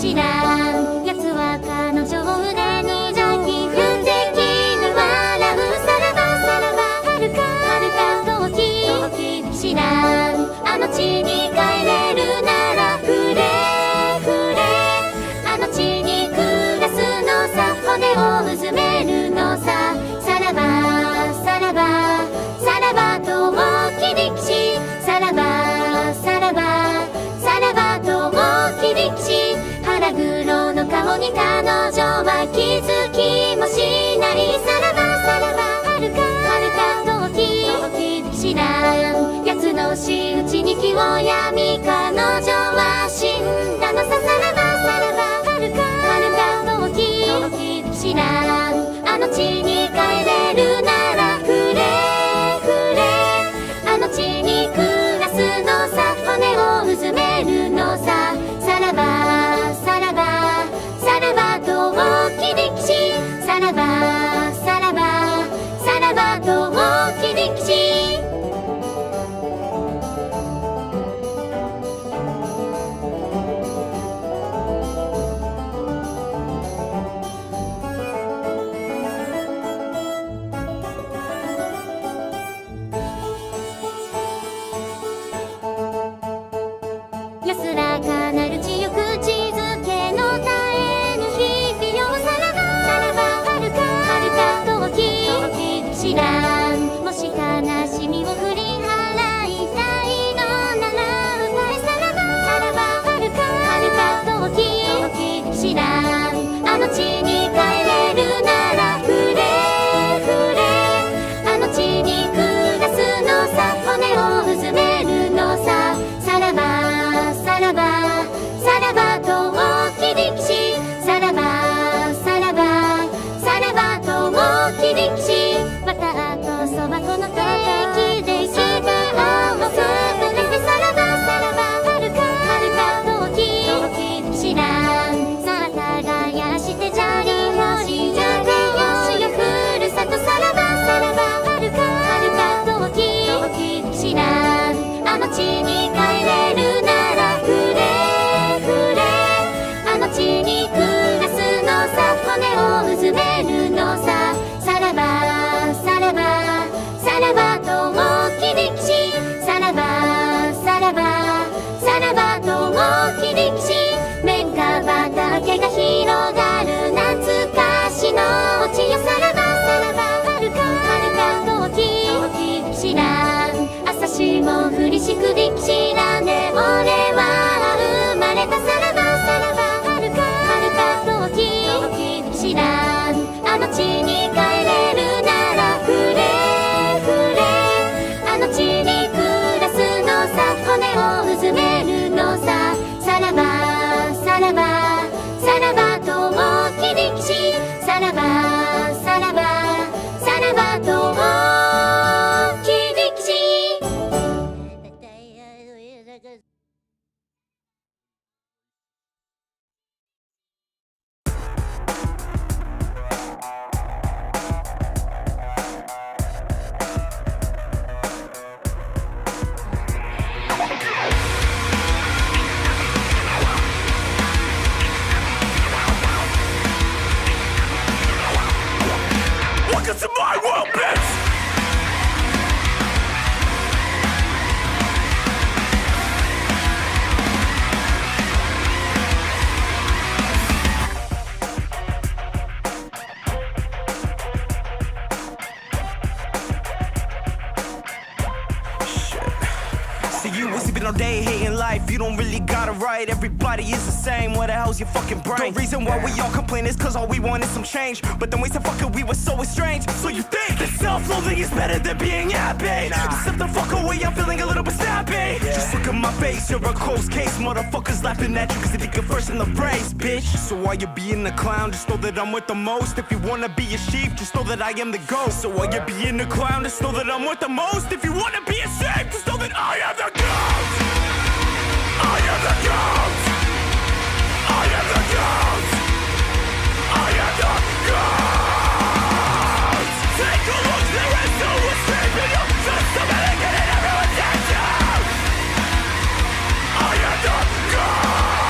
知らん奴は彼女を腕に抱き不敵に笑うさらばさらば遥か遠き知らんあの地に帰れるなら触れあの地に暮らすのさ骨をうずめるのささらばさらばさらばと大き力士さらばさらばさらばと大き力士腹黒の顔に彼女は気づきもしないさらばさらば遥か遠き知らん奴の仕打ちに気をやみ彼女は死んだのささらばさらば遥か遠き知らんあの地に帰れるなら触れあの地に暮らすのさ骨をうずめるのささらばさらばさらばと大き力士さらばさらばさらばと大き力士安らかなる地欲地づけの絶えぬ日々をさらばさらば遥か遠き知らんもし悲しみを振り払いたいのなら歌えさらばさらば遥か遠き知らんあの地に帰れるなら触れあの地に暮らすのさ骨をうずめるのささらばさらばさらばと大き力士さらばさらばさらばと大き力士またあとそば粉の敵で舌をすぶれてさらばさらば遥か遠き知らんさあ耕して砂利をしやてよしよふるさとさらばさらば遥か遠き知らんあの地に帰れるなら触れあの地に暮らすのさ骨をうずめるのささらばさらばさらばと大き力士さらばさらばさらばと大き力士綿花畑が広がる懐かしの地よさらばさらば遥か遠き知らん朝霜降りしく力士らね俺は生まれたさらばさらば遥か遠き知らんあの地に帰れるなら触れあの地に暮らすのさ骨をうずめるのささらばさらばさらばと大き力士さらばさらばさらばと大き力士Welcome to my world, bitch! See, you was even all day hating life. You don't really got it right. Everybody is the same. What the hell's your fucking brain? The reason why we all complain is cause all we want is some change. But then we said fuck it, we were so estranged. So you think that self-loathing is better than being happy? Step the fuck away, I'm feeling a little bit snappy. Just look at my face, you're a closed case. Motherfuckers laughing at you cause they think you're first in the race, bitch. So while you're being a clown, just know that I'm worth the most. If you wanna be a sheep, just know that I am the ghost. So while you're being a clown, just know that I'm worth the most. If you wanna be a sheep, just know that I am the ghost. I am the ghost. I am the ghost. I am the ghost. Take a look, there is no escape in your systematic and in everyone's attention. I am the ghost.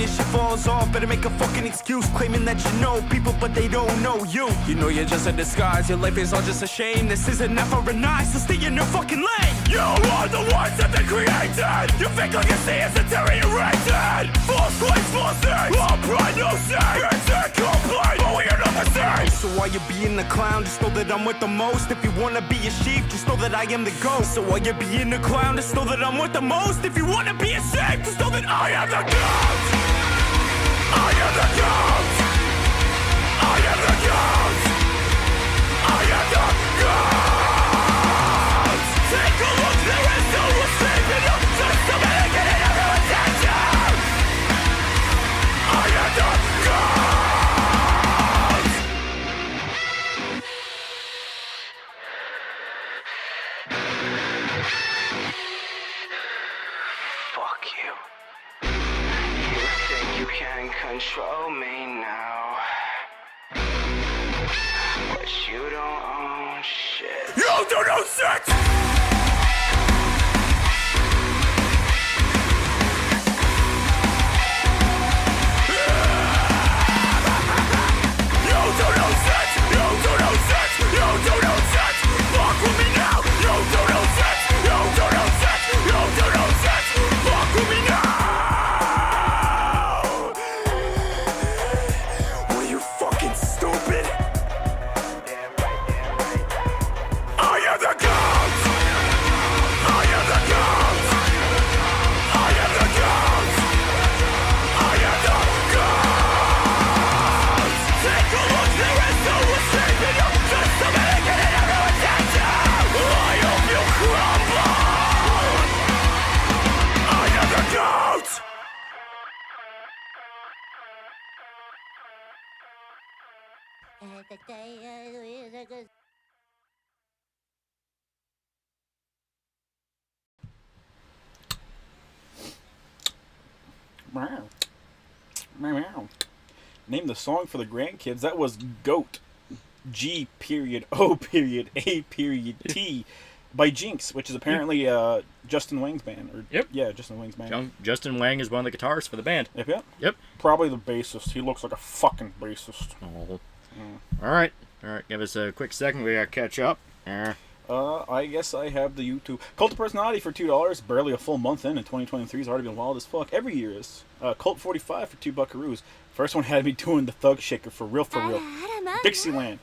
your shit falls off, better make a fucking excuse, claiming that you know people, but they don't know you. You know you're just a disguise, your life is all just a shame. This isn't never a nice, so stay in your fucking lane. You are the ones that they created. You think like you see is deteriorated. False claims, false things. All pride, no shame. It's a complaint, but we are not the same. So while you're being a clown, just know that I'm with the most. If you wanna be a sheep, just know that I am the ghost. So while you're being a clown, just know that I'm with the most. If you wanna be a sheep, just know that I am the ghost. I am the ghost. I am the ghost. I am the ghost. Take a look, there is no escaping you. Just to make it in everyone's attention. I am the ghost. Fuck you. You think you can control me now, but you don't own shit. You don't own shit! You don't own shit! You don't own shit! You don't own shit! Fuck with me now! You don't own shit! You don't own shit! You don't own shit! Fuck with me now! What are you fucking stupid? I am the ghost! I am the ghost! I am the ghost! I am the ghost! Take a look, there is no escaping you. Just to make it in everyone's attention. I hope you crumble. I am the ghost! Meow. Meow, meow. Name the song for the grandkids. That was Goat. G period O period A period T by Jinx, which is apparently Justin Wang's band. Or, Yep. Yeah, Justin Wang's band. Justin Wang is one of the guitarists for the band. Yep, yep. Yep. Probably the bassist. He looks like a fucking bassist. Oh. Alright. Alright, give us a quick second. We gotta catch up. I guess I have the YouTube. Cult of Personality for $2. Barely a full month in, and 2023 has already been wild as fuck. Every year is. Cult 45 for $2 buckaroos. First one had me doing the Thug Shaker for real, for real. Dixieland.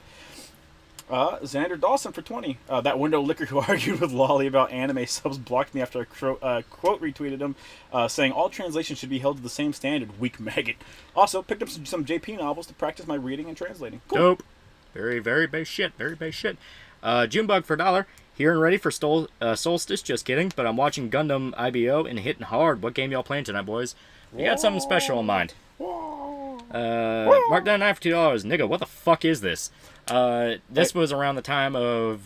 Xander Dawson for 20. That window licker who argued with Lolly about anime subs blocked me after I quote retweeted him, saying all translations should be held to the same standard. Weak maggot. Also picked up some JP novels to practice my reading and translating. Cool. Dope. Very, very base shit. Very base shit. Junebug for $1. Here and ready for Solstice. Just kidding. But I'm watching Gundam IBO and hitting hard. What game y'all playing tonight, boys? We got something special in mind. Mark down 9 for $2. Nigga, what the fuck is this? This was around the time of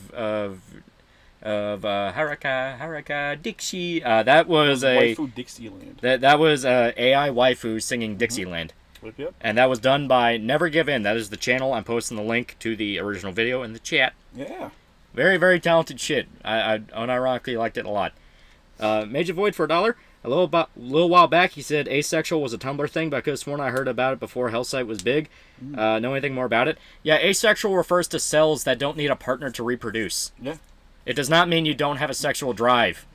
Haraka Dixie. That was a Waifu Dixieland. that was AI waifu singing Dixieland. Yep. And that was done by Never Give In. That is the channel. I'm posting the link to the original video in the chat. Yeah. Very, very talented shit. I unironically liked it a lot. Major Void for $1. A little while back, he said asexual was a Tumblr thing, but I could have sworn I heard about it before Hellsite was big. Know anything more about it? Yeah, asexual refers to cells that don't need a partner to reproduce. Yeah. It does not mean you don't have a sexual drive.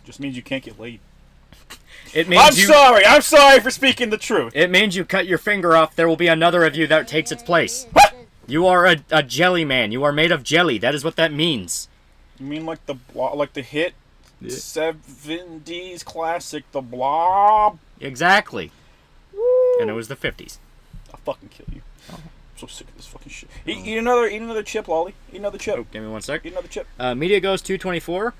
Just means you can't get laid. It means I'm sorry for speaking the truth. It means you cut your finger off, there will be another of you that takes its place. You are a jelly man. You are made of jelly. That is what that means. You mean like the hit 70s classic, The Blob? Exactly. Woo. And it was the 50s. I'll fucking kill you. I'm so sick of this fucking shit. Eat another chip, Lolly. Eat another chip. Oh, give me one sec. Eat another chip. Media Ghost 224.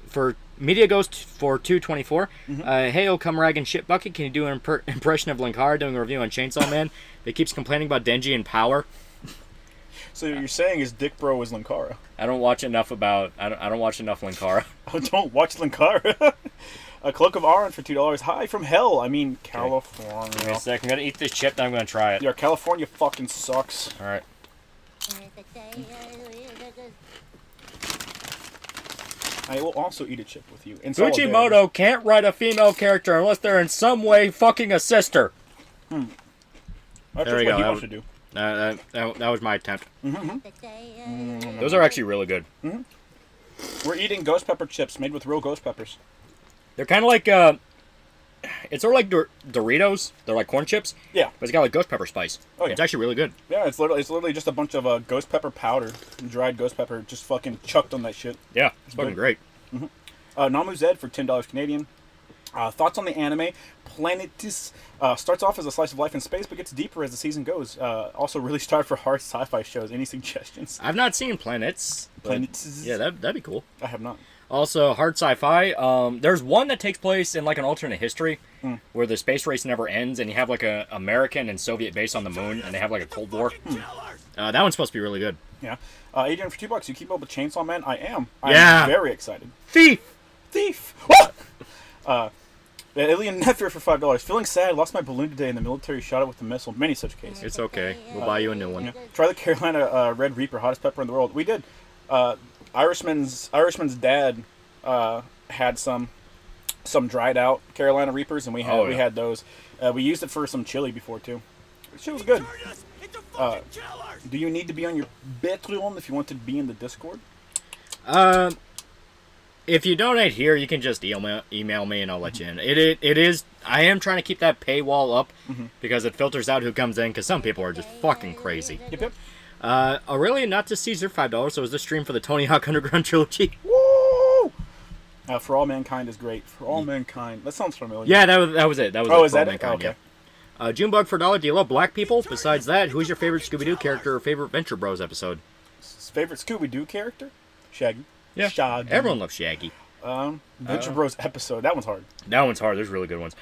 For Media Ghost for 224. Hey, oh, come rag and shit bucket. Can you do an impression of Linkara doing a review on Chainsaw Man that keeps complaining about Denji and Power? So what you're saying is Dick Bro is Linkara. I don't watch enough Linkara. Oh, don't watch Linkara. A Cloak of Aron for $2. Hi from hell. I mean California. Give me a sec. I'm gonna eat this chip. Then I'm gonna try it. Yeah, California fucking sucks. All right. I will also eat a chip with you. In solidarity. Fujimoto can't write a female character unless they're in some way fucking a sister. That's There just we what go. he wants to do. That was my attempt. Those are actually really good. We're eating ghost pepper chips made with real ghost peppers. They're kind of like, it's sort of like Doritos. They're like corn chips. Yeah. But it's got like ghost pepper spice. Oh, yeah. It's actually really good. Yeah, it's literally just a bunch of ghost pepper powder, dried ghost pepper, just fucking chucked on that shit. Yeah, it's fucking great. Namu Zed for $10 Canadian. Thoughts on the anime? Planetis starts off as a slice of life in space, but gets deeper as the season goes. Also, really starved for hard sci-fi shows. Any suggestions? I've not seen Planets. Planetis. Yeah, that'd be cool. I have not. Also, hard sci-fi. There's one that takes place in like an alternate history where the space race never ends, and you have like a American and Soviet base on the moon, and they have like a Cold War. That one's supposed to be really good. Yeah. Adrian, for $2, you keep up with Chainsaw Man? I am. Yeah. I'm very excited. Thief. Alien Nefer for $5. Feeling sad. Lost my balloon today, and the military shot it with a missile. Many such cases. It's okay. We'll buy you a new one. Yeah. Try the Carolina Red Reaper, hottest pepper in the world. We did. Irishman's dad had some dried out Carolina Reapers, and we had those. We used it for some chili before too. Shit was good. Do you need to be on your Patreon if you want to be in the Discord? If you donate here, you can just email me and I'll let you in. It is. I am trying to keep that paywall up because it filters out who comes in. Because some people are just fucking crazy. Yep. Aurelian Not to Caesar $5. So is this stream for the Tony Hawk Underground trilogy? Woo! For All Mankind is great. For All Mankind. That sounds familiar. Yeah, that was it. That was Oh, it. is For All that it? Mankind, Okay. Yeah. Junebug for $1. Do you love black people? Besides that, who's your favorite Scooby-Doo character or favorite Venture Bros episode? Favorite Scooby-Doo character? Shaggy. Yeah. Shaggy. Everyone loves Shaggy. Venture Bros episode. That one's hard. That one's hard. There's really good ones.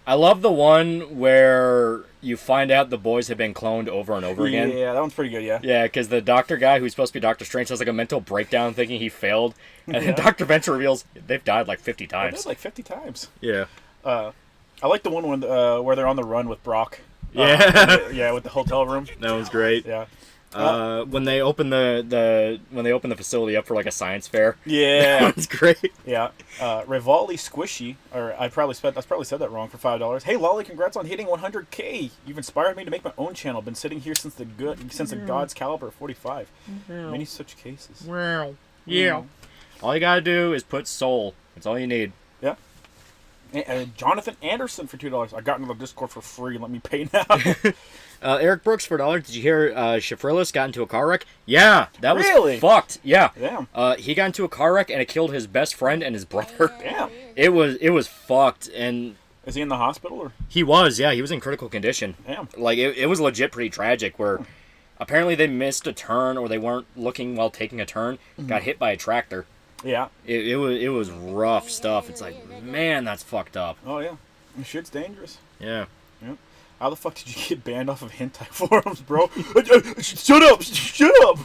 I love the one where you find out the boys have been cloned over and over again. Yeah, that one's pretty good, yeah. Yeah, because the doctor guy who's supposed to be Doctor Strange has like a mental breakdown thinking he failed. And then Dr. Venture reveals they've died like 50 times. That's like 50 times. Yeah. I like the one where they're on the run with Brock. Yeah. Yeah, with the hotel room. That was great. Yeah. When they open the facility up for like a science fair. Yeah. That was great. Yeah. Rivali Squishy, or I probably said that wrong, for $5. Hey Lolly, congrats on hitting 100K. You've inspired me to make my own channel. Been sitting here since the God's Caliber 45. Many such cases. Wow. Yeah. All you gotta do is put soul. That's all you need. Yeah. And Jonathan Anderson for $2. I got into the Discord for free. Let me pay now. Eric Brooks for $1. Did you hear Shafrillis got into a car wreck? Yeah, that was Really? fucked. Yeah. Damn. He got into a car wreck and it killed his best friend and his brother. Damn. It was fucked, and Is he in the hospital or? he was in critical condition. Damn. Like it was legit pretty tragic. Where apparently they missed a turn or they weren't looking while taking a turn. Got hit by a tractor. Yeah. It was rough stuff. It's like, man, that's fucked up. Oh yeah. Shit's dangerous. Yeah. Yep. How the fuck did you get banned off of hentai forums, bro? Shut up! Shut up!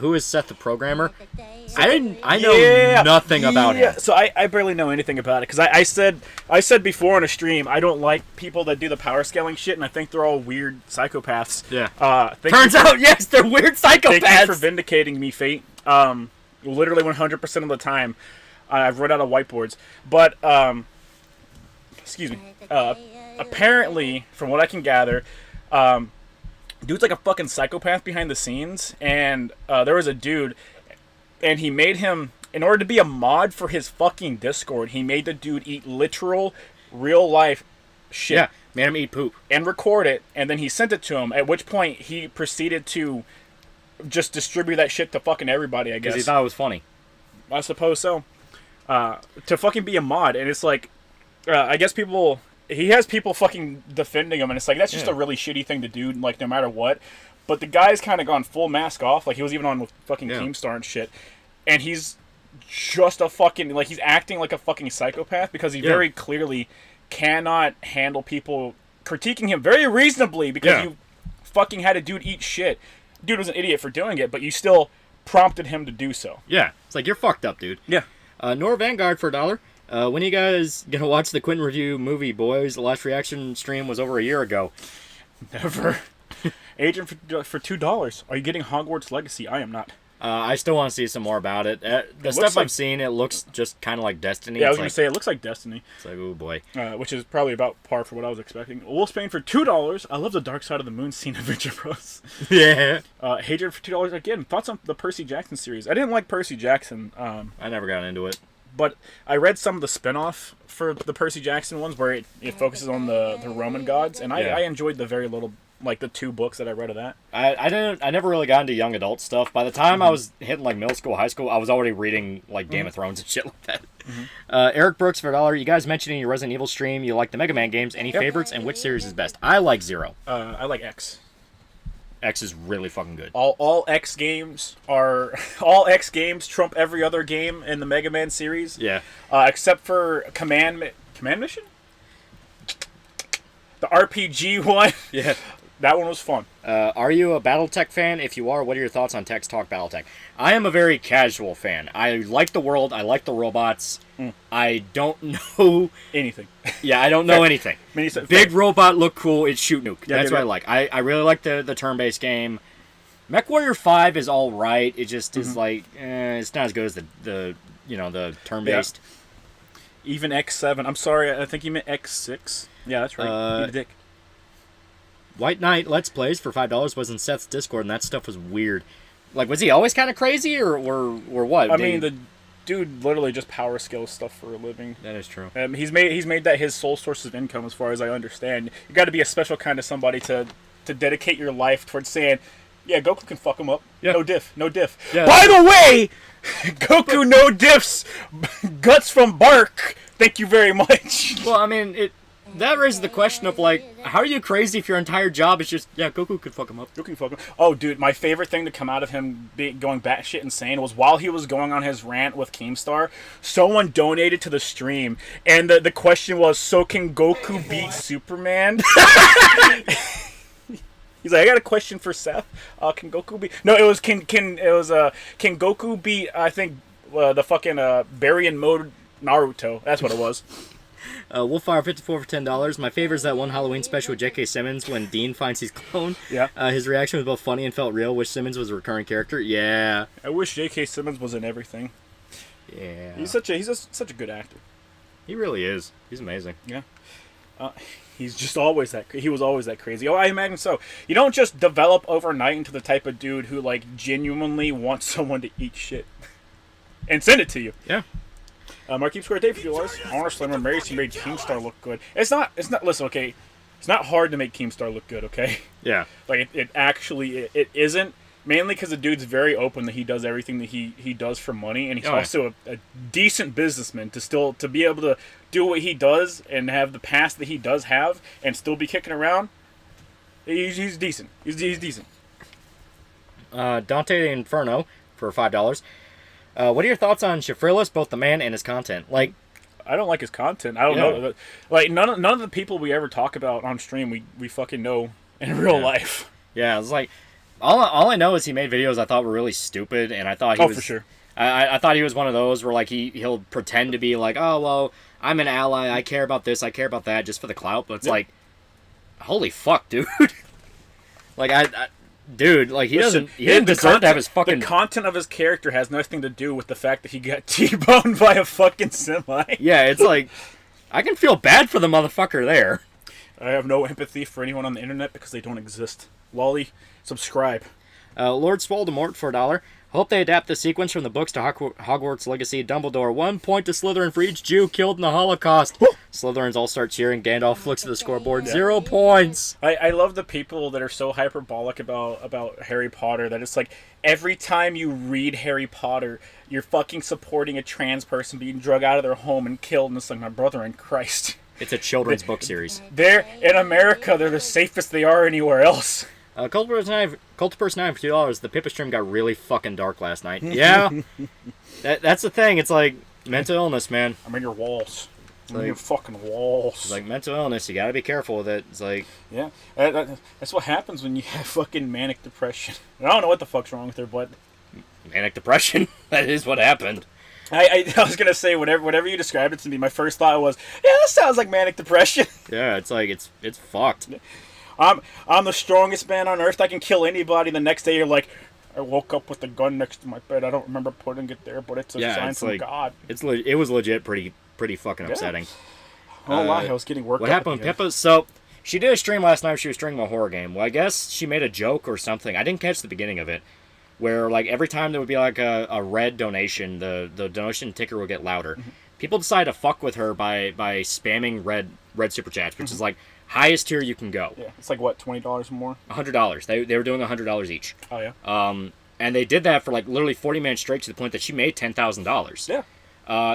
Who is Seth the Programmer? I know nothing about him. So I barely know anything about it because I said before on a stream I don't like people that do the power scaling shit, and I think they're all weird psychopaths. Yeah. Turns out, yes, they're weird psychopaths. Thank you for vindicating me, Fate. Literally 100% of the time, I've run out of whiteboards. But excuse me. Apparently, from what I can gather, dude's like a fucking psychopath behind the scenes, and there was a dude, and he made him, in order to be a mod for his fucking Discord, he made the dude eat literal, real life shit. Yeah, made him eat poop. And record it, and then he sent it to him, at which point he proceeded to just distribute that shit to fucking everybody, I guess. Because he thought it was funny. I suppose so. To fucking be a mod, and it's like, I guess he has people fucking defending him, and it's like, that's just a really shitty thing to do, like, no matter what. But the guy's kind of gone full mask off, like, he was even on with fucking Keemstar and shit, and he's just a fucking, like, he's acting like a fucking psychopath, because he very clearly cannot handle people critiquing him very reasonably, because you fucking had a dude eat shit. Dude was an idiot for doing it, but you still prompted him to do so. Yeah, it's like, you're fucked up, dude. Yeah. Nor Vanguard for $1. When are you guys gonna watch the Quentin review movie, boys? The last reaction stream was over a year ago. Never. Adrian, for $2, are you getting Hogwarts Legacy? I am not. I still want to see some more about it. The stuff I've seen, it looks just kind of like Destiny. Yeah, I was going to say, it looks like Destiny. It's like, oh boy. Which is probably about par for what I was expecting. Wolfsbane for $2. I love the Dark Side of the Moon scene, Adventure Bros. Yeah. Hadrian for $2. Again, thoughts on the Percy Jackson series. I didn't like Percy Jackson. I never got into it. But I read some of the spin-off for the Percy Jackson ones where it focuses on the Roman gods, and I enjoyed the very little, like the 2 books that I read of that. I never really got into young adult stuff. By the time I was hitting like middle school, high school, I was already reading like Game of Thrones and shit like that. Eric Brooks for $1. You guys mentioned in your Resident Evil stream you like the Mega Man games. Any favorites and which series is best? I like 0. I like X. X is really fucking good. All X games trump every other game in the Mega Man series. Yeah. Except for Command Mission? The RPG one. Yeah. That one was fun. Are you a BattleTech fan? If you are, what are your thoughts on Text Talk BattleTech? I am a very casual fan. I like the world. I like the robots. I don't know anything. Yeah, I don't know anything. Big robot look cool. It's shoot nuke. Yeah, That's what I like. I really like the turn-based game. MechWarrior 5 is all right. It just is like it's not as good as the turn-based. Yeah. Even X7. I'm sorry. I think you meant X6. Yeah, that's right. Eat a dick. White Knight Let's Plays for $5 was in Seth's Discord, and that stuff was weird. Like, was he always kind of crazy, or what? I mean, the dude literally just power skills stuff for a living. That is true. He's made that his sole source of income, as far as I understand. You got to be a special kind of somebody to dedicate your life towards saying, yeah, Goku can fuck him up. Yeah. No diff. Yeah. By the way, Goku no diffs, guts from bark. Thank you very much. Well, I mean, that raises the question of, like, how are you crazy if your entire job is just, yeah, Goku could fuck him up. Goku can fuck him. Oh, dude, my favorite thing to come out of him going batshit insane was while he was going on his rant with Keemstar, someone donated to the stream, and the question was, so can Goku beat Superman? He's like, I got a question for Seth. Can Goku beat... No, it was, can Goku beat, I think, the fucking Baryon mode Naruto. That's what it was. Wolfire54 for $10. My favorite is that one Halloween special with J.K. Simmons when Dean finds his clone. Yeah. His reaction was both funny and felt real. Wish Simmons was a recurring character. Yeah. I wish J.K. Simmons was in everything. Yeah. He's such a good actor. He really is. He's amazing. Yeah. He's just always he was always that crazy. Oh, I imagine so. You don't just develop overnight into the type of dude who, like, genuinely wants someone to eat shit and send it to you. Yeah. Marquise Square Day for $2. Honestly, when Mary's made Keemstar look good. It's not, listen, okay, it's not hard to make Keemstar look good, okay? Yeah. Like, it actually isn't, mainly because the dude's very open that he does everything that he does for money, and he's also a decent businessman to be able to do what he does and have the past that he does have and still be kicking around. He's decent. He's decent. Dante the Inferno for $5. What are your thoughts on Shifrilus, both the man and his content? Like, I don't like his content. I don't know. Like, none of the people we ever talk about on stream, we fucking know in real life. Yeah, it's like, all I know is he made videos I thought were really stupid, and I thought he was... for sure. I thought he was one of those where, like, he'll pretend to be like, oh, well, I'm an ally, I care about this, I care about that, just for the clout, but it's like, holy fuck, dude. Like, dude, like, he doesn't deserve to have his fucking... The content of his character has nothing to do with the fact that he got T-boned by a fucking semi. Yeah, it's like, I can feel bad for the motherfucker there. I have no empathy for anyone on the internet because they don't exist. Lolly, subscribe. Lord Swoldemort for $1. Hope they adapt the sequence from the books to Hogwarts Legacy. Dumbledore, 1 point to Slytherin for each Jew killed in the Holocaust. Slytherins all start cheering. Gandalf looks at the scoreboard. 0 points. I love the people that are so hyperbolic about Harry Potter that it's like every time you read Harry Potter, you're fucking supporting a trans person being drug out of their home and killed. And it's like, my brother in Christ. It's a children's book series. They're in America. They're the safest they are anywhere else. Cult to Person 9 for $2. The Pippa stream got really fucking dark last night. Yeah. That's the thing. It's like mental illness, man. I'm in your walls. I'm in your fucking walls. It's like mental illness. You gotta be careful with it. It's like... Yeah. That's what happens when you have fucking manic depression. I don't know what the fuck's wrong with her, but... Manic depression? That is what happened. I was gonna say, whatever you described it to me, my first thought was, yeah, that sounds like manic depression. Yeah, it's like, it's fucked. I'm the strongest man on earth. I can kill anybody. The next day you're like, I woke up with a gun next to my bed. I don't remember putting it there, but it's a sign from God. It was legit pretty fucking upsetting. Oh lie, I was getting worked up. What happened with Pippa? So she did a stream last night. She was streaming a horror game. Well, I guess she made a joke or something. I didn't catch the beginning of it. Where like every time there would be like a red donation, the donation ticker would get louder. Mm-hmm. People decided to fuck with her by spamming red super chats, which is like highest tier you can go. Yeah, it's like what, $20 more? $100. They were doing $100 each. Oh yeah. And they did that for like literally 40 minutes straight to the point that she made $10,000. Yeah.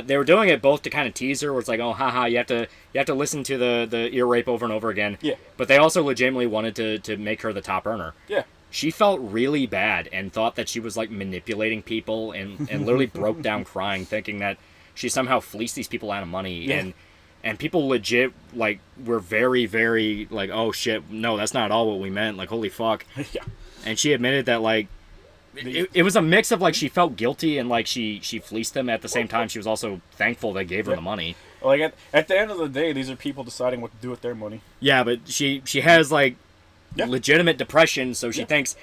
They were doing it both to kind of tease her, where it's like, oh, haha, you have to listen to the ear rape over and over again. Yeah. But they also legitimately wanted to make her the top earner. Yeah. She felt really bad and thought that she was like manipulating people and literally broke down crying, thinking that she somehow fleeced these people out of money. Yeah. And people legit like were very, very like, oh shit, no, that's not at all what we meant. Like, holy fuck. Yeah. And she admitted that like it was a mix of like she felt guilty and like she fleeced them at the same time. She was also thankful they gave her the money. Like at the end of the day, these are people deciding what to do with their money. Yeah, but she has like legitimate depression, so she thinks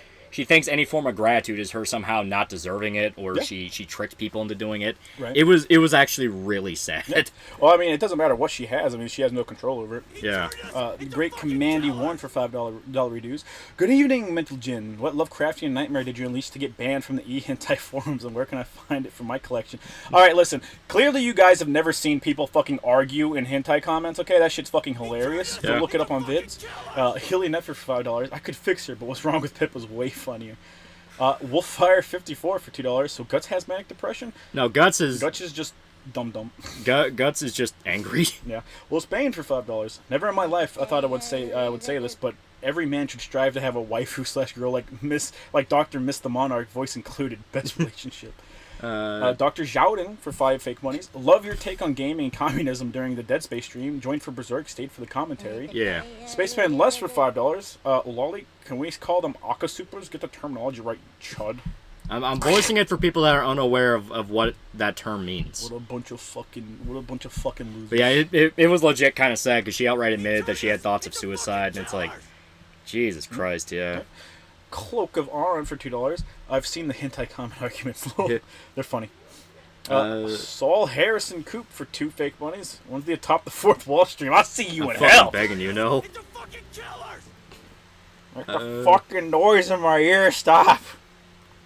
any form of gratitude is her somehow not deserving it, or she tricked people into doing it. Right. It was actually really sad. Yeah. Well, I mean, it doesn't matter what she has. I mean, she has no control over it. Yeah. Great Commandy 1 for $5 reduce. Good evening, Mental Jin. What Lovecraftian nightmare did you unleash to get banned from the e-hentai forums, and where can I find it for my collection? Alright, listen. Clearly you guys have never seen people fucking argue in hentai comments, okay? That shit's fucking hilarious. Yeah. Go look it up on vids. Hilly for $5. I could fix her, but what's wrong with Pip was way funnier. Wolfire 54 for $2. So Guts has manic depression? No, Guts is just dumb. Guts is just angry. Yeah. Well, Spain for $5. Never in my life I thought I would say this, but every man should strive to have a waifu/girl like Dr. Miss the Monarch, voice included. Best relationship. Dr. Zhaodin for 5 fake monies. Love your take on gaming and communism during the Dead Space stream. Joined for Berserk, stayed for the commentary. Yeah. Spaceman Less for $5. Loli, can we call them Akasupers? Get the terminology right, chud. I'm voicing it for people that are unaware of what that term means. What a bunch of fucking losers. But yeah, it was legit kind of sad because she outright admitted that she had thoughts of suicide, and it's like, Jesus Christ, yeah. Cloak of Aron for $2. I've seen the hentai comment arguments. They're funny. Saul Harrison Coop for 2 fake monies. One's the atop the fourth wall stream. I'll see you in hell. Begging you, know. Like the fucking noise in my ear. Stop.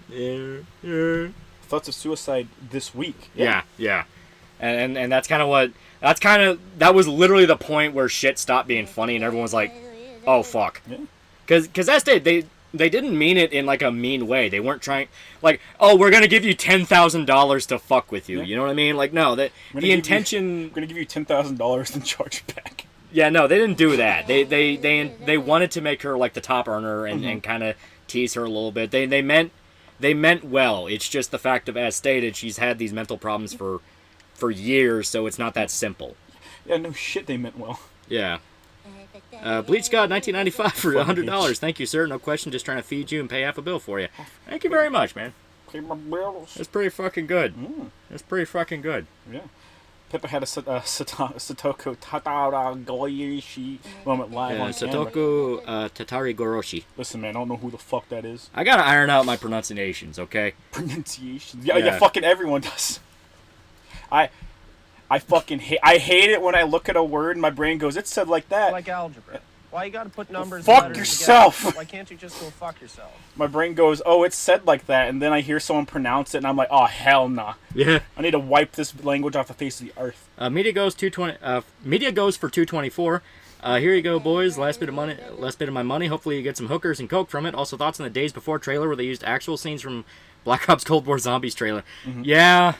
Yeah. Thoughts of suicide this week. Yeah. And that's kind of that was literally the point where shit stopped being funny and everyone was like, oh fuck. Yeah. Because that's they didn't mean it in like a mean way. They weren't trying like, oh, we're gonna give you $10,000 to fuck with you. Yeah. You know what I mean? Like, no, the intention. We're gonna give you $10,000 and charge it back. Yeah, no, they didn't do that. They wanted to make her like the top earner and kind of tease her a little bit. They meant well. It's just the fact of, as stated, she's had these mental problems for years, so it's not that simple. Yeah, no shit, they meant well. Yeah. Bleach God 1995 for $100. Thank you, sir. No question. Just trying to feed you and pay half a bill for you. Thank you very much, man. Pay my bills. That's pretty fucking good. That's pretty fucking good. Yeah. Pippa had a Satoko Tatara Goyishi moment live on camera. Satoko Tatari Goroshi. Listen, man, I don't know who the fuck that is. I gotta iron out my pronunciations, okay? Pronunciations? Yeah, fucking everyone does. I fucking hate it when I look at a word and my brain goes, it said like that. Like algebra. Why you gotta put numbers fuck and letters yourself. Together? Why can't you just go fuck yourself? My brain goes, oh, it's said like that, and then I hear someone pronounce it and I'm like, oh, hell nah. Yeah. I need to wipe this language off the face of the earth. Media goes for $224. Here you go, boys. Last bit of my money. Hopefully you get some hookers and coke from it. Also, thoughts on the Days Before trailer where they used actual scenes from Black Ops Cold War Zombies trailer. Yeah.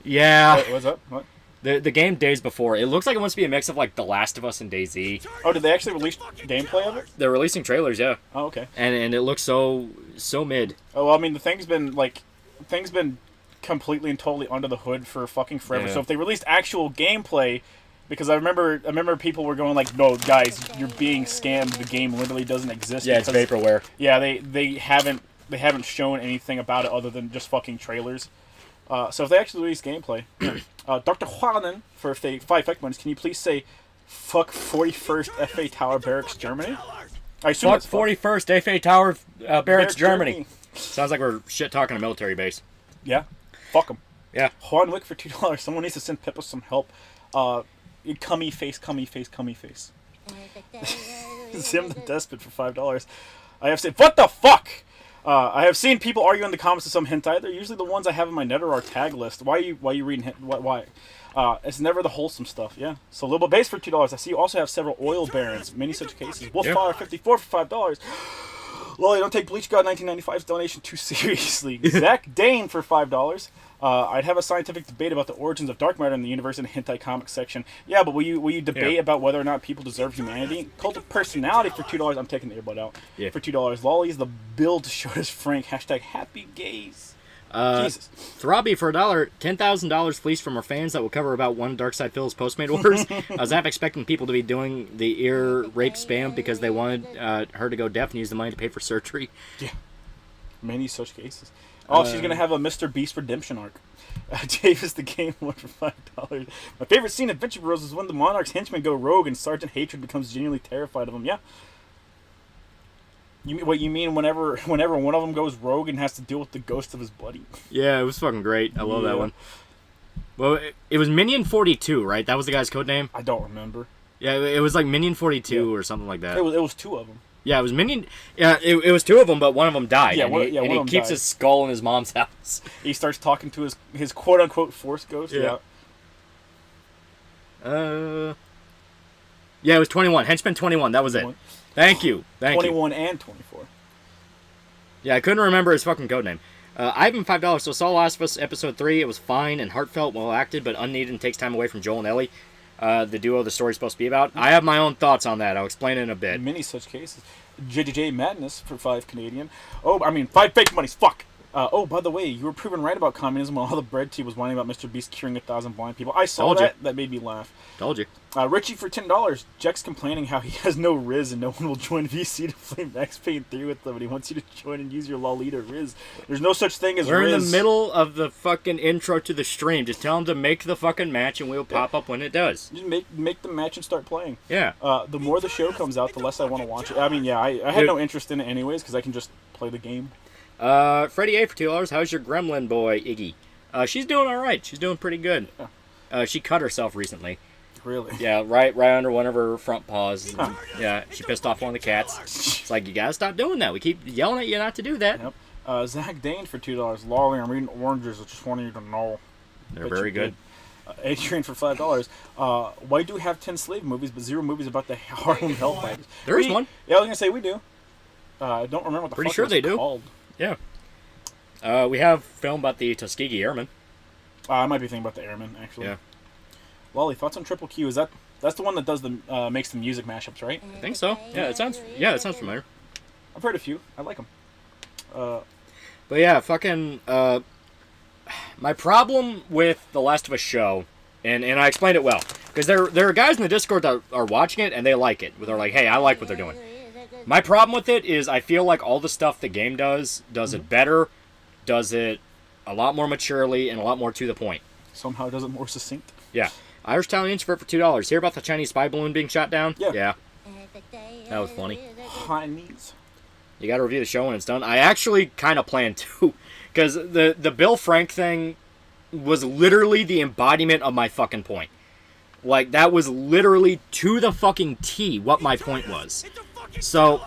Wait, what's up? What? The game Days Before, it looks like it wants to be a mix of like The Last of Us and DayZ. Oh, did they actually release gameplay of it? They're releasing trailers, yeah. Oh, okay. And it looks so mid. Oh, well, I mean, the thing's been completely and totally under the hood for fucking forever. Yeah. So if they released actual gameplay, because I remember people were going like, no, guys, you're being scammed. The game literally doesn't exist. Yeah, it's vaporware. Yeah, they haven't shown anything about it other than just fucking trailers. So if they actually release gameplay, Dr. Huanen for 5 fake months, can you please say, fuck 41st FA Tower Barracks, Germany? I assume Fuck it's fuck. 41st, Eiffel Tower, Barracks, Germany. Germany. Sounds like we're shit talking a military base. Yeah. Fuck them. Yeah. Juan Wick for $2. Someone needs to send Pippa some help. Cummy face. Zim the Despot for $5. I have seen. What the fuck? I have seen people argue in the comments of some hentai. They're usually the ones I have in my NetherArt tag list. Why are you reading? Why? It's never the wholesome stuff. Yeah. So Little Base for $2. I see you also have several oil barons. Many such cases. Wolffire 54 for $5. Loli, don't take Bleach God 1995's donation too seriously. Zach Dane for $5. I'd have a scientific debate about the origins of dark matter in the universe in the hentai comics section. Yeah, but will you debate about whether or not people deserve humanity? Cult of Personality for $2. I'm taking the earbud out. Yeah. For $2. Lolly's the build to show us Frank. Hashtag happy gays. Jesus. Throbby for $1, $10,000 fleeced from our fans that will cover about one Darkside Phil's Postmate orders. I was half expecting people to be doing the ear rape spam because they wanted her to go deaf and use the money to pay for surgery. Yeah. Many such cases. Oh, she's going to have a Mr. Beast redemption arc. Davis the Game One for $5. My favorite scene in Adventure Bros is when the Monarch's henchmen go rogue and Sergeant Hatred becomes genuinely terrified of them. Yeah. You mean whenever one of them goes rogue and has to deal with the ghost of his buddy? Yeah, it was fucking great. I love that one. Well, it was Minion 42, right? That was the guy's code name? I don't remember. Yeah, it was like Minion 42 or something like that. It was two of them. Yeah, it was Minion. Yeah, it was two of them, but one of them died. Yeah, and one he of them keeps died. his skull in his mom's house. He starts talking to his quote unquote force ghost. Yeah. Yeah, it was 21. Henchman 21. That was 21. it. Thank you. 21 and 24. Yeah, I couldn't remember his fucking codename. Ivan $5. So saw Last of Us episode 3. It was fine and heartfelt, well acted, but unneeded and takes time away from Joel and Ellie. The duo the story's supposed to be about. I have my own thoughts on that. I'll explain it in a bit. Many such cases. JJJ Madness for $5 Canadian. Oh, I mean 5 fake monies. Fuck. Oh, by the way, you were proven right about communism while all the bread tea was whining about Mr. Beast curing 1,000 blind people. I saw Told you. that. That made me laugh. Told you. Richie for $10. Jack's complaining how he has no Riz and no one will join VC to play Max Payne 3 with them, and he wants you to join and use your Lolita Riz. There's no such thing as We're Riz. in the middle of the fucking intro to the stream. Just tell him to make the fucking match and we'll pop up when it does. Just make the match and start playing. Yeah. The more the show comes out, the less I want to watch it. I mean, yeah, I had no interest in it anyways because I can just play the game. Freddie A for $2. How's your gremlin boy, Iggy? She's doing all right. She's doing pretty good. She cut herself recently. Really? Yeah, right under one of her front paws. Yeah, she pissed off one of the cats. It's like, you gotta stop doing that. We keep yelling at you not to do that. Yep. Zach Dane for $2. Lolly, I'm reading Oranges. I just wanted you to know. They're very good. Adrian for $5. Why do we have 10 slave movies but 0 movies about the Harlem Hellfighters? There is one. Yeah, I was gonna say we do. I don't remember what the Pretty fuck sure it was they do. called. Yeah. We have film about the Tuskegee Airmen. I might be thinking about the Airmen actually. Yeah. Lolly, thoughts on Triple Q? That's the one that does the makes the music mashups, right? I think so. Yeah, it sounds familiar. I've heard a few. I like them. But yeah, fucking my problem with the Last of Us show, and I explained it well, because there are guys in the Discord that are watching it and they like it. They're like, hey, I like what they're doing. My problem with it is I feel like all the stuff the game does it better, does it a lot more maturely and a lot more to the point. Somehow does it more succinct. Yeah. Irish Italians for $2. Hear about the Chinese spy balloon being shot down? Yeah. That was funny. Chinese. You gotta review the show when it's done. I actually kind of plan to, because the Bill Frank thing was literally the embodiment of my fucking point. Like, that was literally to the fucking T what my point was. So,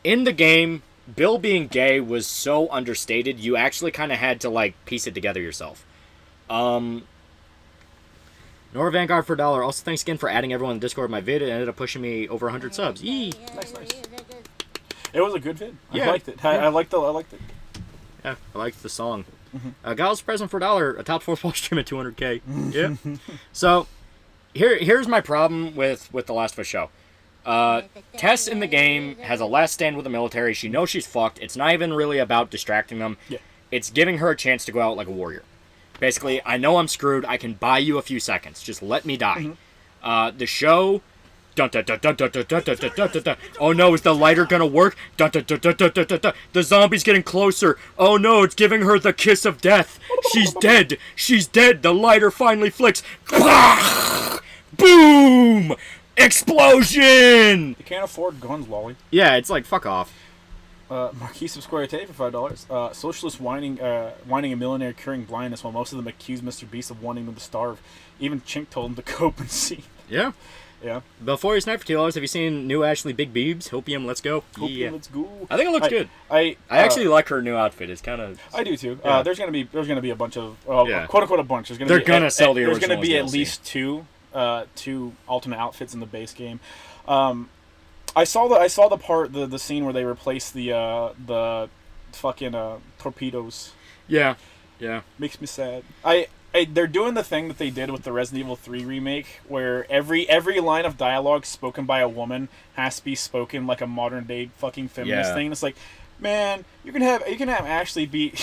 in the game, Bill being gay was so understated, you actually kind of had to, like, piece it together yourself. Nora Vanguard for $1. Also, thanks again for adding everyone in the Discord of my vid. It ended up pushing me over 100 subs. Yee! Nice. It was a good vid. Yeah. I liked it. I liked it. Yeah, I liked the song. Gals present for $1. A top 4 full stream at 200K. Yeah. So, here's my problem with The Last of Us show. Tess in the game has a last stand with the military. She knows she's fucked. It's not even really about distracting them. Yeah. It's giving her a chance to go out like a warrior. Basically, I know I'm screwed. I can buy you a few seconds. Just let me die. The show... Dun, dun, dun, dun, dun, dun, dun, dun, dun, dun, dun. Oh no, is the lighter gonna work? Dun, dun, dun, dun, dun, dun, dun, dun. The zombie's getting closer. Oh no, it's giving her the kiss of death. She's dead. She's dead. The lighter finally flicks. Boom! Explosion! You can't afford guns, Lolly. Yeah, it's like, fuck off. Marquise of Square Today for $5. Socialists whining a millionaire curing blindness while most of them accuse Mr. Beast of wanting them to starve. Even Chink told him to cope and see. Yeah. Yeah. Before you snipe for $2, have you seen new Ashley Big Beebs? Hopium, let's go. Hopium, let's go. I think it looks good. I actually like her new outfit. It's kind of. I do too. Yeah. There's gonna be a bunch of Yeah. quote unquote a bunch. They're gonna sell the There's original gonna be at DLC. least two alternate outfits in the base game. I saw the scene where they replaced the fucking torpedoes. Yeah. Yeah. Makes me sad. They're doing the thing that they did with the Resident Evil 3 remake, where every line of dialogue spoken by a woman has to be spoken like a modern day fucking feminist Yeah. thing. It's like, man, you can have Ashley be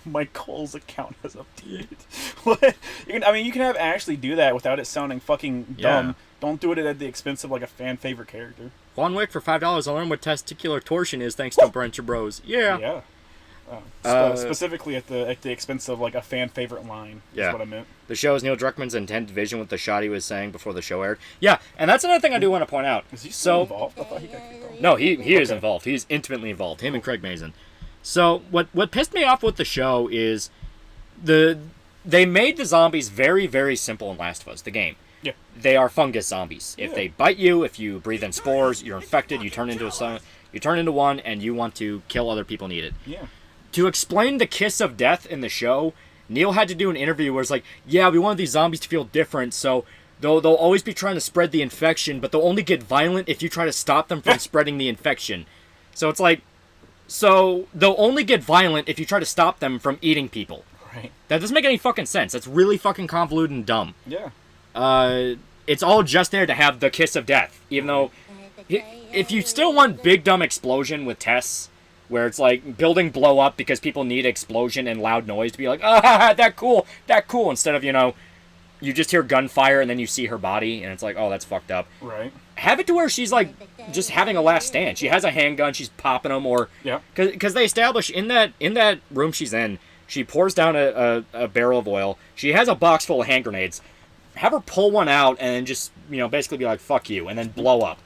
my Cole's account has updated. What? You can have Ashley do that without it sounding fucking dumb. Yeah. Don't do it at the expense of like a fan favorite character. Juan Wick for $5. I learned what testicular torsion is thanks to Brent Your Bros. Yeah. Yeah. Specifically at the expense of like a fan favorite line. Yeah. Is what I meant. The show is Neil Druckmann's intended vision with the shot he was saying before the show aired. Yeah, and that's another thing I do want to point out. Is he still involved? I thought he got kicked off. No, he is involved. He's intimately involved. Him and Craig Mazin. So what pissed me off with the show is they made the zombies very, very simple in Last of Us, the game. Yeah. They are fungus zombies. If Yeah. they bite you, if you breathe in spores, you're infected. You turn into one, and you want to kill other people needed. Yeah. To explain the kiss of death in the show, Neil had to do an interview where it's like, yeah, we wanted these zombies to feel different, so they'll always be trying to spread the infection, but they'll only get violent if you try to stop them from spreading the infection. So it's like, so they'll only get violent if you try to stop them from eating people. Right. That doesn't make any fucking sense. That's really fucking convoluted and dumb. Yeah. It's all just there to have the kiss of death, even though if you still want big dumb explosion with tests, where it's like building blow up because people need explosion and loud noise to be like, ah, that cool, instead of, you just hear gunfire and then you see her body and it's like, oh, that's fucked up. Right. Have it to where she's like just having a last stand. She has a handgun, she's popping them, or yeah, because they establish in that room she's in, she pours down a barrel of oil. She has a box full of hand grenades. Have her pull one out and then just basically be like, fuck you, and then blow up.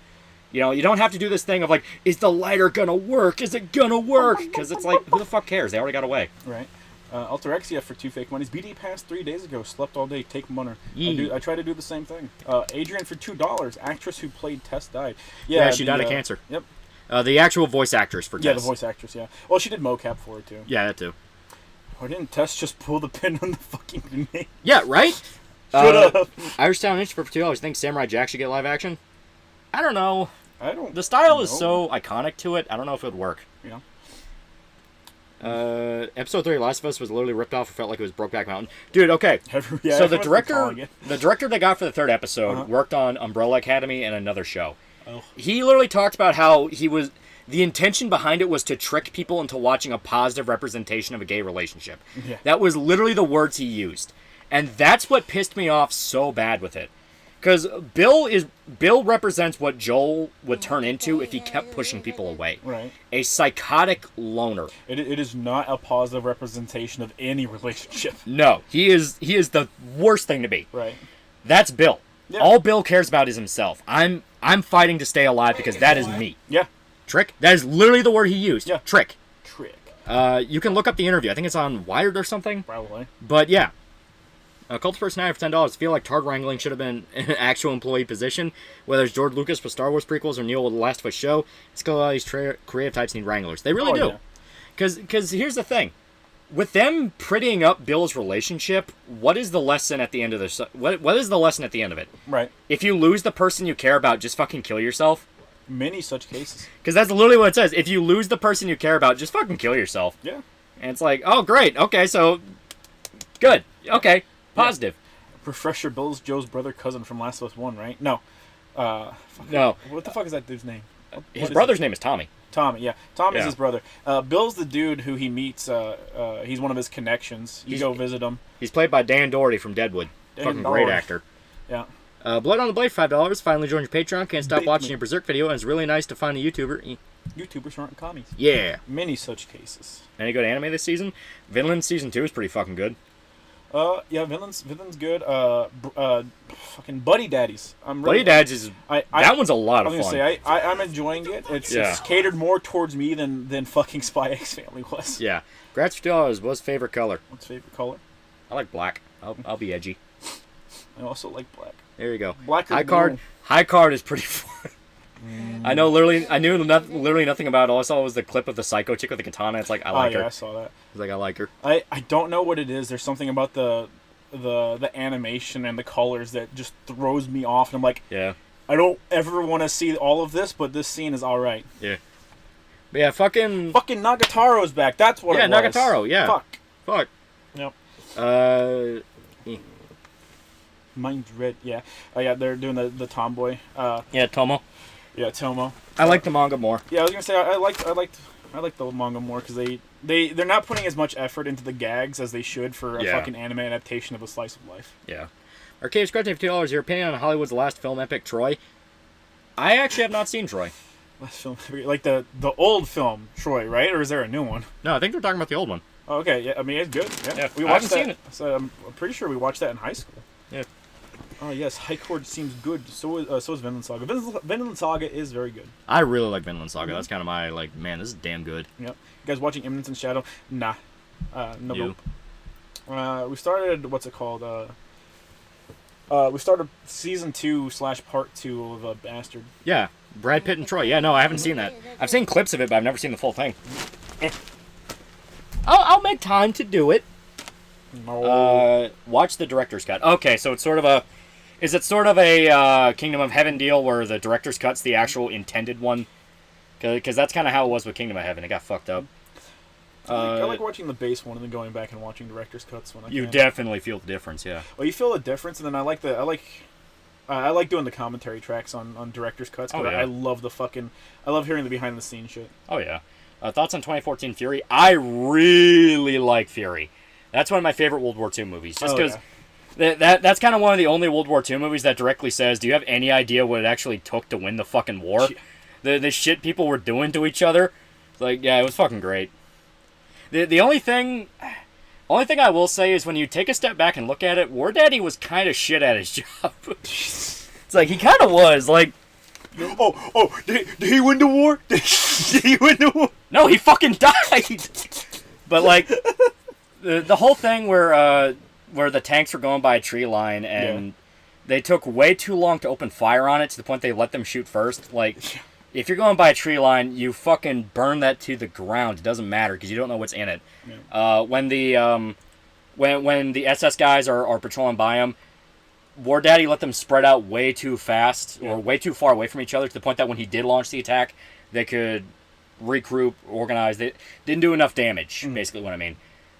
You don't have to do this thing of like, is the lighter gonna work? Is it gonna work? Because it's like, who the fuck cares? They already got away. Right. Alterexia for 2 fake monies. BD passed 3 days ago. Slept all day. Take money. I try to do the same thing. Adrian for $2. Actress who played Tess died. Yeah, she died of cancer. Yep. The actual voice actress for Tess. Yeah, the voice actress. Yeah. Well, she did mocap for it too. Yeah, that too. Why didn't Tess just pull the pin on the fucking grenade? Yeah, right. Shut up. Irish Town Inch for $2. Think Samurai Jack should get live action? I don't know. I don't. The style know. is so iconic to it. I don't know if it would work. Yeah. Episode 3 of Last of Us was literally ripped off. It felt like it was Brokeback Mountain. Dude, okay. Yeah, so the everyone's been director they got for the 3rd episode Uh-huh. worked on Umbrella Academy and another show. Oh. He literally talked about how the intention behind it was to trick people into watching a positive representation of a gay relationship. Yeah. That was literally the words he used. And that's what pissed me off so bad with it. Because Bill represents what Joel would turn into if he kept pushing people away. Right. A psychotic loner. It is not a positive representation of any relationship. No, he is the worst thing to be. Right. That's Bill. Yeah. All Bill cares about is himself. I'm fighting to stay alive because that is me. Yeah. Trick? That is literally the word he used. Yeah. Trick. Trick. You can look up the interview. I think it's on Wired or something. Probably. But yeah. Cult of Personality for $10. I feel like Tard wrangling should have been an actual employee position. Whether it's George Lucas with Star Wars prequels or Neil with The Last of Us show, it's because a lot of these creative types need wranglers. They really do. Because here's the thing. With them prettying up Bill's relationship, what is the lesson at the end of this? What is the lesson at the end of it? Right. If you lose the person you care about, just fucking kill yourself. Many such cases. Because that's literally what it says. If you lose the person you care about, just fucking kill yourself. Yeah. And it's like, oh, great. Okay, so good. Okay. Positive. Refresher, Bill's Joe's brother cousin from Last of Us 1, right? No. No. What the fuck is that dude's name? His brother's name is Tommy. Tommy, yeah. Tommy's Yeah. his brother. Bill's the dude who he meets. He's one of his connections. You go visit him. He's played by Dan Doherty from Deadwood. Dan Fucking Doherty. great actor. Yeah. Blood on the Blade, $5. Finally joined your Patreon. Can't stop Big watching me. your Berserk video, and it's really nice to find a YouTuber. YouTubers aren't commies. Yeah. Many such cases. Any good anime this season? Vinland Season 2 is pretty fucking good. Yeah, Vinland's good. Fucking Buddy Daddies. Buddy Daddies is that one's a lot of fun. I was gonna say I'm enjoying it. It's catered more towards me than fucking Spy X Family was. Yeah. Grats for $2. What's favorite color? What's favorite color? I like black. I'll be edgy. I also like black. There you go. Black High card is pretty fun. I knew literally nothing about it. All I saw was the clip of the psycho chick with the katana. It's like I like her. I saw that. It's like I like her. I don't know what it is. There's something about the animation and the colors that just throws me off. And I'm like, yeah. I don't ever want to see all of this, but this scene is all right. Yeah. But yeah, fucking Nagataro's back. That's what. Yeah, it was. Nagataro. Yeah. Fuck. Yep. Mine's red. Yeah. Oh yeah, they're doing the tomboy. Yeah, Tomo. Yeah, Tomo. I like the manga more. Yeah, I was gonna say I like the manga more because they're not putting as much effort into the gags as they should for a fucking anime adaptation of a slice of life. Yeah. Arcade Scratching for $2. Your opinion on Hollywood's last film epic, Troy? I actually have not seen Troy. Last film, like the old film Troy, right? Or is there a new one? No, I think they're talking about the old one. Oh, okay, yeah. I mean, it's good. Yeah, we I watched haven't seen it. So I'm pretty sure we watched that in high school. Yeah. Oh yes, High Court seems good. So is Vinland Saga. Vinland Saga is very good. I really like Vinland Saga. That's kind of my man. This is damn good. Yep. You guys watching Eminence in Shadow? Nah. No. You. We started what's it called? We started season 2/part 2 of Bastard. Yeah, Brad Pitt and Troy. Yeah, no, I haven't seen that. I've seen clips of it, but I've never seen the full thing. I'll make time to do it. No. Watch the director's cut. Okay, so it's sort of a... Is it sort of a Kingdom of Heaven deal where the director's cut's the actual intended one? Because that's kind of how it was with Kingdom of Heaven. It got fucked up. I like watching the base one and then going back and watching director's cuts when I You can. definitely feel the difference, yeah. Well, you feel the difference, and then I like doing the commentary tracks on director's cuts. Oh, yeah. I love hearing the behind the scenes shit. Oh, yeah. Thoughts on 2014 Fury? I really like Fury. That's one of my favorite World War II movies. Just because that's kind of one of the only World War II movies that directly says, do you have any idea what it actually took to win the fucking war? The shit people were doing to each other? It's like, yeah, it was fucking great. The only thing I will say is when you take a step back and look at it, War Daddy was kind of shit at his job. It's like, he kind of was. Like, did he win the war? Did he win the war? No, he fucking died. But like, the whole thing where the tanks were going by a tree line and they took way too long to open fire on it to the point they let them shoot first. Like, if you're going by a tree line, you fucking burn that to the ground. It doesn't matter because you don't know what's in it. Yeah. When the SS guys are patrolling by them, War Daddy let them spread out way too fast or way too far away from each other to the point that when he did launch the attack, they could regroup, organize. They didn't do enough damage, basically what I mean.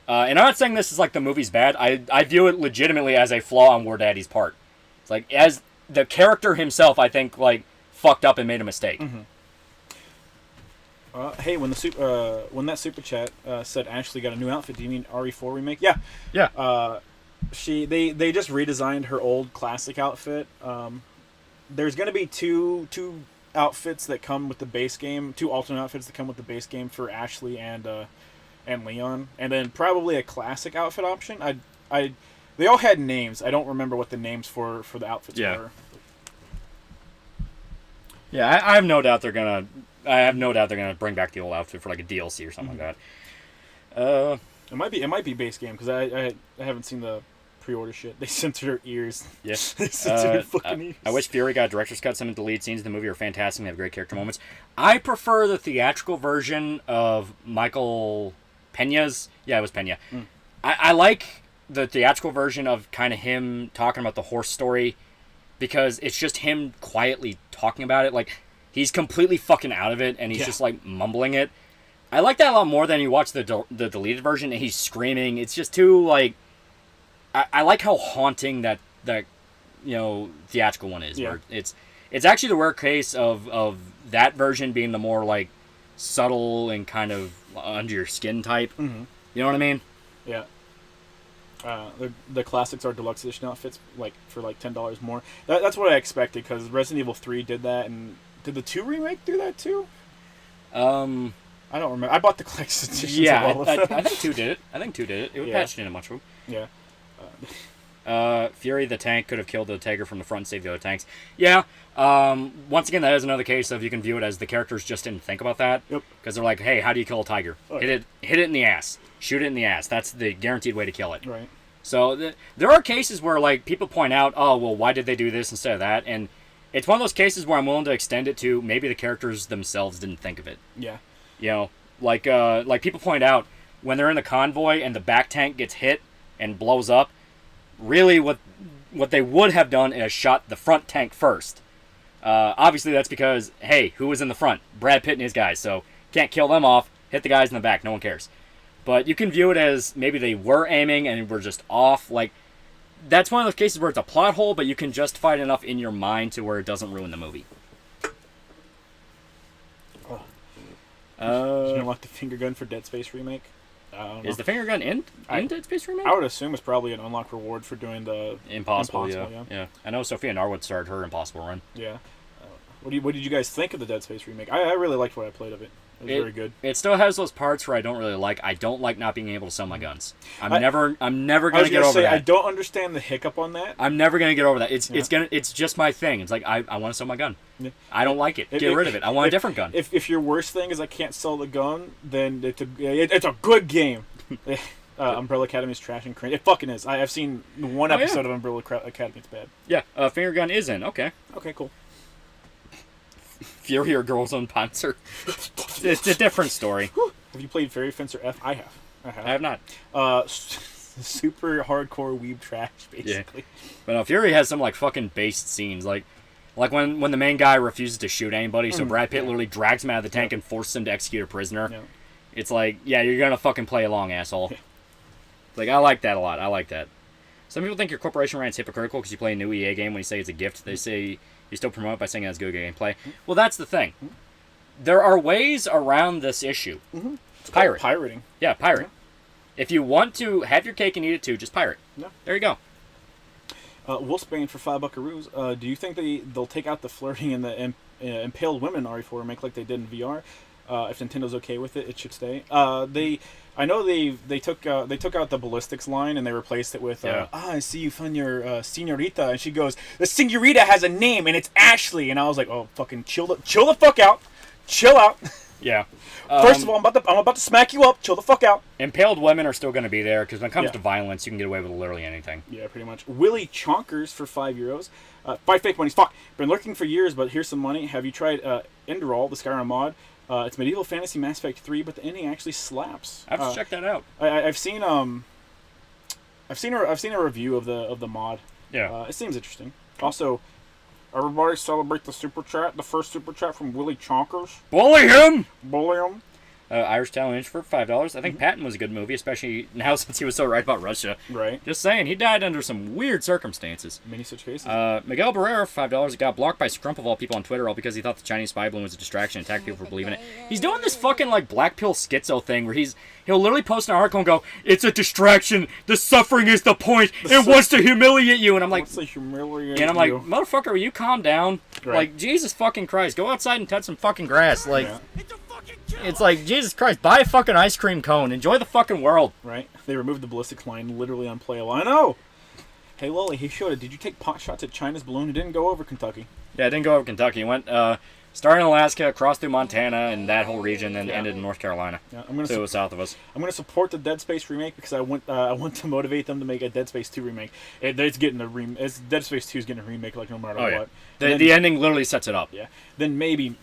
And I'm not saying this is like the movie's bad. I view it legitimately as a flaw on War Daddy's part. It's like, as the character himself, I think, like, fucked up and made a mistake. Hey, when that super chat said Ashley got a new outfit, do you mean RE4 remake? Yeah. Yeah. They just redesigned her old classic outfit. There's gonna be two outfits that come with the base game, two alternate outfits that come with the base game for Ashley and Leon, and then probably a classic outfit option. They all had names. I don't remember what the names for the outfits were. Yeah, I have no doubt they're gonna bring back the old outfit for like a DLC or something like that. It might be base game because I haven't seen the pre-order shit. They censored her ears. Yeah. They censored her fucking ears. I wish Fury got a director's cut. Some of the lead scenes in the movie are fantastic and have great character moments. I prefer the theatrical version of Michael Peña's. Yeah, it was Peña. I like the theatrical version of kind of him talking about the horse story because it's just him quietly talking about it. Like, he's completely fucking out of it and he's just like mumbling it. I like that a lot more than you watch the deleted version and he's screaming. It's just too, like... I like how haunting that theatrical one is. Yeah. Where it's actually the rare case of that version being the more, like, subtle and kind of under your skin type. You know what I mean? Yeah. The classics are deluxe edition outfits, like, for like $10 more. That's what I expected because Resident Evil 3 did that, and did the 2 remake do that too? I don't remember. I bought the collector's editions of all of them. I think 2 did it. It was patched in a bunch of them. Yeah. Fury the tank could have killed the Tiger from the front and saved the other tanks. Yeah. Once again, that is another case of you can view it as the characters just didn't think about that. Yep. Because they're like, hey, how do you kill a tiger? Oh. Hit it in the ass. Shoot it in the ass. That's the guaranteed way to kill it. Right. So there are cases where like people point out, oh, well, why did they do this instead of that? And it's one of those cases where I'm willing to extend it to maybe the characters themselves didn't think of it. Yeah. You know, like people point out when they're in the convoy and the back tank gets hit and blows up, really what they would have done is shot the front tank first. Obviously that's because, hey, who was in the front? Brad Pitt and his guys, so can't kill them off, hit the guys in the back, no one cares. But you can view it as maybe they were aiming and were just off. Like, that's one of those cases where it's a plot hole, but you can justify it enough in your mind to where it doesn't ruin the movie. You don't like the finger gun for Dead Space remake? I don't know. Is the finger gun in Dead Space Remake? I would assume it's probably an unlock reward for doing the Impossible, yeah. I know Sophia Norwood started her Impossible run. Yeah. What did you guys think of the Dead Space remake? I really liked what I played of it. It was very good. It still has those parts where I don't really like. I don't like not being able to sell my guns. I'm never gonna get over that. I don't understand the hiccup on that. I'm never gonna get over that. It's just my thing. It's like I want to sell my gun. Yeah. I don't like it. Get rid of it. I want a different gun. If your worst thing is I can't sell the gun, then it's a good game. Umbrella Academy is trash and cringe. It fucking is. I've seen one episode of Umbrella Academy. It's bad. Yeah, finger gun is in. Okay, cool. Fury or Girls on Panzer. It's a different story. Have you played Fairy Fencer F? I have. I have not. Super hardcore weeb trash, basically. Yeah. But Fury has some like fucking based scenes, like when the main guy refuses to shoot anybody, so Brad Pitt literally drags him out of the tank and forces him to execute a prisoner. Yeah. It's like, yeah, you're gonna fucking play along, asshole. Like, I like that a lot. I like that. Some people think your corporation rant's hypocritical because you play a new EA game when you say it's a gift. They say you still promote it by saying it has good gameplay. Well, that's the thing. There are ways around this issue. It's Pirate. Pirating. Yeah, pirate. Yeah. If you want to have your cake and eat it too, just pirate. Yeah. There you go. Wolfsbane for $5 do you think they'll take out the flirting and the impaled women RE4 and make like they did in VR? If Nintendo's okay with it, it should stay. I know they took out the ballistics line and they replaced it with I see you found your señorita, and she goes, the señorita has a name and it's Ashley, and I was like, oh, fucking chill the fuck out, chill out. Yeah. First of all, I'm about to smack you up. Chill the fuck out. Impaled women are still going to be there because when it comes to violence, you can get away with literally anything. Yeah, pretty much. Willy Chonkers for €5. Fight fake money. Fuck. Been lurking for years, but here's some money. Have you tried Enderall, the Skyrim mod? It's medieval fantasy Mass Effect 3, but the ending actually slaps. I have to check that out. I've seen a review of the mod. Yeah. It seems interesting. Also, everybody celebrate the super chat. The first super chat from Willy Chonkers. Bully him. Irish Challenge for $5. I think Patton was a good movie, especially now since he was so right about Russia. Right. Just saying, he died under some weird circumstances. Many such cases. Miguel Barrera, $5. Got blocked by Scrump of all people on Twitter, all because he thought the Chinese spy balloon was a distraction and attacked people for believing it. He's doing this fucking like black pill schizo thing where he'll literally post an article and go, "It's a distraction. The suffering is the point. It wants to humiliate you." And I'm like, motherfucker, will you calm down? Right. Like, Jesus fucking Christ, go outside and touch some fucking grass. Like. Yeah. It's like, Jesus Christ, buy a fucking ice cream cone. Enjoy the fucking world. Right. They removed the ballistics line literally unplayable. I know! Hey, Loli, hey, Shota, did you take pot shots at China's balloon? It didn't go over Kentucky. Yeah, it didn't go over Kentucky. It went, started in Alaska, crossed through Montana and that whole region, and ended in North Carolina. Yeah, so it was south of us. I'm going to support the Dead Space remake because I want to motivate them to make a Dead Space 2 remake. Dead Space 2 is getting a remake like no matter what. The ending literally sets it up. Yeah. Then maybe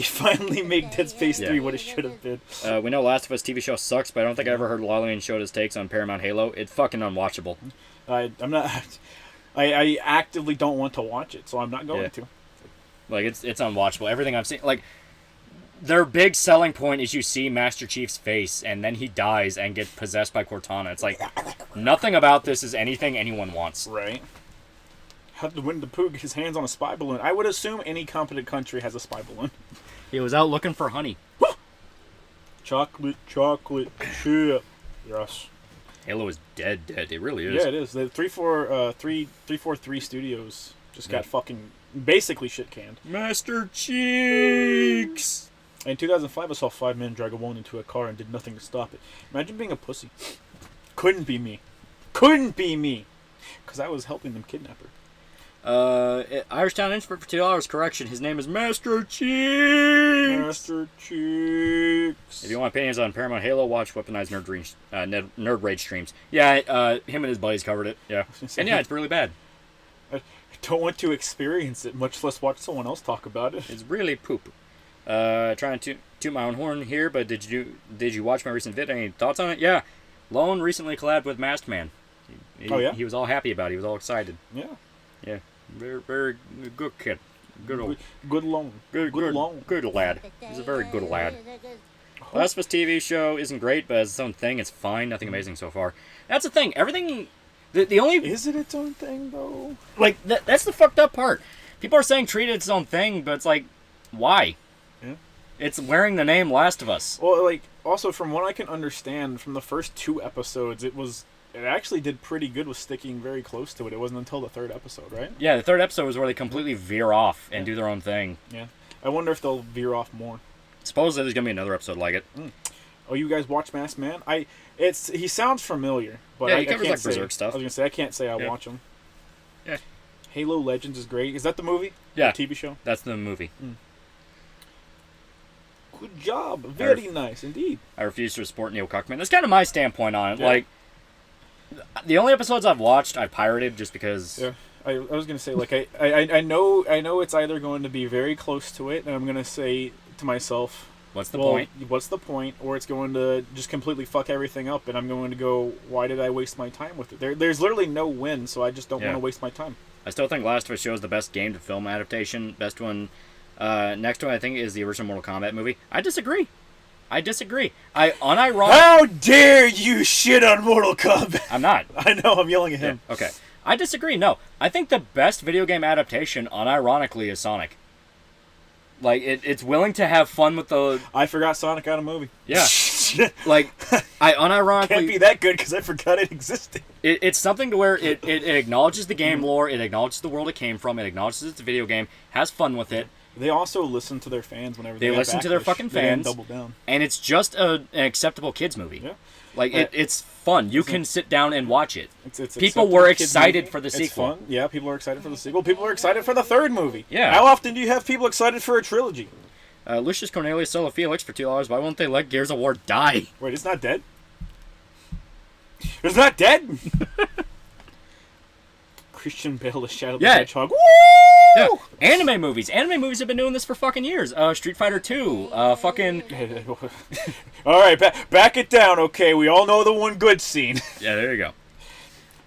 finally make Dead Space 3 what it should have been. We know Last of Us TV show sucks, but I don't think I ever heard Lolly and Shota's takes on Paramount Halo. It's fucking unwatchable. I'm not. I actively don't want to watch it, so I'm not going to. Like, it's unwatchable. Everything I've seen, like, their big selling point is you see Master Chief's face, and then he dies and gets possessed by Cortana. It's like, nothing about this is anything anyone wants. Right. How did Winnie the Pooh get his hands on a spy balloon? I would assume any competent country has a spy balloon. He was out looking for honey. Chocolate chip. Yes. Halo is dead. It really is. Yeah, it is. The 343 Studios just got fucking basically shit canned. Master Cheeks! In 2005, I saw 5 men drag a woman into a car and did nothing to stop it. Imagine being a pussy. Couldn't be me. couldn't be me, because I was helping them kidnap her. Irish Town Introvert for $2. Correction, his name is Master Cheeks. Master Cheeks. If you want opinions on Paramount Halo, watch Weaponized Nerd Rage streams. Yeah, him and his buddies covered it. Yeah, and yeah, it's really bad. I don't want to experience it, much less watch someone else talk about it. It's really poop. Trying to toot my own horn here, but did you watch my recent vid? Any thoughts on it? Yeah, Lone recently collabed with Masked Man. Oh yeah, he was all happy about it. He was all excited. Yeah. Yeah, very, very good kid. Good old, good Lone. good lad. He's a very good lad. Last of Us TV show isn't great, but as its own thing, it's fine. Nothing amazing so far. That's the thing. Everything. The only is it its own thing though? Like that's the fucked up part. People are saying treat it its own thing, but it's like, why? Yeah. It's wearing the name Last of Us. Well, like also from what I can understand from the first 2 episodes, it actually did pretty good with sticking very close to it. It wasn't until the 3rd episode, right? Yeah, the 3rd episode was where they completely veer off and do their own thing. Yeah. I wonder if they'll veer off more. Supposedly there's gonna be another episode like it. Oh, you guys watch Masked Man? He sounds familiar, but yeah, he I covers can't like say. Berserk stuff. I was gonna say I can't say I watch him. Yeah. Halo Legends is great. Is that the movie? Yeah. The TV show? That's the movie. Good job. Very nice indeed. I refuse to support Neil Cuckman. That's kind of my standpoint on it. Yeah. Like, the only episodes I've watched, I've pirated just because. Yeah. I was gonna say like I know it's either going to be very close to it, and I'm gonna say to myself, What's the point? What's the point? Or it's going to just completely fuck everything up, and I'm going to go, why did I waste my time with it? There's literally no win, so I just don't want to waste my time. I still think Last of Us shows the best game to film adaptation. Best one. Next one I think is the original Mortal Kombat movie. I disagree. Unironically. How dare you shit on Mortal Kombat? I'm not. I know, I'm yelling at him. Yeah, okay. I disagree. No, I think the best video game adaptation, unironically, is Sonic. Like, it's willing to have fun with the... I forgot Sonic got a movie. Yeah. Like, I unironically... Can't be that good because I forgot it existed. It's something to where it acknowledges the game lore, it acknowledges the world it came from, it acknowledges it's a video game, has fun with it. They also listen to their fans whenever they listen to their fucking fans. Double down. And it's just an acceptable kids movie. Yeah. Like, it's fun. You can sit down and watch it. It's people were excited for the sequel. It's fun. Yeah, people are excited for the sequel. People are excited for the 3rd movie. Yeah. How often do you have people excited for a trilogy? Lucius Cornelius Solo Felix for $2. Why won't they let Gears of War die? Wait, it's not dead? It's not dead? Christian Bale as Shadow the Hedgehog. Woo! Yeah. Anime movies have been doing this for fucking years. Street Fighter 2, fucking... Alright, back it down, okay? We all know the one good scene. Yeah, there you go.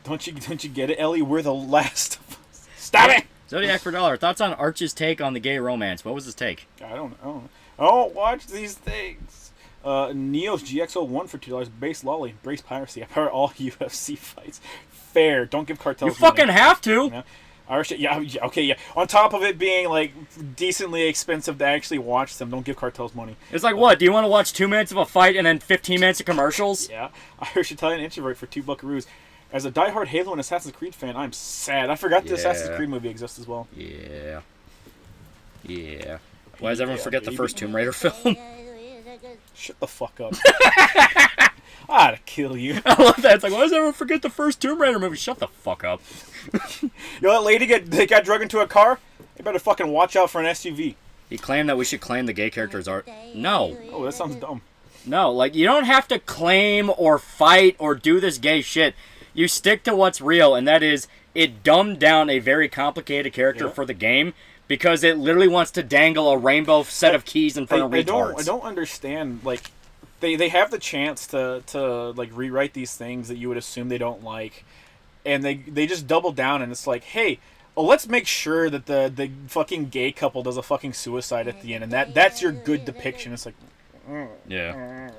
Don't you get it, Ellie? We're the last of us. Stop it! Zodiac for $1. Thoughts on Arch's take on the gay romance? What was his take? I don't know. I don't watch these things. Neos GX01 for $2. Base Lolly. Brace piracy. I pirate all UFC fights. Fair. Don't give cartels You fucking have to! Yeah. Irish, yeah, okay, yeah. On top of it being, like, decently expensive to actually watch them, don't give cartels money. It's like, what? Do you want to watch 2 minutes of a fight and then 15 minutes of commercials? Yeah. Irish Italian Introvert for $2 buckaroos. As a diehard Halo and Assassin's Creed fan, I'm sad. I forgot the Assassin's Creed movie exists as well. Yeah. Yeah. Why does everyone forget the first Tomb Raider film? Shut the fuck up. I ought to kill you. I love that. It's like, why does everyone forget the first Tomb Raider movie? Shut the fuck up. You know that lady got drug into a car? You better fucking watch out for an SUV. He claimed that we should claim the gay characters are... No. Oh, that sounds dumb. No, like, you don't have to claim or fight or do this gay shit. You stick to what's real, and that is, it dumbed down a very complicated character for the game because it literally wants to dangle a rainbow set of keys in front of retards. I don't understand, like, they have the chance to like rewrite these things that you would assume they don't like, and they just double down, and it's like, hey, well, let's make sure that the fucking gay couple does a fucking suicide at the end, and that's your good depiction. It's like, yeah.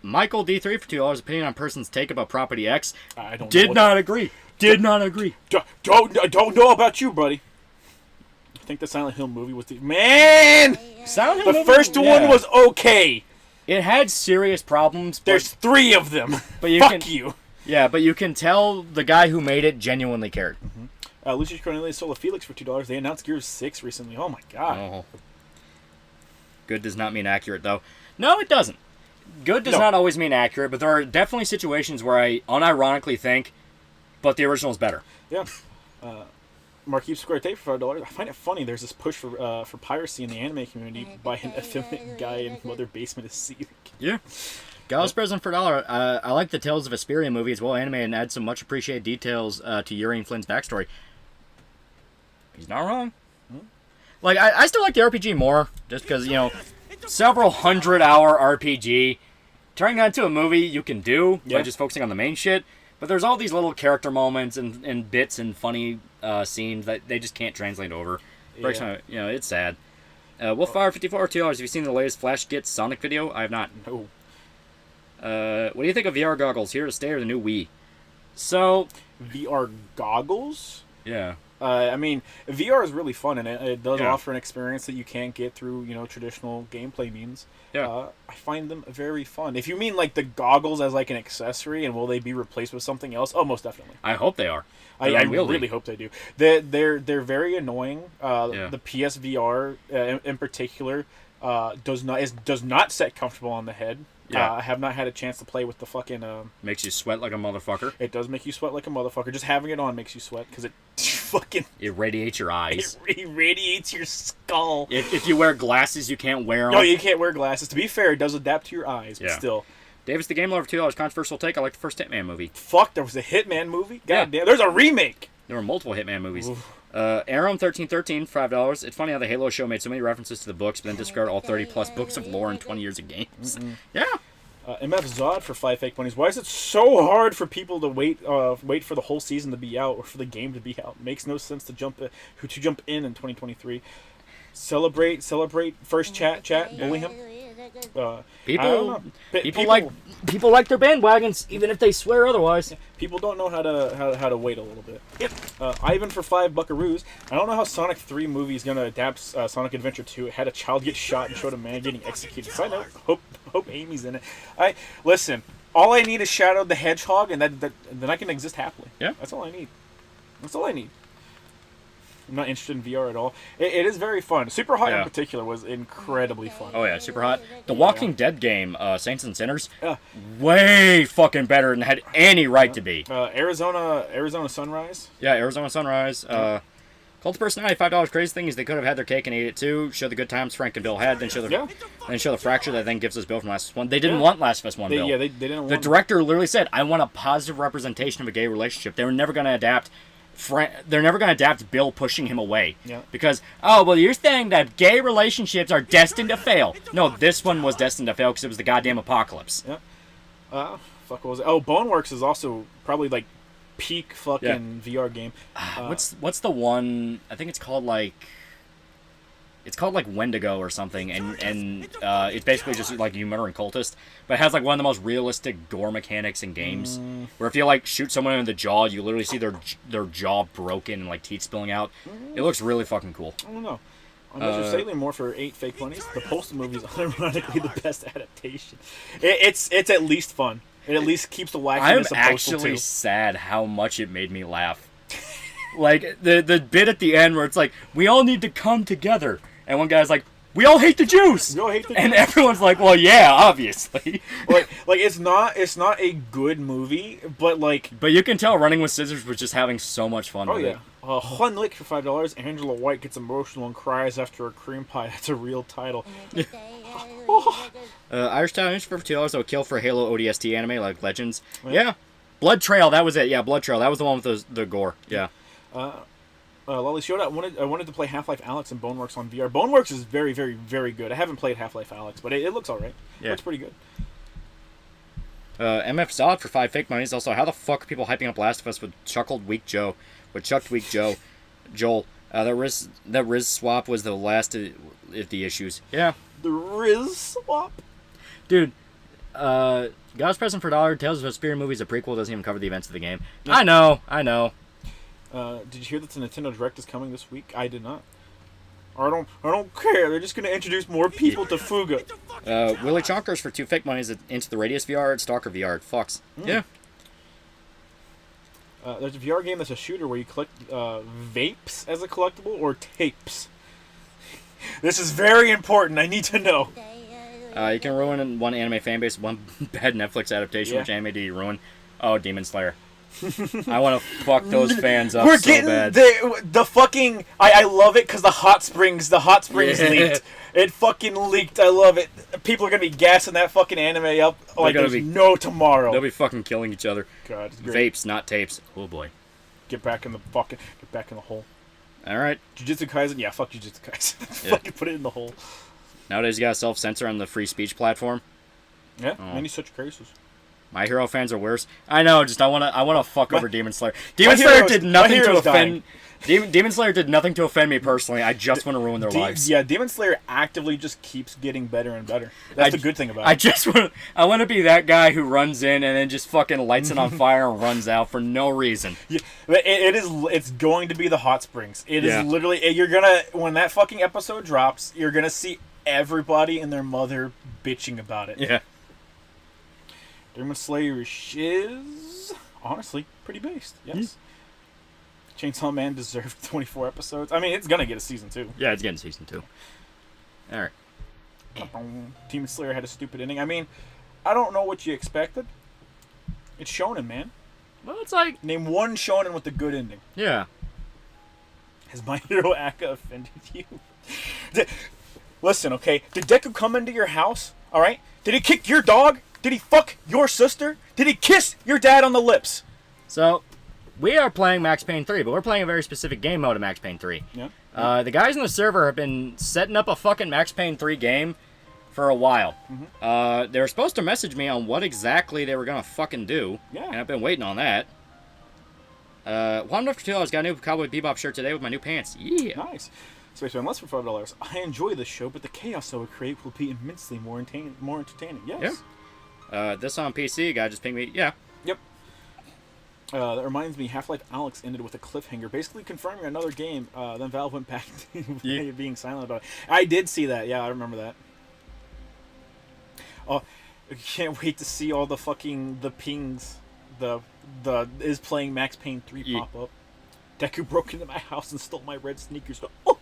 Michael D3 for $2. Opinion on person's take about Property X. I don't Did not agree. Don't know about you, buddy. I think the Silent Hill movie was man. Silent Hill the first one was okay. It had serious problems. But there's 3 of them. But Fuck you. Yeah, but you can tell the guy who made it genuinely cared. Lucius Cornelius Sola Felix for $2. They announced Gears 6 recently. Oh my god. Oh. Good does not mean accurate, though. No, it doesn't. good does No. not always mean accurate, but there are definitely situations where I unironically think, but the original is better. Yeah. Marquise Square Tape for $5. I find it funny. There's this push for piracy in the anime community by an effeminate guy in Mother Basement is seething. Yeah. Gauss present for $1. I like the Tales of Vesperia movie. It's well animated and adds some much appreciated details to Yuri and Flynn's backstory. He's not wrong. Like, I still like the RPG more, just because, you know, several 100-hour RPG. Turning that into a movie you can do by just focusing on the main shit. But there's all these little character moments and bits and funny scenes that they just can't translate over. Breaks my, you know, it's sad. Wolfire 54 $2. Have you seen the latest Flash Gets Sonic video? I have not. No. What do you think of VR goggles? Here to stay or the new Wii? So, VR goggles? yeah. I mean, VR is really fun, and it does Yeah. offer an experience that you can't get through, you know, traditional gameplay means. Yeah. I find them very fun. If you mean, like, the goggles as, like, an accessory, and will they be replaced with something else? Oh, most definitely. I hope they are. I They're unwieldy. really hope they do. They're very annoying. The PSVR, in particular, does not set comfortable on the head. Yeah. I have not had a chance to play with the fucking... Makes you sweat like a motherfucker. It does make you sweat like a motherfucker. Just having it on makes you sweat, because it fucking... It radiates your eyes. It radiates your skull. If you wear glasses, you can't wear them. No, you can't wear glasses. To be fair, it does adapt to your eyes, but Yeah. still. Davis the Game Lover $2. Controversial take. I like the first Hitman movie. Fuck, there was a Hitman movie? Yeah. God damn, there's a remake! There were multiple Hitman movies. Aram 1313 $5. It's funny how the Halo show made so many references to the books, but then discarded all 30-plus books of lore and 20 years of games. Yeah. MF Zod for 5 fake monies. Why is it so hard for people to wait for the whole season to be out or for the game to be out? It makes no sense to jump in 2023. Celebrate first chat, bully him. I don't know. People like their bandwagons, even if they swear otherwise. People don't know how to wait a little bit. Yep. Ivan for 5 buckaroos. I don't know how Sonic 3 movie is gonna adapt Sonic Adventure 2. It had a child get shot and showed a man getting executed. Side note, hope Amy's in it. Listen. All I need is Shadow the Hedgehog, and then I can exist happily. Yeah. That's all I need. I'm not interested in VR at all. It is very fun. Super Hot in particular was incredibly fun. Oh yeah, super hot. The Walking Dead game, Saints and Sinners, Yeah. way fucking better than it had any right to be. Arizona Sunrise. Yeah, Arizona Sunrise. Cult of Personality, $5. Crazy thing is they could have had their cake and ate it too. Show the good times Frank and Bill had, then show the fracture that then gives us Bill from Last of Us 1. They didn't want Last of Us 1 Bill. They didn't want The director literally said, "I want a positive representation of a gay relationship." They were never going to adapt. They're never going to adapt Bill pushing him away. Yeah. Because, oh, well, you're saying that gay relationships are destined to fail. No, this one was destined to fail because it was the goddamn apocalypse. Yeah. Fuck, what was it? Oh, Boneworks is also probably like peak fucking VR game. What's the one? I think it's called like Wendigo or something, and it's basically just like you murdering cultists, but it has like one of the most realistic gore mechanics in games, where if you like shoot someone in the jaw, you literally see their jaw broken and like teeth spilling out. It looks really fucking cool. I don't know. Unless you're sailing more for 8 fake monies, the Postal movie is unironically the best adaptation. It's at least fun. It at least keeps the wackiness I'm of Postal actually 2. sad how much it made me laugh. Like the bit at the end where it's like, we all need to come together. And one guy's like, we all hate the Jews. We all hate the and Jews. everyone's like, well, yeah, obviously. like it's not a good movie, but like. But you can tell Running with Scissors was just having so much fun Oh with yeah. it. Juan Lick for $5. Angela White gets emotional and cries after a cream pie. That's a real title. Irish Town for $2. Though kill for Halo ODST anime like Legends. Yeah. Blood Trail, that was it. Yeah, Blood Trail. That was the one with the gore. Yeah. Lolly Showed I wanted to play Half-Life Alyx and Boneworks on VR. Boneworks is very, very, very good. I haven't played Half-Life Alyx, but it looks alright. Yeah. It looks pretty good. MF Zod for 5 fake monies. Also, how the fuck are people hyping up Last of Us with Chuckled Weak Joe? With Chucked Weak Joel. That Riz swap was the last of the issues. Yeah. The Riz swap? Dude, God's Present for $1. Tales of Vesperia movie is a prequel. Doesn't even cover the events of the game. Yeah. I know. Did you hear that the Nintendo Direct is coming this week? I did not. I don't care. They're just going to introduce more people to Fuga. Willy Chonkers for 2 fake monies into the Radius VR, Stalker VR, Fox. Yeah. There's a VR game that's a shooter where you collect vapes as a collectible or tapes. This is very important. I need to know. You can ruin one anime fanbase, one bad Netflix adaptation. Yeah. Which anime do you ruin? Oh, Demon Slayer. I want to fuck those fans up We're so getting bad. the fucking. I love it because the hot springs Yeah. leaked. It fucking leaked. I love it. People are gonna be gassing that fucking anime up like gonna there's be- no tomorrow. They'll be fucking killing each other. God, it's great. Vapes, not tapes. Oh boy. Get back in the hole. All right. Jujutsu Kaisen, yeah, fuck Jujutsu Kaisen. Yeah. Fucking put it in the hole. Nowadays, you got self-censor on the free speech platform. Yeah, Oh. many such cases. My Hero fans are worse. I know. Just I wanna fuck over Demon Slayer. Demon My Slayer hero's- did my nothing to hero's offend. Demon Slayer did nothing to offend me personally. I just want to ruin their lives. Yeah, Demon Slayer actively just keeps getting better and better. That's the good thing about it. I want to be that guy who runs in and then just fucking lights it on fire and runs out for no reason. Yeah, it's going to be the hot springs. It is Yeah. literally, you're gonna, when that fucking episode drops, you're gonna see everybody and their mother bitching about it. Yeah. Demon Slayer is honestly pretty based. Yes. Chainsaw Man deserved 24 episodes. I mean, it's gonna get a season 2. Yeah, it's getting season 2. All right. Demon Slayer had a stupid ending. I mean, I don't know what you expected. It's shonen, man. Well, it's like Name one shonen with a good ending. yeah. Has My Hero Aka offended you? Listen, okay? Did Deku come into your house? All right? Did he kick your dog? Did he fuck your sister? Did he kiss your dad on the lips? So, we are playing Max Payne 3, but we're playing a very specific game mode of Max Payne 3. Yeah. The guys in the server have been setting up a fucking Max Payne 3 game for a while. They were supposed to message me on what exactly they were gonna fucking do. Yeah. And I've been waiting on that. One after $2, got a new Cowboy Bebop shirt today with my new pants. Yeah. Nice. Spaceman, less for $5. I enjoy this show, but the chaos it will create will be immensely more entertaining. Yes. This on PC, guy just pinged me. Yeah. Yep. That reminds me, Half-Life Alyx ended with a cliffhanger, basically confirming another game. Then Valve went back to being silent about it. I did see that. Yeah, I remember that. Oh, I can't wait to see all the pings. The is playing Max Payne 3 pop up. Deku broke into my house and stole my red sneakers. Oh.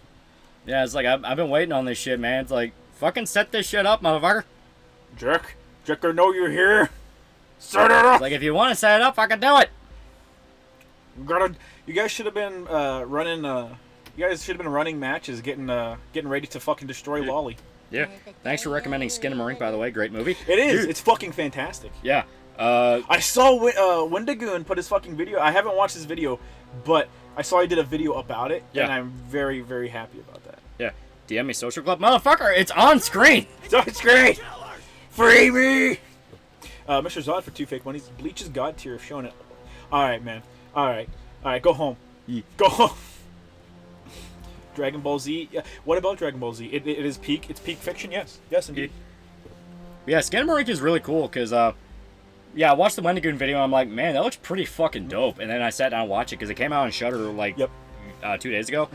Yeah, it's like, I've been waiting on this shit, man. It's like, fucking set this shit up, motherfucker. Jerk, I know you're here. Set it up. It's like, if you want to set it up, I can do it. You guys should have been running. You guys should have been running matches, getting ready to fucking destroy Loli. Yeah. Thanks for recommending Skinamarink, by the way. Great movie. It is. Dude. It's fucking fantastic. Yeah. I saw Wendigoon put his fucking video. I haven't watched his video, but I saw he did a video about it, Yeah. and I'm very, very happy about that. Yeah. DM me Social Club. Motherfucker, it's on screen. It's great. Free me. Mr. Zod for 2 fake monies. Bleach is god tier of showing it. All right, man. All right. Go home. Go home. Dragon Ball Z. Yeah. What about Dragon Ball Z? It is peak. It's peak fiction. Yes. Yes, indeed. Yeah, Skinamarink is really cool because, yeah, I watched the Wendigoon video and I'm like, man, that looks pretty fucking dope. And then I sat down and watched it because it came out on Shudder like 2 days ago.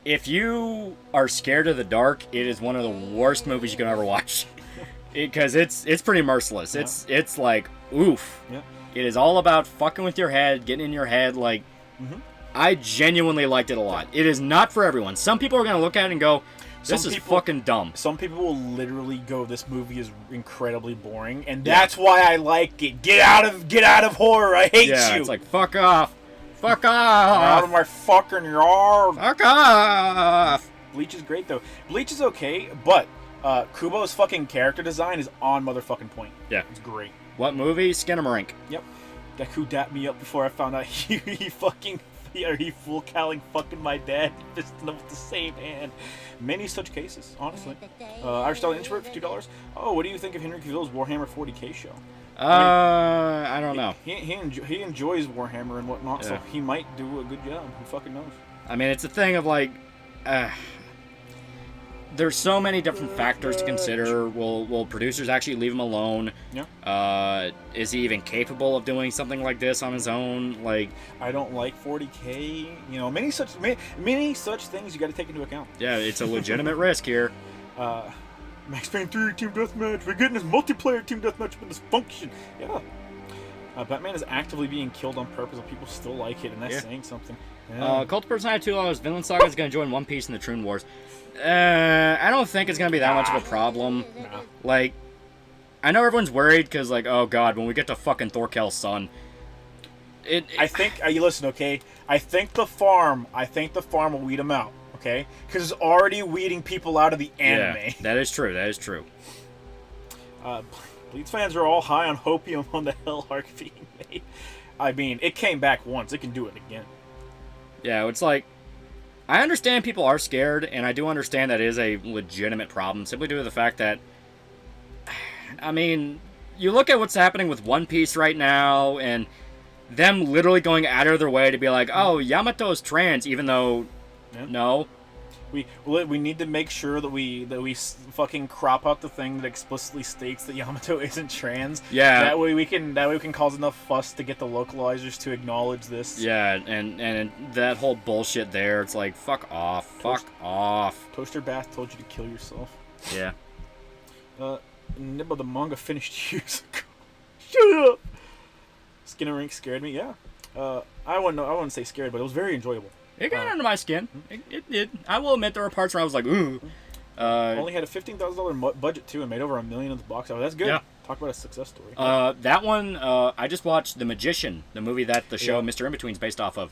If you are scared of the dark, it is one of the worst movies you can ever watch. Because it's pretty merciless. Yeah. It's like, oof. Yeah. It is all about fucking with your head, getting in your head. Like, I genuinely liked it a lot. It is not for everyone. Some people are going to look at it and go, this is fucking dumb. Some people will literally go, this movie is incredibly boring, and that's why I like it. Get out of horror. I hate you. Yeah, it's like, fuck off. Fuck Get out of off. my fucking yard. Fuck off. Bleach is great, though. Bleach is okay, but Kubo's fucking character design is on motherfucking point. Yeah. It's great. What movie? Skinamarink. Yep. Deku dapped me up before I found out he full calling fucking my dad fisting him with the same hand. Many such cases, honestly. Irish Style Introvert for $2. Oh, what do you think of Henry Cavill's Warhammer 40k show? I don't know. He enjoys Warhammer and whatnot, so Yeah. he might do a good job. Who fucking knows? I mean, it's a thing of like, there's so many different factors to consider. Will producers actually leave him alone? Yeah. Is he even capable of doing something like this on his own? Like, I don't like 40k. You know, many such things you got to take into account. yeah, it's a legitimate risk here. Max Payne 3 Team Deathmatch. We're getting this multiplayer Team Deathmatch with this function. Yeah. Batman is actively being killed on purpose, and people still like it, and that's saying something. Yeah. Cult of Personality $2. Vinland Saga is going to join One Piece in the Troon Wars. I don't think it's going to be that much of a problem. Nah. Like, I know everyone's worried because, like, oh god, when we get to fucking Thorkel's son. I think, you listen, okay? I think the farm will weed them out, okay? Because it's already weeding people out of the anime. Yeah, that is true, that is true. Bleach fans are all high on hopium on the Hell arc being made. I mean, it came back once. It can do it again. Yeah, it's like, I understand people are scared, and I do understand that it is a legitimate problem, simply due to the fact that, I mean, you look at what's happening with One Piece right now, and them literally going out of their way to be like, oh, Yamato's trans, even though, no. We need to make sure that we fucking crop out the thing that explicitly states that Yamato isn't trans. Yeah. That way we can cause enough fuss to get the localizers to acknowledge this. Yeah, and that whole bullshit there, it's like, fuck off, fuck off. Toaster Bath told you to kill yourself. Yeah. Nibble, the manga finished years ago. Shut up. Skinner Rink scared me. Yeah. I wouldn't say scared, but it was very enjoyable. It got under my skin. It did. I will admit there were parts where I was like, ooh. Only had a $15,000 budget too, and made over $1 million at the box office. That's good. Yeah. Talk about a success story. That one, I just watched The Magician, the movie that the show Mr. In-Between's based off of.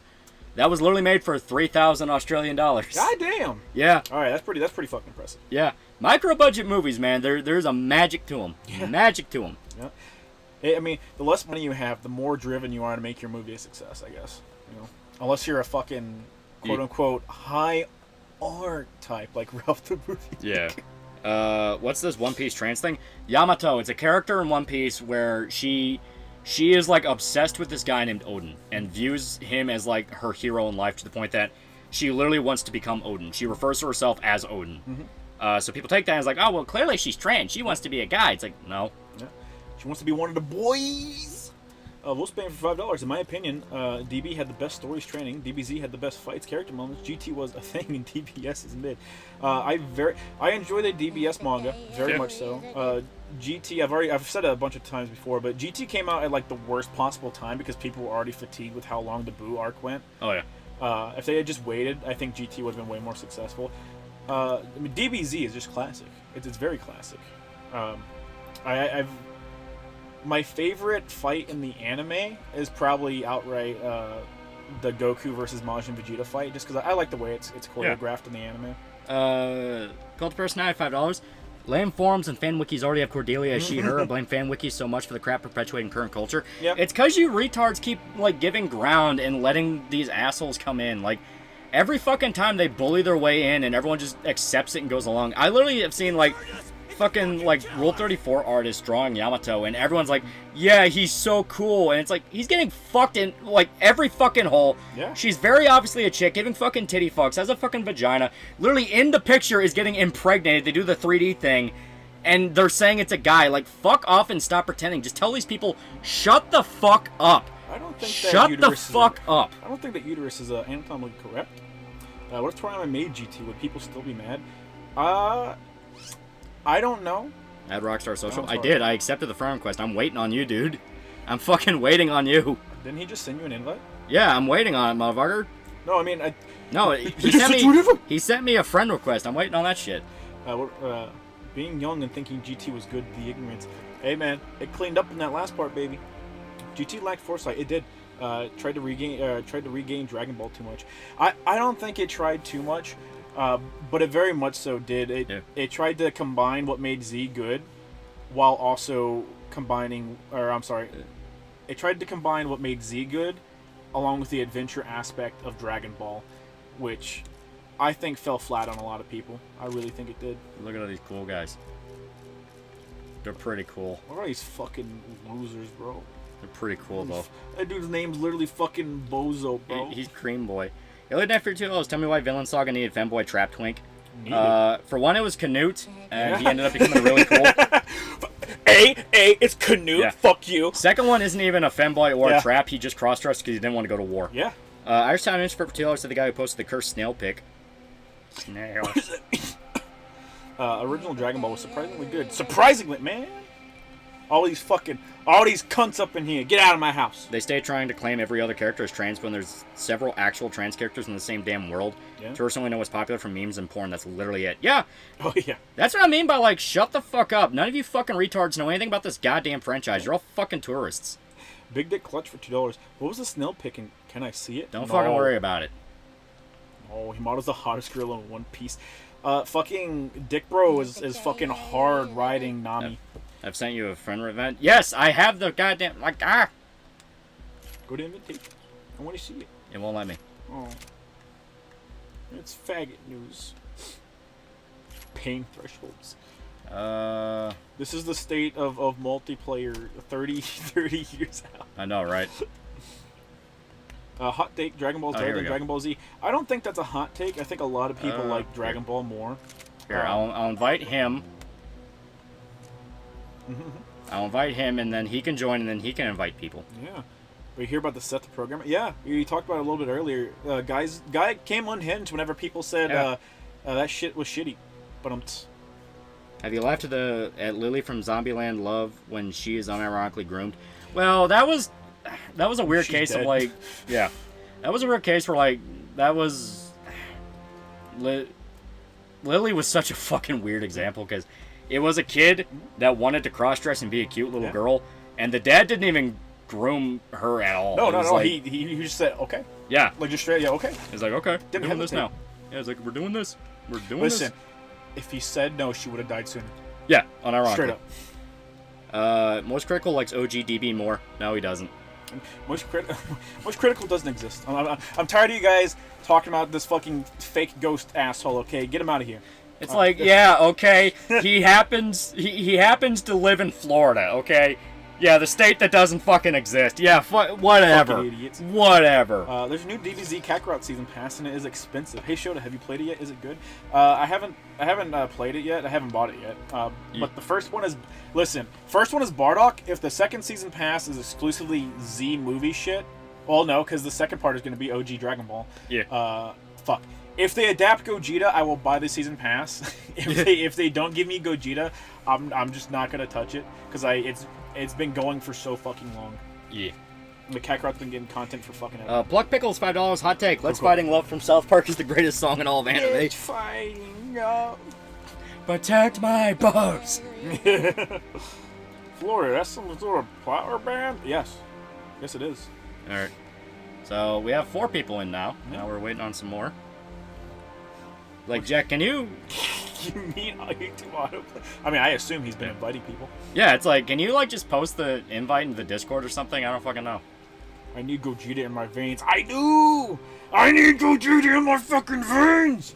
That was literally made for 3,000 Australian dollars. God damn. Yeah. All right, that's pretty fucking impressive. Yeah. Micro budget movies, man. There's a magic to them. Yeah. Magic to them. Yeah. I mean, the less money you have, the more driven you are to make your movie a success, I guess. You know, unless you're a fucking quote unquote high art type like Ralph the Movie. Yeah. What's this One Piece trans thing? Yamato. It's a character in One Piece where she is like obsessed with this guy named Odin and views him as like her hero in life to the point that she literally wants to become Odin. She refers to herself as Odin. Mm-hmm. So people take that as like, oh well, clearly she's trans. She wants to be a guy. It's like, no. Yeah. She wants to be one of the boys. We'll spam for $5. In my opinion, DB had the best stories training. DBZ had the best fights, character moments. GT was a thing, and DBS is mid. I enjoy the DBS manga very much so. GT, I've said it a bunch of times before, but GT came out at like the worst possible time because people were already fatigued with how long the Boo arc went. Oh yeah. If they had just waited, I think GT would have been way more successful. I mean, DBZ is just classic. It's very classic. My favorite fight in the anime is probably outright the Goku versus Majin Vegeta fight, just because I like the way it's choreographed in the anime. Cult of Personality $5. Lame forums and fan wikis already have Cordelia as she/her. I blame fan wikis so much for the crap perpetuating current culture. Yep. It's because you retards keep like giving ground and letting these assholes come in. Like every fucking time they bully their way in and everyone just accepts it and goes along. I literally have seen like fucking like Rule 34 artists drawing Yamato and everyone's like, yeah, he's so cool, and it's like he's getting fucked in like every fucking hole. Yeah. She's very obviously a chick giving fucking titty fucks, has a fucking vagina, literally in the picture is getting impregnated. They do the 3D thing and they're saying it's a guy. Like, fuck off and stop pretending. Just tell these people, shut the fuck up. I don't think that shut the uterus fuck up. I don't think that uterus is anatomically correct. What if Toriyama made GT? Would people still be mad? I don't know. At Rockstar Social? Oh, I did. I accepted the friend request. I'm waiting on you, dude. I'm fucking waiting on you. Didn't he just send you an invite? Yeah, I'm waiting on it, motherfucker. No, I mean, No, he sent me a friend request. I'm waiting on that shit. Being young and thinking GT was good, the ignorance. Hey, man, it cleaned up in that last part, baby. GT lacked foresight. It did. Tried to regain Dragon Ball too much. I don't think it tried too much. But it very much so did. It tried to combine what made Z good, while also combining, it tried to combine what made Z good, along with the adventure aspect of Dragon Ball, which I think fell flat on a lot of people. I really think it did. Look at all these cool guys. They're pretty cool. What are these fucking losers, bro? They're pretty cool, though. That dude's name's literally fucking Bozo, bro. He's Cream Boy. Elite Knight for $2. Tell me why Vinland Saga needed Femboy Trap Twink. For one, it was Canute, and he ended up becoming really cool. It's Canute. Yeah. Fuck you. Second one isn't even a femboy or a trap. He just cross-dressed because he didn't want to go to war. Yeah. Irish Town News for $2 to the guy who posted the cursed snail pic. Snail. Original Dragon Ball was surprisingly good. Surprisingly, man. All these cunts up in here. Get out of my house. They stay trying to claim every other character as trans when there's several actual trans characters in the same damn world. Yeah. Tourists only know what's popular from memes and porn. That's literally it. Yeah. Oh, yeah. That's what I mean by, like, shut the fuck up. None of you fucking retards know anything about this goddamn franchise. You're all fucking tourists. Big Dick Clutch for $2. What was the snail picking? Can I see it? Don't fucking worry about it. Oh, he models the hottest girl in One Piece. Fucking Dick Bro is fucking hard riding Nami. I've sent you a friend event. Yes, I have the goddamn, like, Go to invitation. I want to see it. It won't let me. Oh. It's faggot news. Pain thresholds. This is the state of multiplayer 30 years out. I know, right? Hot take, Dragon Ball's better than Dragon Ball Z. I don't think that's a hot take. I think a lot of people like Dragon Ball more. Here, I'll invite him. I'll invite him, and then he can join, and then he can invite people. Yeah. We hear about the Seth the Programmer? Yeah, you talked about it a little bit earlier. Guy came unhinged whenever people said that shit was shitty. But Have you laughed at Lily from Zombieland Love when she is unironically groomed? Well, that was a weird case dead. of, like, yeah. That was a weird case where, like, that was... Lily was such a fucking weird example, because it was a kid that wanted to cross-dress and be a cute little girl, and the dad didn't even groom her at all. No. Like, he just said, okay. Yeah. Like, just straight, yeah, okay. He's like, okay, we're doing this hesitate. now. Yeah, he's like, we're doing this. We're doing Listen, this. if he said no, she would have died sooner. Yeah, unironically. Straight up. Most Critical likes OG DB more. No, he doesn't. Most critical doesn't exist. I'm tired of you guys talking about this fucking fake ghost asshole. Okay, get him out of here. It's like, yeah, okay. He happens to live in Florida. Okay, yeah, the state that doesn't fucking exist. Yeah, whatever. Fucking idiots. Whatever. There's a new DBZ Kakarot season pass and it is expensive. Hey Shota, have you played it yet? Is it good? I haven't played it yet. I haven't bought it yet. But the first one is first one is Bardock. If the second season pass is exclusively Z movie shit, well, no, because the second part is going to be OG Dragon Ball. Yeah. Fuck. If they adapt Gogeta, I will buy the season pass. if they don't give me Gogeta, I'm just not gonna touch it because it's been going for so fucking long. Yeah. The Kakarot's been getting content for fucking ever. Pluck Pickles, $5. Hot take. Let's Fighting Love from South Park is the greatest song in all of anime. It's fighting love. Protect my boss. Florida, that's some sort of flower band? Yes. Yes, it is. Alright. So, we have 4 people in now. Now we're waiting on some more. Like, Jack, can you... You mean YouTube autoplay? I mean, I assume he's been inviting people. Yeah, it's like, can you, like, just post the invite into the Discord or something? I don't fucking know. I need Gogeta in my veins. I do! I need Gogeta in my fucking veins!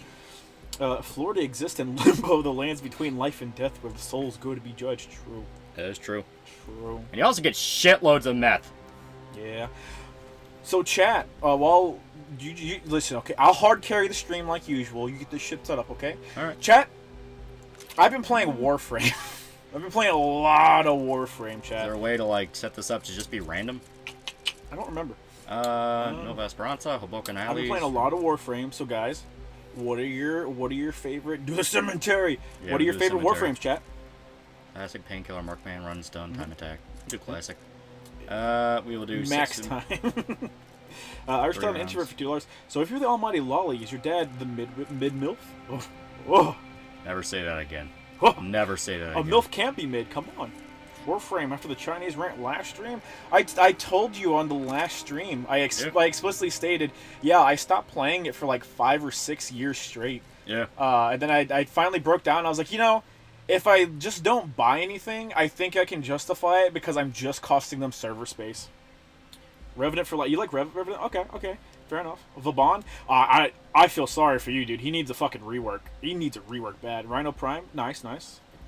Florida exists in limbo, the lands between life and death where the souls go to be judged. True. That is true. True. And you also get shitloads of meth. Yeah. So, chat, while... You listen, okay? I'll hard carry the stream like usual. You get this shit set up, okay? Alright. Chat, I've been playing Warframe. I've been playing a lot of Warframe, chat. Is there a way to, like, set this up to just be random? I don't remember. Nova Esperanza, Hoboken Alley. I've been playing a lot of Warframe, so guys, what are your favorite... Do the cemetery! Yeah, What are your do the favorite cemetery. Warframes, chat? Classic, Painkiller, Markman, Run, Stun, Time Attack. Do Classic. We will do Max 6 time. I was telling an rounds. introvert for $2. So if you're the almighty Loli, is your dad the mid-milf? Oh. Never say that again. Oh. Never say that A again. MILF can't be mid, come on. Warframe after the Chinese rant last stream? I told you on the last stream, I explicitly stated, yeah, I stopped playing it for like 5 or 6 years straight. Yeah. And then I finally broke down and I was like, you know, if I just don't buy anything, I think I can justify it because I'm just costing them server space. Revenant for, like, you like Revenant? Okay, fair enough. Vauban? I feel sorry for you, dude. He needs a fucking rework. He needs a rework bad. Rhino Prime? Nice.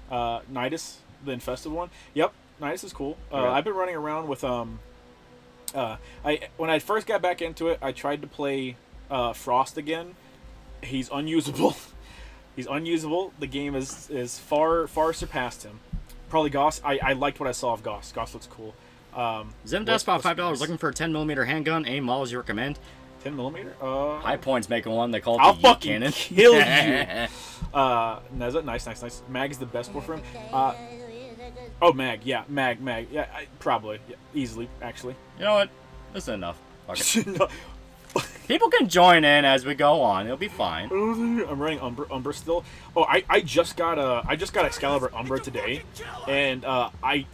Nidus, the infested one? Yep, Nidus is cool. I've been running around with, when I first got back into it, I tried to play Frost again. He's unusable. He's unusable. The game is far surpassed him. Probably Goss. I liked what I saw of Goss. Goss looks cool. Zen Despot, $5. Looking for a 10mm handgun. Any models you recommend? 10mm? High Point's making one. They call it I'll the Yeet fucking Cannon. kill you. Neza, nice. Mag is the best Warframe. Oh, Mag. Yeah, Mag. Yeah, probably. Yeah, easily, actually. You know what? This is enough. Fuck it. No. People can join in as we go on. It'll be fine. I'm running Umbra still. Oh, I just got Excalibur Umbra today, and I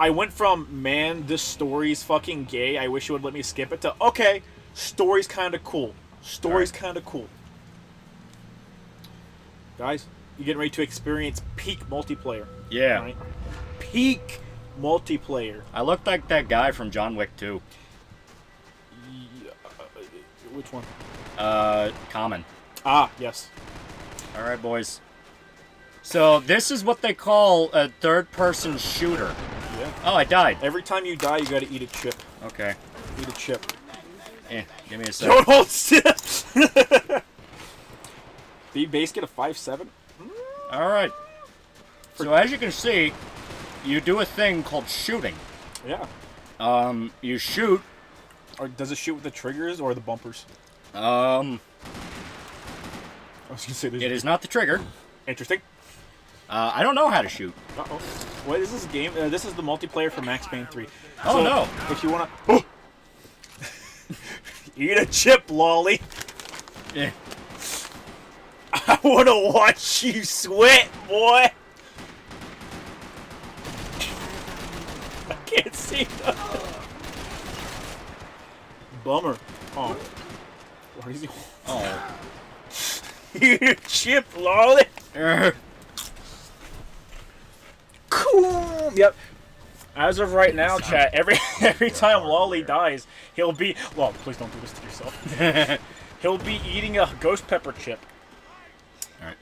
went from, man, this story's fucking gay, I wish you would let me skip it, to, okay, story's kind of cool. Story's kind of cool. Guys, you're getting ready to experience peak multiplayer. Yeah. Right? Peak multiplayer. I look like that guy from John Wick 2. Which one? Common. Ah, yes. Alright, boys. So, this is what they call a third-person shooter. Yeah. Oh, I died. Every time you die, you gotta eat a chip. Okay. Eat a chip. Give me a sec. Don't hold still! The base get a 5-7? Alright. So, as you can see, you do a thing called shooting. Yeah. You shoot. Or does it shoot with the triggers or the bumpers? I was gonna say this. It is not the trigger. Interesting. I don't know how to shoot. Uh-oh. What is this game? This is the multiplayer for Max Payne 3. Oh, So, no. If you wanna... Oh! Eat a chip, lolly! Yeah. I wanna watch you sweat, boy! I can't see nothing. Bummer. Oh. What is he? Oh. Eat a chip, lolly! Cool. Yep. As of right now, chat, every time Lolly dies, he'll be... Well, please don't do this to yourself. He'll be eating a ghost pepper chip. Alright.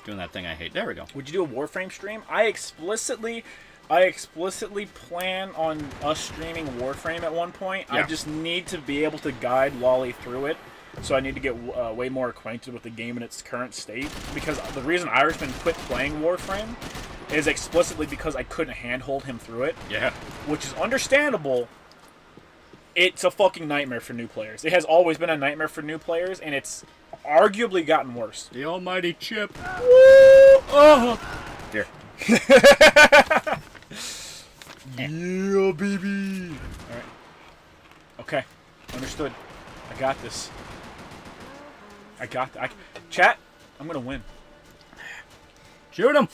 Doing that thing I hate. There we go. Would you do a Warframe stream? I explicitly plan on us streaming Warframe at one point. Yeah. I just need to be able to guide Lolly through it. So I need to get way more acquainted with the game in its current state. Because the reason Irishman quit playing Warframe is explicitly because I couldn't handhold him through it. Yeah. Which is understandable. It's a fucking nightmare for new players. It has always been a nightmare for new players, and it's arguably gotten worse. The almighty chip. Woo! Oh. Here. Yeah, baby. All right. Okay. Understood. I got this. Chat, I'm gonna win. Shoot him!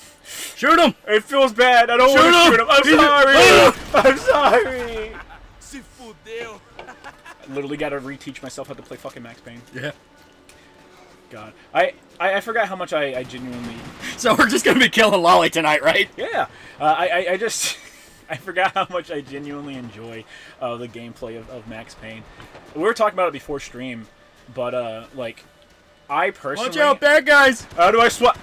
Shoot him! It feels bad. I don't want to shoot him. I'm sorry. I'm sorry. I literally got to reteach myself how to play fucking Max Payne. Yeah. God. I forgot how much I genuinely... So we're just gonna be killing Lolly tonight, right? Yeah. I just... I forgot how much I genuinely enjoy the gameplay of Max Payne. We were talking about it before stream, but, like, I personally... Watch out, bad guys! How do I swap...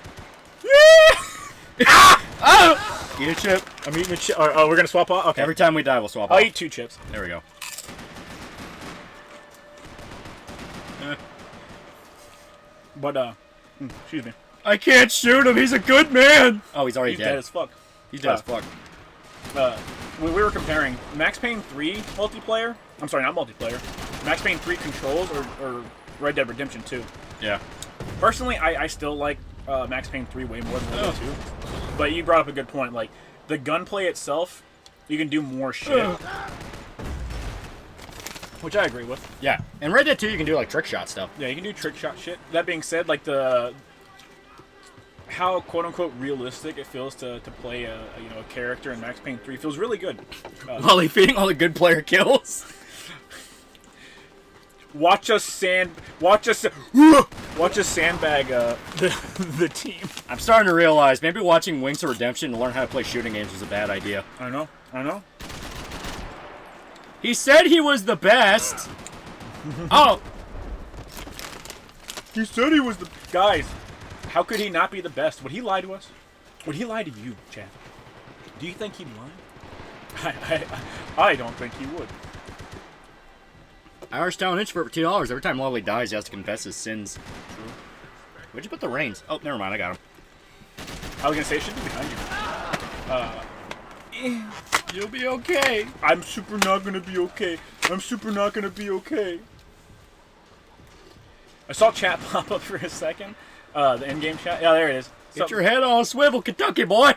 Eat a chip. I'm eating a chip. Oh, we're gonna swap off? Okay. Every time we die, we'll swap I'll off. eat 2 chips. There we go. But, excuse me. I can't shoot him. He's a good man. Oh, he's already He's dead dead. as fuck. He's dead as fuck. We were comparing Max Payne 3 multiplayer. I'm sorry, not multiplayer. Max Payne 3 controls or Red Dead Redemption 2. Yeah. Personally, I still like Max Payne 3 way more than Red Dead 2. But you brought up a good point. Like, the gunplay itself, you can do more shit. Which I agree with. Yeah. And Red Dead 2, you can do, like, trick shot stuff. Yeah, you can do trick shot shit. That being said, like, how quote-unquote realistic it feels to play a character in Max Payne 3 feels really good. Lolly feeding all the good player kills. Watch us sandbag the team. I'm starting to realize maybe watching Wings of Redemption to learn how to play shooting games was a bad idea. I know. He said he was the best. Oh. He said he was the... Guys, how could he not be the best? Would he lie to us? Would he lie to you, Chad? Do you think he'd lie? I don't think he would. Irish Town Inch for $2. Every time Lolly dies, he has to confess his sins. True. Where'd you put the reins? Oh, never mind. I got him. I was gonna say it should be behind you. You'll be okay. I'm super not gonna be okay. I'm super not gonna be okay. I saw chat pop up for a second. The in-game chat. Yeah, there it is. Get your head on a swivel, Kentucky boy.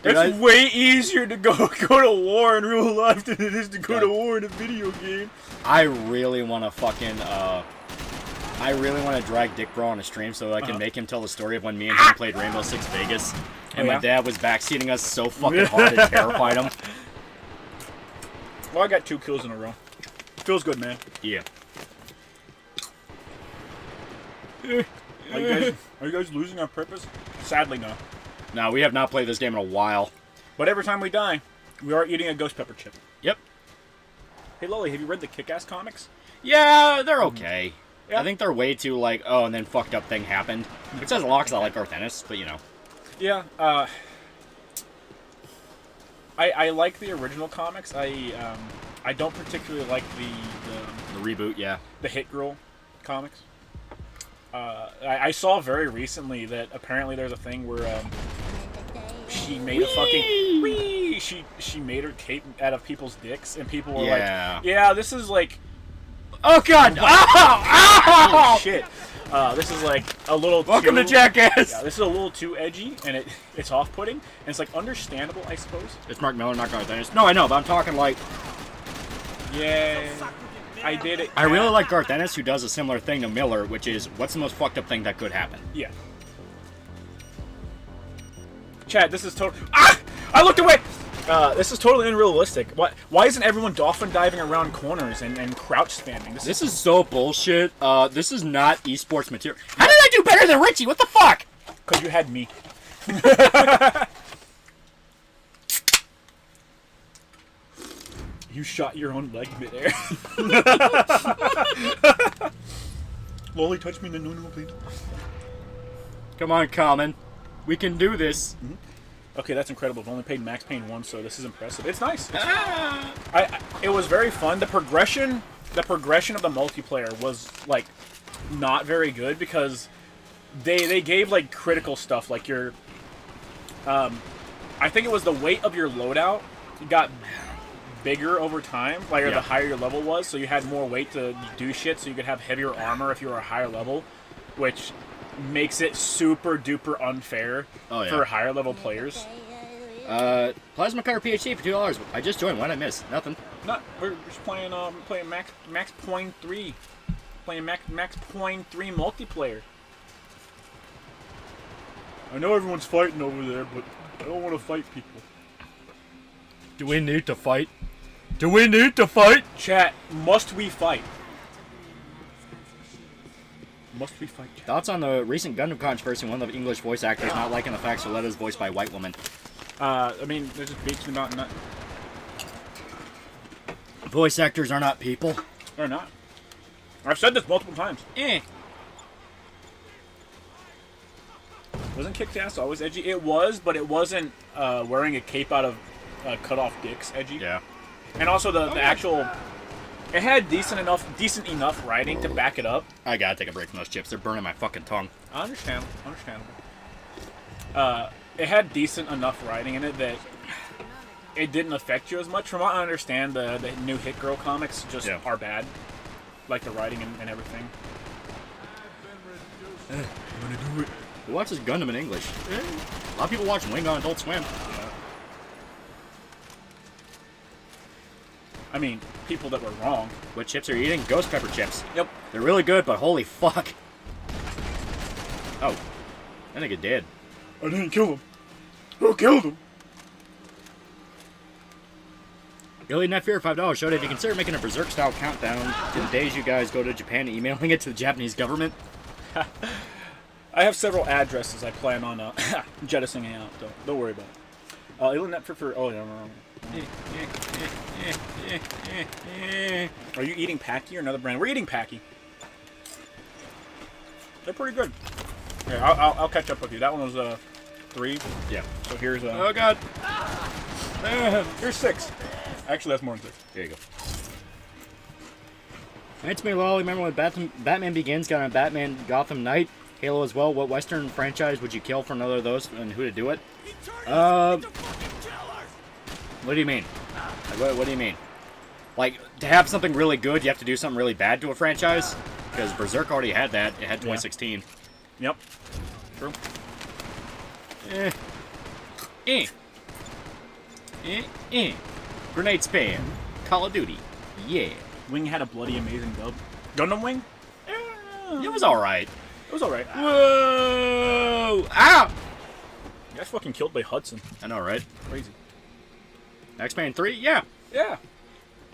It's way easier to go to war in real life than it is to go to war in a video game. I really want to fucking, I really want to drag Dick Bro on a stream so I can make him tell the story of when me and him played Rainbow Six Vegas. And my dad was backseating us so fucking hard it terrified him. Well, I got 2 kills in a row. Feels good, man. Yeah. Are you guys losing on purpose? Sadly, no. No, we have not played this game in a while. But every time we die, we are eating a ghost pepper chip. Yep. Hey, Loli, have you read the Kick-Ass comics? Yeah, they're okay. Yeah. I think they're way too, like, oh, and then fucked up thing happened. Which says a lot because I like Garth Ennis, but you know. Yeah, I like the original comics. I don't particularly like The reboot, yeah. the Hit Girl comics. I saw very recently that apparently there's a thing where she made a fucking she made her cape out of people's dicks, and people were like, yeah, this is like, oh god, oh shit, this is like a little welcome too, to Jackass. Yeah, this is a little too edgy, and it's off-putting, and it's like understandable, I suppose. It's Mark Miller, not Garth Ennis. No, I know, but I'm talking like, Yeah, I did it. I really like Garth Ennis, who does a similar thing to Miller, which is, what's the most fucked up thing that could happen? Yeah. Chad, this is total. Ah! I looked away! This is totally unrealistic. Why isn't everyone dolphin diving around corners and crouch spamming? This is so bullshit. This is not esports material. How did I do better than Richie? What the fuck? Because you had me. You shot your own leg midair. Loli, touch me in the no, please. Come on, Common. We can do this. Okay, that's incredible. I've only paid Max Payne once, so this is impressive. It's nice. It was very fun. The progression of the multiplayer was like not very good because they gave like critical stuff, like your I think it was the weight of your loadout got bigger over time, like the higher your level was, so you had more weight to do shit, so you could have heavier armor if you were a higher level, which makes it super duper unfair for higher level players. Plasma Cutter PhD for $2. I just joined. What did I miss? Nothing. No, we're just playing Max Point 3. Playing Max Point 3 multiplayer. I know everyone's fighting over there, but I don't want to fight people. Do we need to fight? Do we need to fight? Chat, must we fight? Must we fight, chat? Thoughts on the recent Gundam controversy, one of the English voice actors not liking the fact Soletta is voiced by a white woman? I mean, they're just bitching about not... Voice actors are not people. They're not. I've said this multiple times. Wasn't Kick-Ass always edgy? It was, but it wasn't wearing a cape out of cut off dicks edgy. Yeah. And also the actual, it had decent enough writing to back it up. I gotta take a break from those chips. They're burning my fucking tongue. Understandable. It had decent enough writing in it that it didn't affect you as much. From what I understand, the new Hit Girl comics just are bad, like the writing and everything. I'm gonna do it. Who watches Gundam in English? A lot of people watch Wing on Adult Swim. I mean, people that were wrong. What chips are you eating? Ghost pepper chips. Yep. They're really good, but holy fuck. Oh. I think it did. I didn't kill him. Who killed him? Really Net Fear $5 showed if you consider making a Berserk-style countdown to the days you guys go to Japan and emailing it to the Japanese government. I have several addresses I plan on jettisoning out. Don't worry about it. Alien Net for no. Are you eating Packy or another brand? We're eating Packy. They're pretty good. Here, I'll catch up with you. That one was 3. Yeah. So here's oh god. Here's 6. Actually, that's more than 6. There you go. It's me, Loli. Remember when Batman Begins got on Batman Gotham Knight? Halo as well. What Western franchise would you kill for another of those, and who to do it? What do you mean? What do you mean? Like, to have something really good, you have to do something really bad to a franchise? Because Berserk already had that. It had 2016. Yep. True. Grenade spam. Call of Duty. Yeah. Wing had a bloody amazing dub. Gundam Wing? It was alright. It was alright. Whoa! Ow! You got fucking killed by Hudson. I know, right? Crazy. X-Men 3? Yeah. Yeah.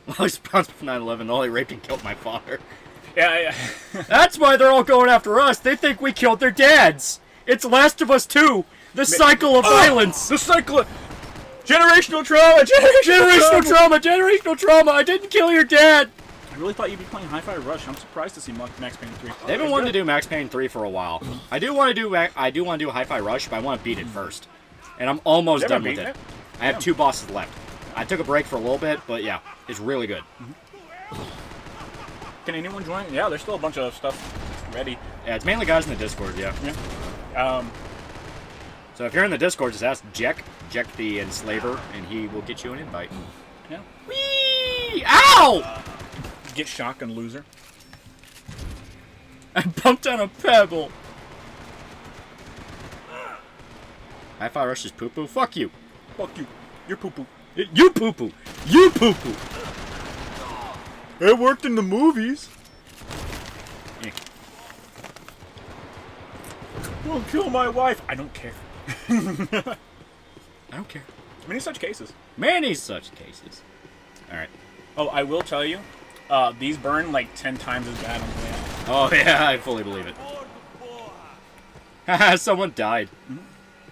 Well, he's responsible for 9/11. All he raped and killed my father. Yeah. That's why they're all going after us. They think we killed their dads. It's Last of Us 2. The cycle of violence. The cycle of... Generational trauma! Generational trauma. I didn't kill your dad. I really thought you'd be playing Hi-Fi Rush. I'm surprised to see Max Payne 3. They've been wanting to do Max Payne 3 for a while. I do want to do Hi-Fi Rush, but I want to beat it first. And I'm almost done with it. I have 2 bosses left. I took a break for a little bit, but yeah, it's really good. Can anyone join? Yeah, there's still a bunch of stuff ready. Yeah, it's mainly guys in the Discord, yeah. So if you're in the Discord, just ask Jack the Enslaver, and he will get you an invite. Yeah. Whee! Ow! Get shotgun loser. I bumped on a pebble. Hi-Fi Rush is poo-poo. Fuck you. Fuck you. You're poo-poo. You poo-poo. You poo-poo. It worked in the movies. Yeah. Don't kill my wife. I don't care. I don't care. Many such cases. Many such cases. Alright. Oh, I will tell you, these burn like 10 times as bad on the way out. Oh, yeah, I fully believe it. Haha, someone died.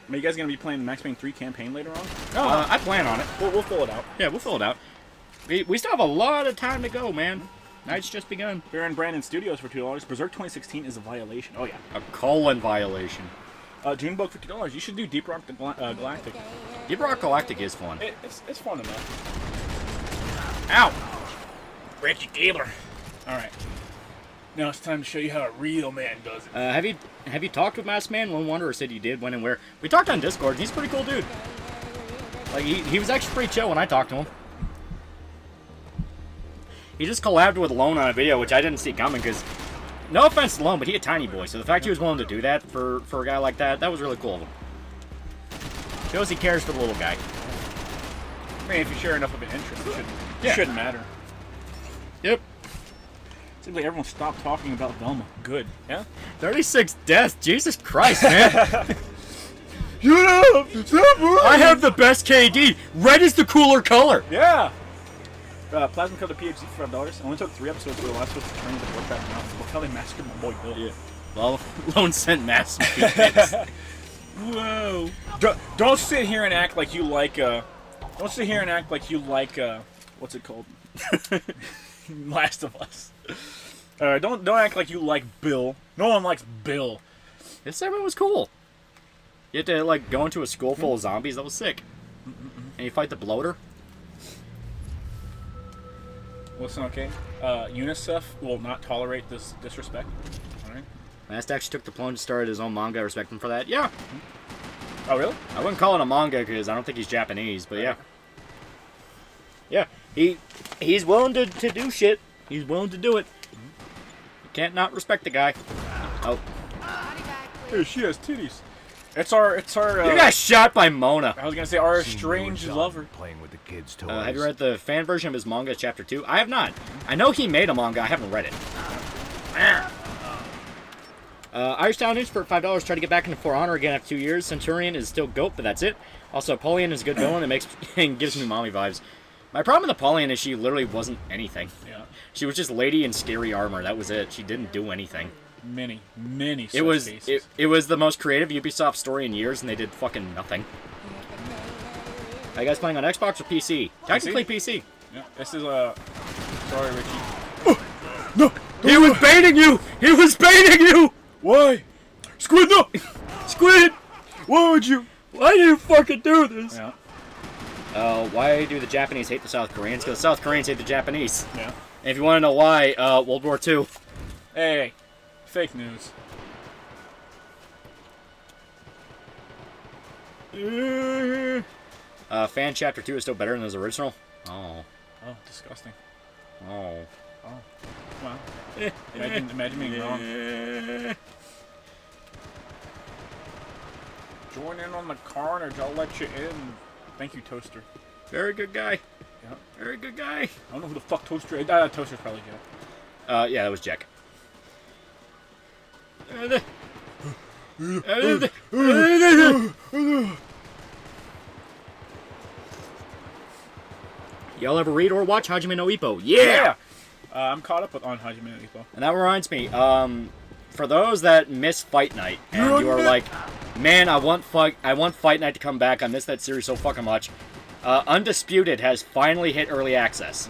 Are you guys going to be playing the Max Payne 3 campaign later on? I plan on it. We'll fill it out. Yeah, we'll fill it out. We still have a lot of time to go, man. Night's just begun. Bear and Brandon Studios for $2. Berserk 2016 is a violation. Oh, yeah. A colon violation. Junebug for $2. You should do Deep Rock Galactic. Deep Rock Galactic is fun. It's fun enough. Ow! Richie Gabler. Alright. Now it's time to show you how a real man does it. Have you talked with Masked Man? One Wonder said you did, when and where. We talked on Discord, and he's a pretty cool dude. Like, he was actually pretty chill when I talked to him. He just collabed with Lone on a video, which I didn't see coming, because, no offense to Lone, but he a tiny boy, so the fact he was willing to do that for a guy like that was really cool of him. Shows he cares for the little guy. I mean, if you share enough of an interest, it shouldn't matter. Yep. Seems like everyone stopped talking about Velma. Good. Yeah? 36 deaths, Jesus Christ, man. Shut up! Stop moving! I have the best KD. Red is the cooler color. Yeah! Plasma Color PhD for $5. I only took 3 episodes for the last one to turn into work back now. Look how they massacred my boy Bill. Yeah. Well, Lone sent mass. Whoa. Don't sit here and act like you like, don't sit here and act like you like, what's it called? Last of Us. Don't act like you like Bill. No one likes Bill. This segment was cool. You had to, like, go into a school full of zombies. That was sick. And you fight the bloater. Listen, okay. UNICEF will not tolerate this disrespect. Alright? Mast actually took the plunge and started his own manga. I respect him for that. Yeah. Oh, really? I wouldn't call it a manga because I don't think he's Japanese, but yeah. Yeah. He's willing to do shit. He's willing to do it. You can't not respect the guy. Oh. Hey, she has titties. It's our. You got shot by Mona. I was gonna say our strange lover. Playing with the kids' toys. Have you read the fan version of his manga, Chapter 2? I have not. I know he made a manga. I haven't read it. Irish Town News for $5. Try to get back into For Honor again after 2 years. Centurion is still GOAT, but that's it. Also, Apollyon is a good villain. And gives me mommy vibes. My problem with Apollyon is she literally wasn't anything. Yeah. She was just lady in scary armor. That was it. She didn't do anything. Many such cases. It was the most creative Ubisoft story in years, and they did fucking nothing. Are you guys playing on Xbox or PC? Technically PC. Yeah. This is sorry, Richie. No! He was baiting you! He was baiting you! Why? Squid, no! Squid! Why would you? Why do you fucking do this? Yeah. Why do the Japanese hate the South Koreans? Because the South Koreans hate the Japanese. Yeah. And if you want to know why, World War II. Hey, fake news. Fan Chapter 2 is still better than his original? Oh. Oh, disgusting. Oh. Oh. Well, imagine being wrong. Join in on the carnage. I'll let you in. Thank you, Toaster. Very good guy. Yeah. Very good guy. I don't know who the fuck Toaster is. Toaster's probably Jack. Yeah, that was Jack. Y'all ever read or watch Hajime no Ippo? Yeah! I'm caught up on Hajime no Ippo. And that reminds me, for those that miss Fight Night, and you are like, man, I want Fight Night to come back, I miss that series so fucking much, Undisputed has finally hit early access.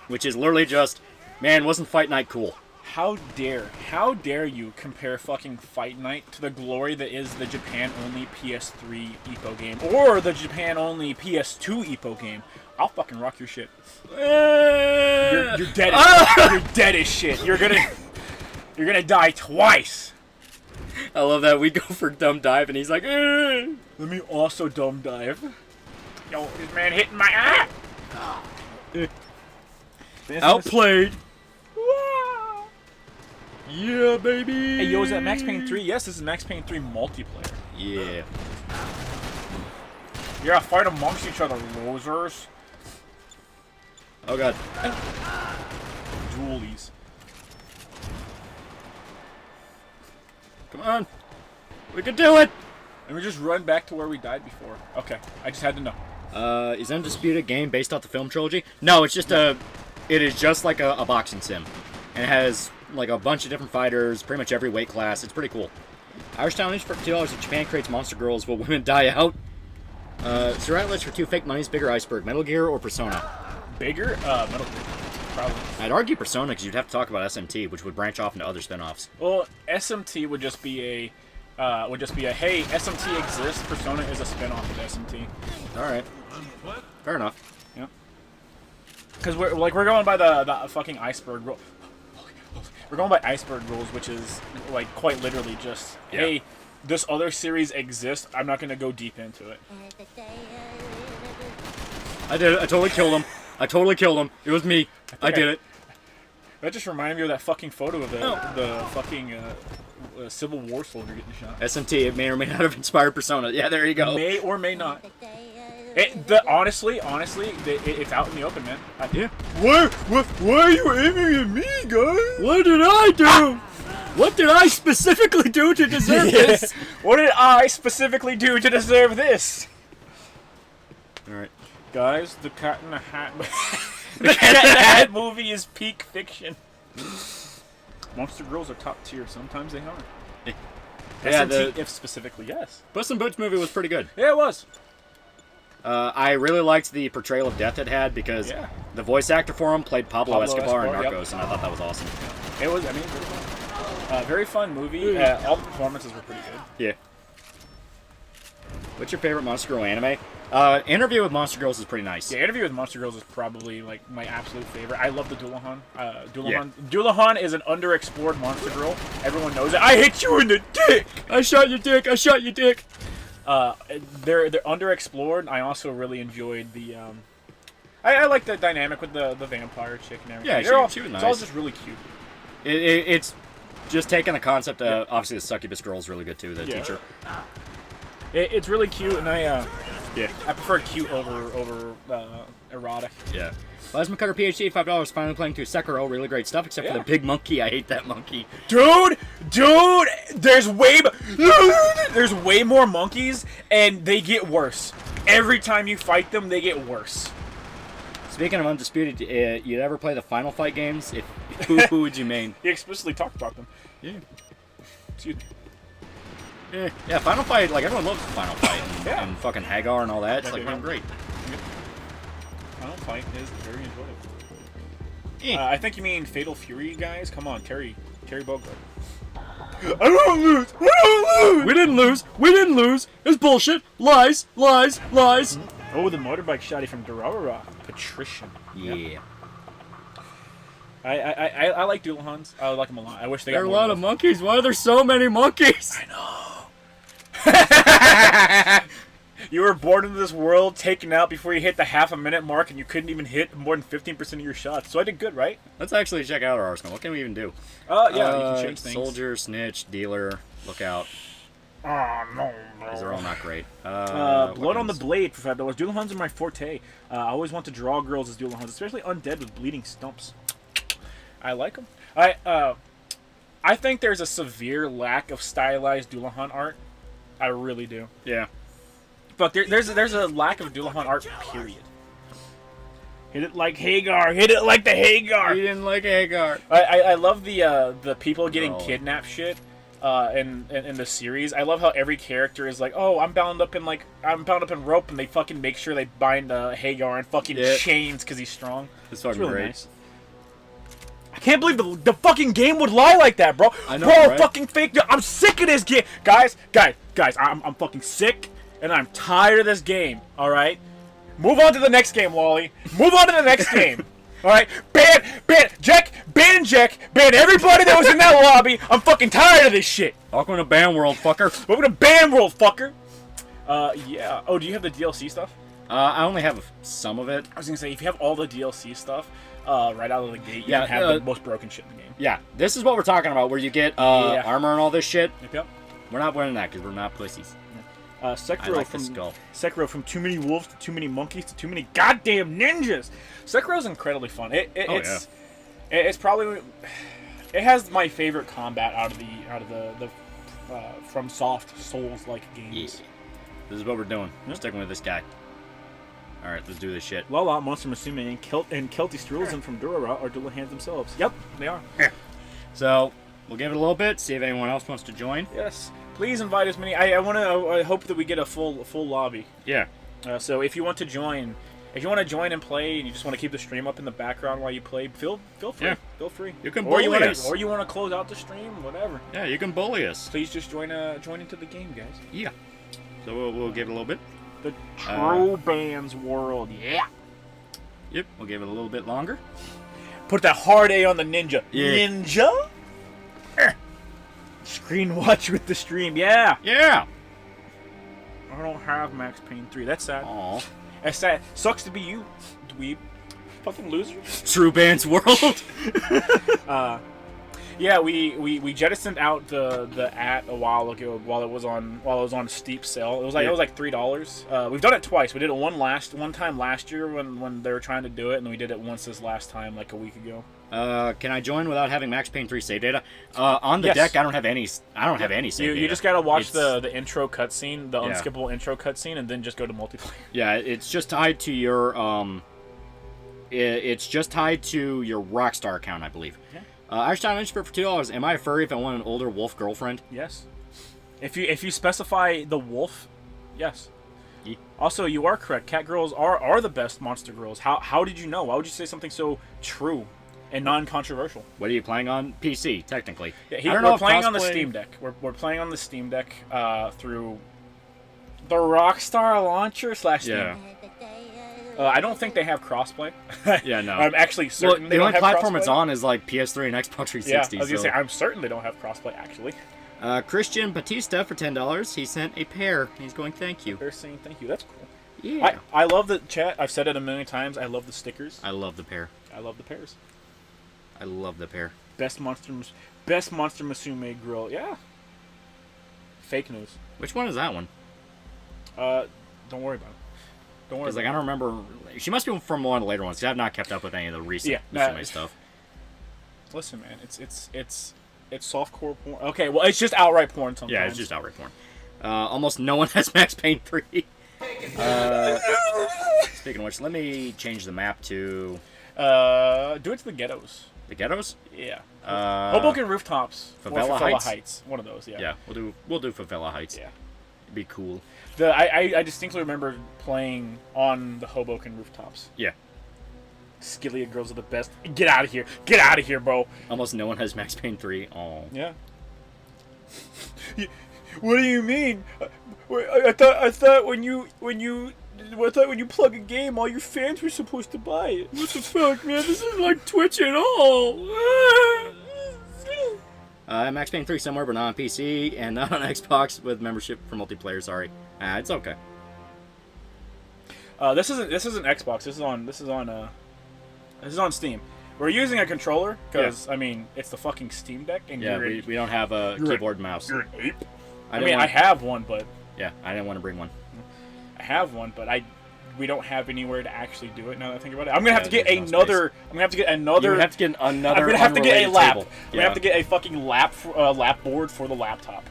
Which is literally just, man, wasn't Fight Night cool? How dare you compare fucking Fight Night to the glory that is the Japan-only PS3 Ippo game, or the Japan-only PS2 Ippo game. I'll fucking rock your shit. You're dead you're dead as shit. You're gonna die twice. I love that. We go for dumb dive, and he's like, Let me also dumb dive. Yo, this man hitting my outplayed. Yeah, baby. Hey, yo, is that Max Payne 3? Yes, this is Max Payne 3 multiplayer. Yeah. You're gonna fight amongst each other, losers. Oh god. Dualies. Come on. We can do it. And we just run back to where we died before. Okay, I just had to know. Is Undisputed a game based off the film trilogy? No, it's just it is just like a boxing sim. And it has like a bunch of different fighters, pretty much every weight class. It's pretty cool. Irish Challenge for $2 if Japan creates monster girls, will women die out? Survival list for 2 fake monies, bigger iceberg, Metal Gear or Persona? Bigger? Metal Gear. Probably. I'd argue Persona because you'd have to talk about SMT, which would branch off into other spin-offs. Well, SMT would just be a hey, SMT exists. Persona is a spin-off of SMT. All right. Fair enough. Yeah. Because we're going by the fucking iceberg rule. We're going by iceberg rules, which is like quite literally just hey, this other series exists. I'm not gonna go deep into it. I did it. I totally killed him. It was me. I did it. That just reminded me of that fucking photo of the fucking Civil War soldier getting shot. SMT, it may or may not have inspired Persona. Yeah, there you go. May or may not. Honestly, it's out in the open, man. Yeah. Why are you aiming at me, guys? What did I do? What did I specifically do to deserve this? What did I specifically do to deserve this? Alright. Guys, the Cat in the Hat... the Cat in the Hat movie is peak fiction. Monster Girls are top tier. Sometimes they aren't. Yeah, SMT, if specifically, yes. Puss in Boots movie was pretty good. Yeah, it was. I really liked the portrayal of death it had because the voice actor for him played Pablo Escobar in Narcos, and I thought that was awesome. It was, very fun movie. All the performances were pretty good. Yeah. What's your favorite Monster Girl anime? Interview with Monster Girls is pretty nice. Yeah, Interview with Monster Girls is probably like my absolute favorite. I love the Doulahan. Doulahan is an underexplored monster girl. Everyone knows it. I hit you in the dick. I shot your dick. They're underexplored. I also really enjoyed the I like the dynamic with the vampire chick and everything. Yeah, she was nice. It's all just really cute. It's just taking the concept of obviously the succubus girl is really good too. The teacher. It's really cute, and I prefer cute over erotic. Yeah. Plasma Cutter PhD, $5. Finally playing through Sekiro. Really great stuff, except for the big monkey. I hate that monkey. Dude, there's way more monkeys, and they get worse. Every time you fight them, they get worse. Speaking of Undisputed, you ever play the Final Fight games? Who would you main? He explicitly talked about them. Yeah. Excuse me. Yeah, Final Fight, like, everyone loves Final Fight and fucking Hagar and all that. It's like, man, great. Final Fight is very enjoyable. I think you mean Fatal Fury, guys. Come on, Terry Bogard. I don't lose! We didn't lose! It's bullshit! Lies! Oh, the motorbike shotty from Durarara. Patrician. Yeah. Yep. I like Doulahans. I like them a lot. I wish they got more. There are a lot of monkeys. Why are there so many monkeys? I know. You were born into this world, taken out before you hit the half-a-minute mark, and you couldn't even hit more than 15% of your shots. So I did good, right? Let's actually check out our arsenal. What can we even do? You can change things. Soldier, snitch, dealer, lookout. Oh, no, These are all not great. Blood on the weapons. Blade for $5. Dual Huns are my forte. I always want to draw girls as Dual Huns, especially undead with bleeding stumps. I like them. I think there's a severe lack of stylized Dual Hunt art. I really do. Yeah. But there's a lack of Dual Hunt art, period. Hit it like Hagar. Hit it like the Hagar. You didn't like Hagar. I love the people getting Oh. kidnapped shit in the series. I love how every character is like, oh, I'm bound up in rope, and they fucking make sure they bind Hagar in fucking chains because he's strong. It's fucking really great. nice. I can't believe the fucking game would lie like that, bro. I know, bro, right? fucking fake. I'm sick of this game, guys. I'm fucking sick, and I'm tired of this game. All right, move on to the next game, Lolly. Move on to the next game. All right, ban Jack, ban everybody that was in that lobby. I'm fucking tired of this shit. Welcome to Ban World, fucker. Welcome to Ban World, fucker. Yeah. Oh, do you have the DLC stuff? I only have some of it. I was gonna say, if you have all the DLC stuff, right out of the gate, you Yeah, can have the most broken shit in the game. Yeah, this is what we're talking about, where you get Yeah. armor and all this shit. Yep. We're not wearing that because we're not pussies. I Sekiro like the from skull. Sekiro, from too many wolves to too many monkeys to too many goddamn ninjas. Sekiro's incredibly fun. It's probably, it has my favorite combat out of the from soft Souls like games. Yeah. This is what we're doing. We're sticking with this guy. All right, let's do this shit. Lala, Monster Musume, and Kelty Strulzen from Durara are Dual Hands themselves. Yep, they are. So we'll give it a little bit. See if anyone else wants to join. Yes. Please invite as many. I hope that we get a full lobby. Yeah. So if you want to join, and play, and you just want to keep the stream up in the background while you play, feel free. Yeah. Feel free. You can or bully us. Or you want to close out the stream, whatever. Yeah, you can bully us. Please just join into the game, guys. Yeah. So we'll give it a little bit. The True Bands World. Yeah. Yep. We'll give it a little bit longer. Put that hard A on the ninja. Yeah. Ninja. Screen watch with the stream. Yeah. Yeah. I don't have Max Payne 3. That's sad. Aw. That's sad. Sucks to be you, dweeb. Fucking loser. True Band's World. Yeah, we jettisoned out the a while ago while it was on a steep sale. It was like $3. We've done it twice. We did it one time last year when they were trying to do it, and then we did it once this last time like a week ago. Can I join without having Max Payne 3 save data? On the Yes. deck, I don't have any save data. You just gotta watch It's- the intro cutscene, the Yeah. unskippable intro cutscene, and then just go to multiplayer. Yeah, it's just tied to your it's just tied to your Rockstar account, I believe. Yeah. Einstein Lynchburg for $2. Am I a furry if I want an older wolf girlfriend? Yes. If you specify the wolf, yes. Yeah. Also, you are correct. Cat girls are the best monster girls. How did you know? Why would you say something so true and non-controversial? What are you playing on? PC, technically. Yeah, I don't we're know if playing on the crossplay- Steam Deck. We're playing on the Steam Deck through the Rockstar launcher / Steam. Yeah. I don't think they have crossplay. Yeah, no. I'm actually Well, certain the they don't only have platform crossplay. it's on is like PS3 and Xbox 360. Yeah, I was gonna so. say I'm certain they don't have crossplay actually. Christian Batista for $10. He sent a pair. He's going, thank you. They're saying thank you. That's cool. Yeah. I love the chat. I've said it a million times. I love the stickers. I love the pair. I love the pairs. I love the pair. Best monster Musume grill. Yeah. Fake news. Which one is that one? Don't worry about it. Don't worry. Because like I don't remember. She must be from one of the later ones. 'Cause I've not kept up with any of the recent Yeah, Musume stuff. Listen, man. It's softcore porn. Okay, well, it's just outright porn sometimes. Yeah, it's just outright porn. Almost no one has Max Payne 3. Speaking of which, let me change the map to Do it to the ghettos. the ghettos. Yeah. Uh, Hoboken rooftops. Or Favela Favela Heights? Heights. One of those. Yeah. Yeah, we'll do Favela Heights. Yeah. It'd be cool. I distinctly remember playing on the Hoboken rooftops. Yeah. Skillia girls are the best. Get out of here. Get out of here, bro. Almost no one has Max Payne 3. Oh. Yeah. What do you mean? I thought when you plug a game, all your fans were supposed to buy it. What the fuck, man? This is like Twitch at all. Max Payne 3 somewhere, but not on PC and not on Xbox with membership for multiplayer. Sorry. It's okay. This isn't Xbox. This is on Steam. We're using a controller because I mean it's the fucking Steam Deck, and Yeah, you're we don't have a you're keyboard and mouse. You're an ape. I mean, I have one, but yeah, I didn't want to bring one. I have one, but we don't have anywhere to actually do it. Now that I think about it, I'm gonna have to get there's no another. I'm gonna have to get another. You have to get another. I'm gonna have to get a unrelated lap. table. I'm gonna have to get a fucking lap board for the laptop.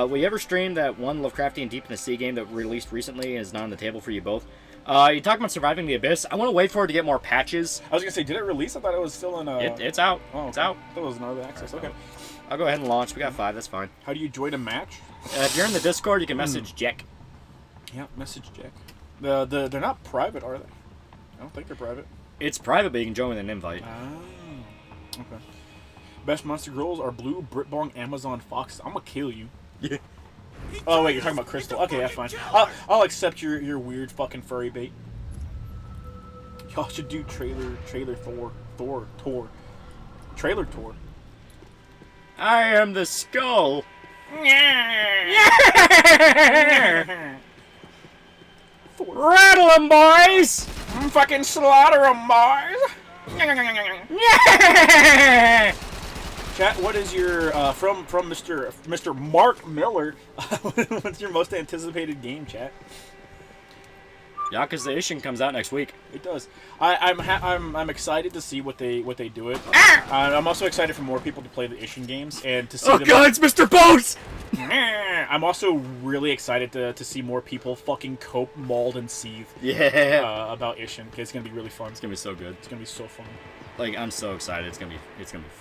We ever streamed that one Lovecraftian Deep in the Sea game that released recently and is not on the table for you both? You talking about Surviving the Abyss? I want to wait for it to get more patches. I was gonna say, did it release? I thought it was still in. It's out. Oh, It's okay. out. That was another access. Okay. I'll go ahead and launch. We got 5. That's fine. How do you join a match? If you're in the Discord, you can message Jack. Yeah, message Jack. They're not private, are they? I don't think they're private. It's private, but you can join with an invite. Oh. Okay. Best monster girls are Blue, Britbong, Amazon, Fox. I'm gonna kill you. Yeah. Oh wait, you're talking about Crystal. Okay, that's fine. I'll accept your weird fucking furry bait. Y'all should do trailer tour. Trailer tour. I am the skull. Rattle 'em, boys! Fucking slaughter 'em, boys! Chat, what is your from Mr. Mark Miller? What's your most anticipated game, chat? Yakuza Ishin comes out next week. It does. I'm excited to see what they do it. I'm also excited for more people to play the Ishin games and to see. Oh them god, it's Mr. Bones! I'm also really excited to see more people fucking cope, mauled, and seethe. Yeah. About Ishin, because it's gonna be really fun. It's gonna be so good. It's gonna be so fun. Like, I'm so excited. It's gonna be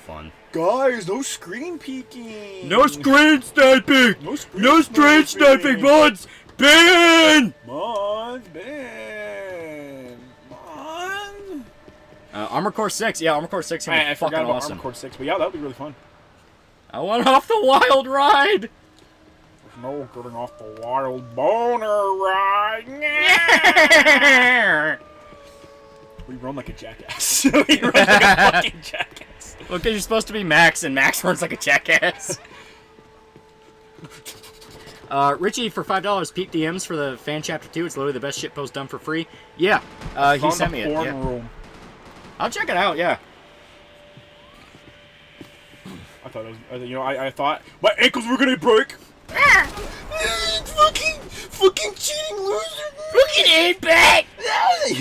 fun. Guys, no screen peeking. No screen sniping! No screen sniping, mods! Ban! Mods ban. Mon. Armor Core 6. Yeah, Armor Core 6 is gonna be I fucking forgot about awesome. Armored Core 6, but yeah, that would be really fun. I want off the wild ride! There's no getting off the wild boner ride. We run like a jackass. We run like a fucking jackass. Well, because you're supposed to be Max, and Max runs like a jackass. Richie, for $5, peep DMs for the fan chapter 2. It's literally the best shitpost done for free. Yeah, he sent me it. Yeah. Room. I'll check it out, yeah. I thought it was, I thought my ankles were gonna break. Fucking cheating loser. Fucking 8-bit!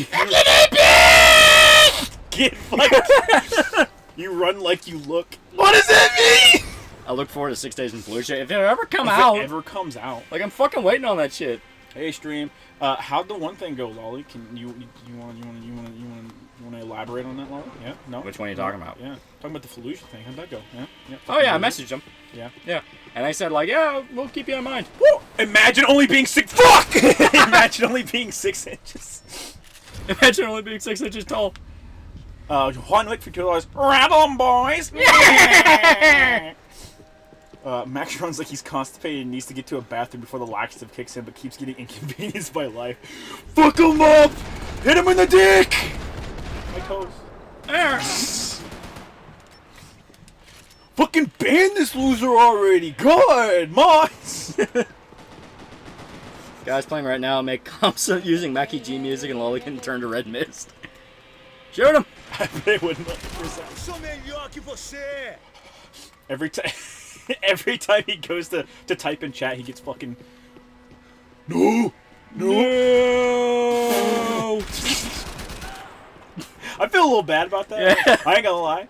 Fucking 8-bit! Get fucked. You run like you look. What does that mean? I look forward to 6 Days in Fallujah. If it ever If out, it ever comes out. like I'm fucking waiting on that shit. Hey stream, how'd the one thing go, Lolly? Can you want to elaborate on that, Lolly? Yeah, no. Which one are you talking about? Yeah, talking about the Fallujah thing. How'd that go? Yeah. Oh yeah, I messaged him. Yeah. Yeah, and I said like, yeah, we'll keep you in mind. Woo! Imagine only being 6. Fuck! Imagine only being 6 inches. Imagine only being 6 inches tall. Juan Wick for $2. Rattle 'em, boys! Max runs like he's constipated and needs to get to a bathroom before the laxative kicks in, but keeps getting inconvenienced by life. Fuck him up! Hit him in the dick! My toes. Fucking ban this loser already! God, Moss! Guys playing right now make comps using Mackie G music and Lolly can turn to Red Mist. Shoot him! I bet it wouldn't let Every time. Every time he goes to type in chat, he gets fucking... No! I feel a little bad about that. Yeah. I ain't gonna lie.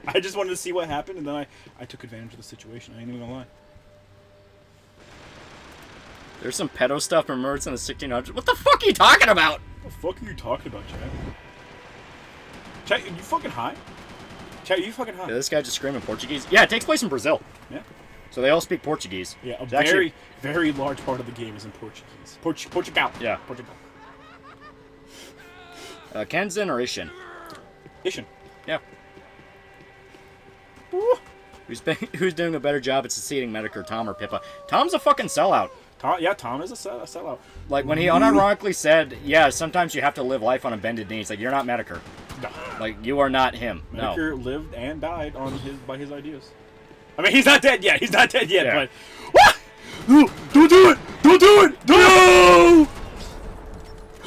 I just wanted to see what happened, and then I took advantage of the situation. I ain't even gonna lie. There's some pedo stuff from Mertz in the 1600s. What the fuck are you talking about? What the fuck are you talking about, chat? Chat, you fucking high? Chat, you fucking high? Yeah, this guy just screaming Portuguese. Yeah, it takes place in Brazil. Yeah. So they all speak Portuguese. Yeah, a It's very, actually- very large part of the game is in Portuguese. Portugal. Yeah. Portugal. Kenzin or Ishin? Ishin. Yeah. Woo. Who's doing a better job at succeeding, Medic or Tom or Pippa? Tom's a fucking sellout. Tom is a sellout. Like, when he unironically said, yeah, sometimes you have to live life on a bended knee. It's like, you're not Mediker. No. Like, you are not him. No. Medicare lived and died by his ideas. I mean, he's not dead yet. Yeah. But what? No, don't do it! Don't do it! No!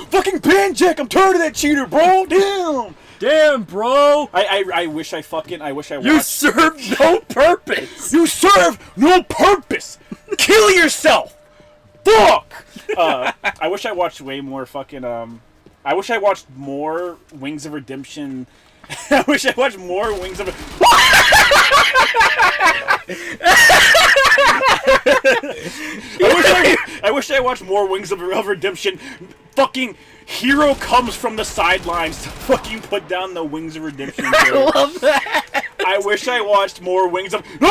Fucking ban Jack! I'm tired of that cheater, bro. Damn. Damn, bro! I wish I watched. You serve no purpose! You serve no purpose! Kill yourself. Fuck. I wish I watched way more fucking. I wish I watched more Wings of Redemption. I wish I watched more Wings of. I wish I watched more Wings of Redemption. Fucking hero comes from the sidelines to fucking put down the Wings of Redemption. I love that. I wish I watched more Wings of. No.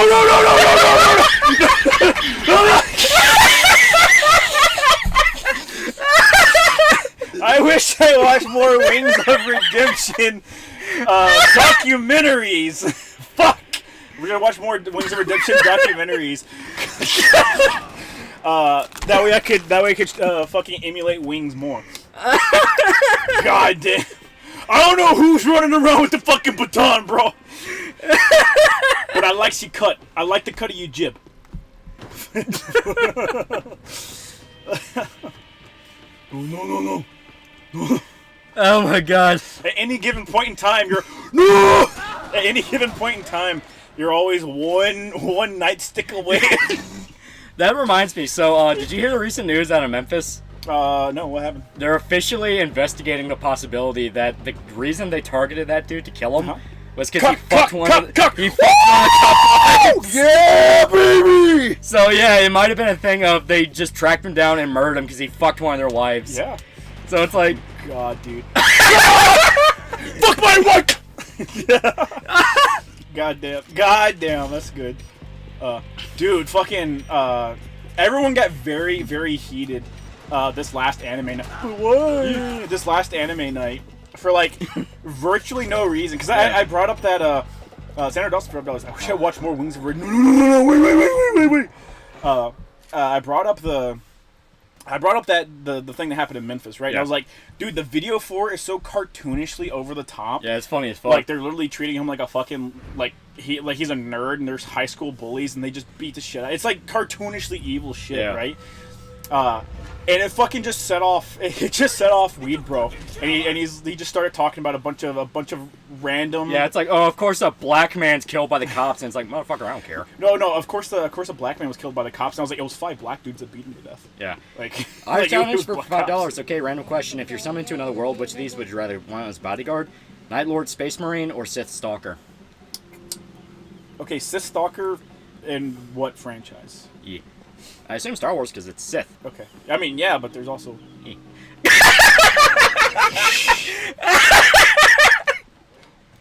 I wish I watched more Wings of Redemption documentaries. Fuck. We're gonna watch more Wings of Redemption documentaries. That way I could fucking emulate Wings more. God damn. I don't know who's running around with the fucking baton, bro. But I like she cut. I like the cut of you jib. No. Oh my god. At any given point in time, you're no. At any given point in time, you're always one nightstick away. That reminds me. So, did you hear the recent news out of Memphis? No. What happened? They're officially investigating the possibility that the reason they targeted that dude to kill him was because he fucked one of the couples. Yeah, baby. So yeah, it might have been a thing of they just tracked him down and murdered him because he fucked one of their wives. Yeah. So it's like, God, dude. Fuck my wife. God damn, that's good. Dude, fucking, everyone got very, very heated, this last anime night. What? This last anime night, for, like, virtually no reason. Because I brought up that, Sandra Dawson brought up, I wish I watched more Wings of Red. No, wait. I brought up the thing that happened in Memphis, right? Yeah. And I was like, dude, the video for it is so cartoonishly over the top. yeah, it's funny as fuck. Like they're literally treating him like a fucking he's a nerd and there's high school bullies and they just beat the shit out. It's like cartoonishly evil shit, Yeah. right? And it fucking just set off. It just set off weed, bro. And he just started talking about a bunch of random. Yeah, it's like, oh, of course a black man's killed by the cops, and it's like, motherfucker, I don't care. No. Of course a black man was killed by the cops. And I was like, it was 5 black dudes that beat him to death. Yeah. Like I like, challenge it was for black $5. cops. Okay, random question: if you're summoned to another world, which of these would you rather want as bodyguard? Night Lord, Space Marine, or Sith Stalker? Okay, Sith Stalker, in what franchise? Yeah. I assume Star Wars because it's Sith. Okay. I mean, yeah, but there's also.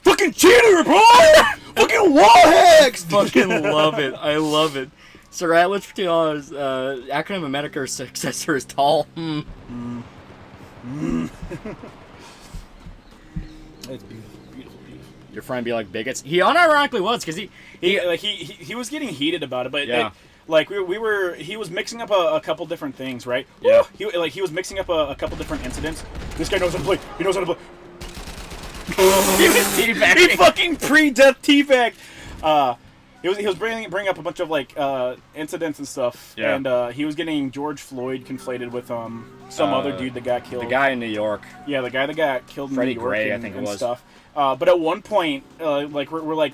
Fucking cheater, bro! Fucking wall hacks! Fucking love it. I love it. Sir Atlas for $2. Acronym of Medicare's successor is tall. It's beautiful. Your friend be like bigots. He unironically was because He was getting heated about it, but Yeah. he was mixing up a couple different things, right? Yeah. He was mixing up a couple different incidents. This guy knows how to play. He knows how to play. he was teabagging. He fucking pre-death teabag. He was bringing up a bunch of like incidents and stuff, Yeah. and he was getting George Floyd conflated with some other dude that got killed. The guy in New York. Yeah, the guy that got killed Freddie in New York Gray, I and, think it and was. stuff. But at one point, like we're like,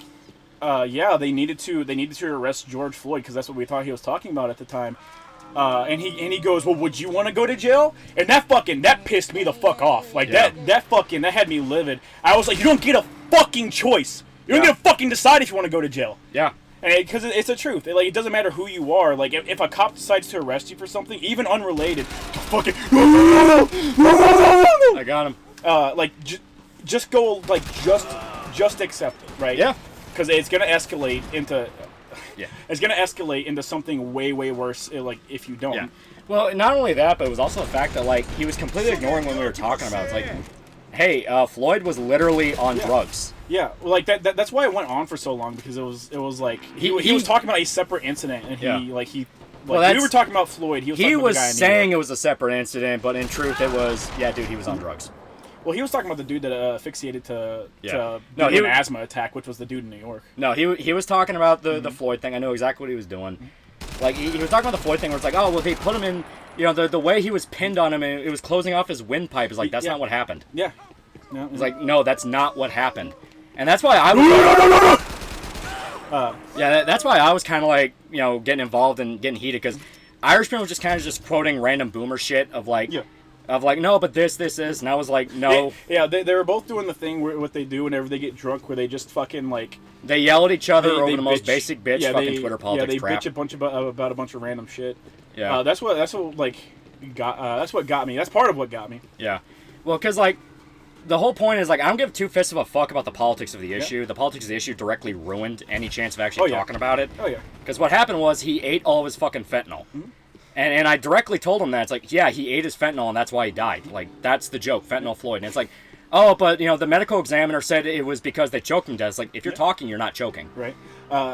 yeah, they needed to arrest George Floyd because that's what we thought he was talking about at the time. And he goes, well, would you want to go to jail? And that pissed me the fuck off. Like Yeah. that had me livid. I was like, you don't get a fucking choice. You don't get to fucking decide if you want to go to jail. Yeah. Because it's the truth. Like, it doesn't matter who you are. Like, if a cop decides to arrest you for something, even unrelated, fucking I got him. like just go like just accept it, right? Yeah. Because it's gonna escalate into Yeah. it's gonna escalate into something way worse. Like if you don't. Yeah. Well, not only that, but it was also the fact that like he was completely ignoring when we were talking about it. It's like, hey, Floyd was literally on drugs. Yeah, well, like that's why it went on for so long because it was like he was talking about a separate incident and we were talking about Floyd. He was talking about the guy in New saying York. it was a separate incident, but in truth it was he was on drugs. Well, he was talking about the dude that asphyxiated to No, an asthma attack, which was the dude in New York. No, he was talking about the Floyd thing. I know exactly what he was doing. Like he was talking about the Floyd thing where it's like, oh well, they put him in. You know, the way he was pinned on him, and it was closing off his windpipe. Is like that's not what happened. Yeah. No, It's like no, that's not what happened. And that's why I was. Yeah, that's why I was kind of like, getting involved and getting heated, because Irishman was just kind of just quoting random boomer shit of like, no, but this is, and I was like, no. They were both doing the thing where what they do whenever they get drunk, where they just fucking like they yell at each other over they the bitch. most basic bitch fucking Twitter politics they crap. bitch a bunch about a bunch of random shit. Yeah, that's what like got that's what got me. That's part of what got me. Yeah, well, because like the whole point is like I don't give two fists of a fuck about the politics of the issue. Yeah. The politics of the issue directly ruined any chance of actually talking about it. Oh yeah. Because what happened was he ate all of his fucking fentanyl. Mm-hmm. And I directly told him that. It's like, yeah, he ate his fentanyl and that's why he died. Like, that's the joke, fentanyl Floyd. And it's like, oh, but, the medical examiner said it was because they choked him to death. It's like, if you're talking, you're not choking. Right.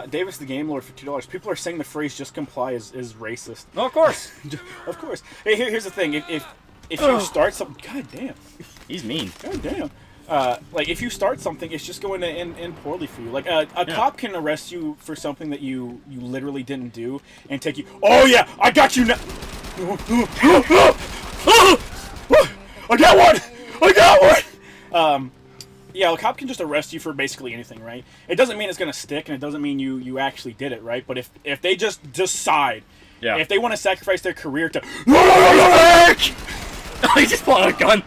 Davis the Game Lord for $2. People are saying the phrase "just comply" is racist. Oh, of course. Of course. Hey, here's the thing. If you start something... God damn. He's mean. God damn. Like, if you start something, it's just going to end poorly for you. Like, a cop can arrest you for something that you literally didn't do and take you... Oh, yeah! I got you now! I got one! I got one! Yeah, a cop can just arrest you for basically anything, right? It doesn't mean it's going to stick, and it doesn't mean you actually did it, right? But if they just decide... Yeah. If they want to sacrifice their career to... He just pulled out a gun.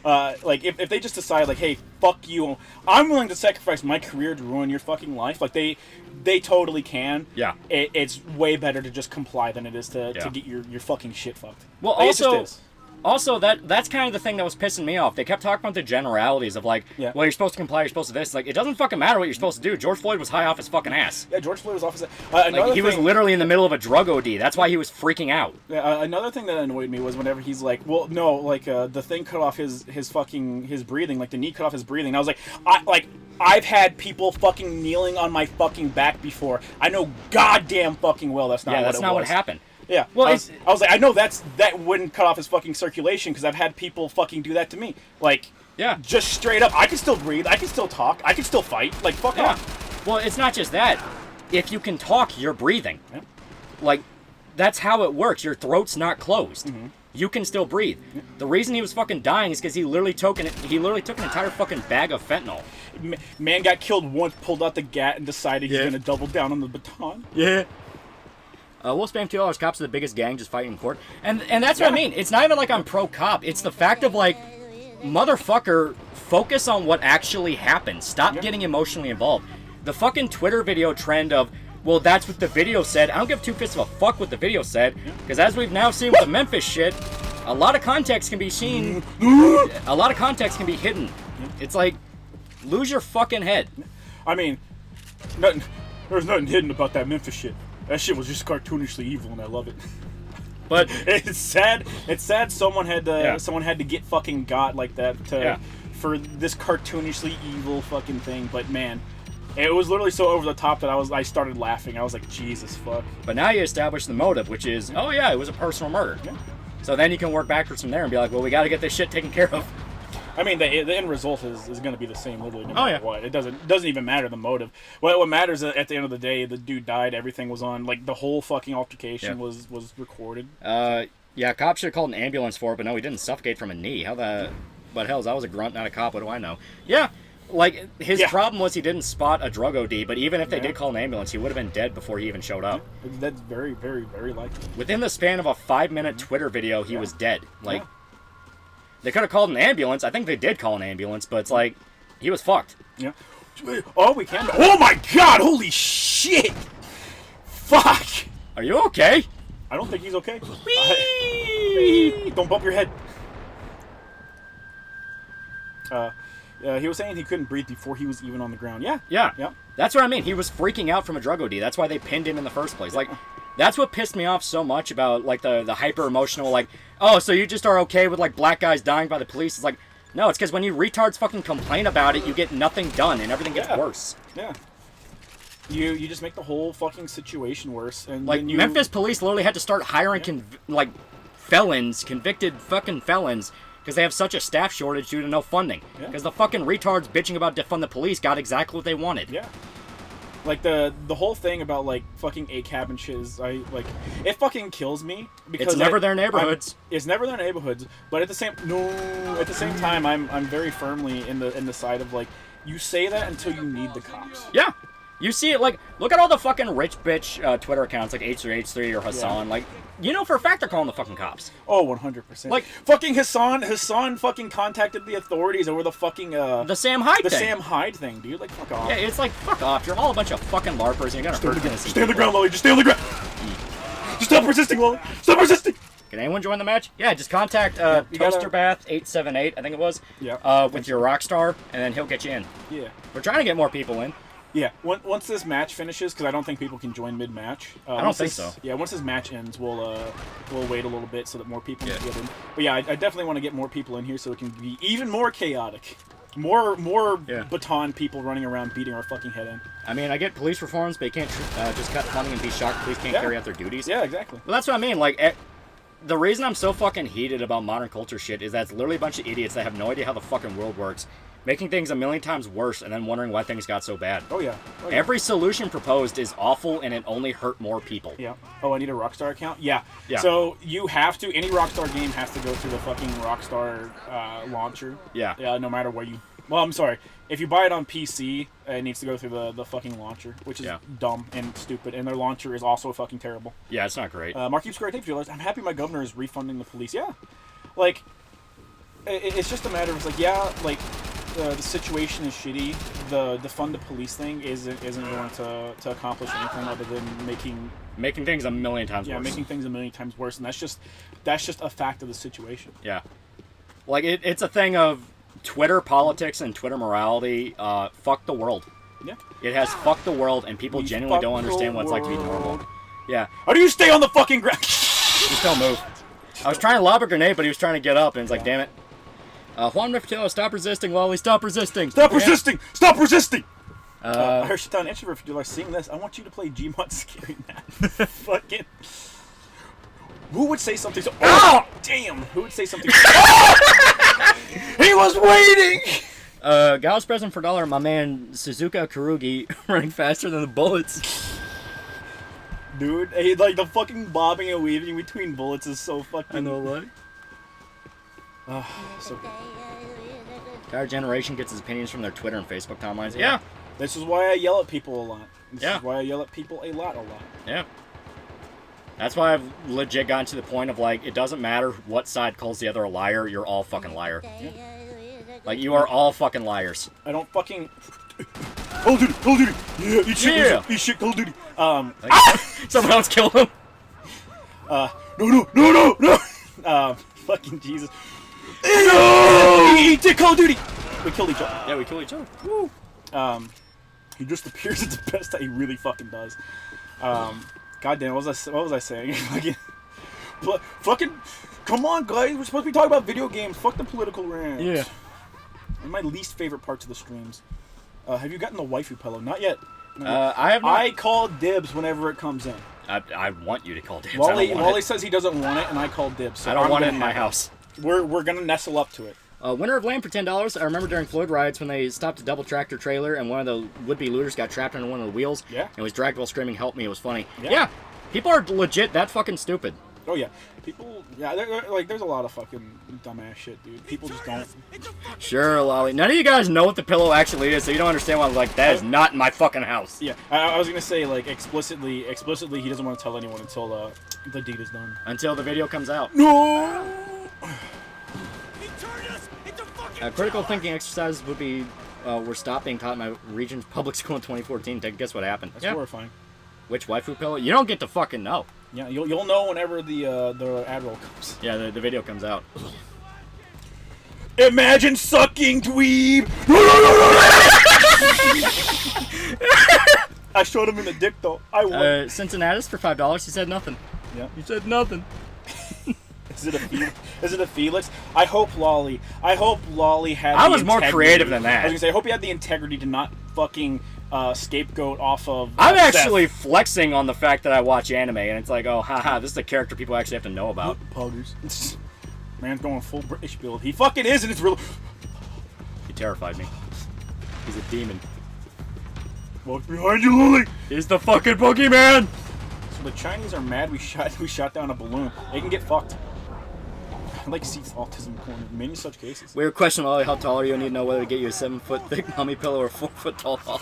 Like, if they just decide, like, hey, fuck you, I'm willing to sacrifice my career to ruin your fucking life, like, they totally can. Yeah. It's way better to just comply than it is to get your fucking shit fucked. Well, like, also, that's kind of the thing that was pissing me off. They kept talking about the generalities of, like, well, you're supposed to comply, you're supposed to this. Like, it doesn't fucking matter what you're supposed to do. George Floyd was high off his fucking ass. Yeah, George Floyd was off his ass. He was literally in the middle of a drug OD. That's why he was freaking out. Yeah, another thing that annoyed me was whenever he's like, well, no, like, the thing cut off his breathing, like, the knee cut off his breathing. And I was like, I've had people fucking kneeling on my fucking back before. I know goddamn fucking well that's not what it was. Yeah, that's not what happened. Yeah, well, I was like, I know that wouldn't cut off his fucking circulation because I've had people fucking do that to me. Like, just straight up, I can still breathe, I can still talk, I can still fight. Like, fuck off. Well, it's not just that. If you can talk, you're breathing. Yeah. Like, that's how it works. Your throat's not closed. Mm-hmm. You can still breathe. Yeah. The reason he was fucking dying is because he literally took an entire fucking bag of fentanyl. Man got killed once, pulled out the gat, and decided he's gonna double down on the baton. Yeah. We'll spam $2. Cops are the biggest gang, just fighting in court. And that's what I mean. It's not even like I'm pro-cop. It's the fact of, like, motherfucker, focus on what actually happened. Stop getting emotionally involved. The fucking Twitter video trend of, well, that's what the video said. I don't give two fists of a fuck what the video said. Because as we've now seen with the Memphis shit, a lot of context can be seen. A lot of context can be hidden. It's like, lose your fucking head. I mean, there's nothing hidden about that Memphis shit. That shit was just cartoonishly evil, and I love it. But it's sad. It's sad someone had to get fucking got like that for this cartoonishly evil fucking thing. But man, it was literally so over the top that I started laughing. I was like, Jesus fuck. But now you establish the motive, which is, oh yeah, it was a personal murder. Yeah. So then you can work backwards from there and be like, well, we got to get this shit taken care of. I mean, the end result is going to be the same, literally, no matter what. It doesn't even matter the motive. What matters at the end of the day, the dude died. Everything was on, like, the whole fucking altercation was recorded. Yeah, cops should have called an ambulance for it, but no, he didn't suffocate from a knee. But hell, I was a grunt, not a cop. What do I know? Yeah, like his problem was he didn't spot a drug OD. But even if they did call an ambulance, he would have been dead before he even showed up. That's very, very, very likely. Within the span of a 5-minute Twitter video, he was dead. Like. They could have called an ambulance. I think they did call an ambulance, but it's like, he was fucked. Yeah. Oh, we can. Oh my god, holy shit! Fuck! Are you okay? I don't think he's okay. Don't bump your head. He was saying he couldn't breathe before he was even on the ground. Yeah. That's what I mean. He was freaking out from a drug OD. That's why they pinned him in the first place. Like, that's what pissed me off so much about, like, the hyper-emotional, like, oh, so you just are okay with, like, black guys dying by the police? It's like, no, it's because when you retards fucking complain about it, you get nothing done, and everything gets worse. Yeah. You just make the whole fucking situation worse. And like, Memphis police literally had to start hiring, convicted fucking felons, because they have such a staff shortage due to no funding. Because the fucking retards bitching about defund the police got exactly what they wanted. Yeah. Like, the whole thing about, like, fucking ACAB and shit is, it fucking kills me. Because it's never their neighborhoods. It's never their neighborhoods. But at the same time, I'm very firmly in the side of, like, you say that until you need the cops. Yeah. You see it, like, look at all the fucking rich bitch Twitter accounts, like H3H3 or Hassan. Like, you know for a fact they're calling the fucking cops. Oh, 100%. Like, fucking Hassan fucking contacted the authorities over the fucking, the Sam Hyde the thing. Sam Hyde thing, dude. Like, fuck off. Yeah, it's like, fuck off. You're all a bunch of fucking LARPers and you're gonna hurt innocent Just stay on the people. ground, Lolly. Just stay on the ground. Just stop resisting, Lolly. Stop resisting. Can anyone join the match? Yeah, just contact you gotta- Toasterbath878, I think it was. Yeah. With your Rockstar, and then he'll get you in. Yeah. We're trying to get more people in. Yeah. Once this match finishes, because I don't think people can join mid-match. I don't think so. Yeah. Once this match ends, we'll wait a little bit so that more people can get in. But yeah, I definitely want to get more people in here so it can be even more chaotic. More baton people running around beating our fucking head in. I mean, I get police reforms, but you can't just cut funding and be shocked police can't carry out their duties. Yeah, exactly. Well, that's what I mean. Like, the reason I'm so fucking heated about modern culture shit is that it's literally a bunch of idiots that have no idea how the fucking world works, making things a million times worse and then wondering why things got so bad. Oh yeah. Every solution proposed is awful and it only hurt more people. Yeah. Oh, I need a Rockstar account? Yeah. Yeah. So you have to, any Rockstar game has to go through the fucking Rockstar launcher. Yeah. Yeah, no matter where you... Well, I'm sorry. If you buy it on PC, it needs to go through the fucking launcher, which is dumb and stupid. And their launcher is also fucking terrible. Yeah, it's not great. Markeep Square Tape Dealers, I'm happy my governor is refunding the police. Yeah. Like, it's just a matter of, it's like, yeah, like, the situation is shitty. The defund the police thing isn't going to accomplish anything other than Making things a million times worse. Yeah, making things a million times worse, and that's just a fact of the situation. Yeah. Like, it's a thing of Twitter politics and Twitter morality. Fuck the world. Yeah. It has fucked the world, and people genuinely don't understand what it's like to be normal. Yeah. How do you stay on the fucking ground? Just don't move. I was trying to lob a grenade, but he was trying to get up, and it's like, damn it. Juan Riftillo, stop resisting, Lolly. Stop resisting. Stop resisting. Stop resisting. I heard Shatan Introvert for like seeing this. I want you to play Gmod Scary Man. Fucking. Who would say something so? Oh, damn! Who would say something? He was waiting. Gauss present for $1. My man Suzuka Karugi running faster than the bullets. Dude, hey, like the fucking bobbing and weaving between bullets is so fucking. I know, like. So good. Our generation gets his opinions from their Twitter and Facebook timelines. Yeah. This is why I yell at people a lot. This Yeah. is why I yell at people a lot. Yeah. That's why I've legit gotten to the point of, like, it doesn't matter what side calls the other a liar, you're all fucking liar. Yeah. Like, you are all fucking liars. I don't fucking. Call of Duty, Call of Duty. Yeah, eat shit, Yeah. eat shit, Call of Duty. Someone else killed him. No. Fucking Jesus. No! Eat it, Call of Duty. We killed each other. Yeah, we killed each other. Woo. He just appears at the best that he really fucking does. Goddamn, what was I saying? Fucking, come on, guys. We're supposed to be talking about video games. Fuck the political rant. Yeah. One of my least favorite parts of the streams. Have you gotten the waifu pillow? Not yet. I have not. I call dibs whenever it comes in. I want you to call dibs. Wally says he doesn't want it, and I call dibs. So I don't want it gonna in my have house. We're gonna nestle up to it. Winner of Land for $10. I remember during Floyd riots when they stopped a double tractor trailer and one of the would-be looters got trapped under one of the wheels. Yeah. And was dragged while screaming, "Help me!" It was funny. Yeah. People are legit that fucking stupid. Oh yeah, people. Yeah, like there's a lot of fucking dumbass shit, dude. People just don't. Sure, Lolly. None of you guys know what the pillow actually is, so you don't understand why. Like, that is not in my fucking house. Yeah, I was gonna say like explicitly, he doesn't want to tell anyone until the deed is done. Until the video comes out. No. Critical thinking exercises would be were stopped being taught in my region's public school in 2014. Guess what happened? That's horrifying. Which waifu pillow? You don't get to fucking know. Yeah, you'll know whenever the ad roll comes. Yeah, the video comes out. Imagine sucking dweeb. I showed him in the dick though. I won. Cincinnatus for $5. He said nothing. Yeah. He said nothing. Is it a Felix? I hope Lolly had. I was more creative than that. I was gonna say, I hope he had the integrity to not fucking scapegoat off of. I'm Seth. actually flexing on the fact that I watch anime, and it's like, oh, haha, this is a character people actually have to know about. Poggers. Man's going full British build. He fucking is, and it's real. He terrified me. He's a demon. Walk behind you, Lily. He's the fucking boogeyman. So the Chinese are mad. We shot down a balloon. They can get fucked. I like Seeth's autism corner in many such cases. Weird question, Lolly. How tall are you? I need to know whether to get you a 7-foot thick mummy pillow or 4-foot tall doll.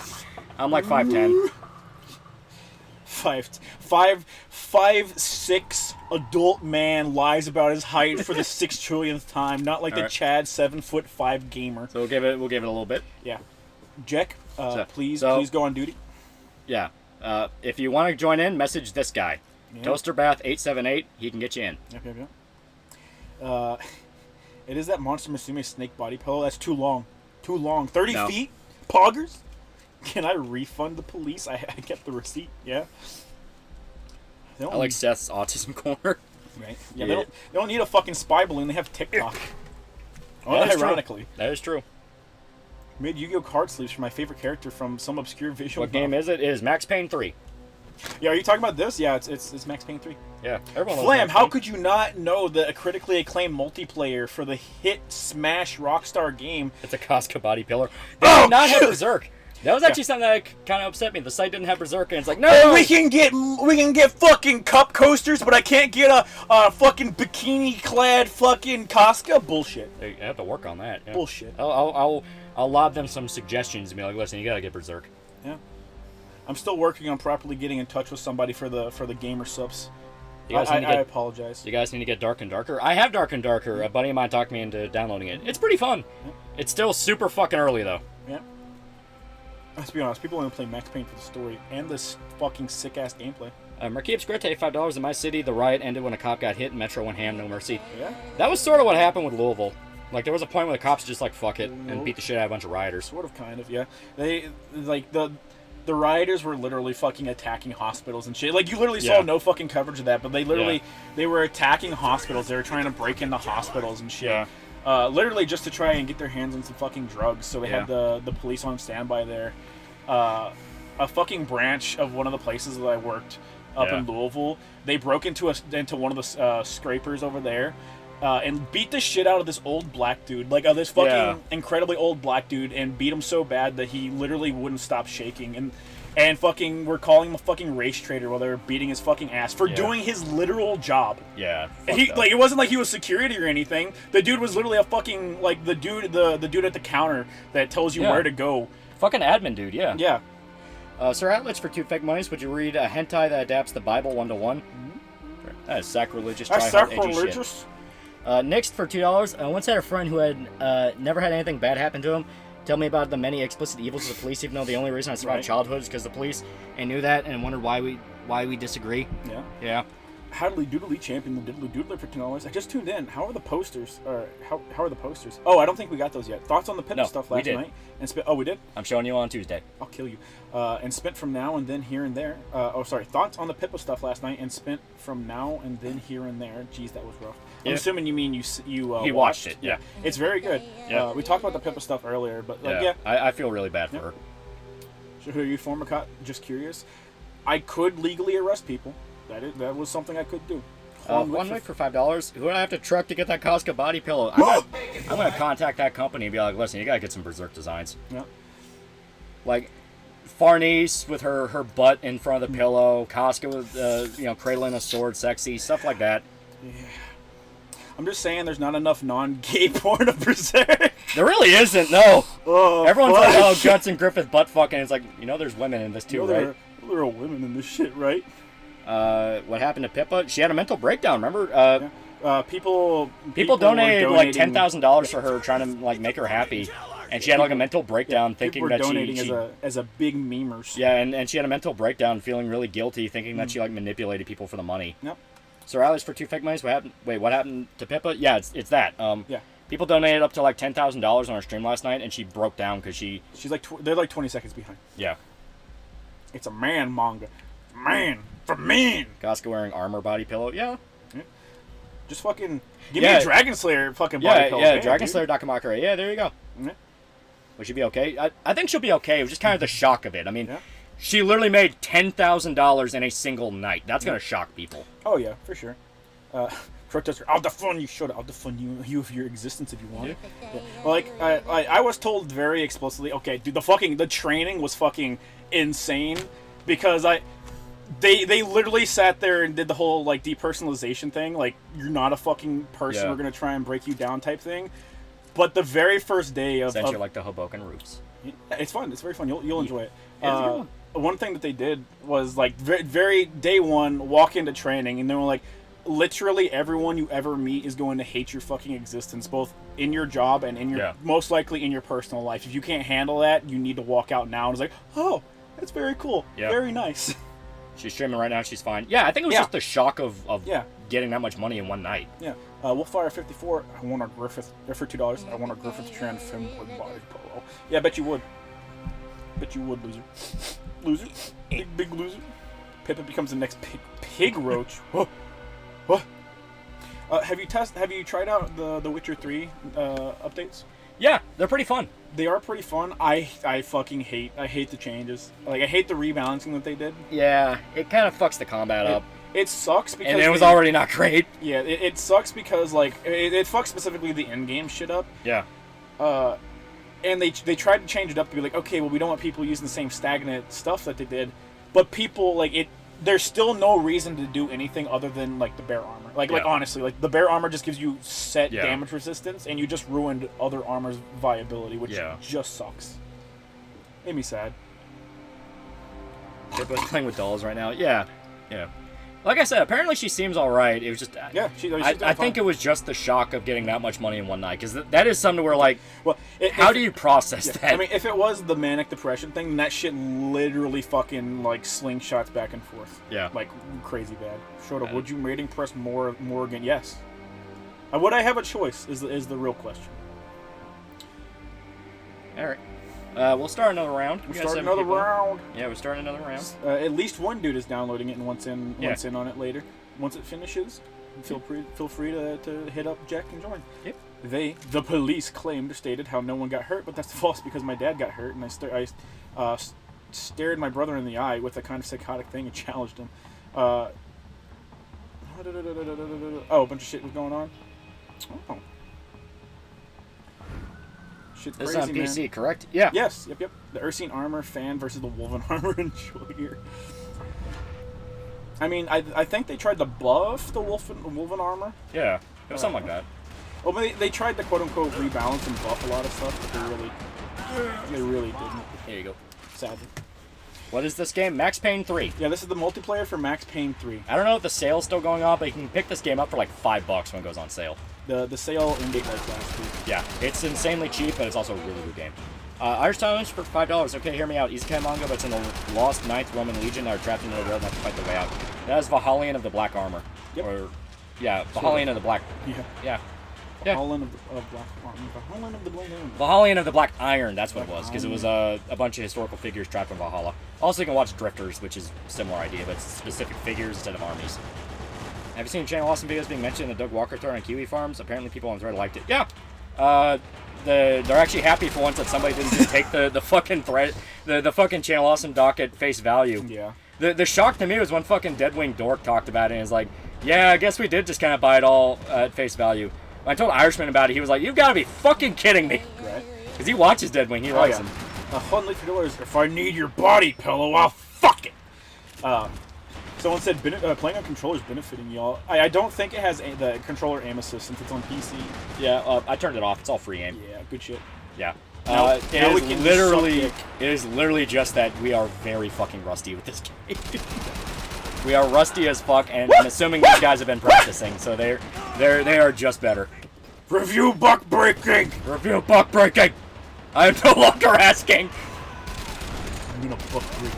I'm like 5'10". 5'6" adult man lies about his height for the 6 trillionth time, not like the Alright. Chad 7'5" gamer. So we'll give it a little bit. Yeah. Jack, please so- go on duty. Yeah. If you want to join in, message this guy. Yeah. Toasterbath878. He can get you in. Yep. It is that Monster Musume snake body pillow. That's too long. 30 No. feet? Poggers? Can I refund the police? I kept the receipt. Yeah. They don't I like Seth's autism corner. Right. Yeah, Yeah. They don't need a fucking spy balloon. They have TikTok. That is true. Ironically. That is true. Made Yu-Gi-Oh card sleeves for my favorite character from some obscure visual. What game is it? It is Max Payne 3. Yeah, are you talking about this? Yeah, it's Max Payne 3. Yeah. Everyone loves Flam, Max how Payne. could you not know the critically acclaimed multiplayer for the hit Smash Rockstar game? It's a Casca body pillar. They Oh, did not have shit! Berserk. That was actually something that kind of upset me. The site didn't have Berserk, and it's like, no! Oh, we can get fucking cup coasters, but I can't get a fucking bikini-clad fucking Casca? Bullshit. They have to work on that. Yeah. Bullshit. I'll lob them some suggestions and be like, listen, you gotta get Berserk. Yeah. I'm still working on properly getting in touch with somebody for the gamer subs. You guys I need to get- apologize. You guys need to get Dark and Darker. I have Dark and Darker. A buddy of mine talked me into downloading it. It's pretty fun. It's still super fucking early, though. Yeah. Let's be honest, people only play Max Payne for the story and this fucking sick-ass gameplay. Marquise Grete, $5 in my city. The riot ended when a cop got hit and Metro went ham, no mercy. Yeah? That was sort of what happened with Louisville. Like, there was a point where the cops just, like, fuck it, and beat the shit out of a bunch of rioters. Sort of, kind of, yeah. They, like, the rioters were literally fucking attacking hospitals and shit. Like, you literally saw Yeah. no fucking coverage of that, but they literally, they were attacking hospitals. They were trying to break into hospitals and shit. Yeah. Literally just to try and get their hands on some fucking drugs. So they had the police on standby there. A fucking branch of one of the places that I worked up in Louisville, they broke into one of the scrapers over there. And beat the shit out of this old black dude, like this fucking incredibly old black dude, and beat him so bad that he literally wouldn't stop shaking. And fucking, we're calling him a fucking race traitor while they were beating his fucking ass for doing his literal job. Yeah. Like, it wasn't like he was security or anything. The dude was literally a fucking, like, the dude at the counter that tells you where to go. Fucking admin dude, yeah. Yeah. Sir Atlas, for 2 fake monies, would you read a hentai that adapts the Bible 1-to-1? That is sacrilegious. That's try-hard, edgy shit. sacrilegious. Next, for $2, I once had a friend who had never had anything bad happen to him. Tell me about the many explicit evils of the police, even though the only reason I survived childhood is because of the police, and knew that and wondered why we disagree. Yeah. Yeah. Howdly Doodly champion the Diddly Doodler for $10. I just tuned in. How are the posters? Or how are the posters? Oh, I don't think we got those yet. Thoughts on the Pip stuff we last did. night? Oh, we did? I'm showing you on Tuesday. I'll kill you. And spent from now and then here and there. Thoughts on the Pippa stuff last night and spent from now and then here and there. Jeez, that was rough. I'm Yeah. assuming you mean you He watched it, yeah. It's very good. Yeah. We talked about the Pippa stuff earlier, but like, I feel really bad for her. So who are you, former cop? Just curious. I could legally arrest people. That was something I could do. One week for $5. Who would I have to truck to get that Casca body pillow? I'm gonna contact that company and be like, listen, you gotta get some Berserk designs. Yeah. Like Farnese with her butt in front of the pillow, Casca with cradling a sword, sexy stuff like that. Yeah. I'm just saying, there's not enough non-gay porn of Berserk. There really isn't. No. Oh, Everyone's fuck. like, oh, Guts and Griffith butt fucking. It's like, there's women in this too, right? There are women in this shit, right? What happened to Pippa? She had a mental breakdown. Remember? People People were donated like donating- $10,000 for her, trying to like make her happy, and she had like a mental breakdown, thinking people were that donating she as a big memers. yeah, and she had a mental breakdown, feeling really guilty, thinking that she like manipulated people for the money. Yep. So Riley's for 2 fake monies. What happened? Wait, what happened to Pippa? Yeah, it's that. Yeah. People donated up to like $10,000 on her stream last night, and she broke down because she. She's like they're like 20 seconds behind. Yeah. It's a man manga. Man for men. Casca wearing armor body pillow. Yeah. Just fucking give me a Dragon Slayer fucking body Yeah, pillow. yeah. Man, Dragon dude. Slayer Dakamakura. Yeah, there you go. Yeah. Will she be okay? I think she'll be okay. It was just kind of the shock of it. I mean, Yeah. she literally made $10,000 in a single night. That's gonna shock people. Oh yeah, for sure. Protester, I'll defund you. Shut up. I'll defund you of your existence if you want. Yeah. Well, like I was told very explicitly. Okay, dude, the training was fucking insane because they literally sat there and did the whole like depersonalization thing. Like, you're not a fucking person. Yeah. We're gonna try and break you down type thing. But the very first day of Essentially like the Hoboken Roots. It's fun. It's very fun. You'll enjoy it. Yeah, it's a good One thing that they did was like very day one, walk into training, and they were like, literally everyone you ever meet is going to hate your fucking existence, both in your job and in your most likely in your personal life. If you can't handle that, you need to walk out now. And it's like, oh, that's very cool. Yeah. Very nice. She's streaming right now. She's fine. Yeah, I think it was just the shock of getting that much money in one night. Yeah. Wolfire 54. I want a Griffith for $2. I want a Griffith trend film with body polo. Yeah, I bet you would. Bet you would, loser. Loser. Big loser. Pippa becomes the next pig roach. Whoa. What? Have you tried out the Witcher 3 updates? Yeah, they're pretty fun. They are pretty fun. I fucking hate the changes. Like, I hate the rebalancing that they did. Yeah, it kind of fucks the combat up. It sucks because... And it was already not great. Yeah, it sucks because, like, it fucks specifically the in-game shit up. Yeah. And they tried to change it up to be like, okay, well, we don't want people using the same stagnant stuff that they did. But people, like, there's still no reason to do anything other than, like, the bear armor. Like honestly, like, the bear armor just gives you set damage resistance, and you just ruined other armor's viability, which just sucks. Made me sad. Pippa's playing with dolls right now. Yeah. Like I said, apparently she seems alright. It was just... Yeah, I think it was just the shock of getting that much money in one night, because that is something where, like, well, how do you process that? I mean, if it was the manic depression thing, then that shit literally fucking, like, slingshots back and forth. Yeah. Like, crazy bad. Shota, would you rating press more again? Yes. Would I have a choice is the real question. Alright. We'll start another round. We're starting another round. Yeah, we're starting another round. At least one dude is downloading it and wants in on it later. Once it finishes, feel free to hit up Jack and join. Yep. The police stated how no one got hurt, but that's false because my dad got hurt, and I stared my brother in the eye with a kind of psychotic thing and challenged him. Oh, a bunch of shit was going on. Oh. Shit's this crazy, is on PC, man. correct? Yeah. Yes. Yep. The Ursine Armor fan versus the Wolven Armor enjoyer. I mean, I think they tried to buff the Wolven Armor. Yeah. It was something like that. Well, they tried to quote-unquote rebalance and buff a lot of stuff, but they really didn't. Here you go. Sadly. What is this game? Max Payne 3. Yeah, this is the multiplayer for Max Payne 3. I don't know if the sale's still going on, but you can pick this game up for like $5 when it goes on sale. The sale ended like last week. Yeah, it's insanely cheap, but it's also a really good game. Irish Challenge for $5. Okay, hear me out. Isekai manga, but it's in the lost 9th Roman Legion that are trapped in the world and have to fight their way out. That is Valhallian of the Black Armor. Yep. Valhallian of the Black... Yeah. Yeah. Valhallian of the Black Armor. Valhallian of the Black Iron. Valhallian of the Black Iron, that's what it was, because it was a bunch of historical figures trapped in Valhalla. Also, you can watch Drifters, which is a similar idea, but it's specific figures instead of armies. Have you seen Channel Awesome videos being mentioned in the Doug Walker tour on Kiwi Farms? Apparently people on the thread liked it. Yeah. They're actually happy for once that somebody didn't just take the fucking thread, the fucking Channel Awesome doc at face value. Yeah. The shock to me was when fucking Deadwing Dork talked about it and was like, yeah, I guess we did just kind of buy it all at face value. When I told Irishman about it, he was like, you've got to be fucking kidding me. Right. Because he watches Deadwing, he likes him. $100, if I need your body pillow, I'll fuck it. Someone said playing on controller is benefiting y'all. I don't think it has the controller aim assist since it's on PC. Yeah, I turned it off. It's all free aim. Yeah, good shit. Yeah. Now It is literally just that we are very fucking rusty with this game. We are rusty as fuck, and I'm assuming these guys have been practicing, so they are just better. Review buck breaking. Review buck breaking. I am no longer asking. I'm gonna buck break.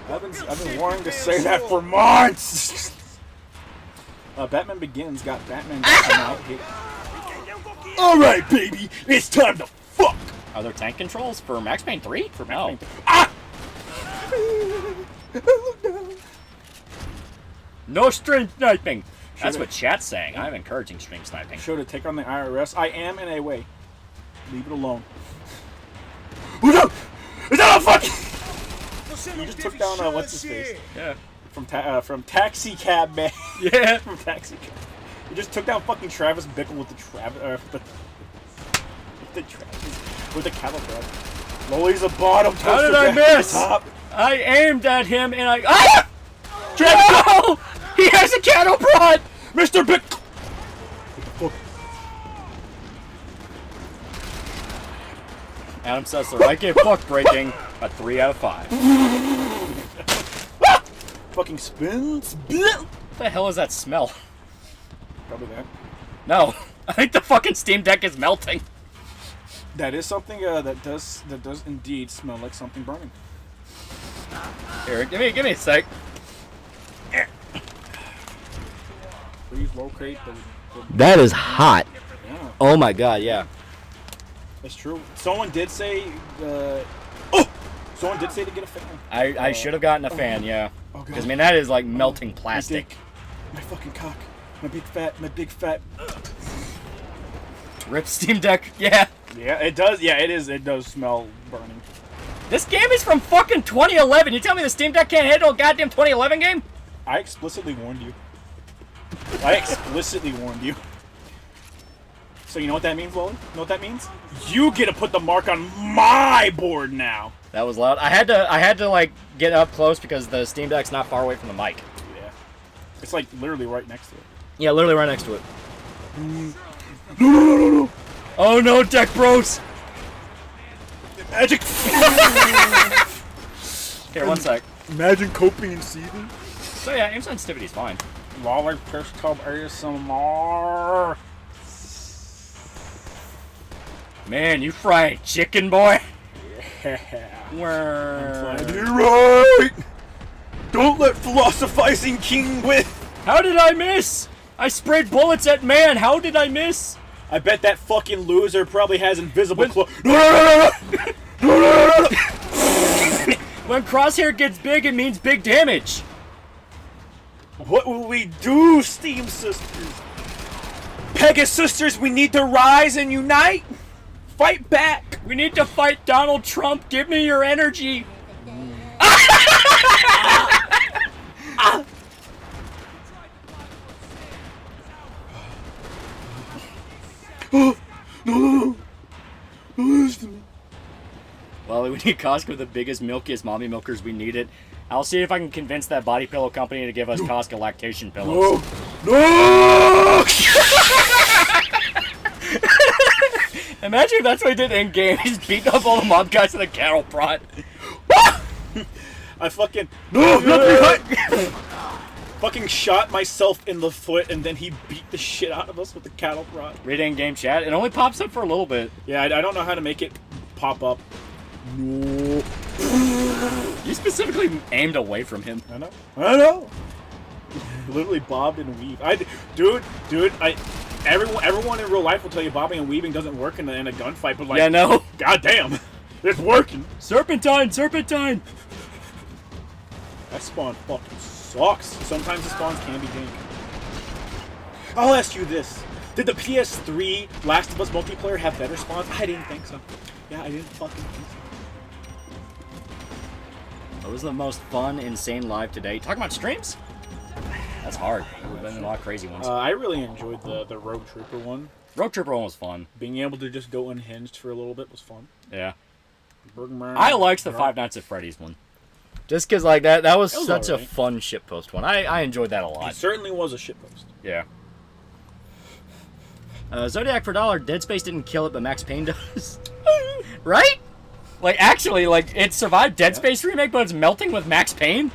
I've been wanting to say that for months. Batman Begins got Batman out. All right, baby, it's time to fuck. Are there tank controls for Max Payne 3? For Max Payne 3. Ah! No stream sniping. That's what chat's saying. I'm encouraging stream sniping. Show to take on the IRS. I am in a way. Leave it alone. Is that a fucking? You just took down what's his face? Yeah. From Taxi Cab Man. Yeah. From Taxi Cab. You just took down fucking Travis Bickle with the cattle prod. Loli's a bottom. How did I miss? I aimed at him and I. Ah! No! He has a cattle prod! Mr. Bickle! Adam Sessler, I give fuck breaking a 3 out of 5. Fucking spins. What the hell is that smell? Probably that. No, I think the fucking Steam Deck is melting. That is something that does indeed smell like something burning. Here, give me a sec. Please locate the That is hot. yeah. Oh my god, yeah. It's true. Someone did say someone did say to get a fan. I should have gotten a fan, yeah. Oh god. Because I mean that is like melting plastic. My dick. My fucking cock. My big fat. Rip Steam Deck, yeah. Yeah, it does. Yeah, it is. It does smell burning. This game is from fucking 2011. You tell me the Steam Deck can't handle a goddamn 2011 game? I explicitly warned you. I explicitly warned you. So you know what that means, Loli? You know what that means? You get to put the mark on my board now. That was loud. I had to like get up close because the Steam Deck's not far away from the mic. Yeah. It's like literally right next to it. Yeah, literally right next to it. No. Oh no, Deck Bros! Magic. Here, one sec. Imagine coping and seething. So yeah, aim sensitivity's fine. Lolly Piss Tub ASMR. Man, you frying chicken, boy? Yeah. Where? You're right. Don't let philosophizing king with. How did I miss? I sprayed bullets at man. How did I miss? I bet that fucking loser probably has invisible clo- No. When crosshair gets big, it means big damage. What will we do, Steam Sisters? Pegasisters, we need to rise and unite. Fight back. We need to fight Donald Trump. Give me your energy. Well, we need Costco with the biggest, milkiest mommy milkers. We need it. I'll see if I can convince that body pillow company to give us Costco lactation pillows. No! Imagine if that's what he did in game. He's beating up all the mob guys with a cattle prod. I fucking no! Fucking shot myself in the foot, and then he beat the shit out of us with the cattle prod. Read in-game chat. It only pops up for a little bit. Yeah, I don't know how to make it pop up. No. You specifically aimed away from him. I know. Literally bobbed and weaved. Dude. Everyone in real life will tell you bobbing and weaving doesn't work in a gunfight, but like, Yeah, no. goddamn, it's working. Serpentine. That spawn fucking sucks. Sometimes the spawns can be dank. I'll ask you this: did the PS3 Last of Us multiplayer have better spawns? I didn't think so. Yeah, I didn't fucking think so. What was the most fun, insane live today? Talking about streams? That's hard. We've been in a lot of crazy ones. I really enjoyed the Road Trooper one. Road Trooper one was fun. Being able to just go unhinged for a little bit was fun. Yeah. Bergman, I liked the Five Nights at Freddy's one. Just because, like, that was such a alright. fun shitpost one. I enjoyed that a It lot. certainly was a shitpost. Yeah. Zodiac for $1. Dead Space didn't kill it, but Max Payne does. Right? Like, actually, like, it survived Dead Space remake, but it's melting with Max Payne?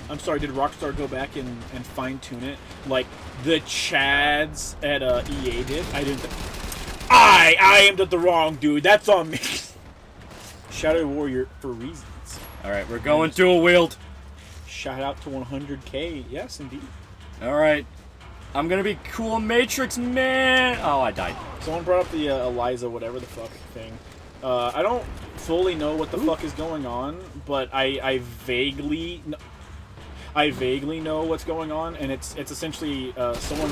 I'm sorry, did Rockstar go back and fine-tune it like the Chads at EA did? I didn't. I aimed at the wrong dude. That's on me. Shadow Warrior for reasons. Alright, we're going dual wield. Shout out to 100K. Yes, indeed. Alright. I'm gonna be cool Matrix, man! Oh, I died. Someone brought up the Eliza whatever the fuck thing. I don't fully know what the fuck is going on, but I vaguely know what's going on, and it's essentially someone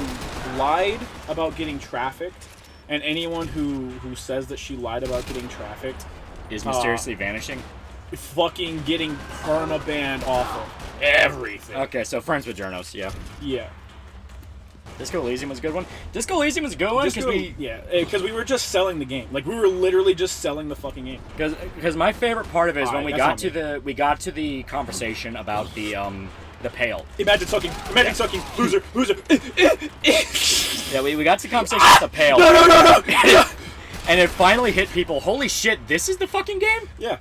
lied about getting trafficked, and anyone who says that she lied about getting trafficked Is mysteriously vanishing. fucking getting perma-banned off of everything. Okay, so friends with journos, yeah. Yeah. Disco Elysium was a good one. Disco Elysium was a good one because we were just selling the game. Like, we were literally just selling the fucking game. Because my favorite part of it is when we Alright, got to the conversation about the pail. Imagine sucking, loser. Yeah, we got to the conversation about the pail. No. and it finally hit people. Holy shit, this is the fucking game? Yeah.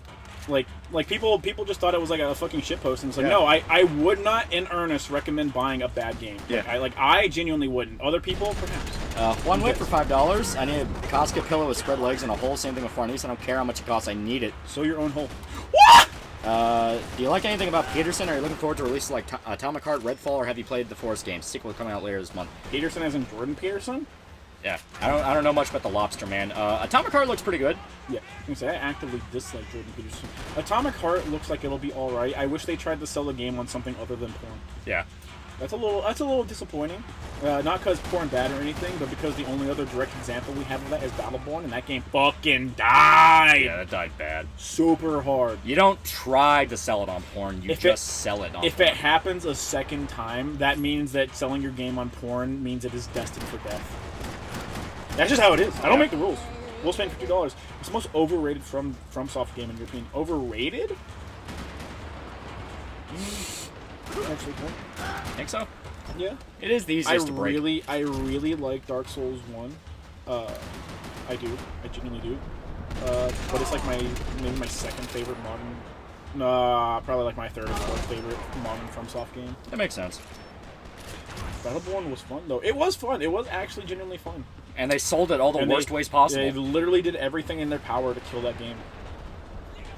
Like people just thought it was like a fucking shitpost, and it's like, Yeah. no, I would not in earnest recommend buying a bad game. Yeah. I genuinely wouldn't. Other people, perhaps. One whip for $5. I need a Costco pillow with spread legs and a hole. Same thing with Farnese. I don't care how much it costs. I need it. Sew your own hole. Do you like anything about Peterson? Are you looking forward to releases like Atomic Heart, Redfall, or have you played the Forest games? Sequel coming out later this month. Peterson as in Jordan Peterson? Yeah, I don't know much about the Lobster Man. Atomic Heart looks pretty good. Yeah, I can say I actively dislike Jordan Peterson. Atomic Heart looks like it'll be all right. I wish they tried to sell the game on something other than porn. Yeah. That's a little disappointing. Not because porn bad or anything, but because the only other direct example we have of that is Battleborn, and that game fucking died. Yeah, that died bad. Super hard. You don't try to sell it on porn. You just sell it on. If it happens a second time, that means that selling your game on porn means it is destined for death. That's just how it is. I don't make the rules. We'll spend $50. It's the most overrated FromSoft game in your opinion. Overrated? Actually, Think so? yeah. It is the easiest to break. I really like Dark Souls 1. I do. I genuinely do. But it's like maybe my second favorite modern. Probably like my third or fourth favorite modern FromSoft game. That makes sense. Battleborn was fun though. It was fun. It was actually genuinely fun. And they sold it all the worst ways possible. They literally did everything in their power to kill that game.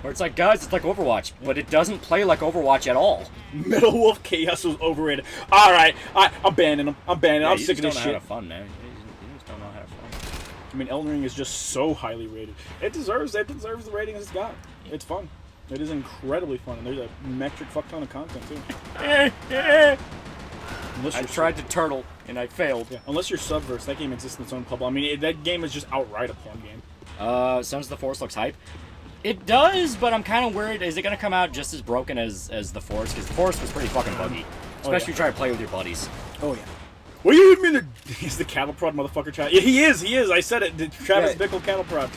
Where it's like, guys, it's like Overwatch, but it doesn't play like Overwatch at all. Metal Wolf Chaos was overrated. All right, I'm banning them. I'm banning. I'm you sick of this just don't know shit. how to have fun, man. You just don't know how to have fun. I mean, Elden Ring is just so highly rated. It deserves the rating it's got. It's fun. It is incredibly fun, and there's a metric fuck ton of content too. I tried to turtle, and I failed. Yeah, unless you're Subverse, that game exists in its own bubble. I mean, that game is just outright a porn game. Sons of the Forest looks hype. It does, but I'm kind of worried. Is it going to come out just as broken as the Forest? Because the Forest was pretty fucking buggy. Especially if you try to play with your buddies. Oh, yeah. What do you mean he's the cattle prod motherfucker? Yeah, he is. I said it. The Travis Bickle cattle prod.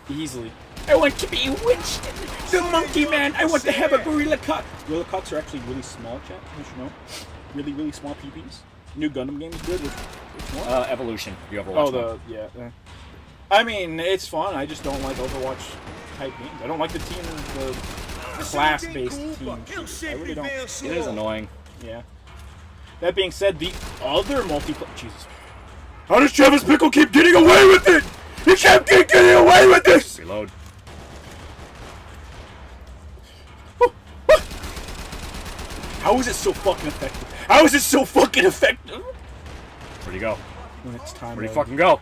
Easily. I want to be Winston, the monkey man. I want to have a gorilla cock. Gorilla cocks are actually really small, chat. You should know. Really, really small peepees. New Gundam game is good. Which one? Evolution. The Overwatch one. Yeah. I mean, it's fun. I just don't like Overwatch type games. I don't like the class-based team. I really don't. It is annoying. Yeah. That being said, the other multiplayer. Jesus. How does Travis Bickle keep getting away with it? He kept getting away with this. Reload. How is it so fucking effective? How is it so fucking effective? Where'd he go? When it's time. Where'd he fucking go?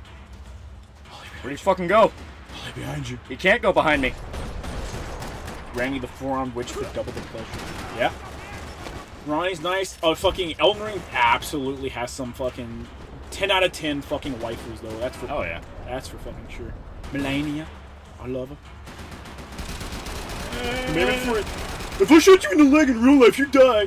Where'd he fucking go? Ollie behind you. He can't go behind me. Randy the four-armed witch for double the pleasure. Yeah. Ronnie's nice. Oh, fucking Elden Ring absolutely has some fucking 10 out of 10 fucking waifus though. That's for. Oh yeah. That's for fucking sure. Melania, I love her. Maybe for it. If I shoot you in the leg in real life, you die.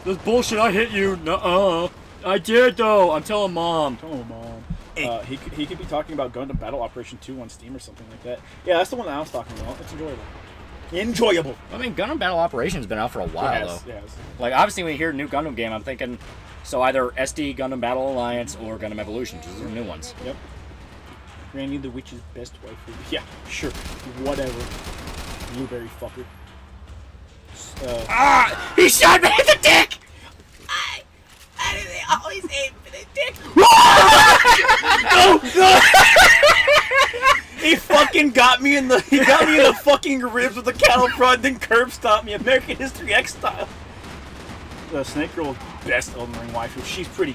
That's bullshit. I hit you. Nuh-uh. I did though. I'm telling mom. Oh, mom. He could be talking about Gundam Battle Operation 2 on Steam or something like that. Yeah, that's the one that I was talking about. It's enjoyable. Enjoyable. I mean, Gundam Battle Operation's been out for a while though. Yes. Like obviously, when you hear a new Gundam game, I'm thinking so either SD Gundam Battle Alliance or Gundam Evolution. Those are new ones. Yep. Randy the Witch's best wife. Yeah, sure. Whatever. Blueberry fucker. He shot me in the dick. I always aim for the dick. No! He fucking got me in the fucking ribs with the cattle prod, then curb stomped me, American History X style. The Snake Girl, best Elden Ring waifu. She's pretty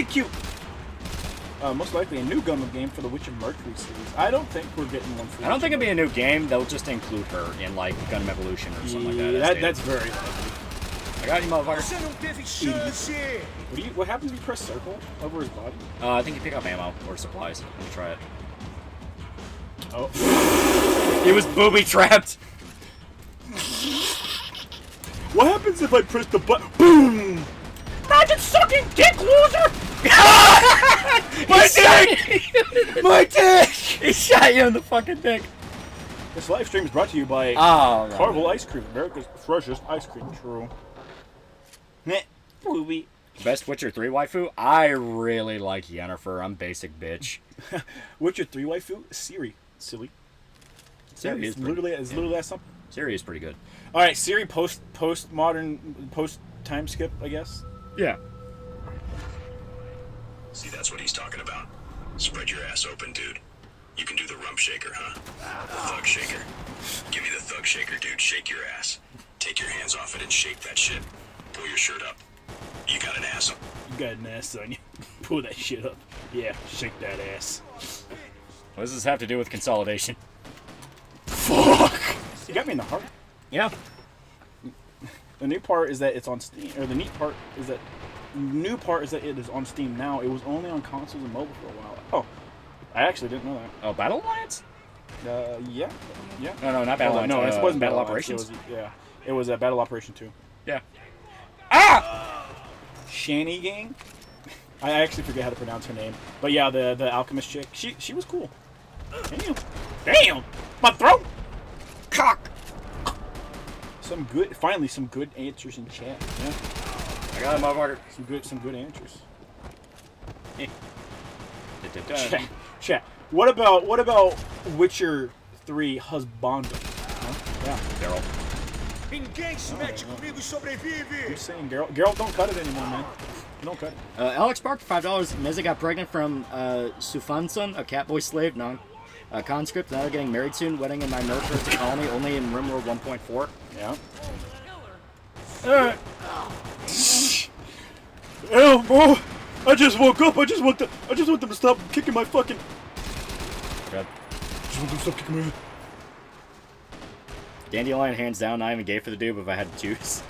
cute. Most likely a new Gundam game for the Witch of Mercury series. I don't think we're getting one for I don't think it'd be a new game. They'll just include her in like Gundam Evolution or something like that. That's very likely. I got you, motherfucker. What happens if you press circle over his body? I think you pick up ammo or supplies. Let me try it. Oh. He was booby trapped. What happens if I press the button? Boom! Imagine sucking dick, loser! My dick! My dick! He shot you in the fucking dick. This live stream is brought to you by Carvel Ice Cream, America's freshest ice cream. True. Meh. Booby. Best Witcher 3 waifu? I really like Yennefer. I'm basic bitch. Witcher 3 waifu? Siri. Silly. Siri is It's literally as something. Siri is pretty good. All right, Siri post time skip, I guess. Yeah. See, that's what he's talking about. Spread your ass open, dude. You can do the rump shaker, huh? The thug shaker. Give me the thug shaker, dude. Shake your ass. Take your hands off it and shake that shit. Pull your shirt up. You got an ass up. You got an ass on you. Pull that shit up. Yeah, shake that ass. What does this have to do with consolidation? Fuck! You got me in the heart. Yeah. The new part is that it's on Steam, or the neat part is that it is on Steam now. It was only on consoles and mobile for a while. Oh, I actually didn't know that. Oh, Battle Alliance? Yeah. No, not Battle Alliance. No, it wasn't Battle Alliance. Operations. It was a Battle Operation 2. Yeah. Ah! Shani Gang. I actually forget how to pronounce her name, but yeah, the alchemist chick. She was cool. Damn, my throat. Cock. Some good answers in chat. Yeah. I got it, motherfucker. Some good answers. Chat. Chat. What about Witcher 3 husband? Huh? Yeah. Daryl. Ninguém se mete comigo e sobrevive! I'm saying, Geralt, don't cut it anymore, man. Don't cut it. Alex Park for $5. Meza got pregnant from Sufanson, a catboy slave, conscript. Now they're getting married soon. Wedding in my military colony, only in RimWorld 1.4. Yeah. Hell, bro! I just woke up. I just want them to stop kicking my fucking. Good. I just want them to stop kicking my head. Dandelion, hands down, not even gay for the dude, but if I had to choose.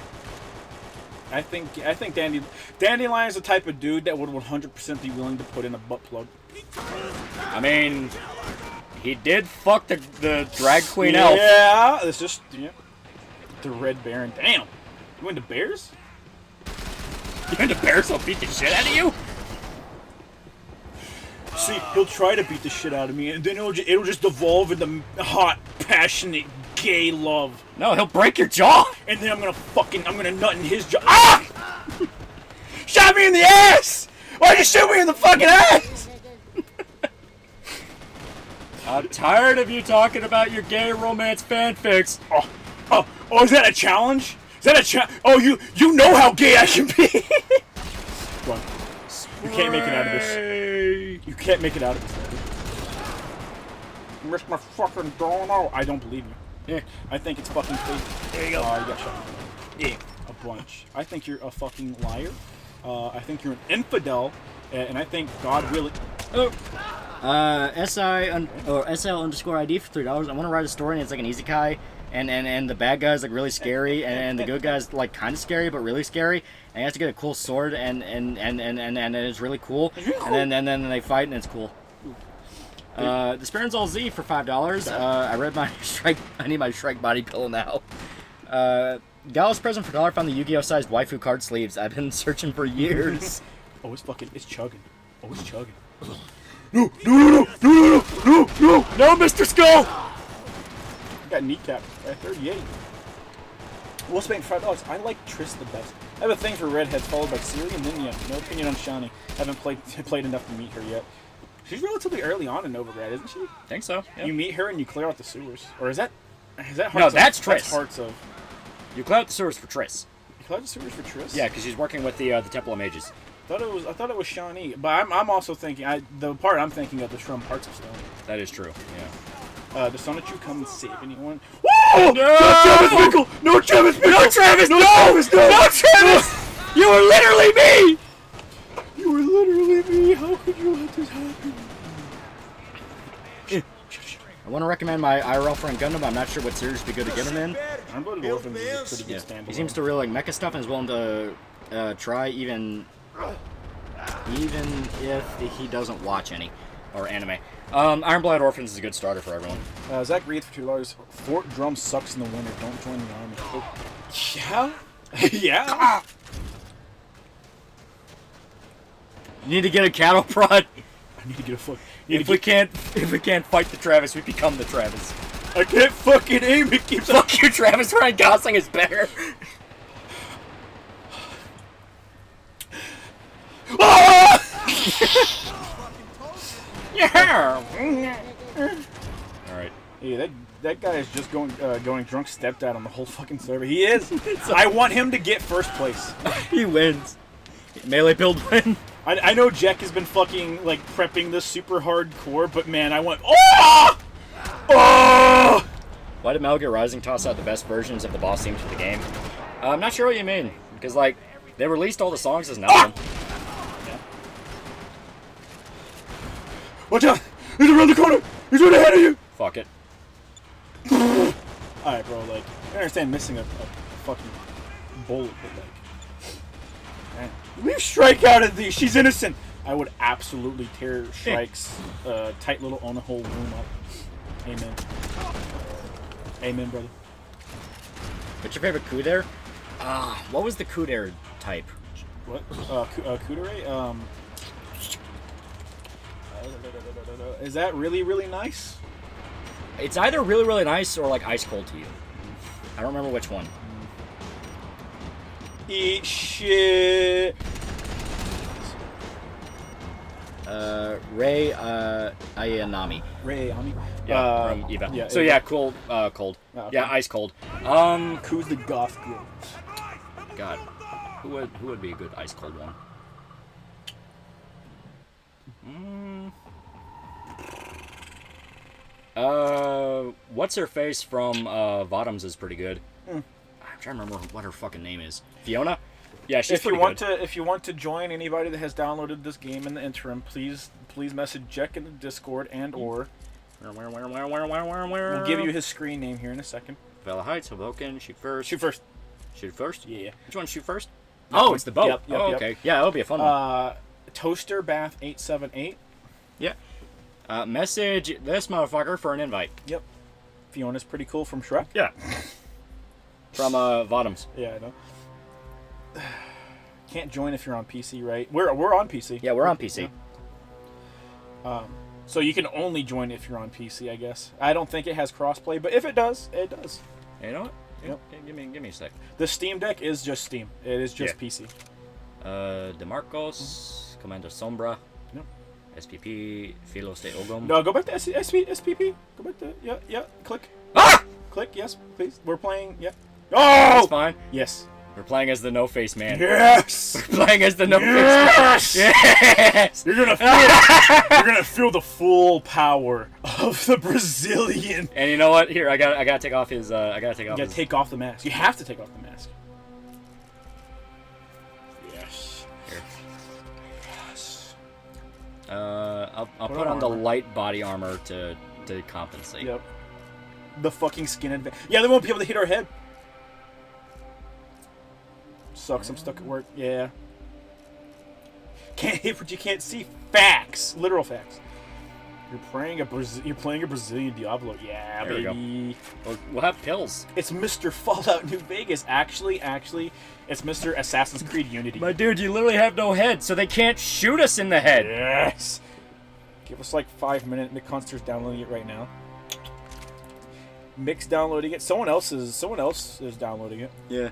I think Dandelion's the type of dude that would 100% be willing to put in a butt plug. I mean, he did fuck the drag queen elf. Yeah, it's just the Red Baron. Damn, you into bears? You into bears? I'll beat the shit out of you. See, he'll try to beat the shit out of me, and then it'll just devolve into hot, passionate, gay love. No, he'll break your jaw. And then I'm gonna nut in his jaw. Ah! Shot me in the ass! Why'd you shoot me in the fucking ass? I'm tired of you talking about your gay romance fanfics. Oh, is that a challenge? Is that a challenge? Oh, you know how gay I can be. Run. You can't make it out of this. You can't make it out of this. You missed my fucking dono. I don't believe you. Yeah, I think it's fucking fake. There you go. You got shot. Yeah, a bunch. I think you're a fucking liar. I think you're an infidel, and I think God really. SL_ID for $3. I want to write a story and it's like an isekai, and the bad guy's like really scary, and the good guy's like kind of scary but really scary, and he has to get a cool sword, and it's really cool, and then they fight and it's cool. The Spearns All Z for $5. I read my Shrike. I need my Shrike body pillow now. Gallus present for $1 found the Yu-Gi-Oh sized waifu card sleeves. I've been searching for years. Oh, it's chugging. Oh, it's chugging. No, Mr. Skull! I got kneecapped at 38. We'll spend $5. I like Triss the best. I have a thing for redheads followed by Siri and then no opinion on Shani. Haven't played enough to meet her yet. She's relatively early on in Novigrad, isn't she? Think so. Yeah. You meet her and you clear out the sewers, or is that? Hearts no, that's Triss. That's Hearts of. You clear out the sewers for Triss. You clear out the sewers for Triss? Yeah, because she's working with the Temple of Mages. I thought it was Shani, but I'm also thinking the part I'm thinking of is from Hearts of Stone. That is true. Yeah. Does Sonichu come and save anyone? Whoa! No! Travis Bickle! No, Travis Bickle! No, Travis! No! Travis! No! No, Travis! You were literally me! You were literally me! How could you let this happen? I want to recommend my IRL friend Gundam. I'm not sure what series would be good to get him in. Unblooded Orphans is a pretty good standalone. He seems to really like mecha stuff and is willing to try even if he doesn't watch any or anime. Iron-Blooded Orphans is a good starter for everyone. Zach Reed for $2. Fort Drum sucks in the winter. Don't join the army. Oh. Yeah? Yeah? You need to get a cattle prod. I need to get a foot. If we can't fight the Travis, we become the Travis. I can't fucking aim. It keeps. Fuck you, Travis. Ryan Gosling is better. Yeah. All right. Yeah, that guy is just going drunk stepdad on the whole fucking server. He is. I want him to get first place. He wins. Melee build win. I know Jack has been fucking like prepping this super hardcore, but man, I want. Oh! Oh! Why did Metal Gear Rising toss out the best versions of the boss themes for the game? I'm not sure what you mean, because like they released all the songs as an album. Yeah. Watch out! He's around the corner. He's right ahead of you. Fuck it. Alright, bro. Like, I understand missing a fucking bullet, but like, man, leave Strike out of these. She's innocent. I would absolutely tear Strike's tight little on the whole room up. Amen. Amen, brother. What's your favorite coup there? What was the coup there type? What? Kudere? Is that really, really nice? It's either really, really nice or like ice cold to you. I don't remember which one. Eat shit. Ray Ayanami. Ray Ami. Yeah, from Eva. Yeah, so Eva. yeah, cold, cold. Oh, okay. Yeah, ice cold. Who's the goth girl? God, who would be a good ice cold one? What's her face from Vodums is pretty good. I'm trying to remember what her fucking name is. Fiona? Yeah, she's pretty good. If you want to join anybody that has downloaded this game in the interim, please message Jack in the Discord and/or we'll give you his screen name here in a second. Vela Heights, Hoboken, shoot first. Shoot first. Shoot first? Yeah. Which one shoot first? Oh, it's the boat. Yep, oh, yep. okay. Yeah, it'll be a fun one. Toaster Bath 878. Yeah. Message this motherfucker for an invite. Yep. Fiona's pretty cool from Shrek. Yeah. From Vodums. Yeah, I know. Can't join if you're on PC, right? We're on PC. Yeah, we're on PC. Yeah. So you can only join if you're on PC, I guess. I don't think it has crossplay, but if it does, it does. You know what? Yep. Give me a sec. The Steam Deck is just Steam. It is just Yeah. PC. DeMarcos, Commander Sombra, Yep. SPP, Philos de Ogum. No, go back to SPP. Go back to yeah. Click. Ah! Click. Yes, please. We're playing. Yeah. That's Oh. fine. Yes. We're playing as the No Face Man. Yes. We're playing as the No Yes! Face Man. Yes. You're gonna feel the full power of the Brazilian. And you know what? Here, I gotta take off his. I gotta take off. You gotta take off the mask. You have to take off the mask. Yes. Here. Yes. I'll put on the light body armor to compensate. Yep. The fucking skin advantage. Yeah, they won't be able to hit our head. Sucks. I'm stuck at work. Yeah. Can't hit what you can't see. Facts. Literal facts. You're playing a Brazilian Diablo. Yeah, There we go. baby. We'll have pills. It's Mr. Fallout New Vegas. Actually, it's Mr. Assassin's Creed Unity. My dude, you literally have no head, so they can't shoot us in the head. Yes. Give us like 5 minutes. McConster's downloading it right now. Mick's downloading it. Someone else is downloading it. Yeah.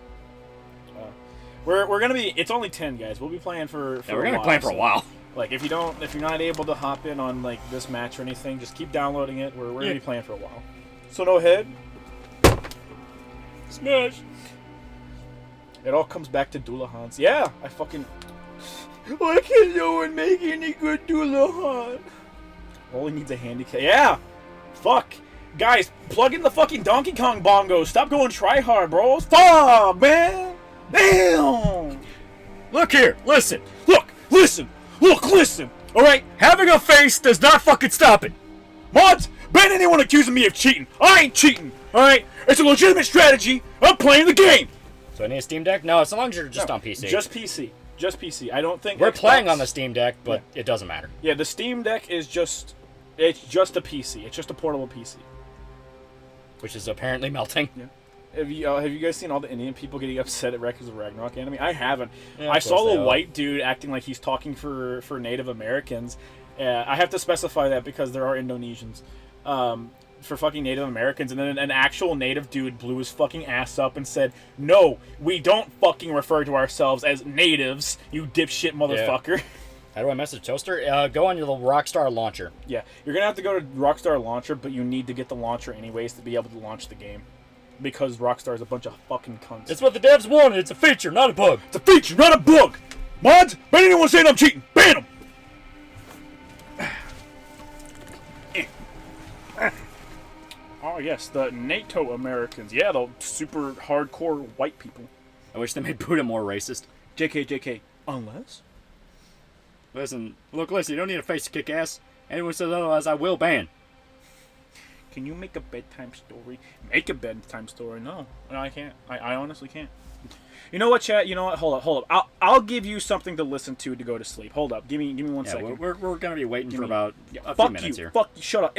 We're gonna be. It's only 10 guys. We'll be playing for. Yeah, we're gonna be playing for a while. Like if you're not able to hop in on like this match or anything, just keep downloading it. We're gonna be playing for a while. So no head. Smash. It all comes back to Doolahans. Yeah, I fucking. Why can't no one make any good Doolahan? All he needs a handicap. Yeah. Fuck. Guys, plug in the fucking Donkey Kong bongos. Stop going try hard, bro. Stop, man. Damn! Look here, listen. Look, listen. All right, Having a face does not fucking stop it. mods. Ban anyone accusing me of cheating. I ain't cheating. All right, it's a legitimate strategy. I'm playing the game. So I need a Steam Deck? No, as long as you're just on PC. Just PC. I don't think We're Xbox- playing on the Steam Deck, but it doesn't matter. Yeah, the Steam Deck is just. It's just a PC. It's just a portable PC. Which is apparently melting. Yeah. Have you guys seen all the Indian people getting upset at Records of Ragnarok anime? I haven't. Yeah, I of saw course the they are. white dude acting like he's talking for Native Americans. I have to specify that because there are Indonesians. For fucking Native Americans, and then an actual native dude blew his fucking ass up and said, "No, we don't fucking refer to ourselves as natives, you dipshit motherfucker." How do I message Toaster? Go on your little Rockstar launcher. Yeah, you're gonna have to go to Rockstar Launcher, but you need to get the launcher anyways to be able to launch the game. Because Rockstar is a bunch of fucking cunts. It's what the devs wanted. It's a feature, not a bug. It's a feature, not a bug! Mods, ban anyone saying I'm cheating! Ban them! Oh yes, the NATO Americans. Yeah, the super hardcore white people. I wish they made Buddha more racist. JK. Unless? Listen, you don't need a face to kick ass. Anyone says otherwise, I will ban. Can you make a bedtime story? Make a bedtime story? No, I can't. I honestly can't. You know what, chat? You know what? Hold up. I'll give you something to listen to go to sleep. Hold up. Give me 1 second. We're gonna be waiting for about a few Fuck minutes you. here. Fuck you. Shut up.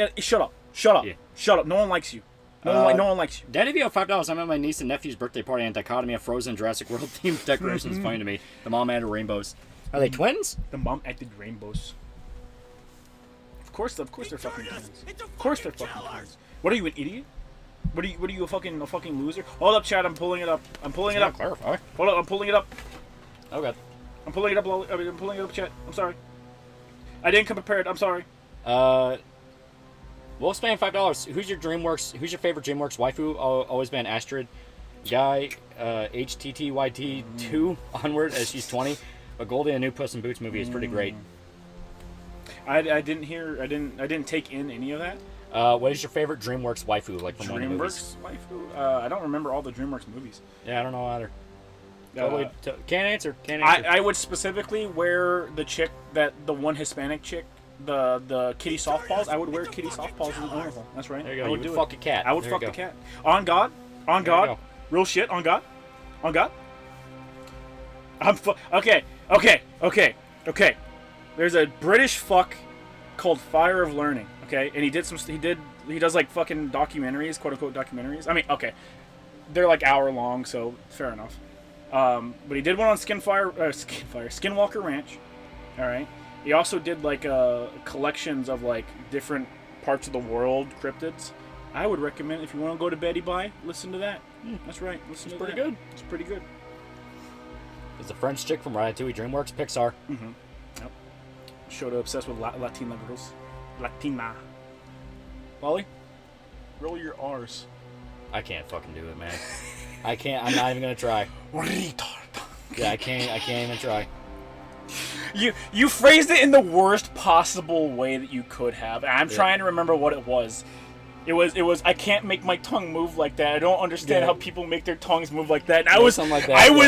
Shut up. Yeah. Shut up. No one likes you. No one likes you. Daddy Vio $5. I'm at my niece and nephew's birthday party and dichotomy of Frozen Jurassic World themed decorations. Funny to me. The mom added rainbows. Are they twins? The mom added rainbows. Of course they're fucking twins. Of course they're fucking twins. What are you, an idiot? What are you a fucking loser? Hold up, chat. I'm pulling it up. Clarify. Hold up. I'm pulling it up. Oh god. I'm pulling it up, Lolly. I'm pulling it up, chat. I'm sorry. I didn't come prepared. I'm sorry. Wolfspan $5. Who's your favorite DreamWorks waifu? Always been Astrid. Guy, HTTYT2 onward as she's 20. But Goldie and New Puss in Boots movie is pretty great. I didn't take in any of that. What is your favorite DreamWorks waifu? Like from one of the movies? DreamWorks waifu? I don't remember all the DreamWorks movies. Yeah, I don't know either. Totally can't answer. I would specifically wear the one Hispanic chick, the kitty softballs. I would wear kitty softballs in the carnival. That's right. There you go. I would You would fuck a cat. I would There fuck you the go. cat. On God. Real shit. On God. Okay. There's a British fuck called Fire of Learning. Okay, and he does like fucking documentaries, quote unquote documentaries. I mean, okay, they're like hour long, so fair enough. But he did one on Skinwalker Ranch. All right. He also did like collections of like different parts of the world cryptids. I would recommend if you want to go to Betty Bye, listen to that. That's right. Listen to that. pretty good. It's pretty good. It's a French chick from Ratatouille, DreamWorks, Pixar. Mm-hmm. Yep. Showed up obsessed with Latina girls. Latina. Wally, roll your R's. I can't fucking do it, man. I can't. I'm not even gonna try. Retard. Yeah, I can't even try. You phrased it in the worst possible way that you could have. And I'm trying to remember what it was. It was I can't make my tongue move like that. I don't understand how people make their tongues move like that. And I was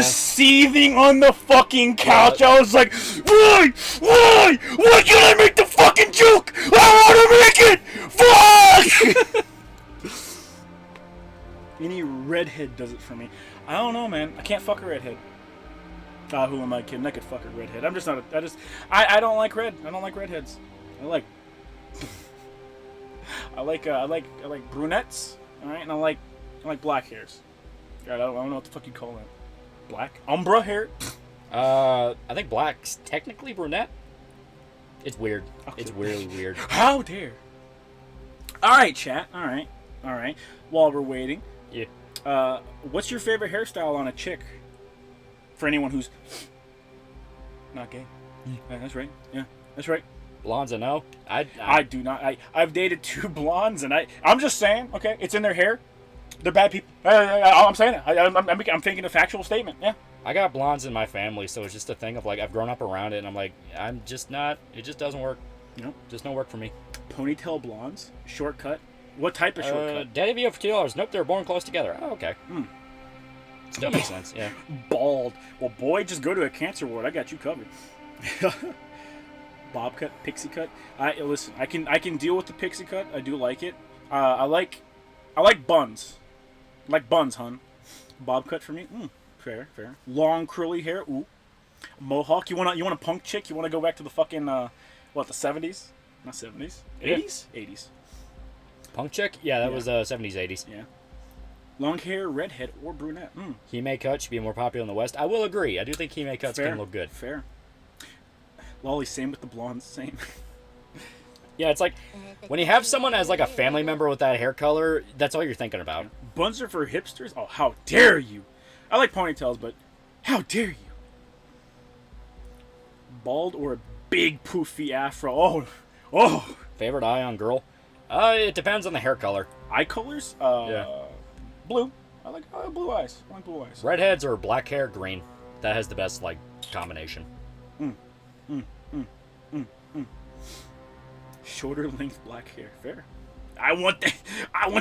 seething on the fucking couch. I was like, why can't I make the fucking joke? I want to make it. Fuck. Any redhead does it for me. I don't know, man. I can't fuck a redhead. Who am I kidding? I could fuck a redhead. I'm just not. I don't like red. I don't like redheads. I like brunettes. All right, and I like black hairs. God, I don't know what the fuck you call that. Black umbra hair. I think black's technically brunette. It's weird. Okay. It's really weird. How dare! All right, chat. All right. While we're waiting, yeah. What's your favorite hairstyle on a chick? For anyone who's not gay. Yeah, that's right. Yeah, that's right. Blondes, I know. I do not. I've dated 2 blondes, and I'm just saying. Okay, it's in their hair. They're bad people. I'm saying it. I'm thinking a factual statement. Yeah. I got blondes in my family, so it's just a thing of like I've grown up around it, and I'm like I'm just not. It just doesn't work. Nope. Just no work for me. Ponytail blondes, shortcut. What type of shortcut? Daddy Vio for $2. Nope, they were born close together. Oh, okay. Still makes sense. Yeah. Bald. Well, boy, just go to a cancer ward. I got you covered. Bob cut, pixie cut. Listen. I can deal with the pixie cut. I do like it. I like buns. I like buns, hun. Bob cut for me. Fair. Long curly hair. Ooh. Mohawk. You want a punk chick? You want to go back to the fucking the 70s? Not 70s. 80s. 80s. Punk chick? Yeah, that was 70s, 80s. Yeah. Long hair, redhead, or brunette. Hime cut should be more popular in the West. I will agree. I do think Hime cuts can look good. Fair. Lolly, same with the blondes. Same. Yeah, it's like when you have someone as like a family member with that hair color, that's all you're thinking about. Buns are for hipsters? Oh, how dare you! I like ponytails, but how dare you? Bald or big poofy afro. Oh. Favorite eye on girl? It depends on the hair color. Eye colors? Blue. I like blue eyes. I like blue eyes. Redheads or black hair, green. That has the best like combination. Shorter length black hair. Fair. I want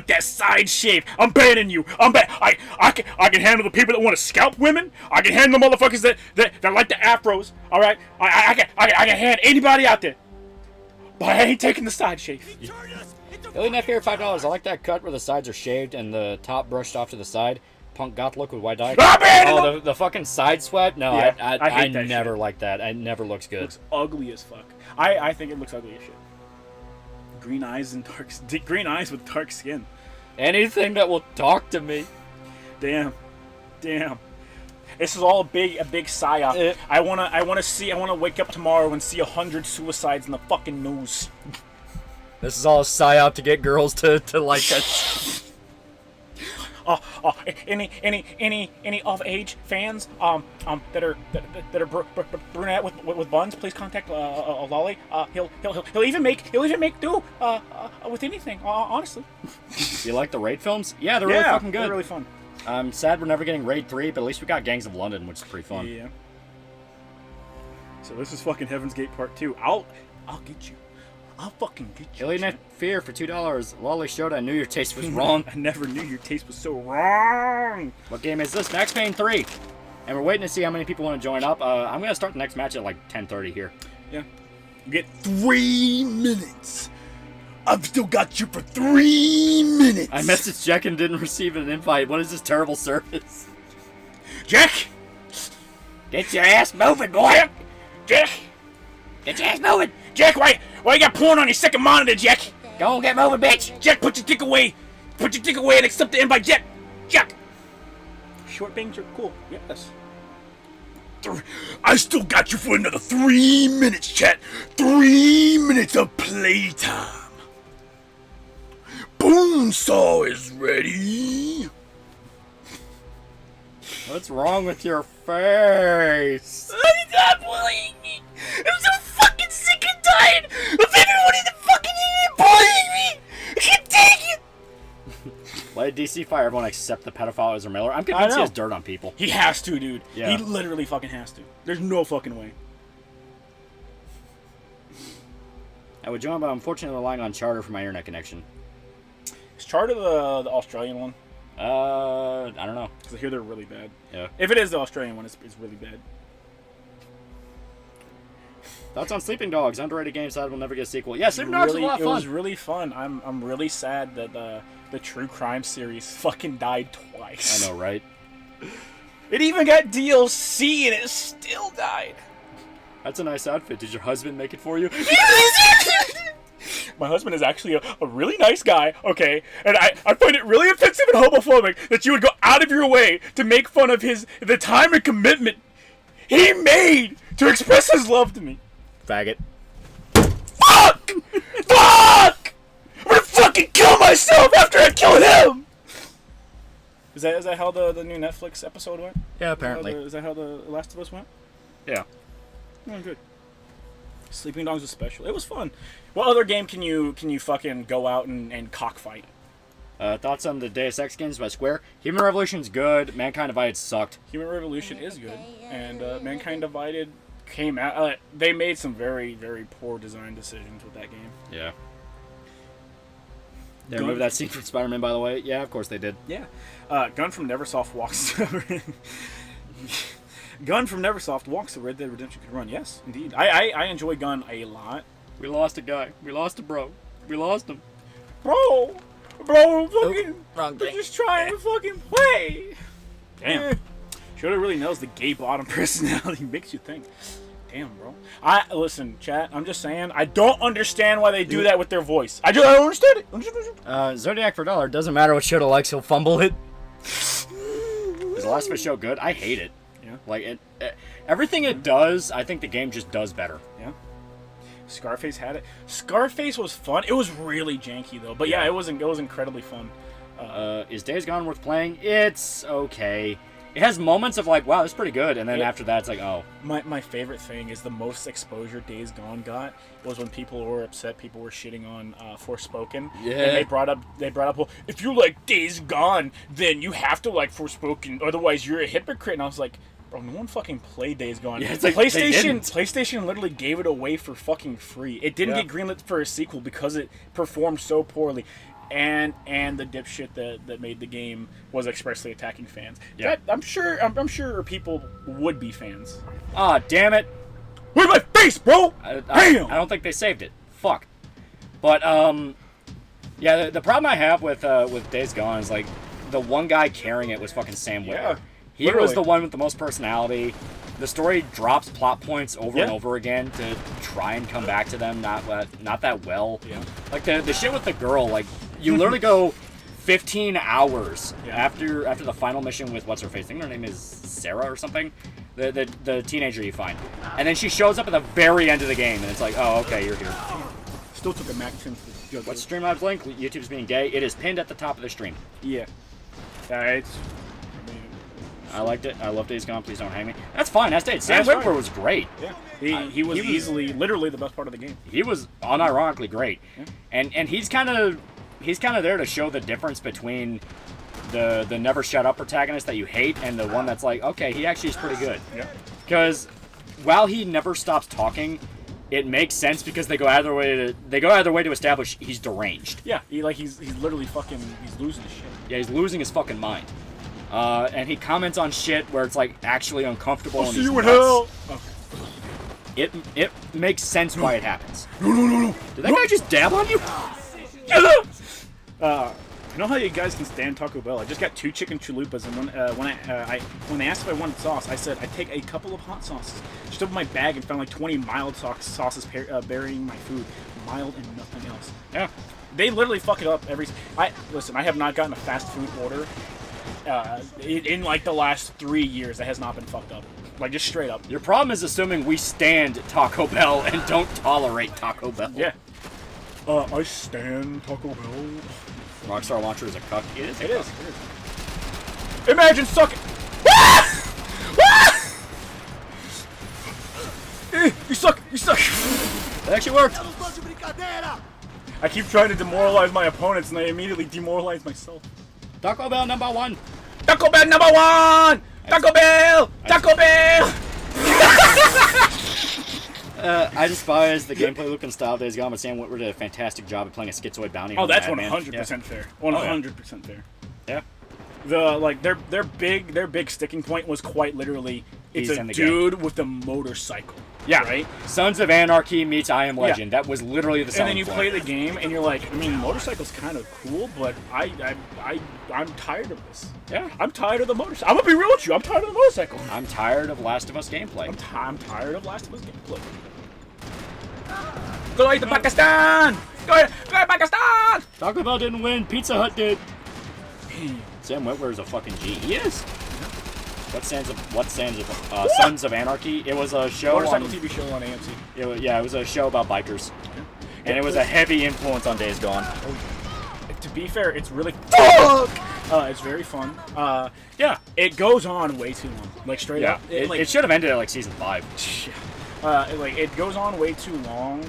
that side shave. I'm banning you. I can handle the people that want to scalp women. I can handle the motherfuckers that like the afros. All right. I can hand anybody out there. But I ain't taking the side shave. Elite Net here, $5. I like that cut where the sides are shaved and the top brushed off to the side. Punk goth look with white dye. Oh, the fucking side swept? No, Yeah, I hate that never shit. like that. It never looks good. It looks ugly as fuck. I think it looks ugly as shit. Green eyes with dark skin. Anything that will talk to me. Damn. This is all a big psyop. I wanna wake up tomorrow and see 100 suicides in the fucking news. This is all a psyop to get girls to like us. Any of age fans that are brunette with buns, please contact Loli. He'll even make do with anything. Honestly. You like the raid films? Yeah, they're really fucking good. They're really fun. I'm sad we're never getting Raid 3, but at least we got Gangs of London, which is pretty fun. Yeah. So this is fucking Heaven's Gate Part 2. I'll get you. I'll fucking get you. Alien Net Fear for $2. Lolly showed I knew your taste was wrong. I never knew your taste was so wrong. What game is this? Max Payne 3. And we're waiting to see how many people want to join up. I'm going to start the next match at like 10:30 here. Yeah. You get 3 minutes. I've still got you for 3 minutes. I messaged Jack and didn't receive an invite. What is this terrible service? Jack! Get your ass moving, boy! Jack! Get your ass moving! Jack, why you got porn on your second monitor, Jack? Go and get moving, bitch! Jack, put your dick away! Put your dick away and accept the invite, Jack! Jack! Short bangs are cool, yes. I still got you for another 3 minutes, chat. 3 minutes of playtime. Bonesaw is ready. What's wrong with your face? Stop bullying me. I'm so fucking sick and tired of everyone in the fucking internet bullying me. I can't take it. Why did DC fire everyone except the pedophile Ezra Miller? I'm convinced he has dirt on people. He has to, dude. Yeah. He literally fucking has to. There's no fucking way. I would join, but I'm unfortunately relying on Charter for my internet connection. Is Charter the Australian one? I don't know. Because I hear they're really bad. Yeah. If it is the Australian one, it's really bad. Thoughts on Sleeping Dogs? Underrated game, so will never get a sequel. Yeah, Sleeping Dogs was a lot of fun. It was really fun. I'm really sad that the true crime series fucking died twice. I know, right? It even got DLC and it still died. That's a nice outfit. Did your husband make it for you? My husband is actually a really nice guy, okay? And I find it really offensive and homophobic that you would go out of your way to make fun of the time and commitment he made to express his love to me. Faggot. Fuck! Fuck! I'm gonna fucking kill myself after I kill him! Is that how the new Netflix episode went? Yeah, apparently. Is that how the Last of Us went? Yeah. Oh, good. Sleeping Dogs was special. It was fun. What other game can you fucking go out and cockfight? Thoughts on the Deus Ex games by Square? Human Revolution's good. Mankind Divided sucked. Human Revolution is good, and Mankind Divided came out. They made some very, very poor design decisions with that game. Yeah. They removed that scene from Spider-Man, by the way. Yeah, of course they did. Yeah. Gun from Neversoft walks. Gun from Neversoft walks the Red Dead Redemption could run. Yes, indeed. I enjoy Gun a lot. We lost a guy. We lost a bro. We lost him. Bro, fucking. Wrong We're just trying to fucking play. Damn. Shota really knows the gay bottom personality makes you think. Damn, bro. Listen, chat. I'm just saying. I don't understand why they do that with their voice. I don't understand it. Zodiac for $1. Doesn't matter what Shota likes, he'll fumble it. Is the Last of Us show good? I hate it. Yeah. Like everything it does, I think the game just does better. Yeah. Scarface had it. Scarface was fun. It was really janky though, but yeah, it was incredibly fun. Is Days Gone worth playing? It's okay. it has moments of like, wow, that's pretty good, and then after that, it's like, oh. My favorite thing is the most exposure Days Gone got was when people were upset, people were shitting on Forspoken. Yeah. And they brought up, well, if you like Days Gone, then you have to like Forspoken, otherwise you're a hypocrite. And I was like, bro, no one fucking played Days Gone. Yeah, it's like PlayStation literally gave it away for fucking free. It didn't get greenlit for a sequel because it performed so poorly. And the dipshit that made the game was expressly attacking fans. Yeah. I'm sure people would be fans. Ah, damn it. Where's my face, bro? I Damn! don't think they saved it. Fuck. But yeah, the problem I have with Days Gone is like the one guy carrying it was fucking Sam Witwer. Yeah, He literally. was the one with the most personality. The story drops plot points over and Yeah. over again to try and come back to them not that well. Yeah. Like the shit with the girl, like you literally go 15 hours Yeah. after the final mission with what's her face. I think her name is Sarah or something. The teenager you find, and then she shows up at the very end of the game, and it's like, oh, okay, you're here. Still took a Mac 10 to What's Streamlabs link? YouTube's being gay. It is pinned at the top of the stream. Yeah. It's. I liked it. I love Days Gone. Please don't hang me. That's fine. That's it. Sam That's Witwer fine. was great. Yeah. He was easily, literally the best part of the game. He was unironically great, Yeah. and he's kind of there to show the difference between the never shut up protagonist that you hate and the one that's like, okay, he actually is pretty good. Yeah. Because while he never stops talking, it makes sense because they go out of their way to establish he's deranged. Yeah. He's literally fucking. He's losing his shit. Yeah, he's losing his fucking mind. And he comments on shit where it's like actually uncomfortable. I'll and see he's you in nuts. hell. It makes sense why it happens. No. Did that guy just dab on you? You know how you guys can stand Taco Bell? I just got 2 chicken chalupas, and when they asked if I wanted sauce, I said I'd take a couple of hot sauces. Just opened my bag and found like 20 mild sauces burying my food, mild and nothing else. Yeah. They literally fuck it up every. Listen. I have not gotten a fast food order in like the last 3 years that has not been fucked up. Like just straight up. Your problem is assuming we stand Taco Bell and don't tolerate Taco Bell. Yeah. I stand Taco Bell. Rockstar Launcher is a cuck. It is. It is. Imagine sucking. You suck. It actually worked. I keep trying to demoralize my opponents, and I immediately demoralize myself. Taco Bell #1. Taco Bell #1. Taco Bell. Taco Bell. I despise the gameplay look and style of Days Gone, but Sam Witwer did a fantastic job at playing a schizoid bounty Oh, hunter. that's madman. 100% fair. 100% fair. Yeah. Their big sticking point was quite literally it's He's a in the dude with a motorcycle. Yeah. Right. Sons of Anarchy meets I Am Legend. That was literally the And selling then you point. play the game, and you're like, I mean, motorcycle's kind of cool, but I'm tired of this. Yeah. I'm tired of the motorcycle. I'm gonna be real with you. I'm tired of the motorcycle. I'm tired of Last of Us gameplay. I'm tired of Last of Us gameplay. Go to Pakistan! Go to Pakistan! Taco Bell didn't win. Pizza Hut did. Sam Witwer is a fucking G. He is. Sons of Anarchy? It was a show Motorcycle on TV show on AMC. it was a show about bikers, and it was a heavy influence on Days Gone. To be fair, it's really fuck. It's very fun. Yeah, It goes on way too long. Like straight yeah. up. It should have ended at like season 5. It goes on way too long,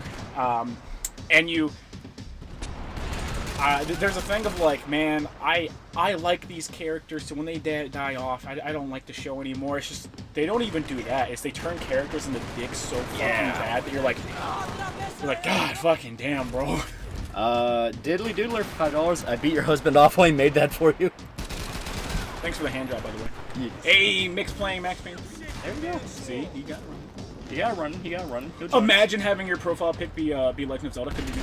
and you. There's a thing of like, man, I like these characters, so when they die off, I don't like the show anymore. It's just they don't even do that. It's they turn characters into dicks so fucking bad that you're like, God, fucking damn, bro. Diddly Doodler for $5. I beat your husband off while he made that for you. Thanks for the hand job, by the way. Yes. Hey, Mix playing Max Payne. There we go. See, you got it. You got it running. Good job. Imagine having your profile pic be Legend of Zelda. Could you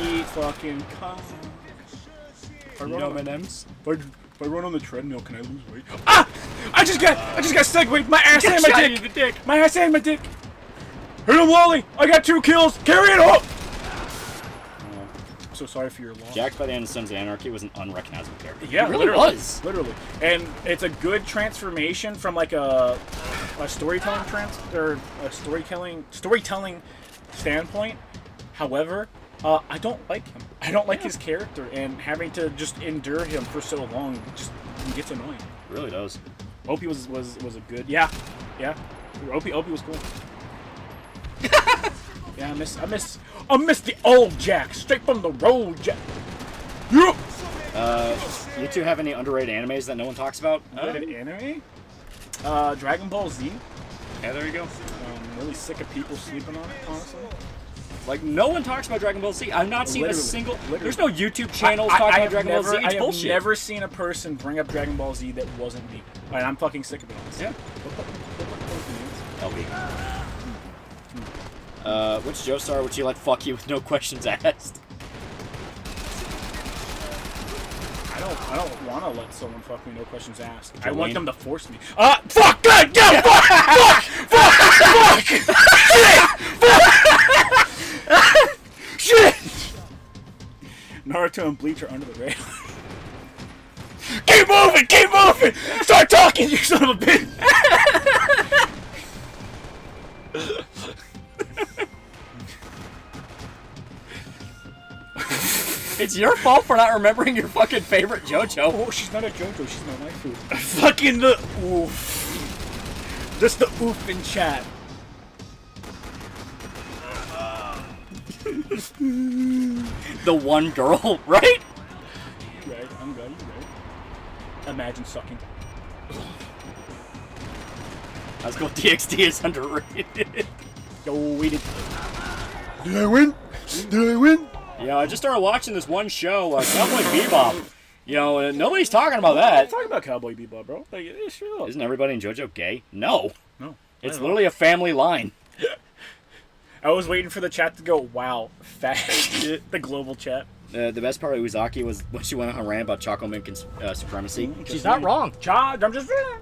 eat fucking cock? If I run on the treadmill, can I lose weight? Ah! I just got segued. My ass and my dick. My ass and my dick. Hit him, Lolly. I got 2 kills. Carry it up. I'm so sorry for your loss. Jack by the end of Sons of Anarchy was an unrecognizable character. Yeah, he really literally was. Literally, and it's a good transformation from like a storytelling storytelling standpoint. However, I don't like him. I don't like his character, and having to just endure him for so long just gets annoying. It really does. Opie was a good. Yeah. Opie was cool. Yeah, I miss the old Jack, straight from the road, Jack. Yeah. You two have any underrated animes that no one talks about? Anime? Dragon Ball Z. Yeah, there you go. I'm really sick of people sleeping on it, honestly. Like, no one talks about Dragon Ball Z. I've not seen a single... Literally. There's no YouTube channels talking about Dragon Ball Z. It's bullshit. I have never seen a person bring up Dragon Ball Z that wasn't me. And I'm fucking sick of it, honestly. Yeah. LB. Which Joestar would you let fuck you with no questions asked? I don't want to let someone fuck me, no questions asked. I Jolene? want them to force me. Fuck! God, yeah, fuck! Shit! Naruto and Bleach are under the radar. Keep moving! Keep moving! Start talking, you son of a bitch! It's your fault for not remembering your fucking favorite JoJo. Oh, she's not a JoJo, she's my waifu. Fucking the oof. Just the oof in chat. The one girl, right? Right, I'm good, you right. Imagine sucking. Let's go. DXD is underrated. Yo, we did. Did I win? Did I win? Yeah, I just started watching this one show, Cowboy Bebop. You know, nobody's talking about that. Talking about Cowboy Bebop, bro. Like, it sure is. Isn't everybody in JoJo gay? No. No. It's literally a family line. I was waiting for the chat to go, wow, fat. The global chat. The best part of Uzaki was when she went on a rant about Choco Milk supremacy. She's Just not saying. wrong. I'm just saying.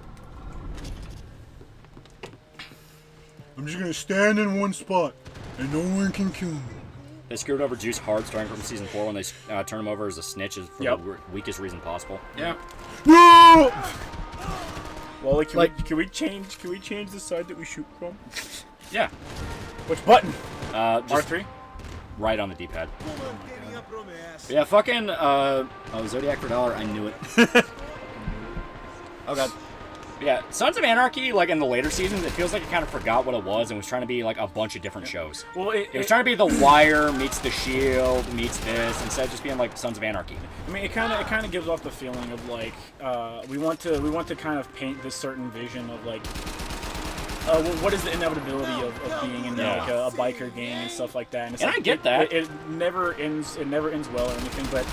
I'm just gonna stand in one spot, and no one can kill me. They screwed over Juice hard starting from season 4 when they turned him over as a snitch for the weakest reason possible. Yeah. No! Well, can we change the side that we shoot from? Yeah. Which button? Just R3? right on the D-pad. Yeah, fucking Zodiac for $1, I knew it. Oh god. Yeah, Sons of Anarchy, like in the later seasons, it feels like it kind of forgot what it was and was trying to be like a bunch of different shows. Well, it was trying to be The Wire meets The Shield meets this instead of just being like Sons of Anarchy. I mean, it kind of gives off the feeling of like we want to kind of paint this certain vision of like what is the inevitability of being in like a biker gang and stuff like that. And I get that. It never ends. It never ends well or anything, but.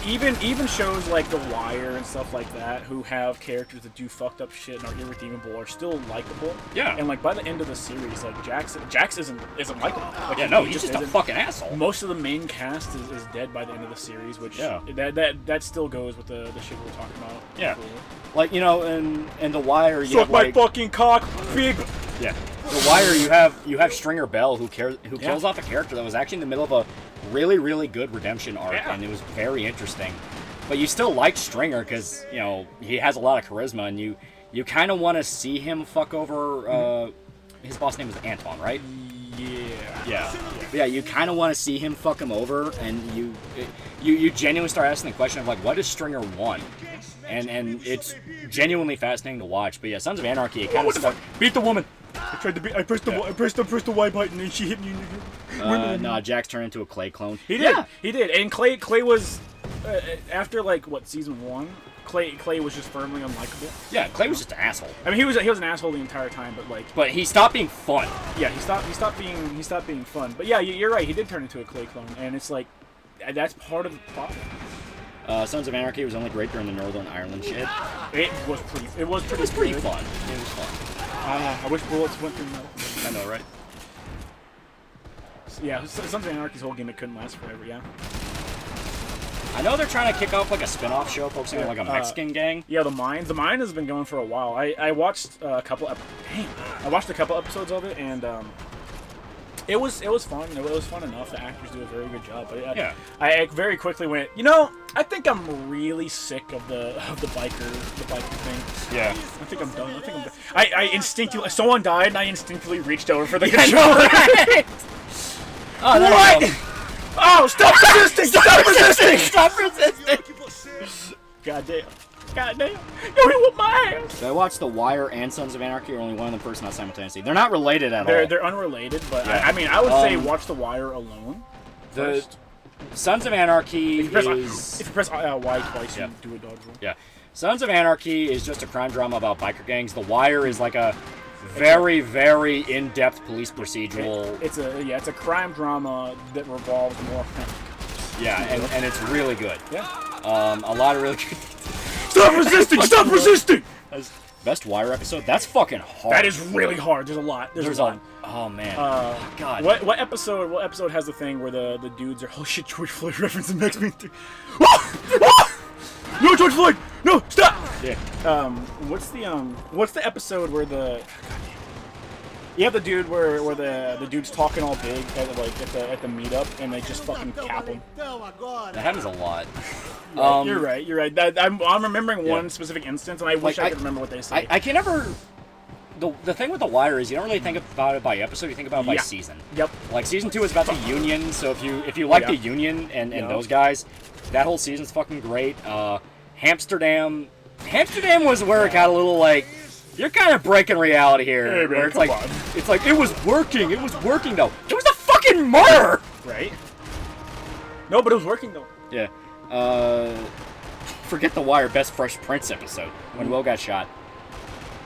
Even shows like The Wire and stuff like that, who have characters that do fucked up shit and are irredeemable, are still likable. Yeah. And like by the end of the series, like Jax isn't likable. Like, yeah, no, he's just a fucking asshole. Most of the main cast is dead by the end of the series, which that still goes with the shit we're talking about. Yeah. Like, you know, in The Wire, you Suck have my like fucking cock, big. Yeah. The Wire, you have Stringer Bell who kills off a character that was actually in the middle of a really, really good redemption arc, and it was very interesting. But you still like Stringer because, you know, he has a lot of charisma, and you kind of want to see him fuck over, his boss name was Anton, right? Yeah, you kind of want to see him fuck him over, and you genuinely start asking the question of, like, what does Stringer want? And it's genuinely fascinating to watch. But yeah, Sons of Anarchy, it kind of stuck. Beat the woman! I pressed the Y button and she hit me. Nah, Jax turned into a Clay clone. He did. And Clay was after like what season 1. Clay was just firmly unlikable. Yeah, Clay was just an asshole. I mean, he was an asshole the entire time, but he stopped being fun. Yeah, he stopped being fun. But yeah, you're right. He did turn into a Clay clone, and it's like that's part of the problem. Sons of Anarchy was only great during the Northern Ireland shit. It was pretty fun. It was fun. I wish bullets went through metal. I know, right? Yeah, Sons of Anarchy's whole gimmick couldn't last forever, yeah. I know they're trying to kick off like a spin-off show focusing on like a Mexican gang. Yeah, The Mine. The Mine has been going for a while. I watched a couple episodes of it, and it was fun. It was fun enough. The actors do a very good job. But I very quickly went, I think I'm really sick of the biker thing. Yeah. I think I'm done. I instinctively, someone died, and I instinctively reached over for the controller. Right. Oh, what? No. Oh, stop resisting! Stop resisting! Stop resisting! God damn. goddamn. Yo, he whooped my ass. So I watched The Wire and Sons of Anarchy, or only one of them first, not simultaneously. They're not related at all. They're unrelated, but Yeah. I mean, I would say watch The Wire alone The first. Sons of Anarchy If you press, is... if you press Y twice, Yeah. you do a dodge roll. Yeah. Sons of Anarchy is just a crime drama about biker gangs. The Wire is like a very, very in-depth police procedural. It's a crime drama that revolves more. Yeah, and it's really good. Yeah. A lot of really good... Stop resisting! Stop resisting! Best Wire episode? That's fucking hard. That is really hard. There's a lot. There's a lot. Oh, man. God. What episode has the thing where the dudes are, oh shit, George Floyd reference in X-Men 3. No, George Floyd! No, stop! Yeah. What's the episode where you have the dude where the dude's talking all big at the meetup and they just fucking cap him. That happens a lot. You're right. I'm remembering one specific instance, and I wish I could remember what they say. I can never... The thing with The Wire is you don't really think about it by episode, you think about it by season. Yep. Like, season 2 is about the Union, so if you like the Union and those guys, that whole season's fucking great. Hamsterdam was where it got a little like, you're kind of breaking reality here. Hey, man, where it's come like, on. it's like, it was working though. It was a fucking murder! Right? No, but it was working though. Yeah. Forget The Wire, best Fresh Prince episode, when Will got shot.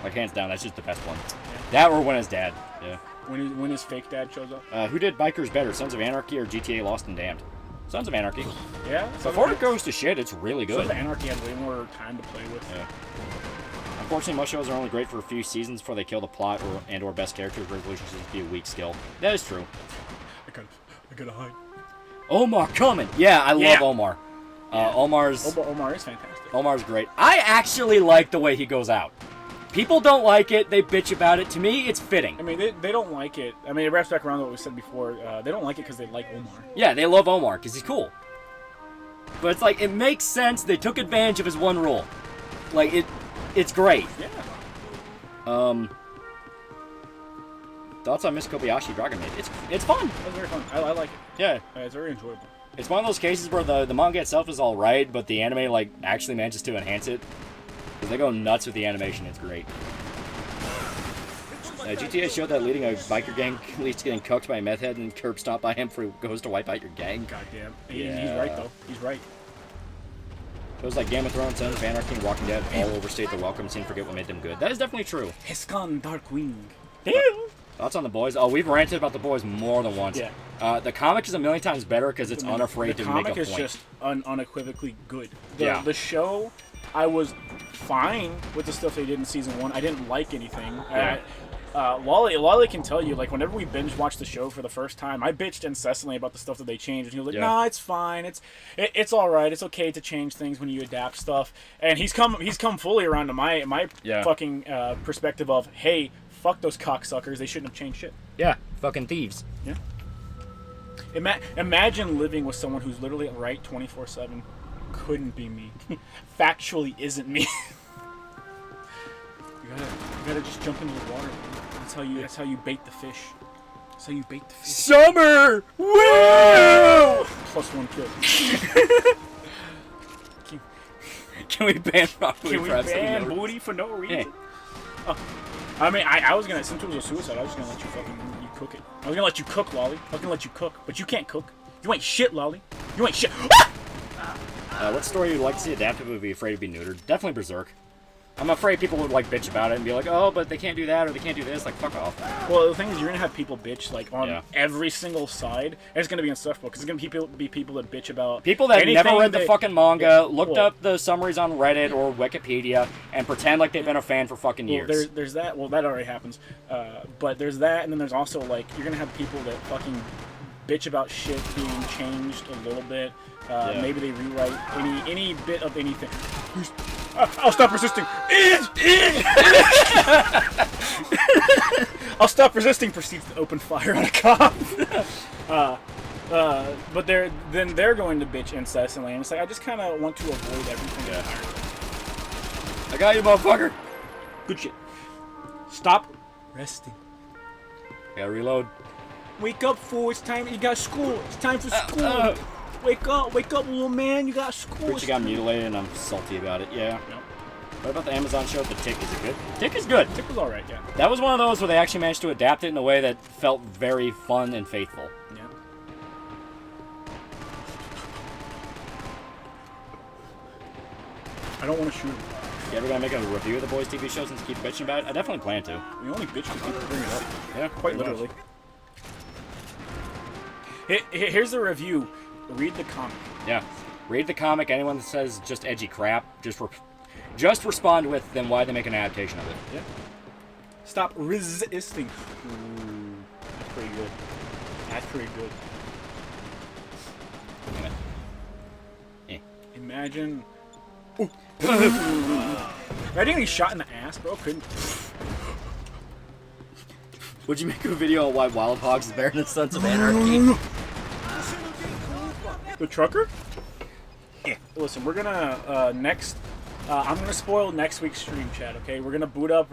Like, hands down, that's just the best one. That or when his dad. Yeah. When his fake dad shows up. Who did Bikers better, Sons of Anarchy or GTA Lost and Damned? Sons of Anarchy. Yeah. Before it goes to shit, it's really good. Sons of Anarchy had way more time to play with. Yeah. Unfortunately, most shows are only great for a few seasons before they kill the plot or best characters. Resolution seems to be a weak skill. That is true. I gotta hide. Omar coming. Yeah, I love Omar. Omar is fantastic. Omar's great. I actually like the way he goes out. People don't like it. They bitch about it. To me, it's fitting. I mean, they don't like it. I mean, it wraps back around to what we said before. They don't like it because they like Omar. Yeah, they love Omar because he's cool. But it's like, it makes sense. They took advantage of his one rule. Like, it's great. Yeah. Thoughts on Miss Kobayashi Dragon Maid? It's fun. It's very fun. I like it. Yeah. It's very enjoyable. It's one of those cases where the manga itself is all right, but the anime like actually manages to enhance it. Because they go nuts with the animation. It's great. GTA showed that leading a biker gang leads to getting cooked by a meth head and curb stomped by him before he goes to wipe out your gang. Goddamn. Yeah. He's right though. He's right. Shows like Game of Thrones, Sons of Anarchy, and Walking Dead all overstate the welcome and seem to forget what made them good. That is definitely true. Hiskan Darkwing. Thoughts on The Boys? Oh, we've ranted about The Boys more than once. Yeah. The comic is a million times better because it's unafraid to make a point. The comic is just unequivocally good. Yeah. The show, I was fine with the stuff they did in season 1. I didn't like anything. Yeah. Lolly can tell you, like, whenever we binge watched the show for the first time, I bitched incessantly about the stuff that they changed. And he was like, nah, it's fine. It's all right. It's okay to change things when you adapt stuff. And he's come fully around to my fucking perspective of, hey, fuck those cocksuckers. They shouldn't have changed shit. Yeah, fucking thieves. Yeah. Imagine living with someone who's literally right 24/7. Couldn't be me. Factually isn't me. You gotta just jump into the water. That's how you bait the fish. That's how you bait the fish. Summer! Woo! +1 kill. Can we ban Rockwood Can we for ban absolutely no booty for no reason? Hey. Oh. I mean, I was gonna, since it was a suicide, I was just gonna let you cook it. I was gonna let you cook, Lolly. I was gonna let you cook, but you can't cook. You ain't shit, Lolly. You ain't shit. What story you'd like to see adapted but would be afraid to be neutered? Definitely Berserk. I'm afraid people would like bitch about it and be like, oh, but they can't do that or they can't do this. Like, fuck off. Well, the thing is, you're gonna have people bitch like on Yeah. every single side, and it's gonna be insufferable because it's gonna be people that bitch about People that never anything read the that- fucking manga, Yeah, looked well- up the summaries on Reddit or Wikipedia, and pretend like they've been a fan for fucking Well, years. there's that. Well, that already happens. But there's that, and then there's also like you're gonna have people that fucking bitch about shit being changed a little bit. Maybe they rewrite any bit of anything. I'll stop resisting. I'll stop resisting. Proceeds to open fire on a cop. But they're going to bitch incessantly, and it's like I just kind of want to avoid everything. I got you, motherfucker. Good shit. Stop resting. Gotta reload. Wake up, fool. It's time. You got school. It's time for school. Wake up, little man. You got school. Preacher got mutilated and I'm salty about it. Yeah. What about the Amazon show, The Tick? Is it good? Tick is good. Tick was alright, yeah. That was one of those where they actually managed to adapt it in a way that felt very fun and faithful. Yeah. I don't want to shoot him. You ever gonna make a review of the boys' TV show since you keep bitching about it? I definitely plan to. We only bitch because people bring it up. Yeah, Quite literally. Here's the review. Read the comic. Yeah. Read the comic. Anyone that says just edgy crap, just respond with then why they make an adaptation of it. Yeah. Stop resisting. Ooh, that's pretty good. That's pretty good. Imagine. Ooh. Imagine getting shot in the ass, bro. Couldn't. Would you make a video on why Wild Hogs is better than Sons of Anarchy? The trucker? Yeah. Listen, we're gonna next. I'm gonna spoil next week's stream, chat. Okay, we're gonna boot up.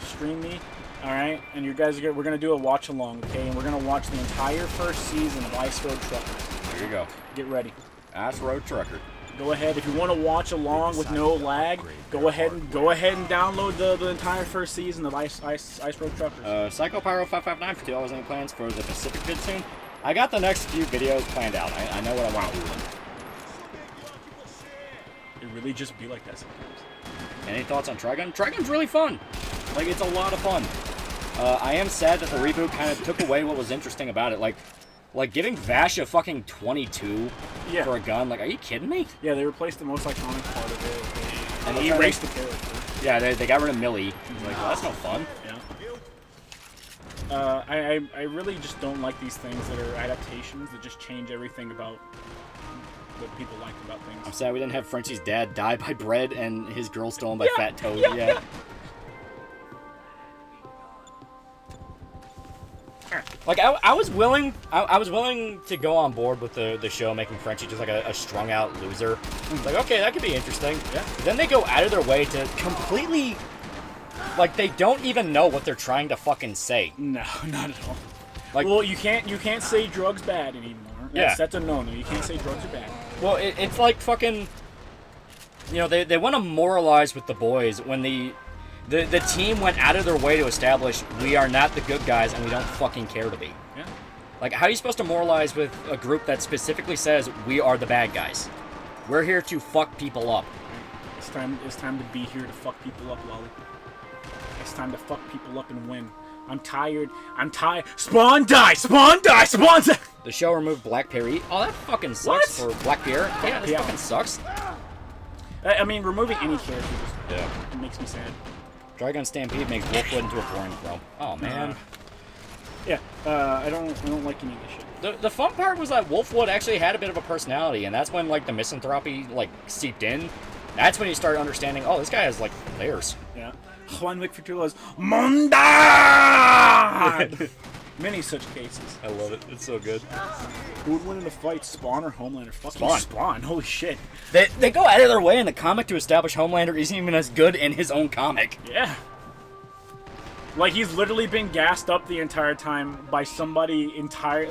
Stream Me. All right, and you guys we're gonna do a watch along. Okay, and we're gonna watch the entire first season of Ice Road Truckers. There you go. Get ready. Ice Road Trucker. Go ahead if you want to watch along with no lag. Go ahead and download the entire first season of Ice Road Truckers. Psycho Pyro 559 for $2 any plans for the Pacific vid soon. I got the next few videos planned out. I know what I want to do with them. It really just be like that sometimes. Any thoughts on Trigun? Trigun's really fun. Like, it's a lot of fun. I am sad that the reboot kind of took away what was interesting about it. Like giving Vash a fucking 22 for a gun. Like, are you kidding me? Yeah, they replaced the most iconic part of it. And he Okay. erased the character. Yeah, they got rid of Millie. Like, well, that's no fun. Yeah. I really just don't like these things that are adaptations that just change everything about what people like about things. I'm sad we didn't have Frenchie's dad die by bread and his girl stolen by Fat Toad. Yeah. Like I was willing to go on board with the show making Frenchie just like a strung out loser. Like, okay, that could be interesting. Yeah. But then they go out of their way to completely, like, they don't even know what they're trying to fucking say. No, not at all. Like, well, you can't say drugs bad anymore. That's a no-no. You can't say drugs are bad. Well, it's like fucking, you know, they want to moralize with the boys when the team went out of their way to establish we are not the good guys and we don't fucking care to be. Yeah. Like, how are you supposed to moralize with a group that specifically says we are the bad guys? We're here to fuck people up. It's time to be here to fuck people up, Lolly. It's time to fuck people up and win. I'm tired. Spawn die! The show removed Black Perry. Oh, that fucking sucks for Black Pierre. Yeah, this fucking sucks. I mean, removing any character just Yeah. makes me sad. Dragon Stampede makes Wolfwood into a boring throw. Oh man. I don't like any of this shit. The fun part was that Wolfwood actually had a bit of a personality, and that's when like the misanthropy like seeped in. That's when you start understanding. Oh, this guy has like layers. Yeah. Juan Wick Fortula's Monda. Many such cases. I love it. It's so good. Who would win in a fight, Spawn or Homelander? Fuck Spawn. Spawn. Holy shit. They go out of their way in the comic to establish Homelander isn't even as good in his own comic. Yeah. Like, he's literally been gassed up the entire time by somebody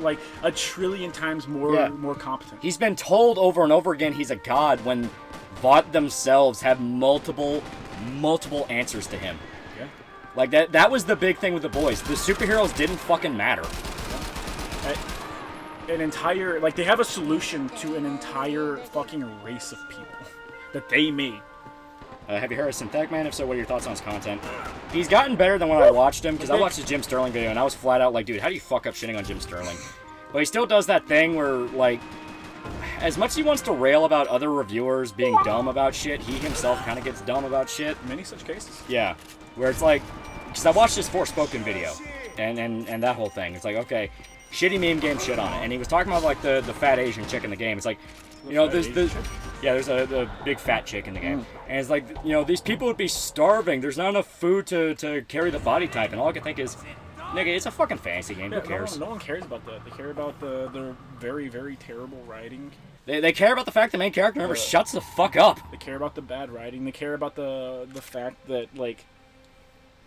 like a trillion times more competent. He's been told over and over again he's a god when Vought themselves have multiple answers to him. Yeah. Like, that was the big thing with the boys. The superheroes didn't fucking matter. They have a solution to an entire fucking race of people that they made. Have you heard of Synthetic Man? If so, what are your thoughts on his content? He's gotten better than when I watched him, because I watched his Jim Sterling video, and I was flat out like, dude, how do you fuck up shitting on Jim Sterling? But he still does that thing where, like, as much as he wants to rail about other reviewers being dumb about shit, he himself kind of gets dumb about shit. Many such cases. Yeah. Where it's like, because I watched his Forspoken video, and that whole thing. It's like, okay, shitty meme game shit on it. And he was talking about, like, the fat Asian chick in the game. It's like, you know, there's a big fat chick in the game. And it's like, you know, these people would be starving. There's not enough food to carry the body type. And all I can think is, nigga, it's a fucking fantasy game. Who cares? No one cares about that. They care about the very, very terrible writing. They care about the fact the main character never shuts the fuck up. They care about the bad writing. They care about the fact that, like,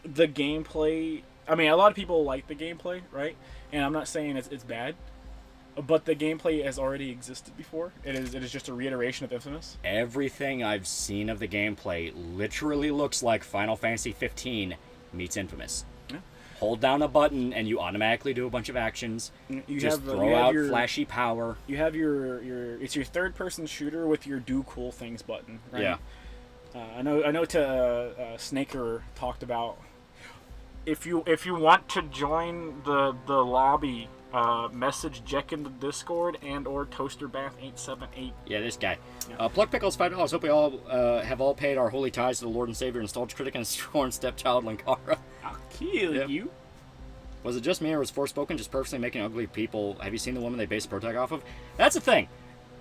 the gameplay... I mean, a lot of people like the gameplay, right? And I'm not saying it's bad. But the gameplay has already existed before. It is just a reiteration of Infamous. Everything I've seen of the gameplay literally looks like Final Fantasy 15 meets Infamous. Yeah. Hold down a button and you automatically do a bunch of actions. You just have, throw you have out your, flashy power. You have your it's your third-person shooter with your do cool things button. Right? Yeah. I know. Snaker talked about if you want to join the lobby. Message Jack in the Discord and or ToasterBath878. Yeah, this guy. Yeah. Pluck Pickles, $5. Hope we all have all paid our holy tithes to the Lord and Savior, installed critic, and sworn stepchild Linkara. I'll kill you. Was it just me, or was Forspoken just purposely making ugly people? Have you seen the woman they based Protag off of? That's the thing.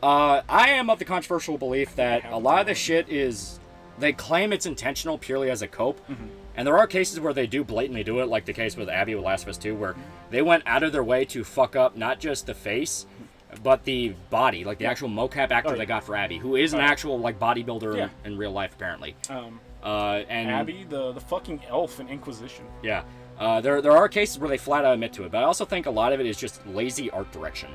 I am of the controversial belief that a lot of this shit is... They claim it's intentional purely as a cope. Mm-hmm. And there are cases where they do blatantly do it, like the case with Abby with Last of Us 2, where they went out of their way to fuck up not just the face, but the body, like the actual mocap actor they got for Abby, who is an actual like bodybuilder in real life, apparently. And Abby, the fucking elf in Inquisition. Yeah. There are cases where they flat out admit to it, but I also think a lot of it is just lazy art direction.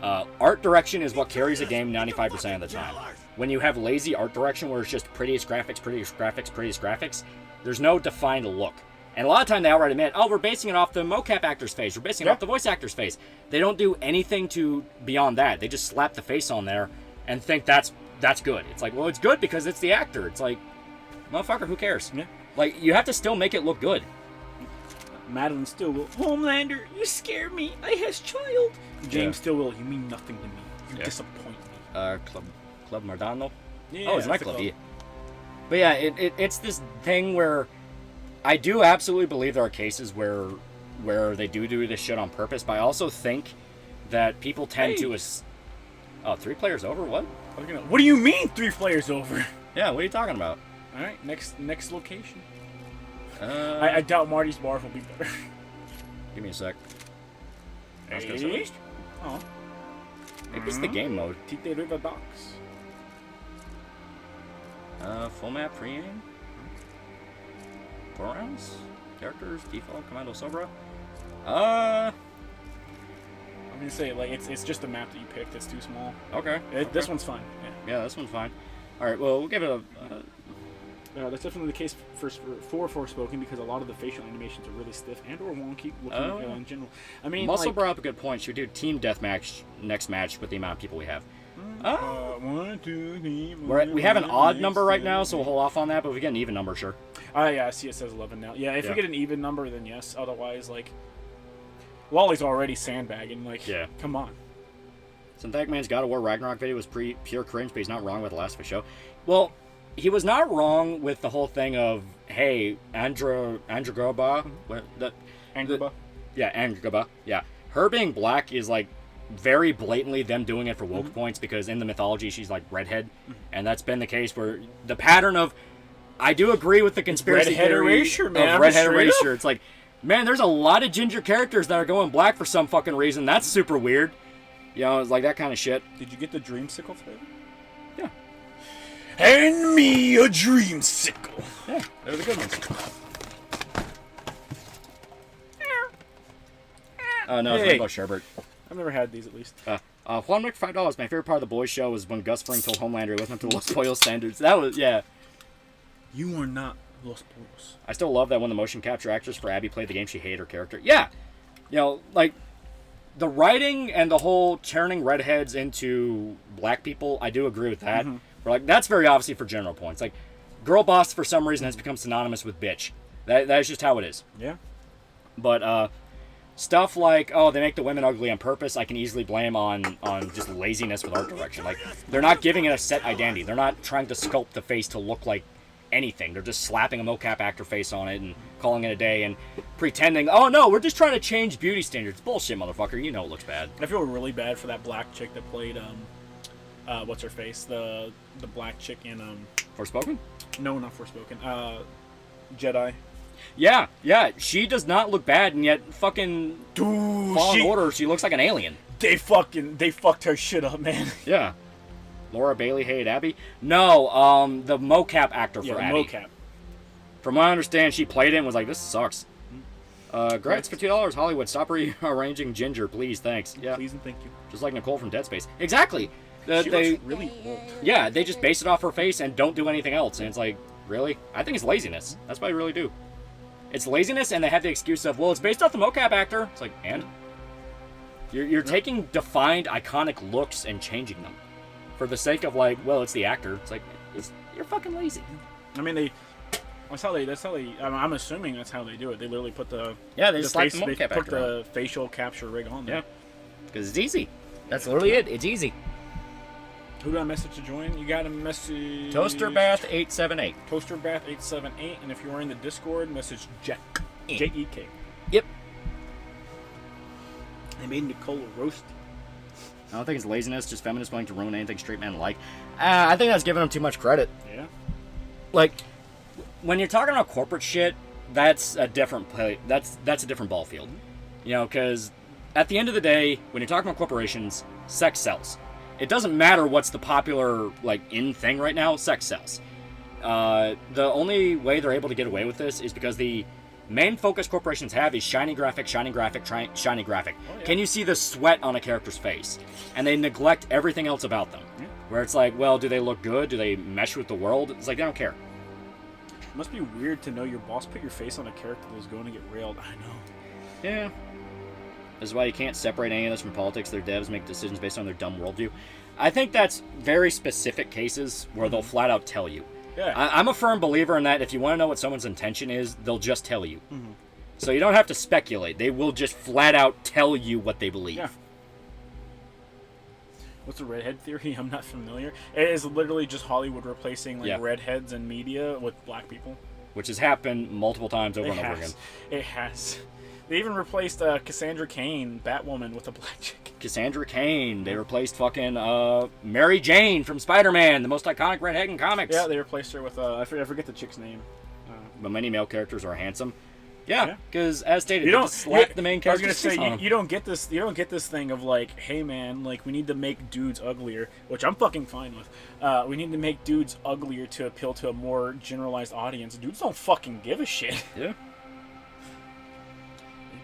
Art direction is what carries a game 95% of the time. When you have lazy art direction where it's just prettiest graphics, prettiest graphics, prettiest graphics, there's no defined look. And a lot of time they outright admit, oh, we're basing it off the mocap actor's face, we're basing it off the voice actor's face. They don't do anything to beyond that. They just slap the face on there and think that's good. It's like, well, it's good because it's the actor. It's like, motherfucker, who cares? Yeah. Like, you have to still make it look good. Madeline Stillwell, Homelander, you scare me. I has child. James Stillwell, you mean nothing to me. You disappoint me. Club Mardano? Yeah, Oh, it's not Club. Yeah. But yeah, it's this thing where I do absolutely believe there are cases where they do this shit on purpose, but I also think that people tend to... Oh, 3 players over? What? What do you mean 3 players over? Yeah, what are you talking about? Alright, next location. I doubt Marty's Bar will be better. Give me a sec. Hey. Oh. Maybe it's the game mode. Tite River Docks. Full map, free aim. 4 rounds. Characters, default, commando, Sobra. I'm gonna say, like, it's just the map that you picked. It's too small. Okay. This one's fine. Yeah, this one's fine. Alright, well, we'll give it a... that's definitely the case for Forspoken because a lot of the facial animations are really stiff and or wonky looking in general. I mean, Muscle brought up a good point. Should we do team deathmatch next match with the amount of people we have? 1, 2, 3. We have an odd number right now, so we'll hold off on that, but if we get an even number, sure. Yeah, I see it says 11 now. Yeah, if we get an even number, then yes. Otherwise, like, Lolly's already sandbagging. Like, come on. Synthetic Man's God of War Ragnarok video was pure cringe, but he's not wrong with the Last of Us show. Well, he was not wrong with the whole thing of, hey, Andragoba. Angraba? Yeah, Angraba. Yeah. Her being black is, like, very blatantly them doing it for woke points, because in the mythology she's, like, redhead. And that's been the case where the pattern of... I do agree with the conspiracy redhead theory erasure, man. of redhead erasure. It's like, man, there's a lot of ginger characters that are going black for some fucking reason. That's super weird. You know, it's like that kind of shit. Did you get the dreamsicle flavor? Yeah. Hand me a dreamsicle. Yeah, they're the good ones. Oh, no, it's Rainbow Sherbert. I've never had these, at least. Juan Wick, $5. My favorite part of the boys' show was when Gus Fring told Homelander he wasn't up to Los Pollos standards. That was, yeah. You are not Los Pollos. I still love that when the motion capture actress for Abby played the game, she hated her character. Yeah. You know, like, the writing and the whole turning redheads into black people, I do agree with that. But, like, that's very obviously for general points. Like, girl boss, for some reason, has become synonymous with bitch. That is just how it is. Yeah. But, stuff like, oh, they make the women ugly on purpose, I can easily blame on just laziness with art direction. Like, they're not giving it a set identity. They're not trying to sculpt the face to look like anything. They're just slapping a mocap actor face on it and calling it a day and pretending, oh no, we're just trying to change beauty standards. Bullshit, motherfucker. You know it looks bad. I feel really bad for that black chick that played, what's her face? The black chick in, Forspoken? No, not Forspoken. Jedi. Yeah, she does not look bad, and yet fucking Fallen Order, she looks like an alien. They fucked her shit up, man. Yeah. Laura Bailey hated Abby? No, the mocap actor for Abby. Mocap. From what I understand, she played it and was like, this sucks. Grants for $2. Hollywood, stop rearranging Ginger, please. Thanks. Yeah. Please and thank you. Just like Nicole from Dead Space. Exactly. She looks really old. Yeah, they just base it off her face and don't do anything else. And it's like, really? I think it's laziness. That's what I really do. It's laziness, and they have the excuse of, well, it's based off the mocap actor. It's like, and? You're taking defined, iconic looks and changing them. For the sake of, like, well, it's the actor. It's like, you're fucking lazy. I mean, that's how they, I'm assuming that's how they do it. They literally put the... Yeah, they just slap the they mocap put actor the facial capture rig on there. Yeah. Because it's easy. That's literally it. It's easy. Who do I message to join? You got a message... ToasterBath878. ToasterBath878, and if you are in the Discord, message Jack. J-E-K. Yep. They made Nicole roast. I don't think it's laziness, just feminists willing to ruin anything straight men like. I think that's giving them too much credit. Yeah. Like, when you're talking about corporate shit, that's a different play. That's a different ball field. You know, because at the end of the day, when you're talking about corporations, sex sells. It doesn't matter what's the popular, like, in thing right now, sex sells. The only way they're able to get away with this is because the main focus corporations have is shiny graphic, shiny graphic, shiny graphic. Oh, yeah. Can you see the sweat on a character's face? And they neglect everything else about them. Yeah. Where it's like, well, do they look good? Do they mesh with the world? It's like, they don't care. It must be weird to know your boss put your face on a character that's going to get railed. I know. Yeah. This is why you can't separate any of this from politics. Their devs make decisions based on their dumb worldview. I think that's very specific cases where they'll flat out tell you. Yeah. I'm a firm believer in that if you want to know what someone's intention is, they'll just tell you. Mm-hmm. So you don't have to speculate. They will just flat out tell you what they believe. Yeah. What's the redhead theory? I'm not familiar. It is literally just Hollywood replacing redheads in media with black people. Which has happened multiple times over and over again. It has. They even replaced Cassandra Cain, Batwoman, with a black chick. Cassandra Cain. They replaced fucking Mary Jane from Spider-Man, the most iconic redhead in comics. Yeah, they replaced her with I forget the chick's name. But many male characters are handsome. Yeah, because as stated, you don't slap the main character. I was gonna say you don't get this. You don't get this thing of like, hey man, like we need to make dudes uglier, which I'm fucking fine with. We need to make dudes uglier to appeal to a more generalized audience. Dudes don't fucking give a shit. Yeah.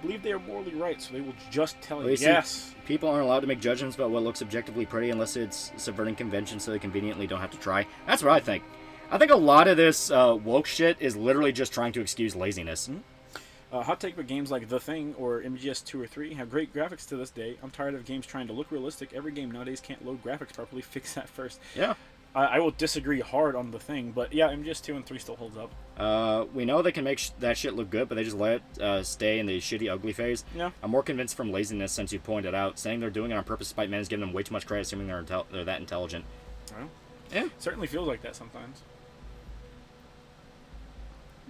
Believe they are morally right, so they will just tell you. Yes. People aren't allowed to make judgments about what looks objectively pretty unless it's subverting convention, so they conveniently don't have to try. That's what I think. I think a lot of this woke shit is literally just trying to excuse laziness. Mm-hmm. Hot take, but games like The Thing or MGS 2 or 3 have great graphics to this day. I'm tired of games trying to look realistic. Every game nowadays can't load graphics properly. Fix that first. Yeah. I will disagree hard on The Thing, but yeah, MGS 2 and 3 still holds up. We know they can make that shit look good, but they just let it stay in the shitty, ugly phase. Yeah. I'm more convinced from laziness since you pointed out. Saying they're doing it on purpose despite men is giving them way too much credit, assuming they're that intelligent. Well, yeah. It certainly feels like that sometimes.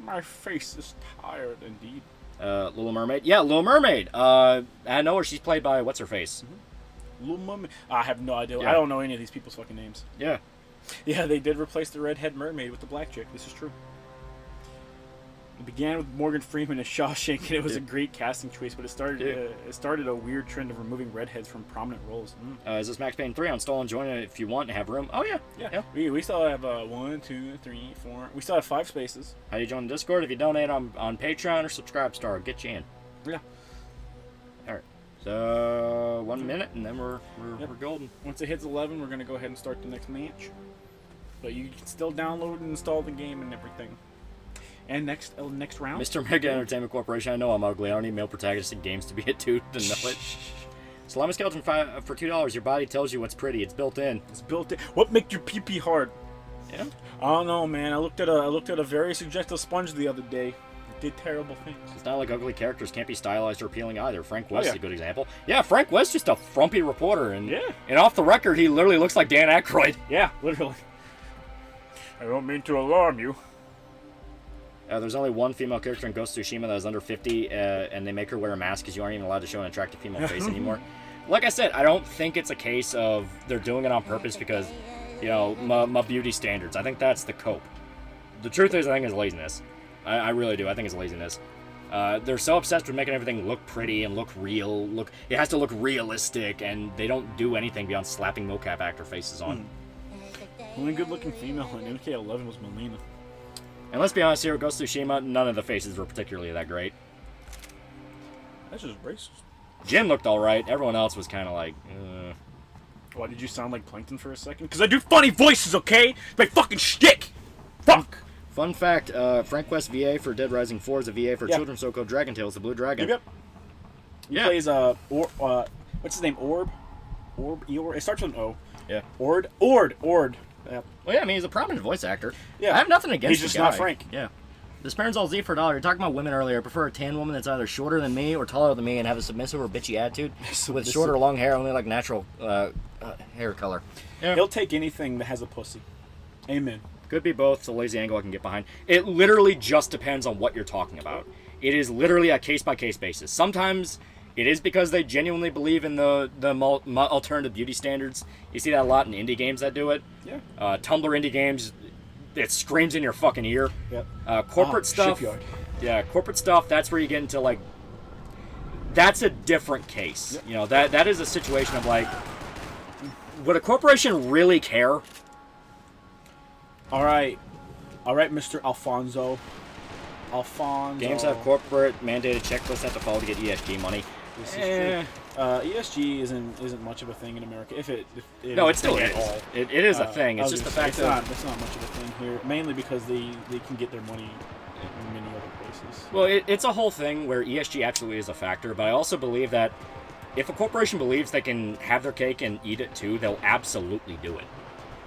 My face is tired, indeed. Little Mermaid? Yeah, Little Mermaid! I know her. She's played by what's-her-face. Mm-hmm. Little Mermaid? I have no idea. Yeah. I don't know any of these people's fucking names. Yeah. Yeah, they did replace the redhead mermaid with the black chick. This is true. It began with Morgan Freeman as Shawshank, and it was a great casting choice, but it started a weird trend of removing redheads from prominent roles. Is this Max Payne 3? I'll install and join it if you want and have room. Oh, yeah. Yeah. We still have 1, 2, 3, 4. We still have 5 spaces. How do you join the Discord? If you donate on Patreon or Subscribe Star, get you in. Yeah. All right. So 1 minute, and then we're golden. Once it hits 11, we're gonna go ahead and start the next match. But you can still download and install the game and everything. And next round, Mr. Mega Entertainment Corporation. I know I'm ugly. I don't need male protagonists in games to be a dude to know it. Salami Skeleton for $2. Your body tells you what's pretty. It's built in. It's built in. What make your pee hard? Yeah. I don't know, man. I looked at a very suggestive sponge the other day. It did terrible things. It's not like ugly characters can't be stylized or appealing either. Frank West is a good example. Yeah, Frank West's just a frumpy reporter, and off the record, he literally looks like Dan Aykroyd. Yeah, literally. I don't mean to alarm you. There's only one female character in Ghost of Tsushima that is under 50, and they make her wear a mask because you aren't even allowed to show an attractive female face anymore. Like I said, I don't think it's a case of they're doing it on purpose because, you know, my beauty standards. I think that's the cope. The truth is, I think it's laziness. I really do. I think it's laziness. They're so obsessed with making everything look pretty and look real. It has to look realistic, and they don't do anything beyond slapping mocap actor faces on. The only good-looking female in MK11 was Melina. And let's be honest here, with Ghost of Tsushima, none of the faces were particularly that great. That's just racist. Jim looked all right. Everyone else was kind of like, Why did you sound like Plankton for a second? Because I do funny voices, okay? My fucking shtick! Fuck! Fun fact, Frank West VA for Dead Rising 4 is a VA for children's show called Dragon Tales, the Blue Dragon. Yep. He plays, what's his name? Orb? Eeyore? It starts with an O. Yeah. Ord. Yep. Well, yeah, I mean, he's a prominent voice actor. Yeah. I have nothing against He's just the guy. not Frank. Yeah. This parent's all Z for $1. You're talking about women earlier. I prefer a tan woman that's either shorter than me or taller than me and have a submissive or bitchy attitude with short or long hair, only like natural hair color. Yeah. He'll take anything that has a pussy. Amen. Could be both. It's a lazy angle I can get behind. It literally just depends on what you're talking about. It is literally a case-by-case basis. Sometimes it is because they genuinely believe in the alternative beauty standards. You see that a lot in indie games that do it. Yeah. Tumblr indie games, it screams in your fucking ear. Yep. Corporate stuff. Shipyard. Yeah, corporate stuff, that's where you get into, like... That's a different case. Yep. You know, that is a situation of, like... Would a corporation really care? All right, Mr. Alfonso. Games have corporate mandated checklists have to follow to get ESG money. This is true. ESG isn't much of a thing in America. If it no, it still is. At all. It is a thing. It's just the fact that it's not much of a thing here. Mainly because they can get their money in many other places. Well, it's a whole thing where ESG absolutely is a factor, but I also believe that if a corporation believes they can have their cake and eat it too, they'll absolutely do it.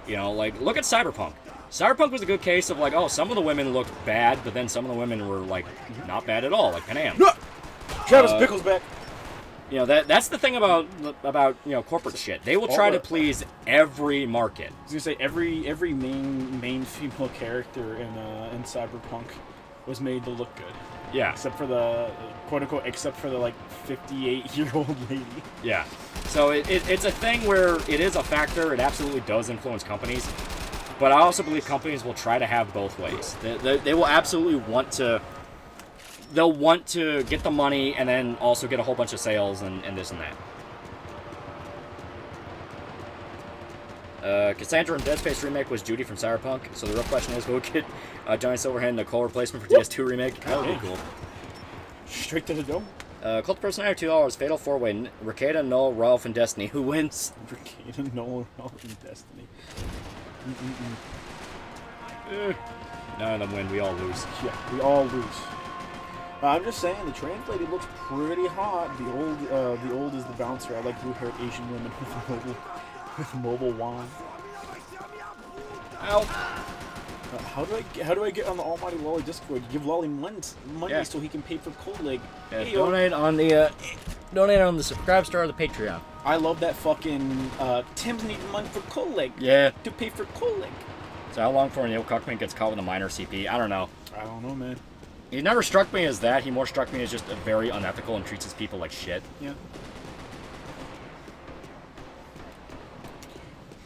You know, like, look at Cyberpunk. Cyberpunk was a good case of, like, oh, some of the women looked bad, but then some of the women were, like, not bad at all, like Panam. No! Travis Bickle's back. You know, that's the thing about you know, corporate shit. They will try to please every market. I was gonna say every main female character in Cyberpunk was made to look good. Yeah. Except for the quote unquote, like 58-year-old lady. Yeah. So it's a thing where it is a factor. It absolutely does influence companies. But I also believe companies will try to have both ways. They will absolutely want to... They'll want to get the money and then also get a whole bunch of sales and this and that. Cassandra in Dead Space Remake was Judy from Cyberpunk. So the real question is, who would get Johnny Silverhand Nicole replacement for DS2 Remake? That would be cool. Straight to the dome. Cult Personality $2. Fatal 4-Way. Ricada, Null, Rolf, and Destiny. Who wins? Ricada, Null, Rolf, and Destiny. None of them win. We all lose. Yeah, we all lose. I'm just saying, the trans lady looks pretty hot. The old is the bouncer. I like blue-haired Asian women with mobile wand. Ow. How do I get on the TheAlmightyLoli Discord? You give Lolly money so he can pay for cold leg. Yeah, hey, donate on the subscribe star or the Patreon. I love that fucking Tim's need money for cold leg. Yeah. To pay for cold leg. So how long before Neil Cuckman gets caught with a minor CP? I don't know. I don't know, man. He never struck me as that. He more struck me as just very unethical and treats his people like shit. Yeah.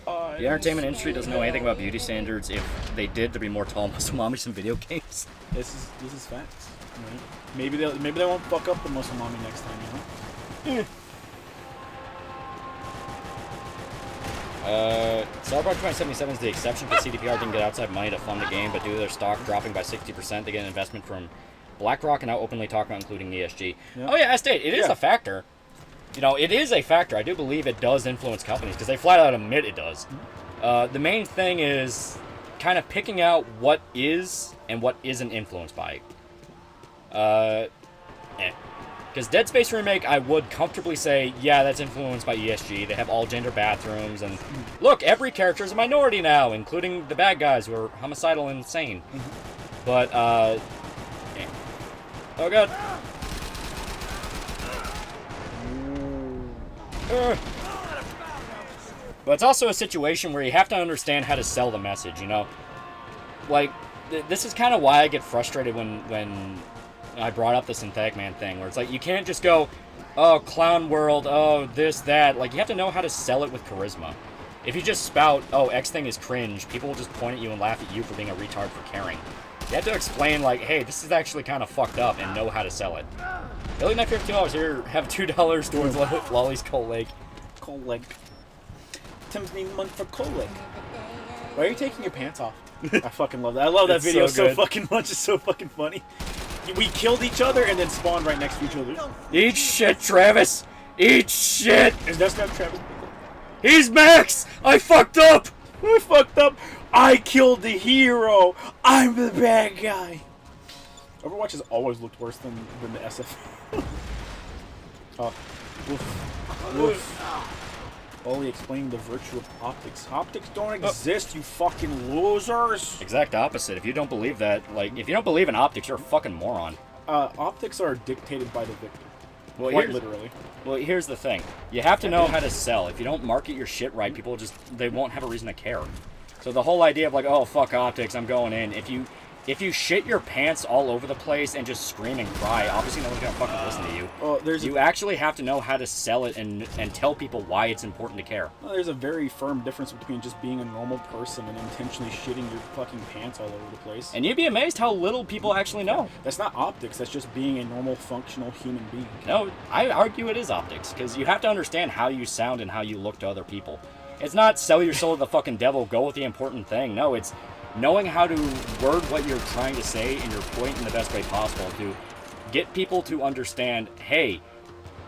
The entertainment industry doesn't know anything about beauty standards. If they did, there'd be more tall muscle mommies in video games. This is facts. Right? Maybe they won't fuck up the muscle mommy next time, you know? Cyberpunk 2077 is the exception because CDPR didn't get outside money to fund the game, but due to their stock dropping by 60%, they get an investment from BlackRock and now openly talk about including ESG. Yep. Oh yeah, Estate, it is a factor. You know, it is a factor. I do believe it does influence companies because they flat out admit it does. The main thing is kind of picking out what is and what isn't influenced by it. Because Dead Space Remake, I would comfortably say, yeah, that's influenced by ESG. They have all-gender bathrooms, and look, every character is a minority now, including the bad guys who are homicidal and insane. But, oh god. But it's also a situation where you have to understand how to sell the message, you know? Like, this is kind of why I get frustrated when I brought up the Synthetic Man thing, where it's like, you can't just go, oh, clown world, oh, this, that. Like, you have to know how to sell it with charisma. If you just spout, oh, X thing is cringe, people will just point at you and laugh at you for being a retard for caring. You have to explain, like, hey, this is actually kind of fucked up, and know how to sell it. Billy Knight $52 here, have $2 towards Lolly's cold leg. Cold leg. Tim's need money for cold leg. Why are you taking your pants off? I fucking love that. I love that video so fucking much. It's so fucking funny. we killed each other and then spawned right next to each other. Eat shit, Travis! Eat shit! Is that not Travis? He's Max! I fucked up! I fucked up. I killed the hero. I'm the bad guy. Overwatch has always looked worse than the SF. Only explaining the virtue of optics. Optics don't exist, you fucking losers. Exact opposite. If you don't believe that, like, if you don't believe in optics, you're a fucking moron. Optics are dictated by the victor. Well, Quite literally. Well, here's the thing. You have to know how to sell. If you don't market your shit right, people they won't have a reason to care. So the whole idea of like, oh, fuck optics, I'm going in. If you shit your pants all over the place and just scream and cry, obviously no one's gonna fucking listen to you. You actually have to know how to sell it and tell people why it's important to care. Well, there's a very firm difference between just being a normal person and intentionally shitting your fucking pants all over the place. And you'd be amazed how little people actually know. That's not optics, that's just being a normal, functional human being. No, I argue it is optics, because you have to understand how you sound and how you look to other people. It's not sell your soul to the fucking devil, go with the important thing. No, it's knowing how to word what you're trying to say and your point in the best way possible to get people to understand, hey,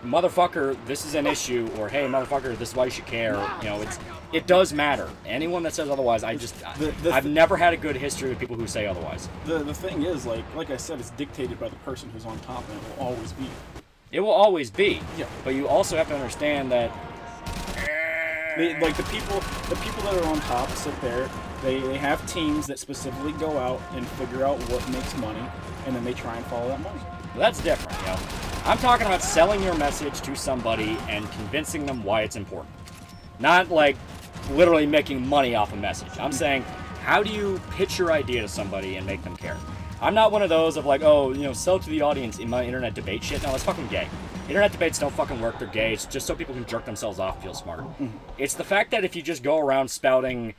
motherfucker, this is an issue, or hey, motherfucker, this is why you should care. You know, it does matter. Anyone that says otherwise, I've never had a good history with people who say otherwise. The thing is, like I said, it's dictated by the person who's on top, and it will always be. It will always be. Yeah. But you also have to understand that the people that are on top sit there. They have teams that specifically go out and figure out what makes money, and then they try and follow that money. Well, that's different, you know. I'm talking about selling your message to somebody and convincing them why it's important. Not like literally making money off a message. I'm saying, how do you pitch your idea to somebody and make them care? I'm not one of those of like, oh, you know, sell to the audience in my internet debate shit. No, that's fucking gay. Internet debates don't fucking work. They're gay. It's just so people can jerk themselves off and feel smart. It's the fact that if you just go around spouting,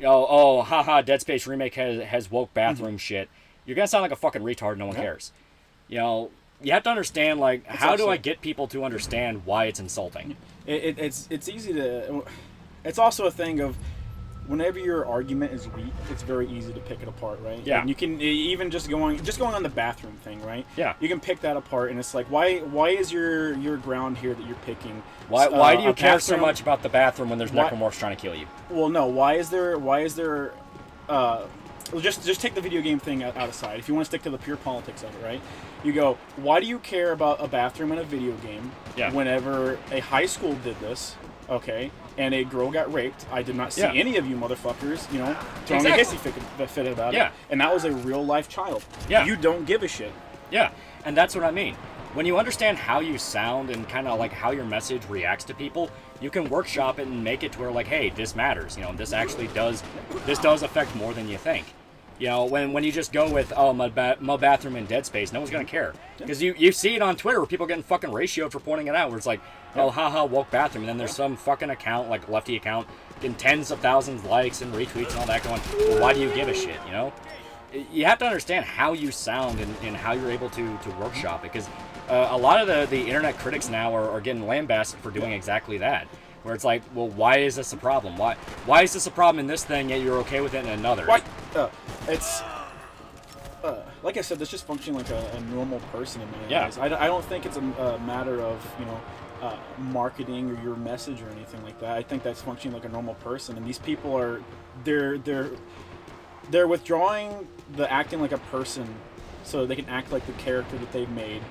oh, haha, Dead Space Remake has woke bathroom shit, you're gonna sound like a fucking retard. No one cares. You know, you have to understand, like, how do I get people to understand why it's insulting? It's easy to. It's also a thing of, whenever your argument is weak, it's very easy to pick it apart, right? Yeah. And you can even just going on the bathroom thing, right? Yeah. You can pick that apart, and it's like, why is your ground here that you're picking? Why do you care so much about the bathroom when there's necromorphs trying to kill you? Well, no. Why is there? Just take the video game thing out aside. If you want to stick to the pure politics of it, right? You go, why do you care about a bathroom in a video game? Yeah. Whenever a high school did this, okay, and a girl got raped, I did not see any of you motherfuckers, you know, throwing a hissy fit about it. And that was a real life child. Yeah. You don't give a shit. Yeah, and that's what I mean. When you understand how you sound and kind of like how your message reacts to people, you can workshop it and make it to where, like, hey, this matters. You know, this actually does affect more than you think. You know, when you just go with, oh, my bathroom in Dead Space, no one's going to care. Because you see it on Twitter where people are getting fucking ratioed for pointing it out, where it's like, oh, haha, woke bathroom. And then there's some fucking account, like lefty account, getting tens of thousands of likes and retweets and all that going, well, why do you give a shit, you know? You have to understand how you sound and how you're able to workshop it. Because a lot of the internet critics now are getting lambasted for doing exactly that. Where it's like, well, why is this a problem? Why is this a problem in this thing, yet you're okay with it in another? Why? It's like I said, that's just functioning like a normal person in my eyes. I don't think it's a matter of, you know, marketing or your message or anything like that. I think that's functioning like a normal person, and these people are they're withdrawing the acting like a person so they can act like the character that they've made,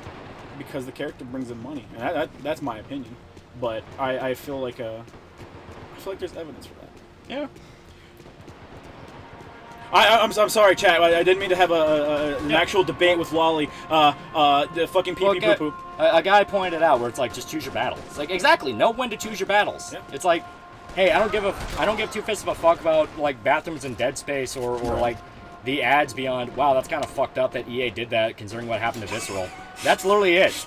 because the character brings them money, and that's my opinion. But I feel like there's evidence for that. Yeah. I'm sorry, chat. I didn't mean to have an actual debate with Loli. The fucking pee-pee poo-poo. A guy pointed out where it's like, just choose your battles. It's like, exactly, know when to choose your battles. Yeah. It's like, hey, I don't give two fists of a fuck about like bathrooms in Dead Space or like the ads beyond. Wow, that's kind of fucked up that EA did that, considering what happened to Visceral. That's literally it.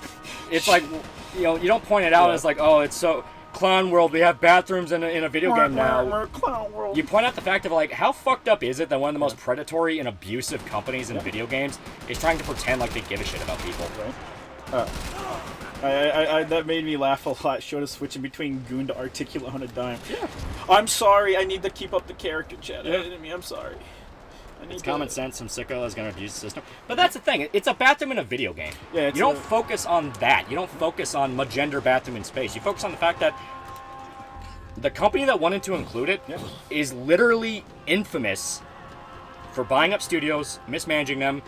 It's like, you know, you don't point it out as like, oh, it's so clown world. We have bathrooms in a video game now. Clown world. You point out the fact of like, how fucked up is it that one of the most predatory and abusive companies in video games is trying to pretend like they give a shit about people? Right. That made me laugh a lot. Showed us switching between goon to articulate on a dime. Yeah. I'm sorry. I need to keep up the character, chat. I'm sorry. It's common sense. Some sicko is going to abuse the system. But that's the thing. It's a bathroom in a video game. Yeah, you don't focus on that. You don't focus on gender bathroom in space. You focus on the fact that the company that wanted to include it is literally infamous for buying up studios, mismanaging them,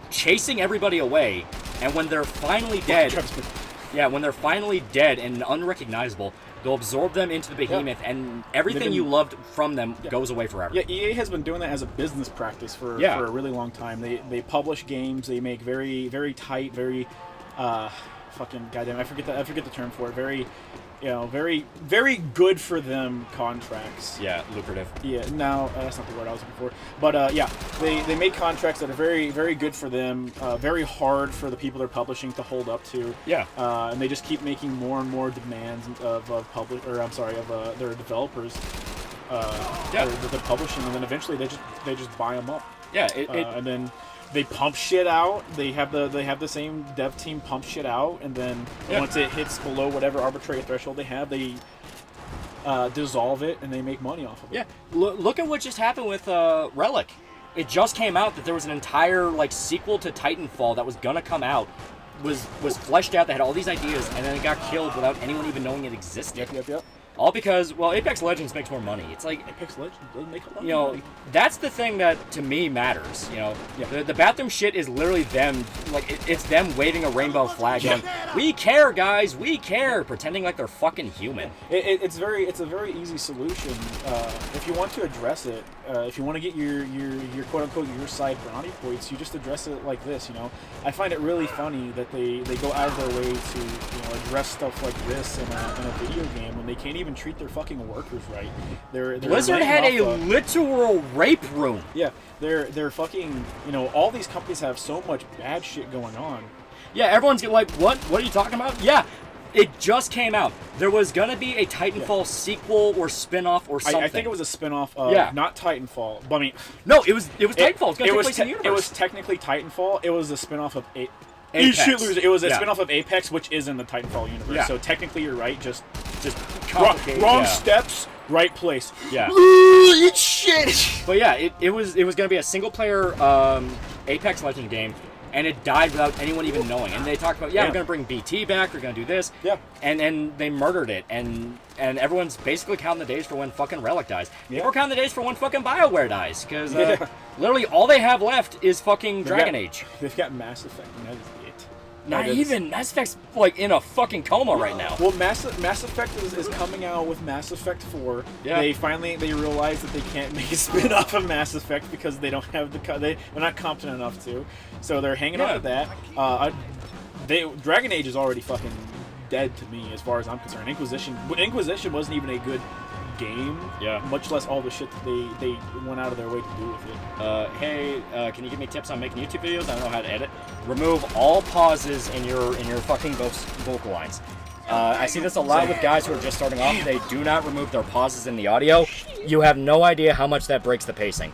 chasing everybody away, and when they're finally dead, when they're finally dead and unrecognizable, they'll absorb them into the behemoth, and everything you loved from them goes away forever. Yeah, EA has been doing that as a business practice for a really long time. They publish games, they make very, very tight, very, fucking goddamn, I forget the term for it. Very, very, very good for them contracts. Yeah, lucrative. Yeah, no, that's not the word I was looking for. But they make contracts that are very, very good for them. Very hard for the people they're publishing to hold up to. Yeah. And they just keep making more and more demands of their developers. That they're publishing, and then eventually they just buy them up. Yeah. And then they pump shit out. They have the same dev team pump shit out, and then once it hits below whatever arbitrary threshold they have, they dissolve it and they make money off of it. Yeah, look at what just happened with Relic. It just came out that there was an entire sequel to Titanfall that was gonna come out, was fleshed out. That had all these ideas, and then it got killed without anyone even knowing it existed. Yep. All because, Apex Legends makes more money. It's like Apex Legends doesn't make a lot of money. That's the thing that to me matters. The bathroom shit is literally them. It's them waving a rainbow flag, going, "We care, guys, we care," pretending like they're fucking human. It's a very easy solution if you want to address it. If you want to get your quote unquote your side brownie points, you just address it like this. I find it really funny that they go out of their way to address stuff like this in a video game when they can't even treat their fucking workers right. They're Blizzard had a literal rape room. Yeah, they're fucking. All these companies have so much bad shit going on. Yeah, everyone's like, what? What are you talking about? Yeah. It just came out. There was gonna be a Titanfall sequel or spin-off or something. I think it was a spin-off of not Titanfall. But I mean, no, it was Titanfall. It's gonna take place in the universe. It was technically Titanfall. It was a spin-off of Apex. It was a spin-off of Apex, which is in the Titanfall universe. Yeah. So technically, you're right. Just complicated. Wrong steps, right place. Yeah. It's shit. But yeah, it was gonna be a single-player Apex Legends game. And it died without anyone even knowing. And they talked about, we're going to bring BT back, we're going to do this. Yeah. And they murdered it. And everyone's basically counting the days for when fucking Relic dies. People are counting the days for when fucking BioWare dies. Because literally all they have left is fucking Dragon Age. They've got Mass Effect, and that is it. Not even. Mass Effect's in a fucking coma right now. Well, Mass Effect is coming out with Mass Effect 4. Yeah. They realize that they can't make a spin-off of Mass Effect because they don't have they're not competent enough to. So they're hanging on to that. Dragon Age is already fucking dead to me as far as I'm concerned. Inquisition wasn't even a good game. Yeah. Much less all the shit that they went out of their way to do with it. Hey, can you give me tips on making YouTube videos? I don't know how to edit. Remove all pauses in your fucking vocal lines. I see this a lot with guys who are just starting off. They do not remove their pauses in the audio. You have no idea how much that breaks the pacing.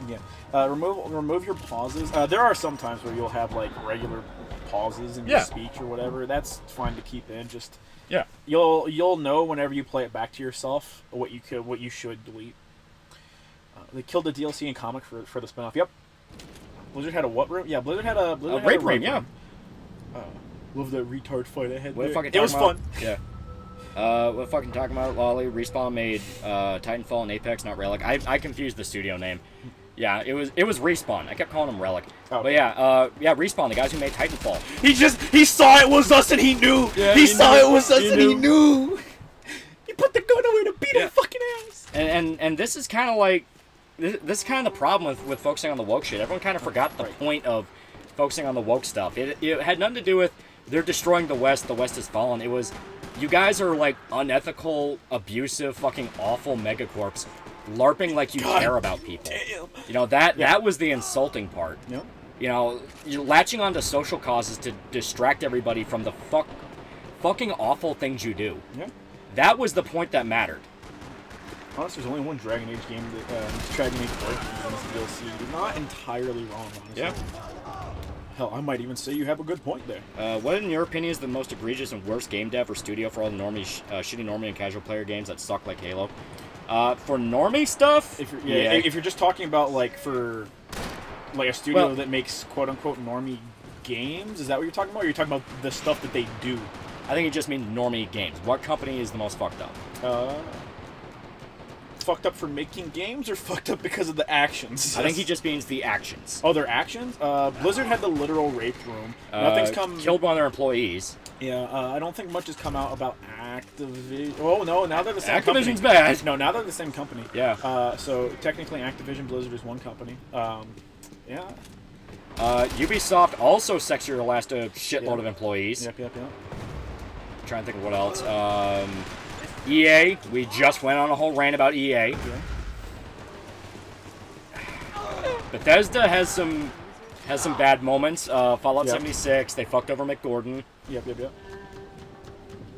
Yeah. Remove your pauses. There are some times where you'll have regular pauses in your speech or whatever. That's fine to keep in. Just you'll know whenever you play it back to yourself what you should delete. They killed the DLC and comic for the spinoff. Yep. Blizzard had a what room? Yeah, Blizzard had a rape room. Yeah. Love that retard fight I had. It was fun. Yeah. What fucking talking about, Lolly? Respawn made Titanfall and Apex, not Relic. I confused the studio name. Yeah, it was Respawn. I kept calling them Relic. Oh. But Respawn, the guys who made Titanfall. He saw it was us and he knew. Yeah, he saw it was us and he knew. He put the gun away to beat our fucking ass. And this is kind of this is kind of the problem with focusing on the woke shit. Everyone kind of forgot the point of focusing on the woke stuff. It had nothing to do with they're destroying the West has fallen. It was you guys are unethical, abusive, fucking awful megacorps. LARPing like you care about people. Damn. That was the insulting part. Yep. You're latching onto social causes to distract everybody from the fucking awful things you do. Yeah. That was the point that mattered. Honestly, there's only one Dragon Age game that tried to make it work in this DLC. You're not entirely wrong, honestly. Yeah. Hell, I might even say you have a good point there. What, in your opinion, is the most egregious and worst game dev or studio for all the shitty normie and casual player games that suck like Halo? For normie stuff, if you're just talking about for Like a studio Well- that makes quote unquote normie games? Is that what you're talking about? Or you're talking about the stuff that they do? I think it just means normie games. What company is the most fucked up? Fucked up for making games or fucked up because of the actions? I think he just means the actions. Oh, their actions? Blizzard had the literal rape room. Nothing's come... Killed one of their employees. Yeah, I don't think much has come out about Activision. Oh, no, now they're the same company. Activision's bad. No, now they're the same company. Yeah. So, technically, Activision Blizzard is one company. Yeah. Ubisoft also sexually harassed a shitload Yeah. of employees. Yep. Trying to think of what else. EA. We just went on a whole rant about EA. Yeah. Bethesda has some bad moments. Fallout Yep. 76. They fucked over McGordon. Yep.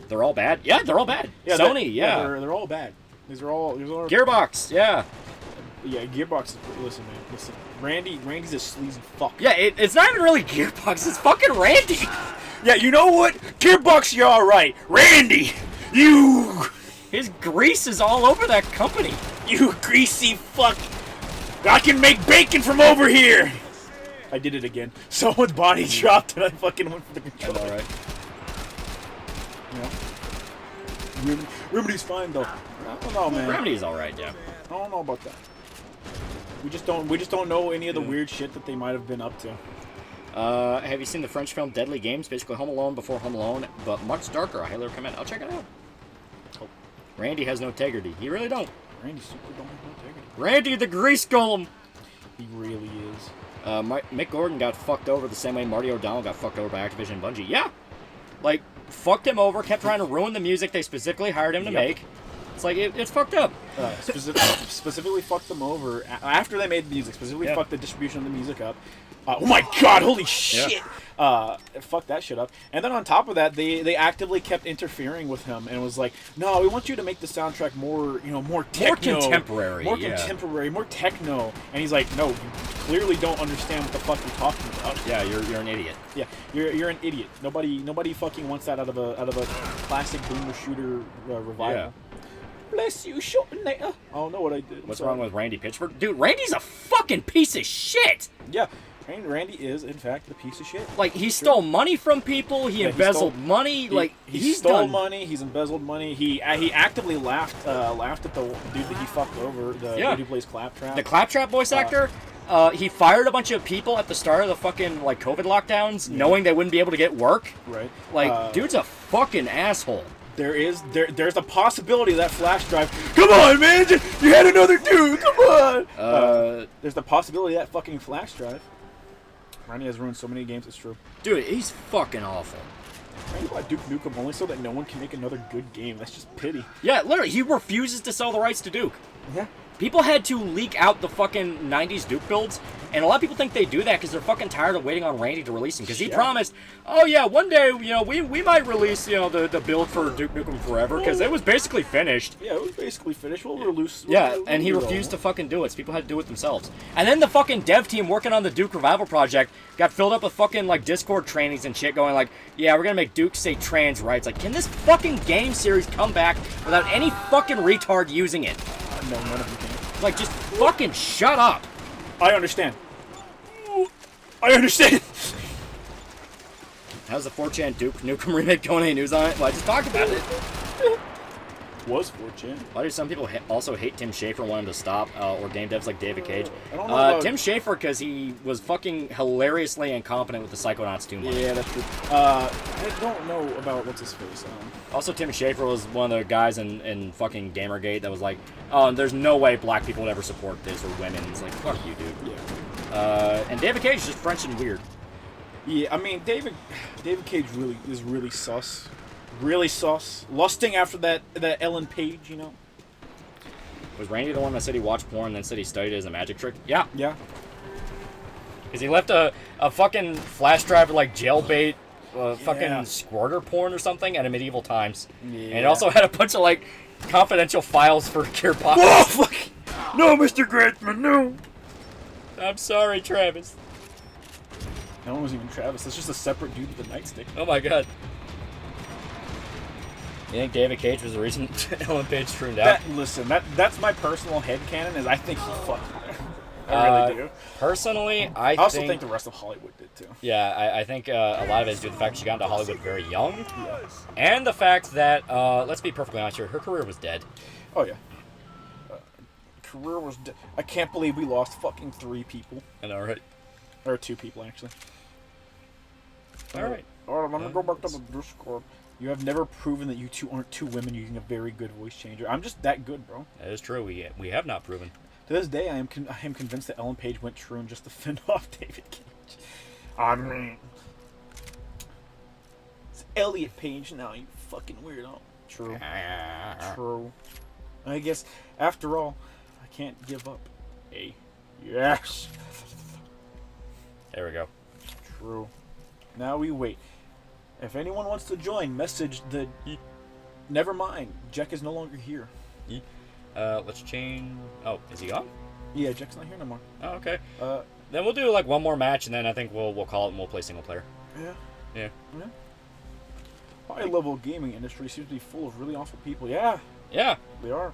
They're all bad. Yeah, they're all bad. Yeah, Sony. Yeah. they're all bad. These are all Gearbox. Yeah. Yeah, Gearbox is... Listen, man. Listen. Randy's a sleazy fuck. Yeah. It's not even really Gearbox. It's fucking Randy. Yeah, you know what? Gearbox, you're alright. Randy! You... His grease is all over that company. You greasy fuck! I can make bacon from over here! I did it again. Someone's body dropped and I fucking went for the controller. All right. Yeah. Remedy's fine though. I don't know, man. Remedy's all right. Yeah. I don't know about that. We just don't know any of the weird shit that they might have been up to. Have you seen the French film Deadly Games? Basically Home Alone before Home Alone, but much darker. I highly recommend it. I'll check it out. Oh. Randy has no integrity. He really don't. Randy super don't have no integrity. Randy the Grease Golem! He really is. Mick Gordon got fucked over the same way Marty O'Donnell got fucked over by Activision and Bungie. Yeah! Like, fucked him over, kept trying to ruin the music they specifically hired him to make. It's like, it's fucked up. Specifically fucked them over after they made the music. Specifically Yeah. fucked the distribution of the music up. Oh my god, holy shit! Fuck that shit up. And then on top of that, they actively kept interfering with him and was like, no, we want you to make the soundtrack more, more techno. More contemporary, More yeah. contemporary, more techno. And he's like, no, you clearly don't understand what the fuck you're talking about. Yeah, you're an idiot. Yeah, you're an idiot. Nobody fucking wants that out of a classic boomer shooter revival. Yeah. Bless you, Schwarzenegger. I don't know what I did. What's wrong with Randy Pitchford? Dude, Randy's a fucking piece of shit! Yeah, Randy is, in fact, the piece of shit. Like, he stole money from people, he embezzled money, He he's stole done... money, he's embezzled money, he actively laughed at the dude that he fucked over, the dude who plays Claptrap. The Claptrap voice actor, he fired a bunch of people at the start of the fucking, COVID lockdowns, knowing they wouldn't be able to get work. Right. Like, dude's a fucking asshole. There's a possibility of that flash drive. Come on, man! You had another dude! Come on! There's the possibility of that fucking flash drive. Randy has ruined so many games, it's true. Dude, he's fucking awful. Randy bought Duke Nukem only so that no one can make another good game. That's just pity. Yeah, literally, he refuses to sell the rights to Duke. Yeah. People had to leak out the fucking 90s Duke builds, and a lot of people think they do that because they're fucking tired of waiting on Randy to release them. Because he promised, oh yeah, one day, we might release, the build for Duke Nukem Forever, because it was basically finished. Yeah, it was basically finished. We'll release. Yeah, and he refused to fucking do it, so people had to do it themselves. And then the fucking dev team working on the Duke Revival project got filled up with fucking, Discord trainings and shit going like, yeah, we're gonna make Duke say trans rights. Like, can this fucking game series come back without any fucking retard using it? No, none of you can. Like, just fucking shut up. I understand. I understand. How's the 4chan Duke Nukem remake going? Any news on it? Well, I just talked about it. Was 4chan. Why do some people also hate Tim Schafer and want him to stop, or game devs like David Cage? I don't know about... Tim Schafer, because he was fucking hilariously incompetent with the Psychonauts 2 money. Yeah, that's true. I don't know about what's his face. Also, Tim Schafer was one of the guys in fucking Gamergate that was like, oh, there's no way black people would ever support this, or women. It's like, fuck you, dude. Yeah. And David Cage is just French and weird. Yeah, I mean, David Cage is really sus. Really sus. Lusting after that Ellen Page, Was Randy the one that said he watched porn and then said he studied it as a magic trick? Yeah. Yeah. Because he left a fucking flash drive with, jailbait fucking squirter porn or something at a medieval times. Yeah. And it also had a bunch of, confidential files for Gearbox. Whoa, fuck! No, Mr. Grantsman, no! I'm sorry, Travis. That one wasn't even Travis. That's just a separate dude with a nightstick. Oh my god. You think David Cage was the reason Ellen Page streamed out? Listen, that's my personal headcanon, is I think he fucked her. I really do. Personally, I also think the rest of Hollywood did too. Yeah, I think a lot of it is due to the fact she got into Hollywood very young, and the fact that, let's be perfectly honest here, her career was dead. Oh yeah. Career was dead. I can't believe we lost fucking 3 people. I know, right? Or 2 people, actually. Alright. Alright, I'm gonna go back to the Discord. You have never proven that you two aren't 2 women using a very good voice changer. I'm just that good, bro. That is true. We have not proven. To this day, I am convinced that Ellen Page went Troon just to fend off David Cage. I mean, it's Elliot Page now, you fucking weirdo. True. True. I guess, after all, I can't give up. Yes. There we go. True. Now we wait. If anyone wants to join, message the... Never mind. Jack is no longer here. Let's change... Oh, is he gone? Yeah, Jack's not here no more. Oh, okay. Then we'll do like one more match, and then I think we'll call it and we'll play single player. Yeah. Yeah. Yeah. High-level gaming industry seems to be full of really awful people. Yeah. Yeah. They are.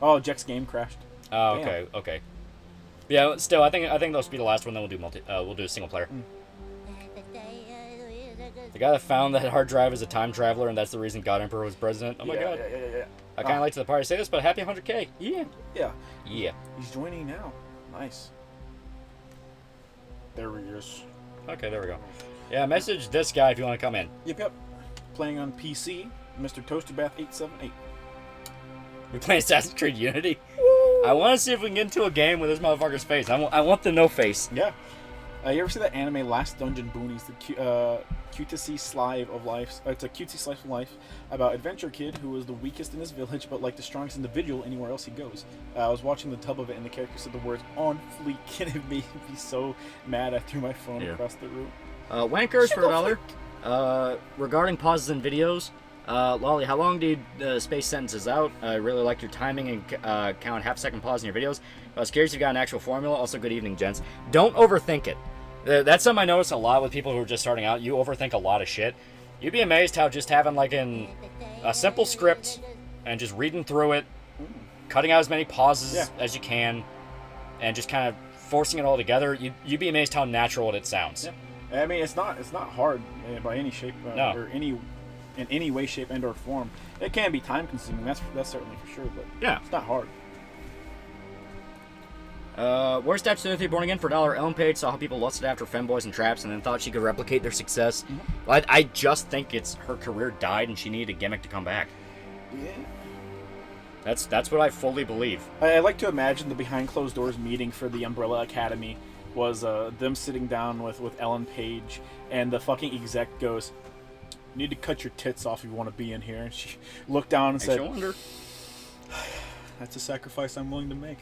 Oh, Jack's game crashed. Oh, Damn. okay, okay. Yeah, still, I think that'll be the last one. Then we'll do a single player. The guy that found that hard drive is a time traveler, and that's the reason God Emperor was president. Oh my god. Yeah. I kind of like to the party say this, but happy 100K. Yeah. Yeah. Yeah. He's joining now. Nice. There he is. Okay, there we go. Yeah, message this guy if you want to come in. Yep. Playing on PC, Mr. Toasterbath 878. We playing Assassin's Creed Unity. I want to see if we can get into a game with this motherfucker's face. I want the no face. Yeah. You ever see that anime Last Dungeon Boonies? The cutesy slice of life. It's a cutesy slice of life about adventure kid who was the weakest in his village, but like the strongest individual anywhere else he goes. I was watching the tub of it, and the character said the words "on fleek," and it made me so mad. I threw my phone across the room. Wankers for $1. Regarding pauses in videos, Lolly, how long do you space sentences out? I really like your timing and count half-second pause in your videos. I was curious if you got an actual formula. Also, good evening, gents. Don't overthink it. That's something I notice a lot with people who are just starting out. You overthink a lot of shit. You'd be amazed how just having like a simple script and just reading through it, cutting out as many pauses as you can, and just kind of forcing it all together, you'd be amazed how natural it sounds. Yeah. I mean, it's not hard by any shape or in any way, shape, and or form. It can be time consuming. That's certainly for sure, but it's not hard. Worst Steps Timothy Born Again for $1. Ellen Page saw how people lusted after femboys and traps and then thought she could replicate their success. Mm-hmm. I just think it's her career died and she needed a gimmick to come back. Yeah. That's what I fully believe. I like to imagine the behind closed doors meeting for the Umbrella Academy was them sitting down with Ellen Page, and the fucking exec goes, "You need to cut your tits off if you want to be in here." And she looked down and said, wonder. "That's a sacrifice I'm willing to make."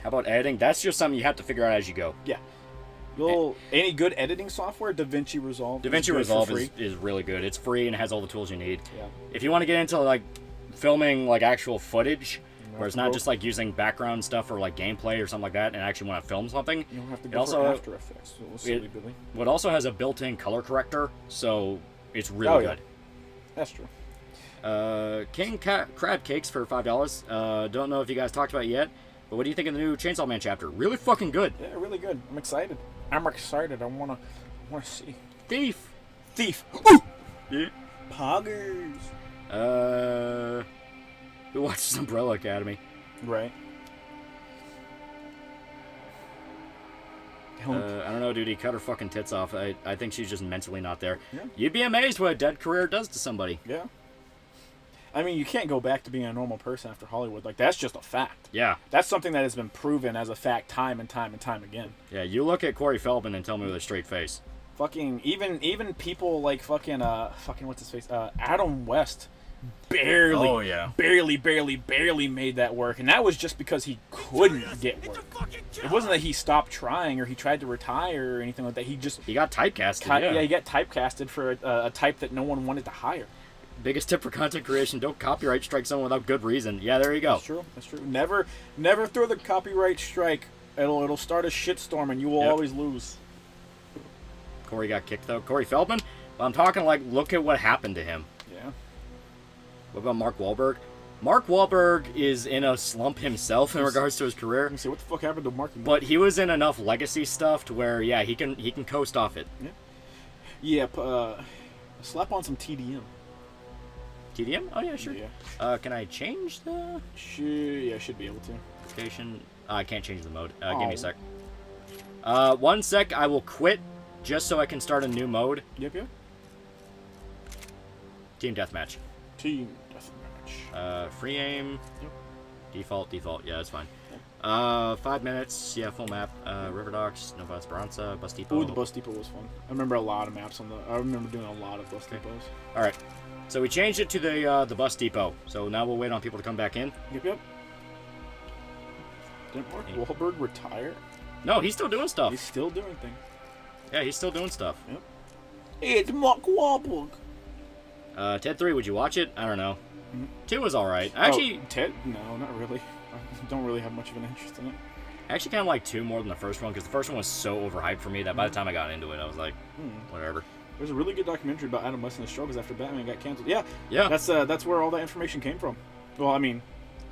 How about editing? That's just something you have to figure out as you go. Yeah. Any good editing software, DaVinci Resolve. DaVinci Resolve is really good. It's free and has all the tools you need. Yeah. If you want to get into like filming like actual footage, where it's not just like using background stuff or like gameplay or something like that, and actually want to film something, you don't have to go for After Effects. It also has a built-in color corrector, so it's really good. That's true. King Crab Cakes for $5. Don't know if you guys talked about it yet, but what do you think of the new Chainsaw Man chapter? Really fucking good. Yeah, really good. I'm excited. I wanna see. Thief. Ooh! Yeah. Poggers. Who watches Umbrella Academy? Right. I don't know, dude. He cut her fucking tits off. I think she's just mentally not there. Yeah. You'd be amazed what a dead career does to somebody. Yeah. I mean, you can't go back to being a normal person after Hollywood. Like, that's just a fact. Yeah. That's something that has been proven as a fact time and time and time again. Yeah, you look at Corey Feldman and tell me with a straight face. Fucking, even people like fucking what's his face? Adam West barely made that work. And that was just because he couldn't get work. It wasn't that he stopped trying or he tried to retire or anything like that. He got typecasted. He got typecasted for a type that no one wanted to hire. Biggest tip for content creation: don't copyright strike someone without good reason. Yeah, there you go. That's true. Never throw the copyright strike. It'll start a shitstorm and you will always lose. Corey got kicked though. Corey Feldman? Well, I'm talking like, look at what happened to him. Yeah. What about Mark Wahlberg? Mark Wahlberg is in a slump himself in regards to his career. Say, what the fuck happened to Mark? But he was in enough legacy stuff to where, yeah, he can coast off it. Yeah. Slap on some TDM. TDM? Oh yeah, sure. Yeah. Can I change the Yeah, I should be able to. station? I can't change the mode. Give me a sec. 1 sec. I will quit just so I can start a new mode. Yep. Team deathmatch. Team deathmatch. Free aim. Yep. Default. Yeah, that's fine. 5 minutes. Yeah, full map. River Docks, Nova Esperanza, Bus Depot. Ooh, the Bus Depot was fun. I remember a lot of maps I remember doing a lot of Bus Depots. All right. So we changed it to the Bus Depot. So now we'll wait on people to come back in. Yep. Didn't Mark Wahlberg retire? No, he's still doing stuff. He's still doing things. Yeah, he's still doing stuff. Yep. It's Mark Wahlberg. Ted 3, would you watch it? I don't know. 2 was alright. Actually, Ted? No, not really. I don't really have much of an interest in it. I actually kind of like 2 more than the first one, because the first one was so overhyped for me that by the time I got into it, I was like, whatever. There's a really good documentary about Adam West and his struggles after Batman got canceled. Yeah. That's where all that information came from. Well, I mean,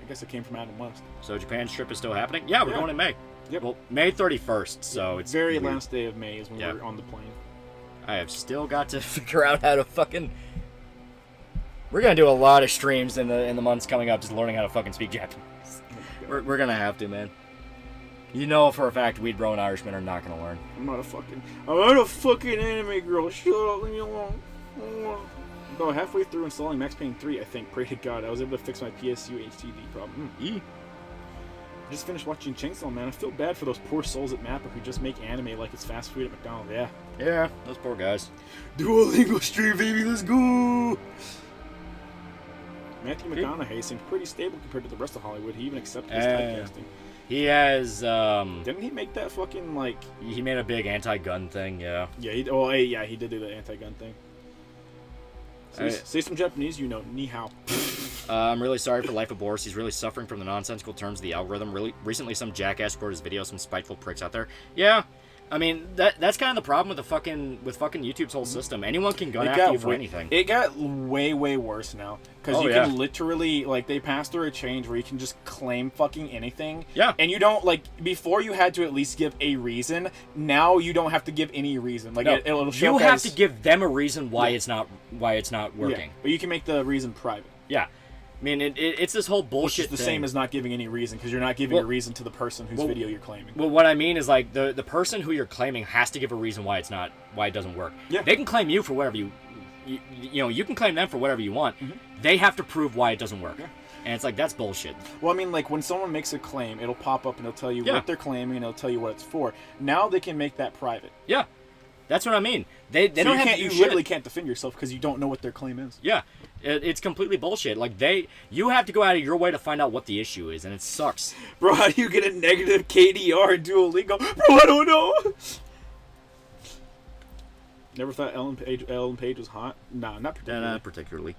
I guess it came from Adam West. So Japan's trip is still happening? Yeah, we're going in May. Yep. Well, May 31st, so it's very weird. last day of May is when we're on the plane. I have still got to figure out how to fucking... We're gonna do a lot of streams in the months coming up, just learning how to fucking speak Japanese. We're gonna have to, man. You know for a fact weed-growing Irishmen are not gonna learn. I'm not a fucking anime girl. Shut up, leave me alone. About halfway through installing Max Payne 3, I think, pray to God, I was able to fix my PSU HDD problem. I just finished watching Chainsaw Man. I feel bad for those poor souls at Mappa who just make anime like it's fast food at McDonald's. Yeah, those poor guys. Duolingo stream, baby, let's go! Matthew McConaughey seems pretty stable compared to the rest of Hollywood. He even accepted his typecasting. He has, Didn't he make that fucking, like... He made a big anti-gun thing, yeah. Yeah, he did do the anti-gun thing. Say some Japanese, you know, ni hao. I'm really sorry for Life of Boris. He's really suffering from the nonsensical terms of the algorithm. Recently, some jackass scored his video, some spiteful pricks out there. Yeah, I mean, that's kind of the problem with fucking YouTube's whole system. Anyone can gun after you for anything. It got way worse now because you can literally, like, they passed through a change where you can just claim fucking anything. Yeah. And you don't, like, before you had to at least give a reason. Now you don't have to give any reason. Like, it'll show you have to give them a reason why it's not working. Yeah. But you can make the reason private. Yeah. I mean, it's this whole bullshit Which is the same as not giving any reason, because you're not giving a reason to the person whose video you're claiming. Well, what I mean is, like, the person who you're claiming has to give a reason why it doesn't work. Yeah. They can claim you for whatever you can claim them for whatever you want. They have to prove why it doesn't work. Yeah. And it's like, that's bullshit. Well, I mean, like, when someone makes a claim, it'll pop up and it'll tell you what they're claiming and it'll tell you what it's for. Now they can make that private. Yeah. That's what I mean. They don't have to do You shit. literally can't defend yourself because you don't know what their claim is. Yeah. It's completely bullshit. Like, you have to go out of your way to find out what the issue is, and it sucks. Bro, how do you get a negative KDR in Duolingo? Bro, I don't know. Never thought Ellen Page was hot? Nah, not particularly. Not particularly.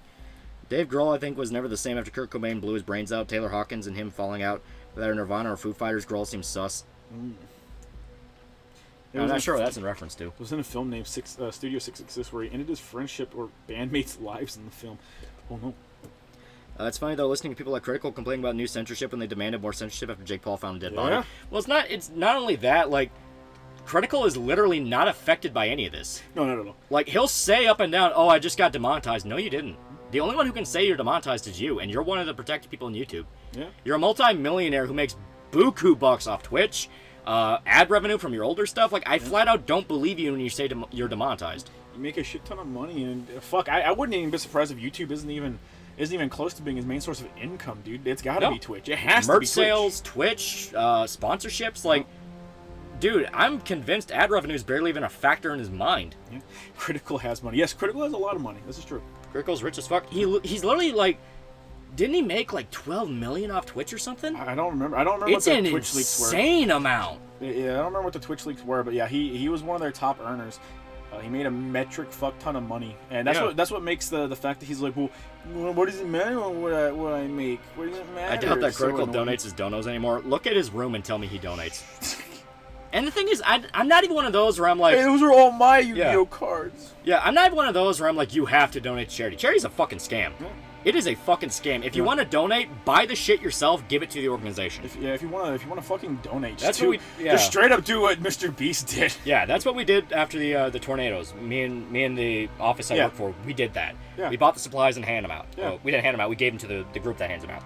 Dave Grohl, I think, was never the same after Kurt Cobain blew his brains out. Taylor Hawkins and him falling out. Without Nirvana or Foo Fighters, Grohl seems sus. I'm not sure what that's in reference to. It was in a film named Studio 666 where he ended his friendship or bandmates' lives in the film. Oh no. It's funny though, listening to people like Critical complaining about new censorship when they demanded more censorship after Jake Paul found a dead body. Well, it's not only that, like, Critical is literally not affected by any of this. No. Like, he'll say up and down, oh, I just got demonetized. No, you didn't. The only one who can say you're demonetized is you, and you're one of the protected people on YouTube. Yeah. You're a multi-millionaire who makes buku bucks off Twitch. Ad revenue from your older stuff. Like, I flat out don't believe you when you say you're demonetized. You make a shit ton of money, and fuck, I wouldn't even be surprised if YouTube isn't even close to being his main source of income, dude. It's got to be Twitch. It has to be Twitch. Merch sales, Twitch, sponsorships, like, dude, I'm convinced ad revenue is barely even a factor in his mind. Yeah. Critical has money. Yes, Critical has a lot of money. This is true. Critical's rich as fuck. He's literally like. Didn't he make like $12 million off Twitch or something? I don't remember. It's what the an Twitch leaks were. Insane amount. Yeah, I don't remember what the Twitch leaks were, but yeah, he was one of their top earners. He made a metric fuck ton of money, and that's what makes the fact that he's like, well, what does it matter what I make? What does it matter? I doubt that Critical donates his donos anymore. Look at his room and tell me he donates. And the thing is, I'm not even one of those where I'm like... Hey, those are all my Yu-Gi-Oh cards. Yeah, I'm not even one of those where I'm like, you have to donate to charity. Charity's a fucking scam. It is a fucking scam. If you want to donate, buy the shit yourself, give it to the organization. If you want to fucking donate, That's just, what just straight up do what Mr. Beast did. Yeah, that's what we did after the tornadoes. Me and the office I work for, we did that. Yeah. We bought the supplies and hand them out. Yeah. Well, we didn't hand them out. We gave them to the group that hands them out.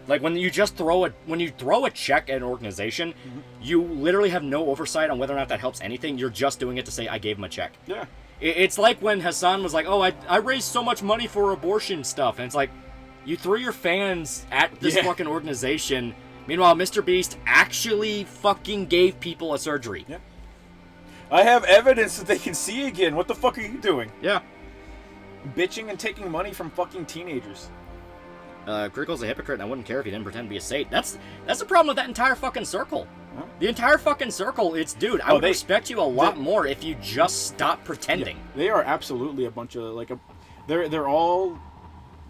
Like when you throw a check at an organization, you literally have no oversight on whether or not that helps anything. You're just doing it to say I gave him a check. Yeah. It's like when Hassan was like, "Oh, I raised so much money for abortion stuff," and it's like, you threw your fans at this fucking organization. Meanwhile, Mr. Beast actually fucking gave people a surgery. Yeah. I have evidence that they can see again. What the fuck are you doing? Yeah. Bitching and taking money from fucking teenagers. Crickle's a hypocrite, and I wouldn't care if he didn't pretend to be a saint. That's the problem with that entire fucking circle. Huh? The entire fucking circle, dude, I would respect you a lot more if you just stop pretending. Yeah, they are absolutely a bunch of, they're all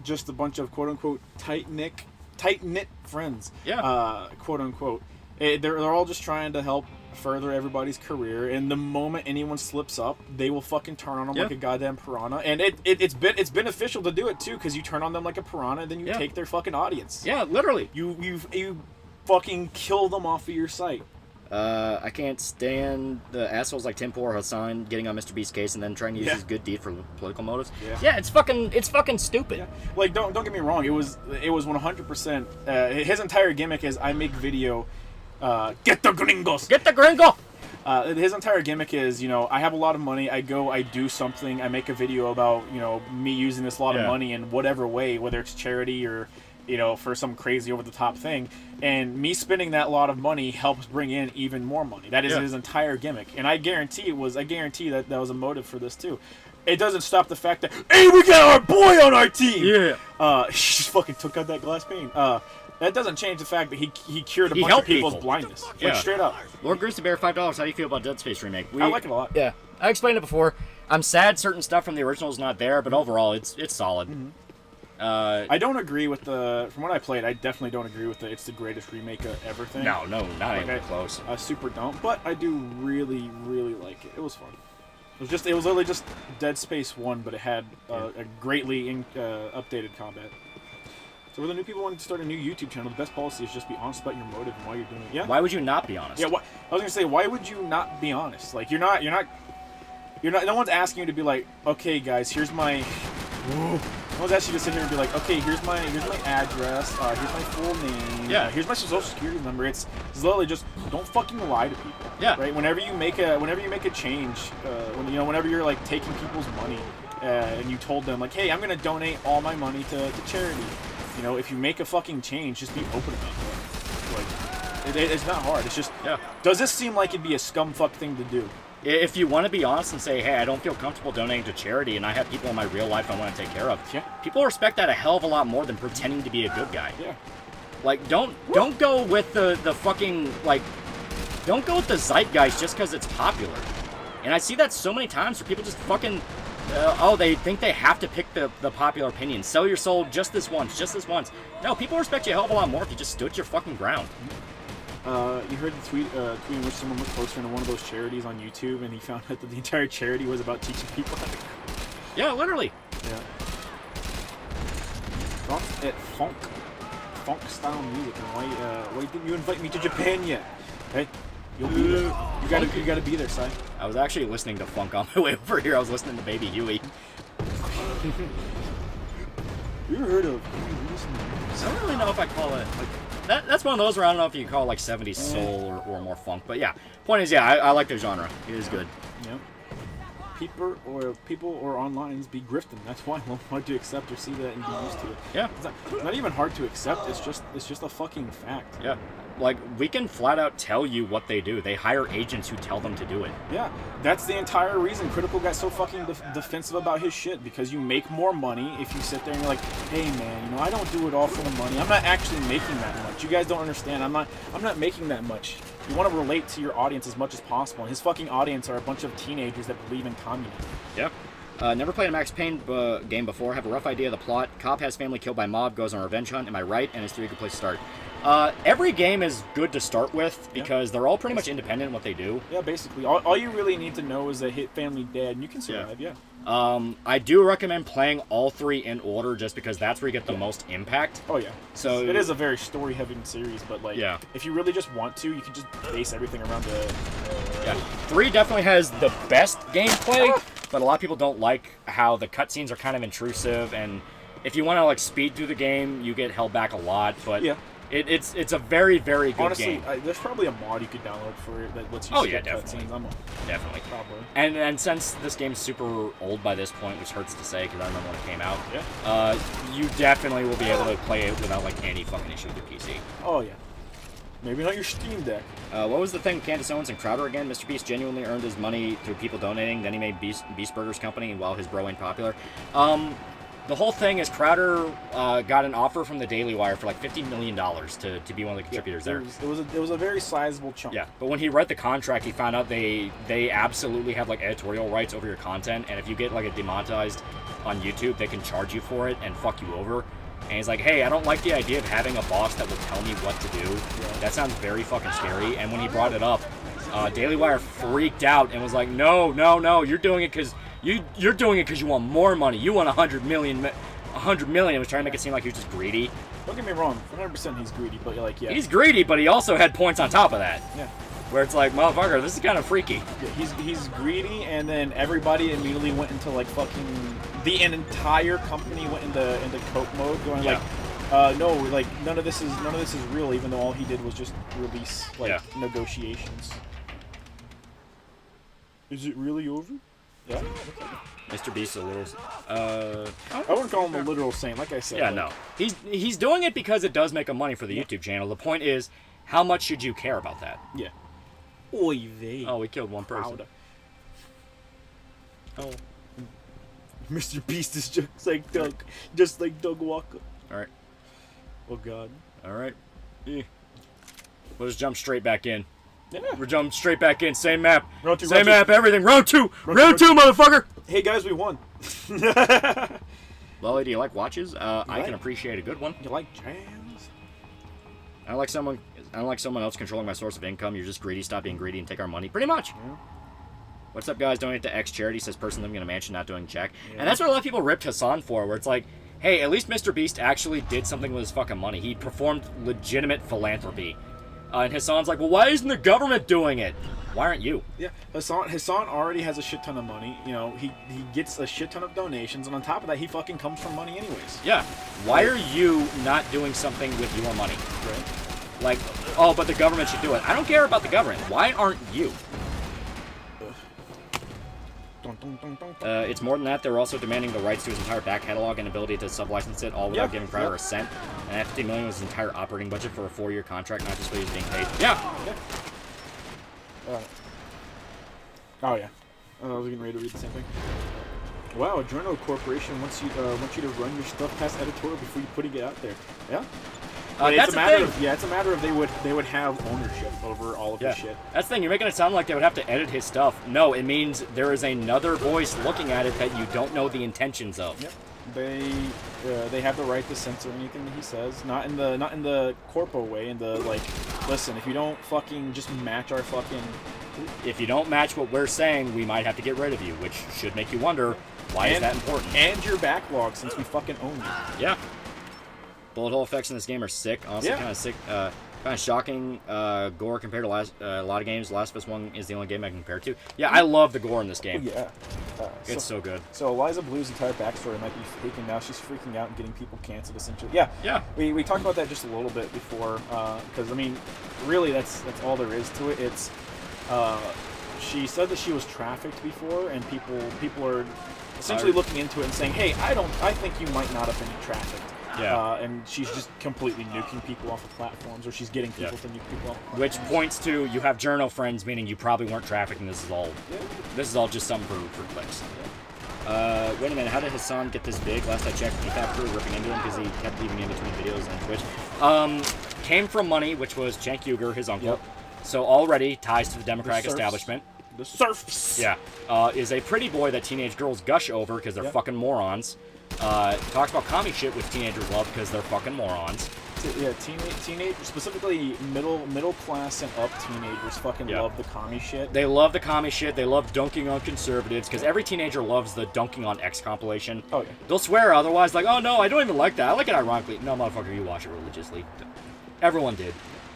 just a bunch of quote-unquote tight-knit friends. Yeah. Quote-unquote. They're all just trying to help further everybody's career, and the moment anyone slips up, they will fucking turn on them like a goddamn piranha. And it's beneficial to do it too, because you turn on them like a piranha, and then you take their fucking audience. Yeah, literally. You fucking kill them off of your site. I can't stand the assholes like Tim Poor or Hassan getting on Mr. Beast's case and then trying to use his good deed for political motives. Yeah, it's fucking stupid. Yeah. Like, don't get me wrong. It was 100%. His entire gimmick is I make video. Get the gringos. Get the gringo. His entire gimmick is, I have a lot of money. I do something. I make a video about, me using this lot of money in whatever way, whether it's charity or, for some crazy over-the-top thing. And me spending that lot of money helps bring in even more money. That is his entire gimmick. And I guarantee that was a motive for this, too. It doesn't stop the fact that, hey, we got our boy on our team! Yeah. He just fucking took out that glass pane. That doesn't change the fact that he cured a bunch of people's blindness. Like, straight up. Lord Greasy Bear, $5. How do you feel about Dead Space remake? I like it a lot. Yeah. I explained it before. I'm sad certain stuff from the original is not there, but overall, it's solid. Mm-hmm. I don't agree with from what I played, I definitely don't agree with it's the greatest remake ever thing. No, not even close. I super don't, but I do really, really like it. It was fun. It was literally just Dead Space 1, but it had a greatly updated combat. So for the new people wanting to start a new YouTube channel, the best policy is just be honest about your motive and why you're doing it. Yeah. Why would you not be honest? Yeah. I was gonna say, why would you not be honest? Like you're not. No one's asking you to be like, okay, guys, here's my. No one's asking you to sit here and be like, okay, here's my address, here's my full name, here's my social security number. It's literally just don't fucking lie to people. Yeah. Right. Whenever you make a change, whenever you're like taking people's money, and you told them like, hey, I'm gonna donate all my money to charity. If you make a fucking change, just be open about it. Like, it's not hard. It's just, does this seem like it'd be a scumfuck thing to do? If you want to be honest and say, hey, I don't feel comfortable donating to charity and I have people in my real life I want to take care of, people respect that a hell of a lot more than pretending to be a good guy. Yeah. Like, don't go with the fucking, like, don't go with the zeitgeist just because it's popular. And I see that so many times where people just fucking... they think they have to pick the popular opinion. Sell your soul just this once. No, people respect you a hell of a lot more if you just stood your fucking ground. You heard the tweet in which someone was posting to one of those charities on YouTube, and he found out that the entire charity was about teaching people how to... Yeah, literally. Yeah. Funk style music. And why didn't you invite me to Japan yet? Hey, you'll be there. You gotta be there, Si. I was actually listening to funk on my way over here. I was listening to Baby Huey. You ever heard of? I don't really know if I call it like that's one of those where I don't know if you can call it like 70s soul or more funk. But yeah, point is, I like the genre. It is good. Yeah. People or onlines be grifting. That's why I'm hard to accept or see that and be used to it. Yeah. It's not even hard to accept. It's just a fucking fact. Yeah. Like, we can flat out tell you what they do. They hire agents who tell them to do it. Yeah, that's the entire reason Critical got so fucking defensive about his shit, because you make more money if you sit there and you're like, hey man, I don't do it all for the money. I'm not actually making that much. You guys don't understand. I'm not making that much. You want to relate to your audience as much as possible, and his fucking audience are a bunch of teenagers that believe in communism. Yep. Never played a Max Payne game before. Have a rough idea of the plot. Cop has family killed by mob, goes on a revenge hunt. Am I right? And is 3 a good place to start? Every game is good to start with because they're all pretty much independent in what they do. Yeah, basically. All you really need to know is that hit family dead, and you can survive, I do recommend playing all 3 in order just because that's where you get the most impact. Oh yeah. So it is a very story-heavy series, but like, yeah. if you really just want to, you can just base everything around the. Yeah. 3 definitely has the best gameplay, but a lot of people don't like how the cutscenes are kind of intrusive, and if you want to like speed through the game, you get held back a lot. But yeah. It's a very, very good game. Honestly, there's probably a mod you could download for it that lets you skip definitely. cutscenes. Definitely. Probably. And since this game's super old by this point, which hurts to say because I remember when it came out, you definitely will be able to play it without like any fucking issue with your PC. Oh yeah. Maybe not your Steam Deck. What was the thing with Candace Owens and Crowder again? Mr. Beast genuinely earned his money through people donating. Then he made Beast Burgers Company while his bro ain't popular. The whole thing is Crowder got an offer from the Daily Wire for like $50 million to be one of the contributors there. It was a very sizable chunk. Yeah, but when he read the contract, he found out they absolutely have like editorial rights over your content, and if you get like a demonetized on YouTube, they can charge you for it and fuck you over. And he's like, hey, I don't like the idea of having a boss that will tell me what to do. Yeah. That sounds very fucking scary. And when he brought it up, Daily Wire freaked out and was like, no, you're doing it because you're doing it because you want more money. You want $100 million. It was trying to make it seem like he was just greedy. Don't get me wrong, 100% he's greedy, but you're like, yeah. He's greedy, but he also had points on top of that. Yeah. Where it's like, motherfucker, this is kind of freaky. Yeah, he's greedy, and then everybody immediately went into like fucking the entire company went into cope mode, going like, no, like none of this is real, even though all he did was just release like negotiations. Is it really over? Yeah. Mr. Beast a little. I wouldn't call him a literal saint, like I said. Yeah, like, no. He's doing it because it does make him money for the YouTube channel. The point is, how much should you care about that? Yeah. Oy vey. Oh, we killed one person. Oh. Mr. Beast is just like Doug Walker. All right. Oh God. All right. Yeah. We'll just jump straight back in. Yeah. We're jumping straight back in. Same map. Round two, Same map. Everything. Round two, motherfucker. Hey guys, we won. Loli, do you like watches? I can appreciate a good one. You like jams? I don't like someone else controlling my source of income. You're just greedy. Stop being greedy and take our money. Pretty much. Yeah. What's up, guys? Donate to X charity. Says person living in a mansion not doing jack. Yeah. And that's what a lot of people ripped Hassan for. Where it's like, hey, at least Mr. Beast actually did something with his fucking money. He performed legitimate philanthropy. And Hassan's like, well, why isn't the government doing it? Why aren't you? Yeah, Hassan already has a shit ton of money. You know, he gets a shit ton of donations, and on top of that, he fucking comes from money anyways. Yeah. Why are you not doing something with your money? Right. Like, oh, but the government should do it. I don't care about the government. Why aren't you? It's more than that. They're also demanding the rights to his entire back catalog and ability to sub-license it, all without giving Crowder a cent. And $50 million was his entire operating budget for a 4-year contract, not just what he was being paid. Yeah. Oh yeah. I was getting ready to read the same thing. Wow, a journal corporation wants you to run your stuff past editorial before you putting it out there. Yeah. It's a matter of they would have ownership over all of this shit. That's the thing. You're making it sound like they would have to edit his stuff. No, it means there is another voice looking at it that you don't know the intentions of. Yep. They have the right to censor anything that he says. Not in the corpo way. In the like, listen, if you don't fucking just match our fucking. If you don't match what we're saying, we might have to get rid of you, which should make you wonder why is that important. And your backlog, since we fucking own you. Yeah. Bullet hole effects in this game are sick. Honestly, kind of sick. Kind of shocking gore compared to a lot of games. Last of Us 1 is the only game I can compare it to. Yeah, I love the gore in this game. Yeah. It's so good. So Eliza Blue's entire backstory might be fake, and now she's freaking out and getting people canceled, essentially. Yeah. Yeah. We talked about that just a little bit before, because, I mean, really, that's all there is to it. It's, she said that she was trafficked before, and people are essentially looking into it and saying, hey, I think you might not have been trafficked. Yeah. And she's just completely nuking people off of platforms, or she's getting people to nuke people off of platforms. Which points to you have journal friends, meaning you probably weren't trafficked, and this is all just something for clicks. Yeah. Wait a minute, how did Hassan get this big? Last I checked, he got crew ripping into him because he kept leaving in between videos on Twitch. Came from money, which was Cenk Uygur, his uncle. Yep. So already ties to the Democratic establishment. The serfs. Yeah. Is a pretty boy that teenage girls gush over because they're fucking morons. Talks about commie shit, which teenagers love because they're fucking morons. Teenage, specifically middle class and up teenagers fucking Yeah. love the commie shit. They love the commie shit. They love dunking on conservatives because every teenager loves the dunking on X compilation. Oh, yeah. They'll swear otherwise, like, oh no, I don't even like that. I like it ironically. No, motherfucker, you watch it religiously. Everyone did.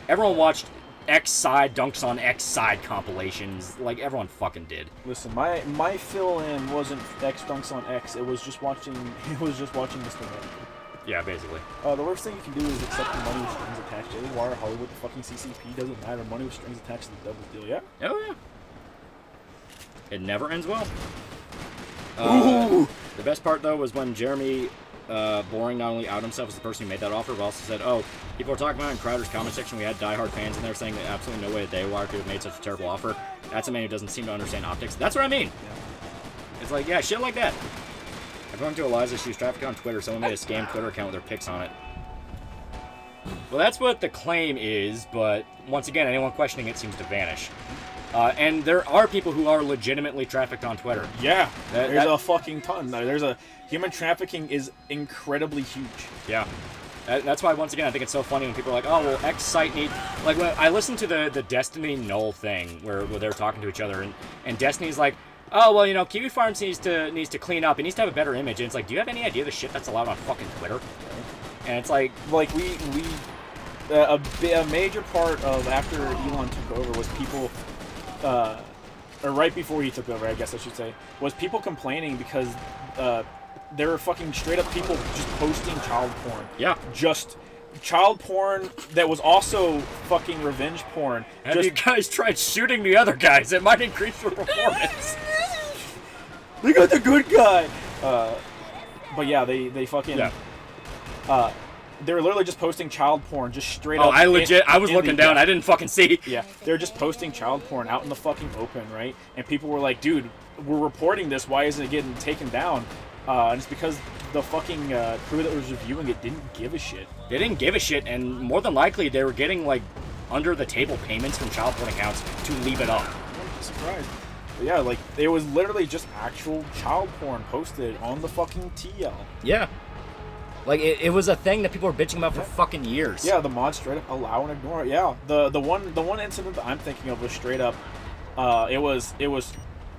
Everyone watched X side dunks on X side compilations. Like everyone fucking did. Listen, my fill-in wasn't X dunks on X. It was just watching. Mr. Man. Yeah, basically. The worst thing you can do is accept the money with strings attached. It is Wire Hollywood, the fucking CCP doesn't matter. Money with strings attached is the devil's deal. Yeah. Oh yeah. It never ends well. Ooh. The best part though was when Jeremy Boring not only out himself as the person who made that offer, but also said, "Oh, people are talking about it in Crowder's comment section. We had diehard fans in there saying that absolutely no way that Daywire could have made such a terrible offer. That's a man who doesn't seem to understand optics." That's what I mean. Yeah. It's like, yeah, shit like that. According to Eliza, she was trafficked on Twitter. Someone made a scam Twitter account with their pics on it. Well, that's what the claim is, but once again, anyone questioning it seems to vanish. And there are people who are legitimately trafficked on Twitter. Yeah, there's a fucking ton. Human trafficking is incredibly huge. Yeah. That's why, once again, I think it's so funny when people are like, oh, well, X site need... Like, when I listened to the Destiny Null thing, where they're talking to each other, and Destiny's like, oh, well, you know, Kiwi Farms needs to clean up. It needs to have a better image. And it's like, do you have any idea the shit that's allowed on fucking Twitter? And it's like... A major part of after Elon took over was people... or right before he took over, I guess I should say, was people complaining because there were fucking straight up people just posting child porn. Yeah. Just child porn that was also fucking revenge porn. Have you guys tried shooting the other guys? It might increase your performance. We got the good guy. But yeah, they fucking... Yeah. They were literally just posting child porn, just straight up. Oh, I was looking down. I didn't fucking see. Yeah, they were just posting child porn out in the fucking open, right? And people were like, dude, we're reporting this. Why isn't it getting taken down? And it's because the fucking crew that was reviewing it didn't give a shit. They didn't give a shit, and more than likely, they were getting, like, under-the-table payments from child porn accounts to leave it up. I'm surprised. But yeah, like, it was literally just actual child porn posted on the fucking TL. Yeah. Like, it was a thing that people were bitching about for fucking years. Yeah, the mods straight up allow and ignore it. Yeah, the one incident that I'm thinking of was straight up, it was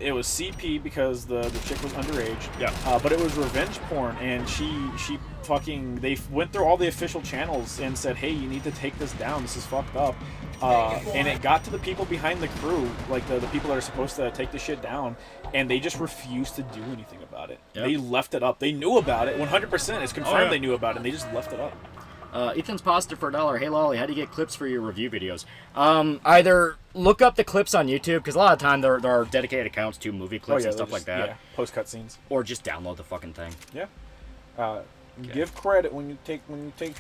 CP because the chick was underage. Yeah. But it was revenge porn, and she fucking, they went through all the official channels and said, hey, you need to take this down. This is fucked up. And it got to the people behind the crew, like the people that are supposed to take the shit down, and they just refused to do anything about it. Yep. They left it up. They knew about it 100%. It's confirmed they knew about it, and they just left it up. Ethan's positive for $1. Hey, Lolly, how do you get clips for your review videos? Either look up the clips on YouTube, because a lot of the time there are dedicated accounts to movie clips and stuff like that. Yeah, post cutscenes. Or just download the fucking thing. Yeah. Give credit when you take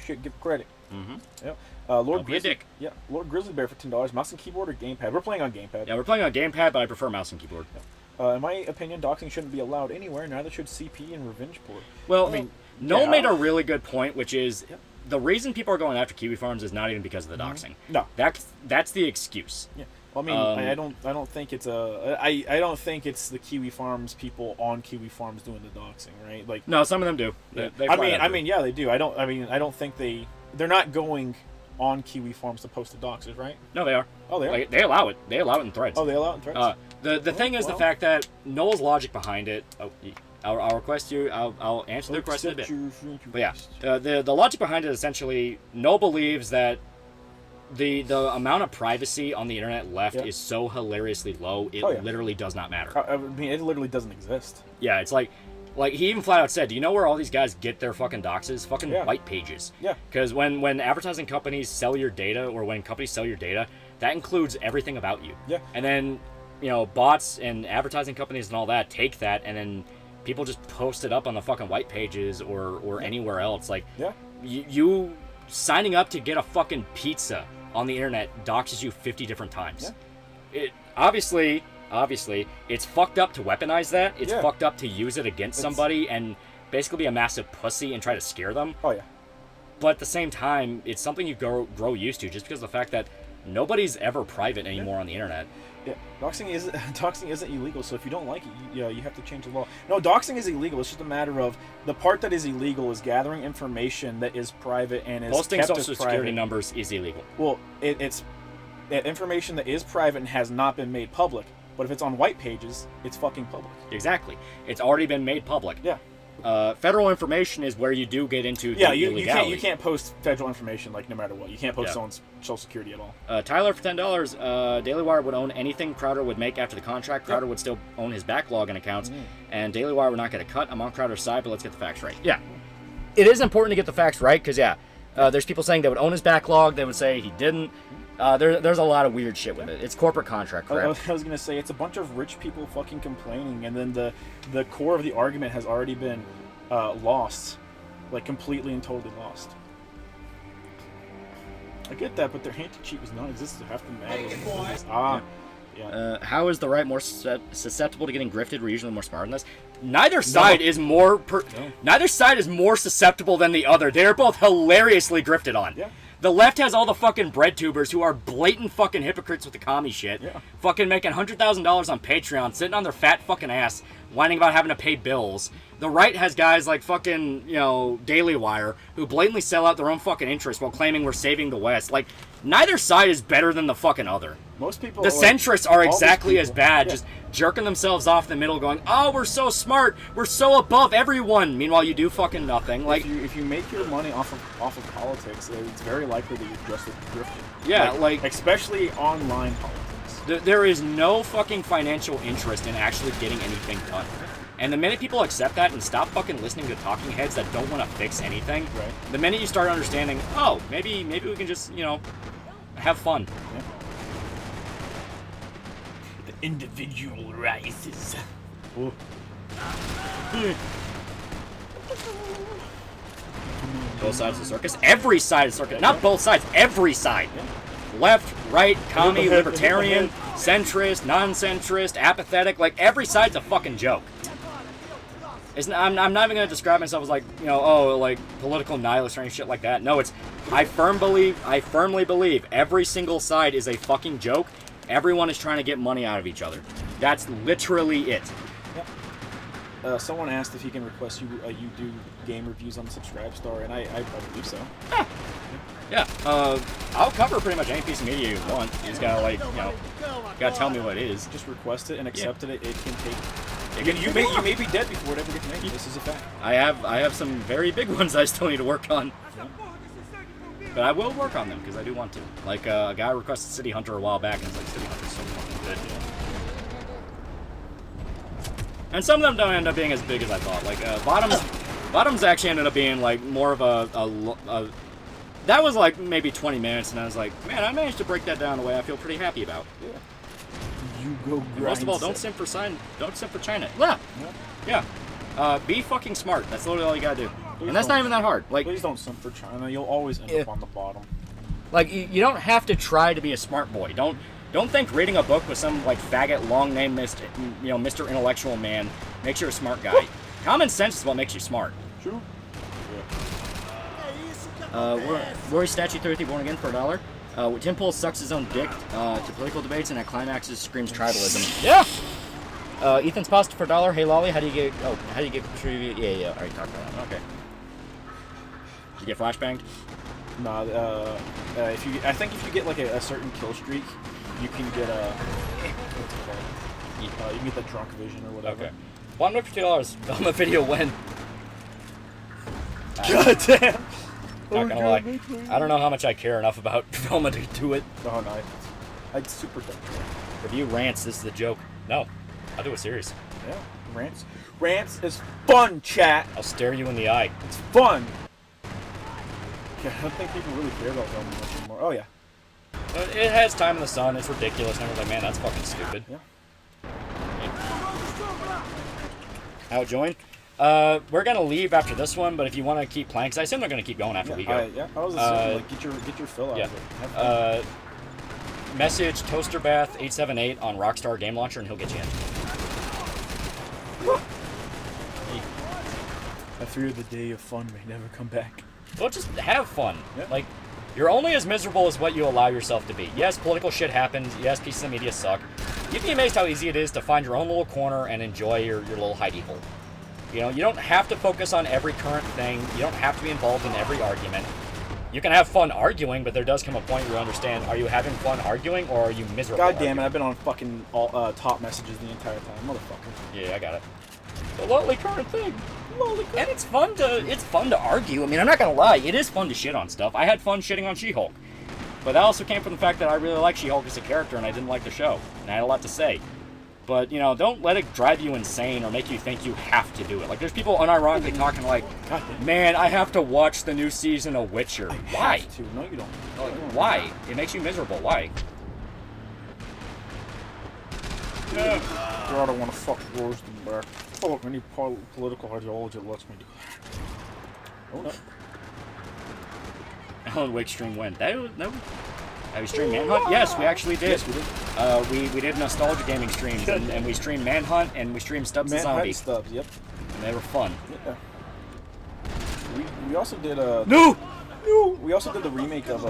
shit. Give credit. Mm-hmm. Yep. Don't be a dick. Yeah, Lord Grizzly Bear for $10. Mouse and keyboard or gamepad? We're playing on gamepad. Yeah, we're playing on gamepad, but I prefer mouse and keyboard. Yeah. In my opinion, doxing shouldn't be allowed anywhere. Neither should CP and revenge porn. Well, I mean, Noel made a really good point, which is the reason people are going after Kiwi Farms is not even because of the doxing. No, that's the excuse. Yeah. Well, I mean, I don't think it's I don't think it's the Kiwi Farms people on Kiwi Farms doing the doxing, right? Like, no, some of them do. Yeah. I mean, yeah, they do. I don't think they're not going on Kiwi Farms to post the doxers, right? No, they are. Oh, they are. Like, they allow it. They allow it in threads. Oh, they allow it in threads. The thing is the fact that Noel's logic behind it. Oh, I'll request you. I'll answer the request in a bit. But yeah, the logic behind it essentially, Noel believes that the amount of privacy on the internet left is so hilariously low. It literally does not matter. I mean, it literally doesn't exist. Yeah, it's like he even flat out said, do you know where all these guys get their fucking doxes? Fucking white pages. Yeah. Because when advertising companies sell your data, or when companies sell your data, that includes everything about you. Yeah. And then, bots and advertising companies and all that take that, and then people just post it up on the fucking white pages or anywhere else. Like, you signing up to get a fucking pizza on the internet doxes you 50 different times. Yeah. It obviously, it's fucked up to weaponize that. It's fucked up to use it against somebody and basically be a massive pussy and try to scare them. Oh, yeah. But at the same time, it's something you grow used to, just because of the fact that Nobody's ever private anymore on the internet. Yeah, doxing isn't illegal. So if you don't like it, you have to change the law. No, doxing is illegal. It's just a matter of the part that is illegal is gathering information that is private and is Posting kept social as security private. numbers is illegal. Well, it's information that is private and has not been made public. But if it's on white pages, it's fucking public. Exactly. It's already been made public. Yeah. Federal information is where you do get into the illegality. you can't post federal information like no matter what. You can't post someone's social security at all. Tyler for $10. Daily Wire would own anything Crowder would make after the contract. Crowder would still own his backlog and accounts, and Daily Wire would not get a cut. I'm on Crowder's side, but let's get the facts right. Yeah, it is important to get the facts right because there's people saying they would own his backlog. They would say he didn't. There's a lot of weird shit with it. It's corporate contract crap. I was gonna say it's a bunch of rich people fucking complaining, and then the core of the argument has already been lost, like completely and totally lost. I get that, but their hint to cheat was non-existent. Half the matter. Yeah. How is the right more susceptible to getting grifted? We're usually more smart than this. Neither side is more. Neither side is more susceptible than the other. They're both hilariously grifted on. Yeah. The left has all the fucking bread tubers who are blatant fucking hypocrites with the commie shit. Yeah. Fucking making $100,000 on Patreon, sitting on their fat fucking ass, whining about having to pay bills. The right has guys like fucking, Daily Wire, who blatantly sell out their own fucking interests while claiming we're saving the West. Like, neither side is better than the fucking other. Most people. The centrists are exactly as bad, yeah. just jerking themselves off in the middle, going, "Oh, we're so smart, we're so above everyone." Meanwhile, you do fucking nothing. Like, if you make your money off of politics, it's very likely that you're just drifting. Yeah, like especially online politics. There is no fucking financial interest in actually getting anything done. And the minute people accept that and stop fucking listening to talking heads that don't want to fix anything, right. The minute you start understanding, oh, maybe we can just, have fun. Yeah. The individual rises. Both sides of the circus? Every side of the circus. Not both sides, every side. Yeah. Left, right, commie, libertarian, centrist, non-centrist, apathetic. Like, every side's a fucking joke. I'm not even going to describe myself as like, political nihilist or any shit like that. No, I firmly believe every single side is a fucking joke. Everyone is trying to get money out of each other. That's literally it. Yep. Someone asked if he can request you do game reviews on the Subscribe Star, and I believe so. Yeah. I'll cover pretty much any piece of media you want. You just gotta gotta tell me what it is. Just request it and accept it. It can take. You may be dead before it ever gets made. This is a fact. I have some very big ones I still need to work on. Yeah. But I will work on them because I do want to. Like a guy requested City Hunter a while back, and it's like City Hunter's so fucking good. And some of them don't end up being as big as I thought. Like Bottoms actually ended up being like more of a that was like maybe 20 minutes, and I was like, man, I managed to break that down in a way I feel pretty happy about. Yeah. You go grind. And most of all, don't simp for China. Yeah. Be fucking smart. That's literally all you gotta do. And that's not even that hard. Like, please don't simp for China. You'll always end up on the bottom. Like, you don't have to try to be a smart boy. Don't think reading a book with some like faggot long name Mr. Intellectual Man makes you a smart guy. Common sense is what makes you smart. True. Rory Statue 33 born again for $1. Tim Pool sucks his own dick to political debates and at climaxes screams tribalism. Yeah. Ethan's pasta for $1. Hey Lolly, how do you get trivia? Yeah. I already talked about that. Okay. Did you get flashbanged? No. I think if you get like a certain kill streak, you can get what's it called? You can get the drunk vision or whatever. Okay. One for $2. Film a video when. God damn. Not gonna lie. I don't know how much I care enough about Velma to do it. Oh, no. I'd super dumb. Review rants, this is a joke. No. I'll do it serious. Yeah. Rants is fun, chat. I'll stare you in the eye. It's fun. Yeah, I don't think people really care about Velma much anymore. Oh, yeah. It has time in the sun, it's ridiculous, and everyone's like, man, that's fucking stupid. Yeah. How join? We're gonna leave after this one, but if you want to keep playing, because I assume they're gonna keep going after we go. Yeah, I was assuming, like, get your fill out of it. Message ToasterBath878 on Rockstar Game Launcher, and he'll get you in. I fear the day of fun may never come back. Well, just have fun. Yeah. Like, You're only as miserable as what you allow yourself to be. Yes, political shit happens. Yes, pieces of media suck. You'd be amazed how easy it is to find your own little corner and enjoy your little hidey hole. You know, you don't have to focus on every current thing. You don't have to be involved in every argument. You can have fun arguing, but there does come a point where you understand, are you having fun arguing or are you miserable? God damn it, I've been on fucking top messages the entire time, motherfucker. Yeah, I got it. The lowly current thing. And it's fun to argue. I mean, I'm not gonna lie, it is fun to shit on stuff. I had fun shitting on She-Hulk. But that also came from the fact that I really like She-Hulk as a character and I didn't like the show. And I had a lot to say. But, you know, don't let it drive you insane or make you think you have to do it. Like, there's people unironically talking like, man, I have to watch the new season of Witcher. Why? Have to. No, you don't. Why? It makes you miserable. Why? God, I want to fuck Rosenberg. Fuck any political ideology that lets me do that. Alan Wake stream when? That was we streamed Manhunt? Yes, we actually did. Yes, we did. We did nostalgia gaming streams, and we streamed Manhunt, and we streamed Stubbs the Zombie. Manhunt Stubbs, yep. And they were fun. Yeah. We also did No! We also did the remake of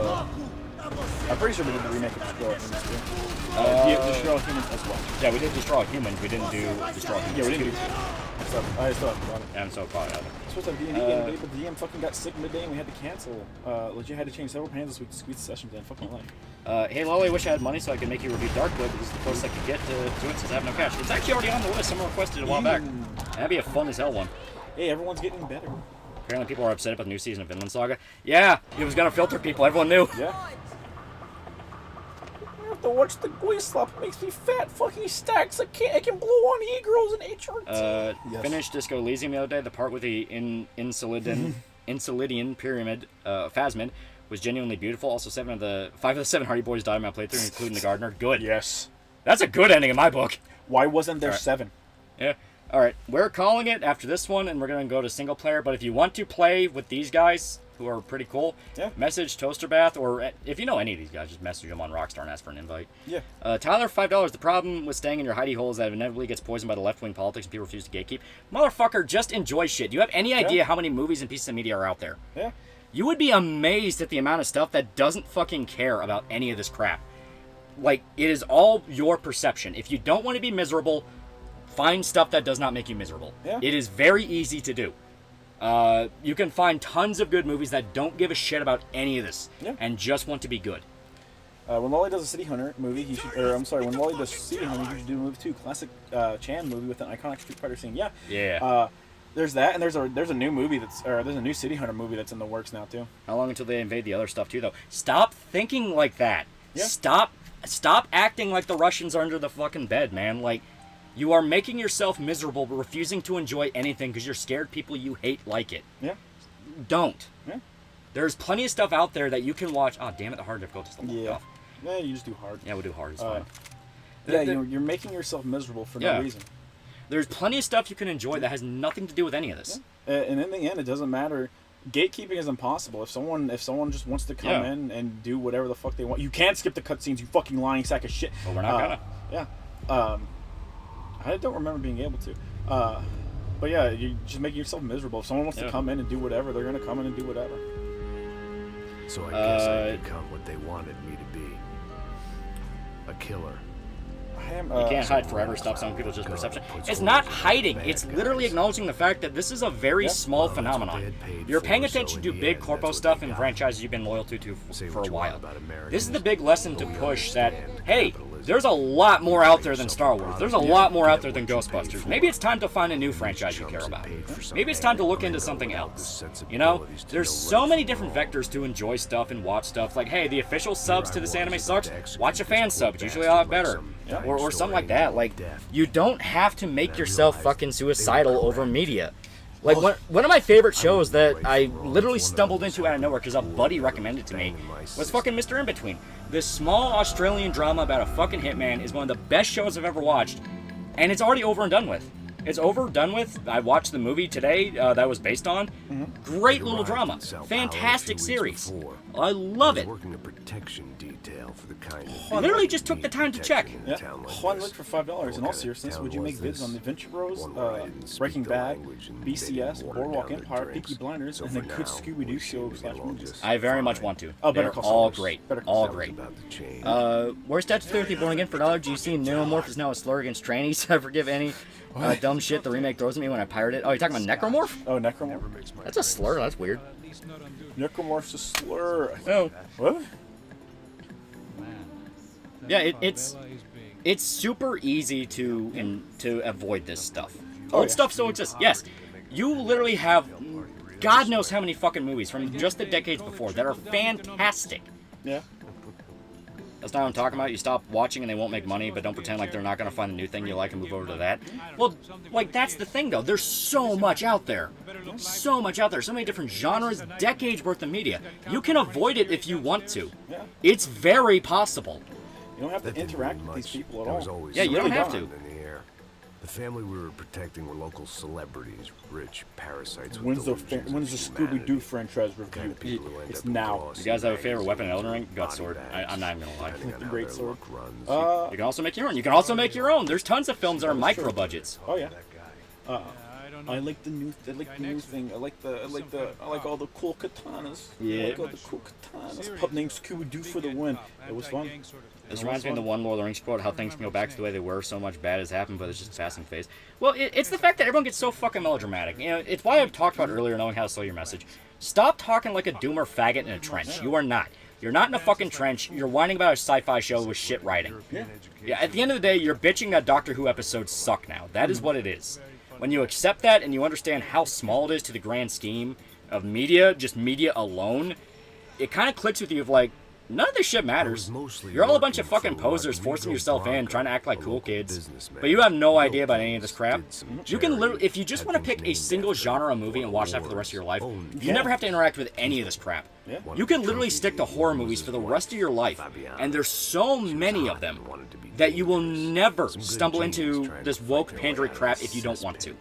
I'm pretty sure we did the remake of Destroy All Humans too. Destroy All Humans as well. Yeah, we did Destroy All Humans. We didn't do Destroy All Humans. Yeah, we didn't do two. I still haven't got it. Yeah, I'm so proud of it. Supposed to have D&D game today, but the DM fucking got sick midday and we had to cancel. Legit had to change several plans this week to squeeze the sessions in. Fuck my life. Hey Loli, I wish I had money so I could make you review Darkwood. This is the closest I could get to it since I have no cash. It's actually already on the list. Someone requested it a while back. That'd be a fun as hell one. Hey, everyone's getting better. Apparently people are upset about the new season of Vinland Saga. Yeah, it was gonna filter people. Everyone knew. Yeah. I have to watch the Gui slop. It makes me fat. Fucking stacks. I can blow on e-girls and HRT. Yes. Finished Disco Elysium the other day. The part with the Insilidian pyramid, Phasmid, was genuinely beautiful. Also, 5 of the 7 Hardy Boys died in my playthrough, including the gardener. Good. Yes. That's a good ending in my book. Why wasn't there All right. 7? Yeah. All right, we're calling it after this one, and we're going to go to single player. But if you want to play with these guys, who are pretty cool, message Toaster Bath, or if you know any of these guys, just message them on Rockstar and ask for an invite. Yeah. Tyler, $5. The problem with staying in your hidey hole is that it inevitably gets poisoned by the left-wing politics and people refuse to gatekeep. Motherfucker, just enjoy shit. Do you have any idea how many movies and pieces of media are out there? Yeah. You would be amazed at the amount of stuff that doesn't fucking care about any of this crap. Like, it is all your perception. If you don't want to be miserable, find stuff that does not make you miserable. Yeah. It is very easy to do. You can find tons of good movies that don't give a shit about any of this and just want to be good. When Loli does a City Hunter movie, he should. Or I'm sorry, when Loli does City Hunter, he should do a movie too. Classic Chan movie with an iconic Street Fighter scene. Yeah. Yeah. There's that, and there's a new movie there's a new City Hunter movie that's in the works now too. How long until they invade the other stuff too, though? Stop thinking like that. Yeah. Stop acting like the Russians are under the fucking bed, man. Like, you are making yourself miserable, but refusing to enjoy anything because you're scared people you hate like it. Yeah. Don't. Yeah. There's plenty of stuff out there that you can watch. Oh, damn it, the hard difficulty is the off. Yeah, you just do hard. Yeah, we'll do hard. It's fine. Yeah, you're making yourself miserable for no reason. There's plenty of stuff you can enjoy that has nothing to do with any of this. Yeah. And in the end, it doesn't matter. Gatekeeping is impossible. If someone just wants to come in and do whatever the fuck they want, you can't skip the cutscenes. You fucking lying sack of shit. Well, we're not gonna. Yeah. I don't remember being able to. But yeah, you're just making yourself miserable. If someone wants to come in and do whatever, they're gonna come in and do whatever. So I guess I become what they wanted me to be. A killer. You can't hide forever. Stop selling people's just perception. It's not hiding. It's literally acknowledging the fact that this is a very small phenomenon. You're paying attention to big corpo stuff and franchises you've been loyal to for a while. This is the big lesson to push that, hey, there's a lot more out there than Star Wars. There's a lot more out there than Ghostbusters. Maybe it's time to find a new franchise you care about. Maybe it's time to look into something else. You know, there's so many different vectors to enjoy stuff and watch stuff. Like, hey, the official subs to this anime sucks. Watch a fan sub. It's usually a lot better. Or something like that. Like, you don't have to make yourself fucking suicidal over media. Like, one of my favorite shows that I literally stumbled into out of nowhere because a buddy recommended to me was fucking Mr. In-Between. This small Australian drama about a fucking hitman is one of the best shows I've ever watched, and it's already over and done with. It's over, done with. I watched the movie today that was based on. Great little drama. Fantastic series. I love it. Working a protection detail for the kind of I literally just took the time to check. Yeah. One look for $5. In all seriousness, would you make vids on the Adventure Bros, Breaking Bad, BCS, Boardwalk Empire, Peaky Blinders, and the good Scooby-Doo show / movies? I very much want to. Oh, Better They're Call all Saul. great. Better Call All Saul. great. about the change. Where's Statutory Born Again for $1? Do you see Neomorph is now a slur against trannies? I forgive any dumb shit the remake throws at me when I pirate it. Oh, you're talking about Necromorph? Oh, Necromorph? That's a slur. That's weird. Necromorph's a slur. Oh. What? Yeah, it's super easy to avoid this stuff. Oh, Old yeah. stuff still exists. Yes, you literally have God knows how many fucking movies from just the decades before that are fantastic. Yeah. That's not what I'm talking about. You stop watching and they won't make money, but don't pretend like they're not going to find a new thing you like and move over to that. Well, like, that's the thing, though. There's so much out there. So much out there. So many different genres, decades worth of media. You can avoid it if you want to. Yeah. It's very possible. You don't have That to didn't interact mean with these much. people at There was all. always Yeah, you don't something have to. in the air. The family we were protecting were local celebrities, rich parasites. with When's the delusions when's the of Scooby-Doo humanity. franchise Kind review? of people who end It's up in now. glossy You guys have a favorite magazines, weapon in Elden Ring? body Gut sword. bags, I'm not even going to lie. depending on The how great their sword. look runs. You can also make your own. You can also make your own. There's tons of films that are micro budgets. Oh yeah. I like the new thing. I like all the cool katanas. Yeah. I like all the cool katanas. Pup named Scooby-Doo for the win. It was fun. This reminds me of the one Lord of the Rings quote, how things can go back to the way they were, so much bad has happened, but it's just a passing phase. Well, it's the fact that everyone gets so fucking melodramatic. You know, it's why I've talked about earlier knowing how to sell your message. Stop talking like a doomer faggot in a trench. You are not. You're not in a fucking trench. You're whining about a sci-fi show with shit writing. Yeah, at the end of the day, you're bitching that Doctor Who episodes suck now. That is what it is. When you accept that and you understand how small it is to the grand scheme of media, just media alone, it kind of clicks with you of like, none of this shit matters. You're all a bunch of fucking posers forcing yourself in, trying to act like cool kids. But you have no idea about any of this crap. You can literally, if you just want to pick a single genre of movie and watch that for the rest of your life, you never have to interact with any of this crap. You can literally stick to horror movies for the rest of your life. And there's so many of them that you will never stumble into this woke pandering crap if you don't want to.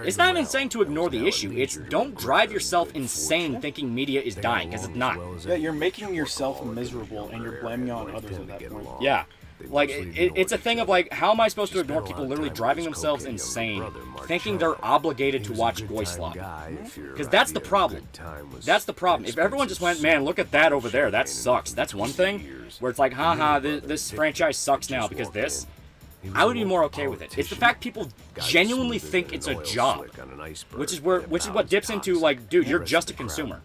It's not even saying to ignore the issue. It's don't drive yourself insane thinking media is dying, because it's not. Yeah, you're making yourself miserable and you're blaming it on others at that point. Yeah. Like, it's a thing of, like, how am I supposed to ignore people literally driving themselves insane, thinking they're obligated to watch Goyslop? Because that's the problem. That's the problem. If everyone just went, man, look at that over there, that sucks. That's one thing, where it's like, haha, this franchise sucks now because this. I would be more okay with it. It's the fact people genuinely think it's a job, which is what dips into, like, dude, you're just a consumer.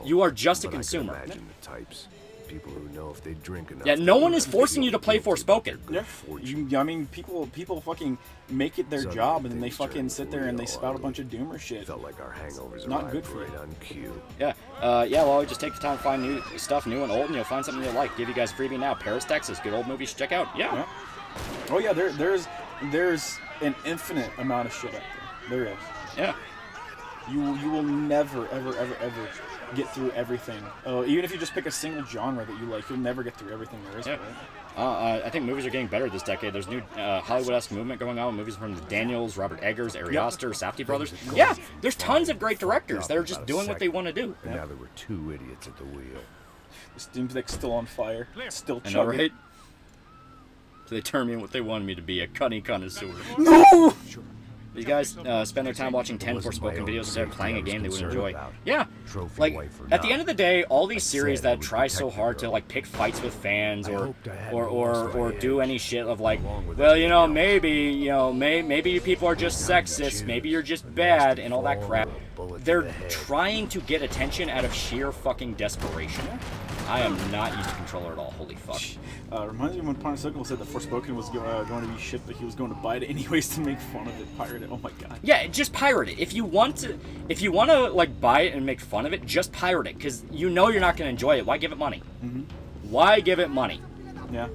You are just a consumer. People who know if they drink enough. Yeah, no one is forcing you to play Forspoken. Yeah, I mean, people fucking make it their job, and then they fucking sit there and they spout a bunch of doomer shit. Felt like our hangovers Not good for right you. on cue. Yeah, well, just take the time to find new stuff, new and old, and you'll find something you like. Give you guys a freebie now. Paris, Texas, good old movies to check out. Yeah. Oh yeah, there's an infinite amount of shit out there. There is. Yeah. You will never ever get through everything. Even if you just pick a single genre that you like, you'll never get through everything there is. Yeah. I think movies are getting better this decade. There's new Hollywood-esque movement going on with movies from the Daniels, Robert Eggers, Ari Aster, Safdie brothers. Yeah, there's tons of great directors that are just doing what they want to do. And now there were two idiots at the wheel. The Steam Deck's still on fire. Still I know, chugging. right? So they turned me in what they wanted me to be, a cunny connoisseur. No! These guys spend their time watching 10 Forspoken videos instead of playing a game they would enjoy. Yeah, like, at the end of the day, all these series that try so hard to, like, pick fights with fans or do any shit of, like, well, maybe people are just sexist, maybe you're just bad, and all that crap. They're trying to get attention out of sheer fucking desperation. I am not used to controller at all. Holy fuck. Reminds me when Parnasicle said that Forspoken was going to be shit, but he was going to buy it anyways to make fun of it, pirate it. Oh my god. Yeah, just pirate it. If you want to like buy it and make fun of it, just pirate it, because you know you're not going to enjoy it. Why give it money? Why give it money? Yeah.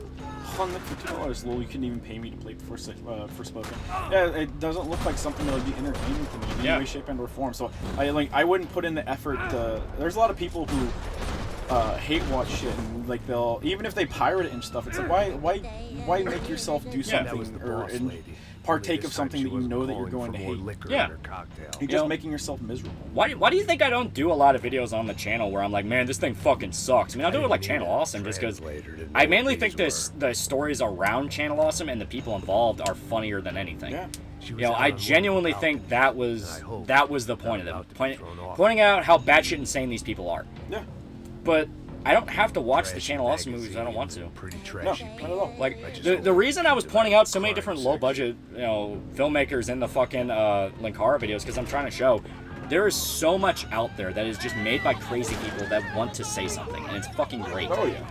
Fun look for $2. Lol, you couldn't even pay me to play Forspoken. Yeah, it doesn't look like something that would be entertaining to me in any way, shape, and or form. So I wouldn't put in the effort. There's a lot of people who hate watch shit, and like they'll even if they pirate it and stuff, it's like why make yourself do something or partake of something that you know that you're going to hate? Yeah. You're just making yourself miserable. Why do you think I don't do a lot of videos on the channel where I'm like, man, this thing fucking sucks? I mean, I'll do it like Channel Awesome just because I mainly think the stories around Channel Awesome and the people involved are funnier than anything. Yeah. You know, I genuinely think that was the point of them, pointing out how batshit insane these people are. Yeah. But I don't have to watch the Channel Awesome movies. I don't want to. No, not at all. Like the reason I was pointing out so many different low budget, filmmakers in the fucking Linkara videos because I'm trying to show there is so much out there that is just made by crazy people that want to say something, and it's fucking great. Oh yeah.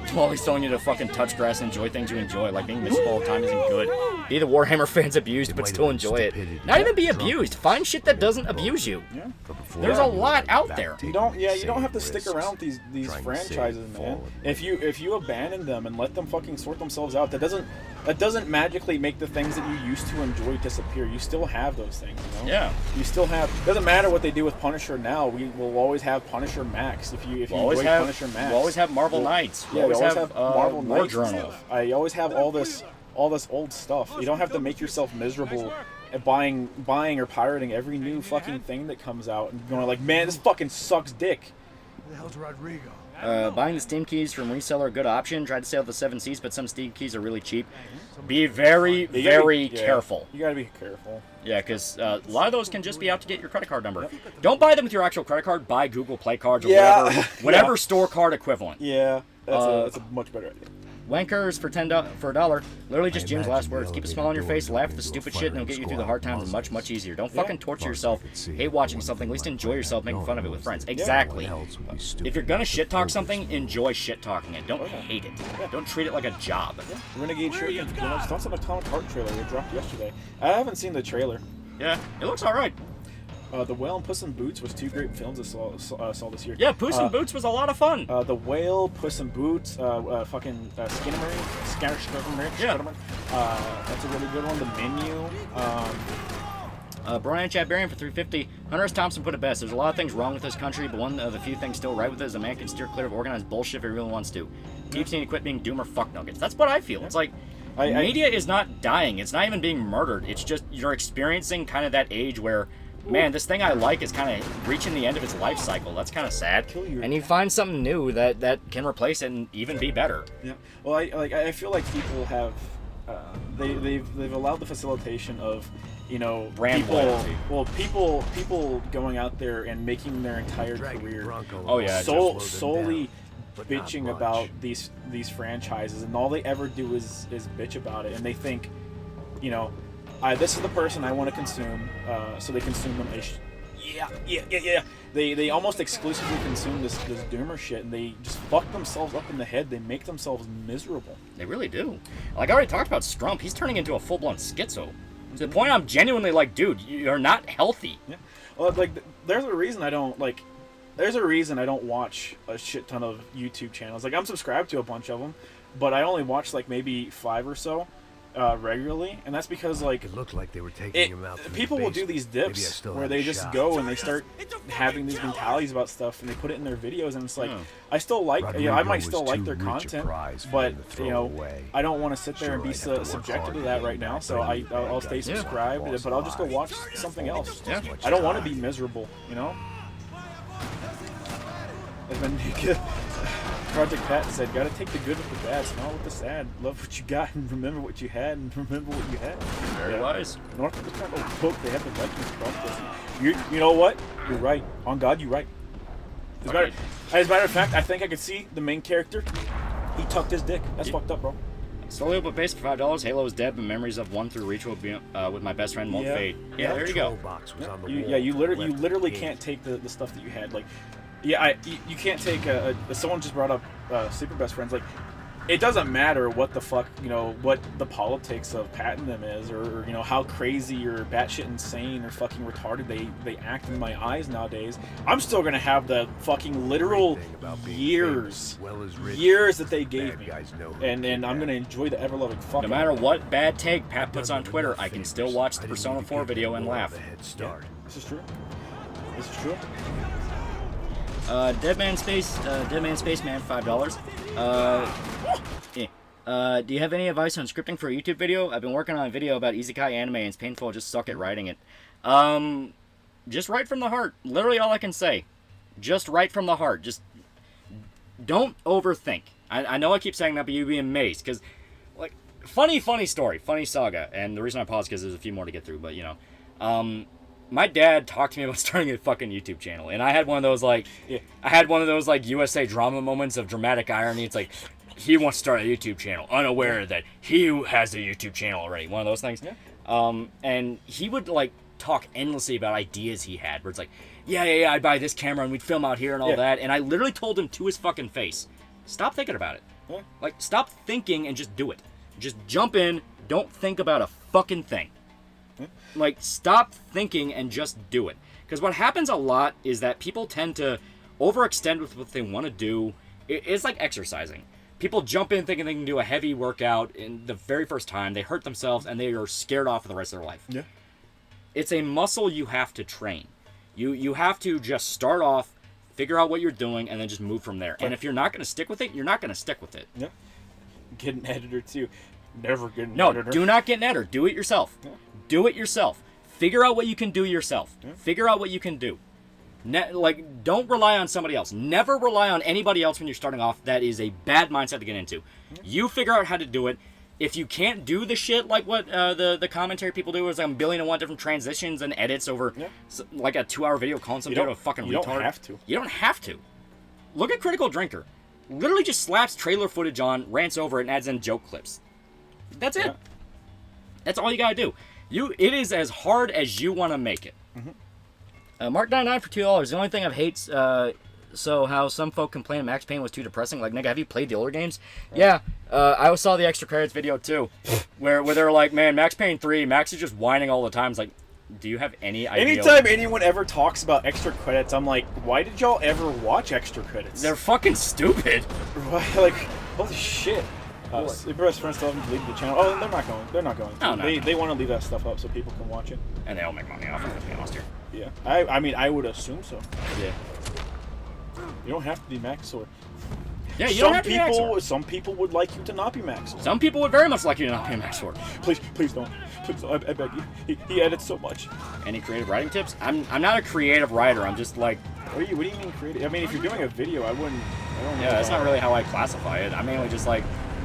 I'm always telling you to fucking touch grass and enjoy things you enjoy. Like being miserable all the time isn't good. Be the Warhammer fans abused, but still enjoy it. Not even be abused. Find shit that doesn't abuse you. Yeah. There's a lot out there. You don't have to stick around with these franchises, man. If you abandon them and let them fucking sort themselves out, that doesn't magically make the things that you used to enjoy disappear. You still have those things, you know? Yeah. You still have. Doesn't matter what they do with Punisher now. We will always have Punisher Max. If you enjoy Punisher Max, we'll always have Marvel Knights. Yeah, we always have Marvel War Knights. Journal. I always have all this old stuff. You don't have to make yourself miserable at buying or pirating every new fucking thing that comes out and going like, man, this fucking sucks dick. Who the hell's Rodrigo? Buying the Steam keys from reseller, a good option. Tried to sell the 7 Cs, but some Steam keys are really cheap. Be very, very careful. You gotta be careful. Yeah, because a lot of those can just be out to get your credit card number. Don't buy them with your actual credit card. Buy Google Play cards or whatever store card equivalent. Yeah, that's a much better idea. Wankers for $10. Literally just Jim's last words. Keep a smile on your face, laugh at the stupid shit, and it'll get you through the hard times much, much easier. Don't fucking torture yourself. Hate watching something. At least enjoy yourself making fun of it with friends. Exactly. If you're gonna shit talk something, enjoy shit talking it. Don't hate it. Don't treat it like a job. Renegade Shirt. Thoughts on the Atomic Heart trailer that dropped yesterday. I haven't seen the trailer. Yeah, it looks alright. The Whale and Puss in Boots was 2 great films I saw this year. Yeah, Puss in Boots was a lot of fun. The Whale, Puss in Boots, fucking Skinnamarink. Yeah. That's a really good one. The Menu. Brian Chadbarian for $3.50. Hunter S. Thompson put it best. There's a lot of things wrong with this country, but one of the few things still right with it is a man can steer clear of organized bullshit if he really wants to. Keeps needing to quit being doomer fuck nuggets. That's what I feel. It's like media is not dying. It's not even being murdered. It's just you're experiencing kind of that age where, man, this thing I like is kind of reaching the end of its life cycle. That's kind of sad. And you find something new that can replace it and even be better. Yeah. Well, I feel like people have they've allowed the facilitation of, brand people. loyalty. Well, people going out there and making their entire career. Oh yeah. Solely bitching about these franchises, and all they ever do is bitch about it, and they think, this is the person I want to consume, so they consume them. Yeah. They almost exclusively consume this doomer shit, and they just fuck themselves up in the head. They make themselves miserable. They really do. Like I already talked about Strump. He's turning into a full-blown schizo. To the point I'm genuinely like, dude, you're not healthy. Yeah. Well, there's a reason I don't watch a shit ton of YouTube channels. Like, I'm subscribed to a bunch of them, but I only watch maybe 5 or so regularly, and that's because it looked like they were taking him out. People will do these dips where they just go and they start having these mentalities about stuff, and they put it in their videos, and it's like, I still like, I might still like their content, but I don't want to sit there and be subjected to that right now. So I'll stay subscribed, but I'll just go watch something else. Yeah. I don't want to be miserable, And then Project Pat said, "Gotta take the good with the bad, smile with the sad, love what you got, and remember what you had, and remember what you had." Very wise. North Dakota book. They have the Vikings cross. You know what? You're right. On God, you're right. As a matter of fact, I think I could see the main character. He tucked his dick. That's fucked up, bro. Slowly but base for $5. Halo is dead, but memories of 1 through Reach will be with my best friend won't fade. Yeah, there you go. You literally can't take the stuff that you had. You can't take someone just brought up Super Best Friends. It doesn't matter what the fuck, what the politics of patting them is, or how crazy or batshit insane or fucking retarded they act in my eyes nowadays. I'm still gonna have the fucking literal years that they gave me, and I'm gonna enjoy the ever-loving fuck. No matter what bad take Pat puts on Twitter, I can still watch the Persona 4 video and laugh. Yeah, this is true. This is true. Deadman Spaceman, $5. Do you have any advice on scripting for a YouTube video? I've been working on a video about isekai anime and it's painful. I just suck at writing it. Just write from the heart. Literally all I can say. Just write from the heart. Just don't overthink. I know I keep saying that, but you'd be amazed. Because, like, funny story. Funny saga. And the reason I paused because there's a few more to get through. But, you know. My dad talked to me about starting a fucking YouTube channel. And I had one of those, like, USA drama moments of dramatic irony. It's like, he wants to start a YouTube channel, unaware that he has a YouTube channel already. One of those things. Yeah. And he would, like, talk endlessly about ideas he had. Where it's like, yeah, I'd buy this camera and we'd film out here and all that. And I literally told him to his fucking face, stop thinking about it. Yeah. Like, stop thinking and just do it. Just jump in. Don't think about a fucking thing. Yeah. Like, stop thinking and just do it. Because what happens a lot is that people tend to overextend with what they want to do. It's like exercising. People jump in thinking they can do a heavy workout in the very first time. They hurt themselves and they are scared off for the rest of their life. Yeah. It's a muscle you have to train. You have to just start off, figure out what you're doing, and then just move from there. And if you're not going to stick with it, you're not going to stick with it. Yeah. Get an editor, too. Never get an No, editor. do not get an editor. Do it yourself. Yeah. Do it yourself. Figure out what you can do yourself. Yeah. Figure out what you can do. Don't rely on somebody else. Never rely on anybody else when you're starting off. That is a bad mindset to get into. Yeah. You figure out how to do it. If you can't do the shit like what the commentary people do, is like 1,000,001 different transitions and edits over like a 2-hour video calling some dude a fucking retard. You don't have to. You don't have to. Look at Critical Drinker. Literally just slaps trailer footage on, rants over it, and adds in joke clips. That's it. Yeah. That's all you gotta do. It is as hard as you want to make it. Mm-hmm. Mark99 for $2. The only thing I've hates, so how some folk complain Max Payne was too depressing. Like, nigga, have you played the older games? Right. Yeah. I saw the extra credits video too, where they're like, man, Max Payne 3, Max is just whining all the time. It's like, do you have any idea? Anytime anyone ever talks about extra credits, I'm like, why did y'all ever watch extra credits? They're fucking stupid. Like, holy shit. Best friends still haven't deleted the channel. Oh, they're not going. Oh, no. They want to leave that stuff up so people can watch it. And they all make money off it, to be honest here. Yeah. I mean, I would assume so. Yeah. You don't have to be Maxor. Yeah, you don't have to be Maxor. Some people would like you to not be Maxor. Some people would very much like you to not be Maxor. Please don't. Please don't. I beg you. He edits so much. Any creative writing tips? I'm not a creative writer. I'm just like... What do you mean creative? I mean, if you're doing a video, I don't know. Yeah, that's not really how I classify it. I'm mainly just like,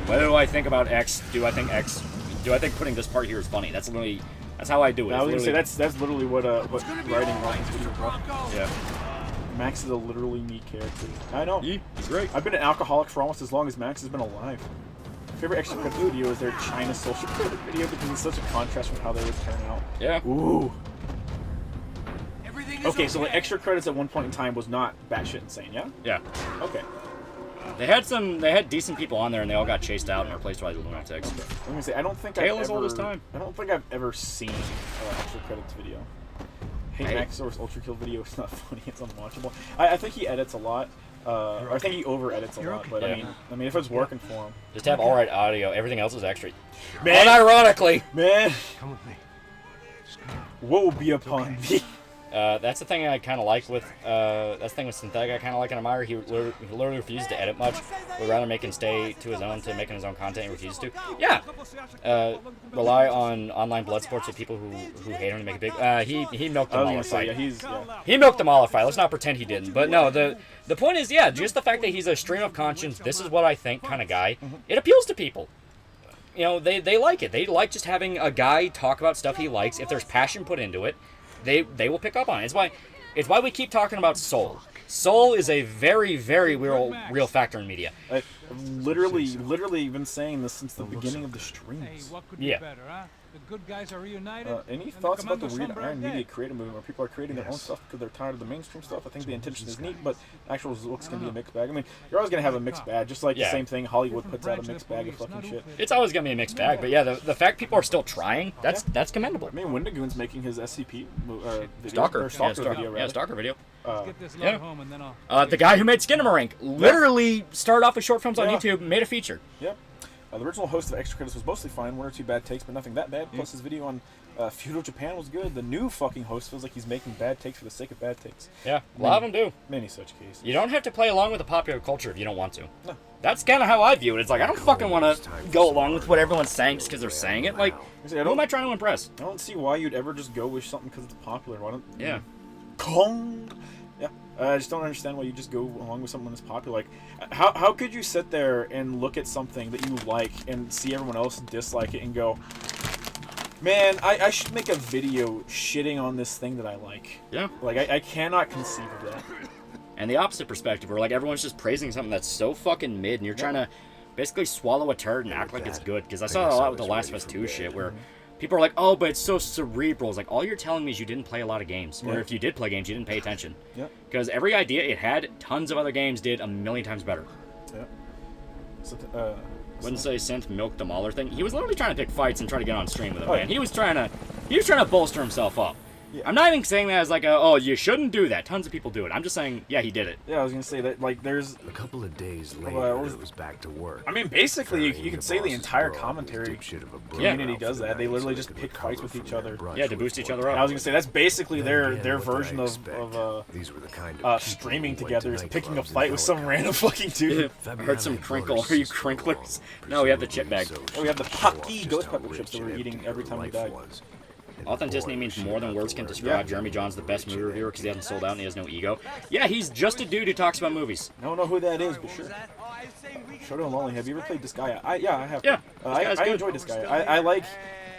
whether do I think about X? Do I think X? Do I think putting this part here is funny? That's how I do it. I was gonna say that's literally what writing Ryan's video, bro. Yeah. Max is a literally neat character. I know. He's great. I've been an alcoholic for almost as long as Max has been alive. My favorite extra credit video is their China social credit video because it's such a contrast from how they would turn out. Yeah. Ooh. Okay, so the extra credits at one point in time was not batshit insane, yeah? Yeah. Okay. They had decent people on there and they all got chased out and replaced by the lunatics. Okay. Let me say, I don't think I've ever seen an extra credits video. Hey, Max Source Ultra Kill video is not funny, it's unwatchable. I think he edits a lot. I think he over edits a lot, but I mean if it's working for him. Just have alright audio, everything else is extra. Man, unironically! Man! Come with me. What will be upon me? That's the thing I kind of like with, that's the thing with Synthetic I kind of like and admire. He literally refuses to edit much. Would rather make him stay to his own, to making his own content. He refuses to. Yeah! Rely on online blood sports with people who hate him to make it big. He milked them all a fight. He milked them all a fight. Let's not pretend he didn't. But no, the point is, yeah, just the fact that he's a stream of conscience, this is what I think kind of guy, it appeals to people. You know, they like it. They like just having a guy talk about stuff he likes. If there's passion put into it, they will pick up on it. It's why we keep talking about soul. Soul is a very, very real factor in media. I've literally been saying this since the beginning of the streams. Hey, what could be better, huh? The good guys are reunited. Any thoughts about the weird Iron Media creative movement where people are creating their own stuff because they're tired of the mainstream stuff? I think the intention is neat, but actual looks can be a mixed bag. I mean, you're always going to have a mixed bag, just like the same thing Hollywood puts out a mixed bag of fucking shit. It's always going to be a mixed bag, but yeah, the fact people are still trying, that's commendable. I mean, Wendigoon's making his SCP video, Stalker video. Yeah, Stalker video. The guy who made Skinamarink literally started off with short films on YouTube, made a feature. Yep. The original host of Extra Credits was mostly fine, 1 or 2 bad takes, but nothing that bad. Plus, his video on feudal Japan was good. The new fucking host feels like he's making bad takes for the sake of bad takes. Yeah, a lot of them do. Many such cases. You don't have to play along with the popular culture if you don't want to. No. That's kind of how I view it. It's like, I don't fucking want to go along with what everyone's saying just because they're saying it. Like, who am I trying to impress? I don't see why you'd ever just go with something because it's popular. Why don't... Yeah. Kong! Yeah. I just don't understand why you just go along with something that's popular. Like, how could you sit there and look at something that you like and see everyone else dislike it and go, man, I should make a video shitting on this thing that I like. Yeah. Like, I cannot conceive of that. And the opposite perspective, where like everyone's just praising something that's so fucking mid, and you're trying to basically swallow a turd and act like it's good. Because I saw a lot with the Last of Us 2 shit, where people are like, oh, but it's so cerebral. It's like, all you're telling me is you didn't play a lot of games. Or if you did play games, you didn't pay attention. Yeah. Because every idea it had, tons of other games did a million times better. Yeah. So, Wouldn't say Synth milked the Mauler thing. He was literally trying to pick fights and try to get on stream with it, man. He was trying to bolster himself up. Yeah. I'm not even saying that as like oh, you shouldn't do that. Tons of people do it. I'm just saying, yeah, he did it. Yeah, I was gonna say that, like, there's a couple of days later, it was back to work. I mean, basically, you could say the entire commentary community does that. They literally just pick fights with each other. Yeah, to boost each other up. I was gonna say that's basically their version of these were the kind of streaming together is picking a fight with some random fucking dude. I heard some crinkle. Are you crinklers? No, we have the chip bag. Oh, we have the Pocky ghost pepper chips that we're eating every time we die. Authenticity means more than words can describe. Jeremy John's the best movie reviewer because he hasn't sold out and he has no ego. Yeah, he's just a dude who talks about movies. I don't know who that is, but sure. Showdown Lonely, have you ever played Disgaea? Yeah, I have. Yeah, I enjoy Disgaea. I like...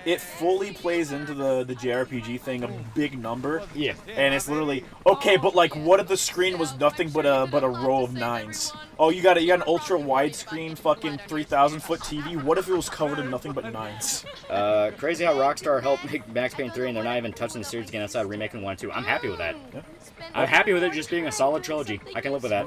It fully plays into the JRPG thing, a big number. Yeah. And it's literally, okay, but like, what if the screen was nothing but a row of 9s? Oh, you got an ultra widescreen fucking 3,000-foot TV. What if it was covered in nothing but 9s? Crazy how Rockstar helped make Max Payne 3 and they're not even touching the series again outside of remaking 1 and 2. I'm happy with that. Yeah. I'm happy with it just being a solid trilogy. I can live with that.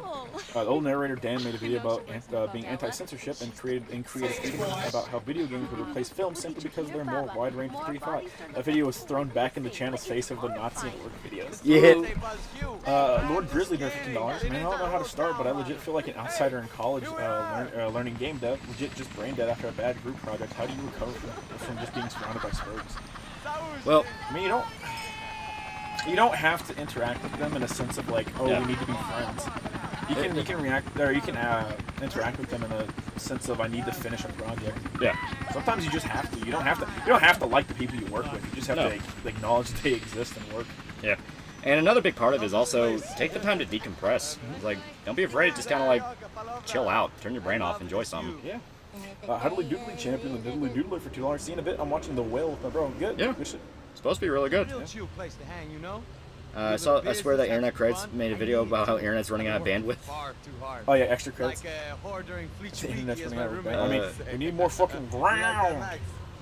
The old narrator Dan made a video about being anti-censorship and creative freedom about how video games would replace film simply because they're more wide range of free thought. That video was thrown back in the channel's face over the Nazi and work videos. Yeah. Lord Grizzly for $15. Man, I don't know how to start, but I legit feel like an outsider in college learning game dev. Legit just brain dead after a bad group project. How do you recover from just being surrounded by swerves? Well, I mean, you don't have to interact with them in a sense of like, oh, we need to be friends. You can react, or you can interact with them in a sense of I need to finish a project. Yeah. Sometimes you just have to. You don't have to like the people you work with. You just have to acknowledge that they exist and work. Yeah. And another big part of it is also take the time to decompress. It's like, don't be afraid. Just kind of like chill out, turn your brain off, enjoy something. Yeah. Huddly Doodly champion the Diddly Doodler for $2. Seeing a bit. I'm watching The Whale with my bro. Good. Yeah. Good shit. Supposed to be really good. I swear that Internet Credits made a video about how Internet's running out of bandwidth. Oh yeah, extra credits. The Internet's running out of bandwidth. I mean, we need more fucking ground.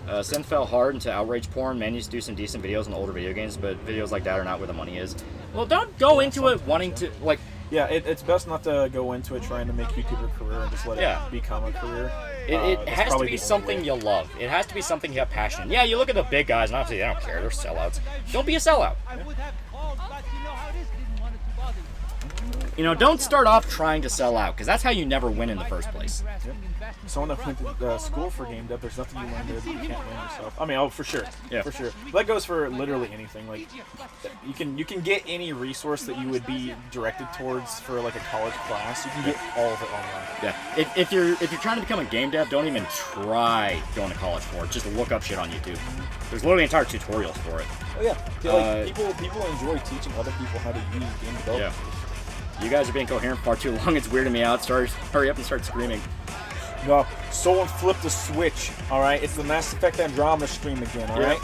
Synth fell hard into outrage porn. Man used to do some decent videos on older video games, but videos like that are not where the money is. Well, don't go into it wanting to, like... Yeah, it's best not to go into it trying to make YouTube a career and just let it become a career. It has to be something you love. It has to be something you have passion in. Yeah, you look at the big guys, and obviously they don't care. They're sellouts. Don't be a sellout. You know, don't start off trying to sell out, because that's how you never win in the first place. Yep. Someone that went to school for game dev, there's nothing you learn that you can't learn yourself. I mean, oh, for sure. Yeah. For sure. That goes for literally anything. Like, you can get any resource that you would be directed towards for, like, a college class. You can get all of it online. Yeah. If you're trying to become a game dev, don't even try going to college for it. Just look up shit on YouTube. There's literally entire tutorials for it. Oh, yeah. Like, people enjoy teaching other people how to use game development. Yeah. You guys are being coherent far too long. It's weirding me out. Hurry up and start screaming. No, someone flipped the switch. All right, it's the Mass Effect Andromeda stream again. All right.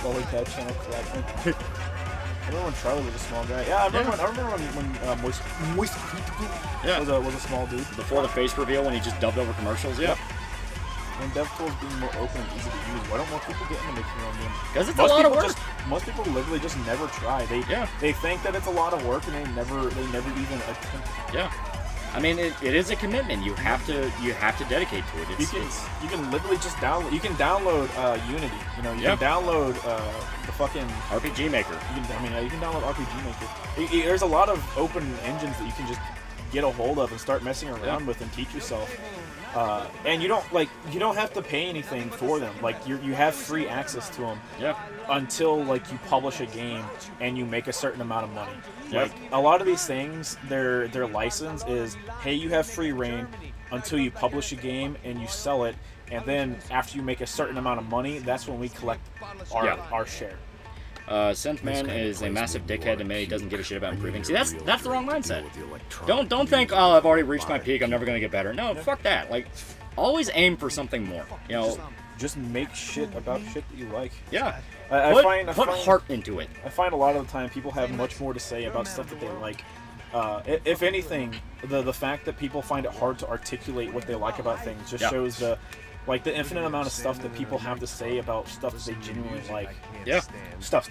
Lolly Pad channel correctly. I remember when Charlie was a small guy. Yeah, I remember when Moist was a small dude. Before the face reveal when he just dubbed over commercials. Yeah. And dev tools being more open and easy to use. Why don't more people get into making their own games? Because it's a lot of work. Most people literally just never try. They think that it's a lot of work and they never even attempt it. Yeah. I mean, it is a commitment. You have to dedicate to it. You can literally just download. You can download Unity. You know, you can download the fucking RPG Maker. You can download RPG Maker. There's a lot of open engines that you can just get a hold of and start messing around with and teach yourself. And you don't have to pay anything for them. Like you have free access to them. Yeah. Until like you publish a game and you make a certain amount of money. Yep. Like a lot of these things, their license is, hey, you have free reign until you publish a game and you sell it, and then after you make a certain amount of money, that's when we collect our share. Synthman is a massive dickhead and he doesn't give a shit about improving. See, that's the wrong mindset. Don't think, oh, I've already reached my peak, I'm never gonna get better. No, fuck that. Like, always aim for something more. You know, just make shit about shit that you like. Yeah. I find heart into it. I find a lot of the time people have much more to say about stuff that they like. If anything, the fact that people find it hard to articulate what they like about things just shows the infinite amount of stuff that people have to say about stuff that they genuinely like. Yeah. Stuff.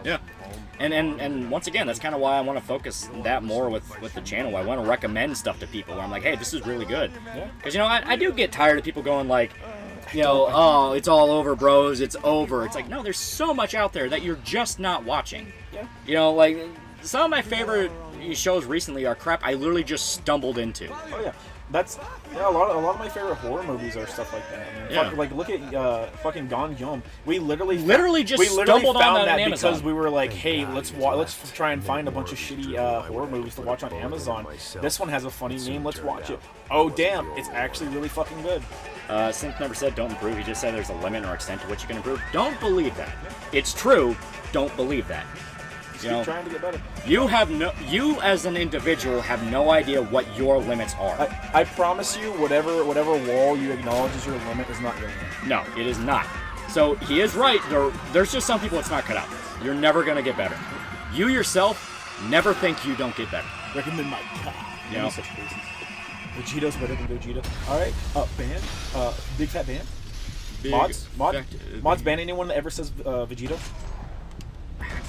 Yeah. And once again, that's kind of why I want to focus that more with the channel. I want to recommend stuff to people where I'm like, hey, this is really good. Yeah. Because, you know, I do get tired of people going like, you know, oh, it's all over, bros, it's over. It's like, no, there's so much out there that you're just not watching. Yeah. You know, like, some of my favorite shows recently are crap I literally just stumbled into. Oh, yeah. A lot of my favorite horror movies are stuff like that. I mean, like look at fucking Gone Yum. We literally stumbled on found that because Amazon. we were like, hey, let's try and find a bunch of shitty horror movies to watch on Amazon. This one has a funny name. Let's watch it. Oh damn, it's actually really fucking good. Synth never said don't improve. He just said there's a limit or extent to which you can improve. Don't believe that. It's true. Don't believe that. You know, trying to get better. You as an individual have no idea what your limits are. I promise you, whatever wall you acknowledge as your limit is not your limit. No, it is not. So he is right. There's just some people it's not cut out. You're never gonna get better. You yourself never think you don't get better. Recommend my God. You know? Such cases. Vegeto's better than Gogeta. All right, band. Big fat band. Mods ban anyone that ever says Vegito.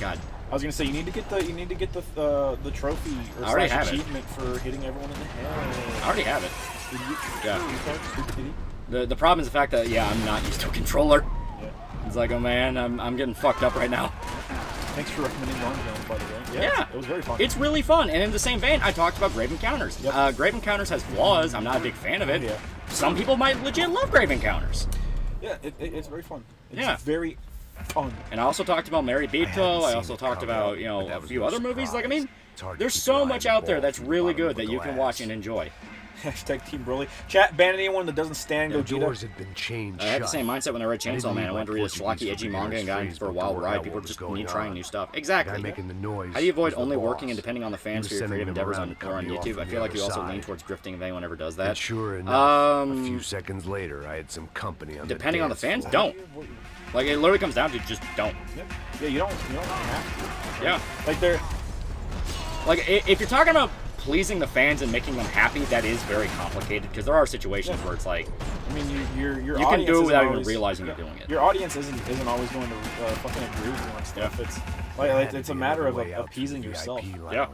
God. I was gonna say you need to get the trophy or slash achievement for hitting everyone in the head. I already have it. Yeah. The problem is the fact that I'm not used to a controller. Yeah. It's like, oh man, I'm getting fucked up right now. Thanks for recommending Long Jump, by the way. Yeah, it was very fun. It's really fun, and in the same vein, I talked about Grave Encounters. Yep. Grave Encounters has flaws. I'm not a big fan of it. Yeah. Some people might legit love Grave Encounters. Yeah, it's very fun. It's Yeah. very fun. And I also talked about Mary Beto. I also talked about, a few other movies. Like, I mean, there's so much out there that's really good that you can watch and enjoy. Hashtag Team Broly. Chat, ban anyone that doesn't stand Gogeta. Doors had been changed. I had the same mindset when I read Chainsaw Man. I wanted to read a schlocky, edgy manga and got in for a wild ride. People just need trying new stuff. Exactly. Making the noise. How do you avoid only working and depending on the fans for your creative endeavors on YouTube? I feel like you also lean towards grifting if anyone ever does that. And sure enough, a few seconds later, I had some company on depending on the fans, don't. Like, it literally comes down to just don't. Yeah, you don't have to. Yeah. Like, they're... Like, if you're talking about pleasing the fans and making them happy, that is very complicated, because there are situations where it's like, I mean, you can do it without even realizing you're doing it. Your audience isn't always going to fucking agree with you on stuff. Yeah. It's like it's a matter of appeasing yourself. Yeah.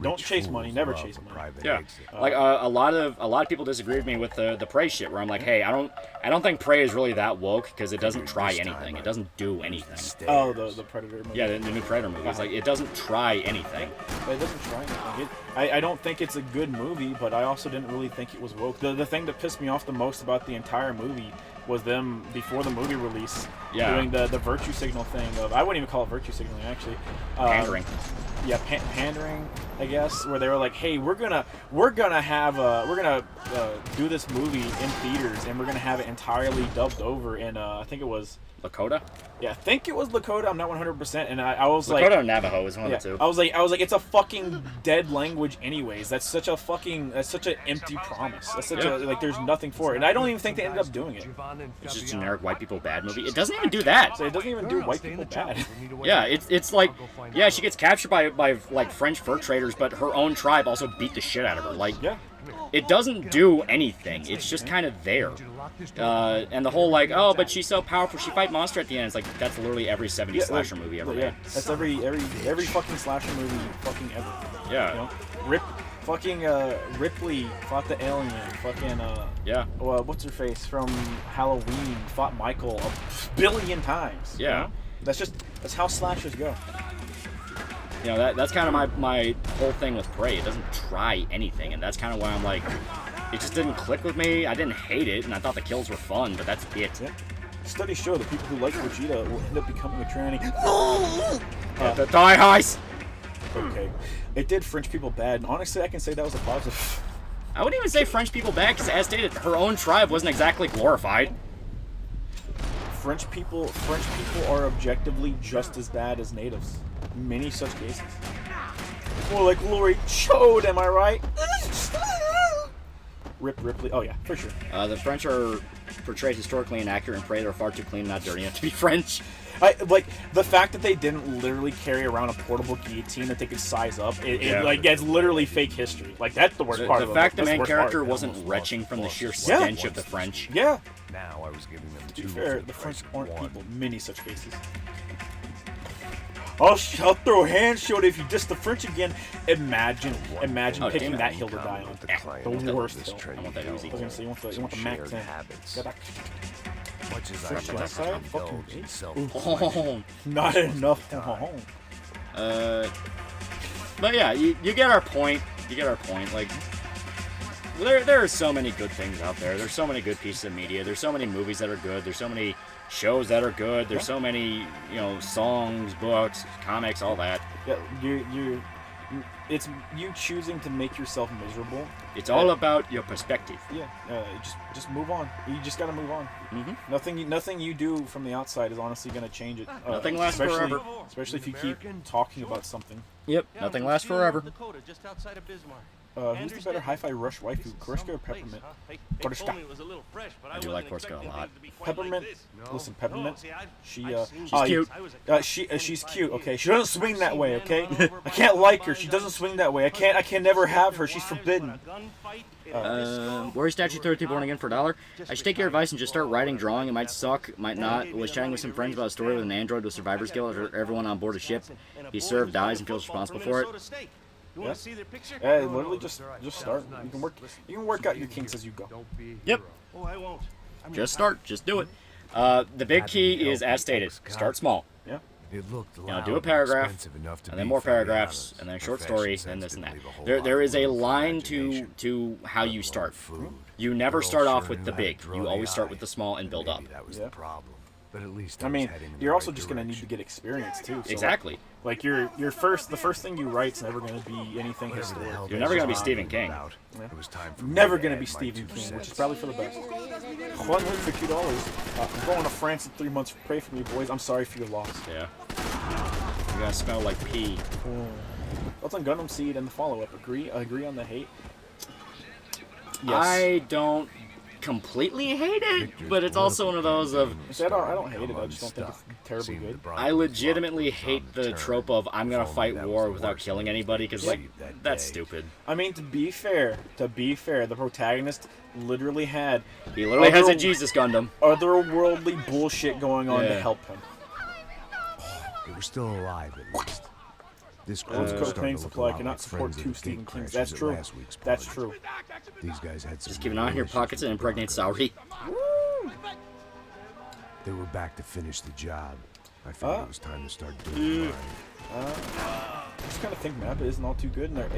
Don't chase money. Never chase money. Yeah. Like a lot of people disagree with me with the Prey shit, where I'm like, hey, I don't think Prey is really that woke because it doesn't try anything. It doesn't do anything. Oh, the Predator movie. Yeah, the new Predator movie. It's like it doesn't try anything. But it doesn't try anything. I don't think it's a good movie, but I also didn't really think it was woke. The thing that pissed me off the most about the entire movie was them, before the movie release, doing the virtue signal thing of, I wouldn't even call it virtue signaling, actually. Pandering. Yeah, pandering, I guess, where they were like, hey, we're gonna do this movie in theaters, and we're gonna have it entirely dubbed over in I think it was Lakota? Yeah, I think it was Lakota. I'm not 100%, and I was Lakota like, Lakota or Navajo is one of the two. I was like, it's a fucking dead language, anyways. That's such an empty promise. That's such a there's nothing for it, and I don't even think they ended up doing it. It's just generic white people bad movie. It doesn't even do that. So it doesn't even do white people bad. Yeah, it's like, she gets captured by like French fur traders, but her own tribe also beat the shit out of her. Like, it doesn't do anything. It's just kind of there. And the whole like, oh, but she's so powerful, she fight monster at the end. It's like, that's literally every 70s slasher movie ever made. That's every fucking slasher movie fucking ever. Yeah. You know? Ripley fought the alien. Fucking what's her face from Halloween fought Michael a billion times. Yeah. You know? That's how slashers go. You know, that's kind of my whole thing with Prey. It doesn't try anything, and that's kind of why I'm like, it just didn't click with me. I didn't hate it, and I thought the kills were fun, but that's it. Yeah. Studies show that people who like Vegeta will end up becoming a tranny. The die heist! Okay. It did French people bad, and honestly, I can say that was a positive. I wouldn't even say French people bad, because as stated, her own tribe wasn't exactly glorified. French people are objectively just as bad as natives. Many such cases. More like Laurie Chode, am I right? Rip Ripley. Oh yeah, for sure. The French are portrayed historically inaccurate and pray they're far too clean and not dirty enough to be French. I like the fact that they didn't literally carry around a portable guillotine that they could size up. It's literally fake history. Like that's the worst part. The fact the main character wasn't retching from the sheer stench of the French. Yeah. Now I was giving them To be two. fair, the French aren't people. Many such cases. I'll throw a hand shield if you diss the French again. Imagine picking that hill to die on. The worst hill. I want that I was easy. gonna say you want the Mac 10. Get back. Much as I French like genocide? to indulge in Oh, Not enough. but yeah, you get our point. You get our point. Like, there are so many good things out there. There's so many good pieces of media. There's so many movies that are good. There's so many shows that are good. There's so many, songs, books, comics, all that. Yeah, it's you choosing to make yourself miserable. It's all about your perspective. Yeah, just move on. You just gotta move on. Mm-hmm. Nothing you do from the outside is honestly gonna change it. Nothing lasts forever. Especially if you keep talking about something. Yep, nothing lasts forever. Dakota, just outside of Bismarck. Who's the better hi-fi rush waifu, Korishka or Peppermint? Korishka. I do like Korishka a lot. Peppermint. Listen, Peppermint. She's cute. She's cute. Okay, she doesn't swing that way. Okay, I can't like her. She doesn't swing that way. I can never have her. She's forbidden. Warrior Statue 33 born again for $1. I should take your advice and just start writing, drawing. It might suck, might not. Was chatting with some friends about a story with an android with survivor's guilt. Everyone on board a ship. He served, dies, and feels responsible for it. Yeah, literally just start. You can work out your kinks as you go. Yep. Just start. Just do it. The big key is, as stated, start small. Yeah. It looked Do a paragraph, and then more paragraphs, and then a short story, and this and that. There is a line to how you start. You never start off with the big. You always start with the small and build up. That was the problem. But at least I mean, you're also just gonna need to get experience too. So Exactly. Like the first thing you write's never gonna be anything historical. You're never gonna be Stephen King. It was time for Never gonna be Stephen King, which is probably for the best. One win for $2. I'm going to France in 3 months. Pray for me, boys. I'm sorry for your loss. Yeah. You're gonna smell like pee. Thoughts on Gundam Seed and the follow-up? Agree on the hate? Yes. I don't completely hate it, but it's also one of those of See, I don't hate it. I just don't think it's terribly good. I legitimately hate the trope of I'm gonna fight war without killing anybody because that's stupid. I mean, to be fair, the protagonist literally had He literally has a Jesus Gundam. otherworldly bullshit going on to help him. They were still alive at least. This One's crew cocaine supply cannot support 2 Stephen Kings. That's true. That's true. These guys had some Just keep an eye on your pockets and impregnate Sauri. They were back to finish the job. I figured it was time to start doing mine. I just kind of think Mappa isn't all too good, and their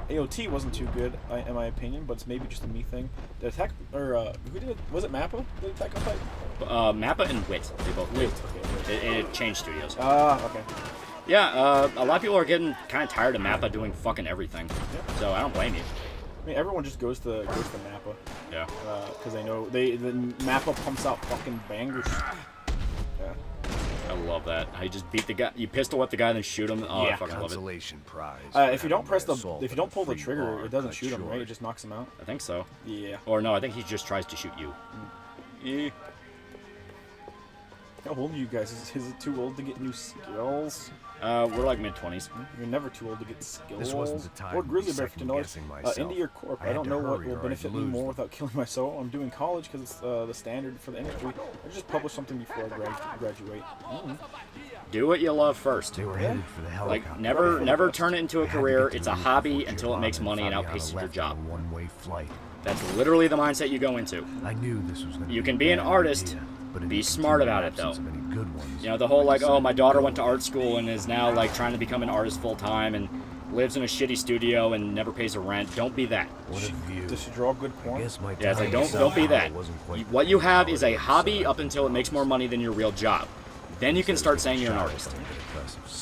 AOT wasn't too good, in my opinion. But it's maybe just a me thing. The attack, or who did it? Was it Mappa? Did it attack on fight? Mappa and Wit. They both did. Okay. It changed studios. Okay. Yeah, a lot of people are getting kind of tired of Mappa doing fucking everything. Yeah. So I don't blame you. I mean, everyone just goes to Mappa. Yeah. Because they know the Mappa pumps out fucking bangers. Yeah. I love that. I just beat the guy. You pistol whip the guy, then shoot him. Oh, I fucking love it. Consolation prize. If you don't pull the trigger, it doesn't shoot him, right? It just knocks him out. I think so. Yeah. Or no, I think he just tries to shoot you. Yeah. How old are you guys? Is it too old to get new skills? We're like mid-20s. You're never too old to get skills. This wasn't the time Lord to Grizzly be Bear for $10. second-guessing Indie or Corp? I I had don't to know what hurry will or I'd benefit me lose more them. without killing my soul. I'm doing college because it's the standard for the industry. I just publish something before I graduate. Do what you love first. They were headed for the helicopter. Like, never turn it into a They had to career. get to It's a the hobby Fuji until it makes Ramen money and found me on outpaces the your left job. on a one-way flight. That's literally the mindset you go into. I knew this was going to You can be an artist, but be smart about it, though. Many good ones, You know, the whole like, oh, my daughter went to art school and is now like trying to become an artist full time, and lives in a shitty studio and never pays her rent. Don't be that. What a view. Does she draw good I porn? guess my Yeah, it's like time don't be that. wasn't quite What you have the is a quality hobby of up until it makes more money than your real job. Then you can start saying you're an artist.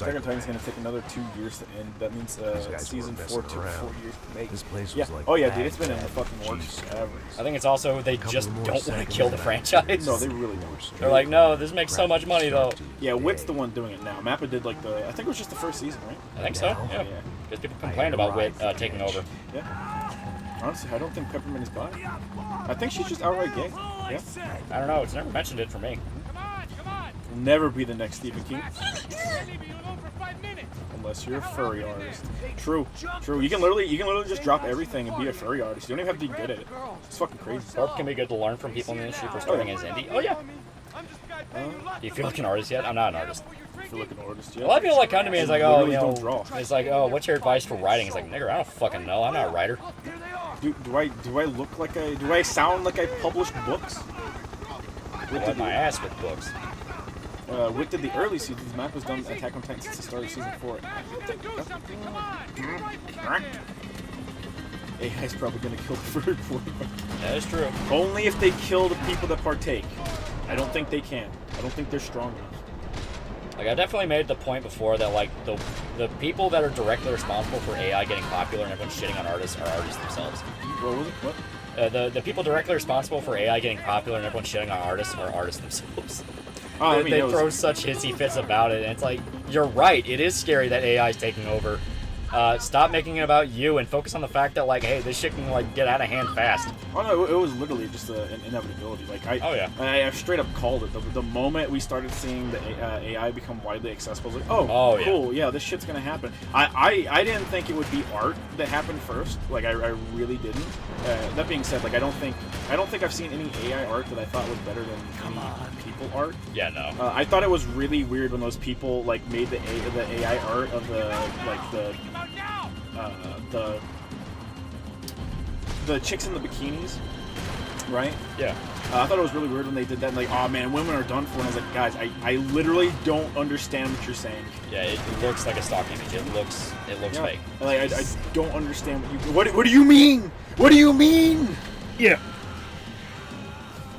Attack on Titan's gonna take another 2 years to end. That means guys season were 4 messing to 4 around. years to make. This place Yeah. was like Oh yeah, dude, it's been in the Baghdad. fucking works Jesus forever. I think it's also they Couple just more don't want to seconds kill the and franchise. No, they really don't. They're like, no, this makes so much money though. Yeah, Wit's the one doing it now. Mappa did like the. I think it was just the first season, right? I think so. Yeah. Yeah. Because people complained about Wit taking over. Yeah. Honestly, I don't think Peppermint is bi. I think she's just outright gay. Yeah. I don't know. It's never mentioned it for me. Will never be the next Stephen King. Leaving you alone for 5 minutes. Unless you're a furry artist. True. You can literally just drop everything and be a furry artist. You don't even have to be good at it. It's fucking crazy. Warp can be good to learn from people in the industry for starting as indie. Oh yeah. Do you feel like an artist yet? I'm not an artist. I feel like an artist. A lot of people like come to me and it's like, oh, Literally you know, don't draw. it's like, oh, what's your advice for writing? It's like, nigger, I don't fucking know. I'm not a writer. Do I look like do I sound like I published books? I wipe my ass with books. Wit did the early seasons. Map was done Attack on Titan since the start of season 4. AI's probably gonna kill the furry porn. That is true. Only if they kill the people that partake. I don't think they can. I don't think they're strong enough. Like I definitely made the point before that like the people that are directly responsible for AI getting popular and everyone's shitting on artists are artists themselves. What was it? What? The people directly responsible for AI getting popular and everyone's shitting on artists are artists themselves. Oh, I mean, they it was- throw such hissy fits about it, and it's like, you're right, it is scary that AI is taking over. Stop making it about you and focus on the fact that, like, hey, this shit can, like, get out of hand fast. Oh no, it was literally just an inevitability. Like I straight up called it. The moment we started seeing the AI become widely accessible, I was like, oh cool, yeah, this shit's gonna happen. I didn't think it would be art that happened first. Like I really didn't. That being said, like I don't think I've seen any AI art that I thought was better than any people art. Yeah, no. I thought it was really weird when those people like made the AI art of the chicks in the bikinis, right? Yeah. I thought it was really weird when they did that. And like, oh man, women are done for. And I was like, guys, I literally don't understand what you're saying. Yeah, it looks like a stock image. It looks Yeah. fake. Like, I don't understand what do you mean? What do you mean? Yeah.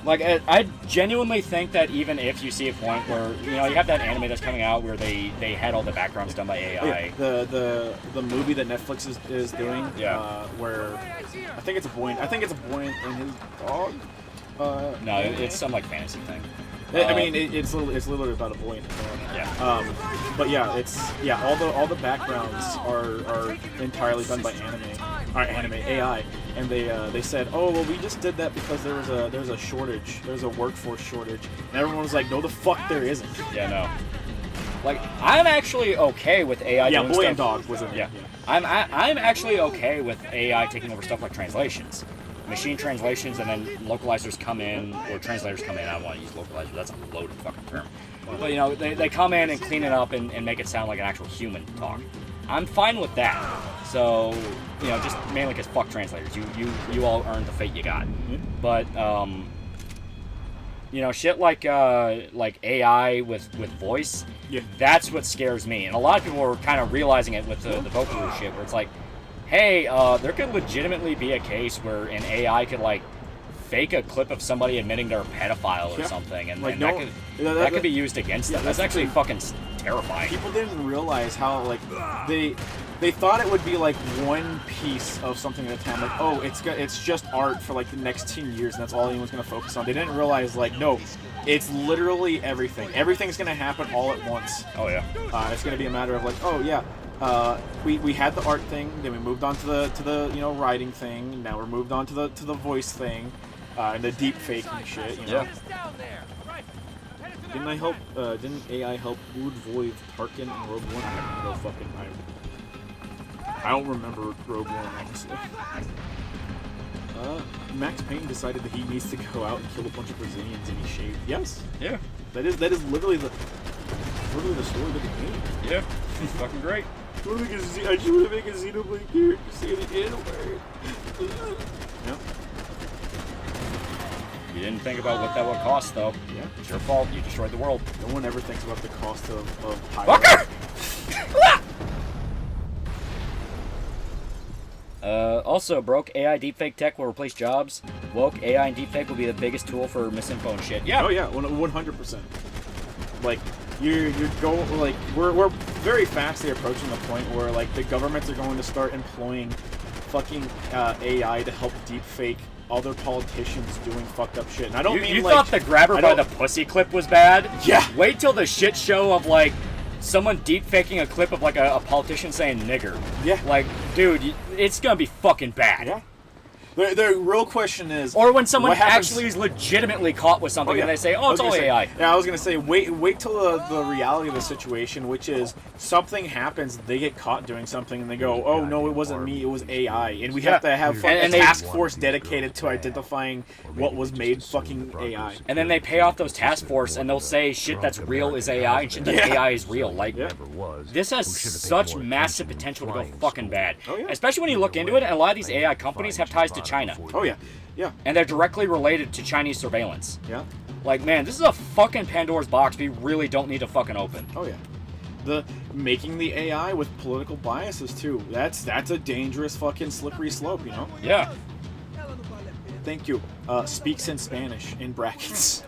Like, I genuinely think that even if you see a point where, you know, you have that anime that's coming out where they had all the backgrounds done by AI. Yeah, the movie that Netflix is doing, Yeah. where I think it's a boy and his dog. No, it's some, like, fantasy thing. I mean, it's literally about a boy and a dog. Yeah. But yeah, all the backgrounds are entirely done by AI, and they said, oh well, we just did that because there's a shortage, there's a workforce shortage, and everyone was like, no, the fuck there isn't. Yeah, no. Like, I'm actually okay with AI Yeah, doing boy stuff. and dog was in there. Yeah. I'm actually okay with AI taking over stuff like translations. Machine translations, and then localizers come in, or translators come in. I don't want to use localizer, that's a loaded fucking term. But, you know, they come in and clean it up and make it sound like an actual human talk. I'm fine with that. So, you know, just mainly because fuck translators. You all earned the fate you got. But, you know, shit like AI with voice, that's what scares me. And a lot of people are kind of realizing it with the vocal shit, where it's like, hey, there could legitimately be a case where an AI could, like, fake a clip of somebody admitting they're a pedophile or something, and, Like, and no- that could be used against them. That's that's actually fucking terrifying. People didn't realize how, like, they thought it would be like one piece of something at a time. Like, oh, it's just art for like the next 10 years, and that's all anyone's gonna focus on. They didn't realize, like, no, it's literally everything. Everything's gonna happen all at once. Oh yeah. It's gonna be a matter of like, oh yeah, we had the art thing, then we moved on to the you know, writing thing. Now we're moved on to the voice thing, and the deep faking shit. You know. Yeah. Didn't AI help Wood Void Tarkin and Rogue One? I have no fucking I don't remember Rogue One, honestly. Max Payne decided that he needs to go out and kill a bunch of Brazilians, and he shaved. Yes. Yeah. That is literally the story of the game. Yeah. It's fucking great. I just want to make a Xenoblade character say the N-word. Yeah. You didn't think about what that would cost, though. Yeah. It's your fault. You destroyed the world. No one ever thinks about the cost of Fucker! Also, broke AI deepfake tech will replace jobs. Woke AI and deepfake will be the biggest tool for misinfo and shit. Yeah. Oh yeah, 100%. Like you're going like we're very fastly approaching the point where like the governments are going to start employing fucking AI to help deepfake other politicians doing fucked up shit. And I don't mean you like thought the grabber by the pussy clip was bad? Yeah. Wait till the shit show of like someone deep faking a clip of like a politician saying nigger. Yeah. Like, dude, it's gonna be fucking bad. Yeah. The real question is, or when someone what happens- actually is legitimately caught with something and they say, "Oh, it's all AI." Yeah, I was gonna say, wait till the reality of the situation, which is something happens, they get caught doing something, and they go, "Oh no, it wasn't me, it was AI," and we have to have a task force dedicated to identifying what was made fucking AI. And then they pay off those task force, and they'll say shit that's real is AI, and shit that's AI is real. Like, this has such massive potential to go fucking bad. Oh, yeah. Especially when you look into it, and a lot of these AI companies have ties to China. Oh yeah, yeah. And they're directly related to Chinese surveillance. Yeah. Like, man, this is a fucking Pandora's box we really don't need to fucking open. Oh yeah. The making the AI with political biases too. That's a dangerous fucking slippery slope, you know? Yeah. Thank you. Speaks in Spanish in brackets.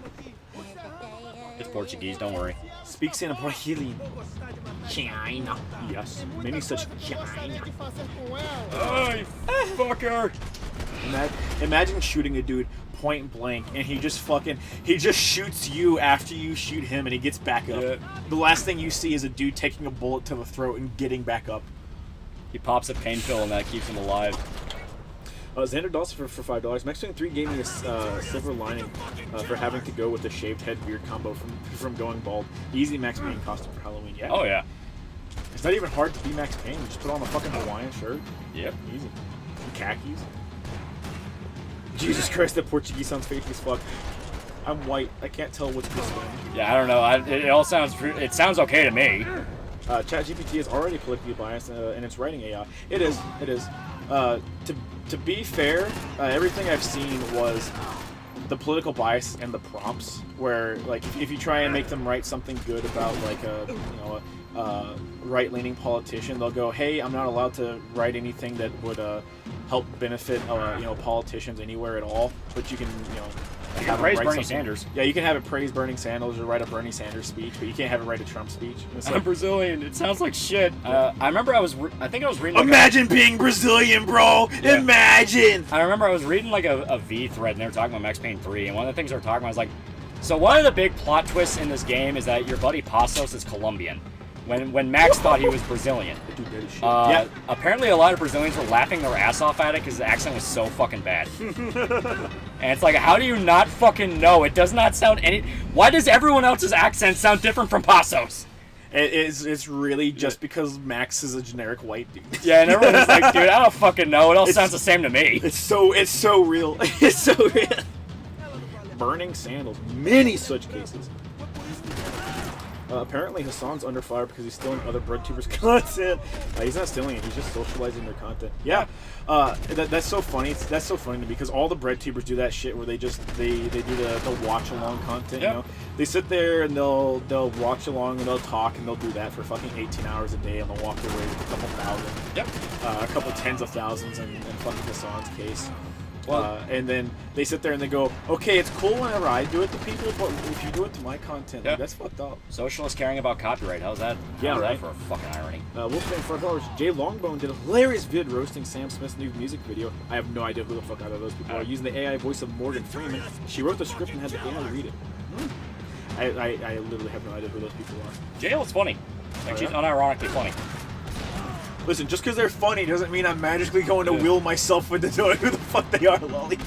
It's Portuguese, don't worry. Speaks in Brazilian. China. Yes. Many such China. Hey, fucker. Imagine shooting a dude point blank and he just shoots you after you shoot him and he gets back up. Yeah. The last thing you see is a dude taking a bullet to the throat and getting back up. He pops a pain pill and that keeps him alive. Xander Dawson for $5. Max Swing 3 gave me a silver lining for having to go with the shaved head beard combo from going bald. Easy Max Payne costume for Halloween. Yeah. Oh yeah. It's not even hard to be Max Payne. You just put on a fucking Hawaiian shirt. Yep. Easy. Some khakis. Jesus Christ, that Portuguese sounds fake as fuck. I'm white. I can't tell what's this one. Yeah, I don't know. It all sounds. It sounds okay to me. ChatGPT is already politically biased and it's writing AI. It is. It is. To be fair, everything I've seen was the political bias and the prompts. Where like if you try and make them write something good about like a right-leaning politician, they'll go, "Hey, I'm not allowed to write anything that would help benefit politicians anywhere at all." But you can You can praise Bernie Sanders. Yeah, you can have it praise Bernie Sanders or write a Bernie Sanders speech, but you can't have it write a Trump speech. I'm Brazilian. It sounds like shit. I remember I was reading. Like Imagine being Brazilian, bro. Yeah. Imagine. I remember I was reading like a V thread, and they were talking about Max Payne 3, and one of the things they were talking about was like, so one of the big plot twists in this game is that your buddy Passos is Colombian. When Max thought he was Brazilian. Yeah. Apparently a lot of Brazilians were laughing their ass off at it because his accent was so fucking bad. And it's like, how do you not fucking know? It does not sound any... Why does everyone else's accent sound different from Passos? It's really just because Max is a generic white dude. Yeah, and everyone was like, dude, I don't fucking know. It all sounds the same to me. It's so real. It's so real. Burning sandals. Many such cases. Apparently Hassan's under fire because he's stealing other BreadTubers' content. He's not stealing it, he's just socializing their content. Yeah, that's so funny. That's so funny to me because all the BreadTubers do that shit where they do the watch along content. Yep. You know, they sit there and they'll watch along and they'll talk and they'll do that for fucking 18 hours a day and they'll walk away with a couple thousand. Yep. A couple tens of thousands in fucking Hassan's case. Well, and then they sit there and they go, okay, it's cool whenever I do it to people, but if you do it to my content, like, that's fucked up. Socialists caring about copyright. How's that? Yeah, how's right. that for a fucking irony? Wolfgang $4. Jay Longbone did a hilarious vid roasting Sam Smith's new music video. I have no idea who the fuck either of those people are. Using the AI voice of Morgan Freeman. She wrote the script and had the AI read it. I literally have no idea who those people are. Jay was funny. Like, she's unironically funny. Listen, just because they're funny doesn't mean I'm magically going to will myself into knowing who the fuck they are, Lolly.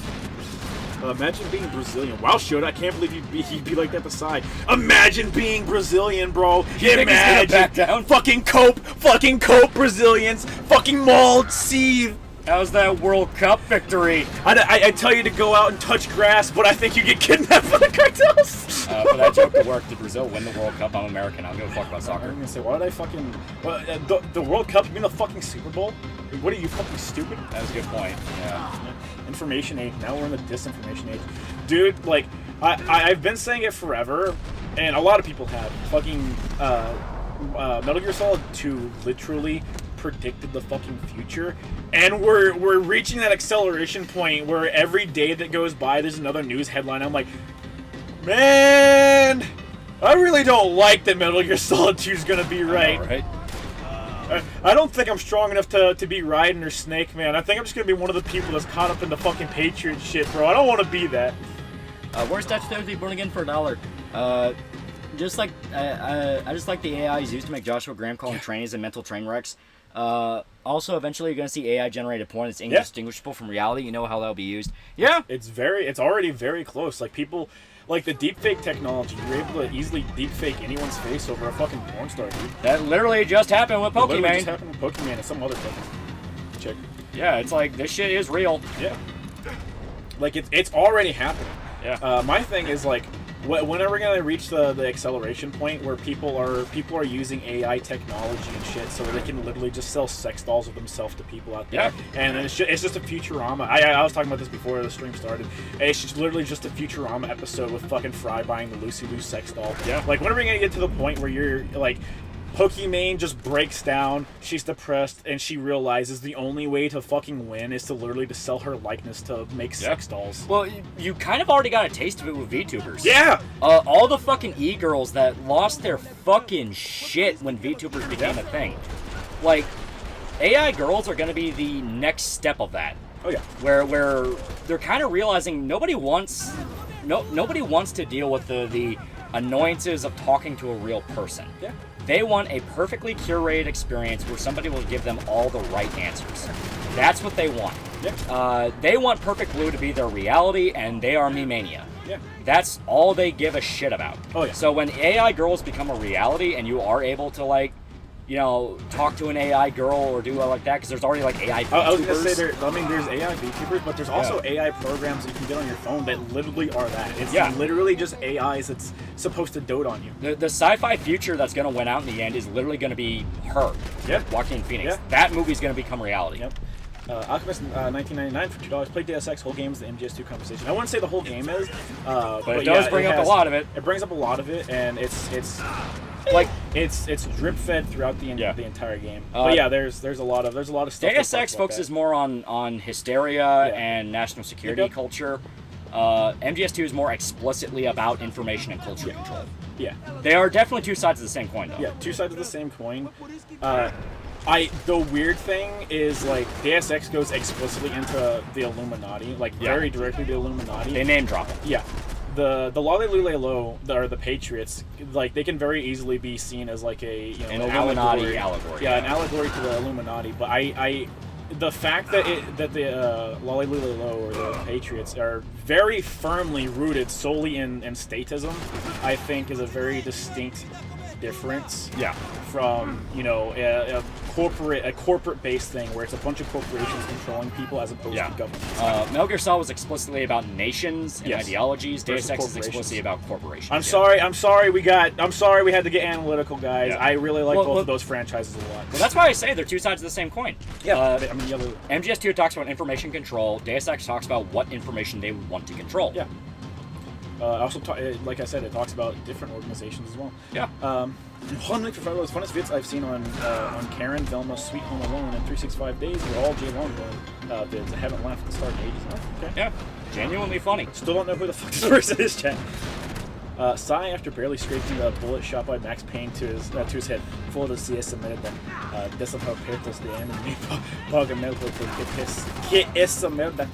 Imagine being Brazilian. Wow, Shota, I can't believe you'd be like that beside. Imagine being Brazilian, bro. Imagine. Back down? Fucking cope Brazilians. Fucking mauled seethe. How's that World Cup victory? I tell you to go out and touch grass, but I think you get kidnapped by the cartels. For that joke to work, did Brazil win the World Cup? I'm American. I don't give a fuck about soccer. I'm gonna say, why did I fucking... the World Cup, you mean the fucking Super Bowl? What are you, fucking stupid? That was a good point, yeah. Information age. Now we're in the disinformation age. Dude, like, I've been saying it forever, and a lot of people have. Fucking, Metal Gear Solid 2 literally predicted the fucking future, and we're reaching that acceleration point where every day that goes by, there's another news headline. I'm like, man, I really don't like that Metal Gear Solid 2 is gonna be right. Right? I don't think I'm strong enough to be Raiden or Snake, man. I think I'm just gonna be one of the people that's caught up in the fucking Patriot shit, bro. I don't want to be that. Worst Thursday born again for $1. Just like I just like the AIs used to make Joshua Graham calling trains and mental train wrecks. Also, eventually, you're gonna see AI generated porn that's indistinguishable from reality. You know how that'll be used. Yeah, it's already very close. Like people. Like the deepfake technology, you're able to easily deepfake anyone's face over a fucking porn star, dude. That literally just happened with Pokemon. Literally just happened with Pokemon and some other fucking chick. Yeah, it's like this shit is real. Yeah. Like it's already happening. Yeah. My thing is like, when are we gonna reach the acceleration point where people are using AI technology and shit so that they can literally just sell sex dolls of themselves to people out there? Yeah. And it's just a Futurama. I was talking about this before the stream started. It's just literally just a Futurama episode with fucking Fry buying the Lucy Lou sex doll. Yeah. Like, when are we gonna get to the point where you're like, Pokimane just breaks down, she's depressed, and she realizes the only way to fucking win is to literally to sell her likeness to make sex dolls. Well, you kind of already got a taste of it with VTubers. Yeah! All the fucking e-girls that lost their fucking shit when VTubers became a thing. Like, AI girls are going to be the next step of that. Oh yeah. Where they're kind of realizing nobody wants to deal with the annoyances of talking to a real person. Yeah. They want a perfectly curated experience where somebody will give them all the right answers. That's what they want. Yeah. They want Perfect Blue to be their reality, and they are Me-Mania. Yeah. That's all they give a shit about. Oh, yeah. So when AI girls become a reality, and you are able to, like, you know, talk to an AI girl or do like that, because there's already, like, AI VTubers. I was going to say, there's AI VTubers, but there's also AI programs that you can get on your phone that literally are that. It's literally just AIs that's supposed to dote on you. The sci-fi future that's going to win out in the end is literally going to be her. Yep. Joaquin Phoenix. Yep. That movie's going to become reality. Yep. Alchemist, $19.99 for $2. Played Deus Ex, whole game is the MGS2 conversation. I wouldn't say the whole game is, but it does bring up a lot of it. It brings up a lot of it, and it's like it's drip fed throughout the entire game. But yeah, there's a lot of stuff. Deus Ex focuses more on hysteria and national security culture. MGS2 is more explicitly about information and culture control. Yeah, they are definitely two sides of the same coin, though. Yeah, two sides of the same coin. The weird thing is, like, Deus Ex goes explicitly into the Illuminati, like very directly to the Illuminati. They name drop it. Yeah. The Loli Lule Lo, or the Patriots, like, they can very easily be seen as like an Illuminati allegory. Yeah, an allegory to the Illuminati. But the fact that the Loli Lule Lo or the Patriots are very firmly rooted solely in statism, I think is a very distinct difference. Yeah. From a corporate based thing where it's a bunch of corporations controlling people as opposed to government. Metal Gear Solid was explicitly about nations and ideologies. Deus Ex is explicitly about corporations. I'm sorry we had to get analytical, guys. I really like both of those franchises a lot. Well, that's why I say they're two sides of the same coin. Yeah. MGS2 talks about information control. Deus Ex talks about what information they want to control. Yeah. Also, like I said, it talks about different organizations as well. Yeah. One week for $5, funnest vids I've seen on Karen, Velma, Sweet Home Alone, and 365 Days. They're all J Long vids. I haven't laughed at the start in ages. Oh, okay. Yeah. Genuinely funny. Still don't know who the fuck this person is, chat. Sai, after barely scraping a bullet shot by Max Payne to his head, full of CS submitted them. Dessa pertos de anime, paga melco que essa merda.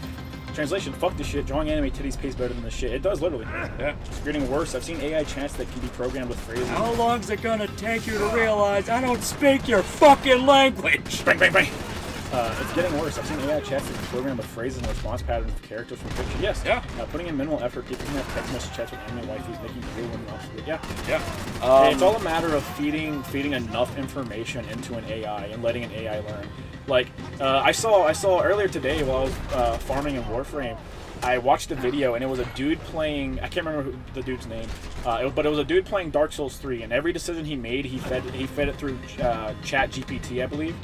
Translation, fuck this shit. Drawing anime titties pays better than this shit. It does, literally. Yeah. It's getting worse. I've seen AI chats that can be programmed with phrases. How long's it gonna take you to realize I don't speak your fucking language? Bang, bang, bang. It's getting worse. I've seen AI chats that can be programmed with phrases and response patterns of characters from fiction. Yes. Yeah. Putting in minimal effort, people can have text message chats with anime waifus, making real women obsolete. Yeah. Yeah. It's all a matter of feeding enough information into an AI and letting an AI learn. Like, I saw earlier today while I was farming in Warframe, I watched a video and it was a dude playing, I can't remember the dude's name, but it was a dude playing Dark Souls 3, and every decision he made, he fed it through Chat GPT, I believe.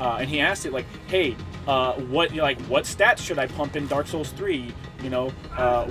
And he asked it, like, hey, what stats should I pump in Dark Souls 3 You know,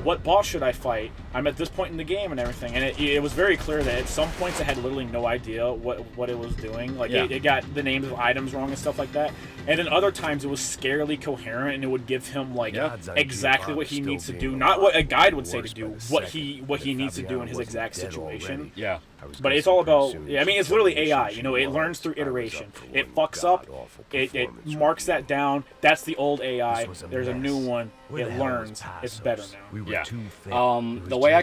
what boss should I fight? I'm at this point in the game and everything, and it was very clear that at some points it had literally no idea what it was doing. Like it got the names of items wrong and stuff like that. And then other times it was scarily coherent, and it would give him like exactly what he needs to do, not what a guide would say to do, what he needs to do in his exact situation. Yeah. But it's all about, I mean, it's literally AI, you know, it learns through iteration. It fucks up, it marks that down, that's the old AI, there's a new one, it learns, it's better now. Yeah. The way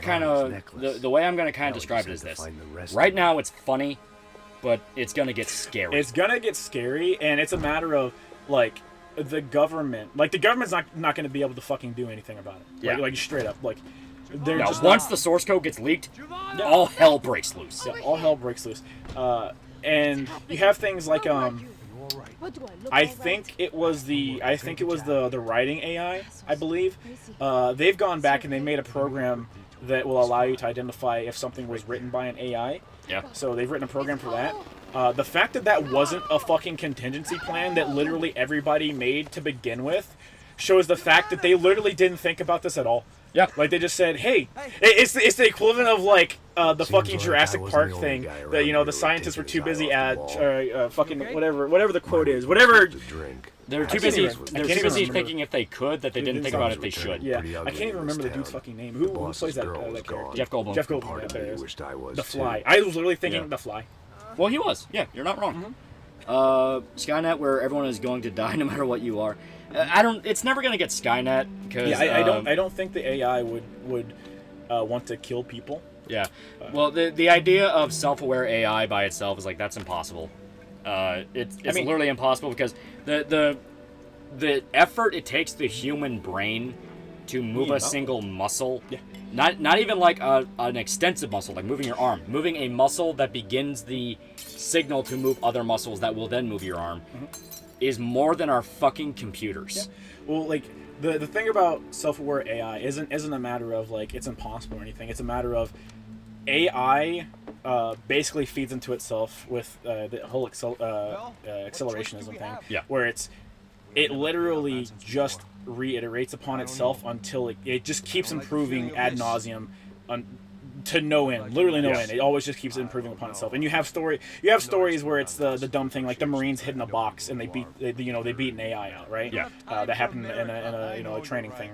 the way I'm going to kind of describe it is this. Right now it's funny, but it's going to get scary. It's going to get scary, and it's a matter of, like, the government's not going to be able to fucking do anything about it. Yeah. Like straight up, like... Once the source code gets leaked, all hell breaks loose. Yeah, all hell breaks loose. And you have things like I think it was the writing AI, I believe. They've gone back and they made a program that will allow you to identify if something was written by an AI. Yeah. So they've written a program for that. The fact that wasn't a fucking contingency plan that literally everybody made to begin with shows the fact that they literally didn't think about this at all. Yeah. Like, they just said, hey, it's the equivalent of, like, the fucking Jurassic Park thing. That, you know, the scientists were too busy at, fucking, whatever the quote is. Whatever. They're too busy thinking if they could, that they didn't think about if they should. Yeah. I can't even remember the dude's fucking name. Who plays that character? Jeff Goldblum. Jeff Goldblum, yeah, there it is. The Fly. I was literally thinking The Fly. Well, he was. Yeah, you're not wrong. Skynet, where everyone is going to die no matter what you are. It's never gonna get Skynet because I don't think the AI would want to kill people. Yeah. Well, the idea of self-aware AI by itself is like, that's impossible. It's literally impossible because the effort it takes the human brain to move a single muscle. Yeah. Not even like an extensive muscle, like moving your arm. Moving a muscle that begins the signal to move other muscles that will then move your arm is more than our fucking computers. Yeah. Well, like, the thing about self-aware AI isn't a matter of, like, it's impossible or anything. It's a matter of AI basically feeds into itself with the whole accelerationism thing. Yeah. Where it literally just reiterates upon itself until it just keeps improving ad nauseum to no end, literally no end. It always just keeps improving upon itself. And you have stories where it's the dumb thing, like the Marines hid in a box and they beat an AI out, right? Yeah. That happened in a training thing,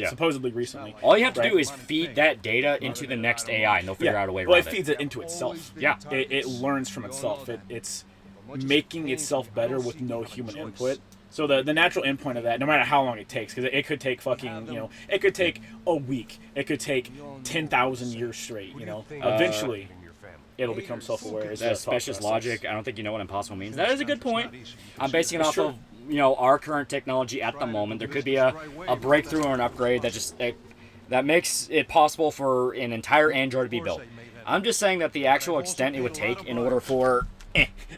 supposedly recently. All you have to do is feed that data into the next AI, and they'll figure out a way around it. Well, it feeds it into itself. Yeah. It learns from itself. It's making itself better with no human input. So the natural endpoint of that, no matter how long it takes, because it could take fucking, it could take a week. It could take 10,000 years straight, Eventually, it'll become self-aware. That's specious logic. I don't think you know what impossible means. That is a good point. I'm basing it off of, our current technology at the moment. There could be a breakthrough or an upgrade that makes it possible for an entire Android to be built. I'm just saying that the actual extent it would take in order for...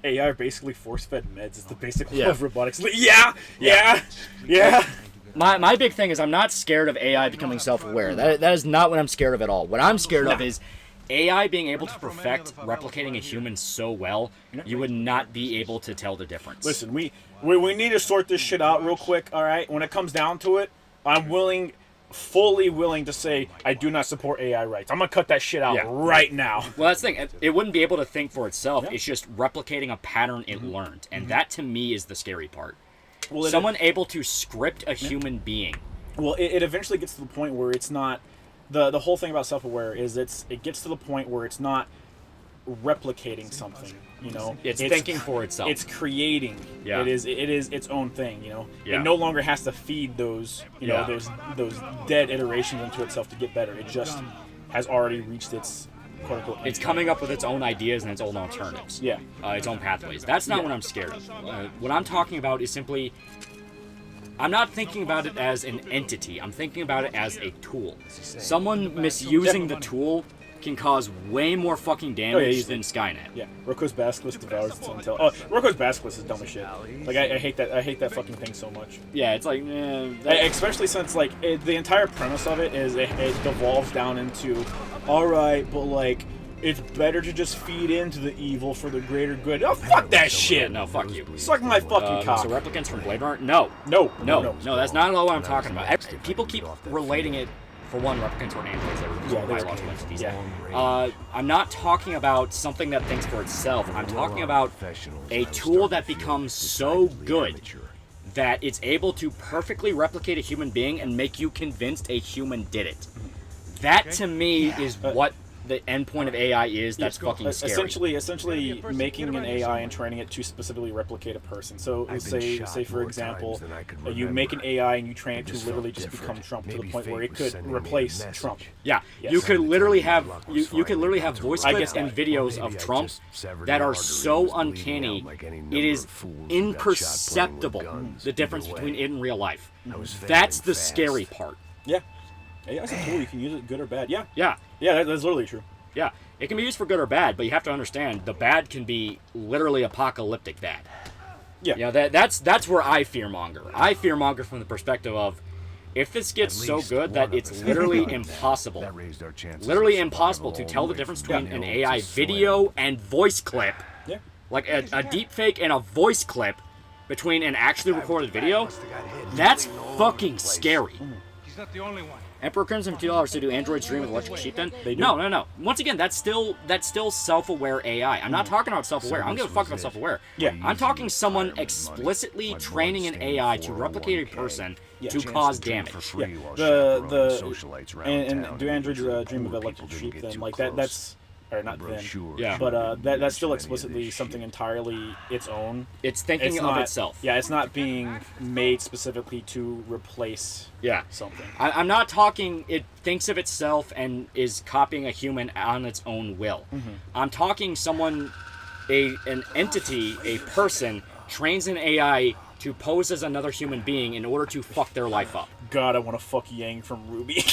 AI are basically force-fed meds. It's the basic law of robotics. Yeah. My big thing is I'm not scared of AI becoming self-aware. That is not what I'm scared of at all. What I'm scared of is AI being able to perfect replicating a human so well, you would not be able to tell the difference. Listen, we need to sort this shit out real quick, all right? When it comes down to it, I'm fully willing to say I do not support AI rights. I'm gonna cut that shit out right now. Well, that's the thing. It wouldn't be able to think for itself. It's just replicating a pattern it learned, and that to me is the scary part. Well, someone able to script a human being. Well, it eventually gets to the point where it's not. The whole thing about self-aware is it gets to the point where it's not replicating something. It's thinking for itself. It's creating. Yeah. It is its own thing. Yeah. It no longer has to feed those those dead iterations into itself to get better. It just has already reached its quote unquote. It's coming up with its own ideas and its own alternatives. Yeah. Its own pathways. That's not what I'm scared of. What I'm talking about is simply. I'm not thinking about it as an entity. I'm thinking about it as a tool. Someone misusing the tool can cause way more fucking damage than Skynet. Yeah, Rocco's Basilisk devours its own tail. Oh, Rocco's Basilisk is dumb as shit. Like, I hate that. I hate that fucking thing so much. Yeah, it's like, especially since the entire premise of it is it devolves down into, all right, but like, it's better to just feed into the evil for the greater good. Oh, fuck that shit! No, fuck you. Suck my fucking cock. So replicants from Blade Runner? No. No, That's not at all what I'm talking about. People keep relating it, for one, replicants are androids. They're biological entities. I'm not talking about something that thinks for itself. I'm talking about a tool that becomes so good that it's able to perfectly replicate a human being and make you convinced a human did it. That, to me, is what the end point of AI is. That's fucking scary. Essentially making an AI and training it to specifically replicate a person. So say for example, you make an AI and you train it to literally just become Trump to the point where it could replace Trump. Yeah, yes. You could literally have you could literally have voice clips and videos of Trump that are so uncanny, it is imperceptible the difference between it and real life. That's the scary part. Yeah. AI's a tool. You can use it good or bad. Yeah. Yeah. Yeah, that's literally true. Yeah. It can be used for good or bad, but you have to understand the bad can be literally apocalyptic bad. Yeah. You know, that's where I fearmonger. I fearmonger from the perspective of if this gets so good that it's literally impossible. Literally impossible to tell the difference between an AI video and voice clip. Yeah. Like a deep fake and a voice clip between an actually recorded video. That's fucking scary. He's not the only one. Emperor Crimson $2 to do Android stream with Electric Sheep then? No. Once again, that's still self-aware AI. I'm not talking about self-aware. I don't give a fuck about self-aware. Yeah. I'm talking someone explicitly training an AI to replicate a person to cause damage. Yeah. And do androids dream of Electric Sheep then? Like that's or not then. Yeah. But that's still explicitly something entirely its own. It's thinking of itself. Yeah, it's not being made specifically to replace something. I'm not talking it thinks of itself and is copying a human on its own will. I'm talking someone, an entity, a person, trains an AI to pose as another human being in order to fuck their life up. God, I want to fuck Yang from Ruby.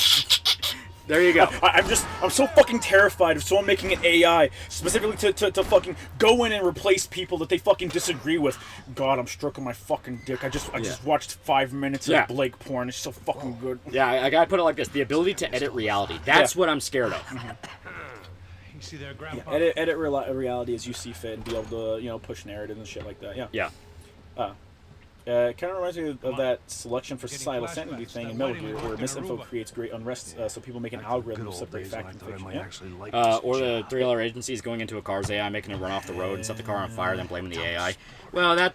There you go. I'm so fucking terrified of someone making an AI specifically to fucking go in and replace people that they fucking disagree with. God, I'm stroking my fucking dick. I just watched 5 minutes of Blake porn. It's so fucking good. Yeah, I gotta put it like this: the ability to edit reality. That's what I'm scared of. You see there, Grandpa? Edit reality as you see fit and be able to push narrative and shit like that. Yeah. It kind of reminds me of that selection for societal sanity thing in Metal Gear, where misinfo creates great unrest, so people make an algorithm to separate fact and fiction. Or the $3 agencies going into a car's AI, making it run off the road and set the car on fire, then blaming the AI. Well, at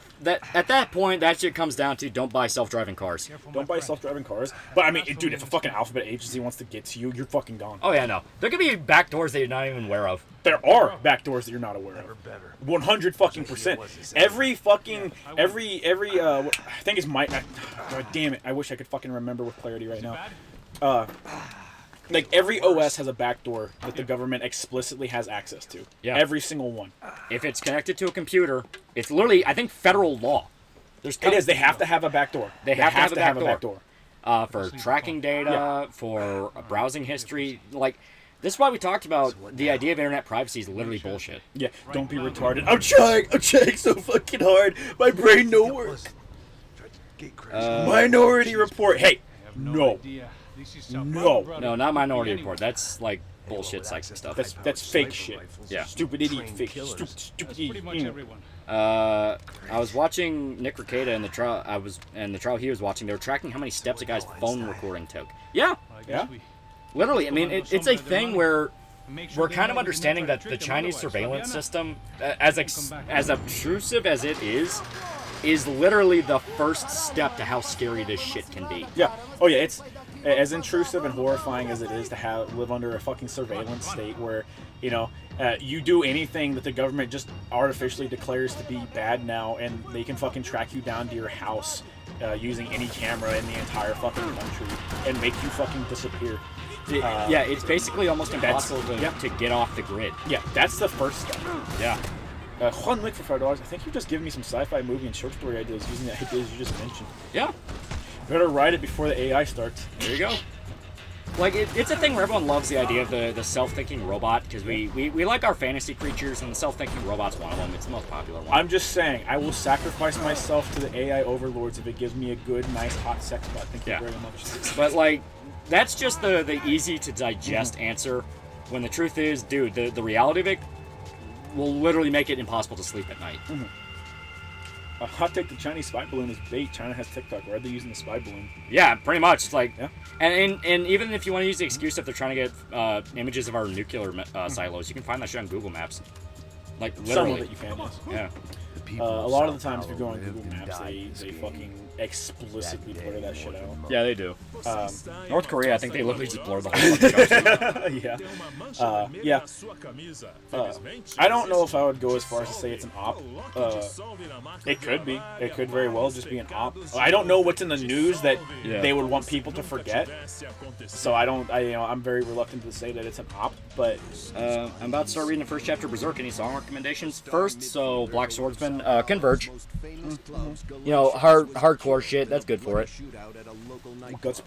that point, that shit comes down to don't buy self-driving cars. Don't buy self-driving cars. But I mean, dude, if a fucking alphabet agency wants to get to you, you're fucking gone. Oh yeah, no. There could be back doors that you're not even aware of. There are back doors that you're not aware of. 100 fucking %. Every I think it's my. God damn it! I wish I could fucking remember with clarity right now. Like every OS has a backdoor that the government explicitly has access to. Yeah. Every single one. If it's connected to a computer, it's literally, I think, federal law. It is. They have to have a backdoor. They have to have a backdoor. For tracking data, for browsing history, like. This is why we talked about the idea of internet privacy is literally bullshit. Yeah, don't be retarded. I'm trying so fucking hard. My brain don't work. Minority Report. Hey, no, not Minority Report. That's like bullshit psych stuff. That's fake shit. Yeah, stupid idiot, fake stupid idiot. I was watching Nick Rekieta in the trial. The trial he was watching. They were tracking how many steps a guy's phone recording took. Yeah. Literally, I mean, it's a thing where we're kind of understanding that the Chinese surveillance system, as obtrusive as it is literally the first step to how scary this shit can be. Yeah. Oh yeah, it's as intrusive and horrifying as it is to live under a fucking surveillance state where, you do anything that the government just artificially declares to be bad now, and they can fucking track you down to your house using any camera in the entire fucking country and make you fucking disappear. It's basically almost impossible to get off the grid. Yeah, that's the first step. Yeah. Juan Lick for $5. I think you've just given me some sci-fi movie and short story ideas using the ideas you just mentioned. Yeah. Better write it before the AI starts. There you go. Like, it's a thing where everyone loves the idea of the self-thinking robot, because we like our fantasy creatures, and the self-thinking robot's one of them. It's the most popular one. I'm just saying, I will sacrifice myself to the AI overlords if it gives me a good, nice, hot sex bot. Thank you very much. But, like, that's just the easy-to-digest answer. When the truth is, dude, the reality of it will literally make it impossible to sleep at night. A hot take: the Chinese spy balloon is bait. China has TikTok. Why are they using the spy balloon? Yeah, pretty much. It's like, Yeah. and even if you want to use the excuse if they're trying to get images of our nuclear silos, you can find that shit on Google Maps. Like Some literally. of it you can, yes. Yeah. A lot of the times if you go on Google Maps, they fucking explicitly blur that shit out. Yeah, they do. North Korea, I think they literally just blur the whole fucking country. Yeah. I don't know if I would go as far as to say it's an op. It could be. It could very well just be an op. I don't know what's in the news that they would want people to forget. So I'm very reluctant to say that it's an op. But I'm about to start reading the first chapter of Berserk. Any song recommendations? First, so Black Swordsman, Converge. You know, hardcore shit. That's good for it.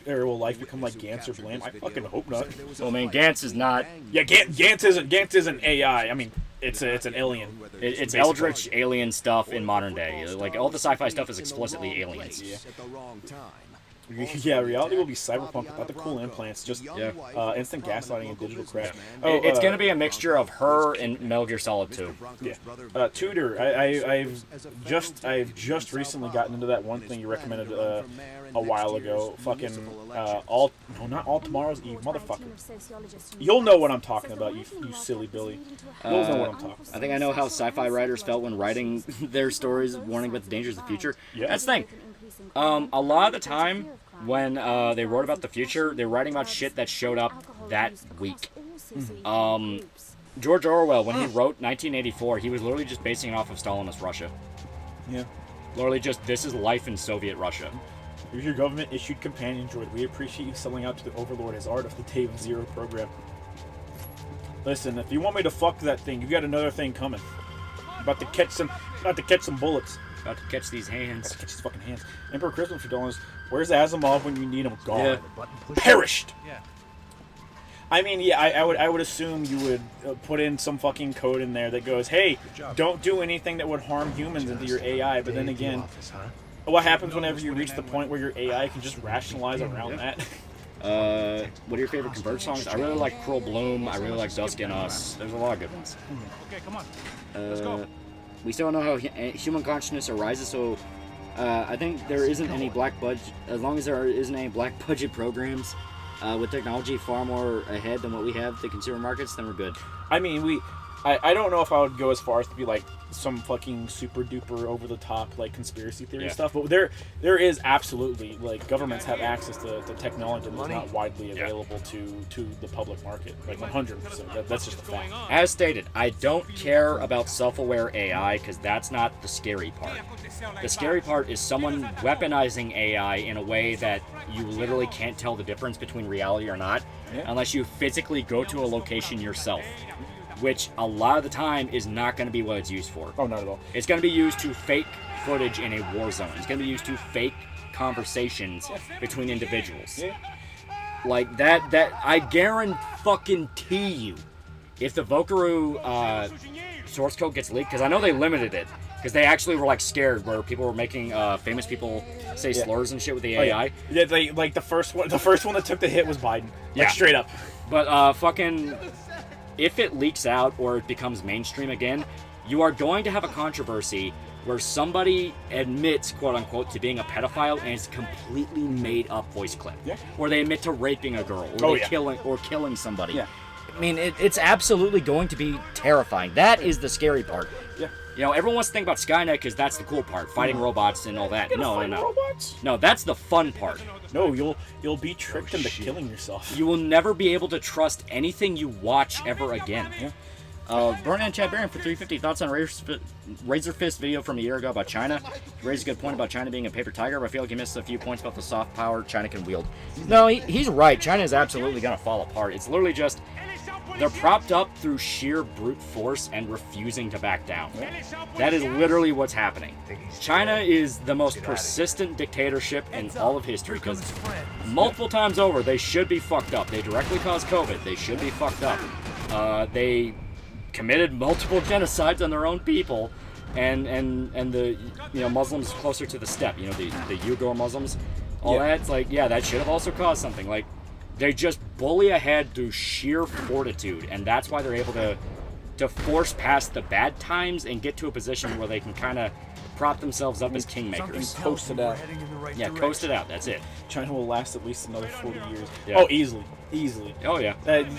will life become like Gantz or Blam? I fucking hope not. Well, I mean, Gantz is not. Yeah, Gantz isn't AI. I mean, it's an alien. It's eldritch alien stuff in modern day. Like all the sci-fi stuff is explicitly aliens. Yeah, reality will be cyberpunk without the cool implants, just instant gaslighting and digital crap. It's gonna be a mixture of her and Metal Gear Solid 2. Yeah. Tutor, I've just recently gotten into that one thing you recommended a while ago. Fucking not All Tomorrow's Eve, motherfucker. You'll know what I'm talking about, you silly Billy. You'll know what I'm talking about. I think I know how sci-fi writers felt when writing their stories, warning about the dangers of the future. Yeah. That's the thing. A lot of the time, when they wrote about the future, they were writing about shit that showed up that week. George Orwell, when he wrote 1984, he was literally just basing it off of Stalinist Russia. Yeah. Literally just, this is life in Soviet Russia. Here's your government-issued companion droid. We appreciate you selling out to the Overlord as art of the Day of Zero program. Listen, if you want me to fuck that thing, you got another thing coming. About to catch some bullets. About to catch these hands. About to catch these fucking hands. Emperor Christmas for dollars. Where's Asimov when you need him? Gone. Yeah. Perished. Yeah. I mean, yeah, I would assume you would put in some fucking code in there that goes, hey, don't do anything that would harm humans into your AI. But then again, what happens whenever you reach the point where your AI can just rationalize around that? What are your favorite Converge songs? I really like Cruel Bloom. I really like Dusk in Us. There's a lot of good ones. Okay, come on. Let's go. We still don't know how human consciousness arises, so I think there isn't any black budget. As long as there isn't any black budget programs with technology far more ahead than what we have the consumer markets, then we're good. I mean, I don't know if I would go as far as to be like some fucking super duper over the top like conspiracy theory stuff, but there is absolutely like governments have access to technology that's not widely available to the public market, like 100%. That's just a fact. As stated, I don't care about self-aware AI because that's not the scary part. The scary part is someone weaponizing AI in a way that you literally can't tell the difference between reality or not unless you physically go to a location yourself. Which a lot of the time is not going to be what it's used for. Oh, not at all. It's going to be used to fake footage in a war zone. It's going to be used to fake conversations between individuals. Yeah. Like that I guarantee you, if the Vokaru source code gets leaked, because I know they limited it, because they actually were like scared where people were making famous people say slurs and shit with the AI. Yeah, they like the first one that took the hit was Biden. Like straight up. But fucking, if it leaks out or it becomes mainstream again, you are going to have a controversy where somebody admits, quote unquote, to being a pedophile and it's a completely made up voice clip. Yeah. Or they admit to raping a girl or killing somebody. Yeah. I mean, it's absolutely going to be terrifying. That is the scary part. Yeah. You know, everyone wants to think about Skynet because that's the cool part, fighting robots and all that. No. Robots? No, that's the fun part. No, you'll be tricked into killing yourself. You will never be able to trust anything you watch ever again. Yeah. Burn and Chad Barron for 350 thoughts on Razor Fist video from a year ago about China. He raised a good point about China being a paper tiger, but I feel like he missed a few points about the soft power China can wield. No, he's right. China is absolutely going to fall apart. It's literally just they're propped up through sheer brute force and refusing to back down. That is literally what's happening. China is the most persistent dictatorship in all of history because multiple times over they should be fucked up. They directly caused COVID. They should be fucked up. They committed multiple genocides on their own people, and the Muslims closer to the steppe, the Uyghur Muslims, all that. It's like, yeah, that should have also caused something. Like, They just bully ahead through sheer fortitude, and that's why they're able to force past the bad times and get to a position where they can kind of prop themselves up as kingmakers. Coast it out. Yeah, coast it out. That's it. China will last at least another 40 years. Yeah. Oh, easily. Oh yeah.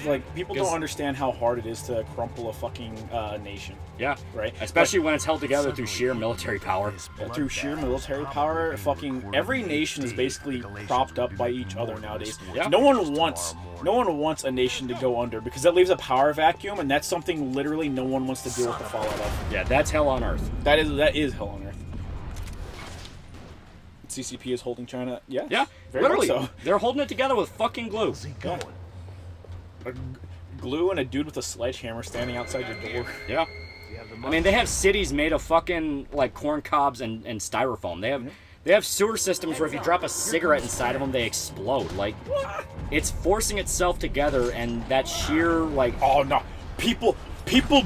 Like people don't understand how hard it is to crumple a fucking nation. Yeah. Right. Especially when it's held together through sheer military power. Through sheer military power, fucking every nation is basically propped up by each other nowadays. Yeah. No one wants a nation to go under because that leaves a power vacuum, and that's something literally no one wants to deal with the fallout of. Yeah, that's hell on earth. That is hell on earth. CCP is holding China. Yeah. Yeah. Very Literally, much so. they're holding it together with fucking glue. Yeah. Glue and a dude with a sledgehammer standing outside your door. Yeah. I mean, they have cities made of fucking like corn cobs and styrofoam. They have sewer systems where if you drop a cigarette inside of them, they explode. Like, it's forcing itself together, and that sheer like. Oh no, people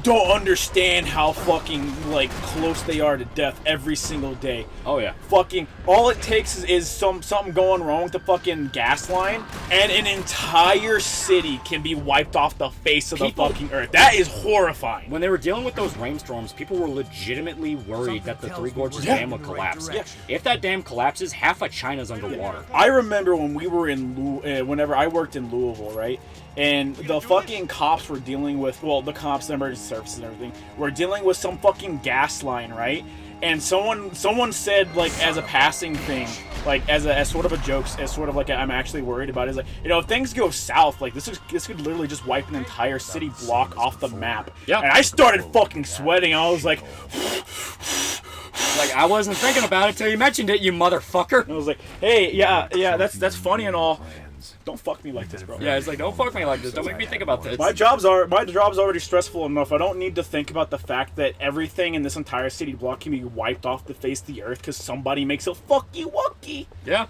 don't understand how fucking like close they are to death every single day. Oh yeah. Fucking all it takes is something going wrong with the fucking gas line, and an entire city can be wiped off the face of the fucking earth. That is horrifying. When they were dealing with those rainstorms, people were legitimately worried that the Three Gorges Dam would collapse. Yeah. If that dam collapses, half of China's underwater. I remember when we were in whenever I worked in Louisville, right? And the fucking cops were dealing with, well, the cops, the emergency services and everything, were dealing with some fucking gas line, right? And someone said, like, as a passing thing, like, as sort of a joke, as sort of like I'm actually worried about it, is like, you know, if things go south, like, this could literally just wipe an entire city block off the map. Yeah. And I started fucking sweating. I was like... Like, I wasn't thinking about it till you mentioned it, you motherfucker. I was like, hey, yeah, that's funny and all. Don't fuck me like this, bro. Yeah, it's like, don't fuck me like this. Don't make me think about this. My job's already stressful enough. I don't need to think about the fact that everything in this entire city block can be wiped off the face of the earth because somebody makes a fucky wucky. Yeah.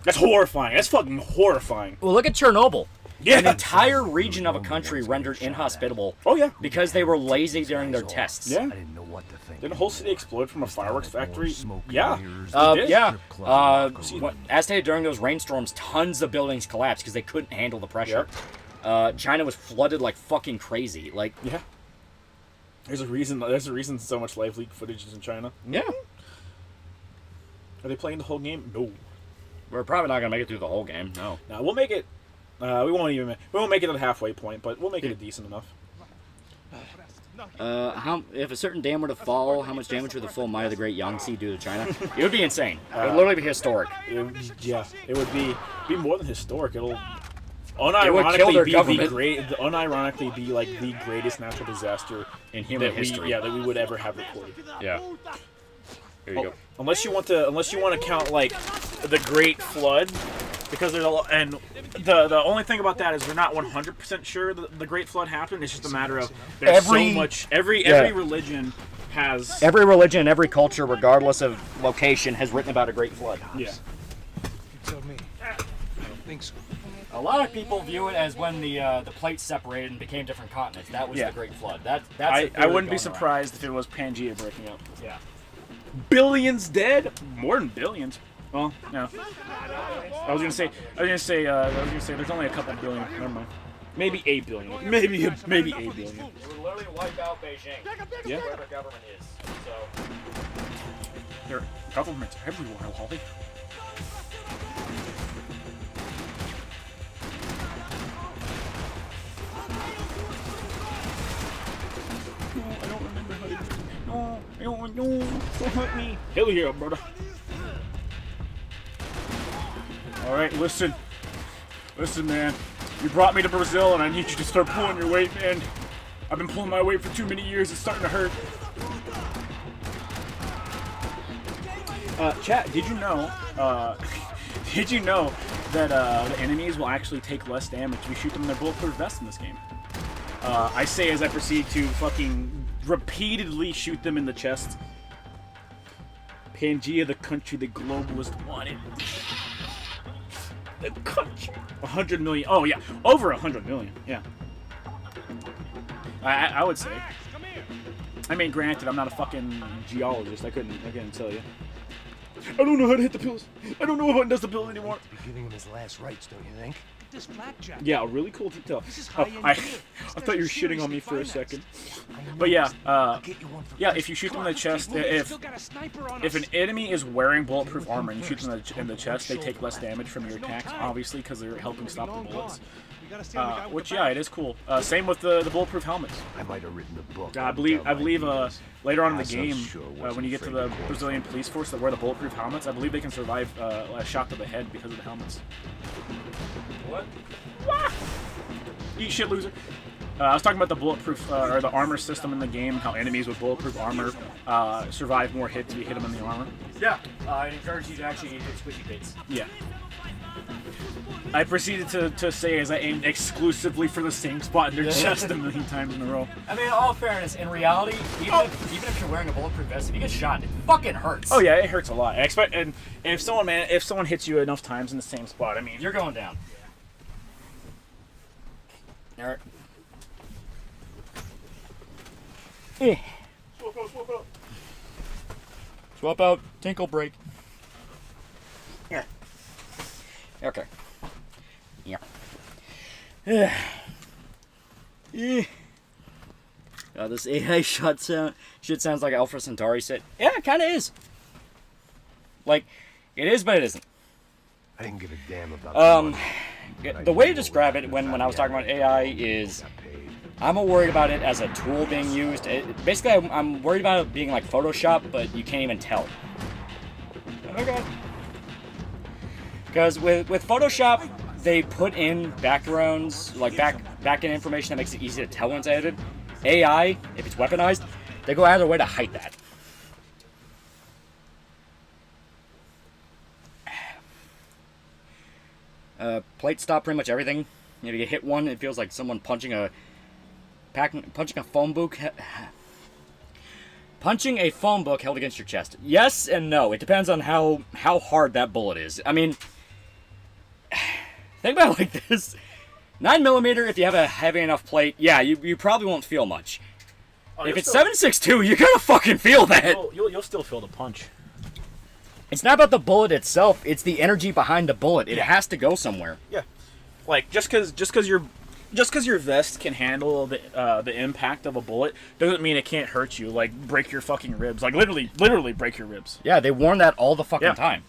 That's horrifying. That's fucking horrifying. Well, look at Chernobyl. Yeah. An entire region of a country rendered inhospitable. Oh yeah. Because they were lazy during their tests. Yeah. I didn't know what to think. Didn't the whole city explode from a fireworks factory? Yeah. Yeah. As stated during those rainstorms, tons of buildings collapsed because they couldn't handle the pressure. China was flooded like fucking crazy. Like, yeah. There's a reason so much live leak footage is in China. Yeah. Are they playing the whole game? No. We're probably not gonna make it through the whole game. No. No, we'll make it. We won't make it to the halfway point, but we'll make it a decent enough. If a certain dam were to fall, how much damage would the full might of the Great Yangtze do to China? It would be insane. It would literally be historic. It would be more than historic. It'll It would kill their government. unironically be like the greatest natural disaster in human history. That we would ever have recorded. Yeah. Here you go. Unless you want to count like the Great Flood, because there's a lot, and the only thing about that is we're not 100% sure the Great Flood happened. It's just a matter of there's so much. Every religion has every religion and every culture, regardless of location, has written about a Great Flood. Yeah. You tell me. I don't think so. A lot of people view it as when the plates separated and became different continents. That was the Great Flood. I wouldn't be surprised if it was Pangea breaking up. Yeah. Billions dead? More than billions. Well, no. I was gonna say there's only a couple billion. Never mind. Maybe 8 billion. Maybe 8 billion. It would literally wipe out Beijing. Yeah. Where their government is. So. There are governments everywhere, Holly. No, I don't remember how to do it. No, don't hurt me. Hell yeah, brother. Alright, listen, man. You brought me to Brazil, and I need you to start pulling your weight, man. I've been pulling my weight for too many years. It's starting to hurt. Chat, did you know that the enemies will actually take less damage if we shoot them in their bulletproof vest in this game? I say as I proceed to fucking repeatedly shoot them in the chest. Pangea, the country the globalist wanted. The country. 100 million. Oh yeah, over 100 million. Yeah. I would say. I mean, granted, I'm not a fucking geologist. I couldn't tell you. I don't know how to hit the pills. I don't know what does the pills anymore. Be giving him his last rites, don't you think? this blackjack. Yeah, a really cool detail. This is Oh, high-end I gear. thought you were shitting on me for a second. But yeah, if you shoot them in the chest, if an enemy is wearing bulletproof armor and you shoot them in the chest, they take less damage from your attacks, obviously, because they're helping stop the bullets. Which, yeah, it is cool. Same with the bulletproof helmets. I might have written a book. I believe later on in the game, when you get to the Brazilian police force that wear the bulletproof helmets, I believe they can survive a shot to the head because of the helmets. What? Eat shit, loser. I was talking about the bulletproof or the armor system in the game, how enemies with bulletproof armor survive more hits if you hit them in the armor. Yeah, I encourage you to actually eat squishy bits. Yeah. I proceeded to say as I aimed exclusively for the same spot in their chest a million times in a row. I mean, in all fairness, in reality, even if you're wearing a bulletproof vest, if you get shot, it fucking hurts. Oh yeah, it hurts a lot. And if someone hits you enough times in the same spot, I mean, You're going down. Yeah. Alright. Swap out, tinkle break. Yeah. Okay. Yeah. This AI shit sounds like Alpha Centauri said. Yeah, it kind of is. Like, it is, but it isn't. I didn't give a damn about The way to describe it when I was talking about AI is, I'm more worried about it as a tool being used. Basically, I'm worried about it being like Photoshop, but you can't even tell. Okay. Because with Photoshop, they put in backgrounds, like back-end information that makes it easy to tell when it's edited. AI, if it's weaponized, they go out of their way to hide that. Plates stop pretty much everything. If you get hit one, it feels like someone punching a phone book. Punching a phone book held against your chest. Yes and no. It depends on how hard that bullet is. I mean, think about it like this. 9mm, if you have a heavy enough plate, yeah, you probably won't feel much. Oh, if it's 7.62, you're gonna fucking feel that. You'll still feel the punch. It's not about the bullet itself, it's the energy behind the bullet. It has to go somewhere. Yeah. Like, just because your vest can handle the impact of a bullet doesn't mean it can't hurt you. Like, break your fucking ribs. Like, literally break your ribs. Yeah, they warn that all the fucking time.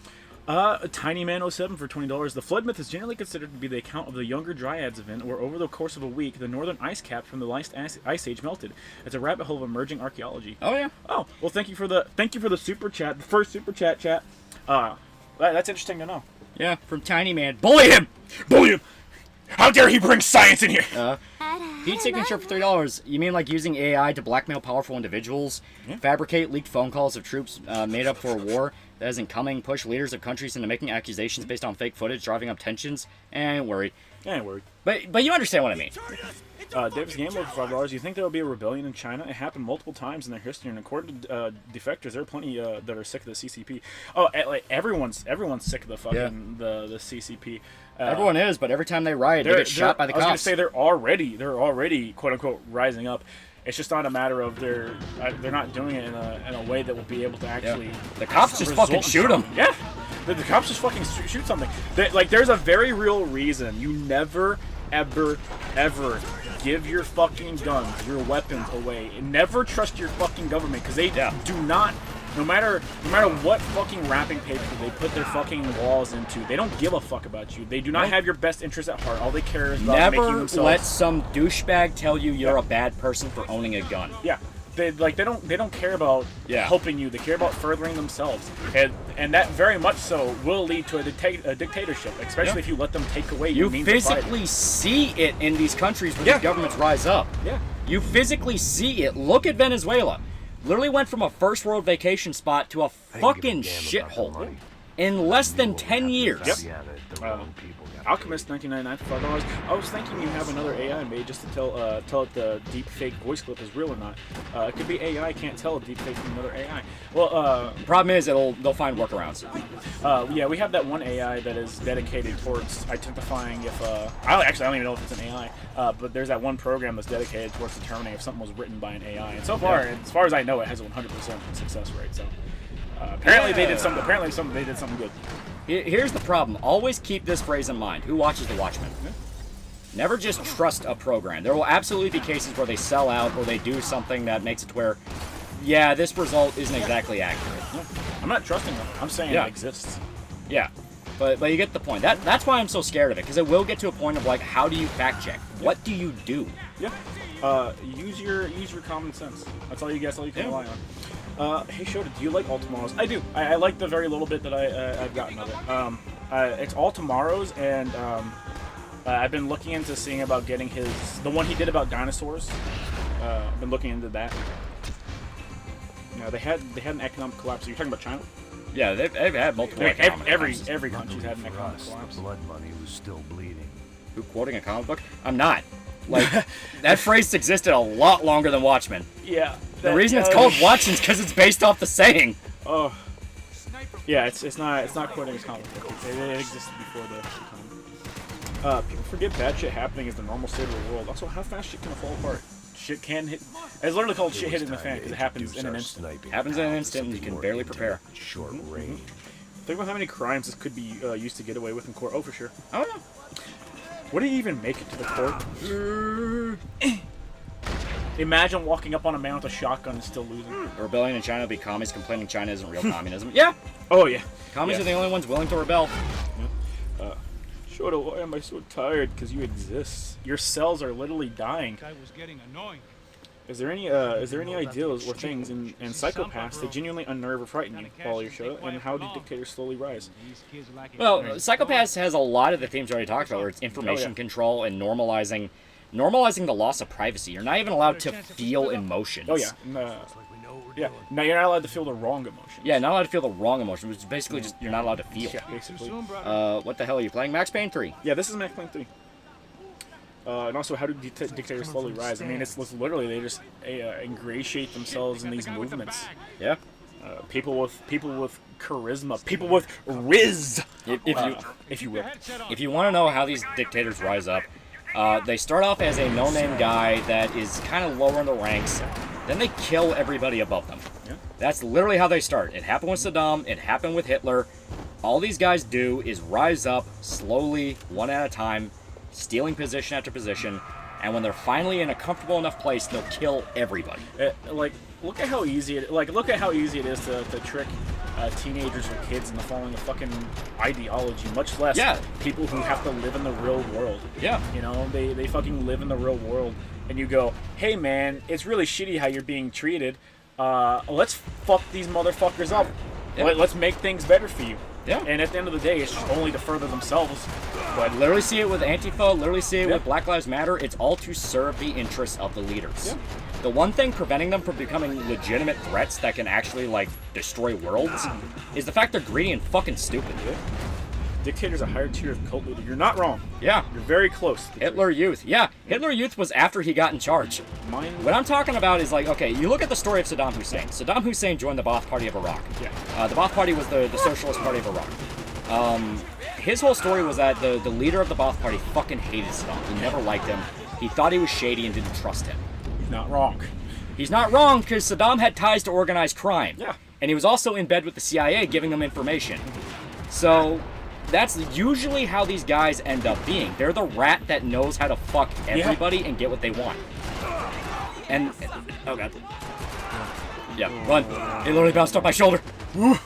TinyMan07 for $20. The Flood myth is generally considered to be the account of the Younger Dryads event, where over the course of a week, the northern ice cap from the last ice age melted. It's a rabbit hole of emerging archaeology. Oh yeah. Oh well, thank you for the super chat, the first super chat. That's interesting to know. Yeah, from Tiny Man. Bully him! Bully him! How dare he bring science in here? Heat signature for $3. You mean like using AI to blackmail powerful individuals, fabricate leaked phone calls of troops made up for a war that isn't coming, push leaders of countries into making accusations based on fake footage, driving up tensions? Ain't worried. Ain't worried. But you understand what I mean. Davis Gamble for $5. You think there will be a rebellion in China? It happened multiple times in their history, and according to defectors, there are plenty that are sick of the CCP. Oh, like everyone's sick of the fucking the CCP. Everyone is, but every time they riot, they get shot by the cops. I was gonna say they're already quote unquote rising up. It's just not a matter of they're not doing it in a way that will be able to actually. The cops just fucking shoot them. Yeah, the cops just fucking shoot something. There's a very real reason you never, ever give your fucking guns, your weapons away. And never trust your fucking government, because they do not. No matter what fucking wrapping paper they put their fucking laws into, they don't give a fuck about you. They do not have your best interest at heart. All they care is about making themselves. Never let some douchebag tell you you're a bad person for owning a gun. Yeah. They don't care about helping you. They care about furthering themselves, and that very much so will lead to a dictatorship, especially if you let them take away your means of fighting. You physically see it in these countries where these governments rise up. Yeah. You physically see it. Look at Venezuela. Literally went from a first world vacation spot to a fucking shithole in less than 10 years. Yep. Alchemist 1999 for $5. I was thinking you have another AI made just to tell it the deep fake voice clip is real or not. It could be AI can't tell a deep fake from another AI. Well, problem is they'll find workarounds. Yeah, we have that one AI that is dedicated towards identifying if I don't even know if it's an AI, but there's that one program that's dedicated towards determining if something was written by an AI. And so far, as far as I know, it has a 100% success rate. So apparently they did something. Apparently they did something good. Here's the problem. Always keep this phrase in mind. Who watches The Watchmen? Never just trust a program. There will absolutely be cases where they sell out or they do something that makes it to where, yeah, this result isn't exactly accurate. I'm not trusting them. I'm saying it exists. Yeah. But you get the point. That's why I'm so scared of it, because it will get to a point of like, how do you fact check? What do you do? Yeah. Use your common sense. That's all you can rely on. Hey Shota, do you like All Tomorrows? I do. I like the very little bit that I've gotten of it. It's All Tomorrows, and I've been looking into seeing about getting the one he did about dinosaurs. I've been looking into that. They had an economic collapse. You're talking about China? Yeah, they've had multiple economic collapses. Every country's had an economic collapse. Blood money was still bleeding. Who, quoting a comic book? I'm not. Like, that phrase existed a lot longer than Watchmen. Yeah. The reason it's called Watchmen is because it's based off the saying. Oh. Yeah, it's not quoting a comic book. It existed before the comic. People forget bad shit happening is the normal state of the world. Also, how fast shit can fall apart? Shit can hit. It's literally called shit hitting the fan because it happens in an instant. Happens in an instant, and you can barely prepare. Short range. Think about how many crimes this could be used to get away with in court. Oh, for sure. I don't know. What do you even make it to the court? Imagine walking up on a man with a shotgun and still losing. The rebellion in China will be commies complaining China isn't real communism. Yeah. Oh, yeah. Commies are the only ones willing to rebel. Shota, why am I so tired? Because you exist. Your cells are literally dying. Guy was getting annoying. Is there any ideals or things in psychopaths that genuinely unnerve or frighten you, while you're Shota? And how do dictators slowly rise? Well, Psychopaths has a lot of the themes we already talked about, where it's information control and normalizing the loss of privacy. You're not even allowed to feel emotions. Oh yeah. Yeah. No, you're not allowed to feel the wrong emotion. Yeah, not allowed to feel the wrong emotion, which is basically just you're not allowed to feel. Yeah, basically. What the hell are you playing? Max Payne 3. Yeah, this is Max Payne 3. And also, how do dictators slowly rise? I mean, it's literally they just ingratiate themselves in these movements. Yeah. People with charisma, people with riz, if you will. If you want to know how these dictators rise up, they start off as a no-name guy that is kind of lower in the ranks. Then they kill everybody above them. Yeah. That's literally how they start. It happened with Saddam. It happened with Hitler. All these guys do is rise up slowly, one at a time, stealing position after position, and when they're finally in a comfortable enough place, they'll kill everybody. Look at how easy it is to trick teenagers or kids into following a fucking ideology, much less people who have to live in the real world. Yeah. You know, they fucking live in the real world, and you go, hey man, it's really shitty how you're being treated. Let's fuck these motherfuckers up. Yeah. Let's make things better for you. Yeah. And at the end of the day, it's only to further themselves. But literally see it with Antifa, literally see it with Black Lives Matter. It's all to serve the interests of the leaders. Yeah. The one thing preventing them from becoming legitimate threats that can actually, like, destroy worlds is the fact they're greedy and fucking stupid. Yeah. Dictator's a higher tier of cult leader. You're not wrong. Yeah. You're very close. Hitler Youth. Yeah. Hitler Youth was after he got in charge. What I'm talking about is, like, okay, you look at the story of Saddam Hussein. Saddam Hussein joined the Ba'ath Party of Iraq. Yeah. The Ba'ath Party was the Socialist Party of Iraq. His whole story was that the leader of the Ba'ath Party fucking hated Saddam. He never liked him. He thought he was shady and didn't trust him. He's not wrong. He's not wrong, because Saddam had ties to organized crime. Yeah. And he was also in bed with the CIA, giving them information. So that's usually how these guys end up being. They're the rat that knows how to fuck everybody and get what they want. And oh god. Yeah, run. He literally bounced off my shoulder. Woo.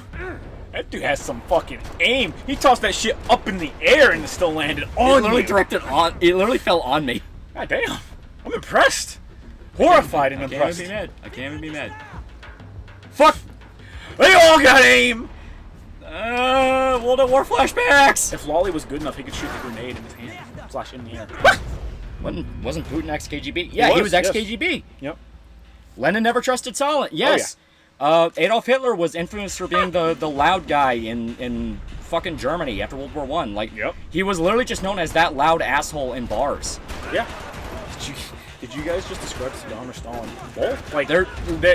That dude has some fucking aim. He tossed that shit up in the air and it still landed on me. It literally fell on me. God damn. I'm impressed. Horrified and impressed. I can't even be mad. Fuck! They all got aim! World at War flashbacks! If Loli was good enough, he could shoot the grenade in his hand. Flash in the air. Wasn't Putin ex-KGB? Yeah, he was ex-KGB. Yep. Lenin never trusted Stalin. Yes. Oh, yeah. Adolf Hitler was infamous for being the loud guy in fucking Germany after World War I. Like, he was literally just known as that loud asshole in bars. Yeah. Did you guys just describe Saddam or Stalin? Both? Like they're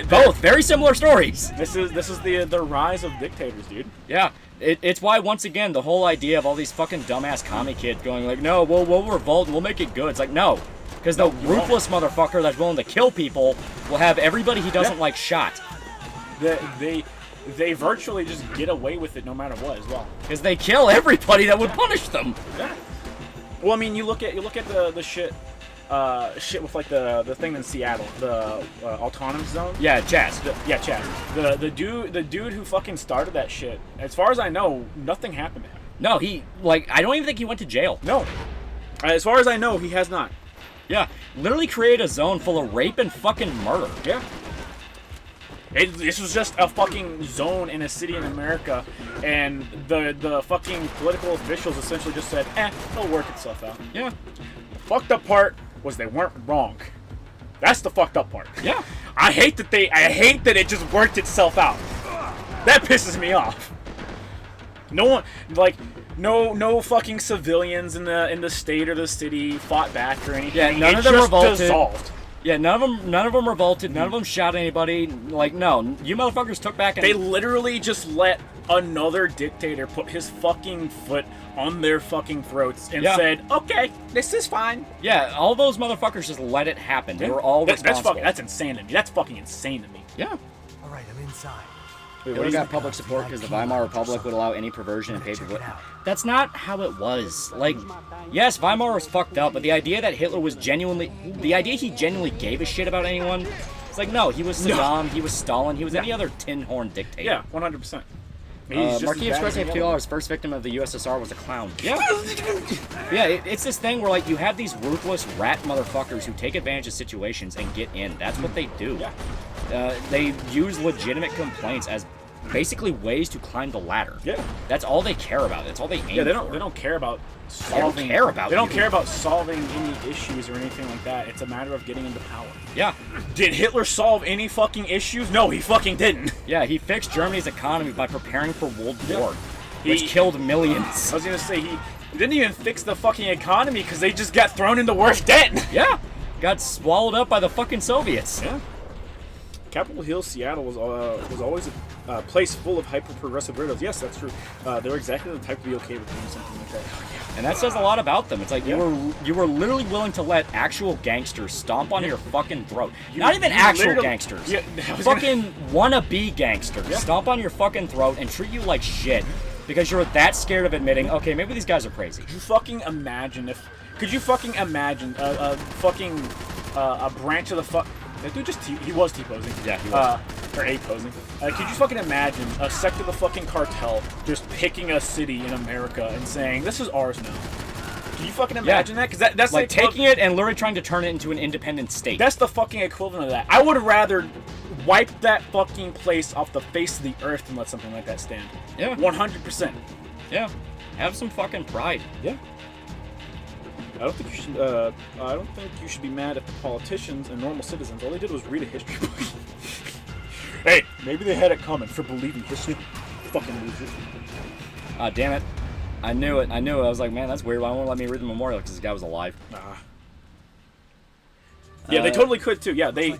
both very similar stories. This is the rise of dictators, dude. Yeah. It's why, once again, the whole idea of all these fucking dumbass commie kids going like, no, we'll revolt and we'll make it good. It's like, no. Because the ruthless motherfucker that's willing to kill people will have everybody he doesn't like shot. they virtually just get away with it no matter what as well. Because they kill everybody that would punish them. Yeah. Well, I mean, you look at the shit with like the thing in Seattle, the autonomous zone. Yeah, Chaz. Chaz. The dude who fucking started that shit. As far as I know, nothing happened to him. No, I don't even think he went to jail. No. As far as I know, he has not. Yeah, literally create a zone full of rape and fucking murder. Yeah. This was just a fucking zone in a city in America, and the fucking political officials essentially just said, it'll work itself out. Yeah. The fucked up part was they weren't wrong. That's the fucked up part. Yeah. I hate that it just worked itself out. That pisses me off. No one, like, no fucking civilians in the state or the city fought back or anything. Yeah, none of them revolted. Dissolved. Yeah, none of them revolted. None of them shot anybody. Like, no, you motherfuckers took back. They literally just let another dictator put his fucking foot on their fucking throats and said, "Okay, this is fine." Yeah, all those motherfuckers just let it happen. They were all responsible. That's insane to me. That's fucking insane to me. Yeah. All right, I'm inside. Wait, we got public support because the Weimar Republic would allow any perversion and pay-per-view. That's not how it was. Like, yes, Weimar was fucked up, but the idea that Hitler was genuinely gave a shit about anyone, it's like, no, he was Saddam, he was Stalin, he was any other tin horn dictator. Yeah, 100%. Marquis Express $2, first victim of the USSR was a clown. Yeah. Yeah, it's this thing where, like, you have these ruthless rat motherfuckers who take advantage of situations and get in. That's what they do. Yeah. They use legitimate complaints as basically ways to climb the ladder. Yeah. That's all they care about. That's all they aim for. Yeah, they don't care about solving. They don't care about solving any issues or anything like that. It's a matter of getting into power. Yeah. Did Hitler solve any fucking issues? No, he fucking didn't. Yeah, he fixed Germany's economy by preparing for World War, which killed millions. I was gonna say he didn't even fix the fucking economy because they just got thrown into worse debt. Yeah. Got swallowed up by the fucking Soviets. Yeah. Capitol Hill, Seattle was always a place full of hyper-progressive weirdos. Yes, that's true. They were exactly the type to be okay with doing something like that. And that says a lot about them. It's like you were literally willing to let actual gangsters stomp on your fucking throat. Not even actual gangsters. Yeah, fucking wannabe gangsters stomp on your fucking throat and treat you like shit because you're that scared of admitting, okay, maybe these guys are crazy. Could you fucking imagine a branch of the fuck? That dude he was T-posing. Yeah, he was. Or A-posing. Could you fucking imagine a sect of the fucking cartel just picking a city in America and saying, this is ours now? Can you fucking imagine that? Because that's like taking it and literally trying to turn it into an independent state. That's the fucking equivalent of that. I would rather wipe that fucking place off the face of the earth than let something like that stand. Yeah. 100%. Yeah. Have some fucking pride. Yeah. I don't think you should be mad at the politicians and normal citizens. All they did was read a history book. Hey, maybe they had it coming for believing history. Fucking losers. Damn it. I knew it. I was like, man, that's weird. Why won't let me read the memorial? Because this guy was alive. Yeah, they totally could too. Yeah, the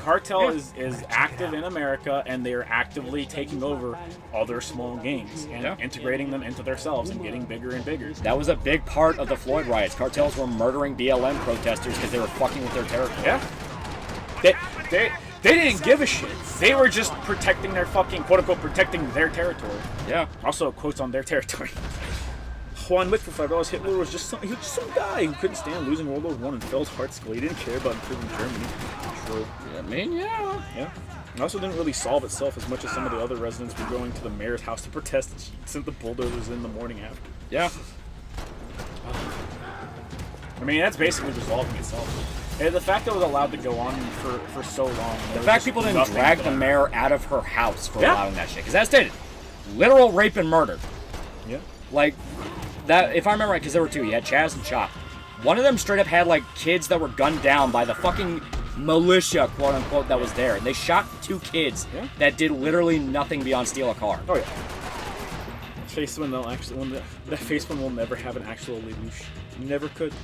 cartel is active in America, and they are actively taking over other small gangs and integrating them into themselves and getting bigger and bigger. That was a big part of the Floyd riots. Cartels were murdering BLM protesters because they were fucking with their territory. Yeah, they didn't give a shit. They were just protecting their fucking quote-unquote protecting their territory. Yeah. Also, quotes on their territory. Juan Wick for $5. Hitler was just some guy who couldn't stand losing World War I and felt hard skull. He didn't care about improving Germany. True. Yeah, I mean, yeah. Yeah. It also didn't really solve itself as much as some of the other residents were going to the mayor's house to protest, and she sent the bulldozers in the morning after. Yeah. I mean, that's basically resolving itself. And the fact that it was allowed to go on for so long. The fact people didn't drag the mayor out of her house for allowing that shit. Because that's stated. Literal rape and murder. Yeah. Like, that, if I remember right, because there were two. You had Chaz and Chop. One of them straight up had, like, kids that were gunned down by the fucking militia, quote unquote, that was there. And they shot two kids that did literally nothing beyond steal a car. Oh, yeah. That Faceman will never have an actual lelouch. Never could.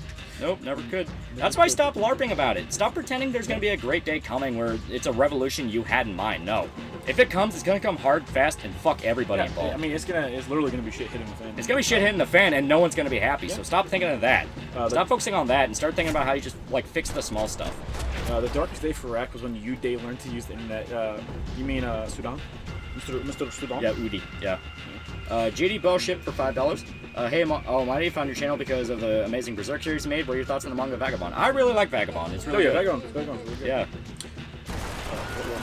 Nope, never could. That's why stop LARPing about it. Stop pretending there's going to be a great day coming where it's a revolution you had in mind. No. If it comes, it's going to come hard, fast, and fuck everybody involved. I mean, it's literally going to be shit hitting the fan. It's going to be shit hitting the fan, and no one's going to be happy. So stop thinking of that. Stop focusing on that and start thinking about how you just, like, fix the small stuff. The darkest day for Iraq was when Uday learned to use the internet. You mean Sudan? Mr. Sudan? Yeah, Udi. Yeah. GD Bullshit for $5. Hey, Almighty, found your channel because of the amazing Berserk series you made. What are your thoughts on the manga Vagabond? I really like Vagabond. It's really good. Vagabond's really good. Yeah.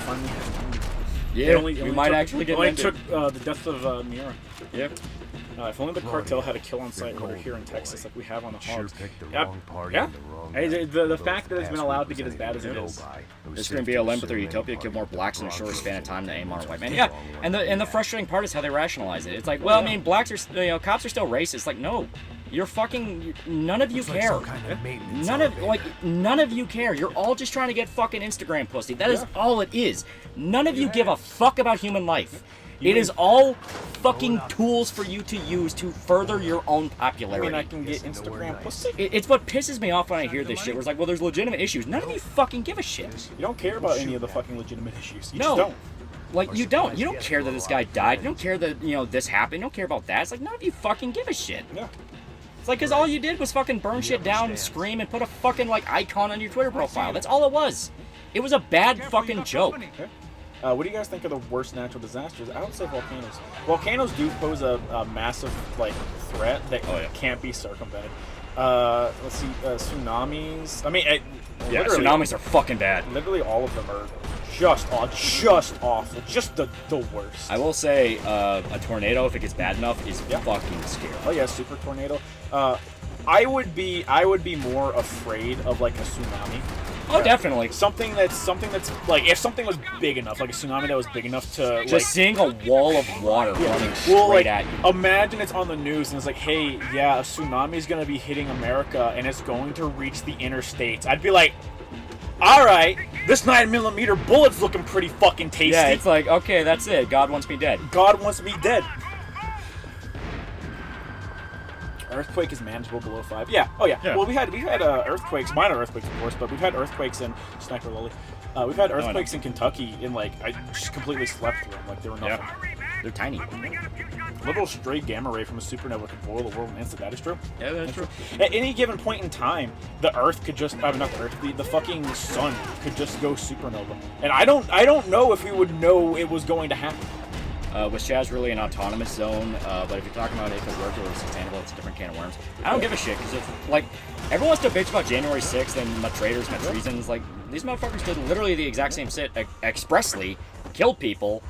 Finally. Yeah, we might actually get it took the death of Miura. Yeah. If only the cartel had a kill on site order here in Texas like we have on the Hogs. Picked the wrong party Yeah. and the wrong Hey, night. the fact that it's been allowed to get as bad as it Go is. by. It was There's safe going to be to a Limb with assume Utopia any kill more party blacks in a was shorter wrong span of choice. time than aim on a white man. The Yeah, wrong one. and the frustrating part is how they rationalize it. It's like, well, I mean, blacks are, cops are still racist. Like, no, you're fucking, none of you It's like care. some kind of maintenance None of you care. You're all just trying to get fucking Instagram pussy. That is all it is. None of you give a fuck about human life. It is all fucking tools for you to use to further your own I popularity. mean, I can get Instagram pussy. It's what pisses me off when I hear this shit. Where it's like, well, there's legitimate issues. None of you fucking give a shit. You don't care about any of the fucking legitimate issues. You No. just don't. Like, you don't. You don't care that this guy died. You don't care that, this happened. You don't care about that. It's like, none of you fucking give a shit. Yeah. It's like, because all you did was fucking burn shit down, scream, and put a fucking, icon on your Twitter profile. That's all it was. It was a bad fucking joke. Okay. What do you guys think are the worst natural disasters? I would say volcanoes. Volcanoes do pose a massive threat that can't be circumvented. Let's see, tsunamis. I mean, Yeah, tsunamis are fucking bad. Literally all of them are just awful, just the worst. I will say, a tornado, if it gets bad enough, is fucking scary. Oh yeah, super tornado. I would be more afraid of like a tsunami. Oh, definitely. Something that's like if something was big enough, like a tsunami that was big enough to Just seeing a wall of water running straight at you. Imagine it's on the news and it's like, hey, yeah, a tsunami is gonna be hitting America and it's going to reach the interstates. I'd be like, all right, this 9mm bullet's looking pretty fucking tasty. Yeah, it's like, okay, that's it. God wants me dead. God wants me dead. Earthquake is manageable below 5. Yeah. Oh yeah. Well, we've had earthquakes, minor earthquakes of course, but we've had earthquakes in Sniper Loli. We've had earthquakes in Kentucky, and I just completely slept through them. Like they were nothing. Yeah. They're tiny. Little stray gamma ray from a supernova could boil the world in an instant. That is true. Yeah, that's true. At any given point in time, the Earth could just, not the Earth, the fucking sun could just go supernova. And I don't know if we would know it was going to happen. Was Chaz really an autonomous zone? But if you're talking about if it worked or was sustainable, it's a different can of worms. I don't give a shit, because everyone wants to bitch about January 6th and my traitors, my treasons. Like, these motherfuckers did literally the exact same shit expressly, killed people,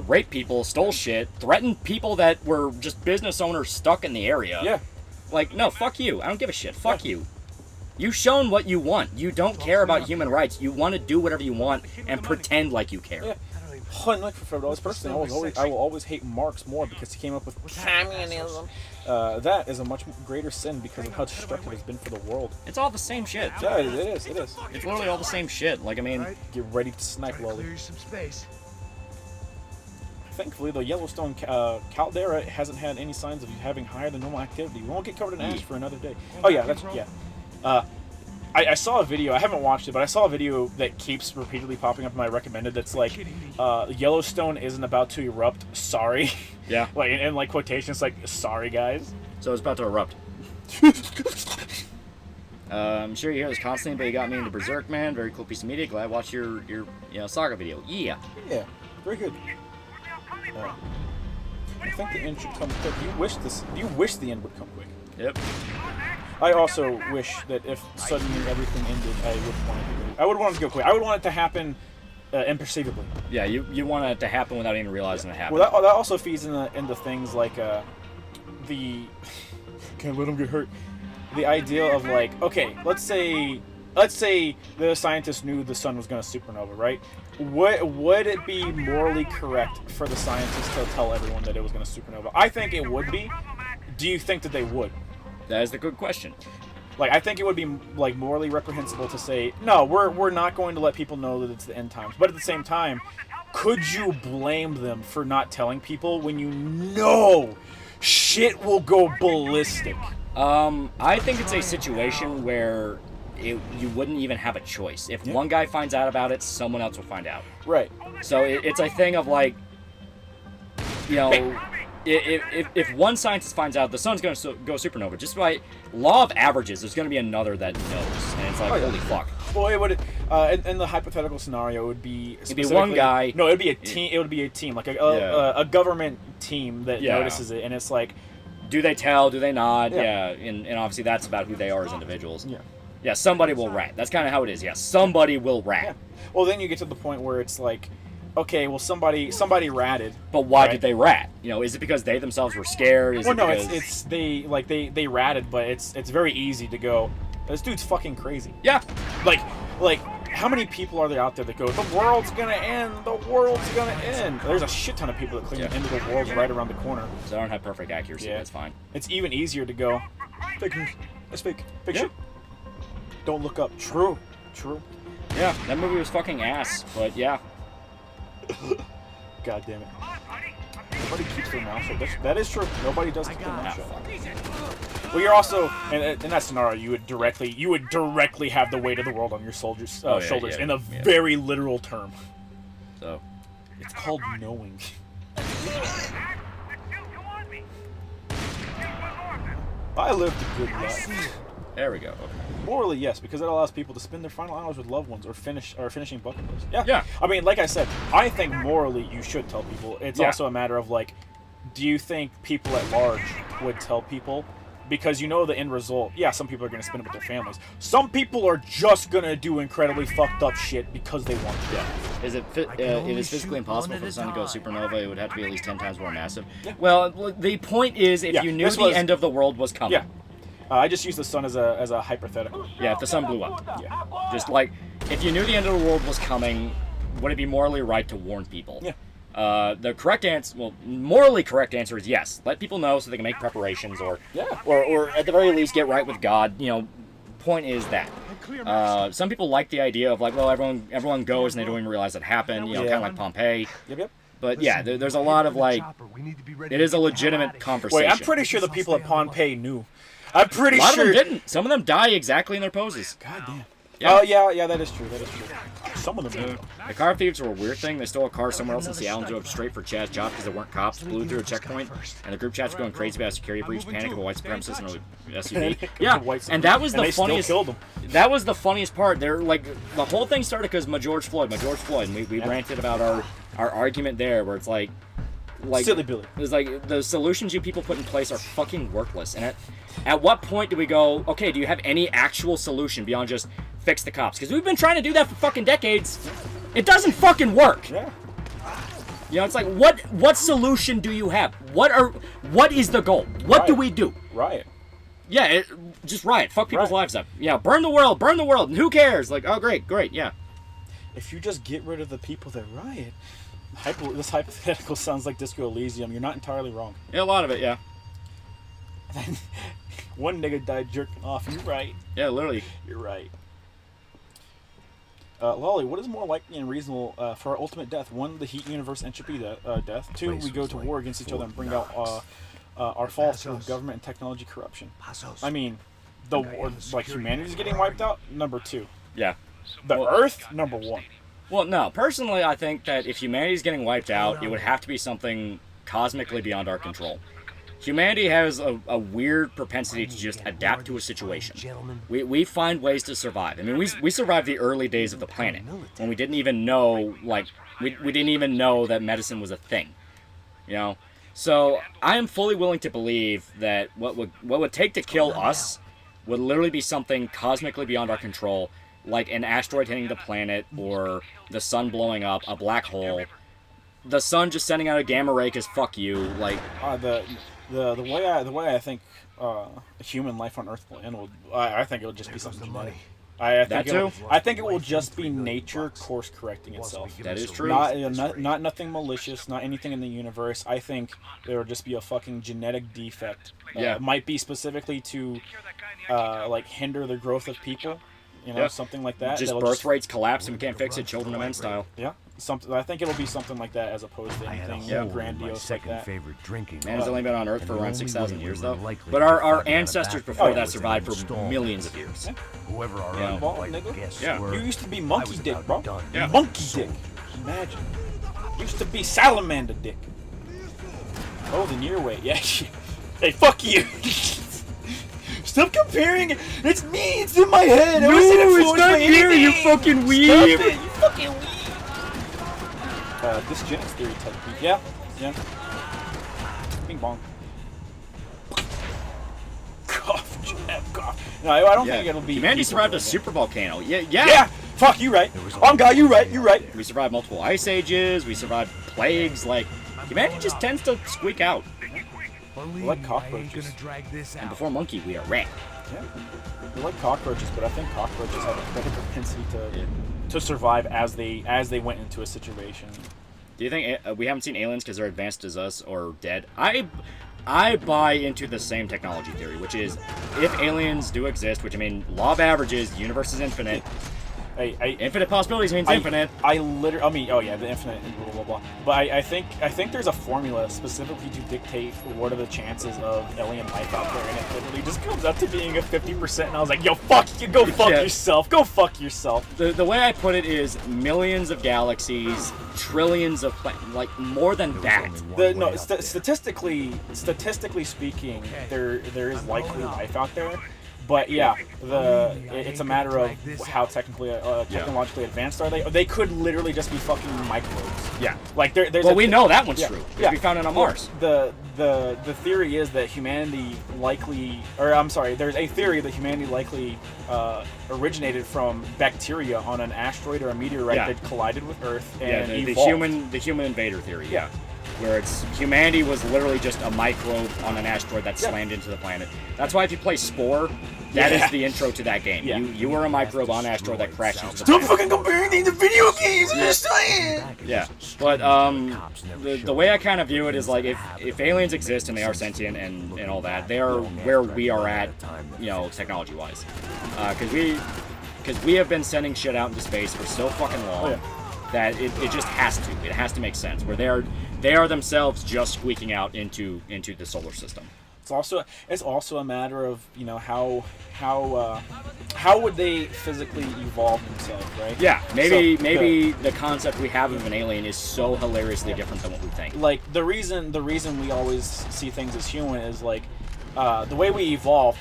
raped people, stole shit, threatened people that were just business owners stuck in the area. Yeah. Like, no, fuck you. I don't give a shit. Fuck you. You've shown what you want. You don't care about human rights. You want to do whatever you want and pretend like you care. Yeah. And like for $5 personally, I will always hate Marx more because he came up with communism. That is a much greater sin because of how destructive it's been for the world. It's all the same shit. Yeah, it is. It's literally all the same shit. Like, I mean, get ready to snipe Loli. Thankfully, the Yellowstone caldera hasn't had any signs of having higher than normal activity. We won't get covered in ash for another day. Oh yeah, I saw a video, I haven't watched it, but I saw a video that keeps repeatedly popping up in my recommended that's like, Yellowstone isn't about to erupt, sorry. Yeah. in quotations, like, sorry guys. So it's about to erupt. I'm sure you hear this constantly, but you got me into Berserk, man. Very cool piece of media. Glad I watched your saga video. Yeah. Yeah, very good. I think the end should come quick. Do you wish the end would come quick? Yep. I also wish that if suddenly everything ended, I would want it to go quick. I would want it to happen imperceivably. Yeah, you want it to happen without even realizing it happened. Well, that also feeds into things like can't let them get hurt. The idea of like, okay, let's say the scientists knew the sun was going to supernova, right? Would it be morally correct for the scientists to tell everyone that it was going to supernova? I think it would be. Do you think that they would? That is the good question. Like, I think it would be like morally reprehensible to say, no, we're not going to let people know that it's the end times. But at the same time, could you blame them for not telling people when you know shit will go ballistic? I think it's a situation where you wouldn't even have a choice. If one guy finds out about it, someone else will find out. Right. So it's a thing of like, if one scientist finds out the sun's going to go supernova, just by law of averages, there's going to be another that knows. And it's like, holy fuck. Well, it would in the hypothetical scenario, it would be It'd be one guy. No, it'd be a team. It would be a team, like a government team that notices it, and it's like, do they tell? Do they not? Yeah, and obviously that's about who they are as individuals. Yeah, somebody will rat. That's kind of how it is. Yeah, somebody will rat. Yeah. Well, then you get to the point where it's like, okay, well somebody ratted. But why did they rat? You know, is it because they themselves were scared? Is it because... it's they ratted, but it's very easy to go, this dude's fucking crazy. Yeah. Like how many people are there out there that go, the world's gonna end, the world's gonna end? There's a shit ton of people that claim the end of the world's right around the corner. So I don't have perfect accuracy. That's fine. It's even easier to go, fake news. That's fake. Fake shit. Don't look up. True. Yeah, that movie was fucking ass, but yeah. God damn it. Nobody keeps their mouth shut. That is true. Nobody does keep their mouth shut. Well, you're also in that scenario. You would directly have the weight of the world on your shoulders in a very literal term. So it's called knowing. I lived a good life. There we go. Okay. Morally, yes, because it allows people to spend their final hours with loved ones or finishing bucket lists. Yeah. I mean, like I said, I think morally you should tell people. It's also a matter of like, do you think people at large would tell people? Because you know the end result. Yeah, some people are going to spend it with their families. Some people are just going to do incredibly fucked up shit because they want to. It is physically impossible for the sun to go supernova. It would have to be at least 10 times more massive. Yeah. Well, the point is, if you knew the end of the world was coming. Yeah. I just use the sun as a hypothetical. Yeah, if the sun blew up. Yeah. Just like, if you knew the end of the world was coming, would it be morally right to warn people? Yeah. The correct answer, morally correct answer is yes. Let people know so they can make preparations, or at the very least get right with God. You know, point is that. Some people like the idea of like, well, everyone goes and they don't even realize it happened. You know, kind of like Pompeii. Yep. But yeah, there's a lot of like, it is a legitimate conversation. Wait, I'm pretty sure the people at Pompeii knew. I'm pretty sure. A lot of them didn't. Some of them die exactly in their poses. God damn. Yeah. Oh, yeah, that is true. Some of them didn't. The car thieves were a weird thing. They stole a car somewhere else in Seattle and drove straight for Chad's job because they weren't cops, blew through a checkpoint, and the group chats were going crazy about a security breach, panic of a white supremacist in an SUV. Yeah, and that was the funniest. That was the funniest part. They're like, the whole thing started because George Floyd, and we ranted about our argument there, where it's like silly Billy. It's like the solutions you people put in place are fucking worthless. And at what point do we go, okay, do you have any actual solution beyond just fix the cops? Because we've been trying to do that for fucking decades. It doesn't fucking work. Yeah. You know, it's like, what solution do you have? What is the goal? What do we do? Riot. Yeah, just riot. Fuck people's lives up. Yeah, burn the world, and who cares? Like, oh, great, yeah. If you just get rid of the people that riot, this hypothetical sounds like Disco Elysium. You're not entirely wrong. Yeah, a lot of it, yeah. One nigga died jerking off. You're right. Yeah, literally. You're right. Lolly, what is more likely and reasonable for our ultimate death? 1, the heat universe entropy death. 2, we go to war against each other and bring out our fall through government and technology corruption. I mean, the war, like humanity's getting wiped out. Number 2. Yeah. The Earth. Number 1. Well, no. Personally, I think that if humanity's getting wiped out, it would have to be something cosmically beyond our control. Humanity has a weird propensity to just adapt to a situation. We find ways to survive. I mean, we survived the early days of the planet when we didn't even know, like, we didn't even know that medicine was a thing. You know? So I am fully willing to believe that what would take to kill us would literally be something cosmically beyond our control, like an asteroid hitting the planet, or the sun blowing up, a black hole, the sun just sending out a gamma ray because fuck you, like... The way I think human life on Earth will end, I think it will just be something genetic. I think it will just be nature course correcting itself. That is true. Not nothing malicious, not anything in the universe. I think there will just be a fucking genetic defect. It might be specifically to like hinder the growth of people. You know, something like that. Just birth rates collapse and we can't fix it, Children of Men style. Yeah. I think it'll be something like that as opposed to anything grandiose like that. Man has only been on Earth for around 6,000 years, though. But our ancestors before that survived for millions of years. Whoever our nigga. You used to be monkey dick, bro. Yeah. Monkey dick. Imagine. Used to be salamander dick. Oh, the near way. Yeah. Hey, fuck you. Used Stop comparing it. It's me. It's in my head. No, it's not here, you fucking weeb. Stop it, you fucking weeb. Dysgenics theory type beat. Yeah. Bing bong. Cough, jab, cough. No, I don't think it'll be. Humanity people survived a doing it. super volcano. Yeah. Yeah. Fuck, you right. On God, you right. You're right. We survived multiple ice ages. We survived plagues. Like, humanity just tends to squeak out. We're like cockroaches. And before monkey, we are rat. Yeah. We're like cockroaches, but I think cockroaches have a better propensity to survive as they went into a situation. Do you think we haven't seen aliens because they're advanced as us or dead? I buy into the same technology theory, which is if aliens do exist, which I mean, law of averages, the universe is infinite. Infinite possibilities means infinite. The infinite, blah, blah, blah. But I think there's a formula specifically to dictate what are the chances of alien life out there, and it literally just comes up to being a 50%, and I was like, yo, fuck you, go fuck yourself, go fuck yourself. The way I put it is millions of galaxies, trillions of like more than that. Statistically speaking, there is likely life out there. But yeah, it's a matter of how technologically advanced are they. They could literally just be fucking microbes. Yeah, like there's. Well, we know that one's true. Yeah, we found it on Mars. The theory is that humanity there's a theory that humanity likely originated from bacteria on an asteroid or a meteorite that collided with Earth and evolved. the human invader theory. Yeah. Where humanity was literally just a microbe on an asteroid that slammed into the planet. That's why if you play Spore, that is the intro to that game. Yeah. You were a microbe on an asteroid that crashed into the planet. Stop fucking comparing these to video games! I'm just saying! Yeah, but the way I kind of view it is like if aliens exist and they are sentient and all that, they are where we are at, technology-wise. Because we have been sending shit out into space for so fucking long that it just has to. It has to make sense. Where they are themselves just squeaking out into the solar system. It's also a matter of how would they physically evolve themselves, right? Yeah, maybe the concept we have of an alien is so hilariously different than what we think. Like the reason we always see things as human is like the way we evolved.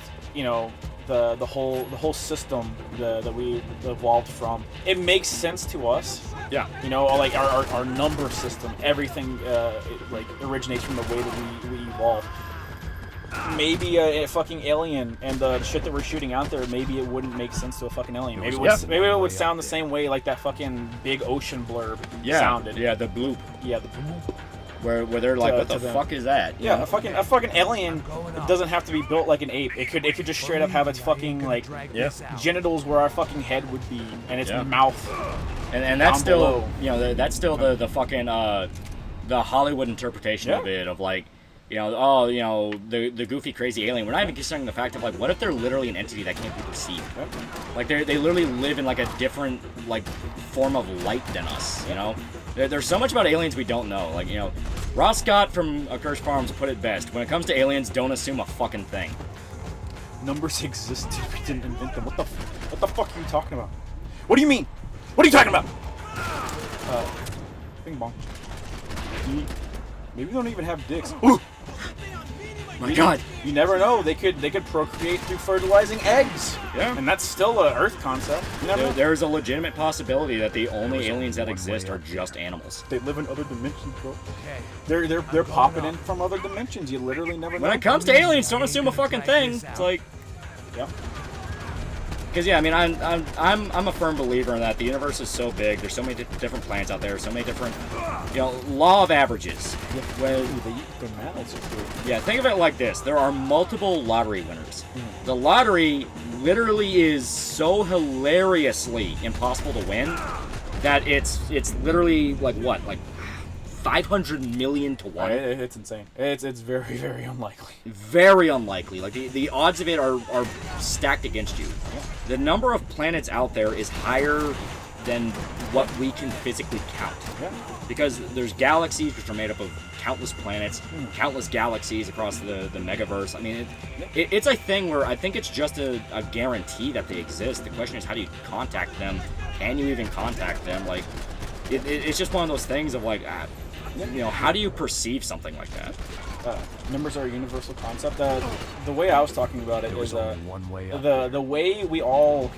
The whole system that we evolved from, it makes sense to us. Yeah. Like our number system, everything originates from the way that we evolved. Maybe a fucking alien and the shit that we're shooting out there, maybe it wouldn't make sense to a fucking alien. Maybe it would sound the same way like that fucking big ocean blurb sounded. Yeah, the bloop. Yeah, the bloop. Where they're like, what the fuck is that? Yeah, a fucking alien doesn't have to be built like an ape. It could just straight up have its fucking genitals where our fucking head would be, and its mouth. And that's still that's still the fucking the Hollywood interpretation of it, of like, the goofy crazy alien. We're not even considering the fact of like, what if they're literally an entity that can't be perceived? Like they literally live in like a different form of light than us. There's so much about aliens we don't know. Like, Ross Scott from Accursed Farms put it best. When it comes to aliens, don't assume a fucking thing. Numbers existed. We didn't invent them. What the fuck are you talking about? What do you mean? What are you talking about? Bing bong. Maybe they don't even have dicks. Ooh! My God. You never know. They could procreate through fertilizing eggs. Yeah. And that's still an Earth concept. There's a legitimate possibility that the only aliens that exist are just animals. They live in other dimensions, bro. They're popping in from other dimensions. You literally never know. When it comes to aliens, don't assume a fucking thing. It's like, because I mean, I'm a firm believer in that the universe is so big. There's so many different planets out there. So many different, law of averages. Yeah, think of it like this: there are multiple lottery winners. The lottery literally is so hilariously impossible to win that it's literally like 500 million to 1. It's insane. It's very, very unlikely. Very unlikely. Like the odds of it are stacked against you. Yeah. The number of planets out there is higher than what we can physically count. Yeah. Because there's galaxies which are made up of countless planets, countless galaxies across the megaverse. I mean, it's a thing where I think it's just a guarantee that they exist. The question is, how do you contact them? Can you even contact them? Like, it's just one of those things of like, how do you perceive something like that? numbers are a universal concept. The way I was talking about it is one way up. the way we all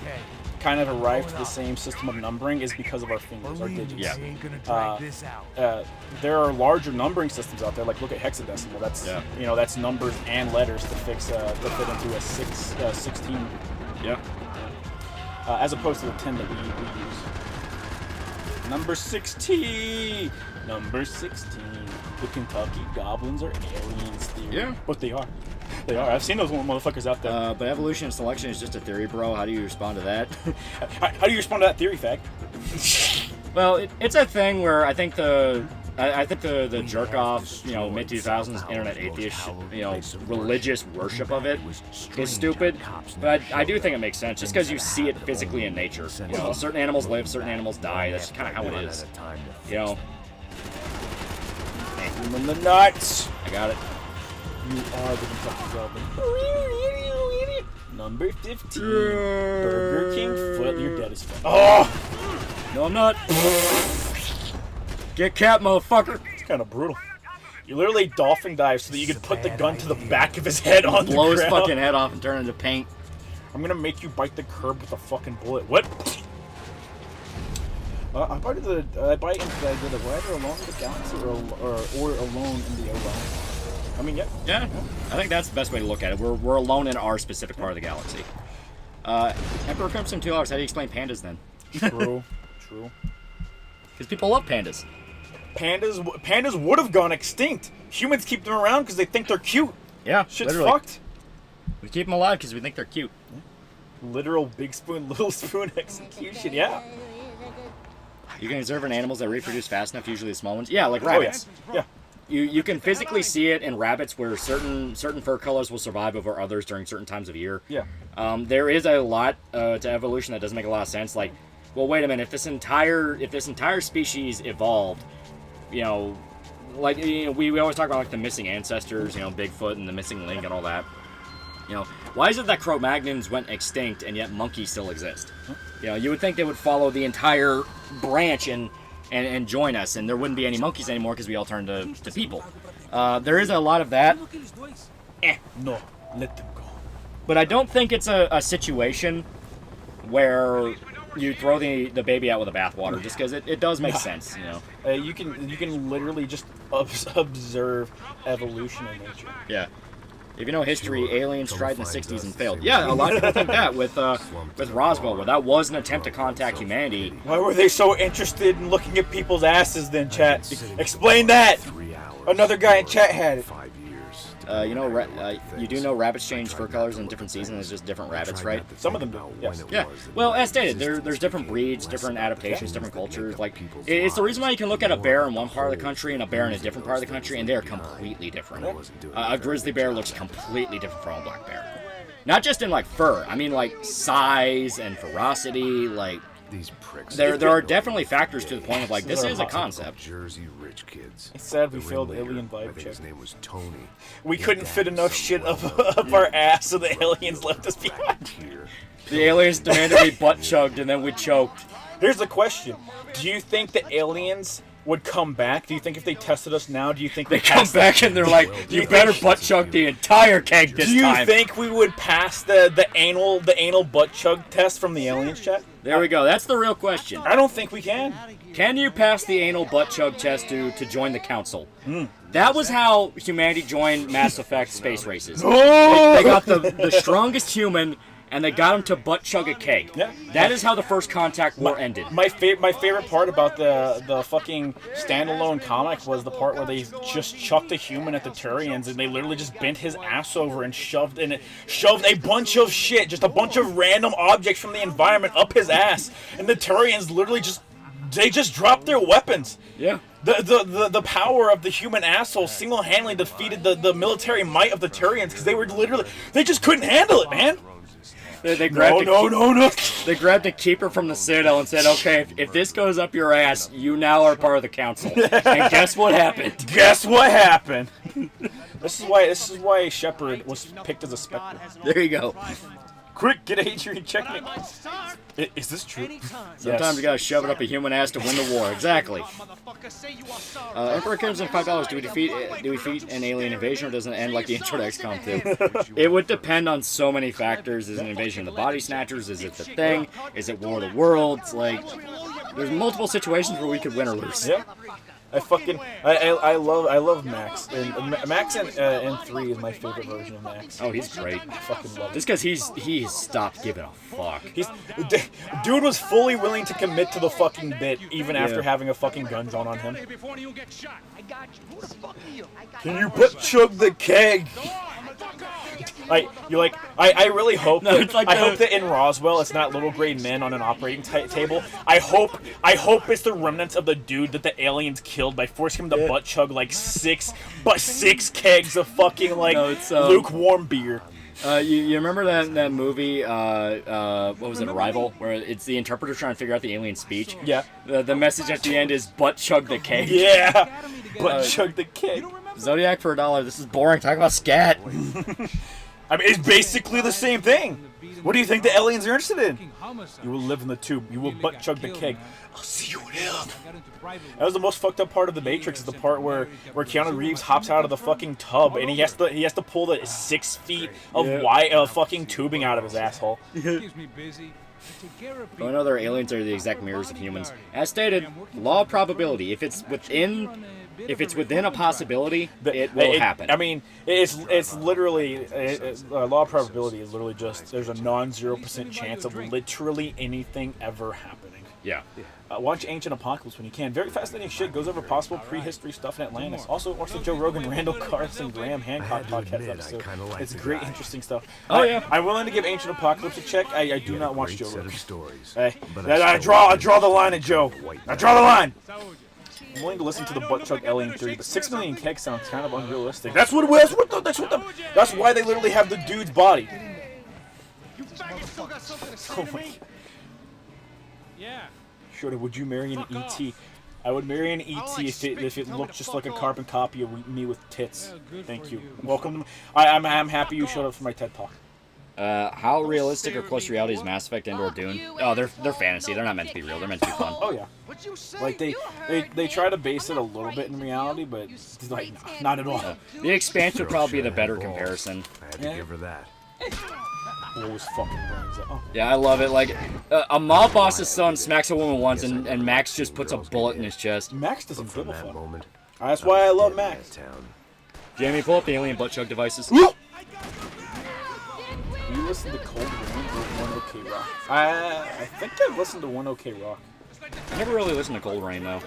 kind of arrive to the same system of numbering is because of our fingers, our digits. Yeah. There are larger numbering systems out there. Like look at hexadecimal. That's that's numbers and letters to fit into a 16. Yeah. As opposed to the 10 that we use. Number 16. Number 16. The Kentucky Goblins are aliens theory. Yeah. But they are. They are. I've seen those motherfuckers out there. But evolution and selection is just a theory, bro. How do you respond to that? How do you respond to that theory, Fag? Well, it's a thing where I think the jerk off, mid 2000s internet atheist, religious worship of it is stupid. But I do think it makes sense just because you see it physically in nature. Certain animals live, certain animals die. That's kind of how it is. In the nuts. I got it. You are the Kentucky Goblin. Number 15. Burger King foot. You're dead as fuck. Oh! No, I'm not. Get capped, motherfucker. It's kind of brutal. You literally dolphin dive so that you could put the gun to the back of his head on the ground. Blow his fucking head off and turn it into paint. I'm gonna make you bite the curb with a fucking bullet. What? I bite into the idea that we're either alone in the galaxy or alone in the alone. I mean, yeah. I think that's the best way to look at it. We're alone in our specific part of the galaxy. Emperor Crimson $2. How do you explain pandas then? True. Because people love pandas. Pandas would have gone extinct. Humans keep them around because they think they're cute. Yeah, shit's literally. fucked. We keep them alive because we think they're cute. Literal big spoon, little spoon execution. Yeah. You can observe in animals that reproduce fast enough, usually the small ones. Yeah, like rabbits. Oh, yeah. You can physically see it in rabbits where certain fur colors will survive over others during certain times of year. Yeah. There is a lot to evolution that doesn't make a lot of sense. Like, well, wait a minute. If this entire species evolved, we always talk about like the missing ancestors, Bigfoot and the missing link and all that. Why is it that Cro-Magnons went extinct and yet monkeys still exist? You would think they would follow the entire branch and join us, and there wouldn't be any monkeys anymore because we all turned to people. There is a lot of that. No, let them go. But I don't think it's a situation where you throw the baby out with the bathwater, just because it does make sense. You can literally just observe evolution in nature. Yeah. If you know history, aliens tried in the 60s and failed. Yeah, a lot of people think that with Roswell, where that was an attempt to contact humanity. Why were they so interested in looking at people's asses then, chat? Explain that! Another guy in chat had it. You do know rabbits change fur colors in different seasons. It's just different rabbits, right? Some of them do, yes. Yeah. Well, as stated, there's different breeds, different adaptations, different cultures. Like, it's the reason why you can look at a bear in one part of the country and a bear in a different part of the country, and they are completely different. A grizzly bear looks completely different from a black bear. Not just in, like, fur. I mean, like, size and ferocity, like... These pricks. There are definitely factors to the point of, like, this is a concept. Jersey rich kids. It's sad we failed alien vibe check. His name was Tony. We couldn't fit enough shit up our ass, so the aliens left us behind. The aliens demanded we butt chugged, and then we choked. Here's the question: do you think the aliens would come back? Do you think if they tested us now, do you think they come back and they're like, you better butt chug the entire keg this time? Do you think we would pass the anal butt chug test from the aliens, chat? There we go. That's the real question. I don't think we can. Can you pass the anal butt chug test to join the council? That was how humanity joined Mass Effect space races. They got the strongest human, and they got him to butt chug a cake. Yeah. That is how the first contact war ended. My favorite part about the fucking standalone comic was the part where they just chucked a human at the Turians, and they literally just bent his ass over and shoved a bunch of shit, just a bunch of random objects from the environment up his ass, and the Turians literally just dropped their weapons. Yeah. The power of the human asshole single-handedly defeated the military might of the Turians because they just couldn't handle it, man. They grabbed no. They grabbed a keeper from the Citadel and said, okay, if this goes up your ass, you now are part of the council. And guess what happened? Guess what happened? This is why Shepard was picked as a Spectre. There you go. Quick, get Adrian, check me. Is this true? Sometimes you gotta shove it up a human ass to win the war. Exactly. Emperor Crimson, $5. Do we defeat an alien invasion, or does it end like the intro to XCOM 2? It would depend on so many factors. Is it an invasion of the body snatchers? Is it the thing? Is it War of the Worlds? Like, there's multiple situations where we could win or lose. Yeah. I love Max, and Max in 3 is my favorite version of Max. Oh, he's great. I fucking love it. Just because he's stopped giving a fuck. Dude was fully willing to commit to the fucking bit, even after having a fucking gun drawn on him. Can you butt chug the keg? I really hope I hope that in Roswell it's not little gray men on an operating table. I hope it's the remnants of the dude that the aliens killed by forcing him to butt chug like six kegs of fucking lukewarm beer. You remember that movie, what was it, Arrival, where it's the interpreter trying to figure out the alien speech? Yeah. The message at the end is butt chug the keg. Yeah. Butt chug the keg. Zodiac for $1. This is boring. Talk about scat. I mean, it's basically the same thing. What do you think the aliens are interested in? You will live in the tube. You will butt chug the keg. I'll see you in hell. That was the most fucked up part of the Matrix. Is the part where Keanu Reeves hops out of the fucking tub and he has to pull the 6 feet of fucking tubing out of his asshole. I know their aliens are the exact mirrors of humans. As stated, law of probability. If it's within a possibility, it will happen. I mean, it's literally law of probability is literally just there's a non-0% chance of literally anything ever happening. Yeah. Watch Ancient Apocalypse when you can. Very fascinating shit. Goes over possible prehistory stuff in Atlantis. Also, watch the Joe Rogan, Randall Carson, Graham Hancock podcast episode. It's great, interesting stuff. Oh yeah. I'm willing to give Ancient Apocalypse a check. I do not watch Joe Rogan. Hey, But I draw the line at Joe. I draw the line. I'm willing to listen to the butt chug alien theory, but 6 million kegs sounds kind of unrealistic. That's why they literally have the dude's body. Oh my. Yeah. Shorty, would you marry an ET? I would marry an ET if it looked just like a carbon copy of me with tits. Thank you. Welcome. I'm happy you showed up for my TED Talk. How realistic or close to reality is Mass Effect and/or Dune? Oh, they're fantasy. They're not meant to be real. They're meant to be fun. Oh yeah. Like they try to base it a little bit in reality, but like not at all. The Expanse would probably be the better comparison. I had to give her that. Blows fucking brains out. Oh. Yeah, I love it. Like, a mob boss's son smacks a woman once, and Max just puts a bullet in his chest. Max doesn't give a That fuck. moment, That's why I love Max. Jamie, pull up the alien butt chug devices. You listen to Cold Rain or One OK Rock? I think I've listened to One OK Rock. I never really listened to Cold Rain though.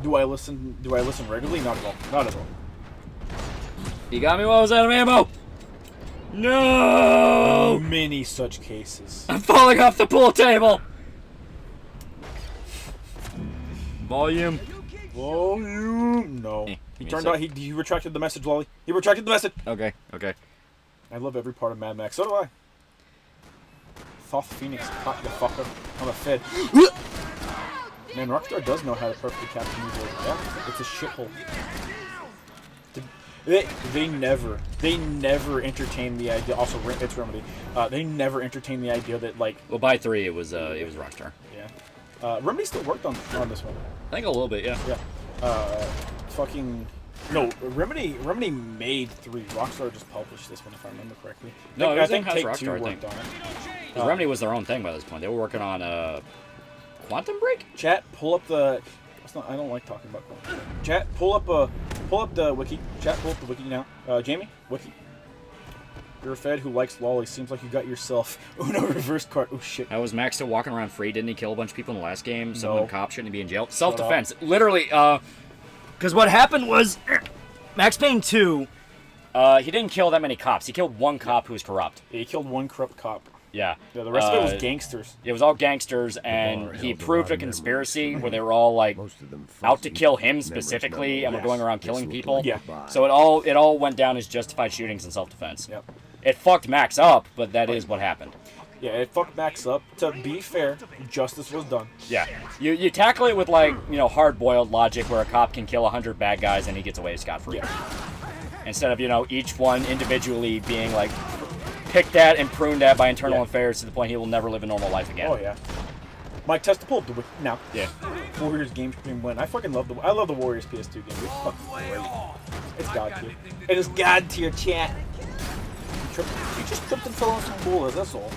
Do I listen regularly? Not at all. Not at all. You got me while I was out of ammo. No! Many such cases. I'm falling off the pool table. Volume. No. He turned out. He retracted the message, Lolly. He retracted the message. Okay. I love every part of Mad Max. So do I. Thoth Phoenix, pop the fucker. I'm a fed. Man, Rockstar does know how to perfectly capture music. Yeah, it's a shithole. They never entertain the idea. Also, it's Remedy. They never entertain the idea that like. Well, by 3 it was Rockstar. Yeah. Remedy still worked on this one. I think a little bit, yeah. Yeah. Fucking. No, Remedy made 3. Rockstar just published this one, if I remember correctly. No, it was I think in-house Take-Two Rockstar, I worked think. on it. Because Remedy was their own thing by this point. They were working on Quantum Break. Chat, pull up the. I don't like talking about Quantum Break. Chat, pull up the wiki. Chat, pull up the wiki now. Jamie, wiki. You're a fed who likes lolly. Seems like you got yourself Uno reverse card. Oh shit. How was Max still walking around free? Didn't he kill a bunch of people in the last game? Some of them cops shouldn't be in jail. Self-defense. Literally, because what happened was, Max Payne 2, he didn't kill that many cops. He killed one cop who was corrupt. Yeah, he killed one corrupt cop. Yeah. Yeah, the rest of it was gangsters. It was all gangsters, and he proved a conspiracy where they were all like out to kill him specifically, and were going around killing people. Yeah. So it all went down as justified shootings and self-defense. Yep. It fucked Max up, but that is what happened. Yeah, it fucked Max up. To be fair, justice was done. Yeah. You tackle it with like, hard-boiled logic where a cop can kill 100 bad guys and he gets away scot-free. Yeah. Instead of, each one individually being like picked at and pruned at by internal Yeah. affairs to the point he will never live a normal life again. Oh yeah. Mike Testable, do it now. Yeah. Warriors game stream win. I fucking love I love the Warriors PS2 game. It's fucking great. It's god tier. It is god tier, chat. You just tripped and fell on some boulders, that's all.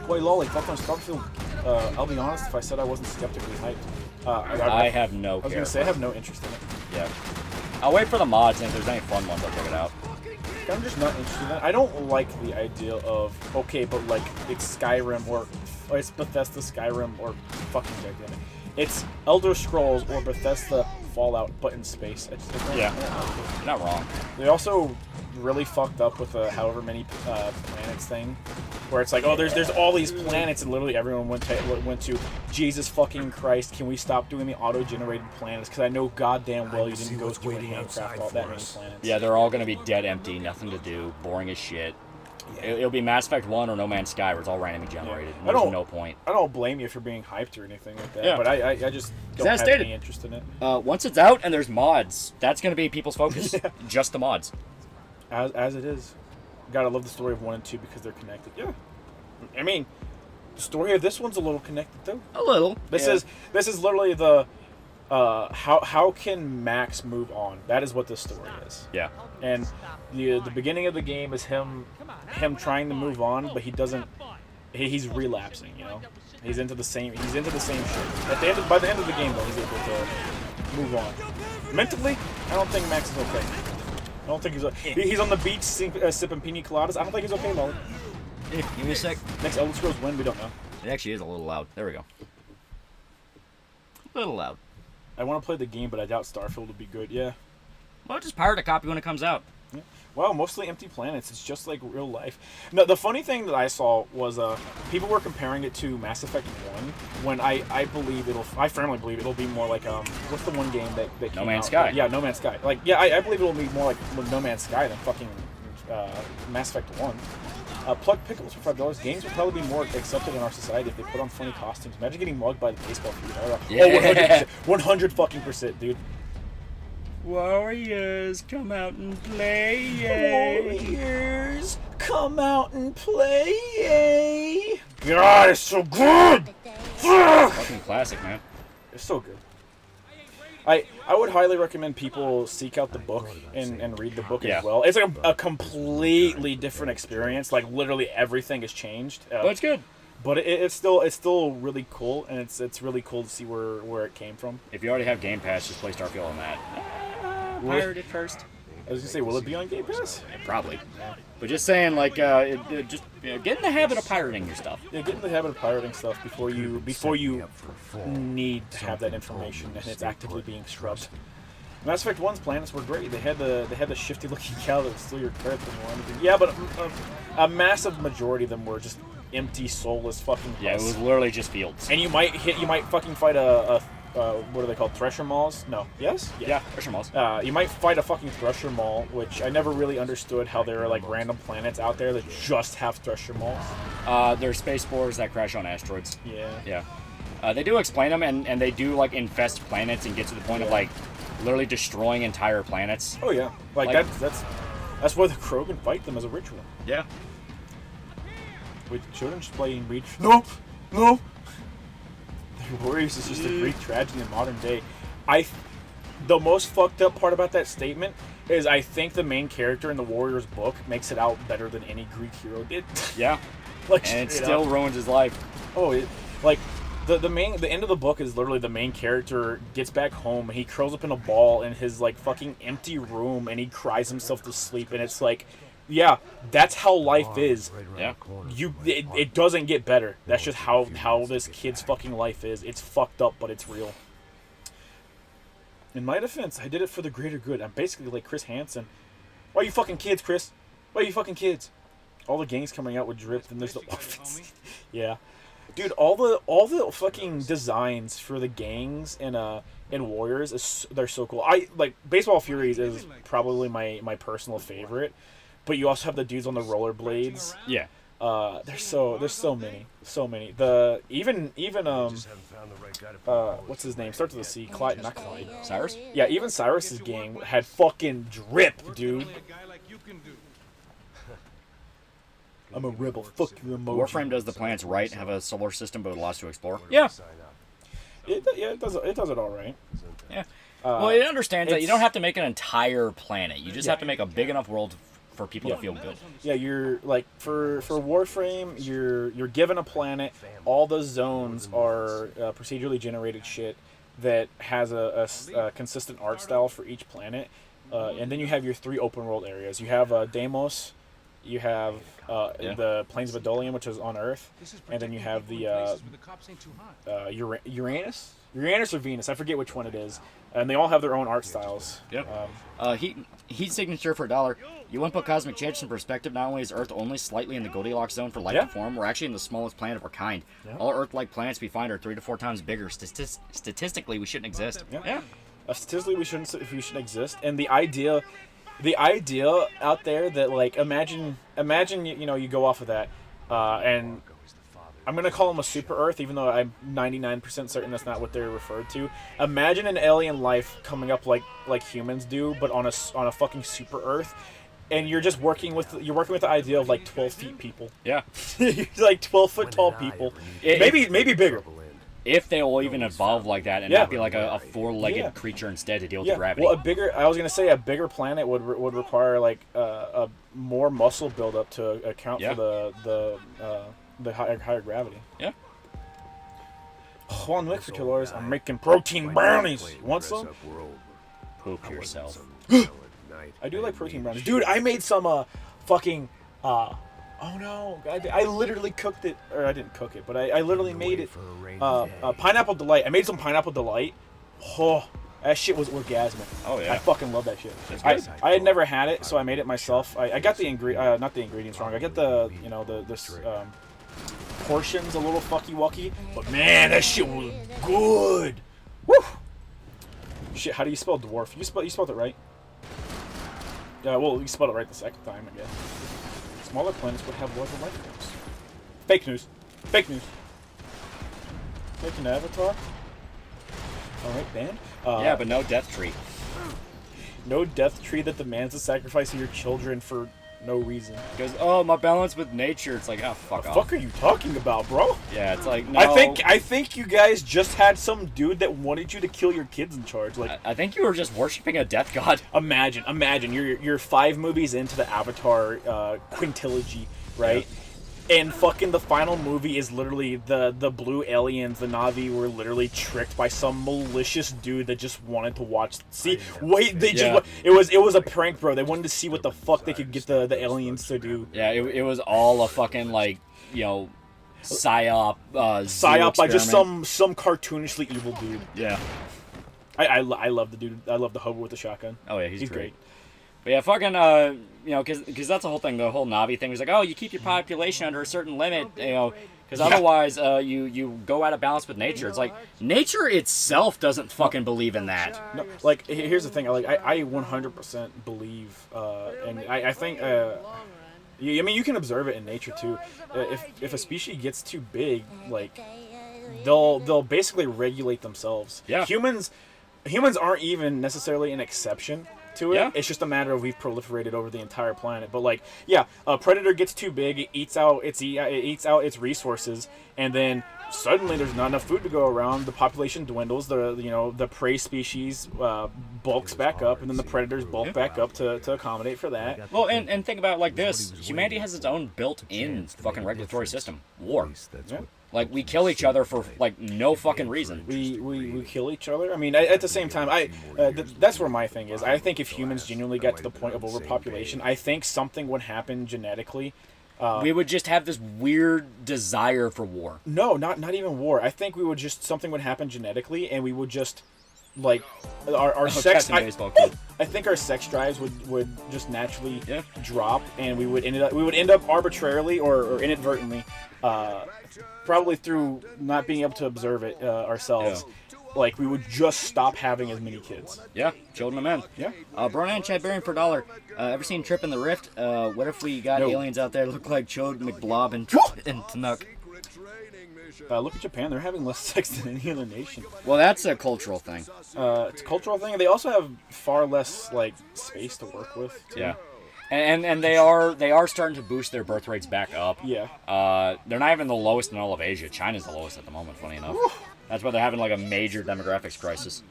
Boy, lolly, fuck on Starfield. I'll be honest, if I said I wasn't skeptically hyped. I have no I was care. gonna say I have no interest in it. Yeah. I'll wait for the mods, and if there's any fun ones, I'll check it out. I'm just not interested in that. I don't like the idea of, okay, but like, it's Skyrim or it's Bethesda Skyrim or fucking goddamn it. It's Elder Scrolls or Bethesda Fallout, but in space. Yeah. You're not wrong. They also really fucked up with the however many planets thing, where it's like, oh, there's all these planets, and literally everyone went to Jesus fucking Christ, can we stop doing the auto-generated planets? Because I know goddamn well you didn't go through and handcraft all that many planets. Yeah, they're all going to be dead empty, nothing to do, boring as shit. It'll be Mass Effect 1 or No Man's Sky, where it's all randomly generated. Yeah. There's no point. I don't blame you for being hyped or anything like that, Yeah. but I just don't have any interest in it. Once it's out and there's mods, that's going to be people's focus. Yeah. Just the mods. As it is. Gotta love the story of 1 and 2 because they're connected. Yeah. I mean, the story of this one's a little connected too. A little. This is literally the how can Max move on? That is what this story is. Yeah. And the beginning of the game is him trying to move on, but he doesn't. He's relapsing. You know, he's into the same shit. By the end of the game, though, he's able to move on. Mentally, I don't think Max is okay. I don't think he's on the beach sipping pina coladas. I don't think he's okay, Molly. Give me a sec. Next Elder Scrolls win, we don't know. It actually is a little loud. There we go. A little loud. I want to play the game, but I doubt Starfield would be good. Yeah. Well, just pirate a copy when it comes out. Yeah. Well, mostly empty planets. It's just like real life. No, the funny thing that I saw was people were comparing it to Mass Effect 1, when I firmly believe it'll be more like what's the one game that came No Man's out? Sky. Yeah, No Man's Sky. Like, yeah, I believe it'll be more like No Man's Sky than fucking Mass Effect 1. Plug pickles for $5. Games would probably be more accepted in our society if they put on funny costumes. Imagine getting mugged by the baseball field. Yeah. Oh, 100 fucking %, dude. Warriors, come out and play. Warriors, come out and play. God, it's so good. Fucking classic, man. It's so good. I would highly recommend people seek out the book and read the book as well. It's like a completely different experience. Like literally everything has changed. But it's good. But it's still really cool, and it's really cool to see where it came from. If you already have Game Pass, just play Starfield on that. Pirate it first. I was gonna say, will it be on Game Pass? Probably. But just saying, like, just get in the habit of pirating your stuff. Yeah, get in the habit of pirating stuff before you need to have that information and it's actively being scrubbed. Mass Effect 1's planets were great. They had the shifty looking cow that would steal your character more than anything. Yeah, but a massive majority of them were just empty, soulless fucking husks. Yeah, it was literally just fields. And you might fucking fight a what are they called? Thresher Mauls? No. Yes? Yeah, Thresher Mauls. You might fight a fucking Thresher Maul, which I never really understood how there are like random planets out there that just have Thresher Mauls. They're space spores that crash on asteroids. Yeah. Yeah. They do explain them, and they do like infest planets and get to the point of like literally destroying entire planets. Oh yeah. Like that's why the Krogan fight them as a ritual. Yeah. With children just playing Reach. No! The Warriors is just a Greek tragedy in modern day. The most fucked up part about that statement is I think the main character in the Warriors book makes it out better than any Greek hero did. Yeah. Like, and it still ruins his life. Oh, the end of the book is literally the main character gets back home and he curls up in a ball in his like fucking empty room and he cries himself to sleep, and it's like, yeah, that's how life is. Yeah. It doesn't get better. That's just how this kid's fucking life is. It's fucked up, but it's real. In my defense, I did it for the greater good. I'm basically like Chris Hansen. Why are you fucking kids, Chris? Why are you fucking kids? All the gangs coming out with drip, and there's the orphans. Yeah. Dude, all the fucking designs for the gangs in Warriors they're so cool. I like Baseball Furies is probably my personal favorite. But you also have the dudes on the rollerblades. Yeah. There's so many. Even what's his name? Starts with a C. Clyde, not Clyde. Cyrus? Yeah, even Cyrus's gang had fucking drip, dude. I'm a rebel. Fuck your emoji. Warframe does the planets right, have a solar system, but lots to explore. Yeah. It does it all right. Yeah. Well, it understands that you don't have to make an entire planet. You just have to make a big enough world for people to feel good. Yeah, you're like for Warframe, you're given a planet. All the zones are procedurally generated shit that has a consistent art style for each planet, and then you have your 3 open world areas. You have Deimos, you have the Plains of Adolium, which is on Earth, and then you have the Uranus. Uranus or Venus, I forget which one it is, and they all have their own art styles. Yep. Heat signature for $1. You want to put cosmic change in perspective. Not only is Earth only slightly in the Goldilocks zone for life to form, we're actually in the smallest planet of our kind. All Earth-like planets we find are 3 to 4 times bigger. Statistically, we shouldn't exist. Statistically, we shouldn't exist. And the idea out there that, like, imagine you go off of that, and I'm going to call them a super Earth, even though I'm 99% certain that's not what they're referred to. Imagine an alien life coming up like humans do, but on a fucking super Earth, and you're just working with the idea of like 12 feet people. Yeah. Like 12 foot tall people. Maybe bigger. If they will even evolve like that and not be like a 4-legged creature instead to deal with gravity. Well, a bigger planet would require like a more muscle buildup to account for the higher gravity. Yeah. Hold on, Wick for $2. I'm making protein brownies. You want some? Poop yourself. I do like protein brownies, dude. I made some fucking. Oh no! I literally cooked it, or I didn't cook it, but I literally made it. Pineapple delight. I made some pineapple delight. Oh, that shit was orgasmic. Oh yeah. I fucking love that shit. I had never had it, so I made it myself. I got the not the ingredients wrong. I got the portions a little fucky wucky, but man, that shit was good. Woo! Shit, how do you spell dwarf? You spelled it right. Yeah, well, you spelled it right the second time, I guess. Smaller planets would have larger life forms. Fake news. Fake news. Make an avatar. All right, banned. Yeah, but no death tree. No death tree that demands the sacrifice of your children for no reason. Because, my balance with nature. It's like, fuck off. What the fuck are you talking about, bro? Yeah, it's like, no. I think you guys just had some dude that wanted you to kill your kids in charge. Like, I think you were just worshiping a death god. Imagine you're 5 movies into the Avatar quintilogy, right? Yeah. And fucking the final movie is literally the blue aliens, the Na'vi were literally tricked by some malicious dude that just wanted to watch. It was a prank, bro. They wanted to see what the fuck they could get the aliens to do. Yeah, it was all a fucking like, psyop. Psyop by just some cartoonishly evil dude. Yeah. I love the dude. I love the hobo with the shotgun. Oh yeah, he's great. But yeah, fucking, because that's the whole thing. The whole Na'vi thing was like, oh, you keep your population under a certain limit, because otherwise you go out of balance with nature. It's like, nature itself doesn't fucking believe in that. No, like, here's the thing. Like, I 100% believe, and I think, I mean, you can observe it in nature, too. If a species gets too big, like, they'll basically regulate themselves. Yeah. Humans aren't even necessarily an exception to it. Yeah. It's just a matter of we've proliferated over the entire planet. But like, yeah, a predator gets too big, it eats out its resources, and then suddenly there's not enough food to go around. The population dwindles. The prey species bulks back up, and then the predators bulk back up to accommodate for that. Well, and think about it like this: humanity has its own built-in fucking regulatory system, war. Yeah. Like, we kill each other for, like, no fucking reason. We kill each other? I mean, at the same time, that's where my thing is. I think if humans genuinely got to the point of overpopulation, I think something would happen genetically. We would just have this weird desire for war. No, not even war. I think something would happen genetically, and we would just, like, our sex... I think our sex drives would just naturally drop, and we would end up arbitrarily or inadvertently, probably through not being able to observe it ourselves. Yeah. Like, we would just stop having as many kids. Yeah, children of men. Yeah. Bronan Chadbarian for $1. Ever seen Trip in the Rift? What if we got aliens out there that look like Chode, McBlob, and Tanuk? Look at Japan. They're having less sex than any other nation. Well, that's a cultural thing. It's a cultural thing. They also have far less, like, space to work with, too. Yeah. And they are starting to boost their birth rates back up. Yeah. They're not even the lowest in all of Asia. China's the lowest at the moment, funny enough. That's why they're having like a major demographics crisis.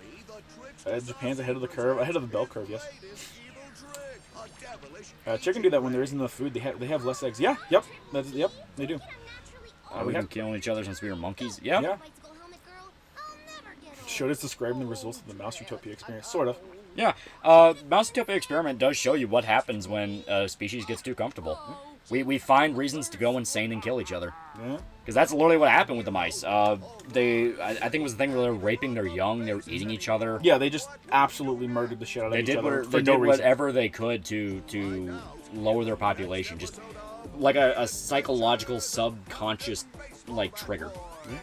Japan's ahead of the curve, ahead of the bell curve. Yes. Chicken do that when there isn't enough food. They have less eggs. Yeah. Yep. Yep. They do. We've been killing each other since we were monkeys. Yeah. Yeah. Showed us describing the results of the Mouse Utopia experience, sort of. Yeah. Mouse Utopia experiment does show you what happens when a species gets too comfortable. We find reasons to go insane and kill each other. Yeah. Because that's literally what happened with the mice. I think it was the thing where they were raping their young, they were eating each other. Yeah, they just absolutely murdered the shit out of each other. They did whatever they could to lower their population. Just like a psychological, subconscious, like, trigger. Yeah.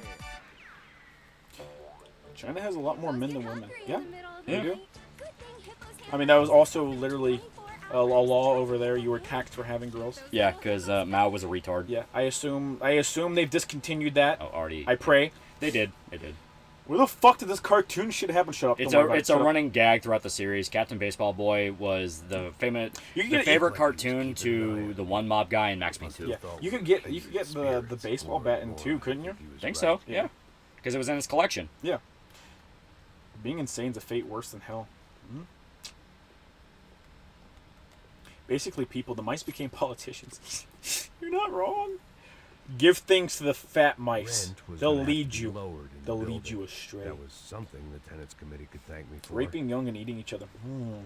China has a lot more men than women. Yeah, they do. I mean, that was also literally a law over there. You were taxed for having girls. Yeah, because Mao was a retard. Yeah, I assume they've discontinued that. Oh, already. I pray. They did. They did. Where the fuck did this cartoon shit happen? Shut up. It's a running gag throughout the series. Captain Baseball Boy was the favorite cartoon to the One Mob guy in Max Payne 2. Yeah, you could get the baseball bat in 2, couldn't you? Think so. Yeah. Because it was in his collection. Yeah. Being insane's a fate worse than hell. Mm-hmm. Basically, the mice became politicians. You're not wrong. Give things to the fat mice. They'll lead you. They'll lead you astray. That was something the tenants committee could thank me for. Raping young and eating each other.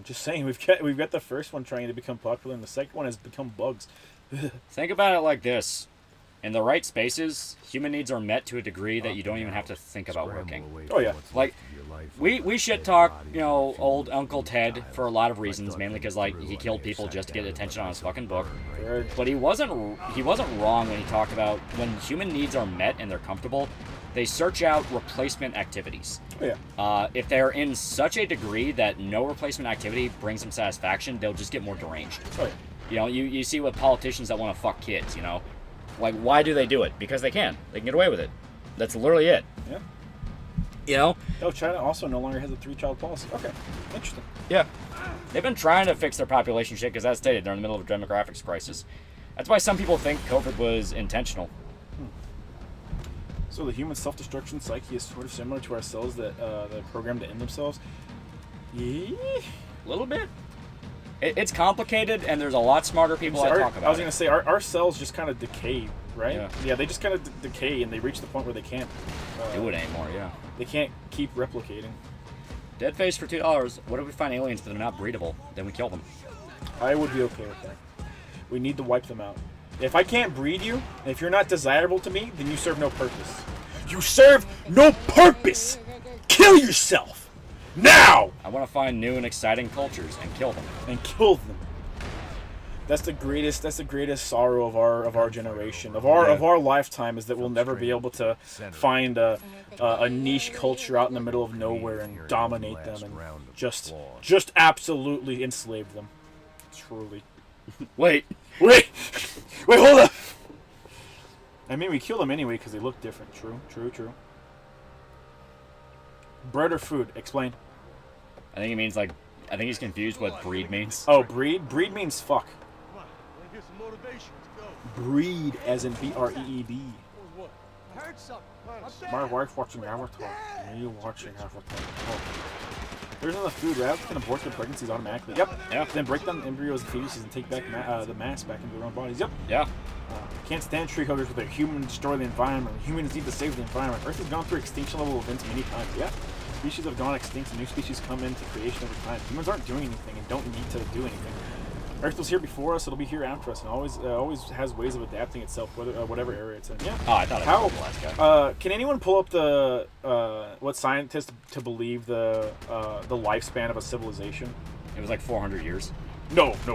Just saying, we've got the first one trying to become popular, and the second one has become bugs. Think about it like this. In the right spaces, human needs are met to a degree that you don't even have to think about working. Oh yeah. Like, we shit talk, old Uncle Ted for a lot of reasons, mainly because like he killed people just to get attention on his fucking book. But he wasn't wrong when he talked about when human needs are met and they're comfortable, they search out replacement activities. Oh yeah. If they're in such a degree that no replacement activity brings them satisfaction, they'll just get more deranged. Oh yeah. You see with politicians that want to fuck kids, Like, why do they do it? Because they can. They can get away with it. That's literally it. Yeah. Oh, China also no longer has a 3-child policy. Okay. Interesting. Yeah. They've been trying to fix their population shit because, as stated, they're in the middle of a demographics crisis. That's why some people think COVID was intentional. So the human self-destruction psyche is sort of similar to our cells that are programmed to end themselves? Yeah. A little bit. It's complicated, and there's a lot smarter people that talk about it. I was going to say, our cells just kind of decay, right? Yeah, they just kind of decay, and they reach the point where they can't do it anymore, yeah. They can't keep replicating. Dead face for $2. What if we find aliens that are not breedable? Then we kill them. I would be okay with that. We need to wipe them out. If I can't breed you, and if you're not desirable to me, then you serve no purpose. You serve no purpose! Kill yourself! Now! I want to find new and exciting cultures and kill them. That's the greatest sorrow of our generation, of our lifetime, is that we'll never be able to find a niche culture out in the middle of nowhere and dominate them and just absolutely enslave them. Truly. Wait, hold up. I mean, we kill them anyway because they look different. True. Bread or food? Explain. I think he's confused what breed means. Oh, breed? Breed means fuck. Breed as in B-R-E-E-D. My wife watching Avatar. Me watching Avatar. Oh. There's enough food, right? Can abort their pregnancies automatically. Yep. Yeah. Then break down the embryos and fetuses and take back the mass back into their own bodies. Yep. Yeah. Can't stand tree huggers with their human destroy the environment. Humans need to save the environment. Earth has gone through extinction level events many times. Yeah. Species have gone extinct and new species come into creation over time. Humans aren't doing anything and don't need to do anything. Earth was here before us, it'll be here after us, and always has ways of adapting itself, whatever area it's in. Yeah. Oh, I thought I was the last guy. Can anyone pull up the what scientists to believe the lifespan of a civilization? It was like 400 years. No, it's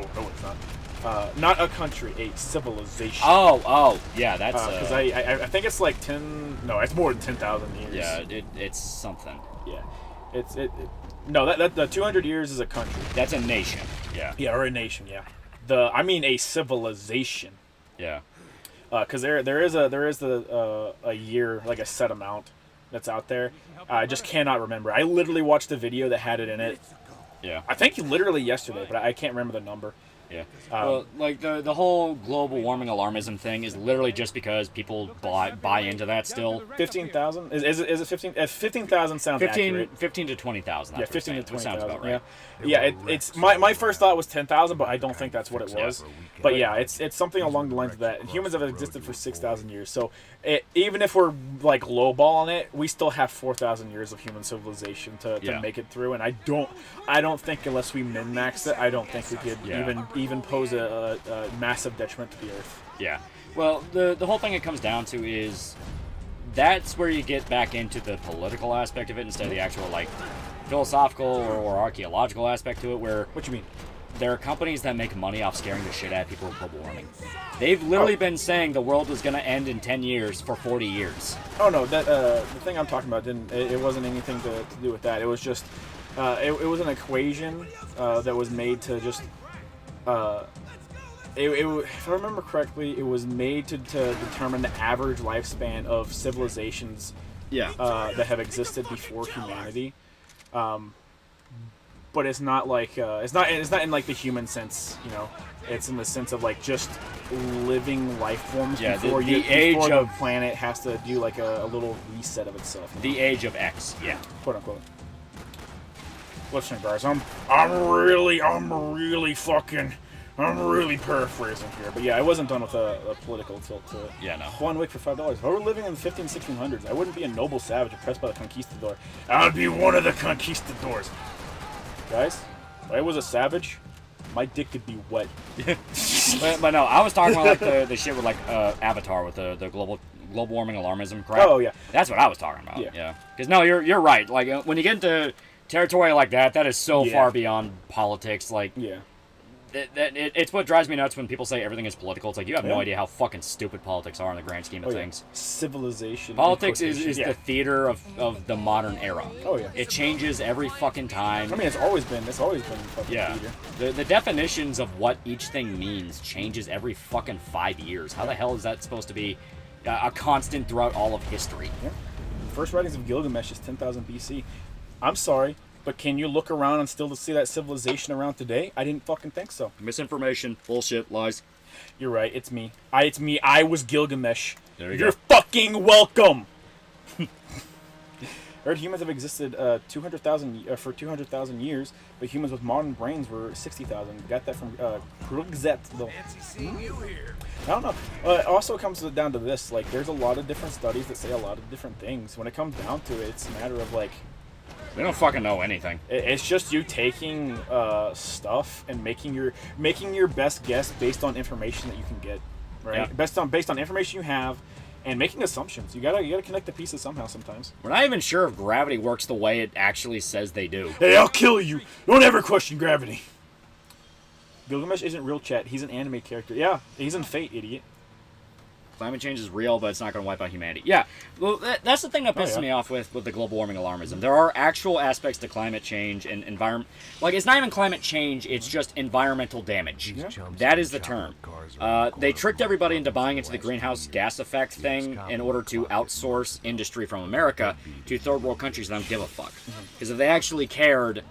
not. Not a country, a civilization. Oh, yeah, that's because I think it's like 10. No, it's more than 10,000 years. Yeah, it's something. Yeah, no, that 200 years is a country. That's a nation. Yeah. Yeah, or a nation. Yeah. I mean a civilization. Yeah. Because there is a year, like a set amount that's out there. I just cannot remember. I literally watched a video that had it in it. Yeah. I think literally yesterday, but I can't remember the number. Yeah. Well, like the whole global warming alarmism thing is literally just because people buy into that still. 15,000? Is it 15? 15,000 sounds accurate. 15 to 20,000. Yeah, 15 to 20,000. Sounds about right. Yeah, it's my first thought was 10,000, but I don't think that's what it was. But yeah, it's something along the lines of that. And humans have existed for 6,000 years, so even if we're like lowballing it, we still have 4,000 years of human civilization to make it through. And I don't think unless we min-max it, I don't think we could even pose a massive detriment to the Earth. Yeah. Well, the whole thing it comes down to is that's where you get back into the political aspect of it instead of the actual like philosophical or archaeological aspect to it. Where what you mean? There are companies that make money off scaring the shit out of people with global warming. They've literally been saying the world was going to end in 10 years for 40 years. Oh no, that the thing I'm talking about it wasn't anything to do with that. It was just it was an equation that was made to just if I remember correctly, it was made to determine the average lifespan of civilizations that have existed before humanity. But it's not like it's not in like the human sense, you know. It's in the sense of like just living life forms before the planet has to do like a little reset of itself. The age of X, quote unquote. Listen, guys, I'm really paraphrasing here, but yeah, I wasn't done with a political tilt to it. Yeah, no. One week for $5. If I were living in the 1600s, I wouldn't be a noble savage oppressed by the conquistador. I would be one of the conquistadors. Guys, if I was a savage, my dick could be wet. but no, I was talking about like the shit with like Avatar with the global warming alarmism crap. Oh yeah, that's what I was talking about. Yeah. Because no, you're right. Like when you get into territory like that is so far beyond politics. Like it's what drives me nuts when people say everything is political. It's like you have no idea how fucking stupid politics are in the grand scheme of things. Civilization. Politics is the theater of the modern era. Oh yeah. It changes every fucking time. I mean, it's always been fucking theater. The definitions of what each thing means changes every fucking 5 years. How the hell is that supposed to be a constant throughout all of history? Yeah. The first writings of Gilgamesh is 10,000 BC. I'm sorry, but can you look around and still see that civilization around today? I didn't fucking think so. Misinformation, bullshit, lies. You're right. It's me. I was Gilgamesh. There You're fucking welcome. I heard humans have existed 200,000 years, but humans with modern brains were 60,000. Got that from Krugzet. Fancy seeing you here. I don't know. It also comes down to this. Like, there's a lot of different studies that say a lot of different things. When it comes down to it, it's a matter of like. We don't fucking know anything. It's just you taking stuff and making your best guess based on information that you can get, right? Yeah. Based on information you have, and making assumptions. You gotta connect the pieces somehow. Sometimes we're not even sure if gravity works the way it actually says they do. Hey, I'll kill you! Don't ever question gravity. Gilgamesh isn't real, chat. He's an anime character. Yeah, he's in Fate, idiot. Climate change is real, but it's not going to wipe out humanity. Yeah, well, that's the thing that pisses me off with the global warming alarmism. There are actual aspects to climate change and environment. Like, it's not even climate change, it's just environmental damage. Yeah. That is the term. They tricked everybody into buying into the greenhouse gas effect thing in order to outsource industry from America to third world countries that don't give a fuck. Because if they actually cared,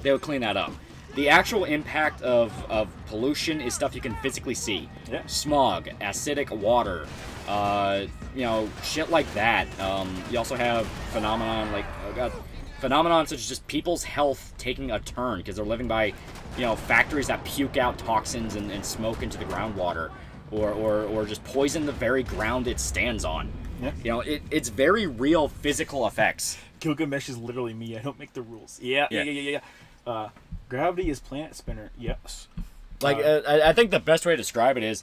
they would clean that up. The actual impact of pollution is stuff you can physically see. Yeah. Smog, acidic water, shit like that. You also have phenomenon such as just people's health taking a turn because they're living by, factories that puke out toxins and smoke into the groundwater, or just poison the very ground it stands on. Yeah. It's very real physical effects. Gilgamesh is literally me. I don't make the rules. Yeah. Gravity is planet spinner. Yes. I think the best way to describe it is,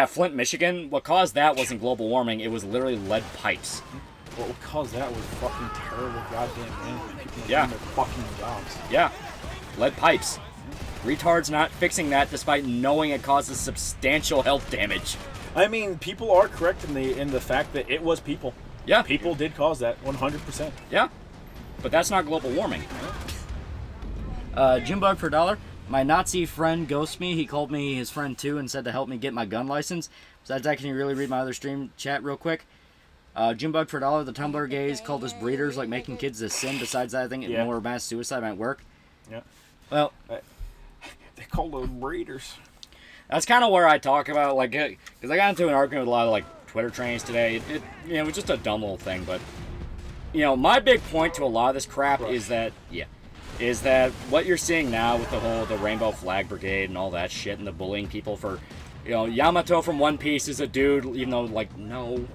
Flint, Michigan. What caused that wasn't global warming. It was literally lead pipes. What caused that was fucking terrible goddamn management. People doing their fucking jobs. Yeah. Lead pipes. Retards not fixing that despite knowing it causes substantial health damage. I mean, people are correct in the fact that it was people. Yeah. People did cause that 100%. Yeah. But that's not global warming. Jimbug for $1. My Nazi friend ghosts me. He called me his friend too and said to help me get my gun license. Besides that, can you really read my other stream chat real quick? Jimbug for $1. The Tumblr gays called us breeders, like making kids a sin. Besides that, I think more mass suicide might work. Yeah. Well, They call them raiders. That's kind of where I talk about, like, because I got into an argument with a lot of, like, Twitter trains today. It was just a dumb little thing, but, my big point to a lot of this crap is that what you're seeing now with the Rainbow Flag Brigade and all that shit and the bullying people for, Yamato from One Piece is a dude, even though, like, no,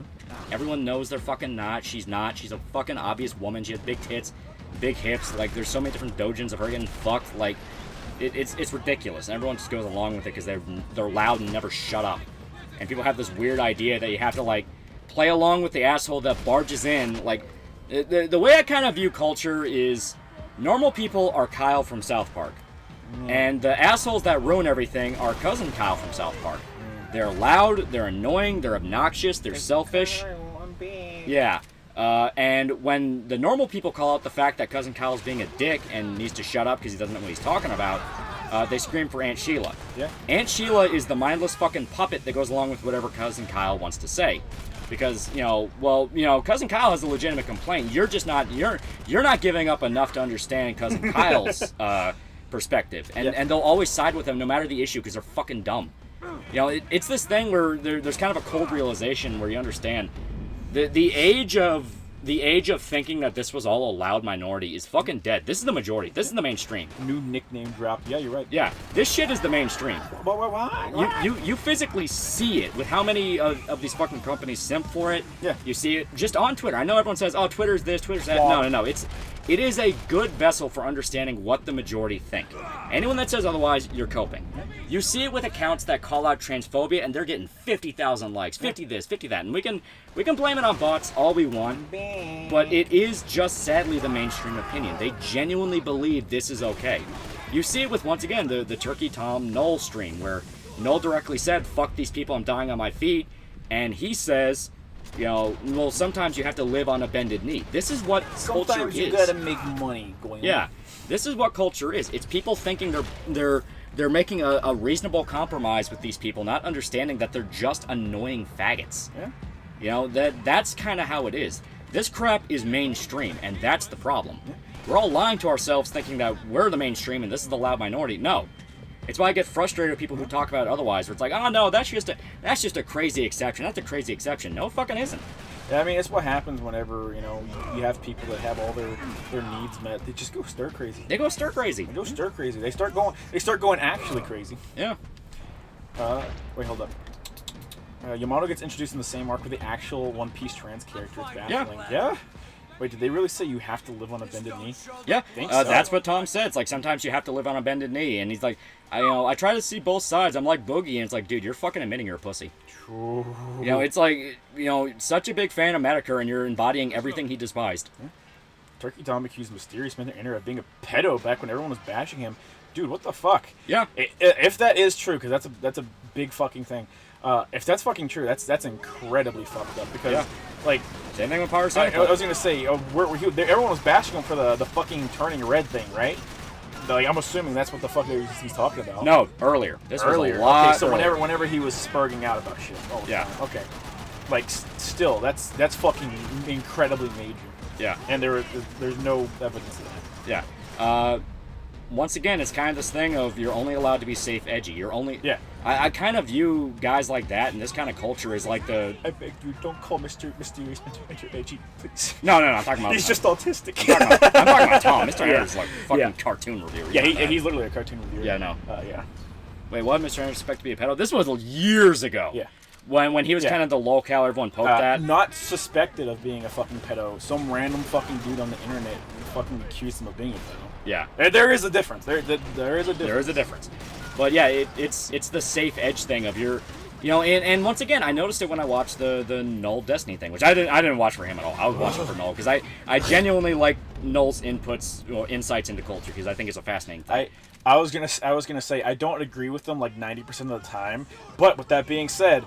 everyone knows they're fucking not. She's not. She's a fucking obvious woman. She has big tits, big hips. Like, there's so many different dojins of her getting fucked, like... It's ridiculous, and everyone just goes along with it because they're loud and never shut up. And people have this weird idea that you have to, like, play along with the asshole that barges in. Like, the way I kind of view culture is normal people are Kyle from South Park. And the assholes that ruin everything are Cousin Kyle from South Park. They're loud, they're annoying, they're obnoxious, they're selfish. Yeah. And when the normal people call out the fact that Cousin Kyle's being a dick and needs to shut up because he doesn't know what he's talking about, they scream for Aunt Sheila. Yeah. Aunt Sheila is the mindless fucking puppet that goes along with whatever Cousin Kyle wants to say. Because, Cousin Kyle has a legitimate complaint. You're just not, you're not giving up enough to understand Cousin Kyle's perspective. And they'll always side with him no matter the issue because they're fucking dumb. It's this thing where there's kind of a cold realization where you understand the age of thinking that this was all a loud minority is fucking dead. This is the majority. This is the mainstream. New nickname drop. Yeah, you're right. Yeah, this shit is the mainstream. Why? You physically see it with how many of these fucking companies simp for it. Yeah. You see it just on Twitter. I know everyone says, oh, Twitter's this, Twitter's that. No. It is a good vessel for understanding what the majority think. Anyone that says otherwise, you're coping. You see it with accounts that call out transphobia, and they're getting 50,000 likes, 50 this, 50 that, and we can blame it on bots all we want, but it is just sadly the mainstream opinion. They genuinely believe this is okay. You see it with, once again, the Turkey Tom Null stream, where Null directly said, fuck these people, I'm dying on my feet, and he says... well, sometimes you have to live on a bended knee. This is what culture is. Sometimes you gotta make money going on. Yeah, this is what culture is. It's people thinking they're making a reasonable compromise with these people, not understanding that they're just annoying faggots. Yeah. That's kind of how it is. This crap is mainstream, and that's the problem. Yeah. We're all lying to ourselves thinking that we're the mainstream and this is the loud minority. No. It's why I get frustrated with people who talk about it otherwise, where it's like, oh no, that's just a crazy exception. That's a crazy exception. No, it fucking isn't. Yeah, I mean, it's what happens whenever, you have people that have all their needs met. They just go stir crazy. They go stir crazy. They start going actually crazy. Yeah. Wait, hold up. Yamato gets introduced in the same arc with the actual One Piece trans character. It's baffling. Yeah? Wait, did they really say you have to live on a bended knee? Yeah, so. That's what Tom said. It's like, sometimes you have to live on a bended knee. And he's like, I try to see both sides. I'm like Boogie, and it's like, dude, you're fucking admitting you're a pussy. True. It's like, such a big fan of Medicare, and you're embodying everything he despised. Yeah. Turkey Tom accused Mysterious Man of being a pedo back when everyone was bashing him. Dude, what the fuck? Yeah. If that is true, because that's a big fucking thing. If that's fucking true, that's incredibly fucked up. Because, same thing with Power I was gonna say, everyone was bashing him for the fucking turning red thing, right? Like, I'm assuming that's what the fuck he's talking about. No, earlier. This was a lot okay, so earlier. whenever he was spurging out about shit. Oh, yeah. Okay. Like, still, that's fucking incredibly major. Yeah. And there's no evidence of that. Yeah. Once again, it's kind of this thing of you're only allowed to be safe edgy. You're only... Yeah. I kind of view guys like that and this kind of culture as like the... I beg you, don't call Mysterious Mr. Edgy, please. No, I'm talking about... He's just autistic. I'm talking about Tom. Mr. Ed is like fucking cartoon reviewer. Yeah, he's literally a cartoon reviewer. Yeah, no. Yeah. Wait, what? Mr. Ed expect to be a pedo? This was years ago. Yeah. When he was kind of the locale everyone poked at. Not suspected of being a fucking pedo. Some random fucking dude on the internet fucking accused him of being a pedo. Yeah. There is a difference. There is a difference. There is a difference. But yeah, it's the safe edge thing of your, and once again, I noticed it when I watched the Null Destiny thing, which I didn't watch for him at all. I was watching for Null because I genuinely like Null's insights into culture because I think it's a fascinating thing. I was gonna say I don't agree with them like 90% of the time, but with that being said,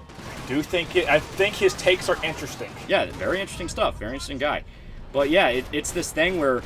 I think his takes are interesting. Yeah, very interesting stuff. Very interesting guy. But yeah, it's this thing where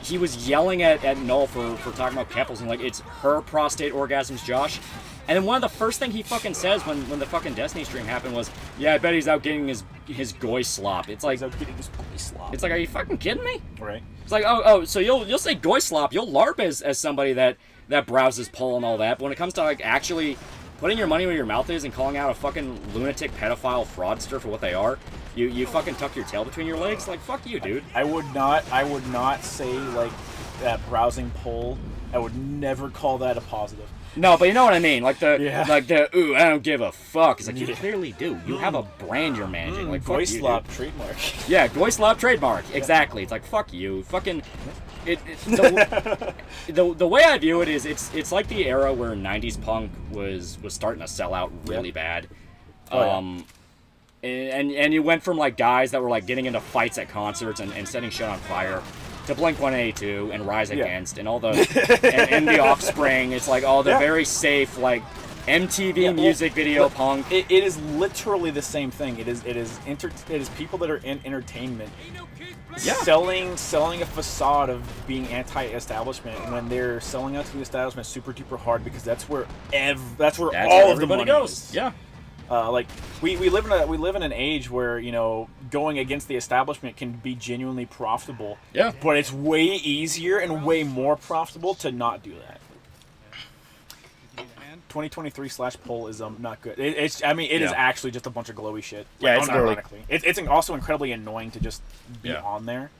he was yelling at Null for talking about couples and like it's her prostate orgasms, Josh. And then one of the first thing he fucking says when the fucking Destiny stream happened was, yeah, I bet he's out getting his goy slop. It's like, he's out getting his goy slop. It's like, are you fucking kidding me? Right. It's like, oh, so you'll say goy slop, you'll LARP as somebody that that browses Pol and all that. But when it comes to like actually putting your money where your mouth is and calling out a fucking lunatic pedophile fraudster for what they are, you fucking tuck your tail between your legs. Like, fuck you, dude. I would not say like that browsing Pol. I would never call that a positive. No, but you know what I mean. Like the ooh, I don't give a fuck. It's like, you clearly do. You have a brand you're managing. Like, fuck you, Goislop dude. trademark. Yeah, Goislop trademark. Exactly. It's like, fuck you. Fucking... The way I view it is it's like the era where 90s punk was starting to sell out really bad. And you went from like guys that were like getting into fights at concerts and setting shit on fire to Blink-182 and Rise Against and all the and the Offspring. It's like all the very safe like MTV music video punk. It is literally the same thing. It is people that are in entertainment selling a facade of being anti-establishment when they're selling out to the establishment super duper hard because that's where all of the money goes. Yeah. Like we live in an age where, you know, going against the establishment can be genuinely profitable. Yeah. But it's way easier and way more profitable to not do that. 2023/Pol is not good. It is actually just a bunch of glowy shit. Yeah, like, it's unironically. It's also incredibly annoying to just be on there.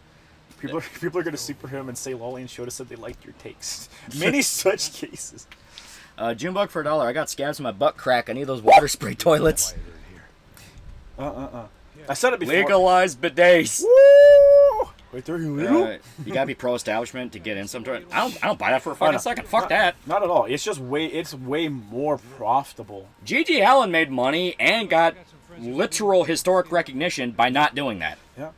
People are gonna super him and say Loli and Shota said they liked your takes. Many such cases. Junebug for $1. I got scabs in my butt crack. I need those water spray toilets. I said it before. Legalize bidets. Woo! Wait, they're illegal? You gotta be pro-establishment to get in some. I don't buy that for a fucking second. Fuck that. Not at all. It's just way more profitable. G.G. Allen made money and got literal historic recognition by not doing that. Yeah.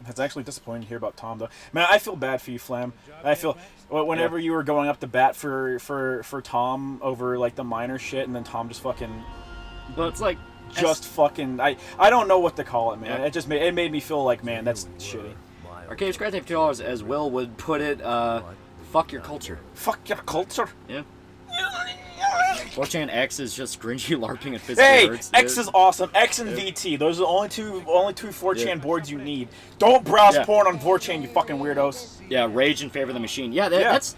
It's actually disappointing to hear about Tom, though. Man, I feel bad for you, Flam. I feel whenever you were going up to bat for Tom over like the minor shit, and then Tom just fucking. Well, it's like fucking. I don't know what to call it, man. Yeah. It made me feel like, man, that's shitty. Arcade Scratch Tape $2, as Will would put it. Fuck your culture. Fuck your culture. Yeah. 4chan X is just cringy LARPing and physical hurts. X is awesome. X and VT. Those are the only two 4chan boards you need. Don't browse porn on 4chan, you fucking weirdos. Yeah, Rage in Favor of the Machine. Yeah, that's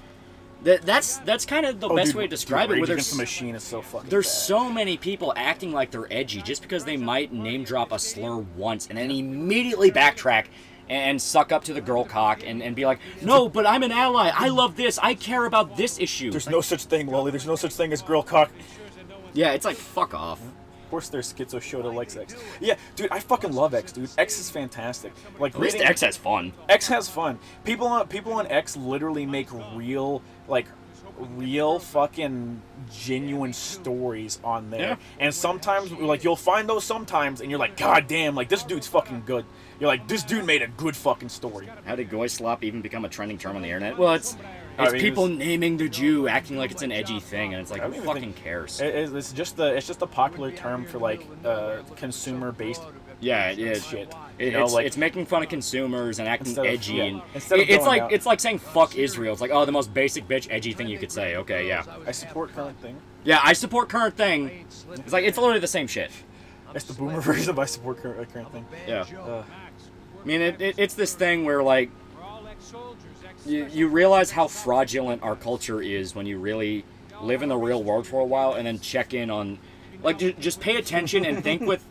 kind of the best way to describe it. Rage Against the Machine is so fucking There's bad. so many people acting like they're edgy just because they might name drop a slur once and then immediately backtrack and suck up to the girl cock and be like, no, but I'm an ally. I love this. I care about this issue. There's no such thing, Loli. There's no such thing as girl cock. Yeah, it's like, fuck off. Of course there's Schizo Shota likes X. Yeah, dude, I fucking love X, dude. X is fantastic. Like, at least X has fun. X has fun. People on X literally make real fucking genuine stories on there. Yeah. And sometimes, like, you'll find those sometimes, and you're like, God damn, like, this dude's fucking good. You're like, this dude made a good fucking story. How did Goislop even become a trending term on the internet? Well, it's people naming the Jew, acting like it's an edgy thing, and it's like, who fucking cares? It's just a popular term for like consumer-based. Shit. It's making fun of consumers and acting edgy, and it's like saying fuck Israel. It's like, oh, the most basic bitch edgy thing you could say. Okay, yeah. I support current thing. Yeah, I support current thing. It's like, it's literally the same shit. It's the boomer version of I support current thing. Yeah. I mean, it's this thing where, like, you realize how fraudulent our culture is when you really live in the real world for a while and then check in on, like, just pay attention and think with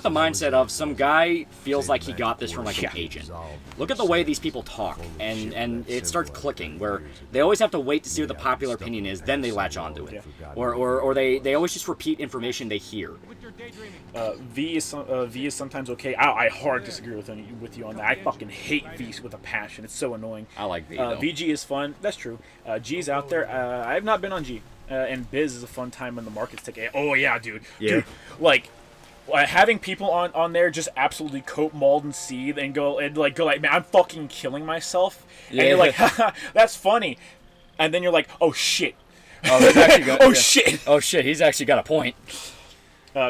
the mindset of some guy feels like he got this from like an agent. Look at the way these people talk, and it starts clicking, where they always have to wait to see what the popular opinion is, then they latch onto it. Or they always just repeat information they hear. V is sometimes okay. I hard disagree with you on that. I fucking hate V with a passion. It's so annoying. I like V, though. VG is fun. That's true. G's out there. I have not been on G. And Biz is a fun time when the market's taking. Oh yeah, dude. Yeah. Dude, like. Having people on there just absolutely coat, mauled, and seethe and go like, man, I'm fucking killing myself. Yeah. And you're like, haha, that's funny. And then you're like, oh shit. Oh, he's actually got, shit. Oh shit, he's actually got a point.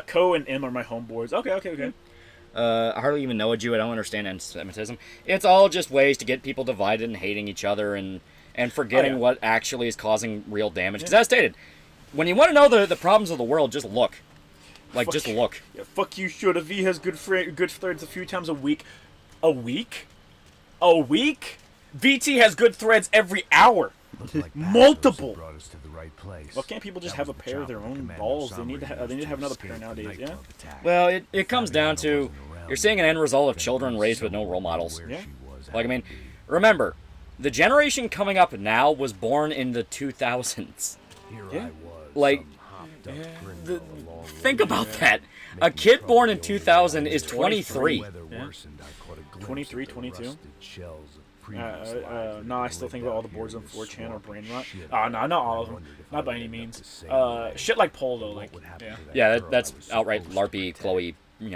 Ko and M are my homeboards. Okay. I hardly even know a Jew. I don't understand anti-Semitism. It's all just ways to get people divided and hating each other and forgetting what actually is causing real damage. Because as stated, when you want to know the problems of the world, just look. Like, just look. Yeah, fuck you, Shota. V has good threads a few times a week. A week? A week? VT has good threads every hour. Looked like Multiple. brought us to the right place. Well, can't people just That have a was the pair of their chopper own Commander balls? They Somber need to used have another escape pair the nowadays. Yeah. nightclub attack. Well, it comes down Fabiola to wasn't around you're seeing an end result of children raised with no role models. Like, I mean, remember, the generation coming up now was born in the 2000s. Here Yeah. I was, Like, some hopped up gringo along Think the about way. that. A Making kid born trouble in the 2000 only is way. 23. Weather Yeah. worsened, I caught a glimpse 23, of the 22. rusted shells of previous lives that No, I had still lived think about all the out here boards in on the 4chan or swamp. brain rot. Shit, No, not all of I them. wondered if Not I'd by any end up means. the same way. Shit like Pole though, like What would happen yeah. to that Yeah, girl that's I was outright supposed to LARPy, protect? Chloe,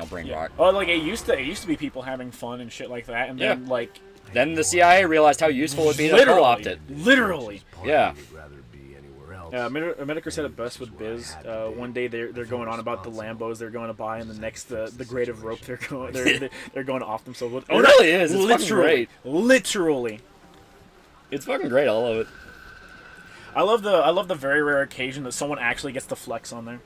brain rot. Oh, like it used to be people having fun and shit like that, and then Yeah. like Then the CIA realized how useful it would be to literally, co-opt it. literally. Yeah. Would rather be anywhere else. Medicare said it best with Biz. One day they're going on about the Lambos they're going to buy, and the next the grade of rope they're going to off themselves with. It really is. It's fucking literally, great. literally. It's fucking great. I love it. I love the very rare occasion that someone actually gets to flex on there.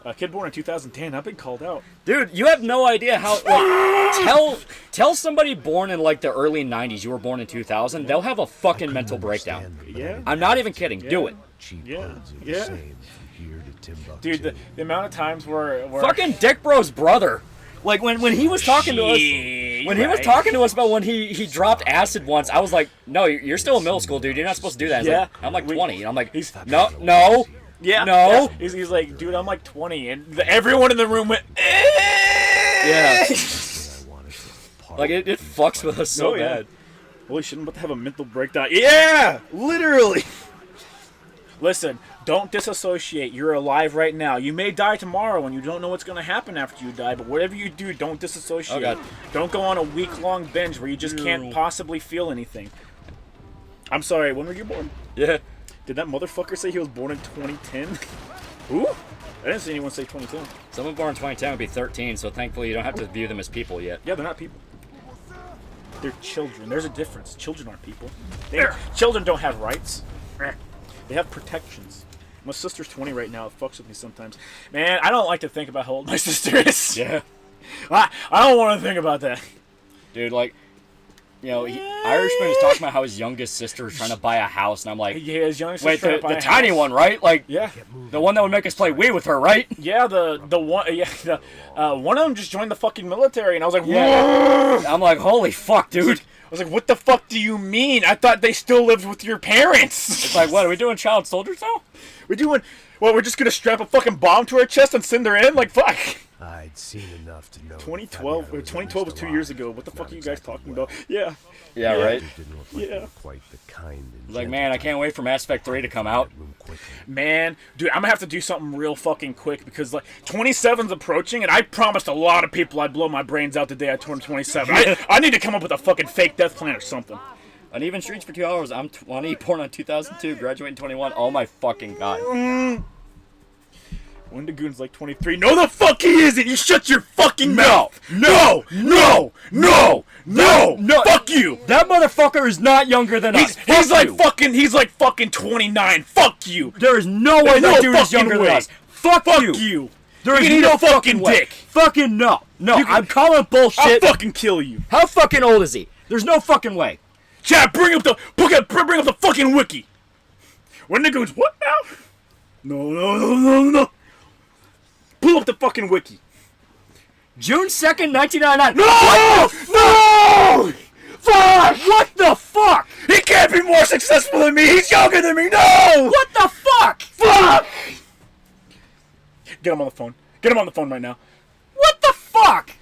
A kid born in 2010, I've been called out. Dude, you have no idea how. Like, tell somebody born in like the early '90s you were born in 2000. They'll have a fucking mental breakdown. Yeah. I'm not even kidding. Do it. Cheap Yeah, birds are yeah. the same from here to Timbuktu. Dude, the amount of times where Fucking Dick Bro's brother. Like when he was talking to us, when he was right. talking to us about when he dropped acid once, I was like, no, you're still in middle school, dude. You're not supposed to do that. He's Yeah. like, I'm like We- 20, and I'm like, he's- no. Yeah. No. Yeah. He's like, dude, I'm like 20, and everyone in the room went. Yeah. I wanted to part Like it fucks with us so Oh, yeah. bad. Holy shit, I'm about to have a mental breakdown. Yeah, literally. Listen, don't disassociate. You're alive right now. You may die tomorrow, and you don't know what's going to happen after you die. But whatever you do, don't disassociate. Oh, God. Don't go on a week-long binge where you just can't possibly feel anything. I'm sorry. When were you born? Yeah. Did that motherfucker say he was born in 2010? Who? I didn't see anyone say 2010. Someone born in 2010 would be 13, so thankfully you don't have to view them as people yet. Yeah, they're not people. They're children. There's a difference. Children aren't people. Children don't have rights. They have protections. My sister's 20 right now. It fucks with me sometimes. Man, I don't like to think about how old my sister is. Yeah. I don't want to think about that. Dude, like, Irishman was talking about how his youngest sister was trying to buy a house, and I'm like, Yeah, his young sister. wait, trying to the buy a tiny house. one, right? Like, Yeah. the one that would make us play Wii with her, right? Yeah, the one. Yeah, one of them just joined the fucking military, and I was like, Yeah. "Whoa!" I'm like, holy fuck, dude. I was like, what the fuck do you mean? I thought they still lived with your parents. It's like, what, are we doing child soldiers now? We're doing. Well, we're just gonna strap a fucking bomb to her chest and send her in? Like, fuck. I'd seen enough to know. 2012. 2012 was 2 years ago. What the fuck are you guys talking about? Yeah. Yeah, right? Didn't look like they Yeah. were quite the kind. Like, man, I can't wait for Mass Effect 3 to come out. Man, dude, I'm gonna have to do something real fucking quick because like 27's approaching, and I promised a lot of people I'd blow my brains out the day I turned 27. I need to come up with a fucking fake death plan or something. Uneven Streets for 2 hours. I'm 20, born on 2002, graduating 21. Oh my fucking god. Wendigoon's like 23. No, the fuck he isn't. You shut your fucking mouth. No. Fuck you. That motherfucker is not younger than us. He's Fuck like you. fucking 29. Fuck you. There is no way There's that no dude is fucking younger way. than us. Fuck you. You. There You is can eat no a fucking way. dick. Fucking no. No, You can- I'm calling I'll bullshit. fucking kill you. How fucking old is he? There's no fucking way. Chad, bring up the fucking wiki. Wendigoon's what now? No. Pull up the fucking wiki. June 2nd, 1999. No! Fuck! What the fuck? He can't be more successful than me. He's younger than me. No! What the fuck? Fuck! Get him on the phone. Get him on the phone right now. What the fuck?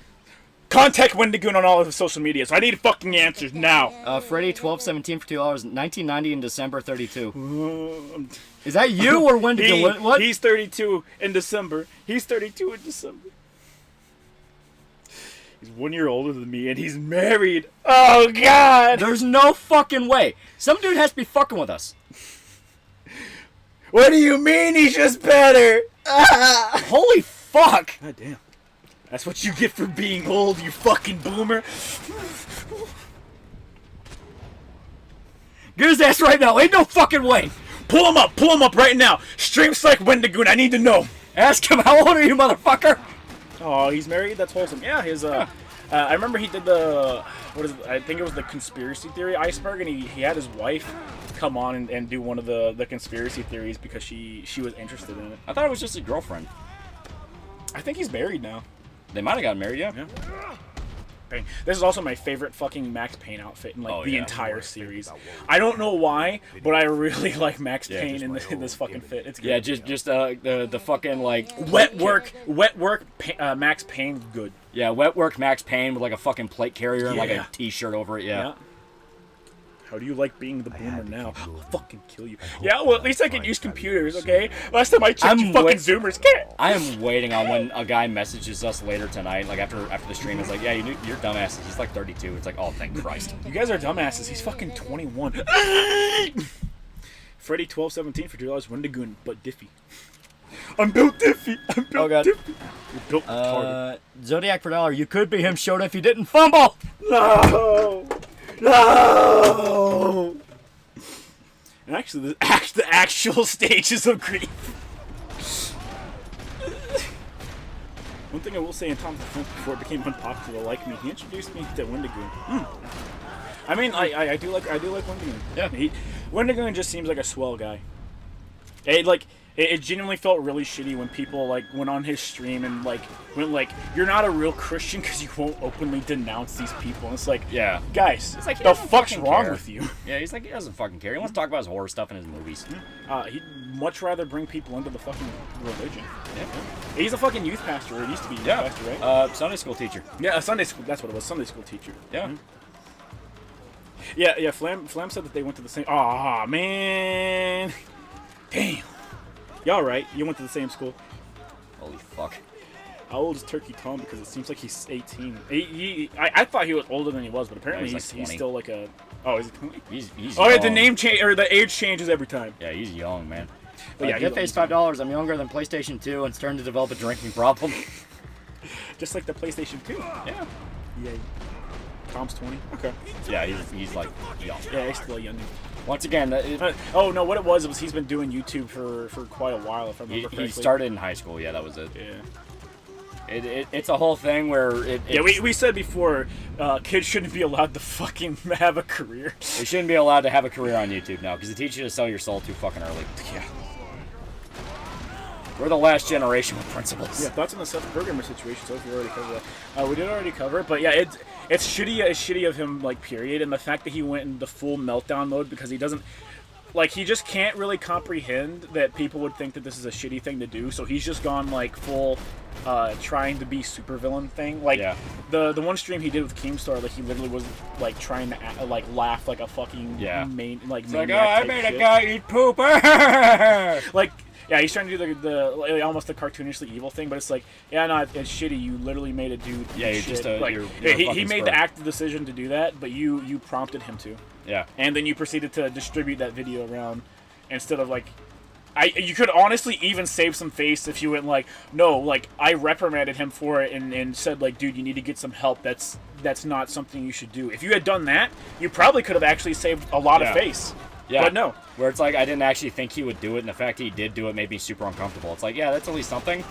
Contact Wendigoon on all of his social medias. I need fucking answers now. Freddy 1217 for 2 hours, 1990 in December 32. Is that you or Wendigoon? What? He's 32 in December. He's 1 year older than me, and he's married. Oh, God. There's no fucking way. Some dude has to be fucking with us. What do you mean he's just better? Holy fuck. God damn. That's what you get for being old, you fucking boomer. Get his ass right now. Ain't no fucking way. Pull him up right now. Stream Psych Wendigoon, I need to know. Ask him, how old are you, motherfucker? Oh, he's married? That's wholesome. Yeah, his, I remember he did the what is it? I think it was the conspiracy theory iceberg, and he had his wife come on and do one of the conspiracy theories because she was interested in it. I thought it was just a girlfriend. I think he's married now. They might have gotten married, yeah. Bang. This is also my favorite fucking Max Payne outfit in like the yeah. entire series. I don't know why, but I really like Max Payne in this fucking fit. It's good. Yeah, just the fucking like wet work Max Payne good. Yeah, wet work Max Payne with like a fucking plate carrier and like Yeah. a t-shirt over it. Yeah. How do you like being the boomer now? I'll fucking kill you. Yeah, well, at least I can use computers, okay? Last time I checked, you fucking Zoomers can't. I am waiting on when a guy messages us later tonight, like after the stream, is like, yeah, you're dumbasses. He's like 32. It's like, oh, thank Christ. You guys are dumbasses. He's fucking 21. Freddy 1217 for $2. Wendigoon, but Diffie. I'm built Diffie. I'm built Oh, God. Diffie. You're built retarded. Zodiac for $1. You could be him, Shota, if you didn't fumble. No! No! And actually, the actual stages of grief. One thing I will say in Tom's defense before it became unpopular like me, he introduced me to Wendigoon. I mean, I do like Wendigoon. Yeah. Wendigoon just seems like a swell guy. It genuinely felt really shitty when people like went on his stream and like went like, you're not a real Christian because you won't openly denounce these people. And it's like, Yeah. guys, It's like, he the doesn't fuck's fucking wrong care. with you? Yeah, he's like, he doesn't fucking care. He wants to talk about his horror stuff in his movies. He'd much rather bring people into the fucking religion. Yeah. He's a fucking youth pastor, or he used to be a youth pastor, right? Sunday school teacher. Yeah, a Sunday school. That's what it was. Sunday school teacher. Yeah. Yeah. Flam said that they went to the same. Aw, man. Damn. Y'all right? You went to the same school. Holy fuck. How old is Turkey Tom? Because it seems like he's 18. I thought he was older than he was, but apparently No, he's he's like 20. still like a. Oh, is he 20? He's Oh, yeah, young. the name change or the age changes every time. Yeah, he's young, man. But yeah, Get he's face $5. I'm younger than PlayStation 2 and starting to develop a drinking problem. just like the PlayStation 2. Yeah. Yay. Tom's 20. Okay. Yeah, he's like young. Yeah, he's still a young. Once again, Oh no, what it was he's been doing YouTube for quite a while, if I remember correctly. he started in high school. Yeah, that was it. Yeah. It's a whole thing where We said before, kids shouldn't be allowed to fucking have a career. They shouldn't be allowed to have a career on YouTube now because they teach you to sell your soul too fucking early. Yeah. We're the last generation with principles. Yeah, thoughts on the Seth the Programmer situation, so if you already covered that. We did already cover it, but yeah, it's shitty of him, like, period, and the fact that he went into full meltdown mode because he doesn't, like, he just can't really comprehend that people would think that this is a shitty thing to do, so he's just gone, like, full, trying to be supervillain thing. Like, Yeah. the one stream he did with Keemstar, like, he literally was, like, trying to, like, laugh like a fucking It's like, oh, maniac I type made shit. a guy eat poop. Like, yeah, he's trying to do the almost the cartoonishly evil thing, but it's like, yeah, no, it's shitty. You literally made a dude. Yeah, eat you're shit. just a- like, you're yeah, a he fucking made spur. the active decision to do that, but you prompted him to, Yeah. and then you proceeded to distribute that video around instead of like, you could honestly even save some face if you went like, no, like I reprimanded him for it and said like, dude, you need to get some help. That's not something you should do. If you had done that, you probably could have actually saved a lot of face. Yeah. But no. Where it's like, I didn't actually think he would do it, and the fact that he did do it made me super uncomfortable. It's like, yeah, that's at least something.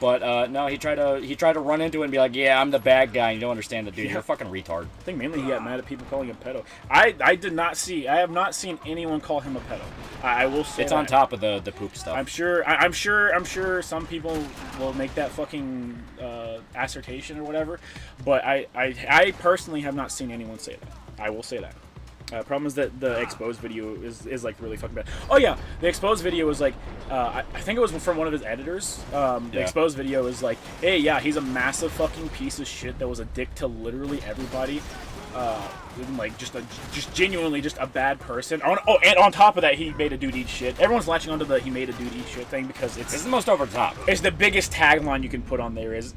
But no, he tried to run into it and be like, yeah, I'm the bad guy, and you don't understand the dude. Yeah. You're a fucking retard. I think mainly he got mad at people calling him pedo. I have not seen anyone call him a pedo. I will say It's on top of the poop stuff. I'm sure some people will make that fucking assertion or whatever, but I personally have not seen anyone say that. I will say that. Problem is that the exposed video is like really fucking bad. Oh yeah, the exposed video was like, I think it was from one of his editors. The exposed video is like, hey, yeah, he's a massive fucking piece of shit that was a dick to literally everybody. And like just genuinely just a bad person. And on top of that, he made a dude eat shit. Everyone's latching onto the he made a dude eat shit thing because It's the most over the top. it's the biggest tagline you can put on there is,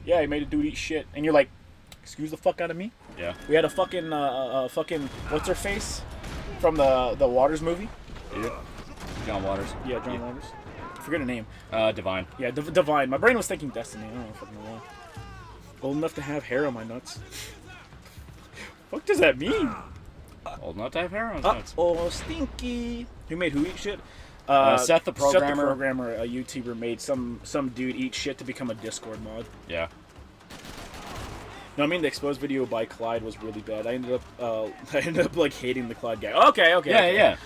yeah, he made a dude eat shit, and you're like, excuse the fuck out of me. Yeah. We had a fucking what's her face from the Waters movie? John Waters. Yeah, John Waters. I forget her name. Divine. Yeah, Divine. My brain was thinking Destiny. I don't know fucking why. Old enough to have hair on my nuts. What does that mean? Old enough to have hair on his nuts. Oh, stinky. Who made who eat shit? Seth the Programmer. Seth the Programmer, a YouTuber, made some dude eat shit to become a Discord mod. Yeah. No, I mean the exposed video by Clyde was really bad. I ended up like hating the Clyde guy. Okay. Yeah.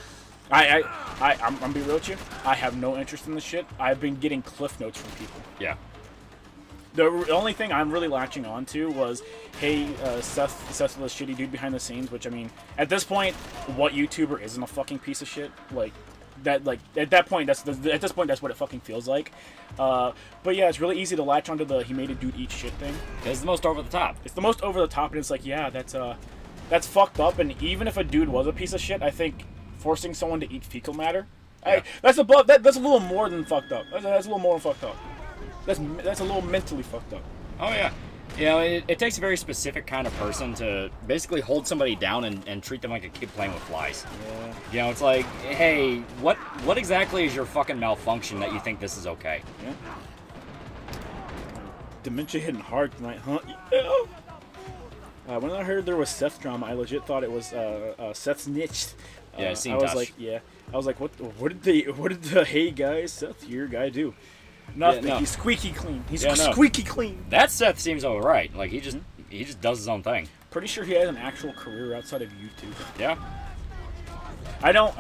I'm gonna be real with you. I have no interest in this shit. I've been getting cliff notes from people. Yeah. The only thing I'm really latching on to was, hey, Seth's the shitty dude behind the scenes. Which I mean, at this point, what YouTuber isn't a fucking piece of shit? Like that. Like at this point, that's what it fucking feels like. But yeah, it's really easy to latch onto the he made a dude eat shit thing. It's the most over the top. It's the most over the top, and it's like, yeah, that's fucked up. And even if a dude was a piece of shit, I think forcing someone to eat fecal matter, that's above that. That's a little more than fucked up. That's a little more than fucked up. That's a little mentally fucked up. Oh yeah. You know, it takes a very specific kind of person to basically hold somebody down and treat them like a kid playing with flies. Yeah. You know, it's like, hey, what exactly is your fucking malfunction that you think this is okay? Yeah. Dementia hitting hard tonight, huh? Yeah. When I heard there was Seth drama, I legit thought it was Seth's niche. Yeah, I was like, what did the hey guys, Seth here guy do? Nothing. Yeah, no. He's squeaky clean. He's Yeah, no. squeaky clean. That Seth seems alright. Like he just does his own thing. Pretty sure he has an actual career outside of YouTube. Yeah. I don't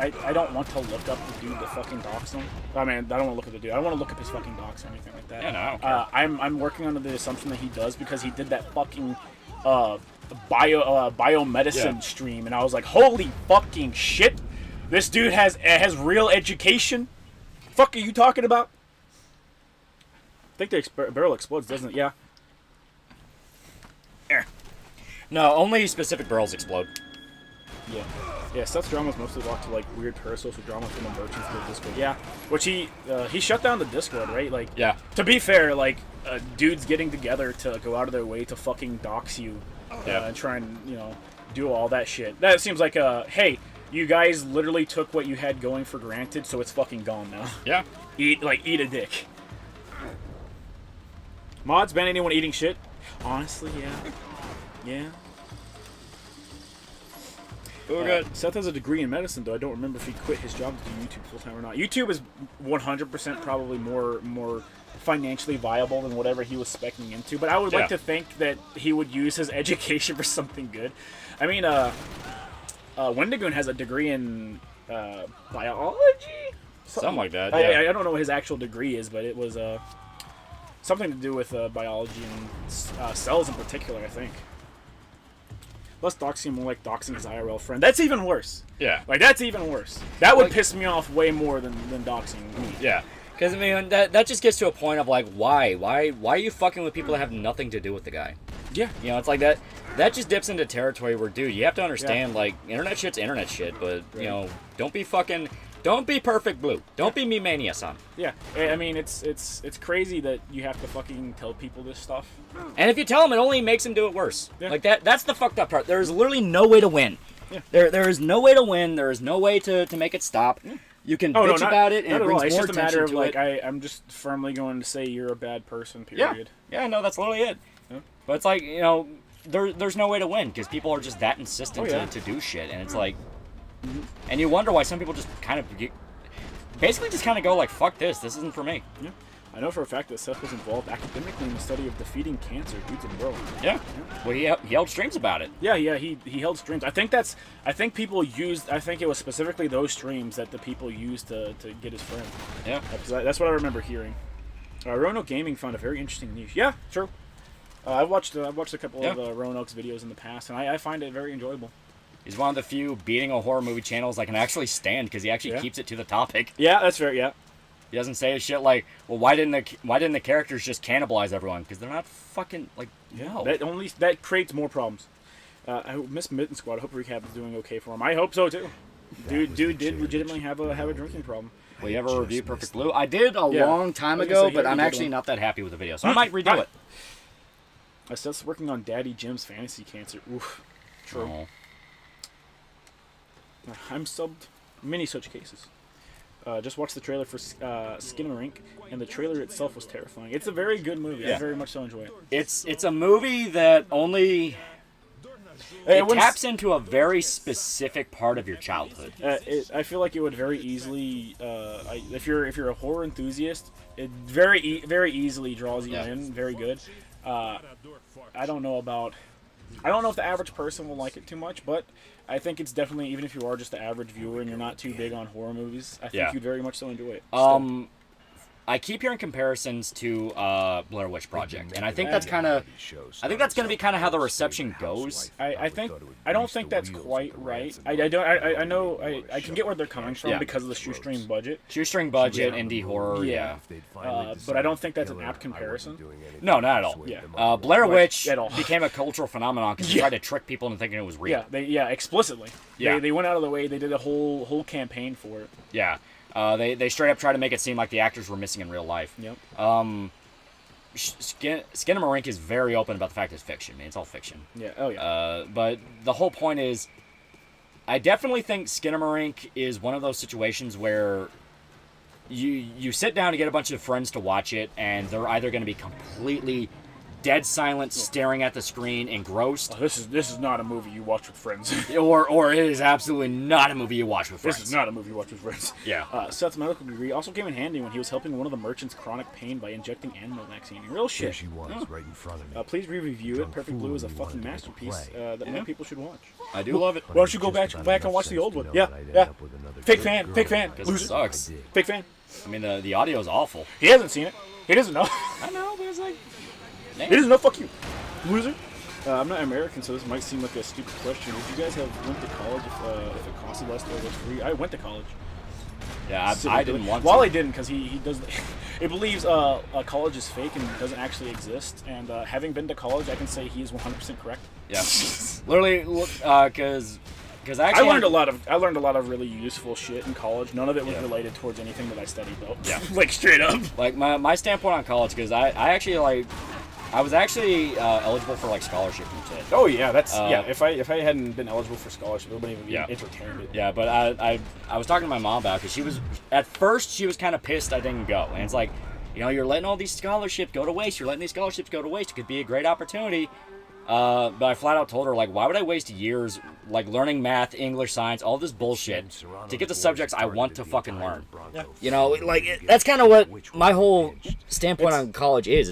want to look up the dude that fucking doxed him. I mean, I don't want to look at the dude. I don't want to look up his fucking docs or anything like that. Yeah, no, I don't care. I'm working under the assumption that he does because he did that fucking biomedicine stream, and I was like, holy fucking shit, this dude has real education. Fuck are you talking about? I think the barrel explodes, doesn't it? Yeah. No, only specific barrels explode. Yeah. Yeah, Seth's drama is mostly locked to like weird parasocial drama from the merchants to the Discord. Yeah, which he shut down the Discord, right? Like, Yeah. To be fair, like dudes getting together to go out of their way to fucking dox you, and try and do all that shit. That seems like hey, you guys literally took what you had going for granted, so it's fucking gone now. Yeah. Eat a dick. Mods ban anyone eating shit? Honestly, yeah. Seth has a degree in medicine, though I don't remember if he quit his job to do YouTube full time or not. YouTube is 100% probably more financially viable than whatever he was specking into. But I would like to think that he would use his education for something good. I mean, Wendigoon has a degree in biology, Something like that. I don't know what his actual degree is, but it was something to do with biology and cells in particular, I think. Less doxing, more like doxing his IRL friend. That's even worse. Yeah. Like, that's even worse. That would piss me off way more than doxing me. Yeah. Because, I mean, that just gets to a point of, like, why? Why are you fucking with people that have nothing to do with the guy? Yeah. You know, it's like that just dips into territory where, dude, you have to understand, like, internet shit's internet shit, but, you know, don't be perfect blue. Don't be me mania, son. Yeah. I mean, it's crazy that you have to fucking tell people this stuff. And if you tell them, it only makes them do it worse. Yeah. Like, that's the fucked up part. There's literally no way to win. Yeah. There is no way to win. There is no way to make it stop. Yeah. You can bitch about it, and it brings it's more just a attention matter of, to like, it. I'm just firmly going to say you're a bad person, period. Yeah, no, that's literally it. Yeah. But it's like, you know, there's no way to win because people are just that insistent to do shit, and it's like, and you wonder why some people just kind of basically just kind of go like, fuck this isn't for me. Yeah. I know for a fact that Seth was involved academically in the study of defeating cancer. Dude's a bro. Yeah. Well, he held streams about it. Yeah, he held streams. I think it was specifically those streams that the people used to get his friend. Yeah. That's what I remember hearing. Roanoke Gaming found a very interesting niche. Yeah, true. I've watched a couple of Roanoke's videos in the past, and I find it very enjoyable. He's one of the few beating a horror movie channels I can actually stand because he actually keeps it to the topic. Yeah, that's fair. Yeah. He doesn't say shit like, well, why didn't the characters just cannibalize everyone? Because they're not fucking, like, no. That creates more problems. I miss Mitten Squad. I hope Recap is doing okay for him. I hope so too. Dude did legitimately have a drinking problem. Will you ever review Perfect Blue? I did a long time ago, but I'm actually not that happy with the video, so I might redo it. Seth's working on Daddy Jim's fantasy cancer. Oof. True. Oh. I'm subbed many such cases. Just watched the trailer for Skinamarink, and the trailer itself was terrifying. It's a very good movie. I very much so enjoy it. It's a movie that only it taps into a very specific part of your childhood. I feel like it would very easily, if you're a horror enthusiast, it very easily draws you in. Very good. I don't know if the average person will like it too much, but I think it's definitely, even if you are just the average viewer and you're not too big on horror movies, I think you'd very much so enjoy it. I keep hearing comparisons to Blair Witch Project, and I think that's kind of, I think that's going to be kind of how the reception goes. I don't think that's quite right. I know I can get where they're coming from because of the shoestring budget. Shoestring budget, indie horror, but I don't think that's an apt comparison. No, not at all. Yeah. Blair Witch became a cultural phenomenon because they tried to trick people into thinking it was real. Yeah, explicitly. Yeah. They went out of the way. They did a whole campaign for it. Yeah. They straight up tried to make it seem like the actors were missing in real life. Yep. Skinamarink is very open about the fact it's fiction. I mean, it's all fiction. Yeah. Oh yeah. But the whole point is, I definitely think Skinamarink is one of those situations where you sit down to get a bunch of friends to watch it, and they're either going to be completely dead silent, staring at the screen, engrossed. Oh, this is not a movie you watch with friends. or it is absolutely not a movie you watch with friends. This is not a movie you watch with friends. Yeah. Seth's medical degree also came in handy when he was helping one of the merchants' chronic pain by injecting animal vaccine. Real shit. There she was, right in front of me. Please re-review it. Perfect Blue is a fucking masterpiece that more people should watch. I do love it. Why don't you go back and watch the old one? Yeah. Fake fan. Because it sucks. Fake fan. I mean, the audio is awful. He hasn't seen it. He doesn't know. I know, but it's like... He doesn't know, fuck you. Loser. I'm not American, so this might seem like a stupid question. Would you guys have went to college if it costed less or was free? I went to college. Yeah, I didn't want to. Wally didn't, because he does. It believes college is fake and doesn't actually exist. And having been to college, I can say he is 100% correct. Yeah, literally, because I learned a lot of really useful shit in college. None of it was related towards anything that I studied, though. Yeah, like straight up. Like my standpoint on college, because I was actually eligible for like scholarship and shit. Oh yeah, that's If I hadn't been eligible for scholarship, it wouldn't even be entertained it. Yeah, but I was talking to my mom about it, because she was at first she was kind of pissed I didn't go, and it's like, you know, you're letting all these scholarships go to waste. You're letting these scholarships go to waste. It could be a great opportunity. But I flat out told her, like, why would I waste years like learning math, English, science, all this bullshit to get the subjects I want to fucking learn? Yeah. You know, like that's kind of what my whole standpoint on college is.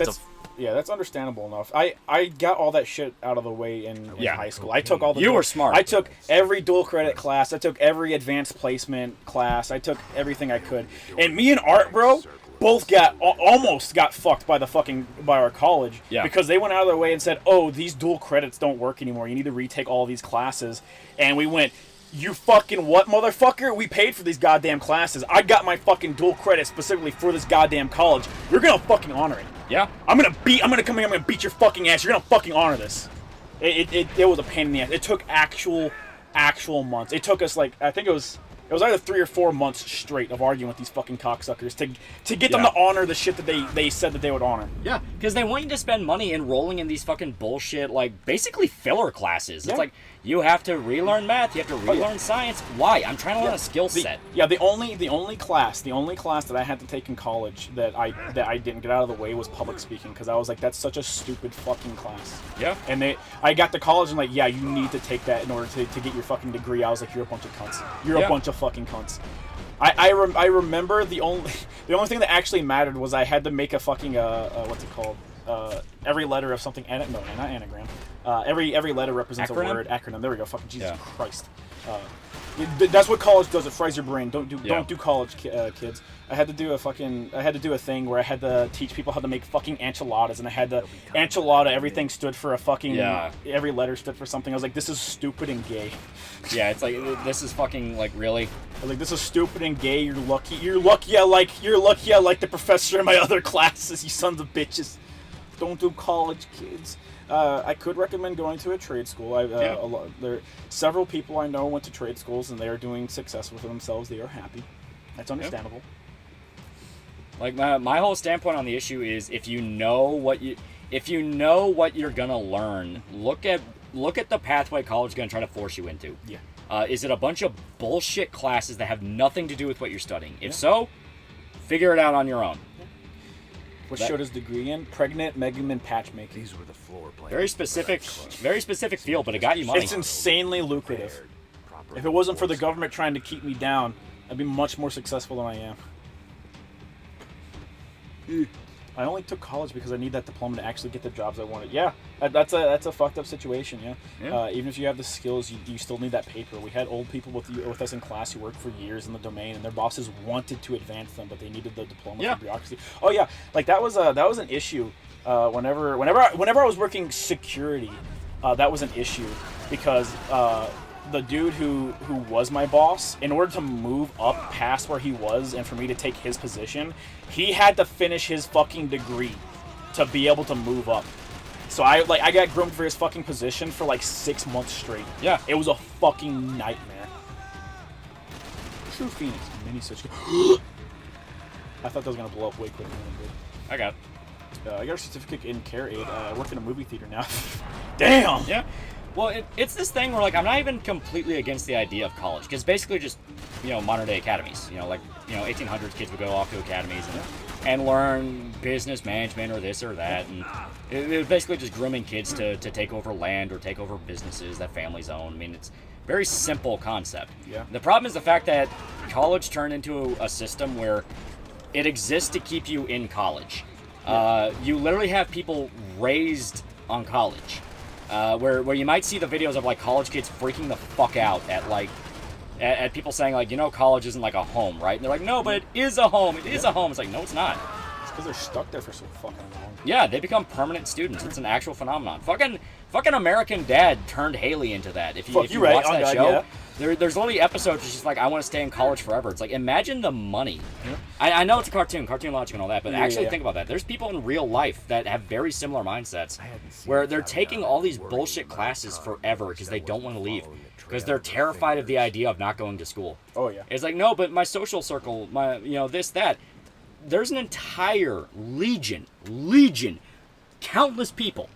Yeah, that's understandable enough. I got all that shit out of the way in high school. I took all the... You were smart. I took every dual credit class. I took every advanced placement class. I took everything I could. And me and Art, bro, both almost got fucked by our college. Yeah. Because they went out of their way and said, oh, these dual credits don't work anymore. You need to retake all these classes. And we went... You fucking what, motherfucker? We paid for these goddamn classes. I got my fucking dual credit specifically for this goddamn college. You're gonna fucking honor it. Yeah. I'm gonna come here, I'm gonna beat your fucking ass. You're gonna fucking honor this. It was a pain in the ass. It took actual months. It took us, like, I think it was either 3 or 4 months straight of arguing with these fucking cocksuckers to get them to honor the shit that they said that they would honor. Yeah, because they want you to spend money enrolling in these fucking bullshit, like, basically filler classes. It's like, you have to relearn math, you have to relearn science. Why? I'm trying to learn a skill set. The only class that I had to take in college that I didn't get out of the way was public speaking, because I was like, that's such a stupid fucking class. Yeah. And I got to college and like, yeah, you need to take that in order to get your fucking degree. I was like, you're a bunch of cunts. You're a bunch of fucking cunts. I remember the only thing that actually mattered was I had to make a fucking what's it called? Every letter of something. No, not anagram. Every letter represents Acronym? a word. Acronym. There we go. Fucking Jesus Christ. That's what college does. It fries your brain. Don't do college, kids. I had to do a thing where I had to teach people how to make fucking enchiladas, and I had to enchilada. Everything stood for a fucking. Every letter stood for something. I was like, this is stupid and gay. Yeah, it's like, this is fucking, like, really. I was like, this is stupid and gay. You're lucky. I like the professor in my other classes. You sons of bitches. Don't do college, kids. I could recommend going to a trade school. There several people I know went to trade schools and they are doing success with themselves. They are happy. That's understandable. Like my whole standpoint on the issue is, if you know what you're gonna learn, look at the pathway college is gonna try to force you into. Yeah. Is it a bunch of bullshit classes that have nothing to do with what you're studying? If so, figure it out on your own. What showed his degree in? Pregnant Megaman patchmaking. These were the floor plans. Very specific field, but it got you money. It's insanely lucrative. If it wasn't for the government trying to keep me down, I'd be much more successful than I am. I only took college because I need that diploma to actually get the jobs I wanted. Yeah, that's a fucked up situation. Yeah. Even if you have the skills, you still need that paper. We had old people with us in class who worked for years in the domain, and their bosses wanted to advance them, but they needed the diploma for bureaucracy. Oh yeah, like that was an issue. Whenever I was working security, that was an issue because the dude who was my boss, in order to move up past where he was and for me to take his position, he had to finish his fucking degree to be able to move up. So I got groomed for his fucking position for like 6 months straight. Yeah, it was a fucking nightmare. True Phoenix mini switch. I thought that was gonna blow up way quicker than it did. I got it. I got a certificate in care aid. I work in a movie theater now. Damn. Yeah. Well, it's this thing where, like, I'm not even completely against the idea of college, because basically just, modern day academies. 1800s kids would go off to academies and learn business management or this or that, and it was basically just grooming kids to take over land or take over businesses that families own. I mean, it's a very simple concept. Yeah. The problem is the fact that college turned into a system where it exists to keep you in college. You literally have people raised on college. Where you might see the videos of like college kids freaking the fuck out at people saying like, college isn't like a home, right? And they're like, no, but it is a home. It is a home. It's like, no, it's not. It's because they're stuck there for so fucking long. Yeah, they become permanent students. It's an actual phenomenon. Fucking American Dad turned Haley into that. If you watch that show, there's only episodes where she's like, I want to stay in college forever. It's like, imagine the money. Yeah. I know it's a cartoon logic and all that, but actually think about that. There's people in real life that have very similar mindsets where they're taking all these bullshit classes forever because they don't want to leave. Because they're terrified of the idea of not going to school. Oh, yeah. It's like, no, but my social circle, my, this, that. There's an entire legion, countless people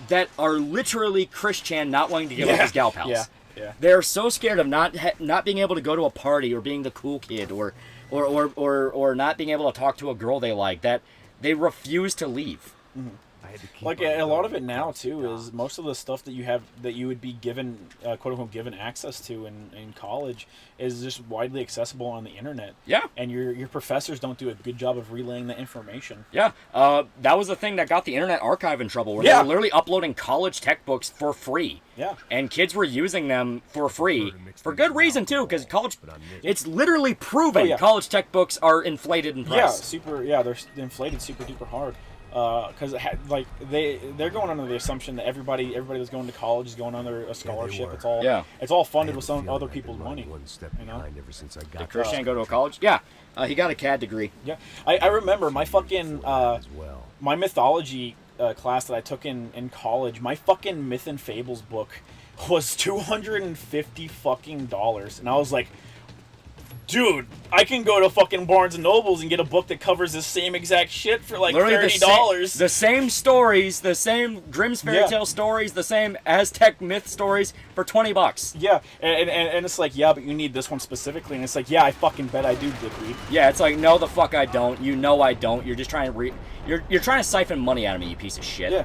that are literally Christian, not wanting to give up his gal pals. Yeah. They're so scared of not being able to go to a party or being the cool kid or not being able to talk to a girl they like that they refuse to leave. Mm-hmm. Like a lot of it now too is most of the stuff that you would be given quote unquote given access to in college is just widely accessible on the internet. Yeah. And your professors don't do a good job of relaying the information. Yeah. That was the thing that got the Internet Archive in trouble, where they were literally uploading college textbooks for free. Yeah. And kids were using them for free for good reason too, because it's literally proven college textbooks are inflated in price. They're inflated super duper hard. Because they're going under the assumption that everybody that's going to college is going under a scholarship. It's all funded with some other people's money. Did Christian go to a college? Yeah, he got a CAD degree. Yeah, I remember my fucking my mythology class that I took in college. My fucking Myth and Fables book was $250 fucking dollars, and I was like, dude, I can go to fucking Barnes & Nobles and get a book that covers the same exact shit for like $30. The same stories, the same Grimm's fairy tale stories, the same Aztec myth stories for $20. Yeah, and it's like, yeah, but you need this one specifically, and it's like, yeah, I fucking bet I do, dickweed. Yeah, it's like, no, the fuck I don't. You know I don't. You're just trying to you're trying to siphon money out of me, you piece of shit. Yeah.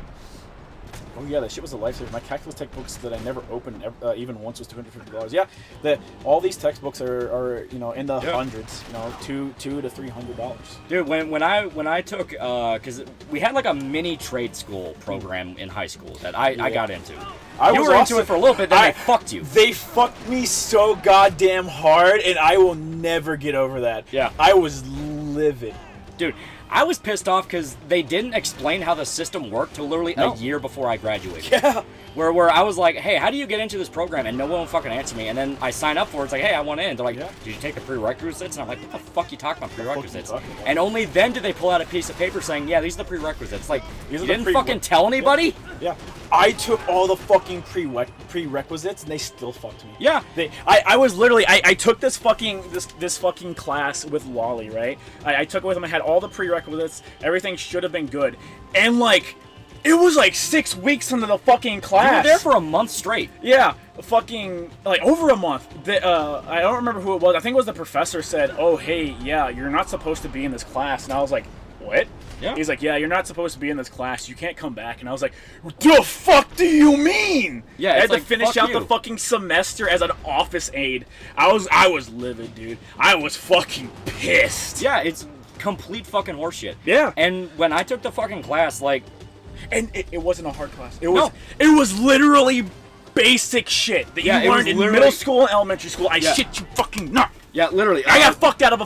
Oh yeah, that shit was a lifesaver. My calculus textbooks that I never opened even once was $250. Yeah, all these textbooks are in the hundreds. $200 to $300. Dude, when I took because we had like a mini trade school program in high school that I got into. You were into it for a little bit, then they fucked you. They fucked me so goddamn hard, and I will never get over that. Yeah, I was livid, dude. I was pissed off because they didn't explain how the system worked till literally a year before I graduated. Yeah. Where I was like, hey, how do you get into this program? And no one will fucking answer me. And then I sign up for it. It's like, hey, I want in. They're like, did you take the prerequisites? And I'm like, what the fuck you talking about prerequisites? And only then did they pull out a piece of paper saying, yeah, these are the prerequisites. Like, you didn't fucking tell anybody? Yeah. I took all the fucking prerequisites and they still fucked me. Yeah. I was literally, I took this fucking class with Loli, right? I took it with him. I had all the prerequisites. Everything should have been good. And like, it was like 6 weeks into the fucking class. You were there for a month straight. Yeah, fucking like over a month. I don't remember who it was. I think it was the professor said, "Oh, hey, yeah, you're not supposed to be in this class." And I was like, "What?" Yeah. He's like, "Yeah, you're not supposed to be in this class. You can't come back." And I was like, "The fuck do you mean?" Yeah, I had to finish out the fucking semester as an office aide. I was livid, dude. I was fucking pissed. Yeah, complete fucking horseshit. Yeah. And when I took the fucking class, like, and it wasn't a hard class. It was literally basic shit that you learned in middle school and elementary school. I shit you fucking not. Yeah, literally. I got fucked out of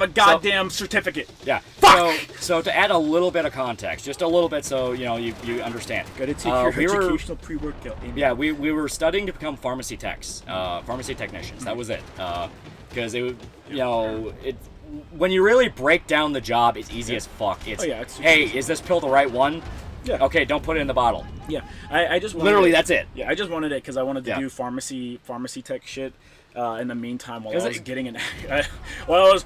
a goddamn certificate. Yeah. Fuck. So to add a little bit of context, just a little bit, so you understand. Gotta take your educational pre-workout. Yeah, we were studying to become pharmacy techs, pharmacy technicians. That was it. Because when you really break down the job, it's easy as fuck. It's hey, is this pill the right one? Yeah. Okay, don't put it in the bottle. Yeah. I just wanted literally that's it. Yeah, I just wanted it because I wanted to do pharmacy tech shit. In the meantime, while I was getting I was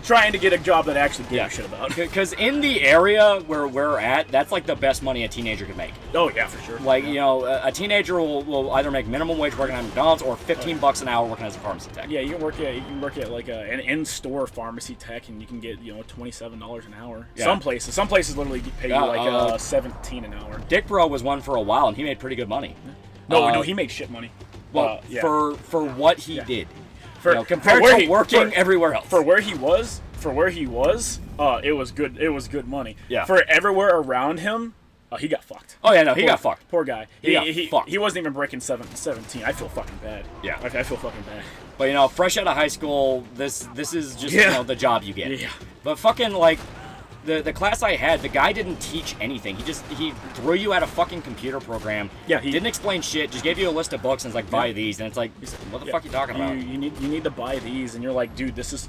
trying to get a job that I actually gave a shit about. Because in the area where we're at, that's like the best money a teenager could make. Oh yeah, for sure. Like a teenager will either make minimum wage working at McDonald's or $15 an hour working as a pharmacy tech. Yeah, you can work at like an in-store pharmacy tech, and you can get $27 an hour. Yeah. Some places literally pay you like $17 an hour. Dick Bro was one for a while, and he made pretty good money. No, he made shit money. Well, for what he did, compared to working everywhere else. For where he was, it was good. It was good money. Yeah. For everywhere around him, he got fucked. Oh yeah, no, he got fucked. Poor guy. He got fucked. He wasn't even breaking 17. I feel fucking bad. Yeah. I feel fucking bad. But fresh out of high school, this is just the job you get. Yeah. But fucking like. The class I had, the guy didn't teach anything. He threw you at a fucking computer program. Yeah, he didn't explain shit. Just gave you a list of books and it's like buy these, and it's like, what the fuck are you talking about? You need to buy these, and you're like, dude, this is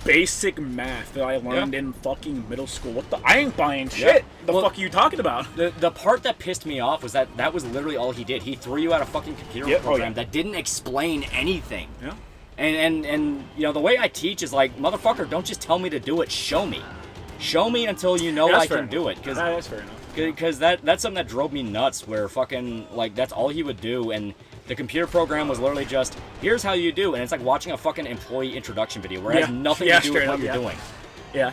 basic math that I learned in fucking middle school. I ain't buying shit. The fuck are you talking about? The part that pissed me off was that was literally all he did. He threw you at a fucking computer program that didn't explain anything. Yeah. And the way I teach is like, motherfucker, don't just tell me to do it. Show me. Show me until you know I can do it. That's fair enough. Because that's something that drove me nuts, where fucking, like, that's all he would do, and the computer program was literally just, here's how you do, and it's like watching a fucking employee introduction video, where it has nothing to do with what you're doing. Yeah.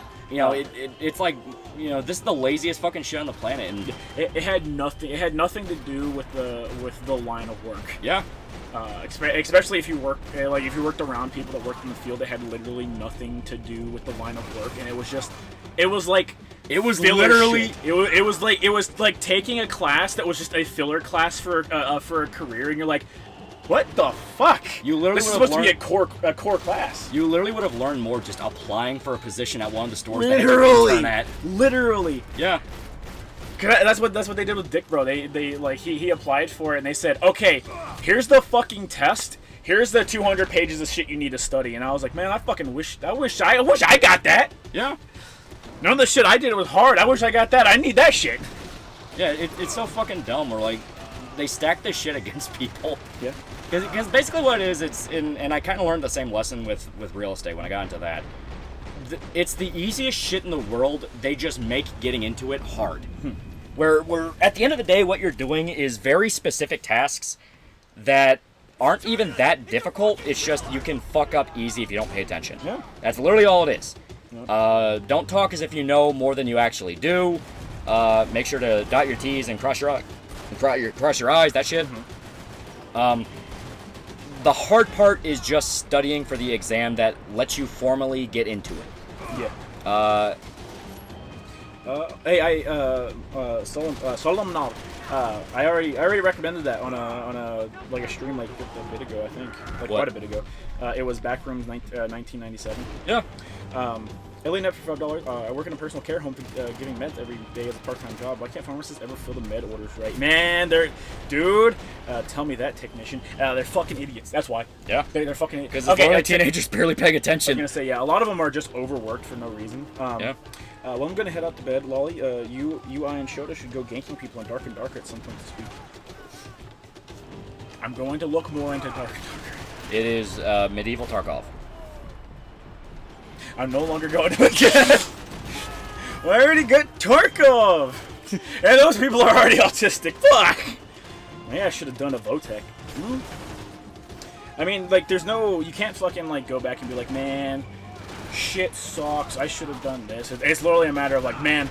It's like, this is the laziest fucking shit on the planet, and it had nothing to do with the line of work. Yeah. Especially if you worked around people that worked in the field, it had literally nothing to do with the line of work, and it was like taking a class that was just a filler class for a career, and you're like, what the fuck? This is supposed to be a core class. You literally would have learned more just applying for a position at one of the stores. Literally. Yeah. That's what they did with Dick Bro. He applied for it, and they said, okay, here's the fucking test. Here's the 200 pages of shit you need to study. And I was like, man, I wish I got that. Yeah. None of the shit I did was hard. I wish I got that. I need that shit. Yeah, it's so fucking dumb. Where like they stack this shit against people. Yeah. Because basically what it is, and I kind of learned the same lesson with real estate when I got into that. It's the easiest shit in the world. They just make getting into it hard. Where at the end of the day, what you're doing is very specific tasks that aren't even that difficult. It's just you can fuck up easy if you don't pay attention. Yeah. That's literally all it is. Don't talk as if you know more than you actually do. Make sure to dot your T's and cross your eyes. That shit. The hard part is just studying for the exam that lets you formally get into it. Yeah. Solemnal. I already recommended that on a stream like a bit ago, I think, quite a bit ago. It was Backrooms 1997. Yeah. Alien for $5. I work in a personal care home, giving meds every day as a part-time job. Why can't pharmacists ever fill the med orders right? Man, tell me that, technician. They're fucking idiots. That's why. Yeah. They're fucking idiots. Because teenagers barely paying attention. I'm gonna say, yeah, a lot of them are just overworked for no reason. Yeah. Well, I'm gonna head out to bed, Lolly. You, I, and Shota should go ganking people in Dark and Darker at some point this week. I'm going to look more into Dark and Darker. It is medieval Tarkov. I'm no longer going to again. Well, I already got Tarkov, and those people are already autistic. Fuck. Maybe I should have done a Votech. I mean, like, you can't fucking like go back and be like, man, shit sucks. I should have done this. It's literally a matter of like, man,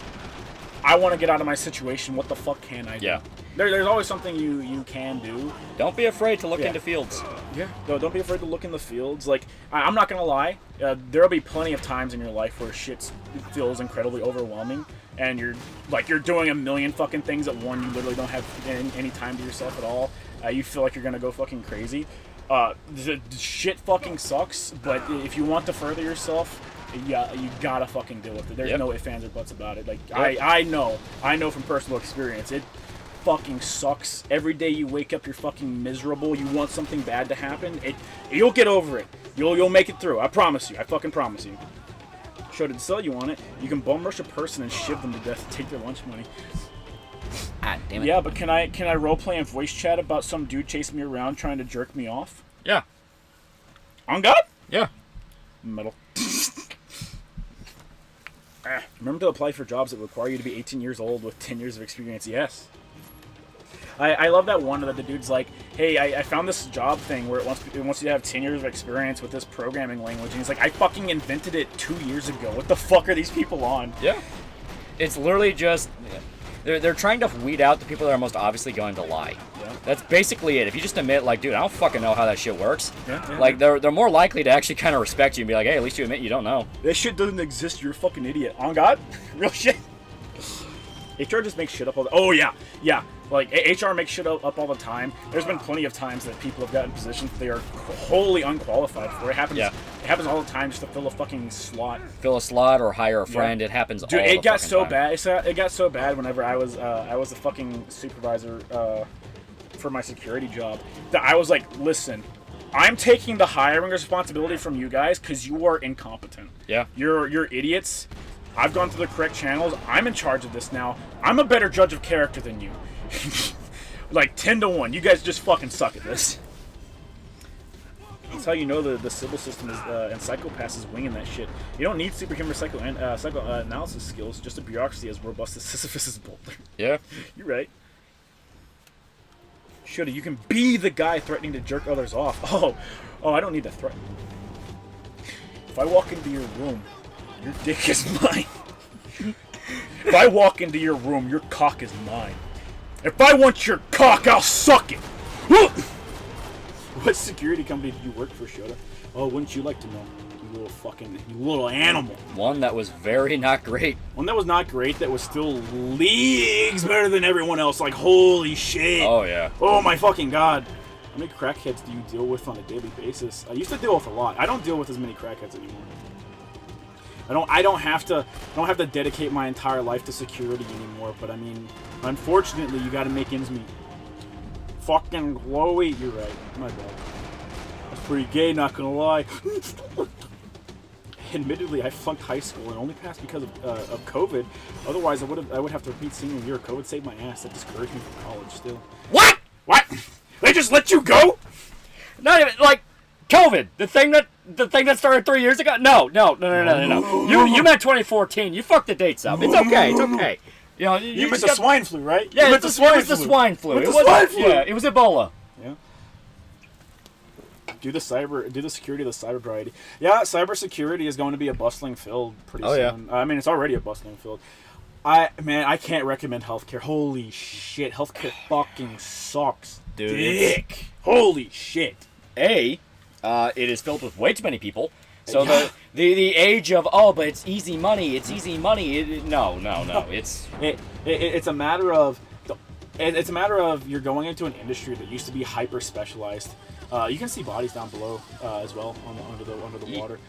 I want to get out of my situation. What the fuck can I do? Yeah. there's always something you can do. Don't be afraid to look Yeah. into fields. Yeah. No, don't be afraid to look in the fields. Like, I'm not gonna lie, there'll be plenty of times in your life where shit feels incredibly overwhelming, and you're doing a million fucking things at one. You literally don't have any time to yourself at all. You feel like you're gonna go fucking crazy. The shit fucking sucks, but if you want to further yourself, yeah, you gotta fucking deal with it. There's no ifs, ands, or buts about it. Like, I know from personal experience, it fucking sucks. Every day you wake up, you're fucking miserable. You want something bad to happen. You'll get over it. You'll make it through. I promise you. I fucking promise you. Show to sell you on it. You can bum rush a person and shiv them to death to take their lunch money. Ah, damn it. Yeah, but can I roleplay and voice chat about some dude chasing me around trying to jerk me off? Yeah. On God? Yeah. Metal. Remember to apply for jobs that require you to be 18 years old with 10 years of experience. Yes. I love that one that the dude's like, hey, I found this job thing where it wants you to have 10 years of experience with this programming language. And he's like, I fucking invented it 2 years ago. What the fuck are these people on? Yeah. It's literally just... They're trying to weed out the people that are most obviously going to lie. Yeah. That's basically it. If you just admit, like, dude, I don't fucking know how that shit works. Yeah. Like, they're more likely to actually kind of respect you and be like, hey, at least you admit you don't know. This shit doesn't exist. You're a fucking idiot. On God? Real shit. HR just makes shit up all the... Oh, yeah. Yeah. Like, HR makes shit up all the time. There's been plenty of times that people have gotten positions they are wholly unqualified for. It happens. Yeah. It happens all the time just to fill a fucking slot. Fill a slot or hire a friend. It happens Dude, all it the got fucking so time. bad. It got so bad whenever I was a fucking supervisor for my security job that I was like, listen, I'm taking the hiring responsibility from you guys because you are incompetent. Yeah. You're idiots. I've gone through the correct channels. I'm in charge of this now. I'm a better judge of character than you. Like 10-1. You guys just fucking suck at this. That's how you know the civil system is and Psychopaths is winging that shit. You don't need superhuman psychoanalysis skills. Just a bureaucracy as robust as Sisyphus' boulder. Yeah. You're right. Shoulda, you can be the guy threatening to jerk others off. Oh, I don't need to threaten. If I walk into your room, your dick is mine. If I walk into your room, your cock is mine. If I want your cock, I'll suck it. What security company did you work for, Shoda? Oh, wouldn't you like to know? You little animal. One that was very not great. One that was not great, that was still leagues better than everyone else. Like, holy shit. Oh, yeah. Oh, my fucking God. How many crackheads do you deal with on a daily basis? I used to deal with a lot. I don't deal with as many crackheads anymore. I don't have to dedicate my entire life to security anymore, but I mean, unfortunately, you gotta make ends meet. Fucking Chloe, you're right. My bad. That's pretty gay, not gonna lie. Admittedly, I flunked high school and only passed because of COVID. Otherwise, I would have to repeat senior year. COVID saved my ass. That discouraged me from college still. What? What? They just let you go? Not even, like, COVID. The thing that started 3 years ago? No. You meant 2014. You fucked the dates up. It's okay. It's okay. You know, You meant the swine flu, right? Yeah, you it was the swine flu. It was the swine flu. Yeah, it was Ebola. Yeah. Do the security of the cyber variety. Yeah, cybersecurity is going to be a bustling field pretty soon. Yeah. I mean, it's already a bustling field. I can't recommend healthcare. Holy shit, healthcare fucking sucks. Dude, Dick. Holy shit. It is filled with way too many people. So Yeah. the age of, but it's easy money. It's easy money. No. It's It's a matter of you're going into an industry that used to be hyper specialized. You can see bodies down below as well under the water.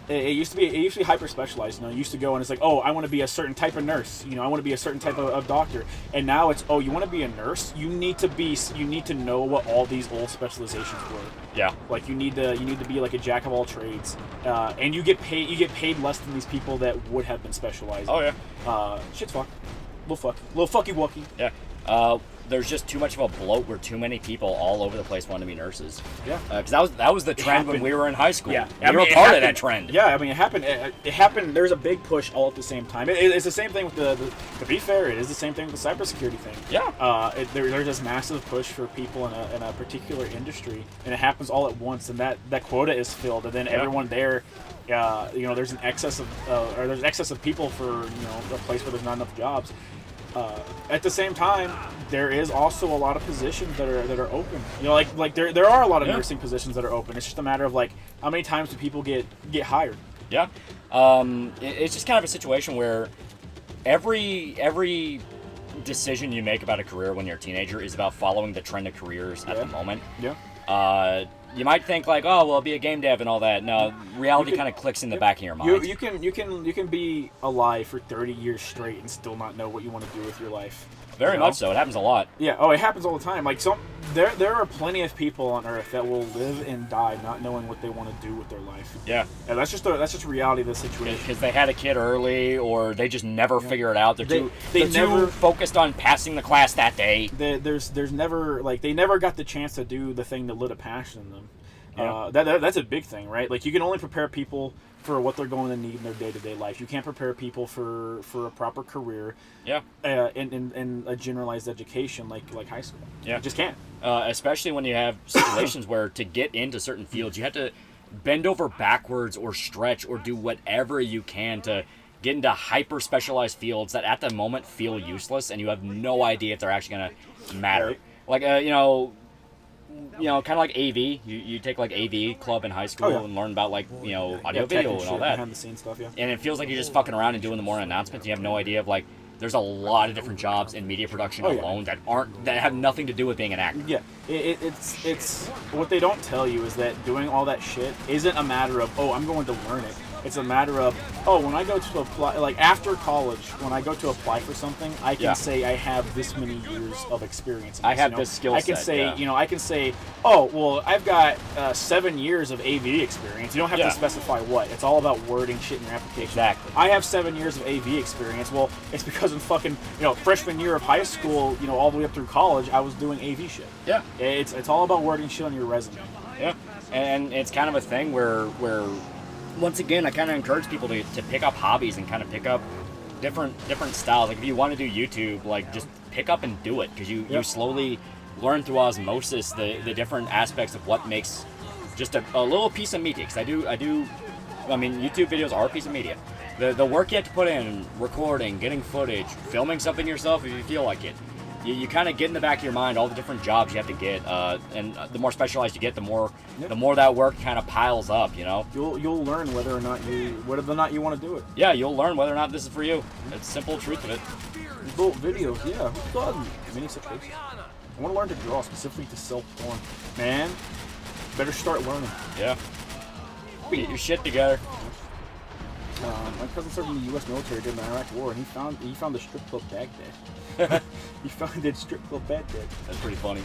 It used to be hyper specialized. You know, you used to go and it's like, I want to be a certain type of nurse. You know, I want to be a certain type of doctor. And now it's, you want to be a nurse. You need to know what all these old specializations were. yeah. Like you need to be like a jack of all trades, and you get paid less than these people that would have been specializing. Oh yeah. Shit's fucked. Little fucky wucky. Yeah. There's just too much of a bloat where too many people all over the place want to be nurses. Yeah. Because that was the trend when we were in high school. Yeah. We were part of that trend. Yeah, I mean, it happened. It happened. There's a big push all at the same time. It's the same thing with to be fair, it is the same thing with the cybersecurity thing. Yeah. There's this massive push for people in a particular industry, and it happens all at once, and that quota is filled, and then everyone there, there's an excess of people for a place where there's not enough jobs. At the same time, there is also a lot of positions that are open. You know, like there are a lot of nursing positions that are open. It's just a matter of like how many times do people get hired. Yeah. It's just kind of a situation where every decision you make about a career when you're a teenager is about following the trend of careers at the moment. Yeah. You might think like, oh, well, be a game dev and all that. No, reality kind of clicks in the back of your mind. You can be alive for 30 years straight and still not know what you want to do with your life. Very much so. It happens a lot. Yeah. Oh, it happens all the time. Like there are plenty of people on Earth that will live and die not knowing what they want to do with their life. Yeah. And that's just reality of the situation. Because they had a kid early, or they just never figure it out. They're They never too focused on passing the class that day. There's never like they never got the chance to do the thing that lit a passion in them. Yeah. That's a big thing, right? Like you can only prepare people for what they're going to need in their day-to-day life. You can't prepare people for a proper career. Yeah. In a generalized education like high school. Yeah. You just can't. Especially when you have situations where to get into certain fields, you have to bend over backwards or stretch or do whatever you can to get into hyper-specialized fields that at the moment feel useless, and you have no idea if they're actually going to matter. Right. Like, kind of like AV. You take like AV club in high school and learn about like, audio, video, and all that. Behind the scenes stuff, yeah. And it feels like you're just fucking around and doing the morning announcements. You have no idea of like, there's a lot of different jobs in media production alone that have nothing to do with being an actor. Yeah, it's what they don't tell you is that doing all that shit isn't a matter of, oh, I'm going to learn it. It's a matter of, oh, when I go to apply, like after college, when I go to apply for something, I can say I have this many years of experience. In this, I have this skill set. I can say, I can say, oh, well, I've got 7 years of AV experience. You don't have to specify what. It's all about wording shit in your application. Exactly. I have 7 years of AV experience. Well, it's because in fucking, freshman year of high school, all the way up through college, I was doing AV shit. Yeah. It's all about wording shit on your resume. Yeah. And it's kind of a thing where once again, I kind of encourage people to pick up hobbies and kind of pick up different styles. Like if you want to do YouTube, like just pick up and do it, because you slowly learn through osmosis the different aspects of what makes just a little piece of media. Because I mean, YouTube videos are a piece of media. The work you have to put in, recording, getting footage, filming something yourself if you feel like it. You kind of get in the back of your mind all the different jobs you have to get, and the more specialized you get, the more that work kind of piles up. You'll learn whether or not you want to do it. Yeah, you'll learn whether or not this is for you. It's the simple truth of it. Built videos, yeah. God, many such cases. I want to learn to draw specifically to sell porn. Man, better start learning. Yeah. Get your shit together. My cousin served in the U.S. military during the Iraq War, and he found the strip club Baghdad. He founded strip club Baghdad. That's pretty funny.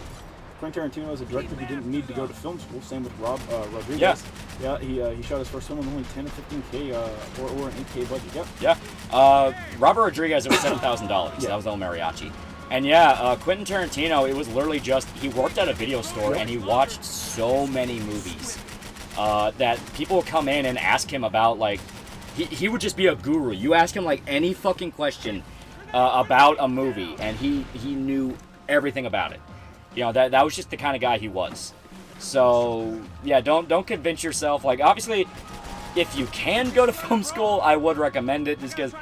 Quentin Tarantino as a director who didn't need to go to film school. Same with Rodriguez. Yeah. He shot his first film with only 10 or 15K or an 8K budget. Yep. Yeah. Robert Rodriguez, it was $7,000. That was El Mariachi. And Quentin Tarantino, it was literally just, he worked at a video store and he watched so many movies that people would come in and ask him about, like, he would just be a guru. You ask him like any fucking question about a movie, and he knew everything about it. That was just the kind of guy he was. So yeah, don't convince yourself. Like, obviously, if you can go to film school, I would recommend it, just because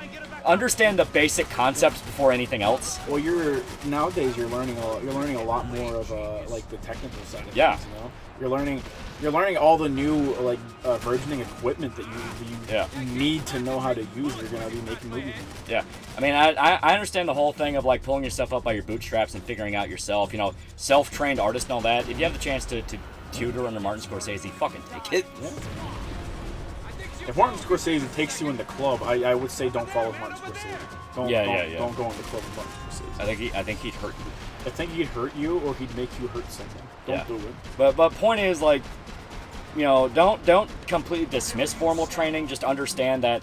understand the basic concepts before anything else. Well, nowadays you're learning a lot more of like the technical side of things. You're learning all the new versioning equipment that you need to know how to use. You're gonna be making movies. Yeah, I mean, I understand the whole thing of like pulling yourself up by your bootstraps and figuring out yourself. Self-trained artist and all that. If you have the chance to tutor under Martin Scorsese, fucking take it. Yeah. If Martin Scorsese takes you in the club, I would say don't follow Martin Scorsese. Don't go in the club with Martin Scorsese. I think he'd hurt you. I think he'd hurt you, or he'd make you hurt someone. Don't do it. But point is, like, don't completely dismiss formal training. Just understand that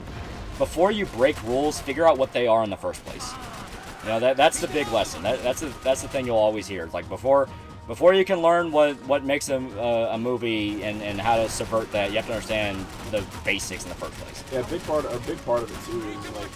before you break rules, figure out what they are in the first place. That's the big lesson. That's the thing you'll always hear. It's like before you can learn what makes a movie and how to subvert that, you have to understand the basics in the first place. Yeah, a big part of it too is like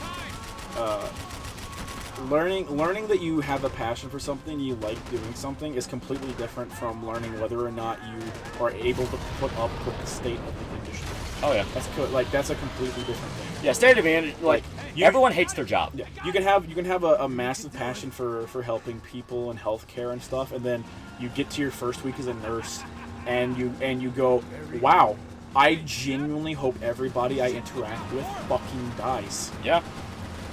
learning that you have a passion for something, you like doing something, is completely different from learning whether or not you are able to put up with the state of the industry. Oh yeah, that's a completely different thing. Yeah, state of the industry, like everyone hates their job. Yeah, you can have a massive passion for helping people and healthcare and stuff, and then you get to your first week as a nurse, and you go, wow, I genuinely hope everybody I interact with fucking dies. Yeah.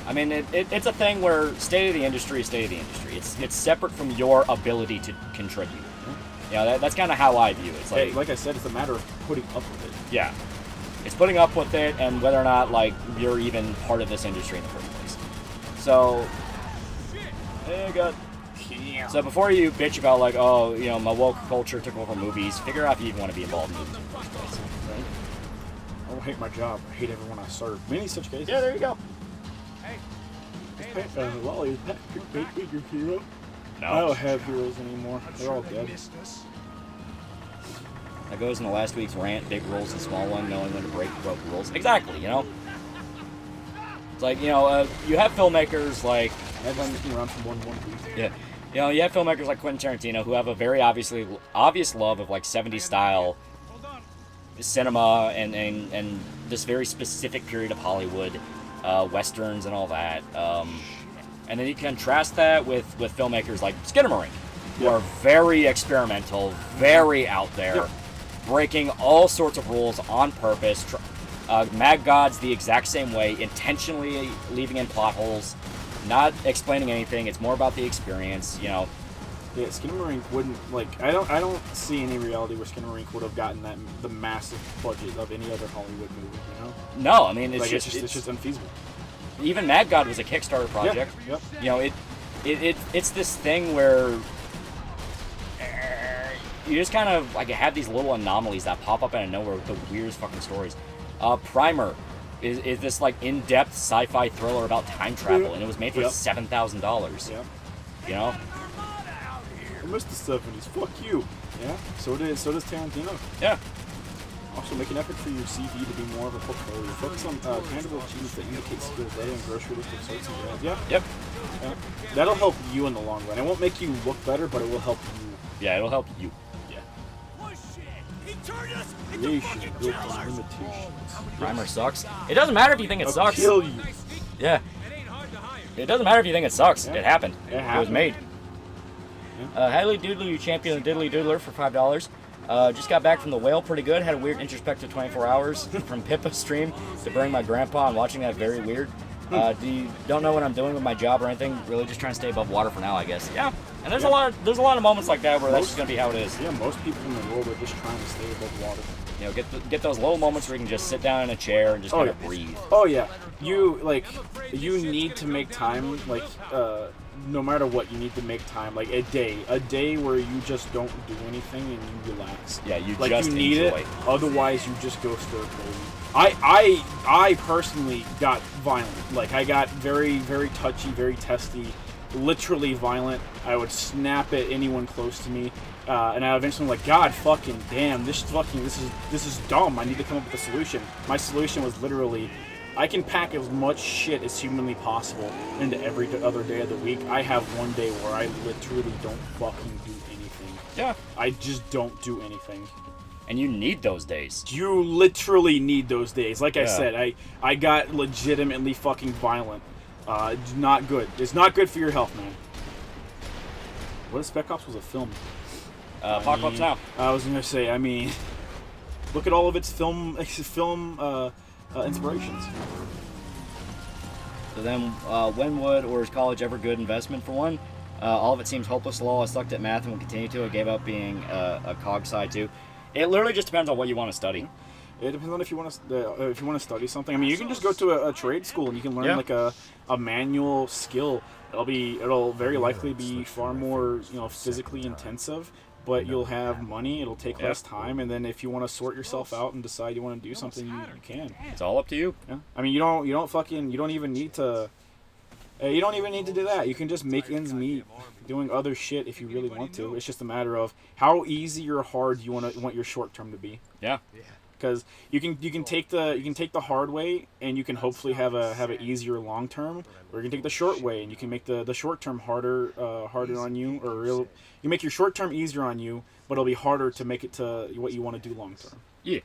I mean, it's a thing where state of the industry is state of the industry. It's separate from your ability to contribute. Yeah, that's kind of how I view it. It's like I said, it's a matter of putting up with it. Yeah. It's putting up with it and whether or not, like, you're even part of this industry in the first place. So, so before you bitch about, like, oh, you know, my woke culture took over movies, figure out if you even want to be involved in movies in the first place. Right? I don't hate my job. I hate everyone I serve. Many such cases. Yeah, there you go. Loli, is Patrick your hero? No. I don't have heroes anymore. They're all dead. That goes into last week's rant, big rules and small one, knowing when to break broke rules. Exactly, you know? It's like, you know, you have filmmakers like... Everyone's looking around from one week. Yeah. You know, you have filmmakers like Quentin Tarantino who have a very obvious love of, like, 70s style cinema and this very specific period of Hollywood, westerns and all that. And then you contrast that with filmmakers like Skinamarink, who are very experimental, very out there, breaking all sorts of rules on purpose. Mad God's the exact same way, intentionally leaving in plot holes, not explaining anything. It's more about the experience, you know. Yeah, Skinamarink wouldn't, like, I don't see any reality where Skinamarink would have gotten the massive budget of any other Hollywood movie, you know? No, I mean, it's like, just it's just unfeasible. Even Mad God was a Kickstarter project. Yeah, yep. You know, it's this thing where you just kind of like have these little anomalies that pop up out of nowhere with the weirdest fucking stories. Primer is this like in-depth sci-fi thriller about time travel, and it was made for $7,000. Yeah. You know. I missed the 70s. Fuck you. Yeah. So does Tarantino. Yeah. Also, make an effort for your CV to be more of a portfolio. Focus on tangible achievements that indicate skills day and grocery list of sorts and grades. Yeah. Yep. Yeah. That'll help you in the long run. It won't make you look better, but it will help you. Yeah, it'll help you. Creation built on limitations. Primer sucks. It doesn't matter if you think it sucks. Kill you. Yeah. It doesn't matter if you think it sucks. Yeah. It happened. It was made. Yeah. Highly Doodly, you champion the Diddly Doodler for $5. Just got back from the whale pretty good. Had a weird introspective 24 hours from Pippa's stream to burying my grandpa and watching that very weird. Don't know what I'm doing with my job or anything. Really just trying to stay above water for now, I guess. Yeah. And there's a lot of moments like that where that's just gonna be how it is. Yeah, most people in the world are just trying to stay above water. You know, get those little moments where you can just sit down in a chair and just kind of breathe. Oh yeah, you need to make time, like no matter what, you need to make time, like a day where you just don't do anything and you relax. Yeah, you like just you need enjoy. it. Otherwise, you just go stir crazy. I personally got violent. Like I got very, very touchy, very testy, literally violent. I would snap at anyone close to me. And I eventually was like, God fucking damn, this is dumb. I need to come up with a solution. My solution was literally, I can pack as much shit as humanly possible into every other day of the week. I have one day where I literally don't fucking do anything. Yeah. I just don't do anything. And you need those days. You literally need those days. Like I said, I got legitimately fucking violent. It's not good. It's not good for your health, man. What if Spec Ops was a film? Apocalypse Now. I was gonna say, I mean, look at all of its film inspirations. So then, when would or is college ever good investment for one? All of it seems hopeless. Lol, I sucked at math and will continue to. I gave up being a cog side too. It literally just depends on what you want to study. It depends on if you want to study something. I mean, you can just go to a trade school and you can learn like a manual skill. It'll very likely be far more physically intensive, but you'll have money. It'll take less time, and then if you want to sort yourself out and decide you want to do something, you can. It's all up to you. Yeah. I mean, you don't even need to do that. You can just make ends meet doing other shit if you really want to. It's just a matter of how easy or hard you want your short term to be. Yeah. Because you can take the hard way and you can hopefully have an easier long term, or you can take the short way and you can make the short term harder on you, or you make your short term easier on you, but it'll be harder to make it to what you want to do long term. Yeah.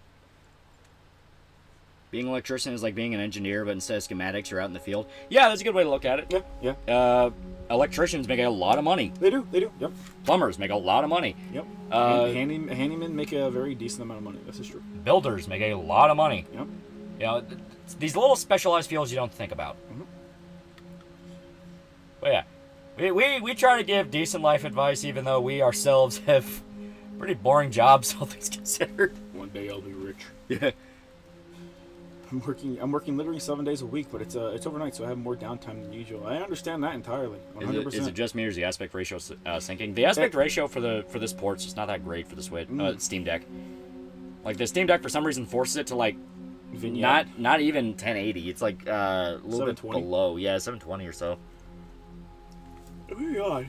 Being an electrician is like being an engineer, but instead of schematics, you're out in the field. Yeah, that's a good way to look at it. Yeah. Electricians make a lot of money. They do. Yep. Plumbers make a lot of money. Yep. Handymen make a very decent amount of money. This is true. Builders make a lot of money. Yep. You know, these little specialized fields you don't think about. Mm-hmm. But yeah, we try to give decent life advice, even though we ourselves have pretty boring jobs, all things considered. One day I'll be rich. Yeah. I'm working literally 7 days a week, but it's overnight, so I have more downtime than usual. I understand that entirely. 100%. Is it just me, or is the aspect ratio sinking? The aspect ratio for this port's just not that great for the Switch, Steam Deck. Like the Steam Deck, for some reason, forces it to like not even 1080. It's like a little bit below. Yeah, 720 or so. Oh God.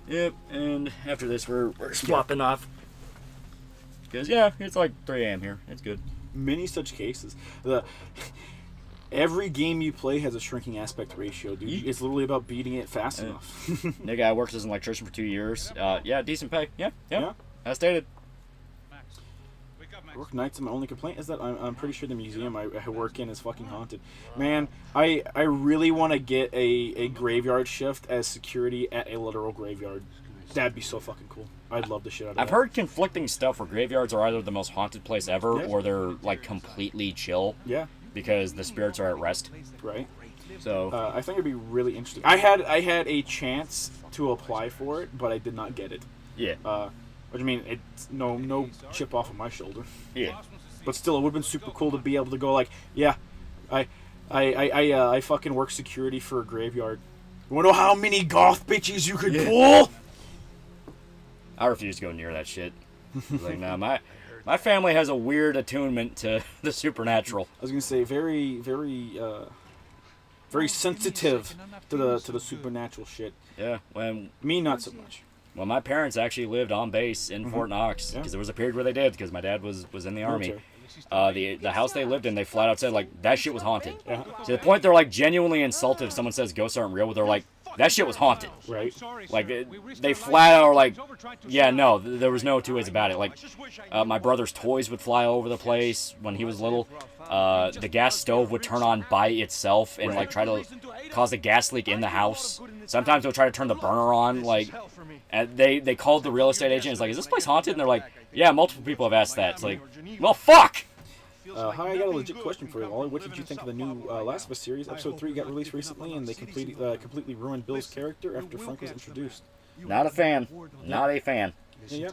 Yep. And after this, we're swapping off. Because yeah, it's like 3 a.m. here. It's good. Many such cases. Every game you play has a shrinking aspect ratio, dude. It's literally about beating it fast enough. The guy worked as an electrician for 2 years. Yeah, decent pay. Yeah. As stated. I work nights, and my only complaint is that I'm pretty sure the museum I work in is fucking haunted. Man, I really want to get a graveyard shift as security at a literal graveyard. That'd be so fucking cool. I'd love the shit out of that. I've heard conflicting stuff where graveyards are either the most haunted place ever, or they're like completely chill. Yeah. Because the spirits are at rest. Right. So I think it'd be really interesting. I had a chance to apply for it, but I did not get it. Yeah. Which I mean, it's no chip off of my shoulder. Yeah. But still, it would have been super cool to be able to go like, yeah, I fucking work security for a graveyard. You wanna know how many goth bitches you could pull? I refuse to go near that shit. Like, nah, my family has a weird attunement to the supernatural. I was gonna say very sensitive to the supernatural shit. Yeah, me not so much. Well, my parents actually lived on base in Fort Knox because there was a period where they did because my dad was in the Army. The house they lived in, they flat out said like that shit was haunted. Yeah. To the point they're like genuinely insulted if someone says ghosts aren't real, but they're like that shit was haunted. Right. Like they flat out are like, yeah, no, there was no two ways about it. Like my brother's toys would fly all over the place when he was little. The gas stove would turn on by itself and like try to cause a gas leak in the house. Sometimes they'll try to turn the burner on. Like, and they called the real estate agent. It's like, is this place haunted? And they're like, yeah, multiple people have asked that. It's like, well, fuck. Hi, I got a legit question for you, Lolly. What did you think of the new Last of Us series? Episode 3 got released recently, and they completely ruined Bill's character after Frank was introduced. Not a fan. Not a fan. Yeah.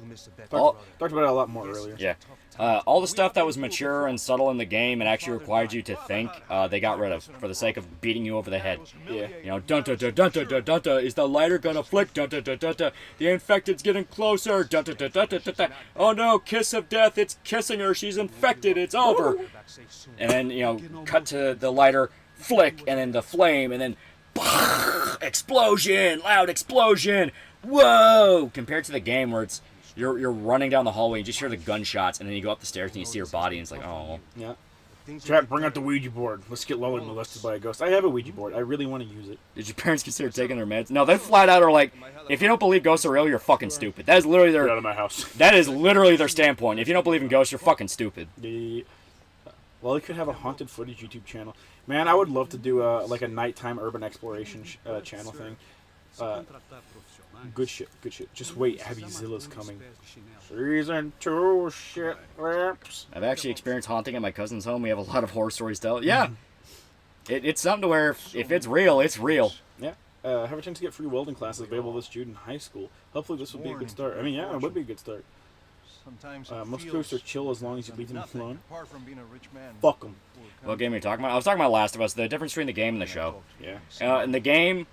Talked about it a lot more earlier. Yeah. All the stuff that was mature and subtle in the game and actually required you to think, they got rid of for the sake of beating you over the head. Yeah. You know, dun dun dun dun dun dun dun dun. Is the lighter gonna flick? Dun dun dun dun dun. The infected's getting closer. Dun dun dun dun dun dun dun. Oh no! Kiss of death! It's kissing her. She's infected. It's over. And then cut to the lighter flick, and then the flame, and then explosion! Loud explosion! Whoa! Compared to the game where it's you're running down the hallway, you just hear the gunshots, and then you go up the stairs and you see her body, and it's like, oh. Yeah. Chat, bring out the Ouija board. Let's get Lolly molested by a ghost. I have a Ouija board. I really want to use it. Did your parents consider taking their meds? No, they flat out are like, if you don't believe ghosts are real, you're fucking stupid. That is literally Get out of my house. That is literally their standpoint. If you don't believe in ghosts, you're fucking stupid. Lolly could have a haunted footage YouTube channel. Man, I would love to do like a nighttime urban exploration channel thing. Good shit. Just wait, Abby Zilla's coming. Season 2 shit rips. I've actually experienced haunting at my cousin's home. We have a lot of horror stories to tell. Yeah. It's something to where if it's real, it's real. Yeah. Have a chance to get free welding classes available this June in high school. Hopefully this would be a good start. I mean, yeah, it would be a good start. Most ghosts are chill as long as you leave them alone. Fuck them. What game are you talking about? I was talking about Last of Us. The difference between the game and the show. Yeah. In the game,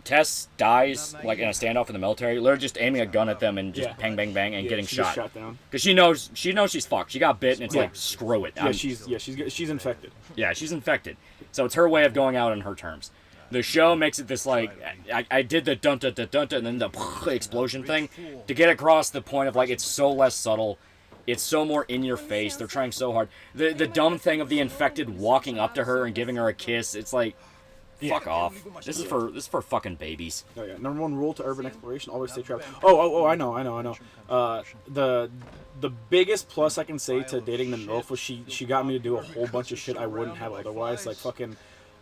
Tess dies like in a standoff in the military. Literally just aiming a gun at them and just bang, bang, bang, and getting shot. Shot down. Because she knows she's fucked. She got bit, and it's like screw it. Yeah, she's infected. Yeah, she's infected. So it's her way of going out on her terms. The show makes it this like I did the dun dun dun dun dun and then the explosion thing to get across the point of like it's so less subtle. It's so more in your face. They're trying so hard. The dumb thing of the infected walking up to her and giving her a kiss. It's like, Fuck off. This is for fucking babies. Oh yeah. Number 1 rule to urban exploration: always stay trapped. Oh, I know. The biggest plus I can say to dating the MILF was she got me to do a whole bunch of shit I wouldn't have otherwise, like fucking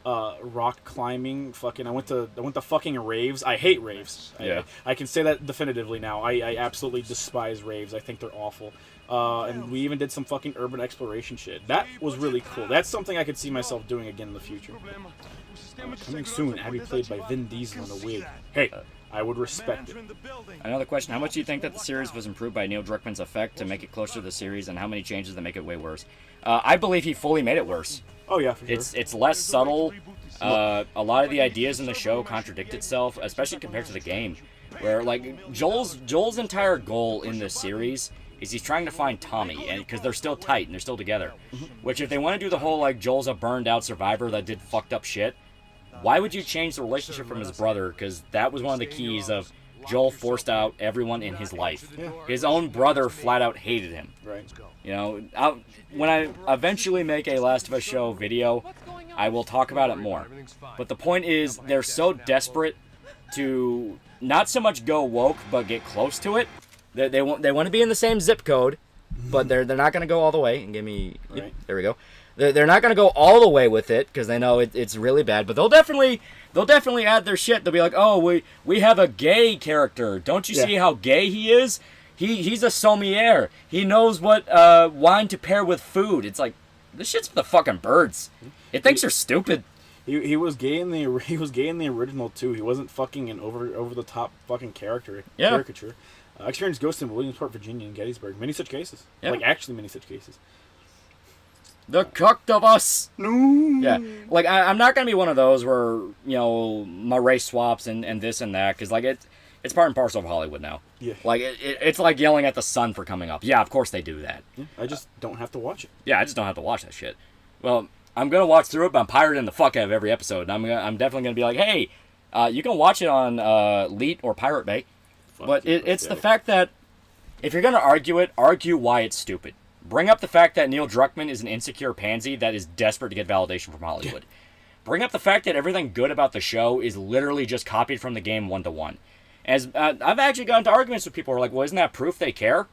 rock climbing. Fucking I went to fucking raves. I hate raves. Yeah. I can say that definitively now. I absolutely despise raves. I think they're awful. And we even did some fucking urban exploration shit. That was really cool. That's something I could see myself doing again in the future. Coming soon, Abby played by Vin Diesel in a wig. Hey, I would respect it. Another question: how much do you think that the series was improved by Neil Druckmann's effect to make it closer to the series, and how many changes that make it way worse? I believe he fully made it worse. Oh yeah, for sure. It's less subtle. A lot of the ideas in the show contradict itself, especially compared to the game, where like Joel's entire goal in this series is he's trying to find Tommy, and because they're still tight and they're still together. Which, if they want to do the whole like Joel's a burned out survivor that did fucked up shit, why would you change the relationship from his brother? Because that was one of the keys of Joel forced out everyone in his life. Yeah. His own brother flat out hated him. Right. You know, when I eventually make a Last of Us show video, I will talk about it more. But the point is, they're so desperate to not so much go woke, but get close to it. They want to be in the same zip code, but they're not going to go all the way. And give me, Right. there we go. They're not going to go all the way with it because they know it's really bad. But they'll definitely add their shit. They'll be like, oh, we have a gay character. Don't you see how gay he is? He's a sommelier. He knows what wine to pair with food. It's like, this shit's for the fucking birds. It thinks you're stupid. He was gay in the original too. He wasn't fucking an over the top fucking caricature. I experienced Ghost in Williamsport, Virginia, and Gettysburg. Many such cases. Yeah. Like actually many such cases. The cooked of us. No. Yeah, like I'm not gonna be one of those where my race swaps and this and that because like it's part and parcel of Hollywood now. Yeah. Like it's like yelling at the sun for coming up. Yeah, of course they do that. Yeah, I just don't have to watch it. Yeah, I just don't have to watch that shit. Well, I'm gonna watch through it, but I'm pirating the fuck out of every episode. And I'm definitely gonna be like, hey, you can watch it on Leet or Pirate Bay. But it's the fact that if you're gonna argue why it's stupid. Bring up the fact that Neil Druckmann is an insecure pansy that is desperate to get validation from Hollywood. Bring up the fact that everything good about the show is literally just copied from the game 1-to-1. As I've actually gotten into arguments with people who are like, well, isn't that proof they care?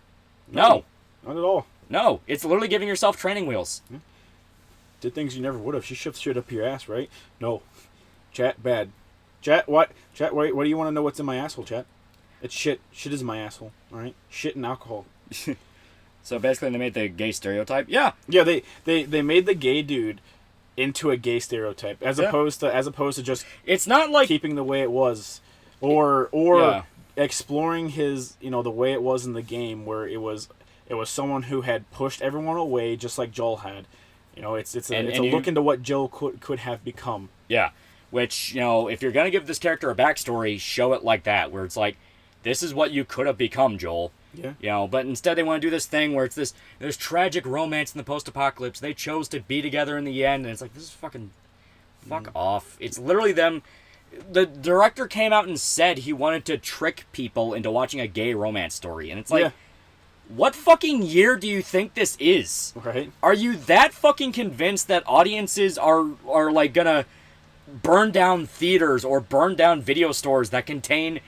No. Not at all. No. It's literally giving yourself training wheels. Yeah. Did things you never would have. She shoved shit up your ass, right? No. Chat, bad. Chat, what? Chat, wait, what do you want to know what's in my asshole, chat? It's shit. Shit is in my asshole, alright? Shit and alcohol. So basically they made the gay stereotype? Yeah. Yeah, they made the gay dude into a gay stereotype as opposed to just it's not like keeping the way it was or exploring his, the way it was in the game where it was someone who had pushed everyone away just like Joel had. It's a look into what Joel could have become. Yeah. Which, if you're going to give this character a backstory, show it like that where it's like this is what you could have become, Joel. Yeah. But instead they want to do this thing where it's there's tragic romance in the post-apocalypse. They chose to be together in the end, and it's like, this is fucking fuck off. It's literally them. The director came out and said he wanted to trick people into watching a gay romance story, and it's like, what fucking year do you think this is? Right. Are you that fucking convinced that audiences are like gonna burn down theaters or burn down video stores that contain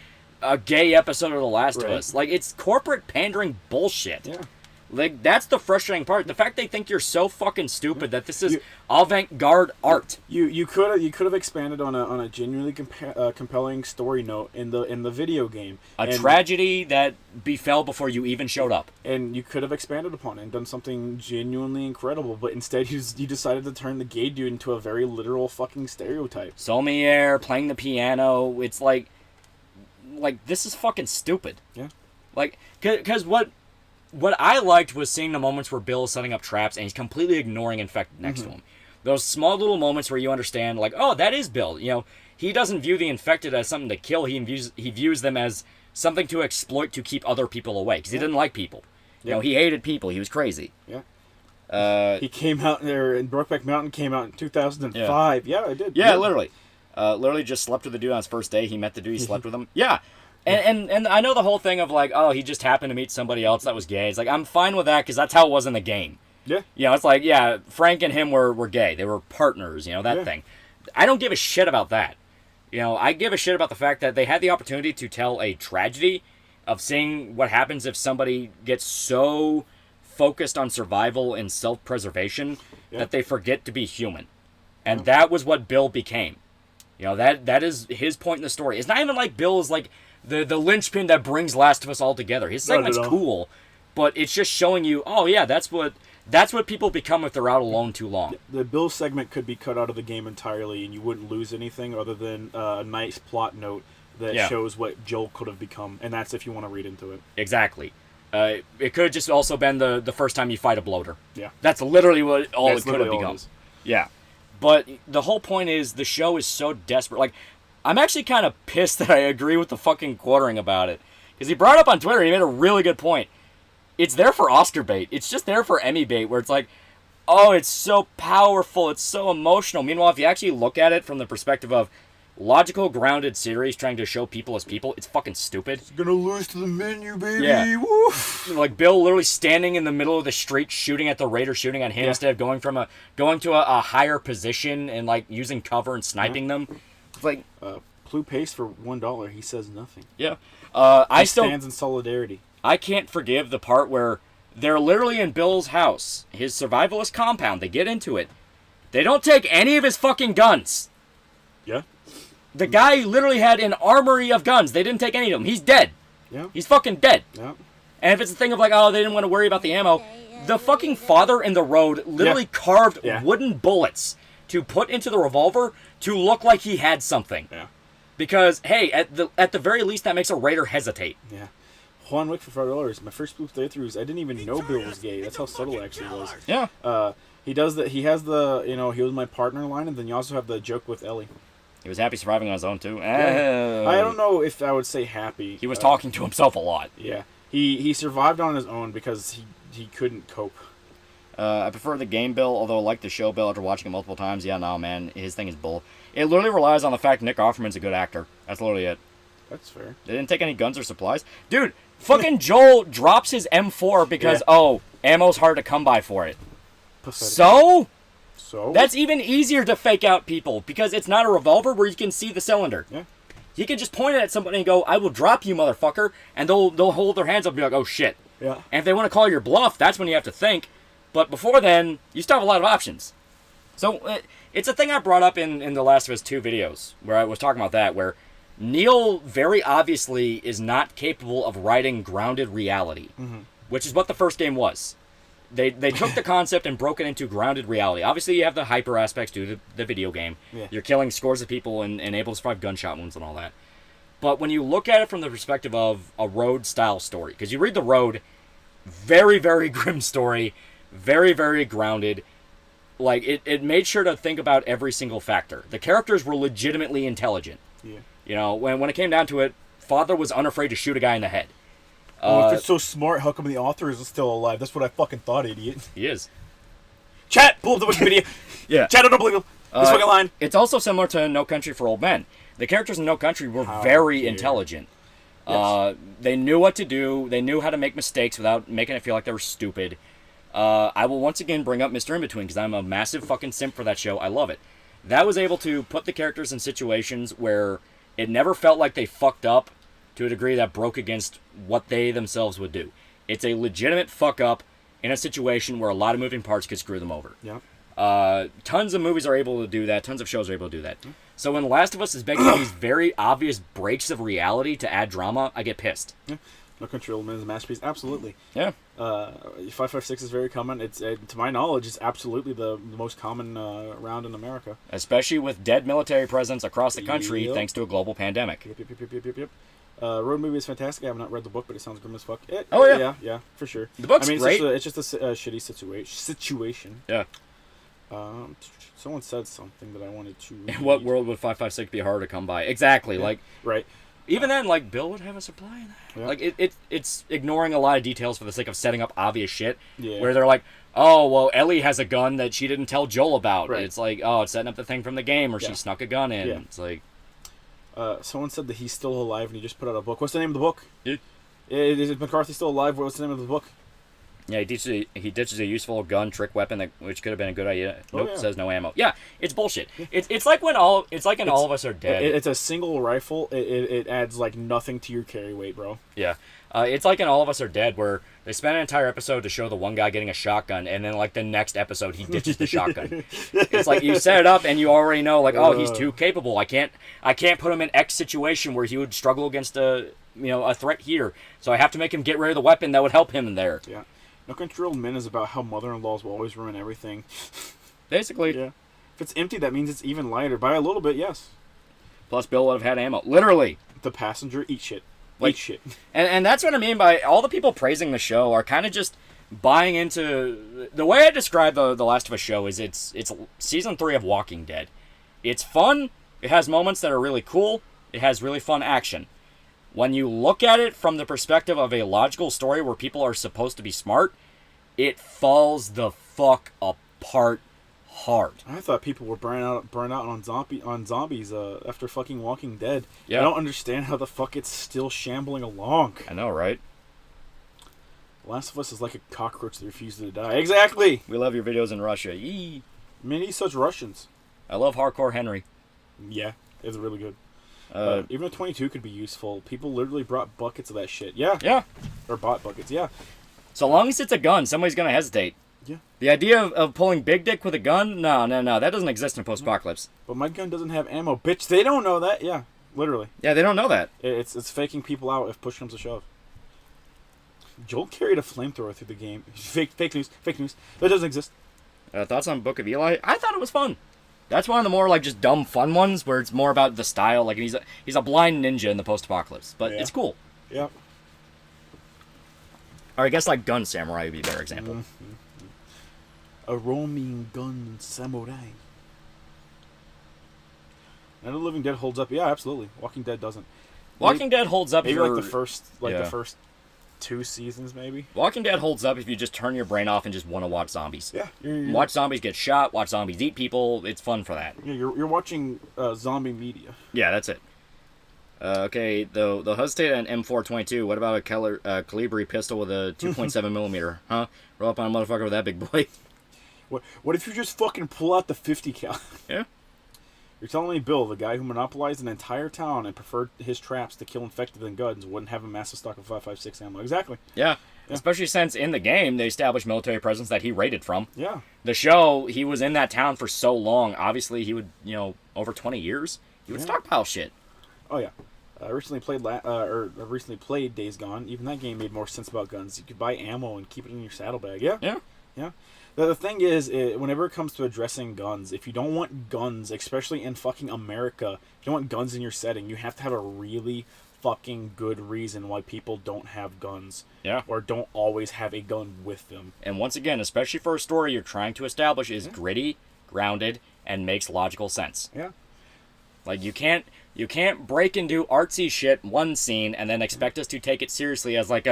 a gay episode of The Last of Us? Like, it's corporate pandering bullshit. Yeah. Like, that's the frustrating part. The fact they think you're so fucking stupid that this is avant-garde art. You could have expanded on a genuinely compelling story note in the video game. A tragedy that befell before you even showed up. And you could have expanded upon it and done something genuinely incredible, but instead you decided to turn the gay dude into a very literal fucking stereotype. Sommelier, playing the piano, it's like this is fucking stupid. Yeah. Like, because what I liked was seeing the moments where Bill is setting up traps and he's completely ignoring Infected next to him. Those small little moments where you understand, like, oh, that is Bill. He doesn't view the Infected as something to kill. He views them as something to exploit to keep other people away because he didn't like people. He hated people. He was crazy. Yeah. He came out there, and Brokeback Mountain came out in 2005. Yeah, I did. Yeah, literally. Literally just slept with the dude on his first day. He met the dude, he slept with him. Yeah. And I know the whole thing of like, oh, he just happened to meet somebody else that was gay. It's like, I'm fine with that because that's how it was in the game. Yeah. It's like, yeah, Frank and him were gay. They were partners, that thing. I don't give a shit about that. You know, I give a shit about the fact that they had the opportunity to tell a tragedy of seeing what happens if somebody gets so focused on survival and self-preservation that they forget to be human. And that was what Bill became. You know, that is his point in the story. It's not even like Bill is like the linchpin that brings Last of Us all together. His segment's cool, but it's just showing you, oh yeah, that's what people become if they're out alone too long. The Bill segment could be cut out of the game entirely, and you wouldn't lose anything other than a nice plot note that shows what Joel could have become, and that's if you want to read into it. Exactly. It could have just also been the first time you fight a bloater. Yeah. That's literally what it could have become. Yeah. But the whole point is the show is so desperate. Like, I'm actually kind of pissed that I agree with the fucking Quartering about it. Because he brought up on Twitter, he made a really good point. It's there for Oscar bait. It's just there for Emmy bait, where it's like, oh, it's so powerful, it's so emotional. Meanwhile, if you actually look at it from the perspective of logical, grounded series trying to show people as people, it's fucking stupid. It's gonna lose to the menu, baby. Yeah. Woof. Like Bill literally standing in the middle of the street shooting at the raider, shooting at him instead of going to a higher position and like using cover and sniping them. It's like Blue paste for $1. He says nothing. Yeah. He stands in solidarity. I can't forgive the part where they're literally in Bill's house, his survivalist compound. They get into it. They don't take any of his fucking guns. Yeah. The guy literally had an armory of guns. They didn't take any of them. He's dead. Yeah. He's fucking dead. Yeah. And if it's a thing of like, oh, they didn't want to worry about the ammo, the fucking father in the road literally carved wooden bullets to put into the revolver to look like he had something. Yeah. Because, hey, at the very least, that makes a raider hesitate. Yeah. Juan Wick for $5. My first blue playthroughs, I didn't even know Bill was gay. That's how subtle it actually was. Yeah. He does that. He has the, he was my partner line, and then you also have the joke with Ellie. He was happy surviving on his own, too. Yeah. I don't know if I would say happy. He was talking to himself a lot. Yeah. He survived on his own because he couldn't cope. I prefer the game Bill, although I like the show Bill after watching it multiple times. Yeah, no, man. His thing is bull. It literally relies on the fact Nick Offerman's a good actor. That's literally it. That's fair. They didn't take any guns or supplies. Dude, fucking Joel drops his M4 because, ammo's hard to come by for it. Pathetic. So? That's even easier to fake out people because it's not a revolver where you can see the cylinder. Yeah. You can just point it at somebody and go, I will drop you, motherfucker, and they'll hold their hands up and be like, oh, shit. Yeah. And if they want to call your bluff, that's when you have to think. But before then, you still have a lot of options. So, it's a thing I brought up in the Last of Us 2 videos, where I was talking about that, where Neil very obviously is not capable of writing grounded reality, which is what the first game was. They took the concept and broke it into grounded reality. Obviously, you have the hyper aspects due to the video game. Yeah. You're killing scores of people and able to survive gunshot wounds and all that. But when you look at it from the perspective of a Road-style story, because you read The Road, very, very grim story, very, very grounded. Like, it made sure to think about every single factor. The characters were legitimately intelligent. Yeah. You know, when it came down to it, Father was unafraid to shoot a guy in the head. If it's so smart, how come the author is still alive? That's what I fucking thought, idiot. He is. Chat! Pull up the Wikipedia! Yeah. Chat, I don't believe him. This fucking line. It's also similar to No Country for Old Men. The characters in No Country were very intelligent. Yes. They knew what to do. They knew how to make mistakes without making it feel like they were stupid. I will once again bring up Mr. In-Between because I'm a massive fucking simp for that show. I love it. That was able to put the characters in situations where it never felt like they fucked up to a degree that broke against what they themselves would do. It's a legitimate fuck up in a situation where a lot of moving parts could screw them over. Yeah. Tons of movies are able to do that. Tons of shows are able to do that. So when Last of Us is making these very obvious breaks of reality to add drama, I get pissed. Yeah. No Country for Old Men is a masterpiece. Absolutely. Yeah. 556 is very common. It's to my knowledge, it's absolutely the most common round in America. Especially with dead military presence across the country thanks to a global pandemic. Yep. Road movie is fantastic. I have not read the book, but it sounds grim as fuck. Yeah, for sure. The book's great. It's just a shitty situation. Yeah. Someone said something that I wanted to read. In what world would 556 be hard to come by? Exactly. Yeah. Like, right. Even then, like, Bill would have a supply in that. Yeah. Like, it's ignoring a lot of details for the sake of setting up obvious shit. Yeah. Where they're like, oh, well, Ellie has a gun that she didn't tell Joel about. Right. It's like, oh, it's setting up the thing from the game, or she snuck a gun in. Yeah. It's like... someone said that he's still alive and he just put out a book. What's the name of the book? Yeah. Is McCarthy still alive? What's the name of the book? Yeah, he ditches a useful gun trick weapon which could have been a good idea. Nope, yeah. says no ammo. Yeah, it's bullshit. It's like when all of us are dead. It's a single rifle. It adds like nothing to your carry weight, bro. Yeah. It's like in All of Us Are Dead, where they spend an entire episode to show the one guy getting a shotgun, and then like the next episode he ditches the shotgun. It's like you set it up and you already know, like, oh, he's too capable. I can't put him in X situation where he would struggle against a threat here. So I have to make him get rid of the weapon that would help him in there. Yeah. No Control Men is about how mother-in-laws will always ruin everything. Basically. Yeah. If it's empty, that means it's even lighter. By a little bit, yes. Plus, Bill would have had ammo. Literally. The passenger eat shit. Like, shit. And that's what I mean by all the people praising the show are kind of just buying into the way I describe the Last of Us show is it's season 3 of Walking Dead. It's fun. It has moments that are really cool. It has really fun action. When you look at it from the perspective of a logical story where people are supposed to be smart, it falls the fuck apart hard. I thought people were burnt out on zombies after fucking Walking Dead. Yeah. I don't understand how the fuck it's still shambling along. I know, right? Last of Us is like a cockroach that refuses to die. Exactly. We love your videos in Russia. Yee. Many such Russians. I love Hardcore Henry. Yeah, it's really good. Even though 22 could be useful, people literally brought buckets of that shit. Yeah. Yeah. Or bought buckets. Yeah. So long as it's a gun, somebody's gonna hesitate. Yeah. The idea of pulling Big Dick with a gun? No. That doesn't exist in post-apocalypse. But my gun doesn't have ammo. Bitch, they don't know that. Yeah, literally. Yeah, they don't know that. It's faking people out if push comes to shove. Joel carried a flamethrower through the game. Fake news. That doesn't exist. Thoughts on Book of Eli? I thought it was fun. That's one of the more like just dumb fun ones where it's more about the style. Like he's a blind ninja in the post-apocalypse, but it's cool. Yeah. Or I guess like Gun Samurai would be a better example. Mm-hmm. A roaming gun samurai. Night of the Living Dead holds up. Yeah, absolutely. Walking Dead doesn't. Walking Dead holds up. Maybe for, like the first 2 seasons, maybe. Walking Dead holds up if you just turn your brain off and just want to watch zombies. Yeah. Watch zombies get shot. Watch zombies eat people. It's fun for that. Yeah, you're watching zombie media. Yeah, that's it. Okay, they'll hesitate on M422. What about a Calibri pistol with a 2.7 millimeter? Huh? Roll up on a motherfucker with that big boy. What if you just fucking pull out the 50 cal? Yeah. You're telling me Bill, the guy who monopolized an entire town and preferred his traps to kill infected than guns, wouldn't have a massive stock of 5.56 ammo? Exactly. Yeah. Especially since in the game they established military presence that he raided from. Yeah. The show, he was in that town for so long. Obviously, he would, over 20 years, he would stockpile shit. Oh yeah. I recently played Days Gone. Even that game made more sense about guns. You could buy ammo and keep it in your saddlebag. Yeah. Yeah. The thing is, whenever it comes to addressing guns, if you don't want guns, especially in fucking America, if you don't want guns in your setting, you have to have a really fucking good reason why people don't have guns. Yeah. Or don't always have a gun with them. And once again, especially for a story you're trying to establish is gritty, grounded, and makes logical sense. Yeah. Like you can't break into artsy shit one scene and then expect us to take it seriously as like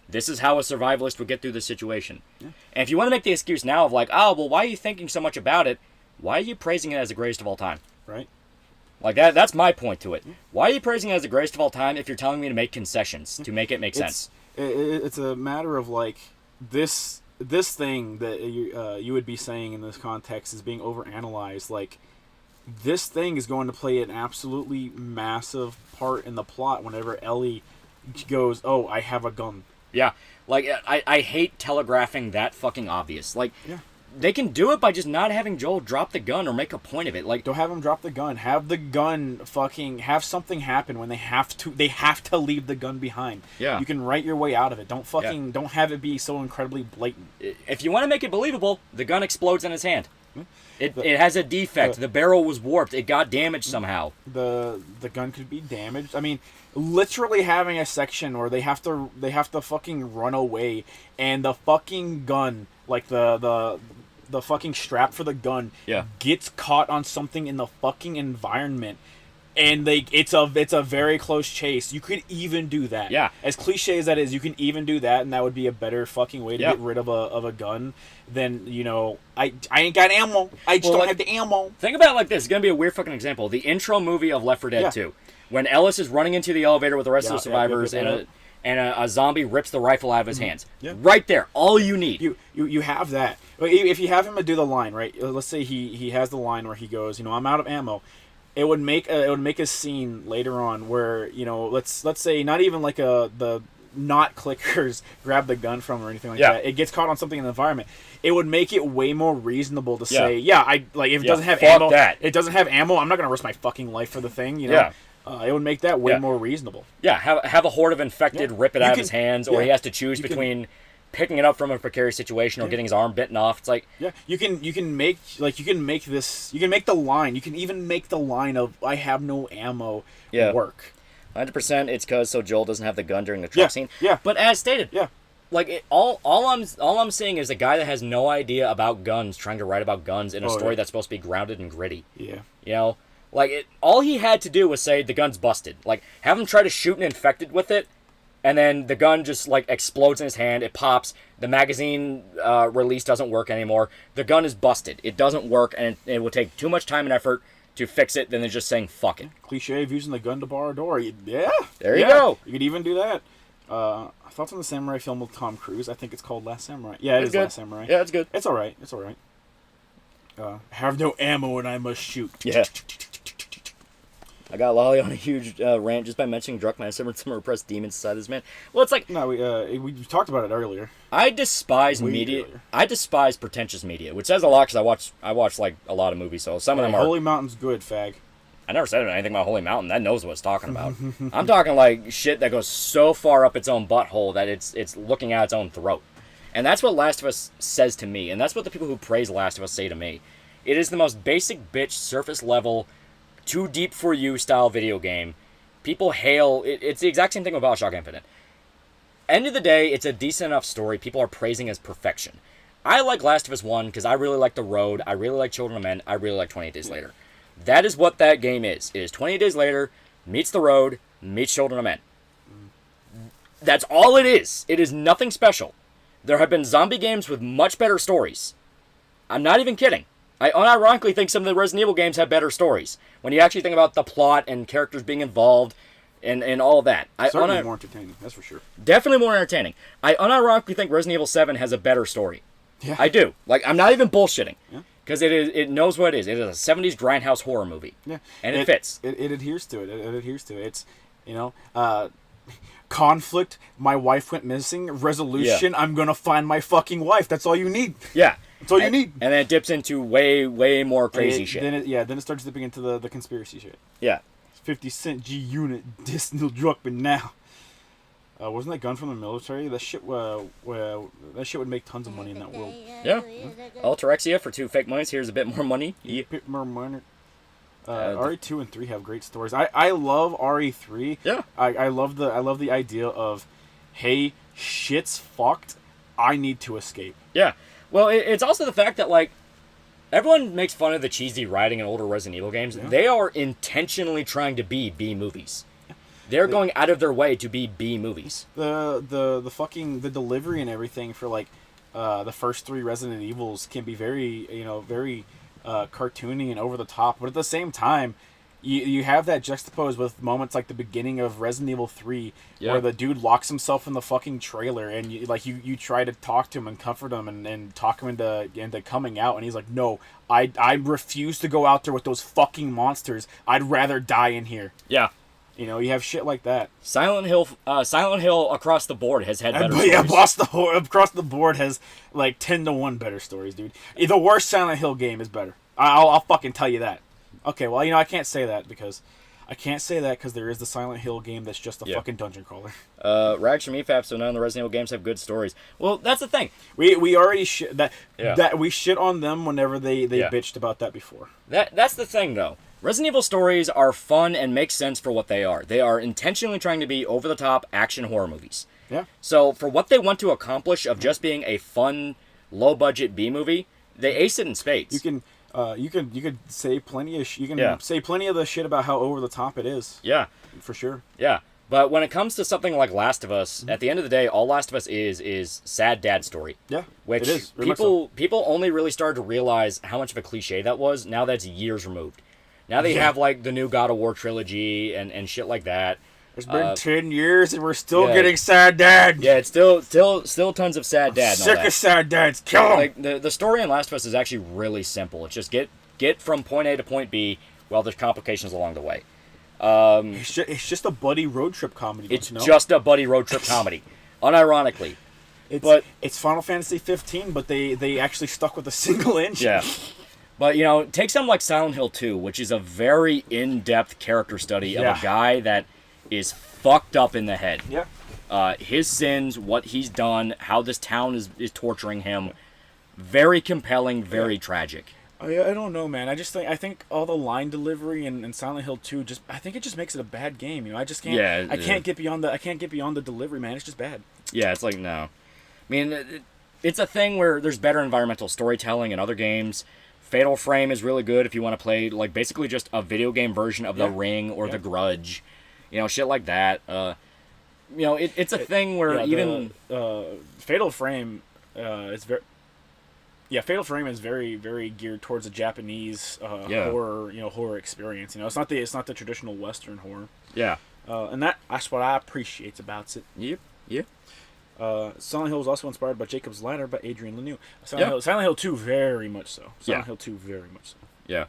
this is how a survivalist would get through this situation. Yeah. And if you want to make the excuse now of like, oh, well, why are you thinking so much about it? Why are you praising it as the greatest of all time? Right. Like that's my point to it. Why are you praising it as the greatest of all time if you're telling me to make concessions to make it make sense? It's a matter of like this thing that you would be saying in this context is being overanalyzed. Like this thing is going to play an absolutely massive part in the plot whenever Ellie goes, "Oh, I have a gun." Yeah, like I hate telegraphing that fucking obvious. Like, they can do it by just not having Joel drop the gun or make a point of it. Like, don't have him drop the gun. Have the gun fucking have something happen when they have to leave the gun behind. Yeah, you can write your way out of it. Don't have it be so incredibly blatant. If you want to make it believable, the gun explodes in his hand. It has a defect. The barrel was warped. It got damaged somehow. The gun could be damaged. I mean, literally having a section where they have to fucking run away, and the fucking gun, like the fucking strap for the gun, gets caught on something in the fucking environment, and it's a very close chase. You could even do that. Yeah. As cliche as that is, you can even do that, and that would be a better fucking way to get rid of a gun than, I ain't got ammo. I just don't have the ammo. Think about it like this. It's going to be a weird fucking example. The intro movie of Left 4 Dead 2. When Ellis is running into the elevator with the rest of the survivors, and and a zombie rips the rifle out of his hands. Yeah. Right there, all you need. You have that. If you have him to do the line, right? Let's say he has the line where he goes, I'm out of ammo. It would make a scene later on where let's say not even like the not clickers grab the gun from or anything like that. It gets caught on something in the environment. It would make it way more reasonable to say, if it doesn't have ammo, it doesn't have ammo. I'm not gonna risk my fucking life for the thing. It would make that way more reasonable. Yeah, have a horde of infected rip it out of his hands, or he has to choose between picking it up from a precarious situation or getting his arm bitten off. It's like you can make the line. You can even make the line of I have no ammo work. 100%. It's because Joel doesn't have the gun during the truck scene. Yeah. But as stated, like all I'm seeing is a guy that has no idea about guns trying to write about guns in a story that's supposed to be grounded and gritty. Yeah. All he had to do was say the gun's busted. Like, have him try to shoot an infected with it, and then the gun just explodes in his hand. It pops. The magazine release doesn't work anymore. The gun is busted. It doesn't work, and it will take too much time and effort to fix it than just saying fuck it. Cliche of using the gun to bar a door. Yeah. There you go. You could even do that. Thoughts on the samurai film with Tom Cruise? I think it's called Last Samurai. Yeah, it is good. Last Samurai. Yeah, it's good. It's all right. Have no ammo and I must shoot. Yeah. I got Lolly on a huge rant just by mentioning Druckmann and some repressed demons inside this man. Well, it's like... No, we talked about it earlier. I despise media. Earlier. I despise pretentious media, which says a lot because I watch a lot of movies, so some of them are... Holy Mountain's good, fag. I never said anything about Holy Mountain. That knows what it's talking about. I'm talking shit that goes so far up its own butthole that it's looking at its own throat. And that's what Last of Us says to me, and that's what the people who praise Last of Us say to me. It is the most basic bitch, surface level... too deep for you style video game. People hail it's the exact same thing with Bioshock Infinite. End of the day, it's a decent enough story people are praising as perfection. I like Last of Us 1 because I really like The Road, I really like Children of Men, I really like 28 Days Later. That is what that game is. It is 28 Days Later meets The Road meets Children of Men. That's all it is. It is nothing special. There have been zombie games with much better stories. I'm not even kidding. I unironically think some of the Resident Evil games have better stories. When you actually think about the plot and characters being involved and all of that. Certainly more entertaining, that's for sure. Definitely more entertaining. I unironically think Resident Evil 7 has a better story. Yeah. I do. I'm not even bullshitting. Because it knows what it is. It is a 70s grindhouse horror movie. Yeah. And it fits. It adheres to it. It adheres to it. It's, conflict, my wife went missing, resolution, I'm gonna find my fucking wife. That's all you need. Yeah. That's all you need. And then it dips into way, way more crazy shit. Then it starts dipping into the conspiracy shit. Yeah. 50 Cent G Unit, this new Druckmann now. Wasn't that gun from the military? That shit would make tons of money in that world. Yeah. Alterexia for 2 fake monies. Here's a bit more money. A bit more money. RE2 and 3 have great stories. I love RE3. Yeah. I love the idea of, hey, shit's fucked. I need to escape. Yeah. Well, it's also the fact that everyone makes fun of the cheesy writing in older Resident Evil games. Yeah. They are intentionally trying to be B movies. They're going out of their way to be B movies. The fucking delivery and everything for the first 3 Resident Evils can be very very cartoony and over the top, but at the same time, you have that juxtaposed with moments like the beginning of Resident Evil 3, where the dude locks himself in the fucking trailer, and you try to talk to him and comfort him and talk him into coming out, and he's like, no, I refuse to go out there with those fucking monsters. I'd rather die in here. Yeah. You have shit like that. Silent Hill across the board has had better stories. Yeah, across the board has 10-1 better stories, dude. The worst Silent Hill game is better. I'll fucking tell you that. Okay, well, I can't say that because there is the Silent Hill game that's just a fucking dungeon crawler. Rags from EFAP, so none of the Resident Evil games have good stories. Well, that's the thing. We already that we shit on them whenever they bitched about that before. That's the thing, though. Resident Evil stories are fun and make sense for what they are. They are intentionally trying to be over-the-top action horror movies. Yeah. So for what they want to accomplish of just being a fun, low-budget B movie, they ace it in spades. You could say plenty of say plenty of the shit about how over the top it is. Yeah. For sure. Yeah. But when it comes to something like Last of Us, at the end of the day, all Last of Us is sad dad story. Yeah. Which it is. People only really started to realize how much of a cliche that was now that it's years removed. Now they have the new God of War trilogy and shit like that. It's been 10 years and we're still yeah. getting sad dad. Yeah, it's still tons of sad dad. Sick of sad dads. Kill 'em. Like the story in Last of Us is actually really simple. It's just get from point A to point B while there's complications along the way. It's just a buddy road trip comedy. It's just a buddy road trip comedy, unironically. It's Final Fantasy 15, but they actually stuck with a single engine. Yeah. But, take something like Silent Hill 2, which is a very in-depth character study of a guy that is fucked up in the head. Yeah. His sins, what he's done, how this town is torturing him. Very compelling, very tragic. I don't know, man. I think all the line delivery in Silent Hill 2 I think it just makes it a bad game. I just can't. Yeah, I can't get beyond the delivery, man. It's just bad. Yeah, it's like, no. I mean, it's a thing where there's better environmental storytelling in other games. Fatal Frame is really good if you want to play, like, basically just a video game version of The Ring or The Grudge. Shit like that. It's a thing where Fatal Frame is very... Yeah, Fatal Frame is very, very geared towards a Japanese horror experience. It's not the traditional Western horror. Yeah. And that's what I appreciate about it. Yep. Silent Hill was also inspired by Jacob's Ladder by Adrian Lemieux. Silent Hill 2 very much so. Silent Hill 2 very much so. Yeah.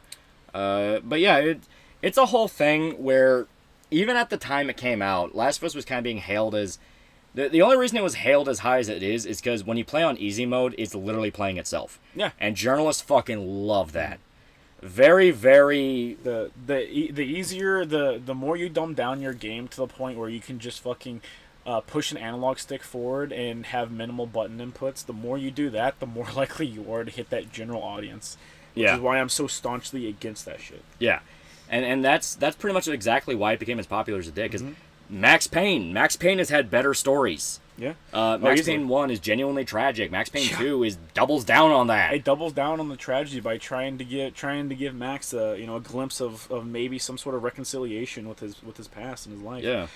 But yeah, it's a whole thing where even at the time it came out, Last of Us was kind of being hailed as... The only reason it was hailed as high as it is because when you play on easy mode, it's literally playing itself. Yeah. And journalists fucking love that. Very, very... The easier, the more you dumb down your game to the point where you can just fucking... push an analog stick forward and have minimal button inputs, the more you do that, the more likely you are to hit that general audience. Which is why I'm so staunchly against that shit. Yeah. And that's pretty much exactly why it became as popular as it did. Because Max Payne has had better stories. Yeah. Max Payne 1 is genuinely tragic. Max Payne 2 doubles down on that. It doubles down on the tragedy by trying to give Max a glimpse of maybe some sort of reconciliation with his past and his life. Yeah.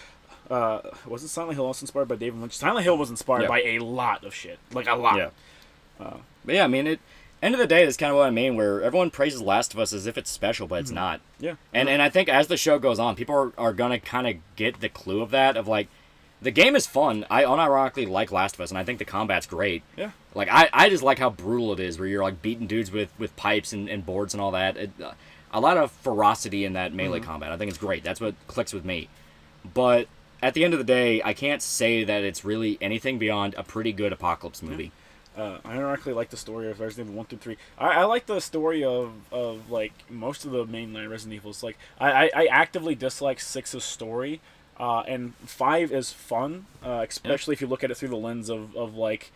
Wasn't Silent Hill also inspired by David Lynch? Silent Hill was inspired by a lot of shit. Like, a lot. Yeah. But yeah, I mean, end of the day, that's kind of what I mean, where everyone praises Last of Us as if it's special, but it's not. Yeah. And I think as the show goes on, people are going to kind of get the clue of that, of like, the game is fun. I unironically like Last of Us, and I think the combat's great. Yeah. Like, I just like how brutal it is, where you're, like, beating dudes with pipes and boards and all that. A lot of ferocity in that melee combat. I think it's great. That's what clicks with me. But at the end of the day, I can't say that it's really anything beyond a pretty good apocalypse movie. I unironically like the story of Resident Evil 1 through 3. I like the story of like, most of the mainline Resident Evils. Like, I actively dislike 6's story. And 5 is fun, especially if you look at it through the lens of like,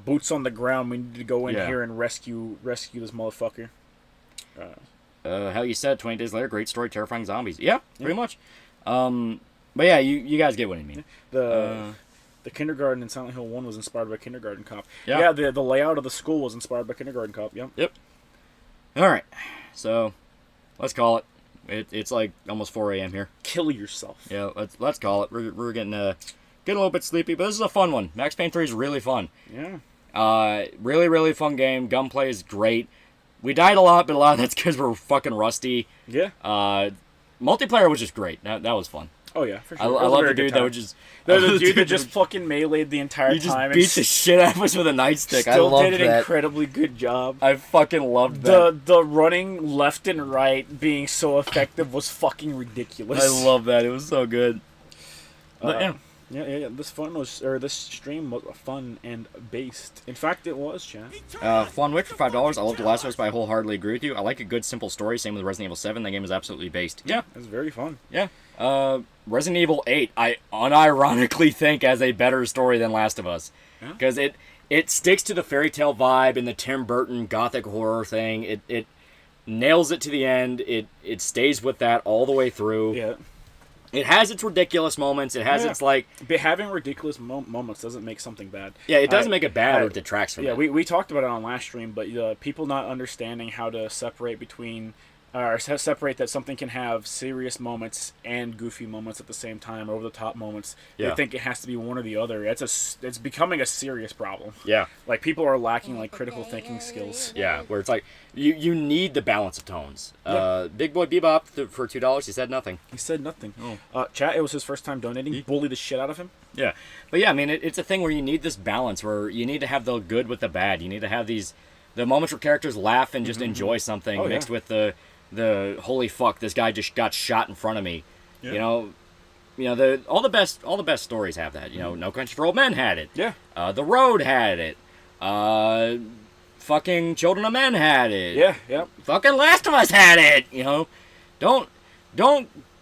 boots on the ground. We need to go in here and rescue this motherfucker. How you said, 20 days later, great story, terrifying zombies. Yeah, pretty much. But yeah, you guys get what I mean. The kindergarten in Silent Hill 1 was inspired by Kindergarten Cop. Yeah. The layout of the school was inspired by Kindergarten Cop. Yep. All right, so let's call it. It's like almost 4 a.m. here. Kill yourself. Yeah, let's call it. We're getting a little bit sleepy, but this is a fun one. Max Payne 3 is really fun. Yeah. Really, really fun game. Gunplay is great. We died a lot, but a lot of that's because we're fucking rusty. Yeah. Multiplayer was just great. That was fun. Oh yeah, for sure. I love the dude that would just... The dude that just fucking meleeed the entire time. He just beat the shit out of us with a nightstick. I loved that. Still did an incredibly good job. I fucking loved that. The running left and right being so effective was fucking ridiculous. I love that. It was so good. Yeah. This stream was fun and based. In fact, it was, chat. Fun Wick for $5. I love The Last of Us, but I wholeheartedly agree with you. I like a good, simple story. Same with Resident Evil 7. That game is absolutely based. Yeah. It's very fun. Yeah. Resident Evil 8, I unironically think has a better story than Last of Us. Because it sticks to the fairy tale vibe and the Tim Burton gothic horror thing. It nails it to the end. It stays with that all the way through. Yeah. It has its ridiculous moments. It has its, like... But having ridiculous moments doesn't make something bad. Yeah, it doesn't make it bad or detracts from it. Yeah, we talked about it on last stream, but people not understanding how to separate between or separate that something can have serious moments and goofy moments at the same time, over the top moments. Yeah. They think it has to be one or the other. It's becoming a serious problem. Yeah. Like, people are lacking like critical thinking skills. Yeah, where it's like you need the balance of tones. Big Boy Bebop for $2, he said nothing. He said nothing. Chat, it was his first time donating. Bully the shit out of him. Yeah, but yeah, I mean, it's a thing where you need this balance, where you need to have the good with the bad. You need to have the moments where characters laugh and just enjoy something mixed with the holy fuck, this guy just got shot in front of me. Yeah. You know, all the best stories have that. You know, No Country for Old Men had it. Yeah. The Road had it. Fucking Children of Men had it. Yeah, yeah. Fucking Last of Us had it. You know, don't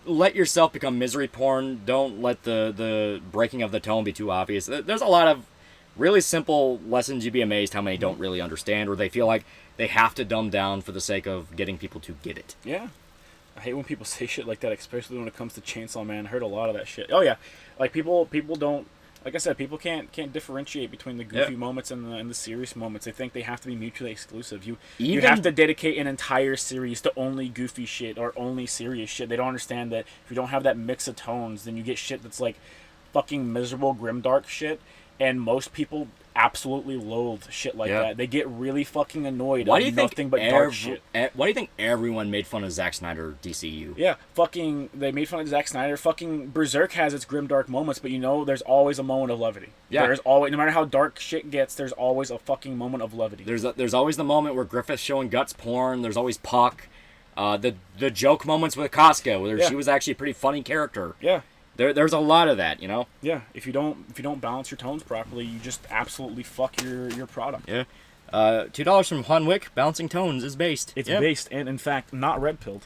let yourself become misery porn. Don't let the breaking of the tone be too obvious. There's a lot of really simple lessons you'd be amazed how many don't really understand, or they feel like they have to dumb down for the sake of getting people to get it. Yeah. I hate when people say shit like that, especially when it comes to Chainsaw Man. I heard a lot of that shit. Oh yeah. Like, people don't, like I said, people can't differentiate between the goofy moments and the serious moments. They think they have to be mutually exclusive. You have to dedicate an entire series to only goofy shit or only serious shit. They don't understand that if you don't have that mix of tones, then you get shit that's like fucking miserable, grimdark shit. And most people absolutely loathe shit like that. They get really fucking annoyed at nothing but dark shit. Why do you think everyone made fun of Zack Snyder DCU? Yeah, they made fun of Zack Snyder. Fucking Berserk has its grimdark moments, but there's always a moment of levity. Yeah. There's always, no matter how dark shit gets, there's always a fucking moment of levity. There's always the moment where Griffith's showing guts porn. There's always Puck. The joke moments with Casca, where she was actually a pretty funny character. Yeah. There's a lot of that, you know. Yeah, if you don't balance your tones properly, you just absolutely fuck your product. Yeah. $2 from Hunwick. Balancing tones is based. It's based, and in fact, not red pilled.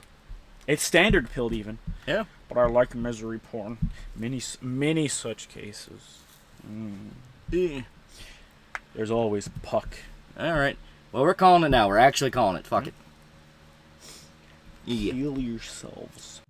It's standard pilled even. Yeah. But I like misery porn. Many such cases. There's always Puck. All right. Well, we're calling it now. We're actually calling it. Fuck it. Yeah. Heal yourselves.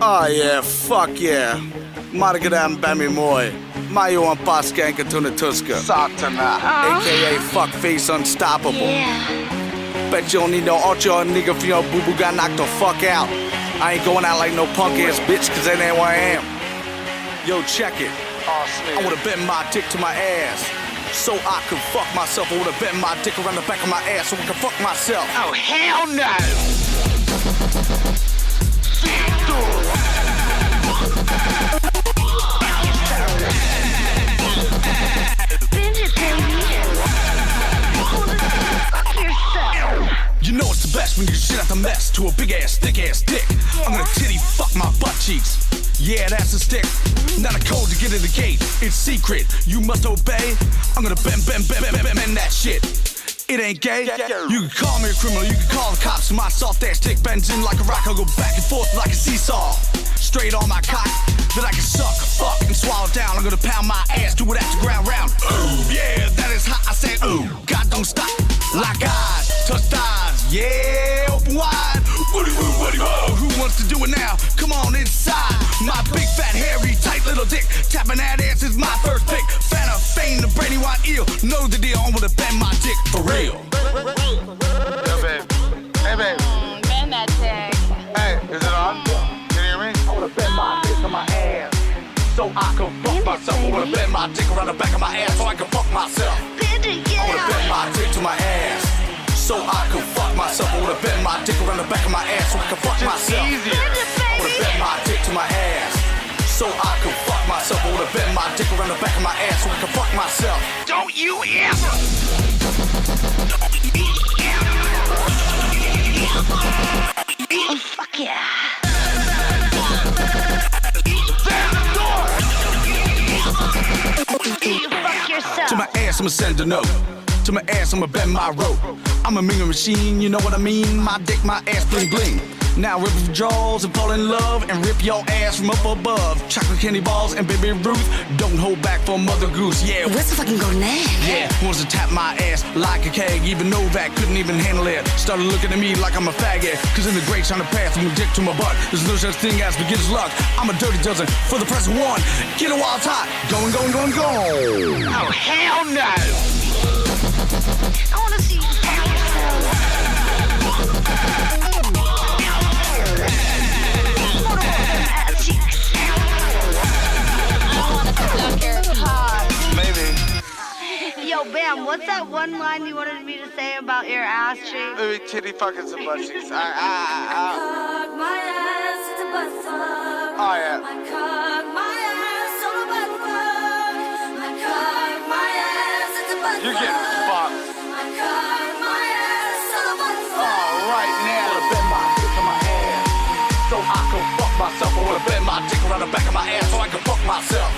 Oh yeah, fuck yeah. Margadam Bami Moy. Mayo on Paskanka Tunatuska. Satana. AKA Fuckface Unstoppable. Bet you don't need no ultra nigga for your boo boo got knocked the fuck out. I ain't going out like no punk ass bitch, cause that ain't where I am. Yo, check it. I would've bent my dick to my ass. So I could fuck myself. I would've bent my dick around the back of my ass so I could fuck myself. Oh, hell no! You know it's the best when you shit out the mess to a big ass, thick ass dick. I'm gonna titty fuck my butt cheeks. Yeah, that's a stick. Not a code to get in the gate. It's secret. You must obey. I'm gonna bend that shit. It ain't gay. You can call me a criminal. You can call the cops. My soft ass dick bends in like a rock. I'll go back and forth like a seesaw. Straight on my cock that I can suck, fuck, and swallow down. I'm gonna pound my ass, do it after ground round. Ooh, yeah, that is hot. I said, ooh, God don't stop. Lock eyes, touch thighs, yeah, open wide. Woody woo, woody woo. Who wants to do it now? Come on inside. My big fat hairy tight little dick. Tapping that ass is my first pick. Fanta, Fane, the brainy white eel. Know the deal. I'm gonna bend my dick for real. Yo, babe. Hey, babe. Bend that dick. Hey, is it on? Can you hear me? I wanna bend my dick to my ass so I can fuck myself. I wanna bend my dick around the back of my ass so I can fuck myself. I wanna bend my dick to my ass so I can fuck myself. I wanna bend my dick around the back of my ass so I can fuck myself. I wanna bend my dick to my ass so I can fuck myself. I wanna bend my dick around the back of my ass so I can fuck myself. Don't you ever! Oh, fuck yeah. Fuck yourself. To my ass, I'ma send a note. To my ass, I'ma bend my rope. I'm a mean machine, you know what I mean? My dick, my ass, bling bling. Now rip your jaws and fall in love and rip your ass from up above. Chocolate candy balls and baby Ruth. Don't hold back for Mother Goose, yeah. Where's the fucking grenade? Yeah, wants to tap my ass like a keg. Even Novak couldn't even handle it. Started looking at me like I'm a faggot. Cause in the great trying to path from a dick to my butt, there's no such thing as beginner's luck. I'm a dirty dozen for the press of one. Get a wild tot. Going, going, going, going. Oh, hell no! I wanna see you fuck yourself. Maybe. Yo, Bam, what's that one line you wanted me to say about your ass cheek? Maybe titty fucking some butt cheeks. My ass, it's a butt fuck. Oh, yeah. My cock, my ass, on a butt fuck. My cock, my ass, it's a butt fuck. You're getting fucked. My cock, my ass, on a butt fuck. Oh, right now. I wanna bend my dick to my ass so I can fuck myself. I wanna bend my dick around the back of my ass so I can fuck myself.